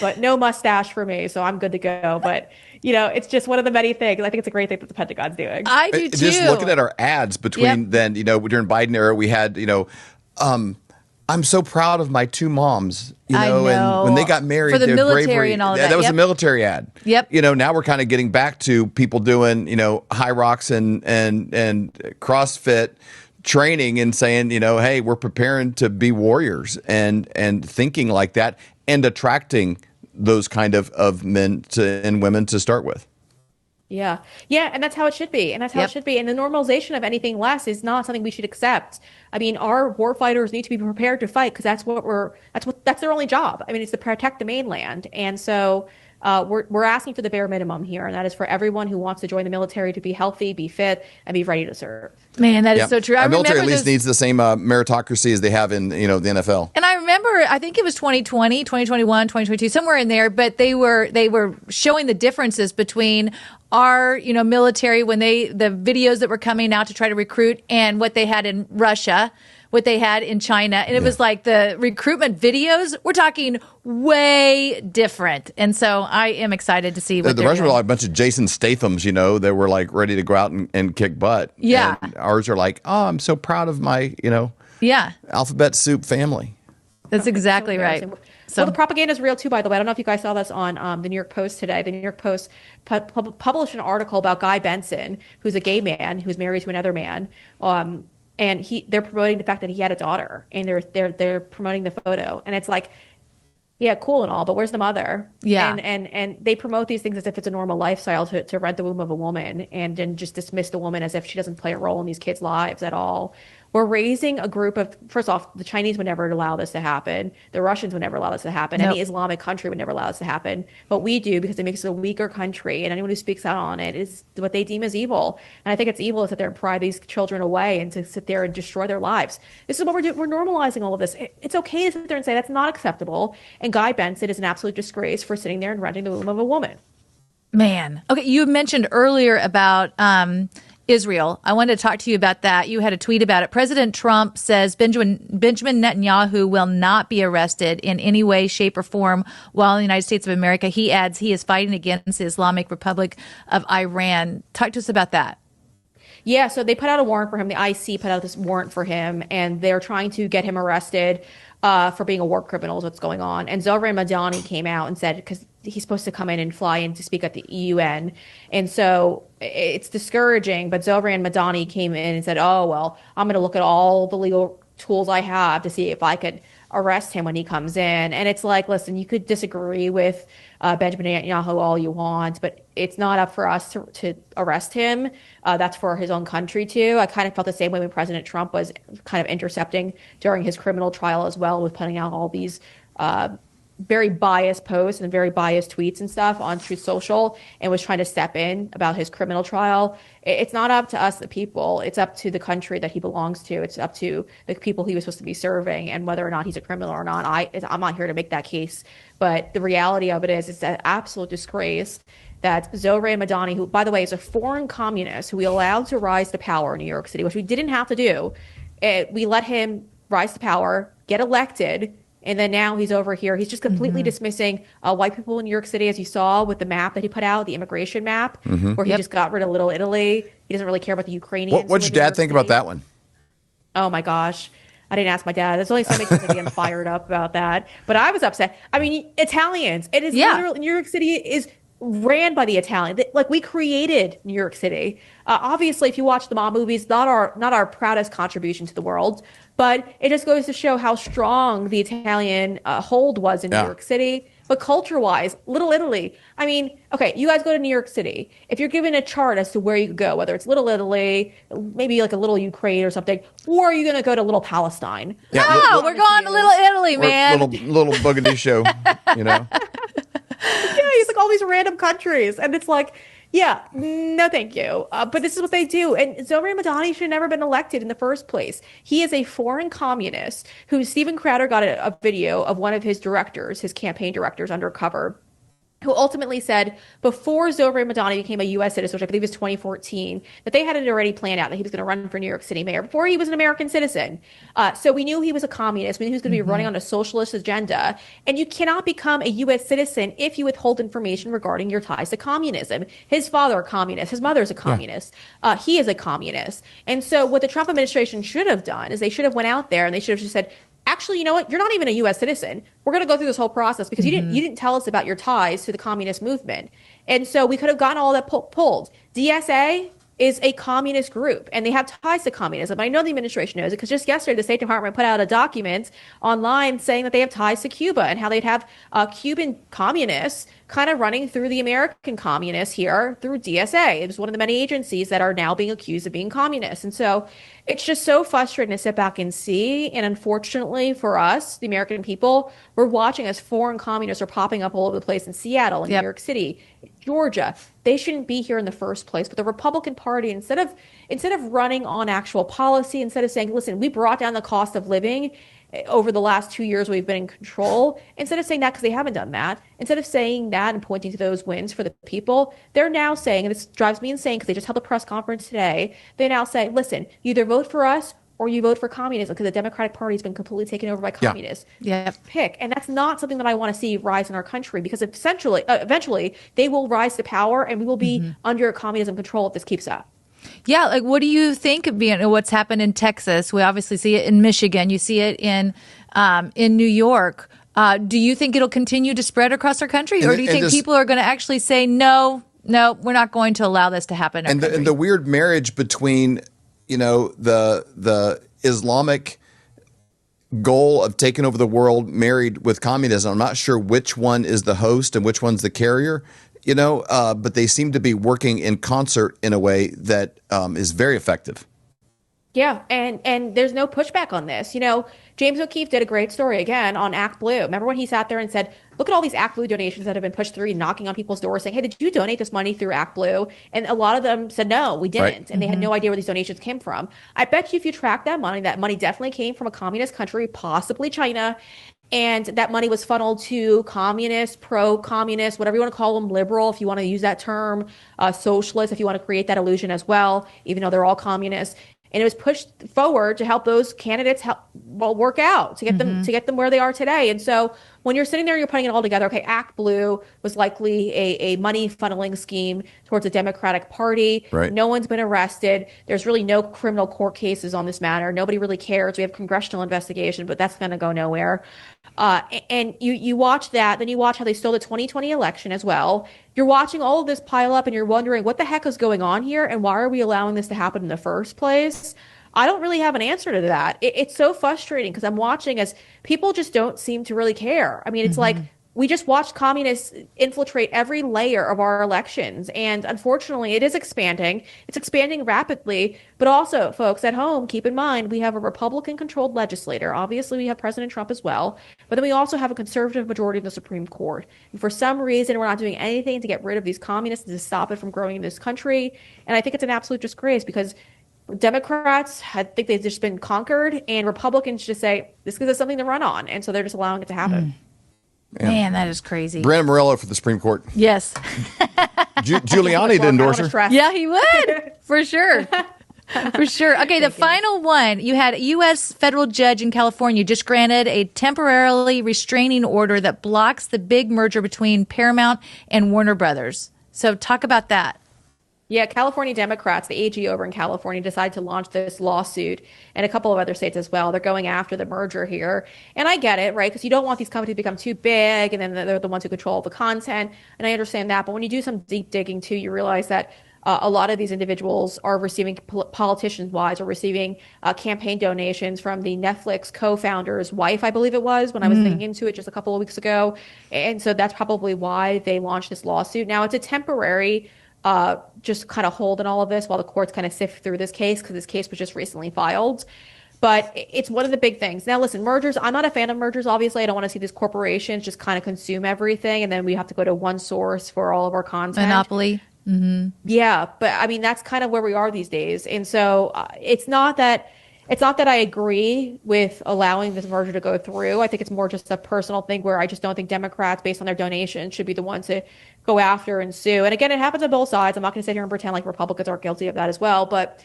But no mustache for me, so I'm good to go. But, you know, it's just one of the many things. I think it's a great thing that the Pentagon's doing. I do too. Just looking at our ads between then, you know, during Biden era, we had, you know, I'm so proud of my two moms, you know, and when they got married, for the their military bravery, and all of that. That was a military ad. Yep. You know, now we're kind of getting back to people doing, you know, high rocks and CrossFit training and saying, you know, hey, we're preparing to be warriors and thinking like that and attracting those kind of men and women to start with. Yeah. And that's how it should be. And that's how it should be. And the normalization of anything less is not something we should accept. I mean, our war fighters need to be prepared to fight because that's their only job. I mean, it's to protect the mainland. And so we're asking for the bare minimum here. And that is for everyone who wants to join the military to be healthy, be fit, and be ready to serve. Man, that is so true. Our military at least needs the same meritocracy as they have in, you know, the NFL. And I remember, I think it was 2020, 2021, 2022, somewhere in there, but they were showing the differences between our, you know, military when the videos that were coming out to try to recruit and what they had in Russia, what they had in China. And it was like the recruitment videos, we're talking way different. And so I am excited to see what the Russians were like a bunch of Jason Stathams, you know, they were like ready to go out and kick butt. Yeah. And ours are like, oh, I'm so proud of my, you know, alphabet soup family. That's exactly right. So the propaganda is real too, by the way. I don't know if you guys saw this on the New York Post today. The New York Post published an article about Guy Benson, who's a gay man who's married to another man. And they're promoting the fact that he had a daughter, and they're promoting the photo. And it's like, yeah, cool and all, but where's the mother? Yeah. And they promote these things as if it's a normal lifestyle to rent the womb of a woman and then just dismiss the woman as if she doesn't play a role in these kids' lives at all. We're raising a group of, first off, the Chinese would never allow this to happen. The Russians would never allow this to happen. Any Islamic country would never allow this to happen. But we do because it makes us a weaker country. And anyone who speaks out on it is what they deem as evil. And I think it's evil to sit there and pry these children away and to sit there and destroy their lives. This is what we're doing. We're normalizing all of this. It's okay to sit there and say that's not acceptable. And Guy Benson is an absolute disgrace for sitting there and renting the womb of a woman. Man. Okay, you mentioned earlier about Israel. I wanted to talk to you about that. You had a tweet about it. President Trump says Benjamin Netanyahu will not be arrested in any way, shape, or form while in the United States of America. He adds he is fighting against the Islamic Republic of Iran. Talk to us about that. Yeah, so they put out a warrant for him. The IC put out this warrant for him, and they're trying to get him arrested for being a war criminal is what's going on. And Zohran Madani came out and said, because he's supposed to come in and fly in to speak at the UN. And so it's discouraging, but Zohran Madani came in and said, oh, well, I'm going to look at all the legal tools I have to see if I could arrest him when he comes in. And it's like, listen, you could disagree with Benjamin Netanyahu all you want, but it's not up for us to arrest him. That's for his own country too. I kind of felt the same way when President Trump was kind of intercepting during his criminal trial as well, with putting out all these very biased posts and very biased tweets and stuff on Truth Social and was trying to step in about his criminal trial. It's not up to us, the people. It's up to the country that he belongs to. It's up to the people he was supposed to be serving, and whether or not he's a criminal or not. I'm not here to make that case. But the reality of it is, it's an absolute disgrace that Zohran Madani, who, by the way, is a foreign communist who we allowed to rise to power in New York City, which we didn't have to do. We let him rise to power, get elected, and then now he's over here. He's just completely dismissing white people in New York City, as you saw with the map that he put out, the immigration map, where he just got rid of Little Italy. He doesn't really care about the Ukrainians. What'd your dad think about that one? Oh, my gosh. I didn't ask my dad. There's only so many things that get him fired up about that. But I was upset. I mean, Italians. It is literally, New York City is ran by the Italian. Like, we created New York City. Obviously, if you watch the mob movies, not our proudest contribution to the world, but it just goes to show how strong the Italian hold was in New York City. But culture-wise, Little Italy, I mean, okay, you guys go to New York City. If you're given a chart as to where you could go, whether it's Little Italy, maybe like a little Ukraine or something, or are you going to go to Little Palestine? Yeah, no, we're going to Little Italy, man. Little Mogadishu, you know. Yeah, he's like all these random countries. And it's like, yeah, no, thank you. But this is what they do. And Zohran Madani should have never been elected in the first place. He is a foreign communist who Steven Crowder got a video of one of his directors, his campaign directors undercover, who ultimately said before Zohran Madani became a U.S. citizen, which I believe is 2014, that they had it already planned out that he was going to run for New York City mayor before he was an American citizen. So we knew he was a communist. We knew he was going to be running on a socialist agenda. And you cannot become a U.S. citizen if you withhold information regarding your ties to communism. His father, a communist. His mother is a communist. He is a communist. And so what the Trump administration should have done is they should have went out there and they should have just said, actually, you know what? You're not even a U.S. citizen. We're going to go through this whole process because you didn't tell us about your ties to the communist movement. And so we could have gotten all that pulled. DSA is a communist group, and they have ties to communism. I know the administration knows it because just yesterday, the State Department put out a document online saying that they have ties to Cuba and how they'd have Cuban communists kind of running through the American communists here through DSA. It was one of the many agencies that are now being accused of being communists. And so it's just so frustrating to sit back and see. And unfortunately for us, the American people, we're watching as foreign communists are popping up all over the place in Seattle, in New York City, Georgia. They shouldn't be here in the first place. But the Republican Party, instead of running on actual policy, instead of saying, listen, we brought down the cost of living over the last 2 years we've been in control, instead of saying that, because they haven't done that, instead of saying that and pointing to those wins for the people, they're now saying, and this drives me insane because they just held a press conference today, they now say, listen, you either vote for us or you vote for communism, because the Democratic Party has been completely taken over by communists. Pick. And that's not something that I want to see rise in our country, because eventually they will rise to power and we will be under communism control if this keeps up. Yeah, like what do you think of what's happened in Texas? We obviously see it in Michigan. You see it in New York. Do you think it'll continue to spread across our country, or do you think people are going to actually say no, we're not going to allow this to happen? And the weird marriage between, you know, the Islamic goal of taking over the world married with communism. I'm not sure which one is the host and which one's the carrier. You know, but they seem to be working in concert in a way that is very effective. Yeah, and there's no pushback on this. You know, James O'Keefe did a great story again on Act Blue. Remember when he sat there and said, look at all these Act Blue donations that have been pushed through, knocking on people's doors saying, hey, did you donate this money through Act Blue? And a lot of them said, no, we didn't. Right. And they had no idea where these donations came from. I bet you if you track that money definitely came from a communist country, possibly China. And that money was funneled to communist, pro-communist, whatever you want to call them, liberal, if you want to use that term, socialist, if you want to create that illusion as well, even though they're all communists. And it was pushed forward to help those candidates work out, to get them where they are today. And so when you're sitting there, you're putting it all together. Okay, Act Blue was likely a money funneling scheme towards the Democratic Party. Right. No one's been arrested. There's really no criminal court cases on this matter. Nobody really cares. We have congressional investigation, but that's going to go nowhere. And you watch that, then you watch how they stole the 2020 election as well. You're watching all of this pile up and you're wondering what the heck is going on here and why are we allowing this to happen in the first place? I don't really have an answer to that. It's so frustrating because I'm watching as people just don't seem to really care. I mean, it's like we just watched communists infiltrate every layer of our elections. And unfortunately, it is expanding. It's expanding rapidly. But also, folks at home, keep in mind, we have a Republican-controlled legislature. Obviously, we have President Trump as well. But then we also have a conservative majority in the Supreme Court. And for some reason, we're not doing anything to get rid of these communists and to stop it from growing in this country. And I think it's an absolute disgrace because Democrats, I think they've just been conquered, and Republicans just say, this gives us something to run on. And so they're just allowing it to happen. Yeah. Man, that is crazy. Brandon Morello for the Supreme Court. Yes. Giuliani to endorse her. Yeah, he would. For sure. For sure. Okay, the final one. You had a U.S. federal judge in California just granted a temporarily restraining order that blocks the big merger between Paramount and Warner Brothers. So talk about that. Yeah, California Democrats, the AG over in California, decided to launch this lawsuit, and a couple of other states as well. They're going after the merger here. And I get it, right? Because you don't want these companies to become too big, and then they're the ones who control the content. And I understand that. But when you do some deep digging, too, you realize that a lot of these individuals are receiving, politicians-wise, are receiving campaign donations from the Netflix co-founder's wife, I believe it was, when I was looking into it just a couple of weeks ago. And so that's probably why they launched this lawsuit. Now, it's a temporary just kind of hold in all of this while the courts kind of sift through this case, because this case was just recently filed. But it's one of the big things. Now, listen, mergers, I'm not a fan of mergers, obviously. I don't want to see these corporations just kind of consume everything, and then we have to go to one source for all of our content. Monopoly. Mm-hmm. Yeah, but I mean, that's kind of where we are these days. And so it's not that I agree with allowing this merger to go through. I think it's more just a personal thing where I just don't think Democrats, based on their donations, should be the ones to go after and sue. And again, it happens on both sides. I'm not going to sit here and pretend like Republicans aren't guilty of that as well. But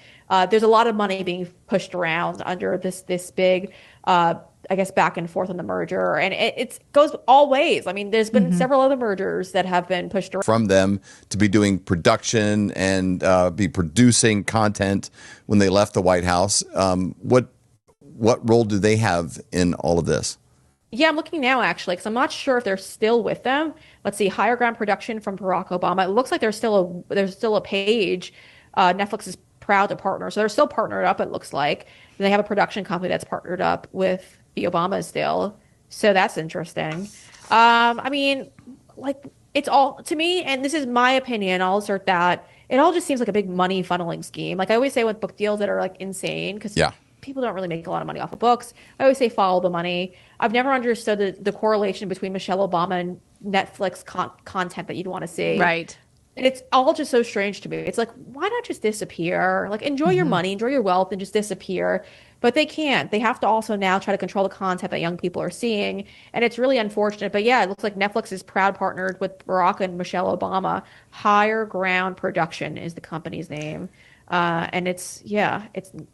there's a lot of money being pushed around under this big, I guess, back and forth on the merger. And it goes all ways. I mean, there's been several other mergers that have been pushed around. From them to be doing production and be producing content when they left the White House. What role do they have in all of this? Yeah, I'm looking now, actually, because I'm not sure if they're still with them. Let's see, Higher Ground Production from Barack Obama. It looks like there's still a page. Netflix is proud to partner. So they're still partnered up, it looks like. And they have a production company that's partnered up with the Obamas still. So that's interesting. I mean, like, it's all, to me, and this is my opinion, I'll assert that, it all just seems like a big money funneling scheme. Like I always say with book deals that are like insane, because people don't really make a lot of money off of books. I always say follow the money. I've never understood the correlation between Michelle Obama and Netflix content that you'd want to see. Right. And it's all just so strange to me. It's like, why not just disappear? Like, enjoy your money, enjoy your wealth, and just disappear. But they can't. They have to also now try to control the content that young people are seeing. And it's really unfortunate. But yeah, it looks like Netflix is proud partnered with Barack and Michelle Obama. Higher Ground Production is the company's name. And it's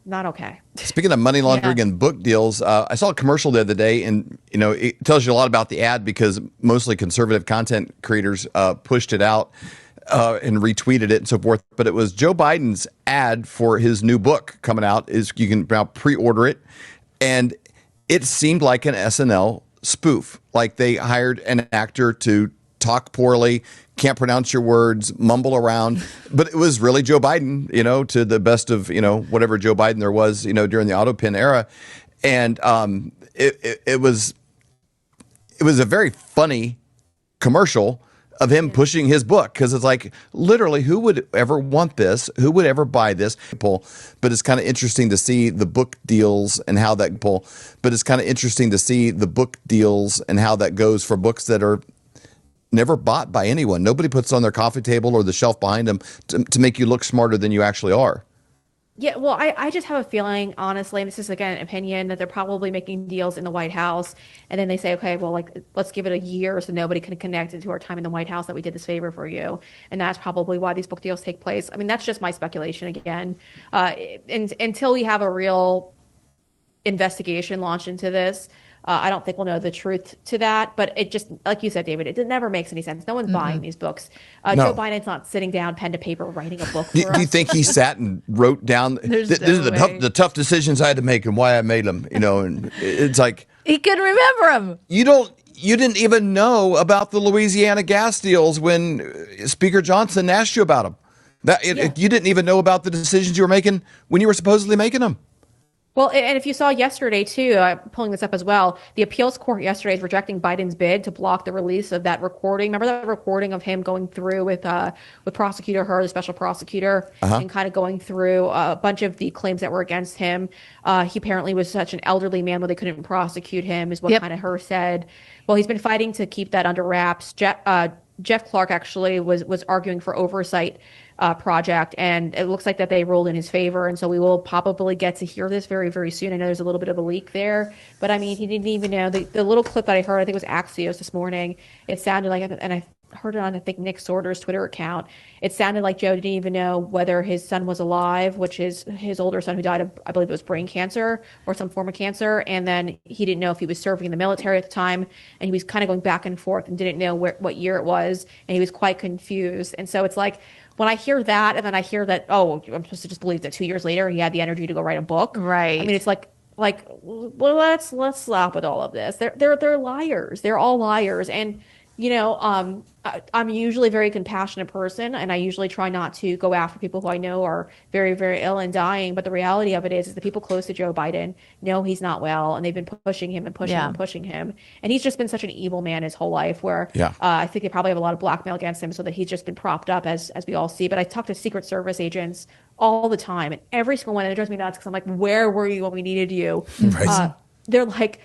not okay. Speaking of money laundering and book deals, I saw a commercial the other day, and it tells you a lot about the ad because mostly conservative content creators pushed it out and retweeted it and so forth. But it was Joe Biden's ad for his new book coming out. You can now pre-order it, and it seemed like an SNL spoof. Like they hired an actor to talk poorly, can't pronounce your words, mumble around, but it was really Joe Biden, to the best of, whatever Joe Biden there was, during the Autopin era. And it was a very funny commercial of him pushing his book, because it's like, literally, who would ever want this? Who would ever buy this? But it's kind of interesting to see the book deals and how that goes for books that are never bought by anyone. Nobody puts it on their coffee table or the shelf behind them to make you look smarter than you actually are. Yeah, well, I just have a feeling, honestly, and this is, again, an opinion, that they're probably making deals in the White House, and then they say, okay, well, like, let's give it a year so nobody can connect it to our time in the White House that we did this favor for you. And that's probably why these book deals take place. I mean, that's just my speculation again. And until we have a real investigation launched into this, I don't think we'll know the truth to that, but it just, like you said, David, it never makes any sense. No one's buying these books. No. Joe Biden's not sitting down, pen to paper, writing a book for us. Do you think he sat and wrote down, these are the tough decisions I had to make and why I made them, and it's like. He couldn't remember them. You didn't even know about the Louisiana gas deals when Speaker Johnson asked you about them. You didn't even know about the decisions you were making when you were supposedly making them. Well, and if you saw yesterday too, pulling this up as well, the appeals court yesterday is rejecting Biden's bid to block the release of that recording. Remember that recording of him going through with prosecutor Herrell, the special prosecutor, and kind of going through a bunch of the claims that were against him. He apparently was such an elderly man where they couldn't prosecute him, is what kind of Herrell said. Well, he's been fighting to keep that under wraps. Jeff Clark actually was arguing for oversight project, and it looks like that they ruled in his favor, and so we will probably get to hear this very, very soon. I know there's a little bit of a leak there, but I mean, he didn't even know. The little clip that I heard, I think it was Axios this morning, it sounded like, and I heard it on, I think, Nick Sorter's Twitter account, it sounded like Joe didn't even know whether his son was alive, which is his older son who died of, I believe it was brain cancer or some form of cancer, and then he didn't know if he was serving in the military at the time, and he was kind of going back and forth and didn't know what year it was, and he was quite confused. And so it's like, when I hear that, and then I hear that, oh, I'm supposed to just believe that 2 years later he had the energy to go write a book. Right. I mean, it's like, well, let's stop with all of this. They're liars. They're all liars. And you know, I'm usually a very compassionate person, and I usually try not to go after people who I know are very, very ill and dying. But the reality of it is the people close to Joe Biden know he's not well, and they've been pushing him and pushing him and pushing him. And he's just been such an evil man his whole life, where I think they probably have a lot of blackmail against him, so that he's just been propped up, as we all see. But I talk to Secret Service agents all the time, and every single one, and it drives me nuts because I'm like, where were you when we needed you? Right. They're like,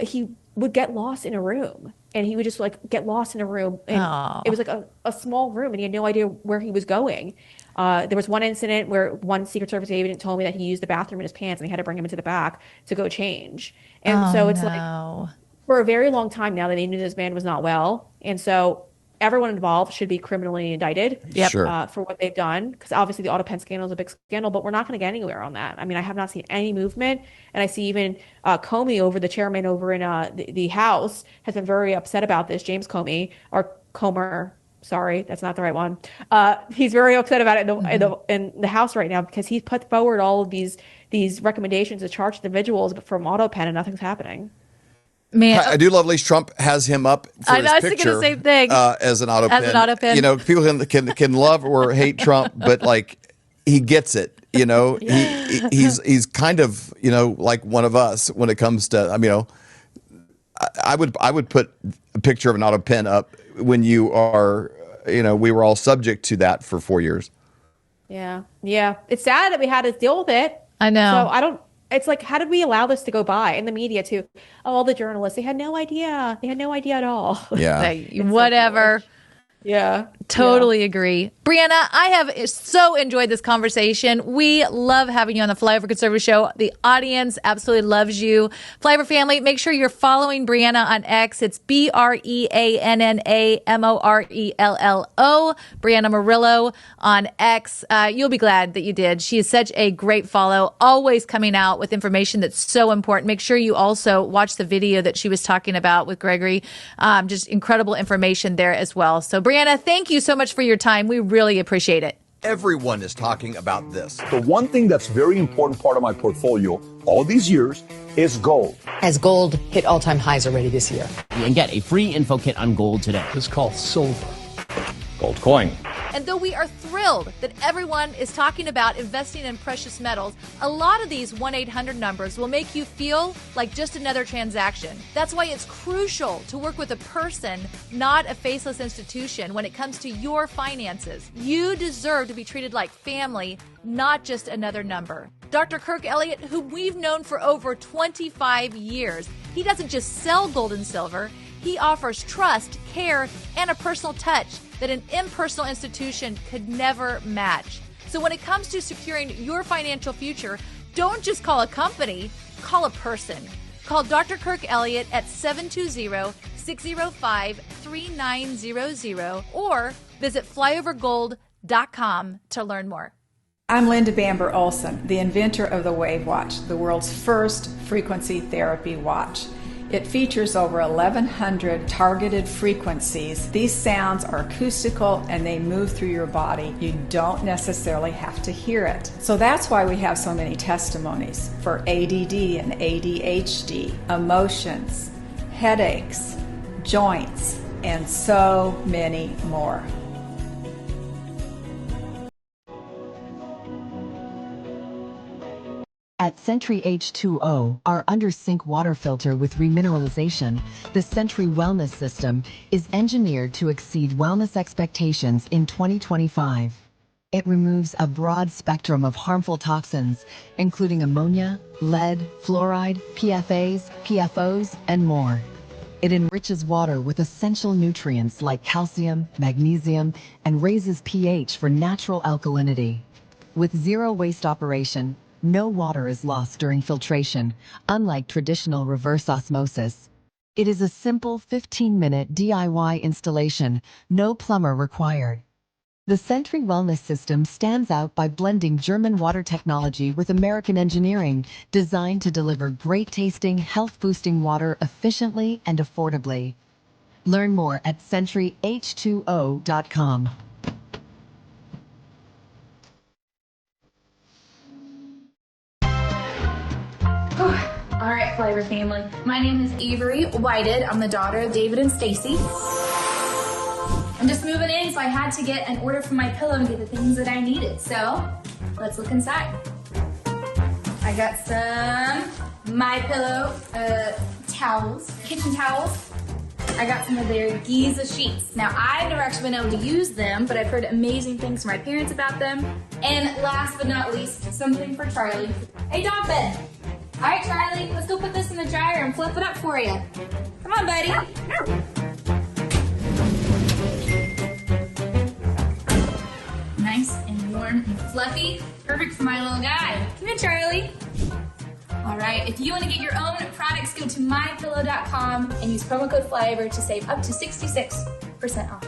he would get lost in a room. And he would just get lost in a room, and it was like a small room, and he had no idea where he was going. There was one incident where one Secret Service agent told me that he used the bathroom in his pants, and they had to bring him into the back to go change. And so it's like, for a very long time now, that they knew this man was not well, and so everyone involved should be criminally indicted for what they've done, because obviously the AutoPen scandal is a big scandal, but we're not going to get anywhere on that. I mean, I have not seen any movement, and I see even Comey, over the chairman over in the House, has been very upset about this. James Comey, or Comer, sorry, that's not the right one. He's very upset about it in the House right now, because he's put forward all of these recommendations to charge individuals from AutoPen, and nothing's happening. Man, I do love, at least Trump has him up for his picture, the same thing. As an AutoPen. You know, people can love or hate Trump, but he gets it. You know, he's kind of, like one of us when it comes to, I would put a picture of an AutoPen up when you are, we were all subject to that for 4 years. Yeah. It's sad that we had to deal with it. I know. So it's like, how did we allow this to go by? In the media too. All the journalists, they had no idea. They had no idea at all. Yeah. Whatever. Yeah. Totally agree. Brianna, I have so enjoyed this conversation. We love having you on the Flyover Conservative Show. The audience absolutely loves you. Flyover family, make sure you're following Brianna on X. It's BreannaMorello. Brianna Murillo on X. You'll be glad that you did. She is such a great follow, always coming out with information that's so important. Make sure you also watch the video that she was talking about with Gregory. Just incredible information there as well. So Brianna, thank you so much for your time. We really appreciate it. Everyone is talking about this. The one thing that's very important part of my portfolio all these years is gold. As gold hit all-time highs already this year. And get a free info kit on gold today. It's called silver. Gold coin. And though we are thrilled that everyone is talking about investing in precious metals, a lot of these 1-800 numbers will make you feel like just another transaction. That's why it's crucial to work with a person, not a faceless institution, when it comes to your finances. You deserve to be treated like family, not just another number. Dr. Kirk Elliott, who we've known for over 25 years, he doesn't just sell gold and silver. He offers trust, care, and a personal touch that an impersonal institution could never match. So when it comes to securing your financial future, don't just call a company, call a person. Call Dr. Kirk Elliott at 720-605-3900 or visit flyovergold.com to learn more. I'm Linda Bamber Olson, the inventor of the Wave Watch, the world's first frequency therapy watch. It features over 1,100 targeted frequencies. These sounds are acoustical and they move through your body. You don't necessarily have to hear it. So that's why we have so many testimonies for ADD and ADHD, emotions, headaches, joints, and so many more. At Sentry H2O, our under-sink water filter with remineralization, the Sentry Wellness System is engineered to exceed wellness expectations in 2025. It removes a broad spectrum of harmful toxins, including ammonia, lead, fluoride, PFAs, PFOs, and more. It enriches water with essential nutrients like calcium, magnesium, and raises pH for natural alkalinity. With zero waste operation, no water is lost during filtration, unlike traditional reverse osmosis. It is a simple 15-minute DIY installation, no plumber required. The Sentry Wellness System stands out by blending German water technology with American engineering, designed to deliver great-tasting, health-boosting water efficiently and affordably. Learn more at SentryH2O.com. All right, Flavor family. My name is Avery Whited. I'm the daughter of David and Stacy. I'm just moving in, so I had to get an order from My Pillow and get the things that I needed. So let's look inside. I got some My Pillow towels, kitchen towels. I got some of their Giza sheets. Now, I've never actually been able to use them, but I've heard amazing things from my parents about them. And last but not least, something for Charlie. Hey, dog bed. All right, Charlie, let's go put this in the dryer and flip it up for you. Come on, buddy. Nice and warm and fluffy. Perfect for my little guy. Come here, Charlie. All right, if you want to get your own products, go to mypillow.com and use promo code FLYOVER to save up to 66% off.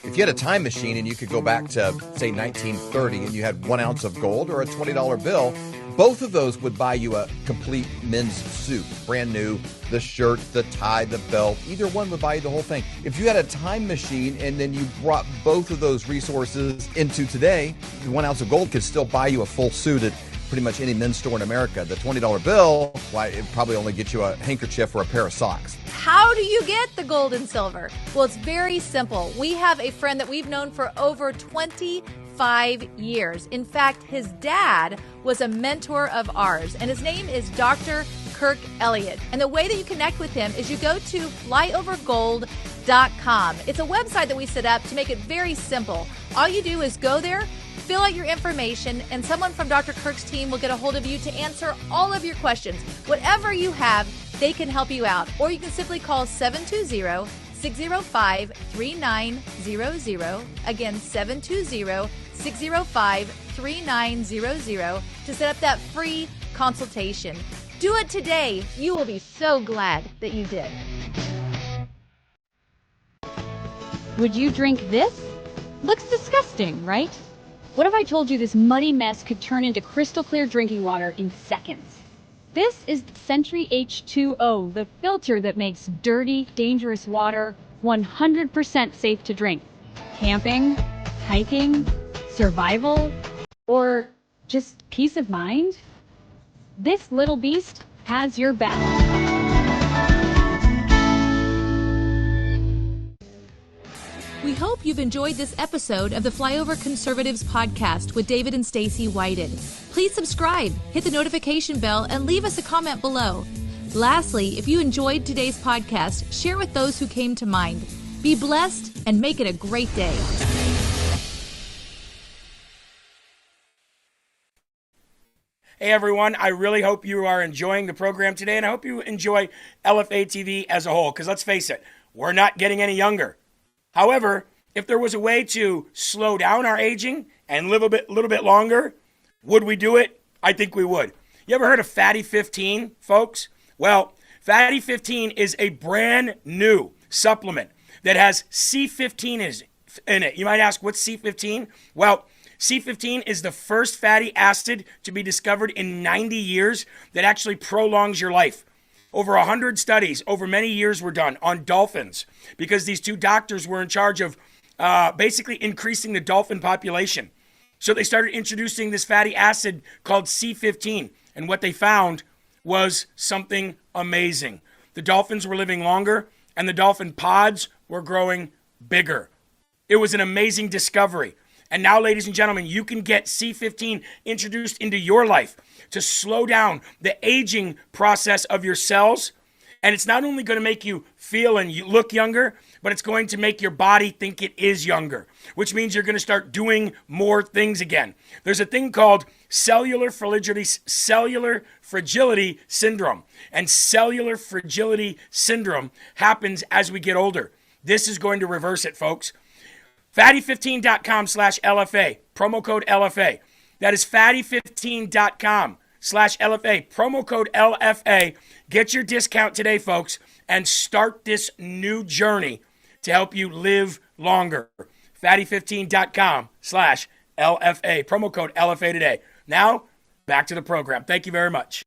If you had a time machine and you could go back to, say, 1930 and you had 1 ounce of gold or a $20 bill, both of those would buy you a complete men's suit, brand new, the shirt, the tie, the belt. Either one would buy you the whole thing. If you had a time machine and then you brought both of those resources into today, the 1 ounce of gold could still buy you a full suit at pretty much any men's store in America. The $20 bill, why, it probably only gets you a handkerchief or a pair of socks. How do you get the gold and silver? Well, it's very simple. We have a friend that we've known for over 25 years. In fact, his dad was a mentor of ours, and his name is Dr. Kirk Elliott. And the way that you connect with him is you go to flyovergold.com. It's a website that we set up to make it very simple. All you do is go there, fill out your information, and someone from Dr. Kirk's team will get a hold of you to answer all of your questions. Whatever you have, they can help you out. Or you can simply call 720-605-3900. Again, 720-605-3900 to set up that free consultation. Do it today. You will be so glad that you did. Would you drink this? Looks disgusting, right? What if I told you this muddy mess could turn into crystal clear drinking water in seconds? This is Sentry H2O, the filter that makes dirty, dangerous water 100% safe to drink. Camping, hiking, survival, or just peace of mind? This little beast has your back. We hope you've enjoyed this episode of the Flyover Conservatives podcast with David and Stacy Whited. Please subscribe, hit the notification bell, and leave us a comment below. Lastly, if you enjoyed today's podcast, share with those who came to mind. Be blessed and make it a great day. Hey everyone, I really hope you are enjoying the program today, and I hope you enjoy LFA TV as a whole, because let's face it, we're not getting any younger. However, if there was a way to slow down our aging and live a little bit longer, would we do it? I think we would. You ever heard of Fatty 15, folks? Well, Fatty 15 is a brand new supplement that has C15 in it. You might ask, what's C15? Well, C15 is the first fatty acid to be discovered in 90 years that actually prolongs your life. Over 100 studies over many years were done on dolphins because these two doctors were in charge of basically increasing the dolphin population. So they started introducing this fatty acid called C15. And what they found was something amazing. The dolphins were living longer and the dolphin pods were growing bigger. It was an amazing discovery. And now, ladies and gentlemen, you can get C15 introduced into your life to slow down the aging process of your cells. And it's not only going to make you feel and you look younger, but it's going to make your body think it is younger, which means you're going to start doing more things again. There's a thing called cellular fragility syndrome. And cellular fragility syndrome happens as we get older. This is going to reverse it, folks. Fatty15.com/LFA, promo code LFA. That is fatty15.com/LFA, promo code LFA. Get your discount today, folks, and start this new journey to help you live longer. Fatty15.com/LFA, promo code LFA today. Now, back to the program. Thank you very much.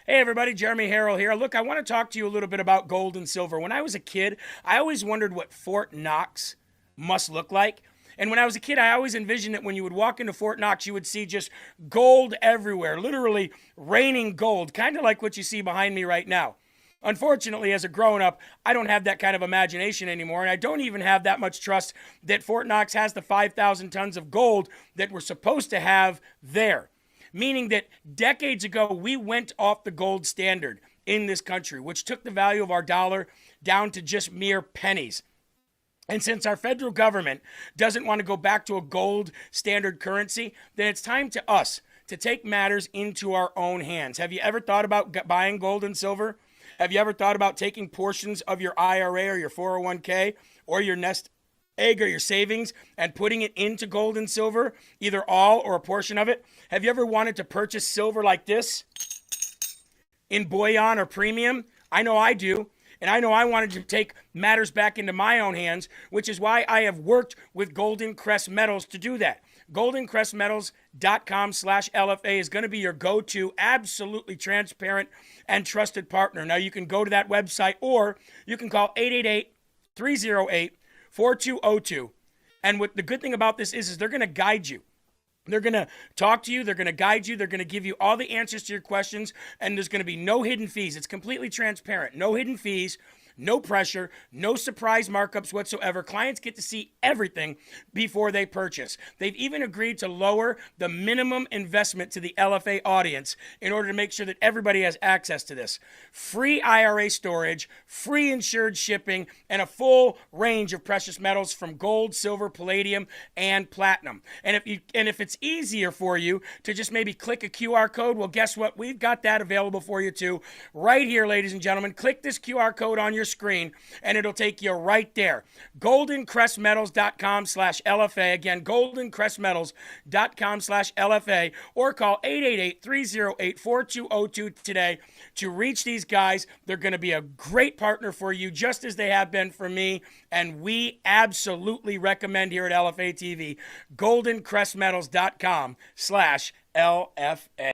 Hey everybody, Jeremy Herrell here. Look, I want to talk to you a little bit about gold and silver. When I was a kid, I always wondered what Fort Knox must look like. And when I was a kid, I always envisioned that when you would walk into Fort Knox, you would see just gold everywhere, literally raining gold, kind of like what you see behind me right now. Unfortunately, as a grown-up, I don't have that kind of imagination anymore, and I don't even have that much trust that Fort Knox has the 5,000 tons of gold that we're supposed to have there. Meaning that decades ago, we went off the gold standard in this country, which took the value of our dollar down to just mere pennies. And since our federal government doesn't want to go back to a gold standard currency, then it's time to us to take matters into our own hands. Have you ever thought about buying gold and silver? Have you ever thought about taking portions of your IRA or your 401k or your nest egg or your savings and putting it into gold and silver, either all or a portion of it? Have you ever wanted to purchase silver like this in bullion or premium? I know I do. And I know I wanted to take matters back into my own hands, which is why I have worked with Golden Crest Metals to do that. GoldenCrestMetals.com/LFA is going to be your go-to, absolutely transparent and trusted partner. Now, you can go to that website or you can call 888-308-4202. And what the good thing about this is they're going to guide you. They're going to talk to you. They're going to guide you. They're going to give you all the answers to your questions. And there's going to be no hidden fees. It's completely transparent. No hidden fees, no pressure, no surprise markups whatsoever. Clients get to see everything before they purchase. They've even agreed to lower the minimum investment to the LFA audience in order to make sure that everybody has access to this. Free IRA storage, free insured shipping, and a full range of precious metals from gold, silver, palladium, and platinum. And if it's easier for you to just maybe click a QR code, well, guess what? We've got that available for you too. Right here, ladies and gentlemen. Click this QR code on your screen and it'll take you right there. GoldenCrestMetals.com/LFA. Again, GoldenCrestMetals.com/LFA, or call 888-308-4202 today to reach these guys. They're going to be a great partner for you, just as they have been for me, and we absolutely recommend here at LFA TV, GoldenCrestMetals.com/LFA.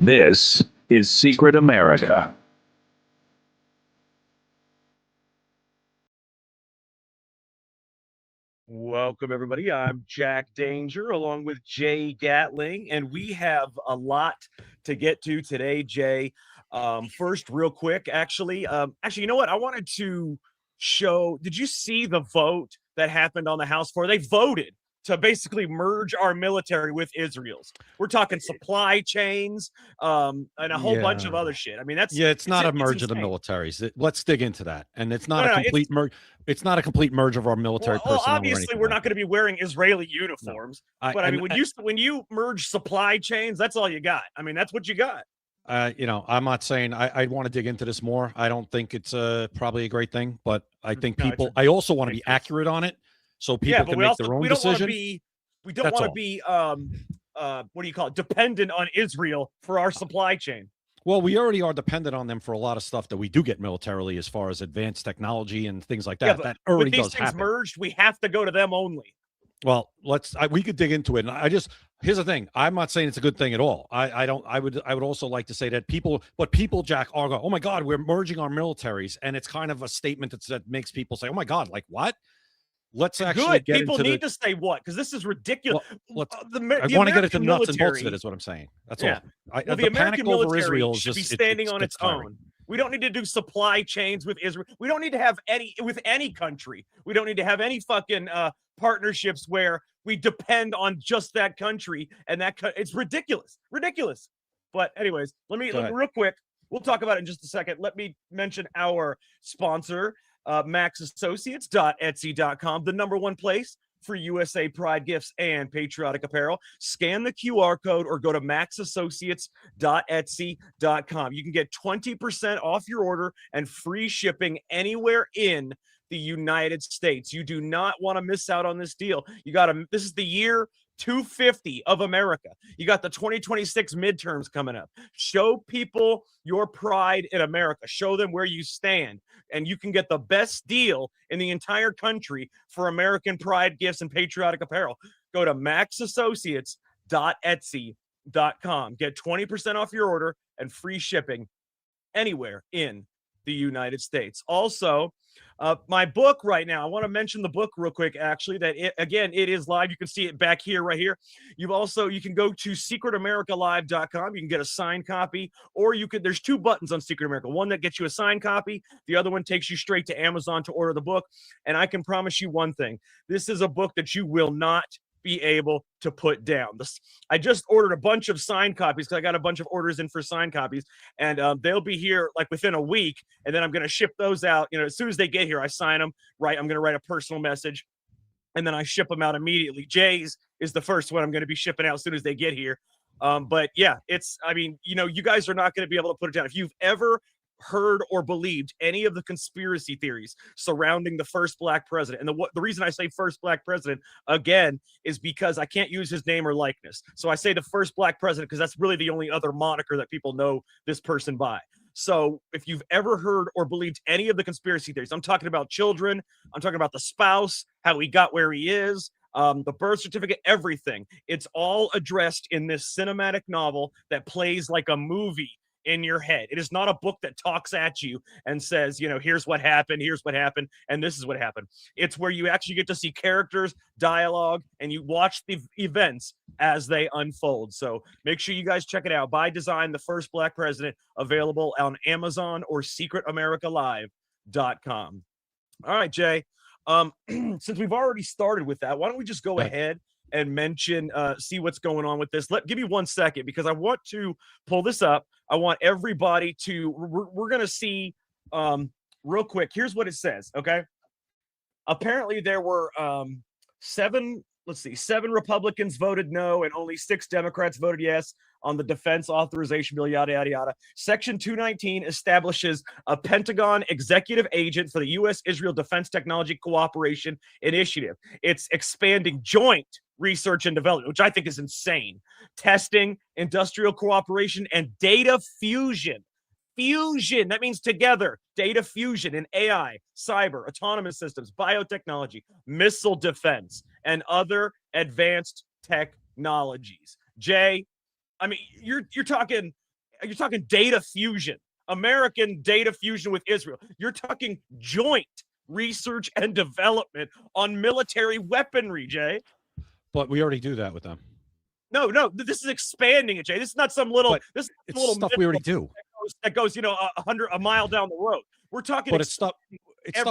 This is Secret America. Welcome, everybody. I'm Jack Danger along with Jay Gatling, and we have a lot to get to today, Jay. First, real quick, actually, you know what? I wanted to show, did you see the vote that happened on the House floor? They voted to basically merge our military with Israel's. We're talking supply chains and a whole bunch of other shit. I mean, it's not a merge of the militaries. Let's dig into that. And it's not a complete merge. It's not a complete merge of our military personnel. Well, obviously, we're not going to be wearing Israeli uniforms. No. But I mean, when you merge supply chains, that's all you got. I mean, that's what you got. I'm not saying I want to dig into this more. I don't think it's probably a great thing, but I think people. I also want to be accurate on it. so people can make their own decision. We don't want to be what do you call it? Dependent on Israel for our supply chain. Well, we already are dependent on them for a lot of stuff that we do get militarily, as far as advanced technology and things like that. Yeah, but that already with these does things happen. merged, we have to go to them only. Well, we could dig into it. And here's the thing. I'm not saying it's a good thing at all. I would also like to say that people, Jack, are going, oh my God, we're merging our militaries. And it's kind of a statement that makes people say, oh my God, like what? Let's actually get people into need to say what, because this is ridiculous. Well, I want to get into nuts and bolts of it, is what I'm saying. That's all. Well, the American military should be standing on its own. We don't need to do supply chains with Israel. We don't need to have any with any country. We don't need to have any fucking partnerships where we depend on just that country, and it's ridiculous. But anyways, let me real quick. We'll talk about it in just a second. Let me mention our sponsor, maxassociates.etsy.com, the #1 place for USA Pride gifts and patriotic apparel. Scan the QR code or go to maxassociates.etsy.com. You can get 20% off your order and free shipping anywhere in the United States. You do not want to miss out on this deal. This is the year 250 of America. You got the 2026 midterms coming up. Show people your pride in America. Show them where you stand. And you can get the best deal in the entire country for American pride gifts and patriotic apparel. Go to maxassociates.etsy.com. Get 20% off your order and free shipping anywhere in the United States. Also, my book right now, I want to mention the book real quick, actually, it is live. You can see it back here, right here. You can go to secretamericalive.com. You can get a signed copy, or there's 2 buttons on Secret America. One that gets you a signed copy. The other one takes you straight to Amazon to order the book. And I can promise you one thing. This is a book that you will not be able to put down. I just ordered a bunch of signed copies because I got a bunch of orders in for signed copies, and they'll be here like within a week, and then I'm going to ship those out. As soon as they get here, I sign them. I'm going to write a personal message, and then I ship them out immediately. Jay's is the first one I'm going to be shipping out as soon as they get here. But yeah, you guys are not going to be able to put it down. If you've ever heard or believed any of the conspiracy theories surrounding the first black president, and the reason I say first black president again is because I can't use his name or likeness, so I say the first black president because that's really the only other moniker that people know this person by. So if you've ever heard or believed any of the conspiracy theories, I'm talking about children, I'm talking about the spouse, how he got where he is, the birth certificate, everything, it's all addressed in this cinematic novel that plays like a movie in your head. It is not a book that talks at you and says, here's what happened, and this is what happened. It's where you actually get to see characters, dialogue, and you watch the events as they unfold. So make sure you guys check it out. By Design, the first black president, available on Amazon or secretamericalive.com. All right, Jay. Since we've already started with that, why don't we just go ahead and mention, see what's going on with this. Give me 1 second because I want to pull this up. I want everybody to, we're going to see real quick. Here's what it says. Okay. Apparently there were 7 Republicans voted no and only 6 Democrats voted yes on the defense authorization bill, yada, yada, yada. Section 219 establishes a Pentagon executive agent for the U.S.-Israel Defense Technology Cooperation Initiative. It's expanding joint research and development, which I think is insane. Testing, industrial cooperation, and data fusion. Fusion, that means together. Data fusion in AI, cyber, autonomous systems, biotechnology, missile defense, and other advanced technologies. Jay, you're talking data fusion, American data fusion with Israel. You're talking joint research and development on military weaponry, Jay. But we already do that with them. No, this is expanding it, Jay. This is not some little. This is it's little stuff we already do. That goes, a mile down the road. We're talking. But it's stuff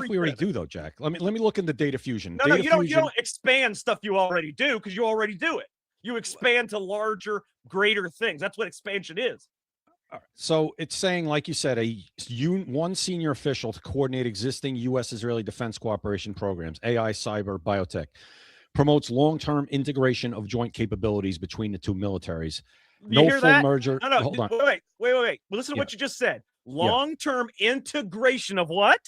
we already do, though, Jack. Let me look into data fusion. No, you don't expand stuff you already do because you already do it. You expand to larger, greater things. That's what expansion is. All right. So it's saying, like you said, one senior official to coordinate existing U.S.-Israeli defense cooperation programs, AI, cyber, biotech, promotes long-term integration of joint capabilities between the two militaries. No full merger. No, hold on. Wait. Well, listen to what you just said. Long-term integration of what?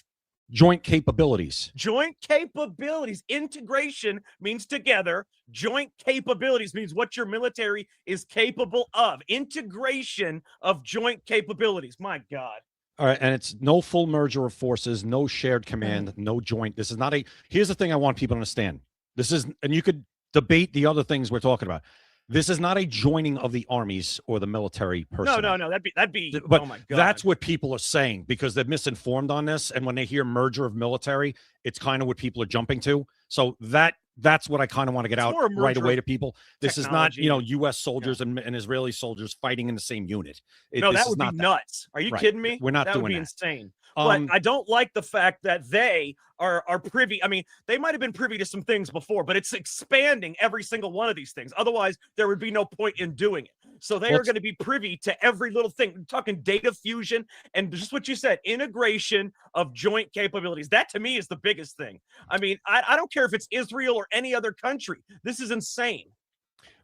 Joint capabilities. Joint capabilities. Integration means together. Joint capabilities means what your military is capable of. Integration of joint capabilities. My God. All right, and it's no full merger of forces, no shared command, no joint. This is not a. Here's the thing I want people to understand. This is, and you could debate the other things we're talking about. This is not a joining of the armies or the military personnel. No. That'd be. But oh my God. that's what people are saying because they're misinformed on this. And when they hear merger of military, it's kind of what people are jumping to. So that's what I kind of want to get out right away to people. This is not, U.S. soldiers and Israeli soldiers fighting in the same unit. No, that would be nuts. Are you kidding me? We're not that doing would be that. insane. But I don't like the fact that they are privy. I mean, they might have been privy to some things before, but it's expanding every single one of these things. Otherwise, there would be no point in doing it. So they are going to be privy to every little thing. We're talking data fusion and just what you said, integration of joint capabilities. That to me is the biggest thing. I mean, I don't care if it's Israel or any other country. This is insane.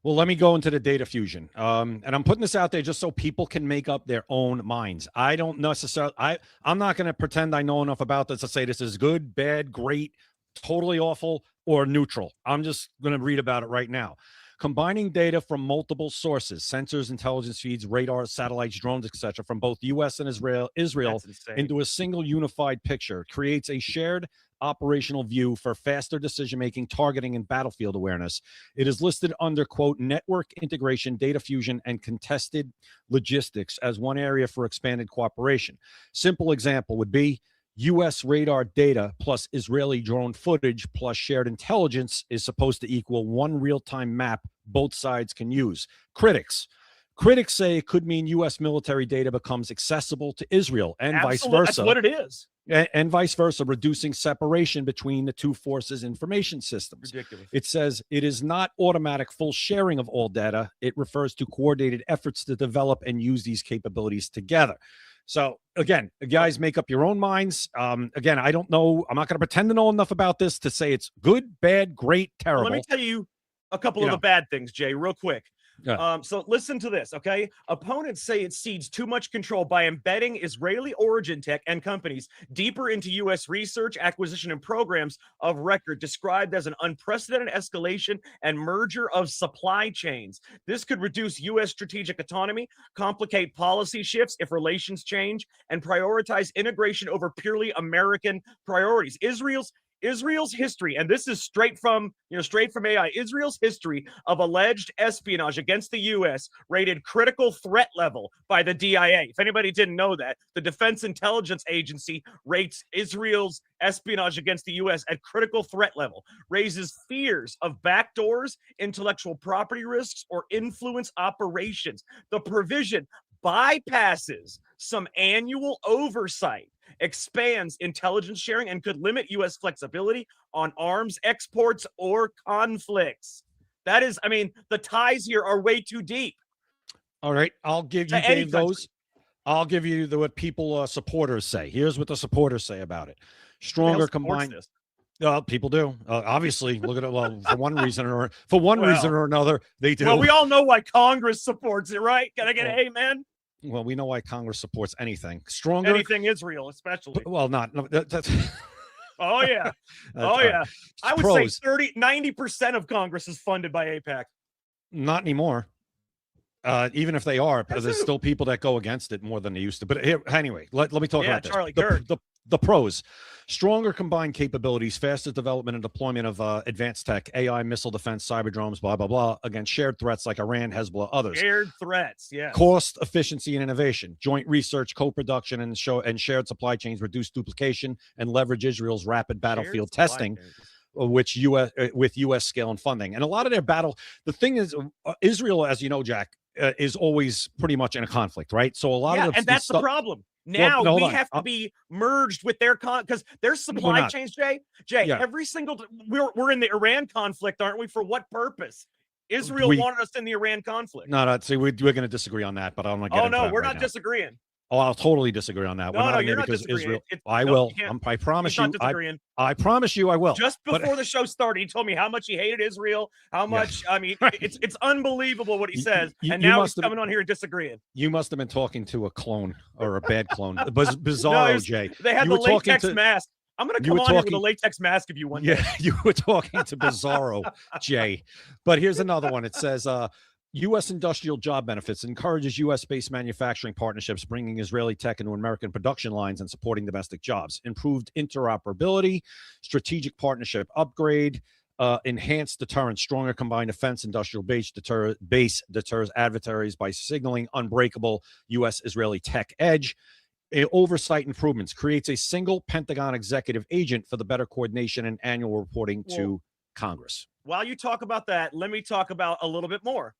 Well, let me go into the data fusion. And I'm putting this out there just so people can make up their own minds. I don't necessarily, I'm not going to pretend I know enough about this to say this is good, bad, great, totally awful, or neutral. I'm just going to read about it right now. Combining data from multiple sources, sensors, intelligence feeds, radar, satellites, drones, etc., from both U.S. and Israel into a single unified picture creates a shared operational view for faster decision-making, targeting, and battlefield awareness. It is listed under, quote, network integration, data fusion, and contested logistics as one area for expanded cooperation. Simple example would be U.S. radar data plus Israeli drone footage plus shared intelligence is supposed to equal one real-time map both sides can use. Critics say it could mean U.S. military data becomes accessible to Israel and vice versa. That's what it is. And vice versa, reducing separation between the two forces' information systems. Ridiculous. It says it is not automatic full sharing of all data. It refers to coordinated efforts to develop and use these capabilities together. So again, guys, make up your own minds. Again, I don't know. I'm not going to pretend to know enough about this to say it's good, bad, great, terrible. Well, let me tell you a couple of the bad things, Jay, real quick. Yeah. So listen to this, okay? Opponents say it cedes too much control by embedding Israeli origin tech and companies deeper into U.S. research, acquisition, and programs of record, described as an unprecedented escalation and merger of supply chains. This could reduce U.S. strategic autonomy, complicate policy shifts if relations change, and prioritize integration over purely American priorities. Israel's history, and this is straight from AI, Israel's history of alleged espionage against the U.S. rated critical threat level by the DIA. If anybody didn't know that, the Defense Intelligence Agency rates Israel's espionage against the U.S. at critical threat level, raises fears of backdoors, intellectual property risks, or influence operations. The provision bypasses some annual oversight, expands intelligence sharing, and could limit U.S. flexibility on arms exports or conflicts. That is, I mean, the ties here are way too deep. All right, I'll give you, Dave, those. I'll give you what people, supporters say. Here's what the supporters say about it. Stronger combined. People do. Obviously, look at it. Well, for one reason or another, they do. Well, we all know why Congress supports it, right? Can I get an amen? Well, we know why Congress supports anything. Anything Israel, especially. Well, that's. Oh, yeah. Oh, yeah. I would say 90% of Congress is funded by AIPAC. Not anymore. Even if they are, there's still people that go against it more than they used to. But here, anyway, let me talk about this. Charlie Kirk. The pros: stronger combined capabilities, faster development and deployment of advanced tech, AI, missile defense, cyber drones, blah, blah, blah, against shared threats like Iran, Hezbollah, others. Shared threats, yes. Cost, efficiency, and innovation, joint research, co-production, and shared supply chains reduce duplication and leverage Israel's rapid battlefield testing, with U.S. scale and funding. And a lot of their battle, the thing is, Israel, as you know, Jack, is always pretty much in a conflict, right? So a lot of and that's the problem. Now we have to be merged with their because their supply chains, Jay. Every single we're in the Iran conflict, aren't we? For what purpose? Israel wanted us in the Iran conflict. No, see, we're going to disagree on that, but I'm not. Oh no, we're not disagreeing. Oh, I'll totally disagree on that. No, you're not disagreeing. I will. I promise you. I promise you, I will. Just before the show started, he told me how much he hated Israel. How much? I mean, it's unbelievable what he says, and now he's coming on here and disagreeing. You must have been talking to a clone or a bad clone. Bizarro, Jay. They had the latex mask. I'm going to come on here with a latex mask if you want. Yeah, you were talking to Bizarro, Jay. But here's another one. It says, U.S. industrial job benefits encourages U.S.-based manufacturing partnerships, bringing Israeli tech into American production lines and supporting domestic jobs. Improved interoperability, strategic partnership upgrade, enhanced deterrence, stronger combined defense industrial base deters adversaries by signaling unbreakable U.S.-Israeli tech edge. Oversight improvements, creates a single Pentagon executive agent for the better coordination and annual reporting to Congress. While you talk about that, let me talk about a little bit more.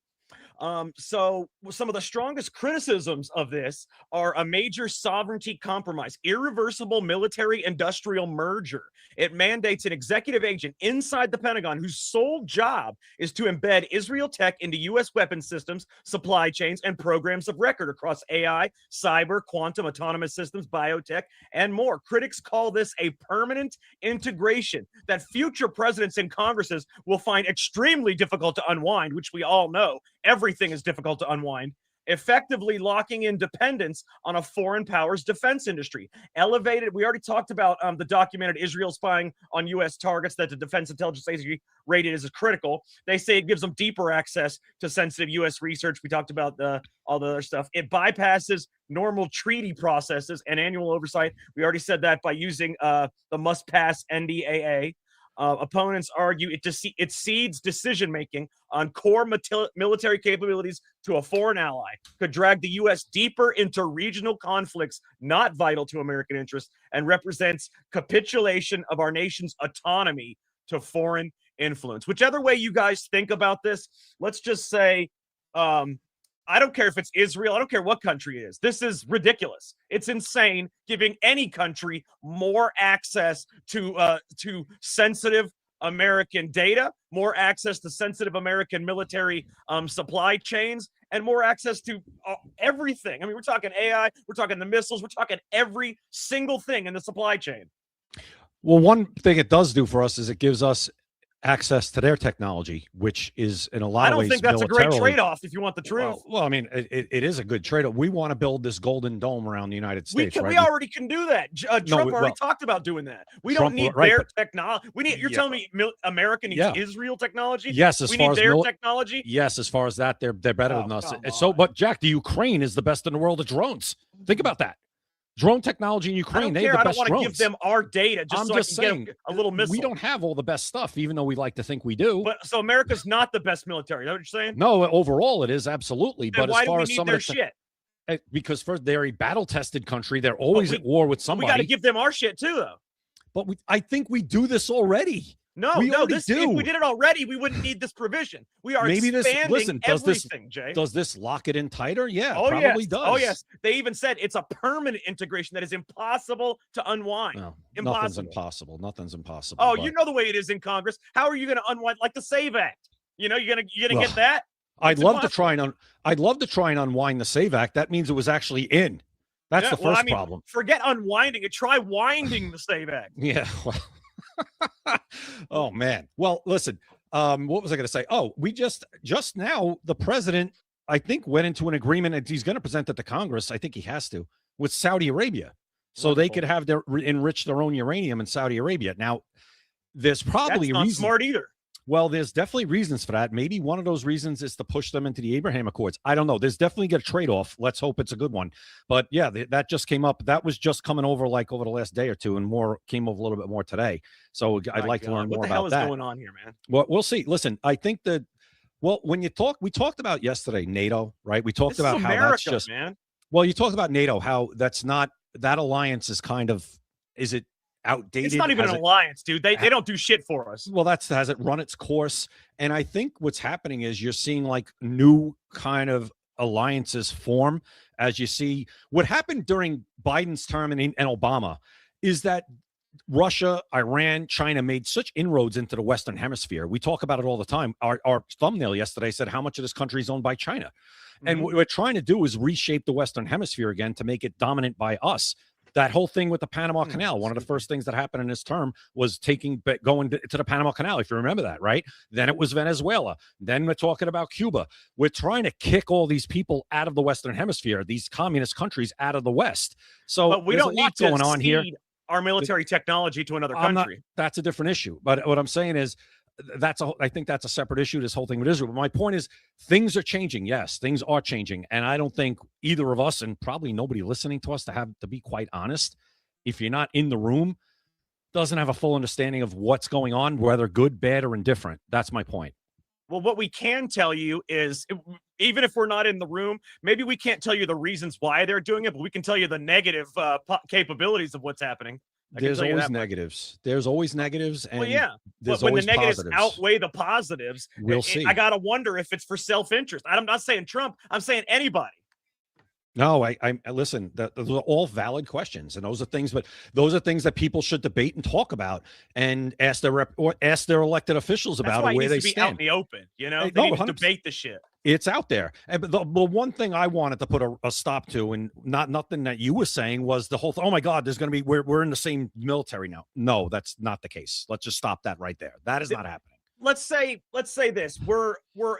So some of the strongest criticisms of this are a major sovereignty compromise, irreversible military industrial merger. It mandates an executive agent inside the Pentagon whose sole job is to embed Israel tech into U.S. weapons systems, supply chains, and programs of record across AI, cyber, quantum, autonomous systems, biotech, and more. Critics call this a permanent integration that future presidents and Congresses will find extremely difficult to unwind, which we all know. Everything is difficult to unwind, effectively locking in dependence on a foreign power's defense industry. Elevated, we already talked about the documented Israel spying on U.S. targets that the Defense Intelligence Agency rated as critical. They say it gives them deeper access to sensitive U.S. research. We talked about all the other stuff. It bypasses normal treaty processes and annual oversight. We already said that by using the must-pass NDAA. Opponents argue it cedes decision-making on core military capabilities to a foreign ally, could drag the U.S. deeper into regional conflicts not vital to American interests, and represents capitulation of our nation's autonomy to foreign influence. Whichever way you guys think about this, let's just say, I don't care if it's Israel. I don't care what country it is. This is ridiculous. It's insane giving any country more access to sensitive American data, more access to sensitive American military supply chains, and more access to everything. I mean, we're talking AI, we're talking the missiles, we're talking every single thing in the supply chain. Well, one thing it does do for us is it gives us access to their technology, which is in a lot of ways. I don't think that's a great trade-off if you want the truth. Well, I mean, it is a good trade-off. We want to build this golden dome around the United States. We already can do that. Trump already talked about doing that. We don't need their technology. You're telling me America needs Israel technology? Yes, as we far need as their technology. Yes, as far as that, they're better than us. So, but Jack, the Ukraine is the best in the world at drones. Think about that. Drone technology in Ukraine, they have the best drones. I don't want to give them our data just so I can get a little missile. We don't have all the best stuff, even though we like to think we do. But so America's not the best military. Is that what you're saying? No, overall it is absolutely. Then but why as far do we as need some their of the shit? Because first they're a battle-tested country. They're always at war with somebody. We got to give them our shit too, though. But I think we do this already. If we did it already, we wouldn't need this provision. We are expanding everything, Jay. Does this lock it in tighter? Yeah, probably does. Oh, yes. They even said it's a permanent integration that is impossible to unwind. No, impossible. Nothing's impossible. Oh, you know the way it is in Congress. How are you going to unwind, like the SAVE Act? You're gonna get that? I'd love to try and unwind the SAVE Act. That means it was actually in. That's the first problem. Forget unwinding it. Try winding the SAVE Act. Yeah. Well. Oh man. Well, listen. What was I going to say? Oh, we just now the president, I think, went into an agreement, and he's going to present it to Congress. I think he has to, with Saudi Arabia, so they could have enrich their own uranium in Saudi Arabia. Now, there's probably that's not smart either. Well, there's definitely reasons for that. Maybe one of those reasons is to push them into the Abraham Accords. I don't know. There's definitely a trade-off. Let's hope it's a good one. But yeah, that just came up. That was just coming over over the last day or two, and more came over a little bit more today. So I'd like to learn more about that. What the hell is going on here, man? Well, we'll see. Listen, I think that, when we talked about yesterday, NATO, right? We talked about how that's just, man. Well, you talked about NATO, how that's not, that alliance is kind of, is it outdated? It's not even an alliance, dude. They don't do shit for us. Well, has it run its course? And I think what's happening is you're seeing like new kind of alliances form, as you see what happened during Biden's term and Obama, is that Russia, Iran, China made such inroads into the Western Hemisphere. We talk about it all the time. Our thumbnail yesterday said how much of this country is owned by China. And what we're trying to do is reshape the Western Hemisphere again to make it dominant by us. That whole thing with the Panama Canal, one of the first things that happened in this term was going to the Panama Canal, if you remember that, right? Then it was Venezuela. Then we're talking about Cuba. We're trying to kick all these people out of the Western Hemisphere, these communist countries out of the West. So but we there's don't a lot need going on here. our military technology to another country. That's a different issue. But what I'm saying is, I think that's a separate issue, this whole thing with Israel. But my point is, things are changing. Yes, things are changing. And I don't think either of us, and probably nobody listening to us, to be quite honest, if you're not in the room, doesn't have a full understanding of what's going on, whether good, bad, or indifferent. That's my point. Well, what we can tell you is, even if we're not in the room, maybe we can't tell you the reasons why they're doing it, but we can tell you the negative capabilities of what's happening. There's always negatives. There's always negatives. And well, yeah. There's but when the always negatives positives. outweigh the positives, We'll see. I got to wonder if it's for self-interest. I'm not saying Trump. I'm saying anybody. No, I listen. Those are all valid questions, and those are things. But those are things that people should debate and talk about, and ask their elected officials about why where it they needs to be stand out in the open. You know, Hey, they no, need to 100%. debate the shit. It's out there. But the one thing I wanted to put a stop to, and nothing that you were saying, was the whole thing. Oh my God, there's going to be we're in the same military now. No, that's not the case. Let's just stop that right there. That is not happening. Let's say this: we're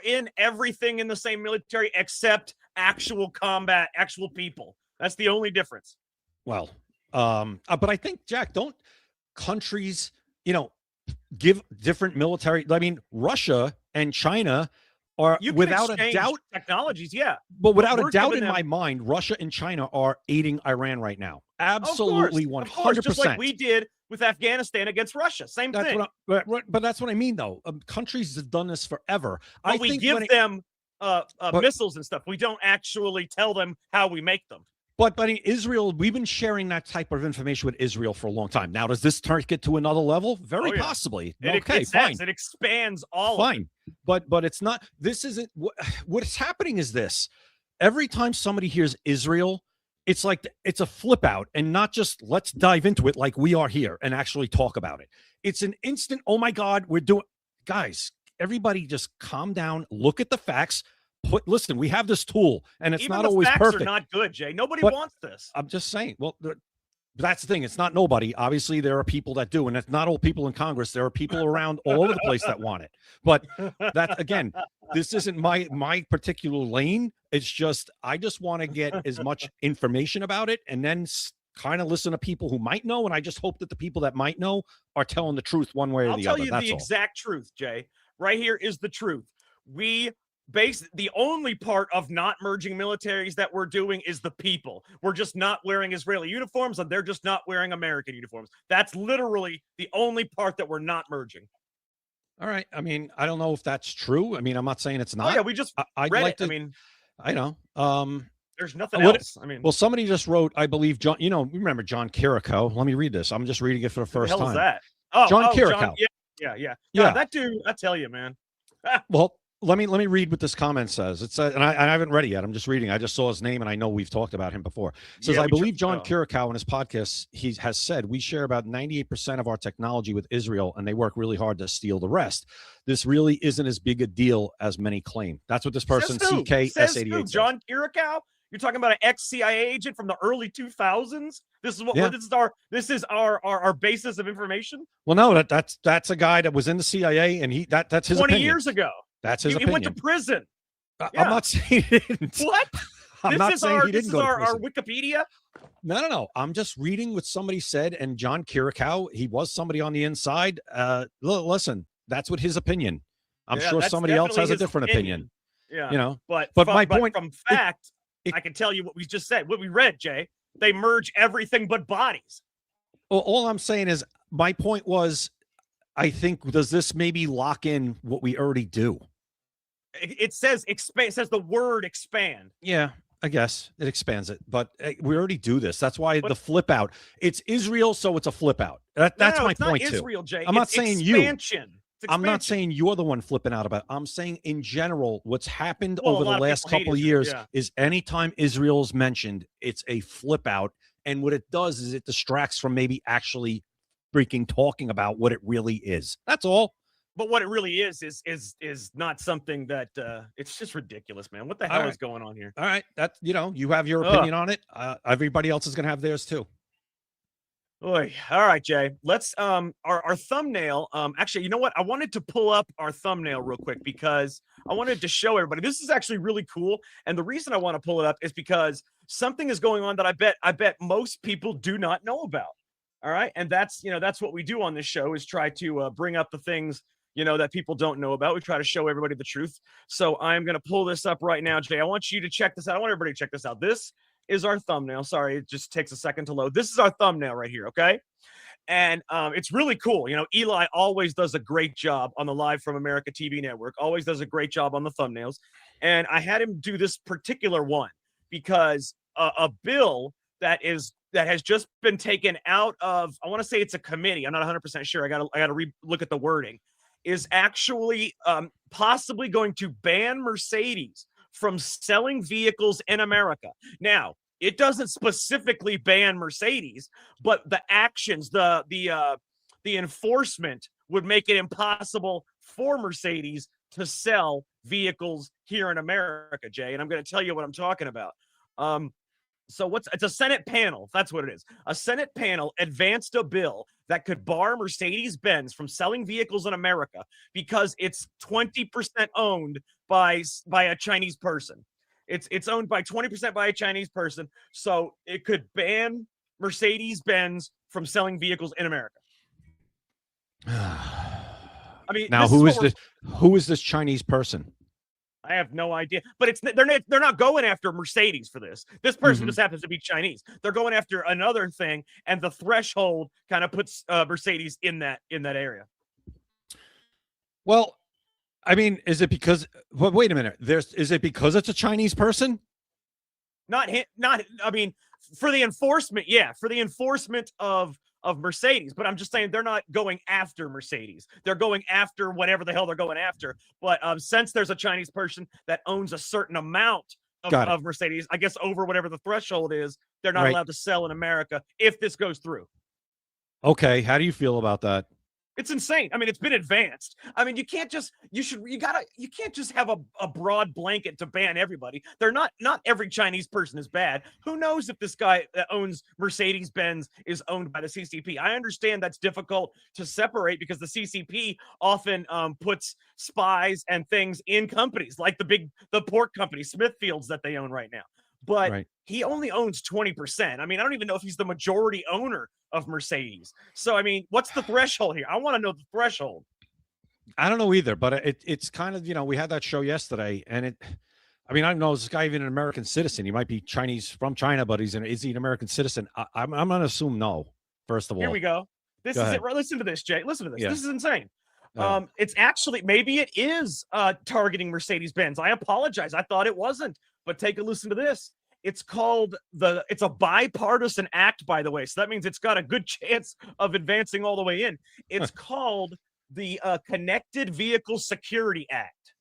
in everything in the same military except actual combat, actual people. That's the only difference. Well, but I think, Jack, don't countries, give different military? I mean, Russia and China are, You can without a exchange doubt, technologies, yeah. but without We're a doubt giving in them- my mind, Russia and China are aiding Iran right now. Of Absolutely, course, of course, 100%. just like we did with Afghanistan against Russia. Same That's thing. but that's what I mean, though. Countries have done this forever. But we give them missiles and stuff. We don't actually tell them how we make them. But in Israel, we've been sharing that type of information with Israel for a long time. Now, does this get to another level? Very Oh, yeah. possibly. It Fine. It expands all Fine. But it's not. This isn't. What's happening is this. Every time somebody hears Israel, it's like it's a flip out, and not just let's dive into it like we are here and actually talk about it. It's an instant, oh my God, we're doing. Guys, everybody just calm down, look at the facts. Listen, we have this tool, and it's Even not the always facts perfect. are not good, Jay. Nobody But wants this. I'm just saying. Well, that's the thing. It's not nobody. Obviously, there are people that do, and it's not all people in Congress. There are people around all over the place that want it. But that, again, this isn't my particular lane. It's just I just want to get as much information about it, and then kind of listen to people who might know. And I just hope that the people that might know are telling the truth one way or I'll the tell other. you That's the all. exact truth, Jay. Right here is the truth. The only part of not merging militaries that we're doing is the people. We're just not wearing Israeli uniforms, and they're just not wearing American uniforms. That's literally the only part that we're not merging. All right. I mean, I don't know if that's true. I mean, I'm not saying it's not. Oh yeah, we just I'd read like it. to. I mean, I know. there's nothing else. I mean, well, somebody just wrote, I believe, John. Remember John Kiriko? Let me read this. I'm just reading it for the what first the hell time. is that? Oh, John Kiriko. Yeah. Yeah. God, that dude, I tell you, man. Well, let me read what this comment says. It says, and I haven't read it yet. I'm just reading. I just saw his name, and I know we've talked about him before. It says, Yeah, I we believe just- John oh. Kirikow in his podcast, he has said we share about 98% of our technology with Israel, and they work really hard to steal the rest. This really isn't as big a deal as many claim. That's what this person, Says who? CKS88, says. John Kirikow? You're talking about an ex-CIA agent from the early 2000s? This is what Yeah. this is our basis of information? Well, no, that's a guy that was in the CIA, and that's his 20 opinion. years ago. That's his He opinion. went to prison. I'm Yeah. not saying he didn't. What? I'm not saying he didn't go to our prison. Wikipedia? No. I'm just reading what somebody said, and John Kirikow, he was somebody on the inside. Listen, that's what his opinion. I'm Yeah, sure that's somebody else definitely has a his different opinion. Yeah. But my point from fact, I can tell you what we just said, what we read, Jay. They merge everything but bodies. Well, all I'm saying is my point was, I think, does this maybe lock in what we already do? It says expand. It says the word expand. Yeah, I guess it expands it, but we already do this. That's why the flip out. It's Israel, so it's a flip out. That's my it's point not too. Israel, Jay. I'm not It's saying expansion. It's I'm not expansion. saying you're the one flipping out about it. I'm saying in general, what's happened Well, a over the lot of last people hate couple of Israel, years yeah. is anytime Israel's mentioned, it's a flip out. And what it does is it distracts from maybe actually freaking talking about what it really is. That's all. But what it really is not something that it's just ridiculous, man. What the hell All is right. going on here? All right. That, you have your opinion on it. Everybody else is going to have theirs too. Oy. All right, Jay. Let's our thumbnail. Actually, you know what? I wanted to pull up our thumbnail real quick because I wanted to show everybody. This is actually really cool. And the reason I want to pull it up is because something is going on that I bet most people do not know about. All right. And that's, that's what we do on this show, is try to bring up the things, that people don't know about. We try to show everybody the truth. So I'm going to pull this up right now, Jay. I want you to check this out. I want everybody to check this out. This is our thumbnail. Sorry, it just takes a second to load. This is our thumbnail right here. Okay. And it's really cool. Eli always does a great job on the Live from America TV network, always does a great job on the thumbnails. And I had him do this particular one because a bill that has just been taken out of, I want to say it's a committee. I'm not 100% sure. I got to look at the wording, is actually possibly going to ban Mercedes from selling vehicles in America. Now, it doesn't specifically ban Mercedes, but the actions, the enforcement would make it impossible for Mercedes to sell vehicles here in America, Jay. And I'm going to tell you what I'm talking about. So it's a Senate panel. That's what it is. A Senate panel advanced a bill that could bar Mercedes-Benz from selling vehicles in America because it's 20% owned by a Chinese person. It's owned by 20% by a Chinese person. So it could ban Mercedes-Benz from selling vehicles in America. I mean, now who is this Chinese person? I have no idea, but they're not going after Mercedes for this. This person just happens to be Chinese. They're going after another thing, and the threshold kind of puts Mercedes in that area. Well, I mean, is it because? But wait a minute. Is it because it's a Chinese person? Not. I mean, for the enforcement, yeah, for the enforcement of Mercedes, but I'm just saying they're not going after Mercedes. They're going after whatever the hell they're going after. But since there's a Chinese person that owns a certain amount of Mercedes, I guess over whatever the threshold is, they're not allowed to sell in America if this goes through. Okay, how do you feel about that? It's insane. I mean, it's been advanced. I mean, you can't just have a broad blanket to ban everybody. Not every Chinese person is bad. Who knows if this guy that owns Mercedes-Benz is owned by the CCP? I understand that's difficult to separate because the CCP often puts spies and things in companies like the pork company, Smithfields, that they own right now. But he only owns 20%. I mean, I don't even know if he's the majority owner of Mercedes. So, I mean, what's the threshold here? I want to know the threshold. I don't know either, but it's kind of, we had that show yesterday, and I mean, I don't know, is this guy even an American citizen? He might be Chinese from China, but is he an American citizen? I'm going to assume no, first of all. Here we go. This is it. Listen to this, Jay. Listen to this. Yeah. This is insane. It's actually, maybe it is targeting Mercedes-Benz. I apologize. I thought it wasn't, but take a listen to this. It's called it's a bipartisan act, by the way. So that means it's got a good chance of advancing all the way in. It's called the Connected Vehicle Security Act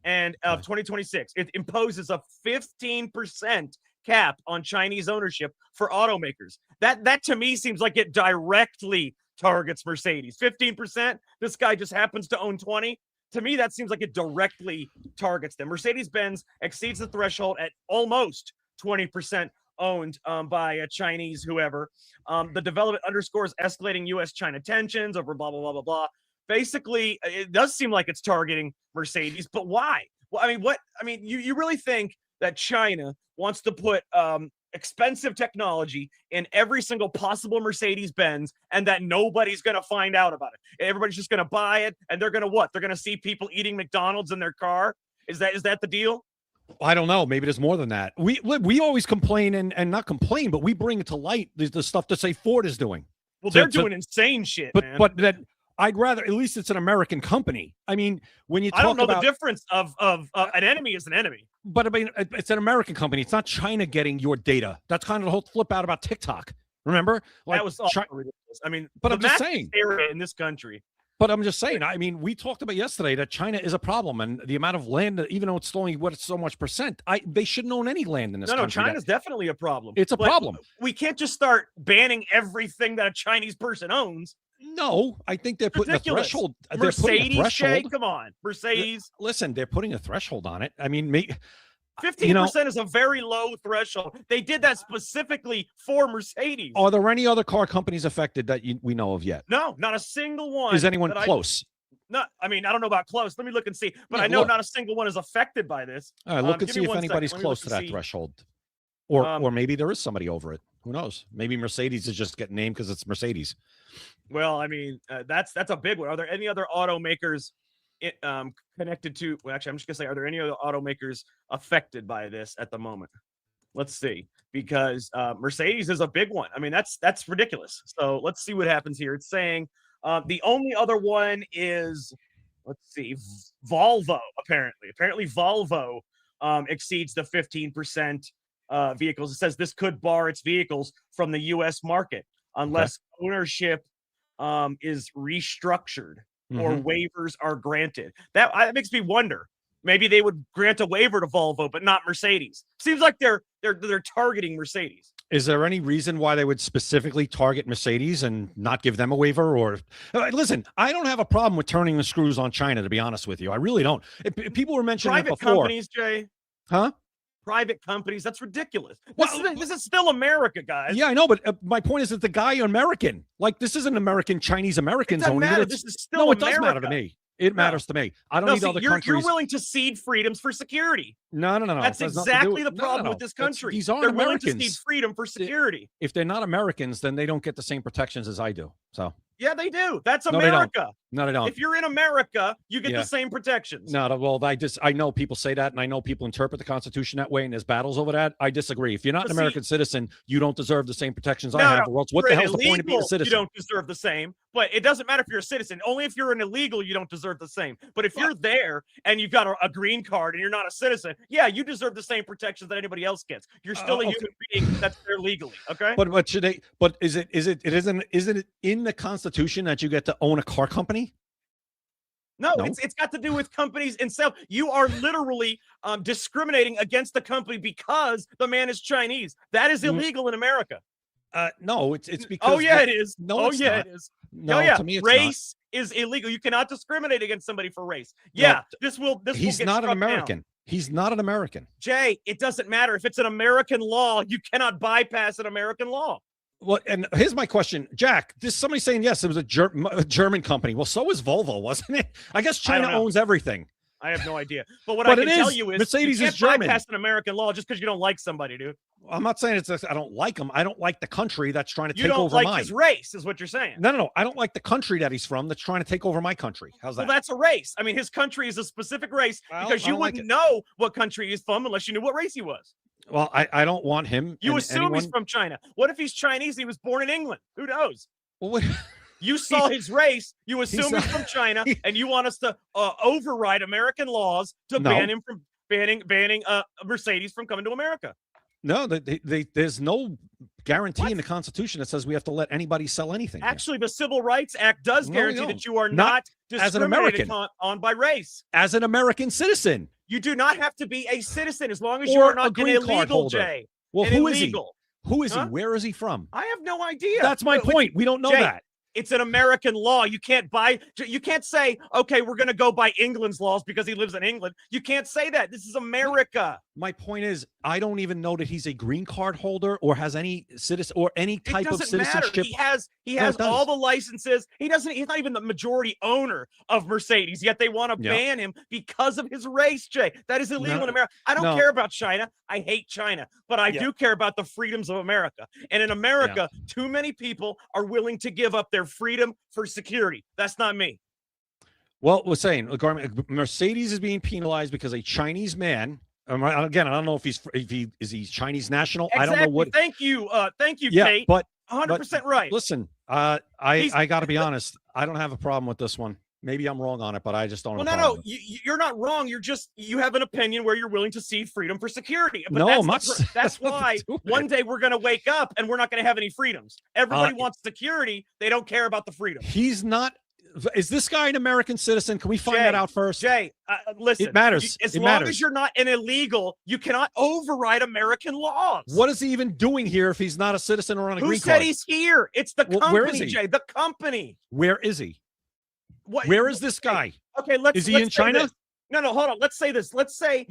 and of 2026. It imposes a 15% cap on Chinese ownership for automakers. That to me seems like it directly targets Mercedes. 15%. This guy just happens to own 20. To me, that seems like it directly targets them. Mercedes-Benz exceeds the threshold at almost 20% owned by a Chinese whoever. The development underscores escalating U.S.-China tensions over blah, blah, blah, blah, blah. Basically, it does seem like it's targeting Mercedes, but why? Well, I mean, you really think that China wants to put expensive technology in every single possible Mercedes-Benz and that nobody's going to find out about it? Everybody's just going to buy it, and they're going to what? They're going to see people eating McDonald's in their car? Is that the deal? I don't know. Maybe there's more than that. We always complain and not complain, but we bring to light the stuff that say Ford is doing. Well, they're doing insane shit, man. But that I'd rather, at least it's an American company. I mean, when you talk I don't know about the difference of an enemy is an enemy. But I mean, it's an American company. It's not China getting your data. That's kind of the whole flip out about TikTok. Remember? That was ridiculous. I mean, but I'm just saying, area in this country. But I'm just saying, I mean, we talked about yesterday that China is a problem, and the amount of land, even though it's only so much percent, they shouldn't own any land in this country. No, China's definitely a problem. It's a problem. We can't just start banning everything that a Chinese person owns. No, I think they're putting a threshold. Mercedes, Jay, come on, Mercedes. Listen, they're putting a threshold on it. I mean, 15% is a very low threshold. They did that specifically for Mercedes. Are there any other car companies affected that we know of yet? No, not a single one. Is anyone close? I mean, I don't know about close. Let me look and see. But I know not a single one is affected by this. All right, look and see if anybody's close to that threshold. Or maybe there is somebody over it. Who knows? Maybe Mercedes is just getting named because it's Mercedes. Well, I mean, that's a big one. Are there any other automakers connected to? Well, actually, I'm just gonna say, are there any other automakers affected by this at the moment? Let's see, because Mercedes is a big one. I mean, that's ridiculous. So let's see what happens here. It's saying the only other one is, let's see, Volvo. Apparently Volvo exceeds the 15% vehicles. It says this could bar its vehicles from the U.S. market unless ownership is restructured or waivers are granted. That makes me wonder. Maybe they would grant a waiver to Volvo, but not Mercedes. Seems like they're targeting Mercedes. Is there any reason why they would specifically target Mercedes and not give them a waiver? Or listen, I don't have a problem with turning the screws on China, to be honest with you. I really don't. People were mentioning private it before. Companies, Jay. Huh? Private companies. That's ridiculous. This is still America, guys. Yeah, I know, but my point is that the guy American. Like, this isn't American, Chinese Americans owning it. This is still America. Does matter to me. It matters to me. I don't need other countries. You're willing to cede freedoms for security. No. That's exactly the problem with this country. These aren't They're Americans. willing to cede freedom for security. If they're not Americans, then they don't get the same protections as I do. So yeah, they do. That's No, America. No, they don't. If you're in America, you get the same protections. No, well, I know people say that, and I know people interpret the Constitution that way, and there's battles over that. I disagree. If you're not an American citizen, you don't deserve the same protections I have. Or else, what the hell's the point of being a citizen? You don't deserve the same. But it doesn't matter if you're a citizen. Only if you're an illegal, you don't deserve the same. But if you're there and you've got a green card and you're not a citizen, yeah, you deserve the same protections that anybody else gets. You're still a human being that's there legally. Okay. But should they? But isn't it in the Constitution that you get to own a car company? No, it's got to do with companies and self. You are literally discriminating against the company because the man is Chinese. That is illegal in America. No, it's because. Oh yeah, it is. No, it's not. It is. No, yeah. to me, it's race is illegal. You cannot discriminate against somebody for race. Yeah, this will. He's not an American. He's not an American. Jay, it doesn't matter if it's an American law. You cannot bypass an American law. Well, and here's my question, Jack. There's somebody saying yes, it was a German company. Well, so is Volvo, wasn't it? I guess China owns everything. I have no idea. But what I can tell you is Mercedes you is German. bypass an American law just because you don't like somebody, dude. I'm not saying I don't like him. I don't like the country that's trying to take over mine. You don't mine. like his race, is what you're saying. No. I don't like the country that he's from that's trying to take over my country. How's that? Well, that's a race. I mean, his country is a specific race because you wouldn't know what country he's from unless you knew what race he was. Well, I don't want him. You assume he's from China. What if he's Chinese and he was born in England? Who knows? Well, what? You saw his race. You assume he's from China, and you want us to override American laws to ban him from banning Mercedes from coming to America. No, there's no guarantee in the Constitution that says we have to let anybody sell anything. Actually, the Civil Rights Act does guarantee that you are not discriminated on by race. As an American citizen. You do not have to be a citizen as long as you are not an illegal, Jay. Well, who is he? Who is he? Where is he from? I have no idea. That's my point. We don't know that. It's an American law. You can't say, okay, we're going to go by England's laws because he lives in England. You can't say that. This is America. My point is, I don't even know that he's a green card holder or has any citizen or any type of citizenship. Matter. He has all the licenses. He's not even the majority owner of Mercedes, yet they want to ban him because of his race, Jay. That is illegal in America. I don't care about China. I hate China, but I do care about the freedoms of America. And in America, too many people are willing to give up their freedom for security. That's not me. Well, we're saying Mercedes is being penalized because a Chinese man. Again, I don't know if he's Chinese national. Exactly. I don't know what. Thank you, Kate. But 100% right. Listen, I got to be honest. I don't have a problem with this one. Maybe I'm wrong on it, but I just don't. Well, you're not wrong. You have an opinion where you're willing to cede freedom for security. But no, that's why one day we're going to wake up and we're not going to have any freedoms. Everybody wants security. They don't care about the freedom. He's not. Is this guy an American citizen? Can we find that out first? Jay, listen. It matters. As long as you're not an illegal, you cannot override American laws. What is he even doing here if he's not a citizen or on a green card? Who said he's here? It's the company, where is he? Jay. The company. Where is he? Where is this guy? Okay, is he in China? This. No, hold on. Let's say this. Let's say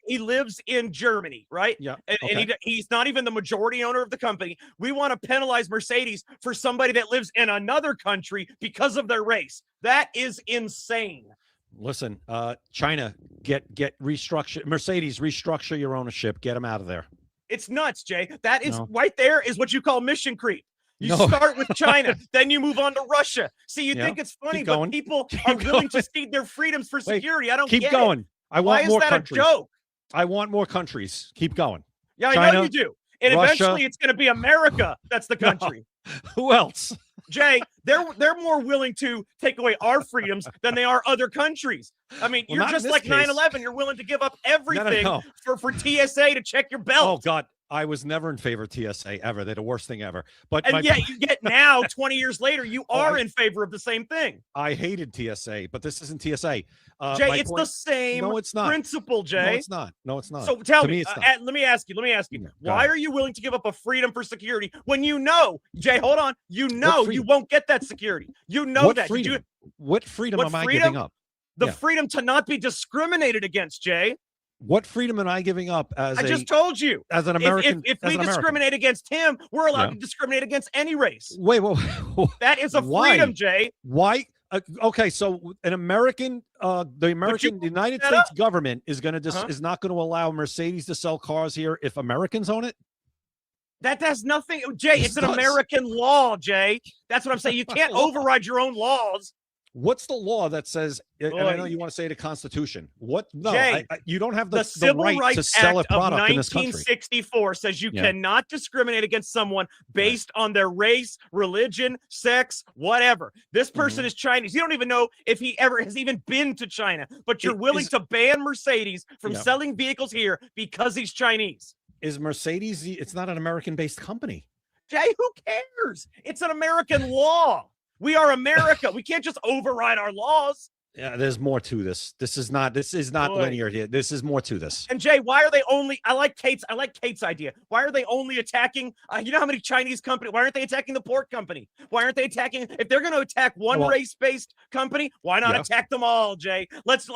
he lives in Germany, right? Yeah. And he's not even the majority owner of the company. We want to penalize Mercedes for somebody that lives in another country because of their race. That is insane. Listen, China, get restructure. Mercedes, restructure your ownership. Get them out of there. It's nuts, Jay. That is right there is what you call mission creep. You No. start with China, then you move on to Russia. See, you think it's funny, Keep but going. people are willing to cede their freedoms for security. I don't Keep get going. it. I want Why more is that countries. a joke? I want more countries. Keep going. Yeah, I China, know you do. And Russia. eventually it's going to be America that's the country. Who else? Jay, they're more willing to take away our freedoms than they are other countries. I mean, Well, you're not in just this like case. 9/11. You're willing to give up everything no. for TSA to check your belt. Oh God, I was never in favor of TSA ever. They're the worst thing ever. But And yet you get now, 20 years later, you are in favor of the same thing. I hated TSA, but this isn't TSA. Jay, it's the same No, it's not. principle, Jay. No, it's not. No, it's not. So tell To me, it's not. let me ask you, Go why ahead. are you willing to give up a freedom for security when you know, Jay, hold on, you know you freedom? won't get that security. You know What that. Did you- freedom? What freedom What am I freedom? giving up? The Yeah. freedom to not be discriminated against, Jay. What freedom am I giving up as I just told you. as an If- American? If as we an American? discriminate against him, we're allowed Yeah. to discriminate against any race. Wait, That is a why? freedom, Jay. Why? Okay, so an American, the United that States up. government is going to Uh-huh. is not going to allow Mercedes to sell cars here if Americans own it. That has nothing, Jay. Yes, It's it an does. American law, Jay. That's what I'm saying. You can't override your own laws. What's the law that says? And I know Boy. you want to say the Constitution. What? No, Jay, you don't have The the Civil right Rights to sell Act a of product in this country. 1964 says you Yeah. cannot discriminate against someone based on their race, religion, sex, whatever. This person Mm-hmm. is Chinese. You don't even know if he ever has even been to China, but you're It willing is- to ban Mercedes from Yeah. selling vehicles here because he's Chinese. Is Mercedes? It's not an American-based company. Jay, who cares? It's an American law. We are America. We can't just override our laws. Yeah, there's more to this. This is not Boy. linear here. This is more to this. And Jay, why are they only? I like Kate's idea. Why are they only attacking? You know how many Chinese companies? Why aren't they attacking the pork company? Why aren't they attacking? If they're going to attack one Well, race-based company, why not yeah. attack them all, Jay? Let's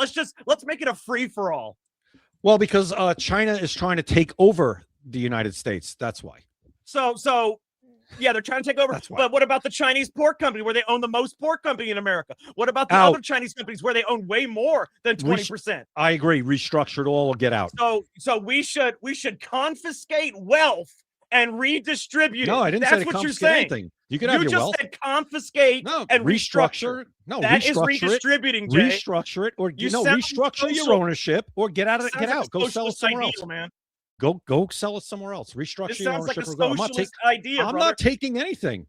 make it a free for all. Well, because China is trying to take over the United States. That's why. So. Yeah, they're trying to take over. That's why. But what about the Chinese pork company where they own the most pork company in America? What about the Out. other Chinese companies where they own way more than 20%? I agree. Restructure it all or get out. So we should confiscate wealth and redistribute No, it. I didn't That's say to what you're confiscate saying. anything. You can have your just wealth. said confiscate and restructure. No, That is restructure redistributing, it. Jay. Restructure it, or You no, sound restructure your social- ownership, or get out of it. Sounds Get like out. a Go sell it socialist somewhere idea, else. man. Go sell it somewhere else. Restructure This your sounds like ownership. a or go. I'm not socialist taking. idea, I'm brother. not taking anything.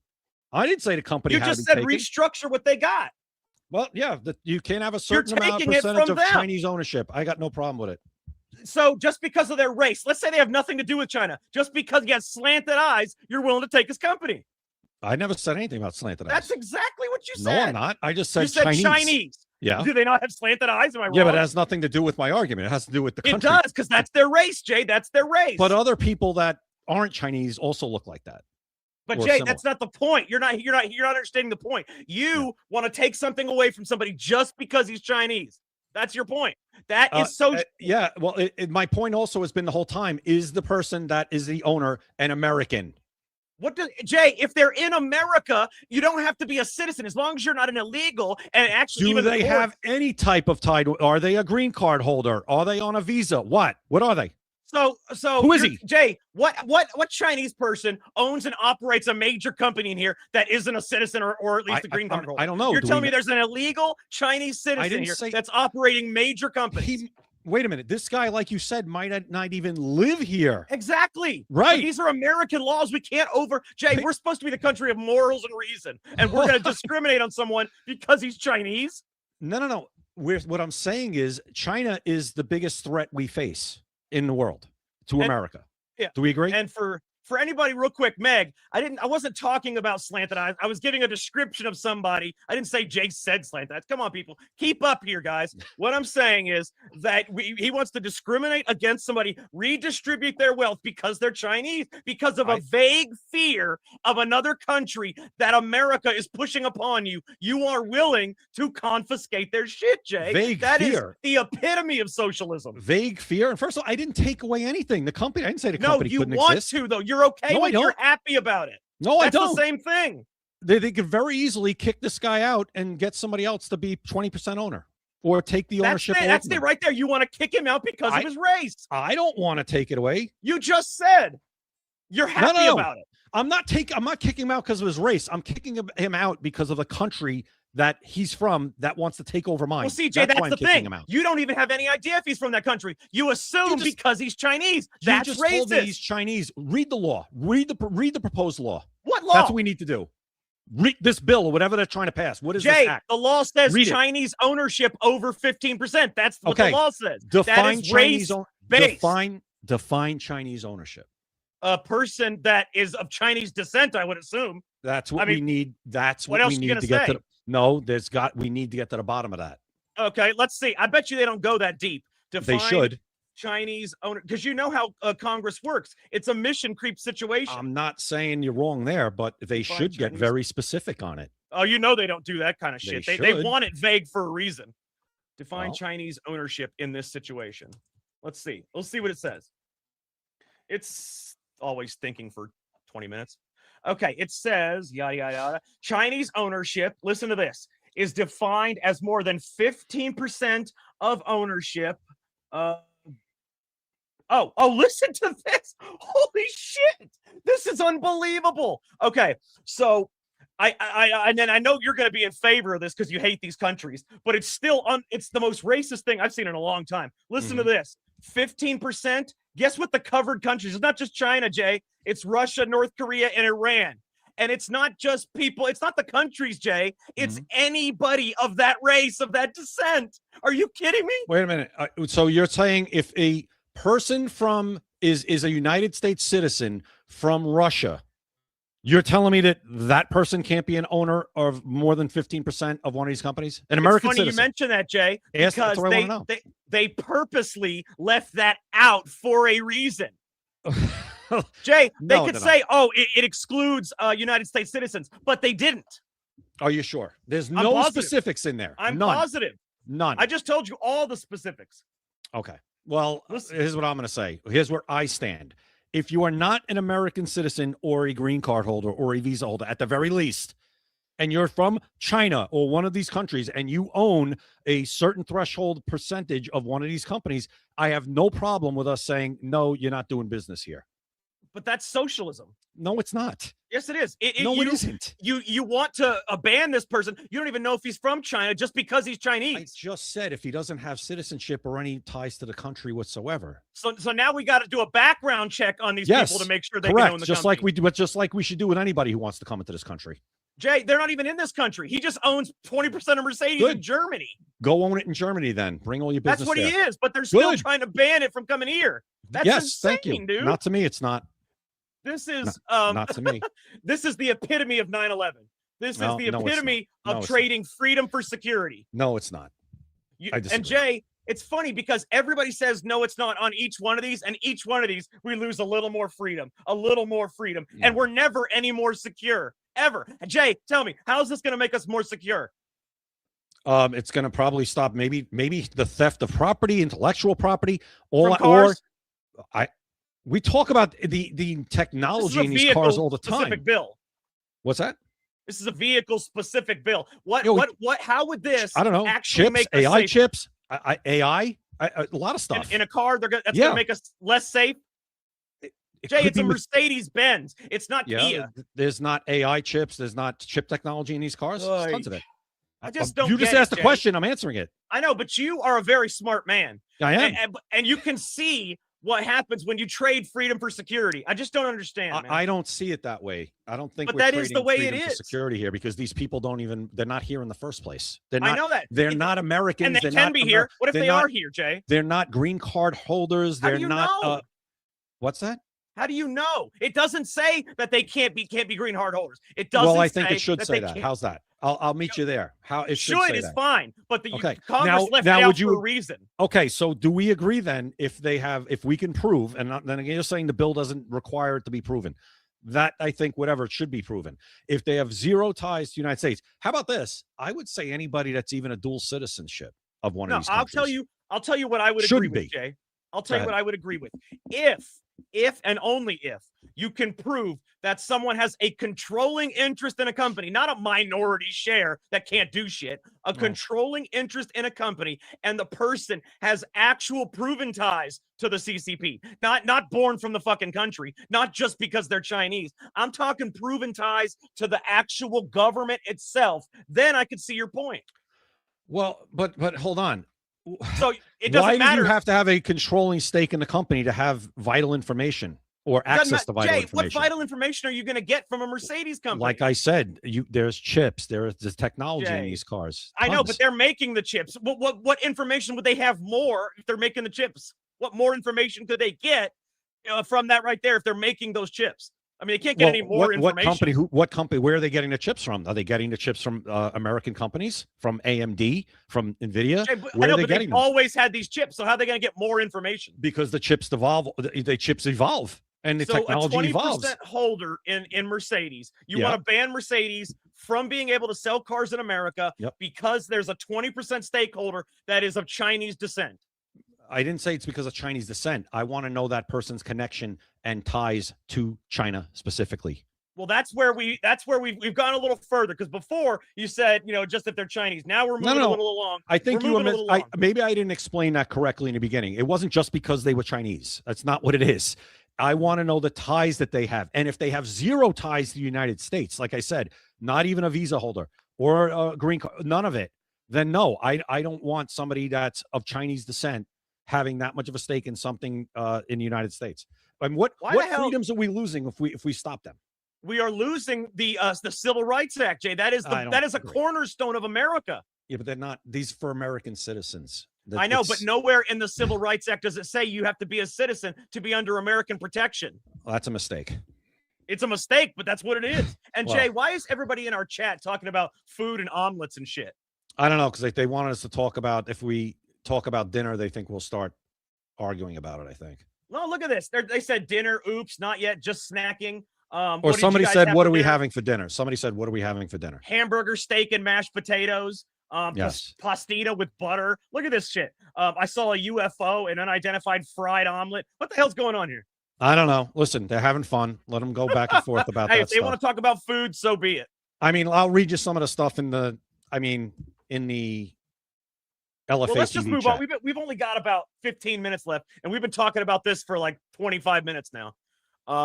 I didn't say the company. You had just to said take it. restructure what they got. Well, yeah, you can have a certain amount taking it percentage from of them. Chinese ownership. I got no problem with it. So just because of their race, let's say they have nothing to do with China, just because he has slanted eyes, you're willing to take his company. I never said anything about slanted eyes. That's exactly what you No, said. I'm not. I just said You said Chinese. Yeah. Do they not have slanted eyes? Am I wrong? Yeah, but it has nothing to do with my argument. It has to do with the It country. does, because that's their race, Jay. That's their race. But other people that aren't Chinese also look like that. But or Jay, similar. that's not the point. You're not understanding the point. You want to take something away from somebody just because he's Chinese. That's your point. That is so. Yeah. Well, my point also has been the whole time: is the person that is the owner an American? Jay? If they're in America, you don't have to be a citizen as long as you're not an illegal. And actually, Do even they the have any type of title? Are they a green card holder? Are they on a visa? What are they? So Who is he? Jay? What Chinese person owns and operates a major company in here that isn't a citizen or at least a green card holder? I don't know. You're Do telling we me there's an illegal Chinese citizen didn't here say- that's operating major companies? Wait a minute. This guy, like you said, might not even live here. Exactly. Right. But these are American laws. We can't Jay, we're supposed to be the country of morals and reason. And we're going to discriminate on someone because he's Chinese. No. What I'm saying is China is the biggest threat we face in the world to America. Yeah. Do we agree? And for anybody real quick, Meg, I wasn't talking about slanted eyes. I was giving a description of somebody. I didn't say Jay said slanted eyes. Come on, people. Keep up here, guys. What I'm saying is that he wants to discriminate against somebody, redistribute their wealth because they're Chinese, because of a vague fear of another country that America is pushing upon you. You are willing to confiscate their shit, Jay. Vague That is fear. the epitome of socialism. Vague fear. And first of all, I didn't take away anything. The company, I didn't say the No, company you couldn't want exist. to, though. You're okay No, when I don't. you're happy about it. No, I That's don't. the same thing. They could very easily kick this guy out and get somebody else to be 20% owner. or take the ownership. That's it right there. You want to kick him out because of his race. I don't want to take it away. You just said you're happy about it. I'm not kicking him out because of his race. I'm kicking him out because of the country that he's from that wants to take over mine. Well, see, Jay, that's why I'm the kicking thing. him out. You don't even have any idea if he's from that country. You assume because he's Chinese. That's you just racist. told me he's Chinese. Read the law. Read the proposed law. What law? That's what we need to do. Read this bill or whatever they're trying to pass. What is Jay, this act? the law says Read it. Chinese ownership over 15%. That's what the law says. Define Chinese race-based. Define Chinese ownership. A person that is of Chinese descent, I would assume. That's what we need. That's what what else we you need gonna to get say? to. No, we need to get to the bottom of that. Okay, let's see. I bet you they don't go that deep. They should. Chinese owner, because you know how Congress works. It's a mission creep situation. I'm not saying you're wrong there, but they should get very specific on it. Oh, you know they don't do that kind of shit. They should. want it vague for a reason. Define Chinese ownership in this situation. Let's see. We'll see what it says. It's always thinking for 20 minutes. Okay, it says, yada, yada, yada. Chinese ownership, listen to this, is defined as more than 15% of ownership. Listen to this. Holy shit. This is unbelievable. Okay, so I know you're going to be in favor of this because you hate these countries, but it's still it's the most racist thing I've seen in a long time. Listen to this. 15%. Guess what the covered countries? It's not just China, Jay. It's Russia, North Korea, and Iran. And it's not just people. It's not the countries, Jay. It's anybody of that race, of that descent. Are you kidding me? Wait a minute. So you're saying if a person is a United States citizen from Russia, you're telling me that person can't be an owner of more than 15% of one of these companies? An American it's funny citizen. You mentioned that, Jay, Yes, because that's what I want to know. they purposely left that out for a reason. Jay, they could say, it excludes United States citizens, but they didn't. Are you sure? There's I'm no positive. specifics in there. I'm None. positive. None. I just told you all the specifics. Okay. Well, here's what I'm going to say. Here's where I stand. If you are not an American citizen or a green card holder or a visa holder, at the very least, and you're from China or one of these countries and you own a certain threshold percentage of one of these companies, I have no problem with us saying, no, you're not doing business here. But that's socialism. No, it's not. Yes, it is. It isn't. You want to ban this person. You don't even know if he's from China just because he's Chinese. I just said if he doesn't have citizenship or any ties to the country whatsoever. So now we got to do a background check on these people to make sure they can own the just country. like we do, but just like we should do with anybody who wants to come into this country. Jay, they're not even in this country. He just owns 20% of Mercedes in Germany. Go own it in Germany then. Bring all your business That's what there. he is, but they're still trying to ban it from coming here. That's insane, thank you. dude. Not to me, it's not. This is not to me. This is the epitome of 9/11. This is the epitome of trading freedom for security. No, it's not. And Jay, it's funny because everybody says no, it's not on each one of these, and each one of these we lose a little more freedom, and we're never any more secure ever. Jay, tell me, how's this going to make us more secure? It's going to probably stop maybe the theft of property, intellectual property, From cars? We talk about the technology in these cars all the time. Bill. What's that? This is a vehicle-specific bill. How would this? I don't know. Actually Chips, make us AI safer? chips, AI, a lot of stuff. In a car, that's going to make us less safe. Jay, it's a Mercedes Benz. It's not Kia. There's not AI chips. There's not chip technology in these cars. There's tons of it. I just don't. You just asked the Jay. question. I'm answering it. I know, but you are a very smart man. I am, and you can see what happens when you trade freedom for security. I just don't understand. Man. I don't see it that way. I don't think. But we're that is the way it freedom for is. Security here because these people they're not here in the first place. They're I not, know that. They're not Americans. And they they're can not be here. What if they're they not- are here, Jay? They're not green card holders. How They're do you not. know? What's that? How do you know? It doesn't say that they can't be green card holders. It doesn't. Well, I think say it should that say they that. can't. How's that? I'll meet you there. How it should say is that. fine, but Okay. Congress left it out for a reason. Okay, so do we agree then if we can prove, and then again you're saying the bill doesn't require it to be proven, that I think whatever it should be proven. If they have zero ties to the United States, how about this? I would say anybody that's even a dual citizenship of one of these countries. I'll tell you what I would agree with, Jay. I'll tell you what I would agree with. If if and only if you can prove that someone has a controlling interest in a company, not a minority share that can't do shit, a controlling interest in a company, and the person has actual proven ties to the CCP, not born from the fucking country, not just because they're Chinese. I'm talking proven ties to the actual government itself. Then I could see your point. Well, but hold on. So it doesn't Why matter. do you have to have a controlling stake in the company to have vital information or access to vital Jay, information? what vital information are you going to get from a Mercedes company? Like I said, there's chips, there's technology in these cars. I know, Tons. but they're making the chips. What information would they have more if they're making the chips? What more information could they get from that right there if they're making those chips? I mean, they can't get any more information. What company? Where are they getting the chips from? Are they getting the chips from American companies, from AMD, from NVIDIA? Where are they getting them? Always had these chips, so how are they going to get more information? Because the chips evolve. The chips evolve, and the technology evolves. So a 20% holder in Mercedes, you want to ban Mercedes from being able to sell cars in America because there's a 20% stakeholder that is of Chinese descent. I didn't say it's because of Chinese descent. I want to know that person's connection and ties to China specifically. Well, that's where we've gone a little further, because before you said, just if they're Chinese. Now we're moving a little along. I think maybe I didn't explain that correctly in the beginning. It wasn't just because they were Chinese. That's not what it is. I want to know the ties that they have. And if they have zero ties to the United States, like I said, not even a visa holder or a green card, none of it, then no, I don't want somebody that's of Chinese descent having that much of a stake in something in the United States. I mean, what freedoms are we losing if we stop them? We are losing the Civil Rights Act, Jay. That is a cornerstone of America. Yeah, but they're not. These for American citizens. I know, but nowhere in the Civil Rights Act does it say you have to be a citizen to be under American protection. Well, that's a mistake. It's a mistake, but that's what it is. And Jay, why is everybody in our chat talking about food and omelets and shit? I don't know, because they wanted us to talk about, if we talk about dinner, they think we'll start arguing about it, I think. No, look at this. They said dinner. Oops, not yet. Just snacking. Or somebody said, what are we having for dinner? Somebody said, what are we having for dinner? Hamburger, steak, and mashed potatoes. Yes. Pastita with butter. Look at this shit. I saw a UFO, an unidentified fried omelet. What the hell's going on here? I don't know. Listen, they're having fun. Let them go back and forth about that if they want to talk about food, so be it. I mean, I'll read you some of the stuff in the LFA well, let's just move chat. on. We've only got about 15 minutes left, and we've been talking about this for like 25 minutes now.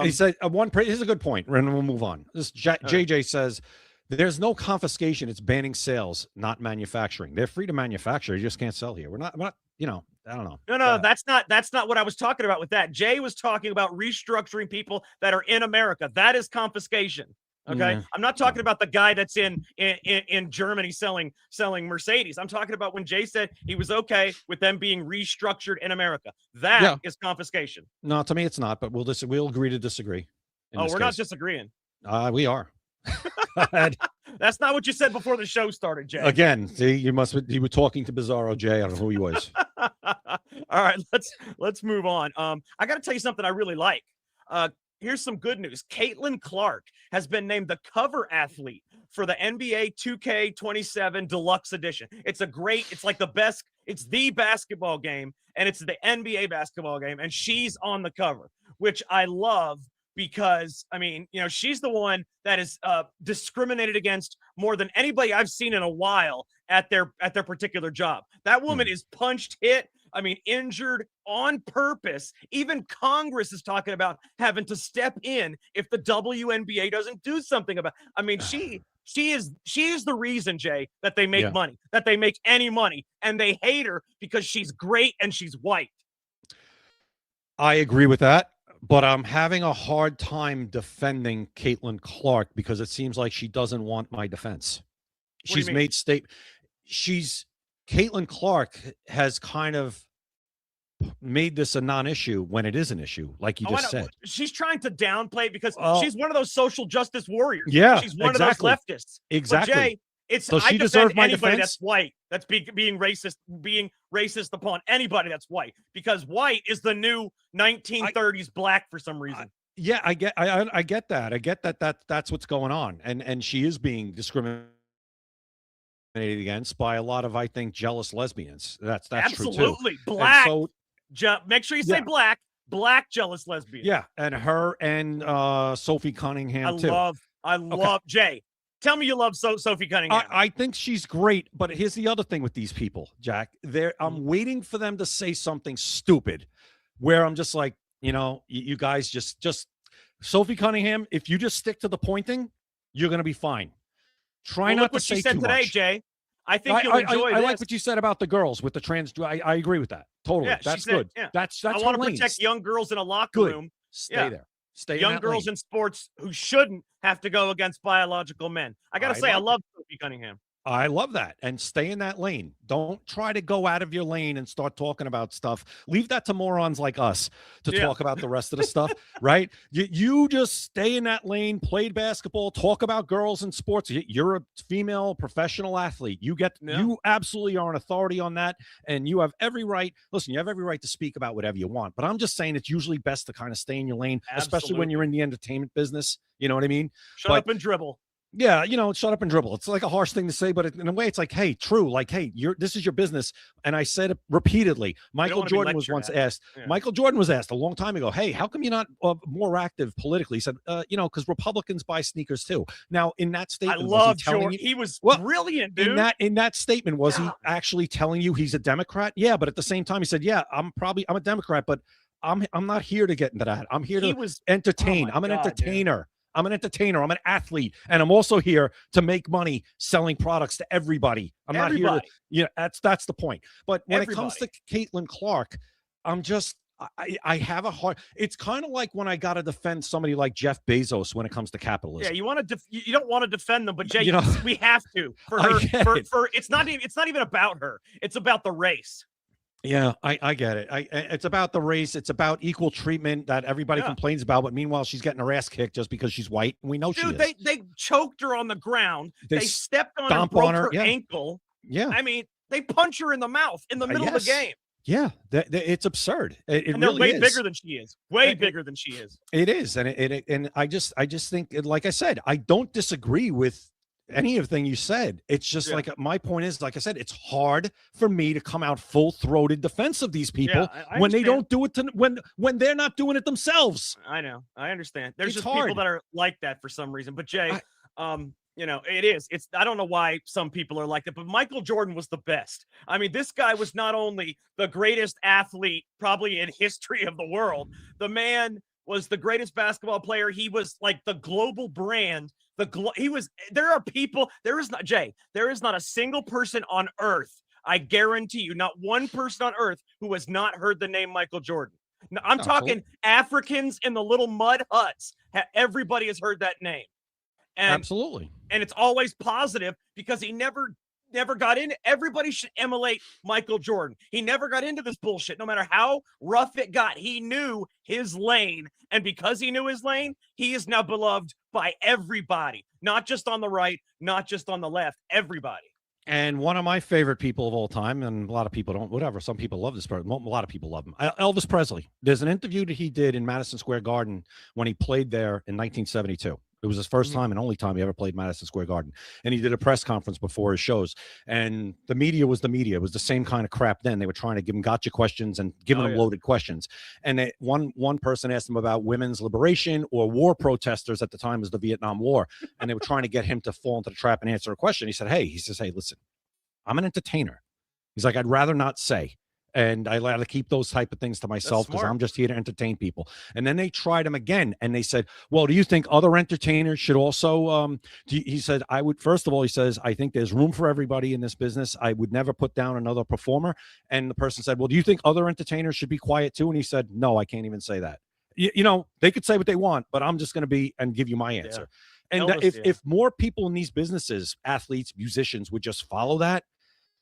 He said, here's a good point, and we'll move on. This JJ says, there's no confiscation. It's banning sales, not manufacturing. They're free to manufacture. You just can't sell here. We're not, I don't know. No, that's not what I was talking about with that. Jay was talking about restructuring people that are in America. That is confiscation. Okay. I'm not talking about the guy that's in Germany selling Mercedes. I'm talking about when Jay said he was okay with them being restructured in America. That is confiscation. No, to me it's not, but we'll agree to disagree. Oh, we're not disagreeing. We are. That's not what you said before the show started, Jay. Again, see, you were talking to Bizarro Jay. I don't know who he was. All right, let's move on. I got to tell you something I really like. Here's some good news. Caitlin Clark has been named the cover athlete for the NBA 2K27 Deluxe Edition. It's like it's the basketball game, and it's the NBA basketball game, and she's on the cover, which I love because, I mean, she's the one that is discriminated against more than anybody I've seen in a while at their particular job. That woman is punched, hit, injured on purpose. Even Congress is talking about having to step in if the WNBA doesn't do something about. She is the reason, Jay, that they make money, that they make any money, and they hate her because she's great and she's white. I agree with that, but I'm having a hard time defending Caitlin Clark because it seems like she doesn't want my defense. She's made Caitlin Clark has kind of made this a non-issue when it is an issue, like you just said. She's trying to downplay it because she's one of those social justice warriors. Yeah, she's one of those leftists. Exactly. But Jay, I defend anybody that's white that's being racist upon anybody that's white, because white is the new 1930s black for some reason. Yeah, I get that. I get that's what's going on, and she is being discriminated against by a lot of, I think, jealous lesbians. That's absolutely true too. Black. Make sure you say black, black jealous lesbian. Yeah, and her and Sophie Cunningham too. I love Jay. Tell me you love Sophie Cunningham. I think she's great, but here's the other thing with these people, Jack. I'm waiting for them to say something stupid, where I'm just like, you guys just Sophie Cunningham. If you just stick to the pointing, you're going to be fine. Try not to say too much. Look what she said today, Jay. I think you'll enjoy this. I like what you said about the girls with the trans. I agree with that totally. Yeah, that's said, good. Yeah. That's I want to protect young girls in a locker room. Stay there. Stay young girls in sports who shouldn't have to go against biological men. I got to say, I love Sophie Cunningham. I love that. And stay in that lane. Don't try to go out of your lane and start talking about stuff. Leave that to morons like us to talk about the rest of the stuff, right? You just stay in that lane, played basketball, talk about girls in sports. You're a female professional athlete. You absolutely are an authority on that. And you have every right. Listen, you have every right to speak about whatever you want. But I'm just saying it's usually best to kind of stay in your lane, especially when you're in the entertainment business. You know what I mean? Shut up and dribble. Yeah, shut up and dribble. It's like a harsh thing to say, but in a way, it's like, hey, true. Like, hey, this is your business. And I said it repeatedly. Michael Jordan was once asked. Yeah. Michael Jordan was asked a long time ago, hey, how come you're not more active politically? He said, because Republicans buy sneakers too. Now, in that statement, I love Jordan. He was brilliant, dude. In that statement, was he actually telling you he's a Democrat? Yeah, but at the same time, he said, yeah, I'm a Democrat, but I'm not here to get into that. I'm here to entertain. I'm an entertainer. Dude. I'm an entertainer. I'm an athlete. And I'm also here to make money selling products to everybody. I'm not here to, that's the point. But when it comes to Caitlin Clark, I have a hard, it's kind of like when I got to defend somebody like Jeff Bezos when it comes to capitalism. Yeah, you don't want to defend them, but Jay, we have to for her. For it's not even about her. It's about the race. Yeah, I get it. It's about the race. It's about equal treatment that everybody complains about. But meanwhile, she's getting her ass kicked just because she's white. And we know she is. They choked her on the ground. They stepped on her and broke her ankle. Yeah. I mean, they punch her in the mouth in the middle of the game. Yeah, it's absurd. It and they're really way is. bigger than she is. Way bigger than she is. It is, and I just think, like I said, I don't disagree with anything you said. It's just like, my point is, like I said, it's hard for me to come out full-throated defense of these people when they don't do it when they're not doing it themselves. I know. I understand. There's just people that are like that for some reason. But Jay, it is. I don't know why some people are like that, but Michael Jordan was the best. I mean, this guy was not only the greatest athlete probably in history of the world, the man was the greatest basketball player. He was like the global brand. There is not a single person on earth, I guarantee you, not one person on earth who has not heard the name Michael Jordan. Now, I'm talking Africans in the little mud huts. Everybody has heard that name. And, absolutely. And it's always positive because he never got in. Everybody should emulate Michael Jordan. He never got into this bullshit. No matter how rough it got, he knew his lane. And because he knew his lane, he is now beloved by everybody, not just on the right, not just on the left, everybody. And one of my favorite people of all time, and a lot of people don't, whatever. Some people love this person. A lot of people love him. Elvis Presley. There's an interview that he did in Madison Square Garden when he played there in 1972. It was his first time and only time he ever played Madison Square Garden. And he did a press conference before his shows. And the media was the media. It was the same kind of crap then. They were trying to give him gotcha questions and giving him loaded questions. And one person asked him about women's liberation or war protesters at the time was the Vietnam War. And they were trying to get him to fall into the trap and answer a question. He said, hey, listen, I'm an entertainer. He's like, I'd rather not say. And I like to keep those type of things to myself because I'm just here to entertain people. And then they tried him again. And they said, well, do you think other entertainers should also, he said, first of all, he says, I think there's room for everybody in this business. I would never put down another performer. And the person said, well, do you think other entertainers should be quiet too? And he said, no, I can't even say that. They could say what they want, but I'm just going to be and give you my answer. Yeah. And if more people in these businesses, athletes, musicians would just follow that,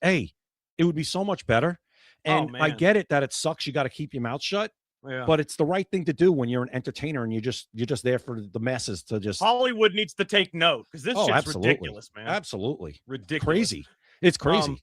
hey, it would be so much better. And I get it that it sucks. You got to keep your mouth shut, but it's the right thing to do when you're an entertainer and you're just there for the masses to just. Hollywood needs to take note because this shit's ridiculous, man. Absolutely ridiculous, crazy. It's crazy.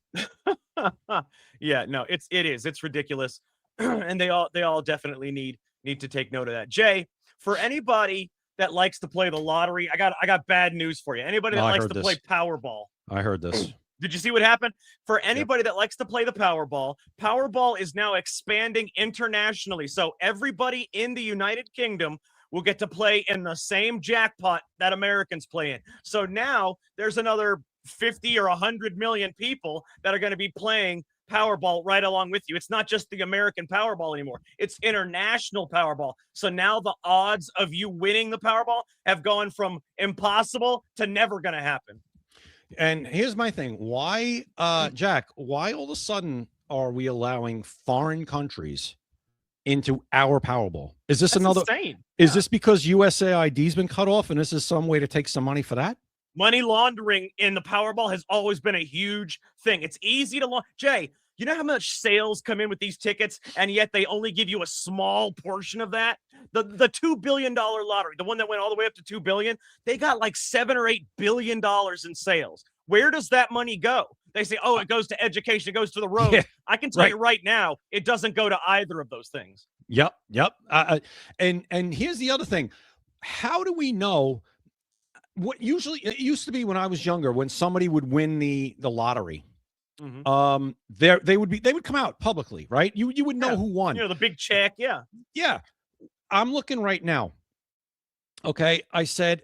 Yeah, no, it is. It's ridiculous, and they all definitely need to take note of that. Jay, for anybody that likes to play the lottery, I got bad news for you. Anybody that likes to play Powerball, I heard this. Did you see what happened? For anybody that likes to play the Powerball is now expanding internationally. So everybody in the United Kingdom will get to play in the same jackpot that Americans play in. So now there's another 50 or 100 million people that are going to be playing Powerball right along with you. It's not just the American Powerball anymore. It's international Powerball. So now the odds of you winning the Powerball have gone from impossible to never going to happen. And here's my thing. Why, Jack, why all of a sudden are we allowing foreign countries into our Powerball? Is this That's another? insane. Is this because USAID's been cut off and this is some way to take some money for that? Money laundering in the Powerball has always been a huge thing. It's easy to Jay, you know how much sales come in with these tickets, and yet they only give you a small portion of that? The $2 billion lottery, the one that went all the way up to $2 billion, they got like $7 or $8 billion in sales. Where does that money go? They say, oh, it goes to education, it goes to the road. Yeah, I can tell you right now, it doesn't go to either of those things. Yep. And here's the other thing. How do we know what usually it used to be when I was younger, when somebody would win the lottery? Mm-hmm. They would come out publicly, right? You would know who won. You know, the big check. Yeah. I'm looking right now. Okay. I said,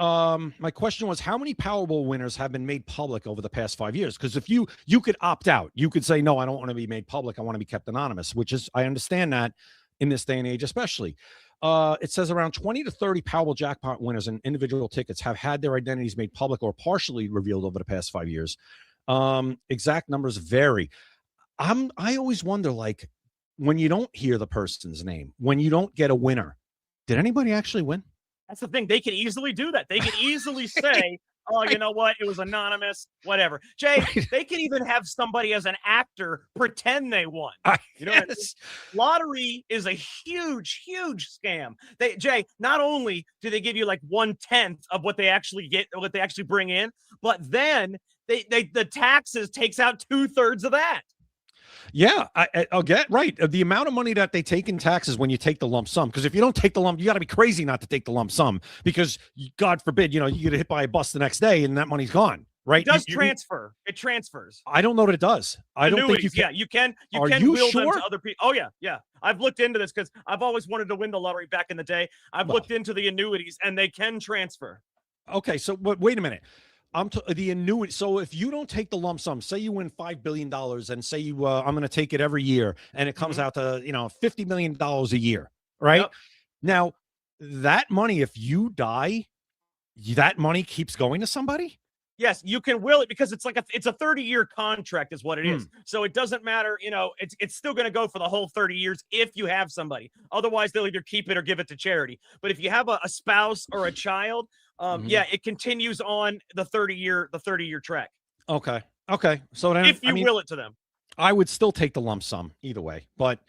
my question was, how many Powerball winners have been made public over the past 5 years? Because if you could opt out, you could say, no, I don't want to be made public. I want to be kept anonymous, which is, I understand that in this day and age, especially. It says around 20 to 30 Powerball jackpot winners and individual tickets have had their identities made public or partially revealed over the past 5 years. Exact numbers vary. I always wonder, like, when you don't hear the person's name, when you don't get a winner, did anybody actually win? That's the thing. They can easily do that. They can easily say, oh, you know what? It was anonymous, whatever. Jay, they can even have somebody as an actor pretend they won. You know, lottery is a huge, huge scam. Jay, not only do they give you like 1/10 of what they actually get, what they actually bring in, but then the taxes takes out 2/3 of that. Yeah, I'll get right. The amount of money that they take in taxes when you take the lump sum, because if you don't take the lump, you got to be crazy not to take the lump sum, because God forbid, you get hit by a bus the next day and that money's gone. Right? It does transfer. It transfers. I don't know that it does. I don't think you can. Yeah, you can. You can will them to other people. Oh yeah. I've looked into this because I've always wanted to win the lottery back in the day. I've looked into the annuities and they can transfer. Okay, so but wait a minute. The annuity. So if you don't take the lump sum, say you win $5 billion and say you, I'm going to take it every year, and it comes out to, $50 million a year, right? Yep. Now that money, if you die, that money keeps going to somebody. Yes, you can will it because it's it's a 30-year contract is what it is. So it doesn't matter, it's still going to go for the whole 30 years if you have somebody. Otherwise, they'll either keep it or give it to charity. But if you have a spouse or a child, it continues on the 30-year track. Okay. So then, if you will it to them, I would still take the lump sum either way. But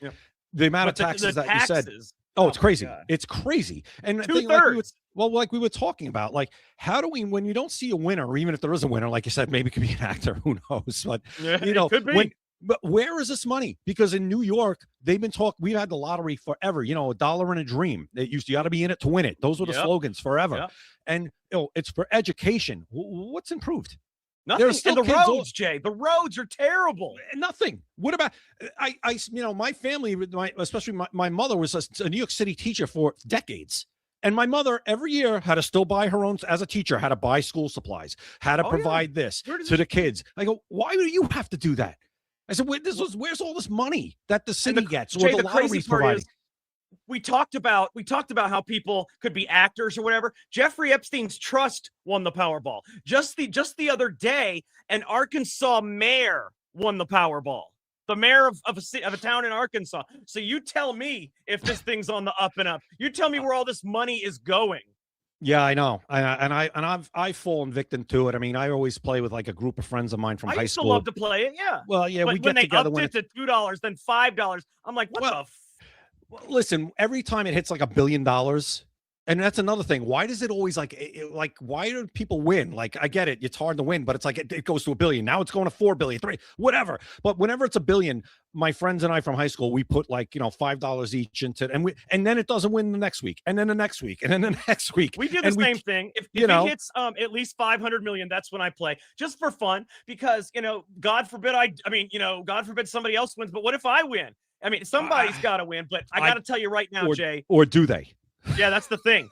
the amount of taxes that you said, it's crazy. God. It's crazy. And 2/3. Like we were talking about, like, how do we, when you don't see a winner, or even if there is a winner, like you said, maybe it could be an actor, who knows? But it could be. But where is this money? Because in New York, they've been we've had the lottery forever, $1 and a dream. You got to be in it to win it. Those were the slogans forever. Yep. And it's for education. What's improved? Nothing. And the roads, Jay, the roads are terrible. Nothing. What about my family, especially my mother was a New York City teacher for decades. And my mother every year had to still buy her own, as a teacher, had to buy school supplies, had to provide this to the kids. I go, why do you have to do that? I said, where's all this money that the city gets, or the lottery's providing? We talked about how people could be actors or whatever. Jeffrey Epstein's trust won the Powerball. Just the other day, an Arkansas mayor won the Powerball. The mayor of a town in Arkansas. So you tell me if this thing's on the up and up. You tell me where all this money is going. Yeah, I know. I've fallen victim to it. I mean, I always play with like a group of friends of mine from high school. I used to love to play it. Yeah. Well, yeah, but we get together when they upped it to $2, then $5. I'm like, what the? Listen, every time it hits like $1 billion, And that's another thing. Why does it always like why do people win? Like, I get it. It's hard to win, but it's like it goes to $1 billion. Now it's going to 4 billion, 3, whatever. But whenever it's $1 billion, my friends and I from high school, we put like, $5 each into it. And then it doesn't win the next week. And then the next week. And then the next week. We do the same thing. If it hits at least 500 million, that's when I play, just for fun, because, God forbid God forbid somebody else wins. But what if I win? I mean, somebody's got to win. But I got to tell you right now, Jay. Or do they? Yeah, that's the thing.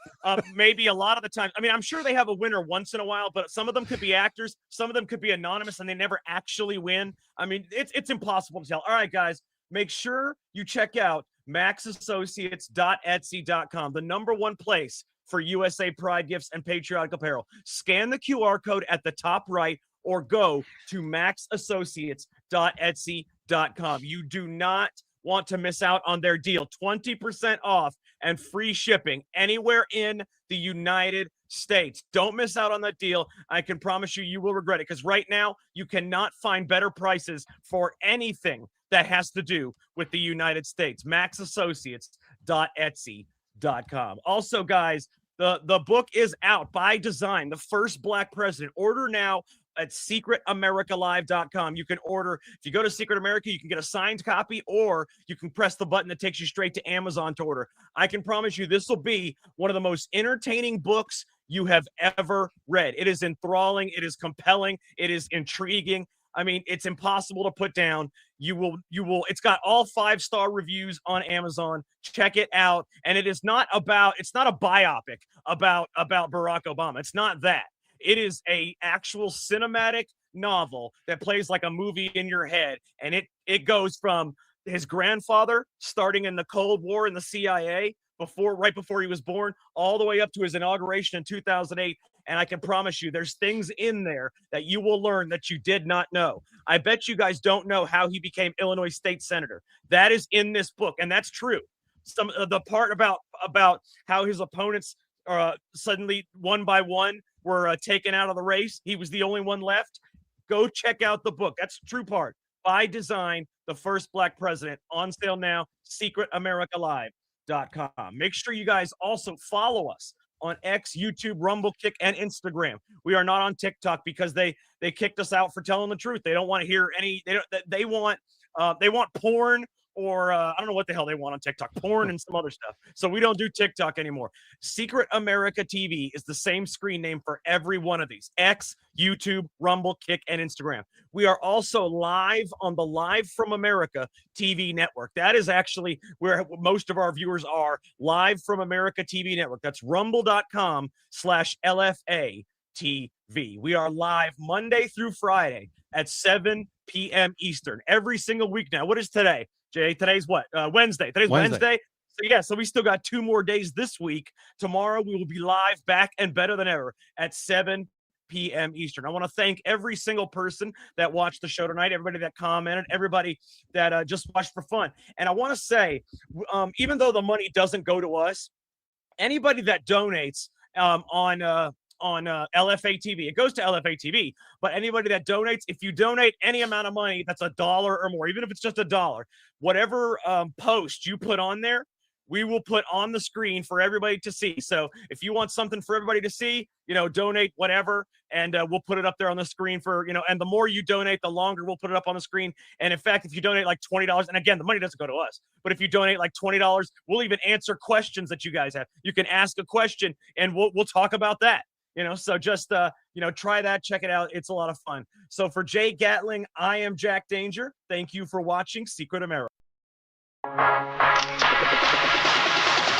Maybe a lot of the time. I mean, I'm sure they have a winner once in a while, but some of them could be actors. Some of them could be anonymous, and they never actually win. I mean, it's impossible to tell. All right, guys, make sure you check out maxassociates.etsy.com, the #1 place for USA Pride gifts and patriotic apparel. Scan the QR code at the top right, or go to maxassociates.etsy.com. You do not want to miss out on their deal. 20% off and free shipping anywhere in the United States. Don't miss out on that deal. I can promise you, you will regret it, because right now you cannot find better prices for anything that has to do with the United States. maxassociates.etsy.com. Also, guys, the book is out, By Design, the first Black president. Order now at secretamericalive.com. You can order, if you go to Secret America, you can get a signed copy, or you can press the button that takes you straight to Amazon to order. I can promise you this will be one of the most entertaining books you have ever read. It is enthralling. It is compelling. It is intriguing. I mean, it's impossible to put down. You will, it's got all 5-star reviews on Amazon. Check it out. And it's not a biopic about Barack Obama. It's not that. It is a actual cinematic novel that plays like a movie in your head. And it goes from his grandfather starting in the Cold War in the CIA right before he was born, all the way up to his inauguration in 2008. And I can promise you there's things in there that you will learn that you did not know. I bet you guys don't know how he became Illinois state senator. That is in this book. And that's true. Some of the part about how his opponents suddenly one by one were taken out of the race. He was the only one left. Go check out the book. That's the true part. By Design, the first Black president. On sale now, secretamericalive.com. Make sure you guys also follow us on X, YouTube, Rumble, Kick, and Instagram. We are not on TikTok because they kicked us out for telling the truth. They don't want to hear any. They want porn. Or I don't know what the hell they want on TikTok, porn and some other stuff. So we don't do TikTok anymore. Secret America TV is the same screen name for every one of these: X, YouTube, Rumble, Kick, and Instagram. We are also live on the Live from America TV network. That is actually where most of our viewers are. Live from America TV network. That's rumble.com/LFA TV. We are live Monday through Friday at 7 p.m. Eastern every single week now. What is today? Jay, today's what? Wednesday. Today's Wednesday. So we still got 2 more days this week. Tomorrow we will be live, back and better than ever at 7 p.m. Eastern. I want to thank every single person that watched the show tonight, everybody that commented, everybody that just watched for fun. And I want to say, even though the money doesn't go to us, anybody that donates on LFA TV. It goes to LFA TV, but anybody that donates, if you donate any amount of money, that's $1 or more, even if it's just $1, whatever post you put on there, we will put on the screen for everybody to see. So if you want something for everybody to see, donate whatever, and we'll put it up there on the screen for, and the more you donate, the longer we'll put it up on the screen. And in fact, if you donate like $20, and again, the money doesn't go to us, but if you donate like $20, we'll even answer questions that you guys have. You can ask a question and we'll talk about that. So just, try that, check it out. It's a lot of fun. So for Jay Gatling, I am Jack Danger. Thank you for watching Secret America.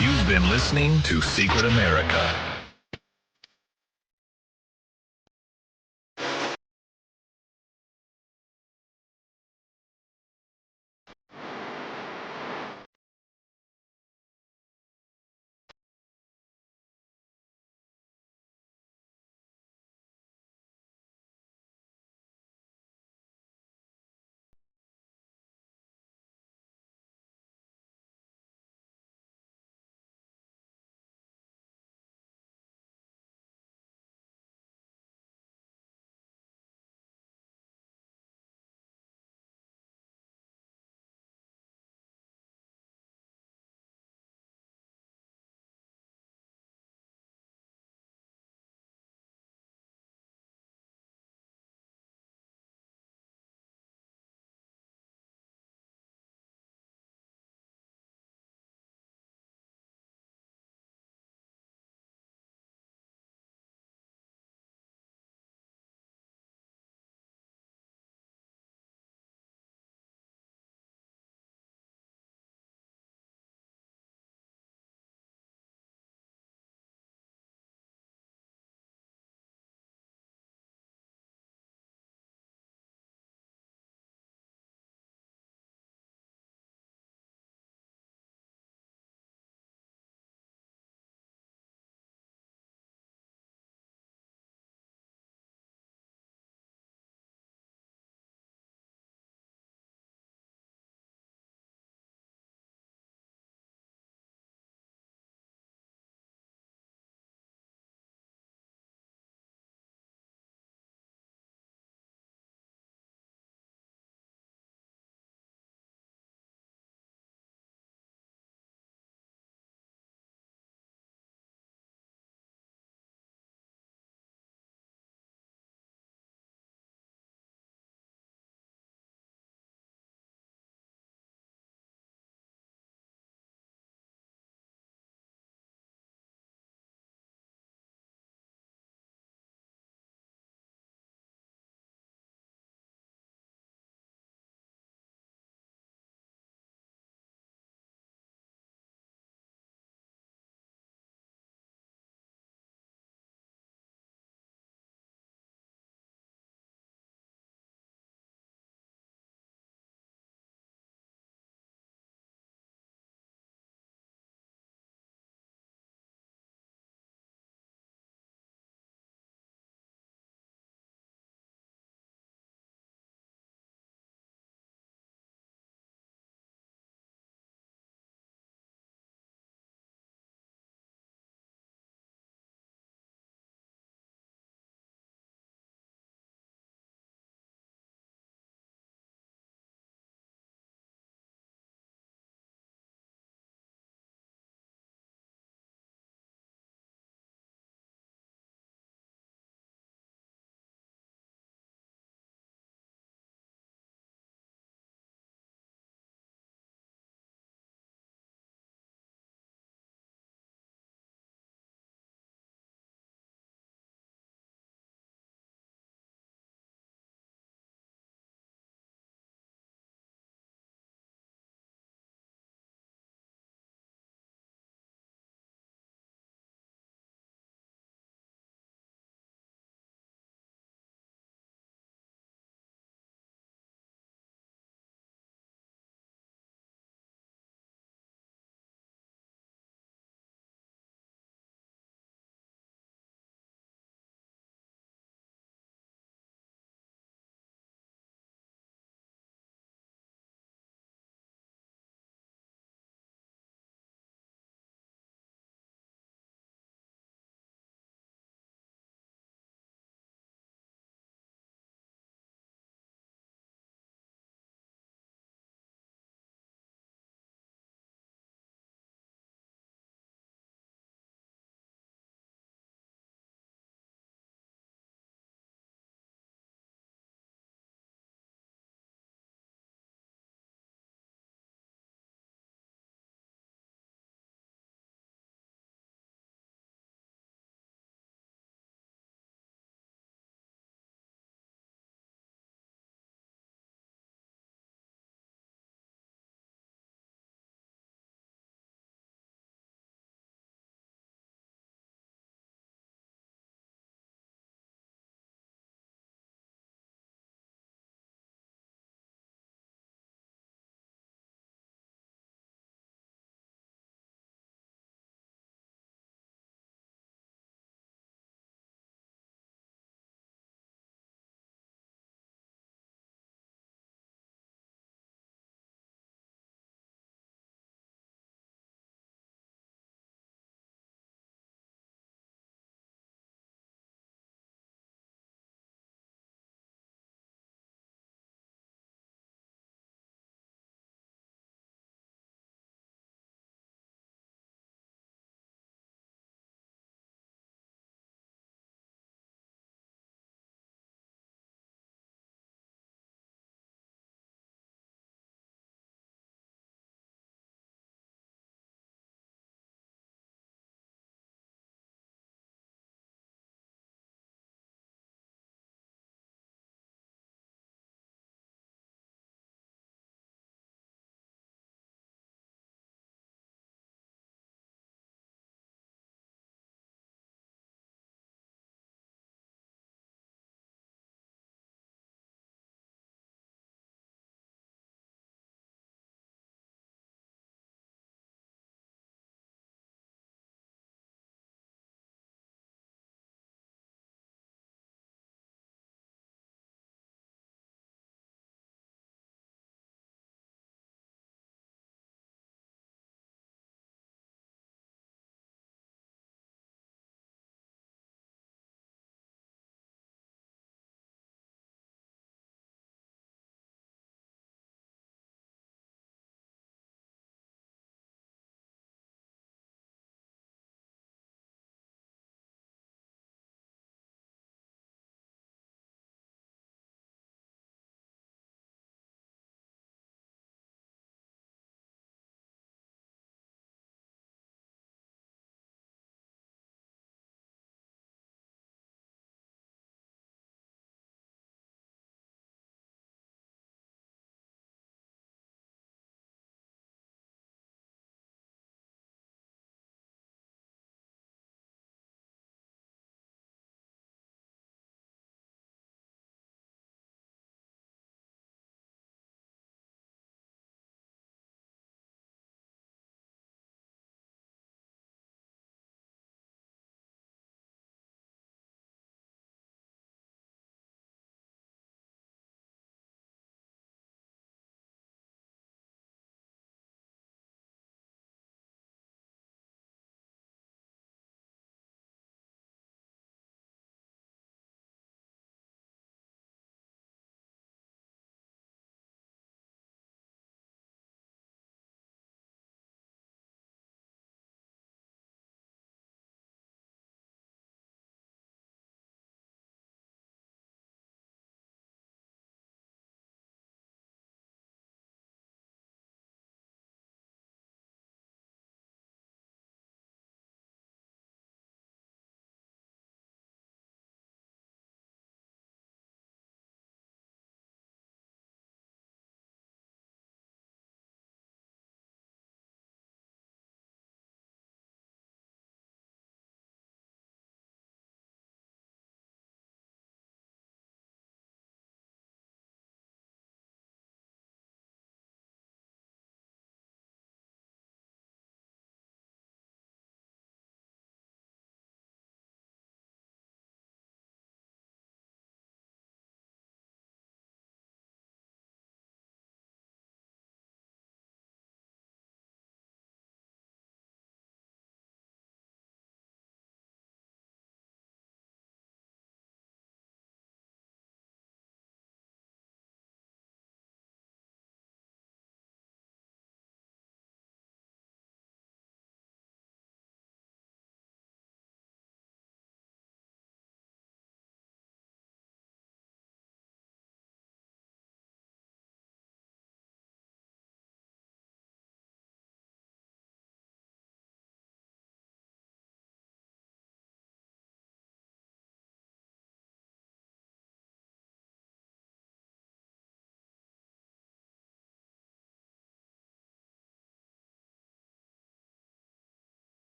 You've been listening to Secret America.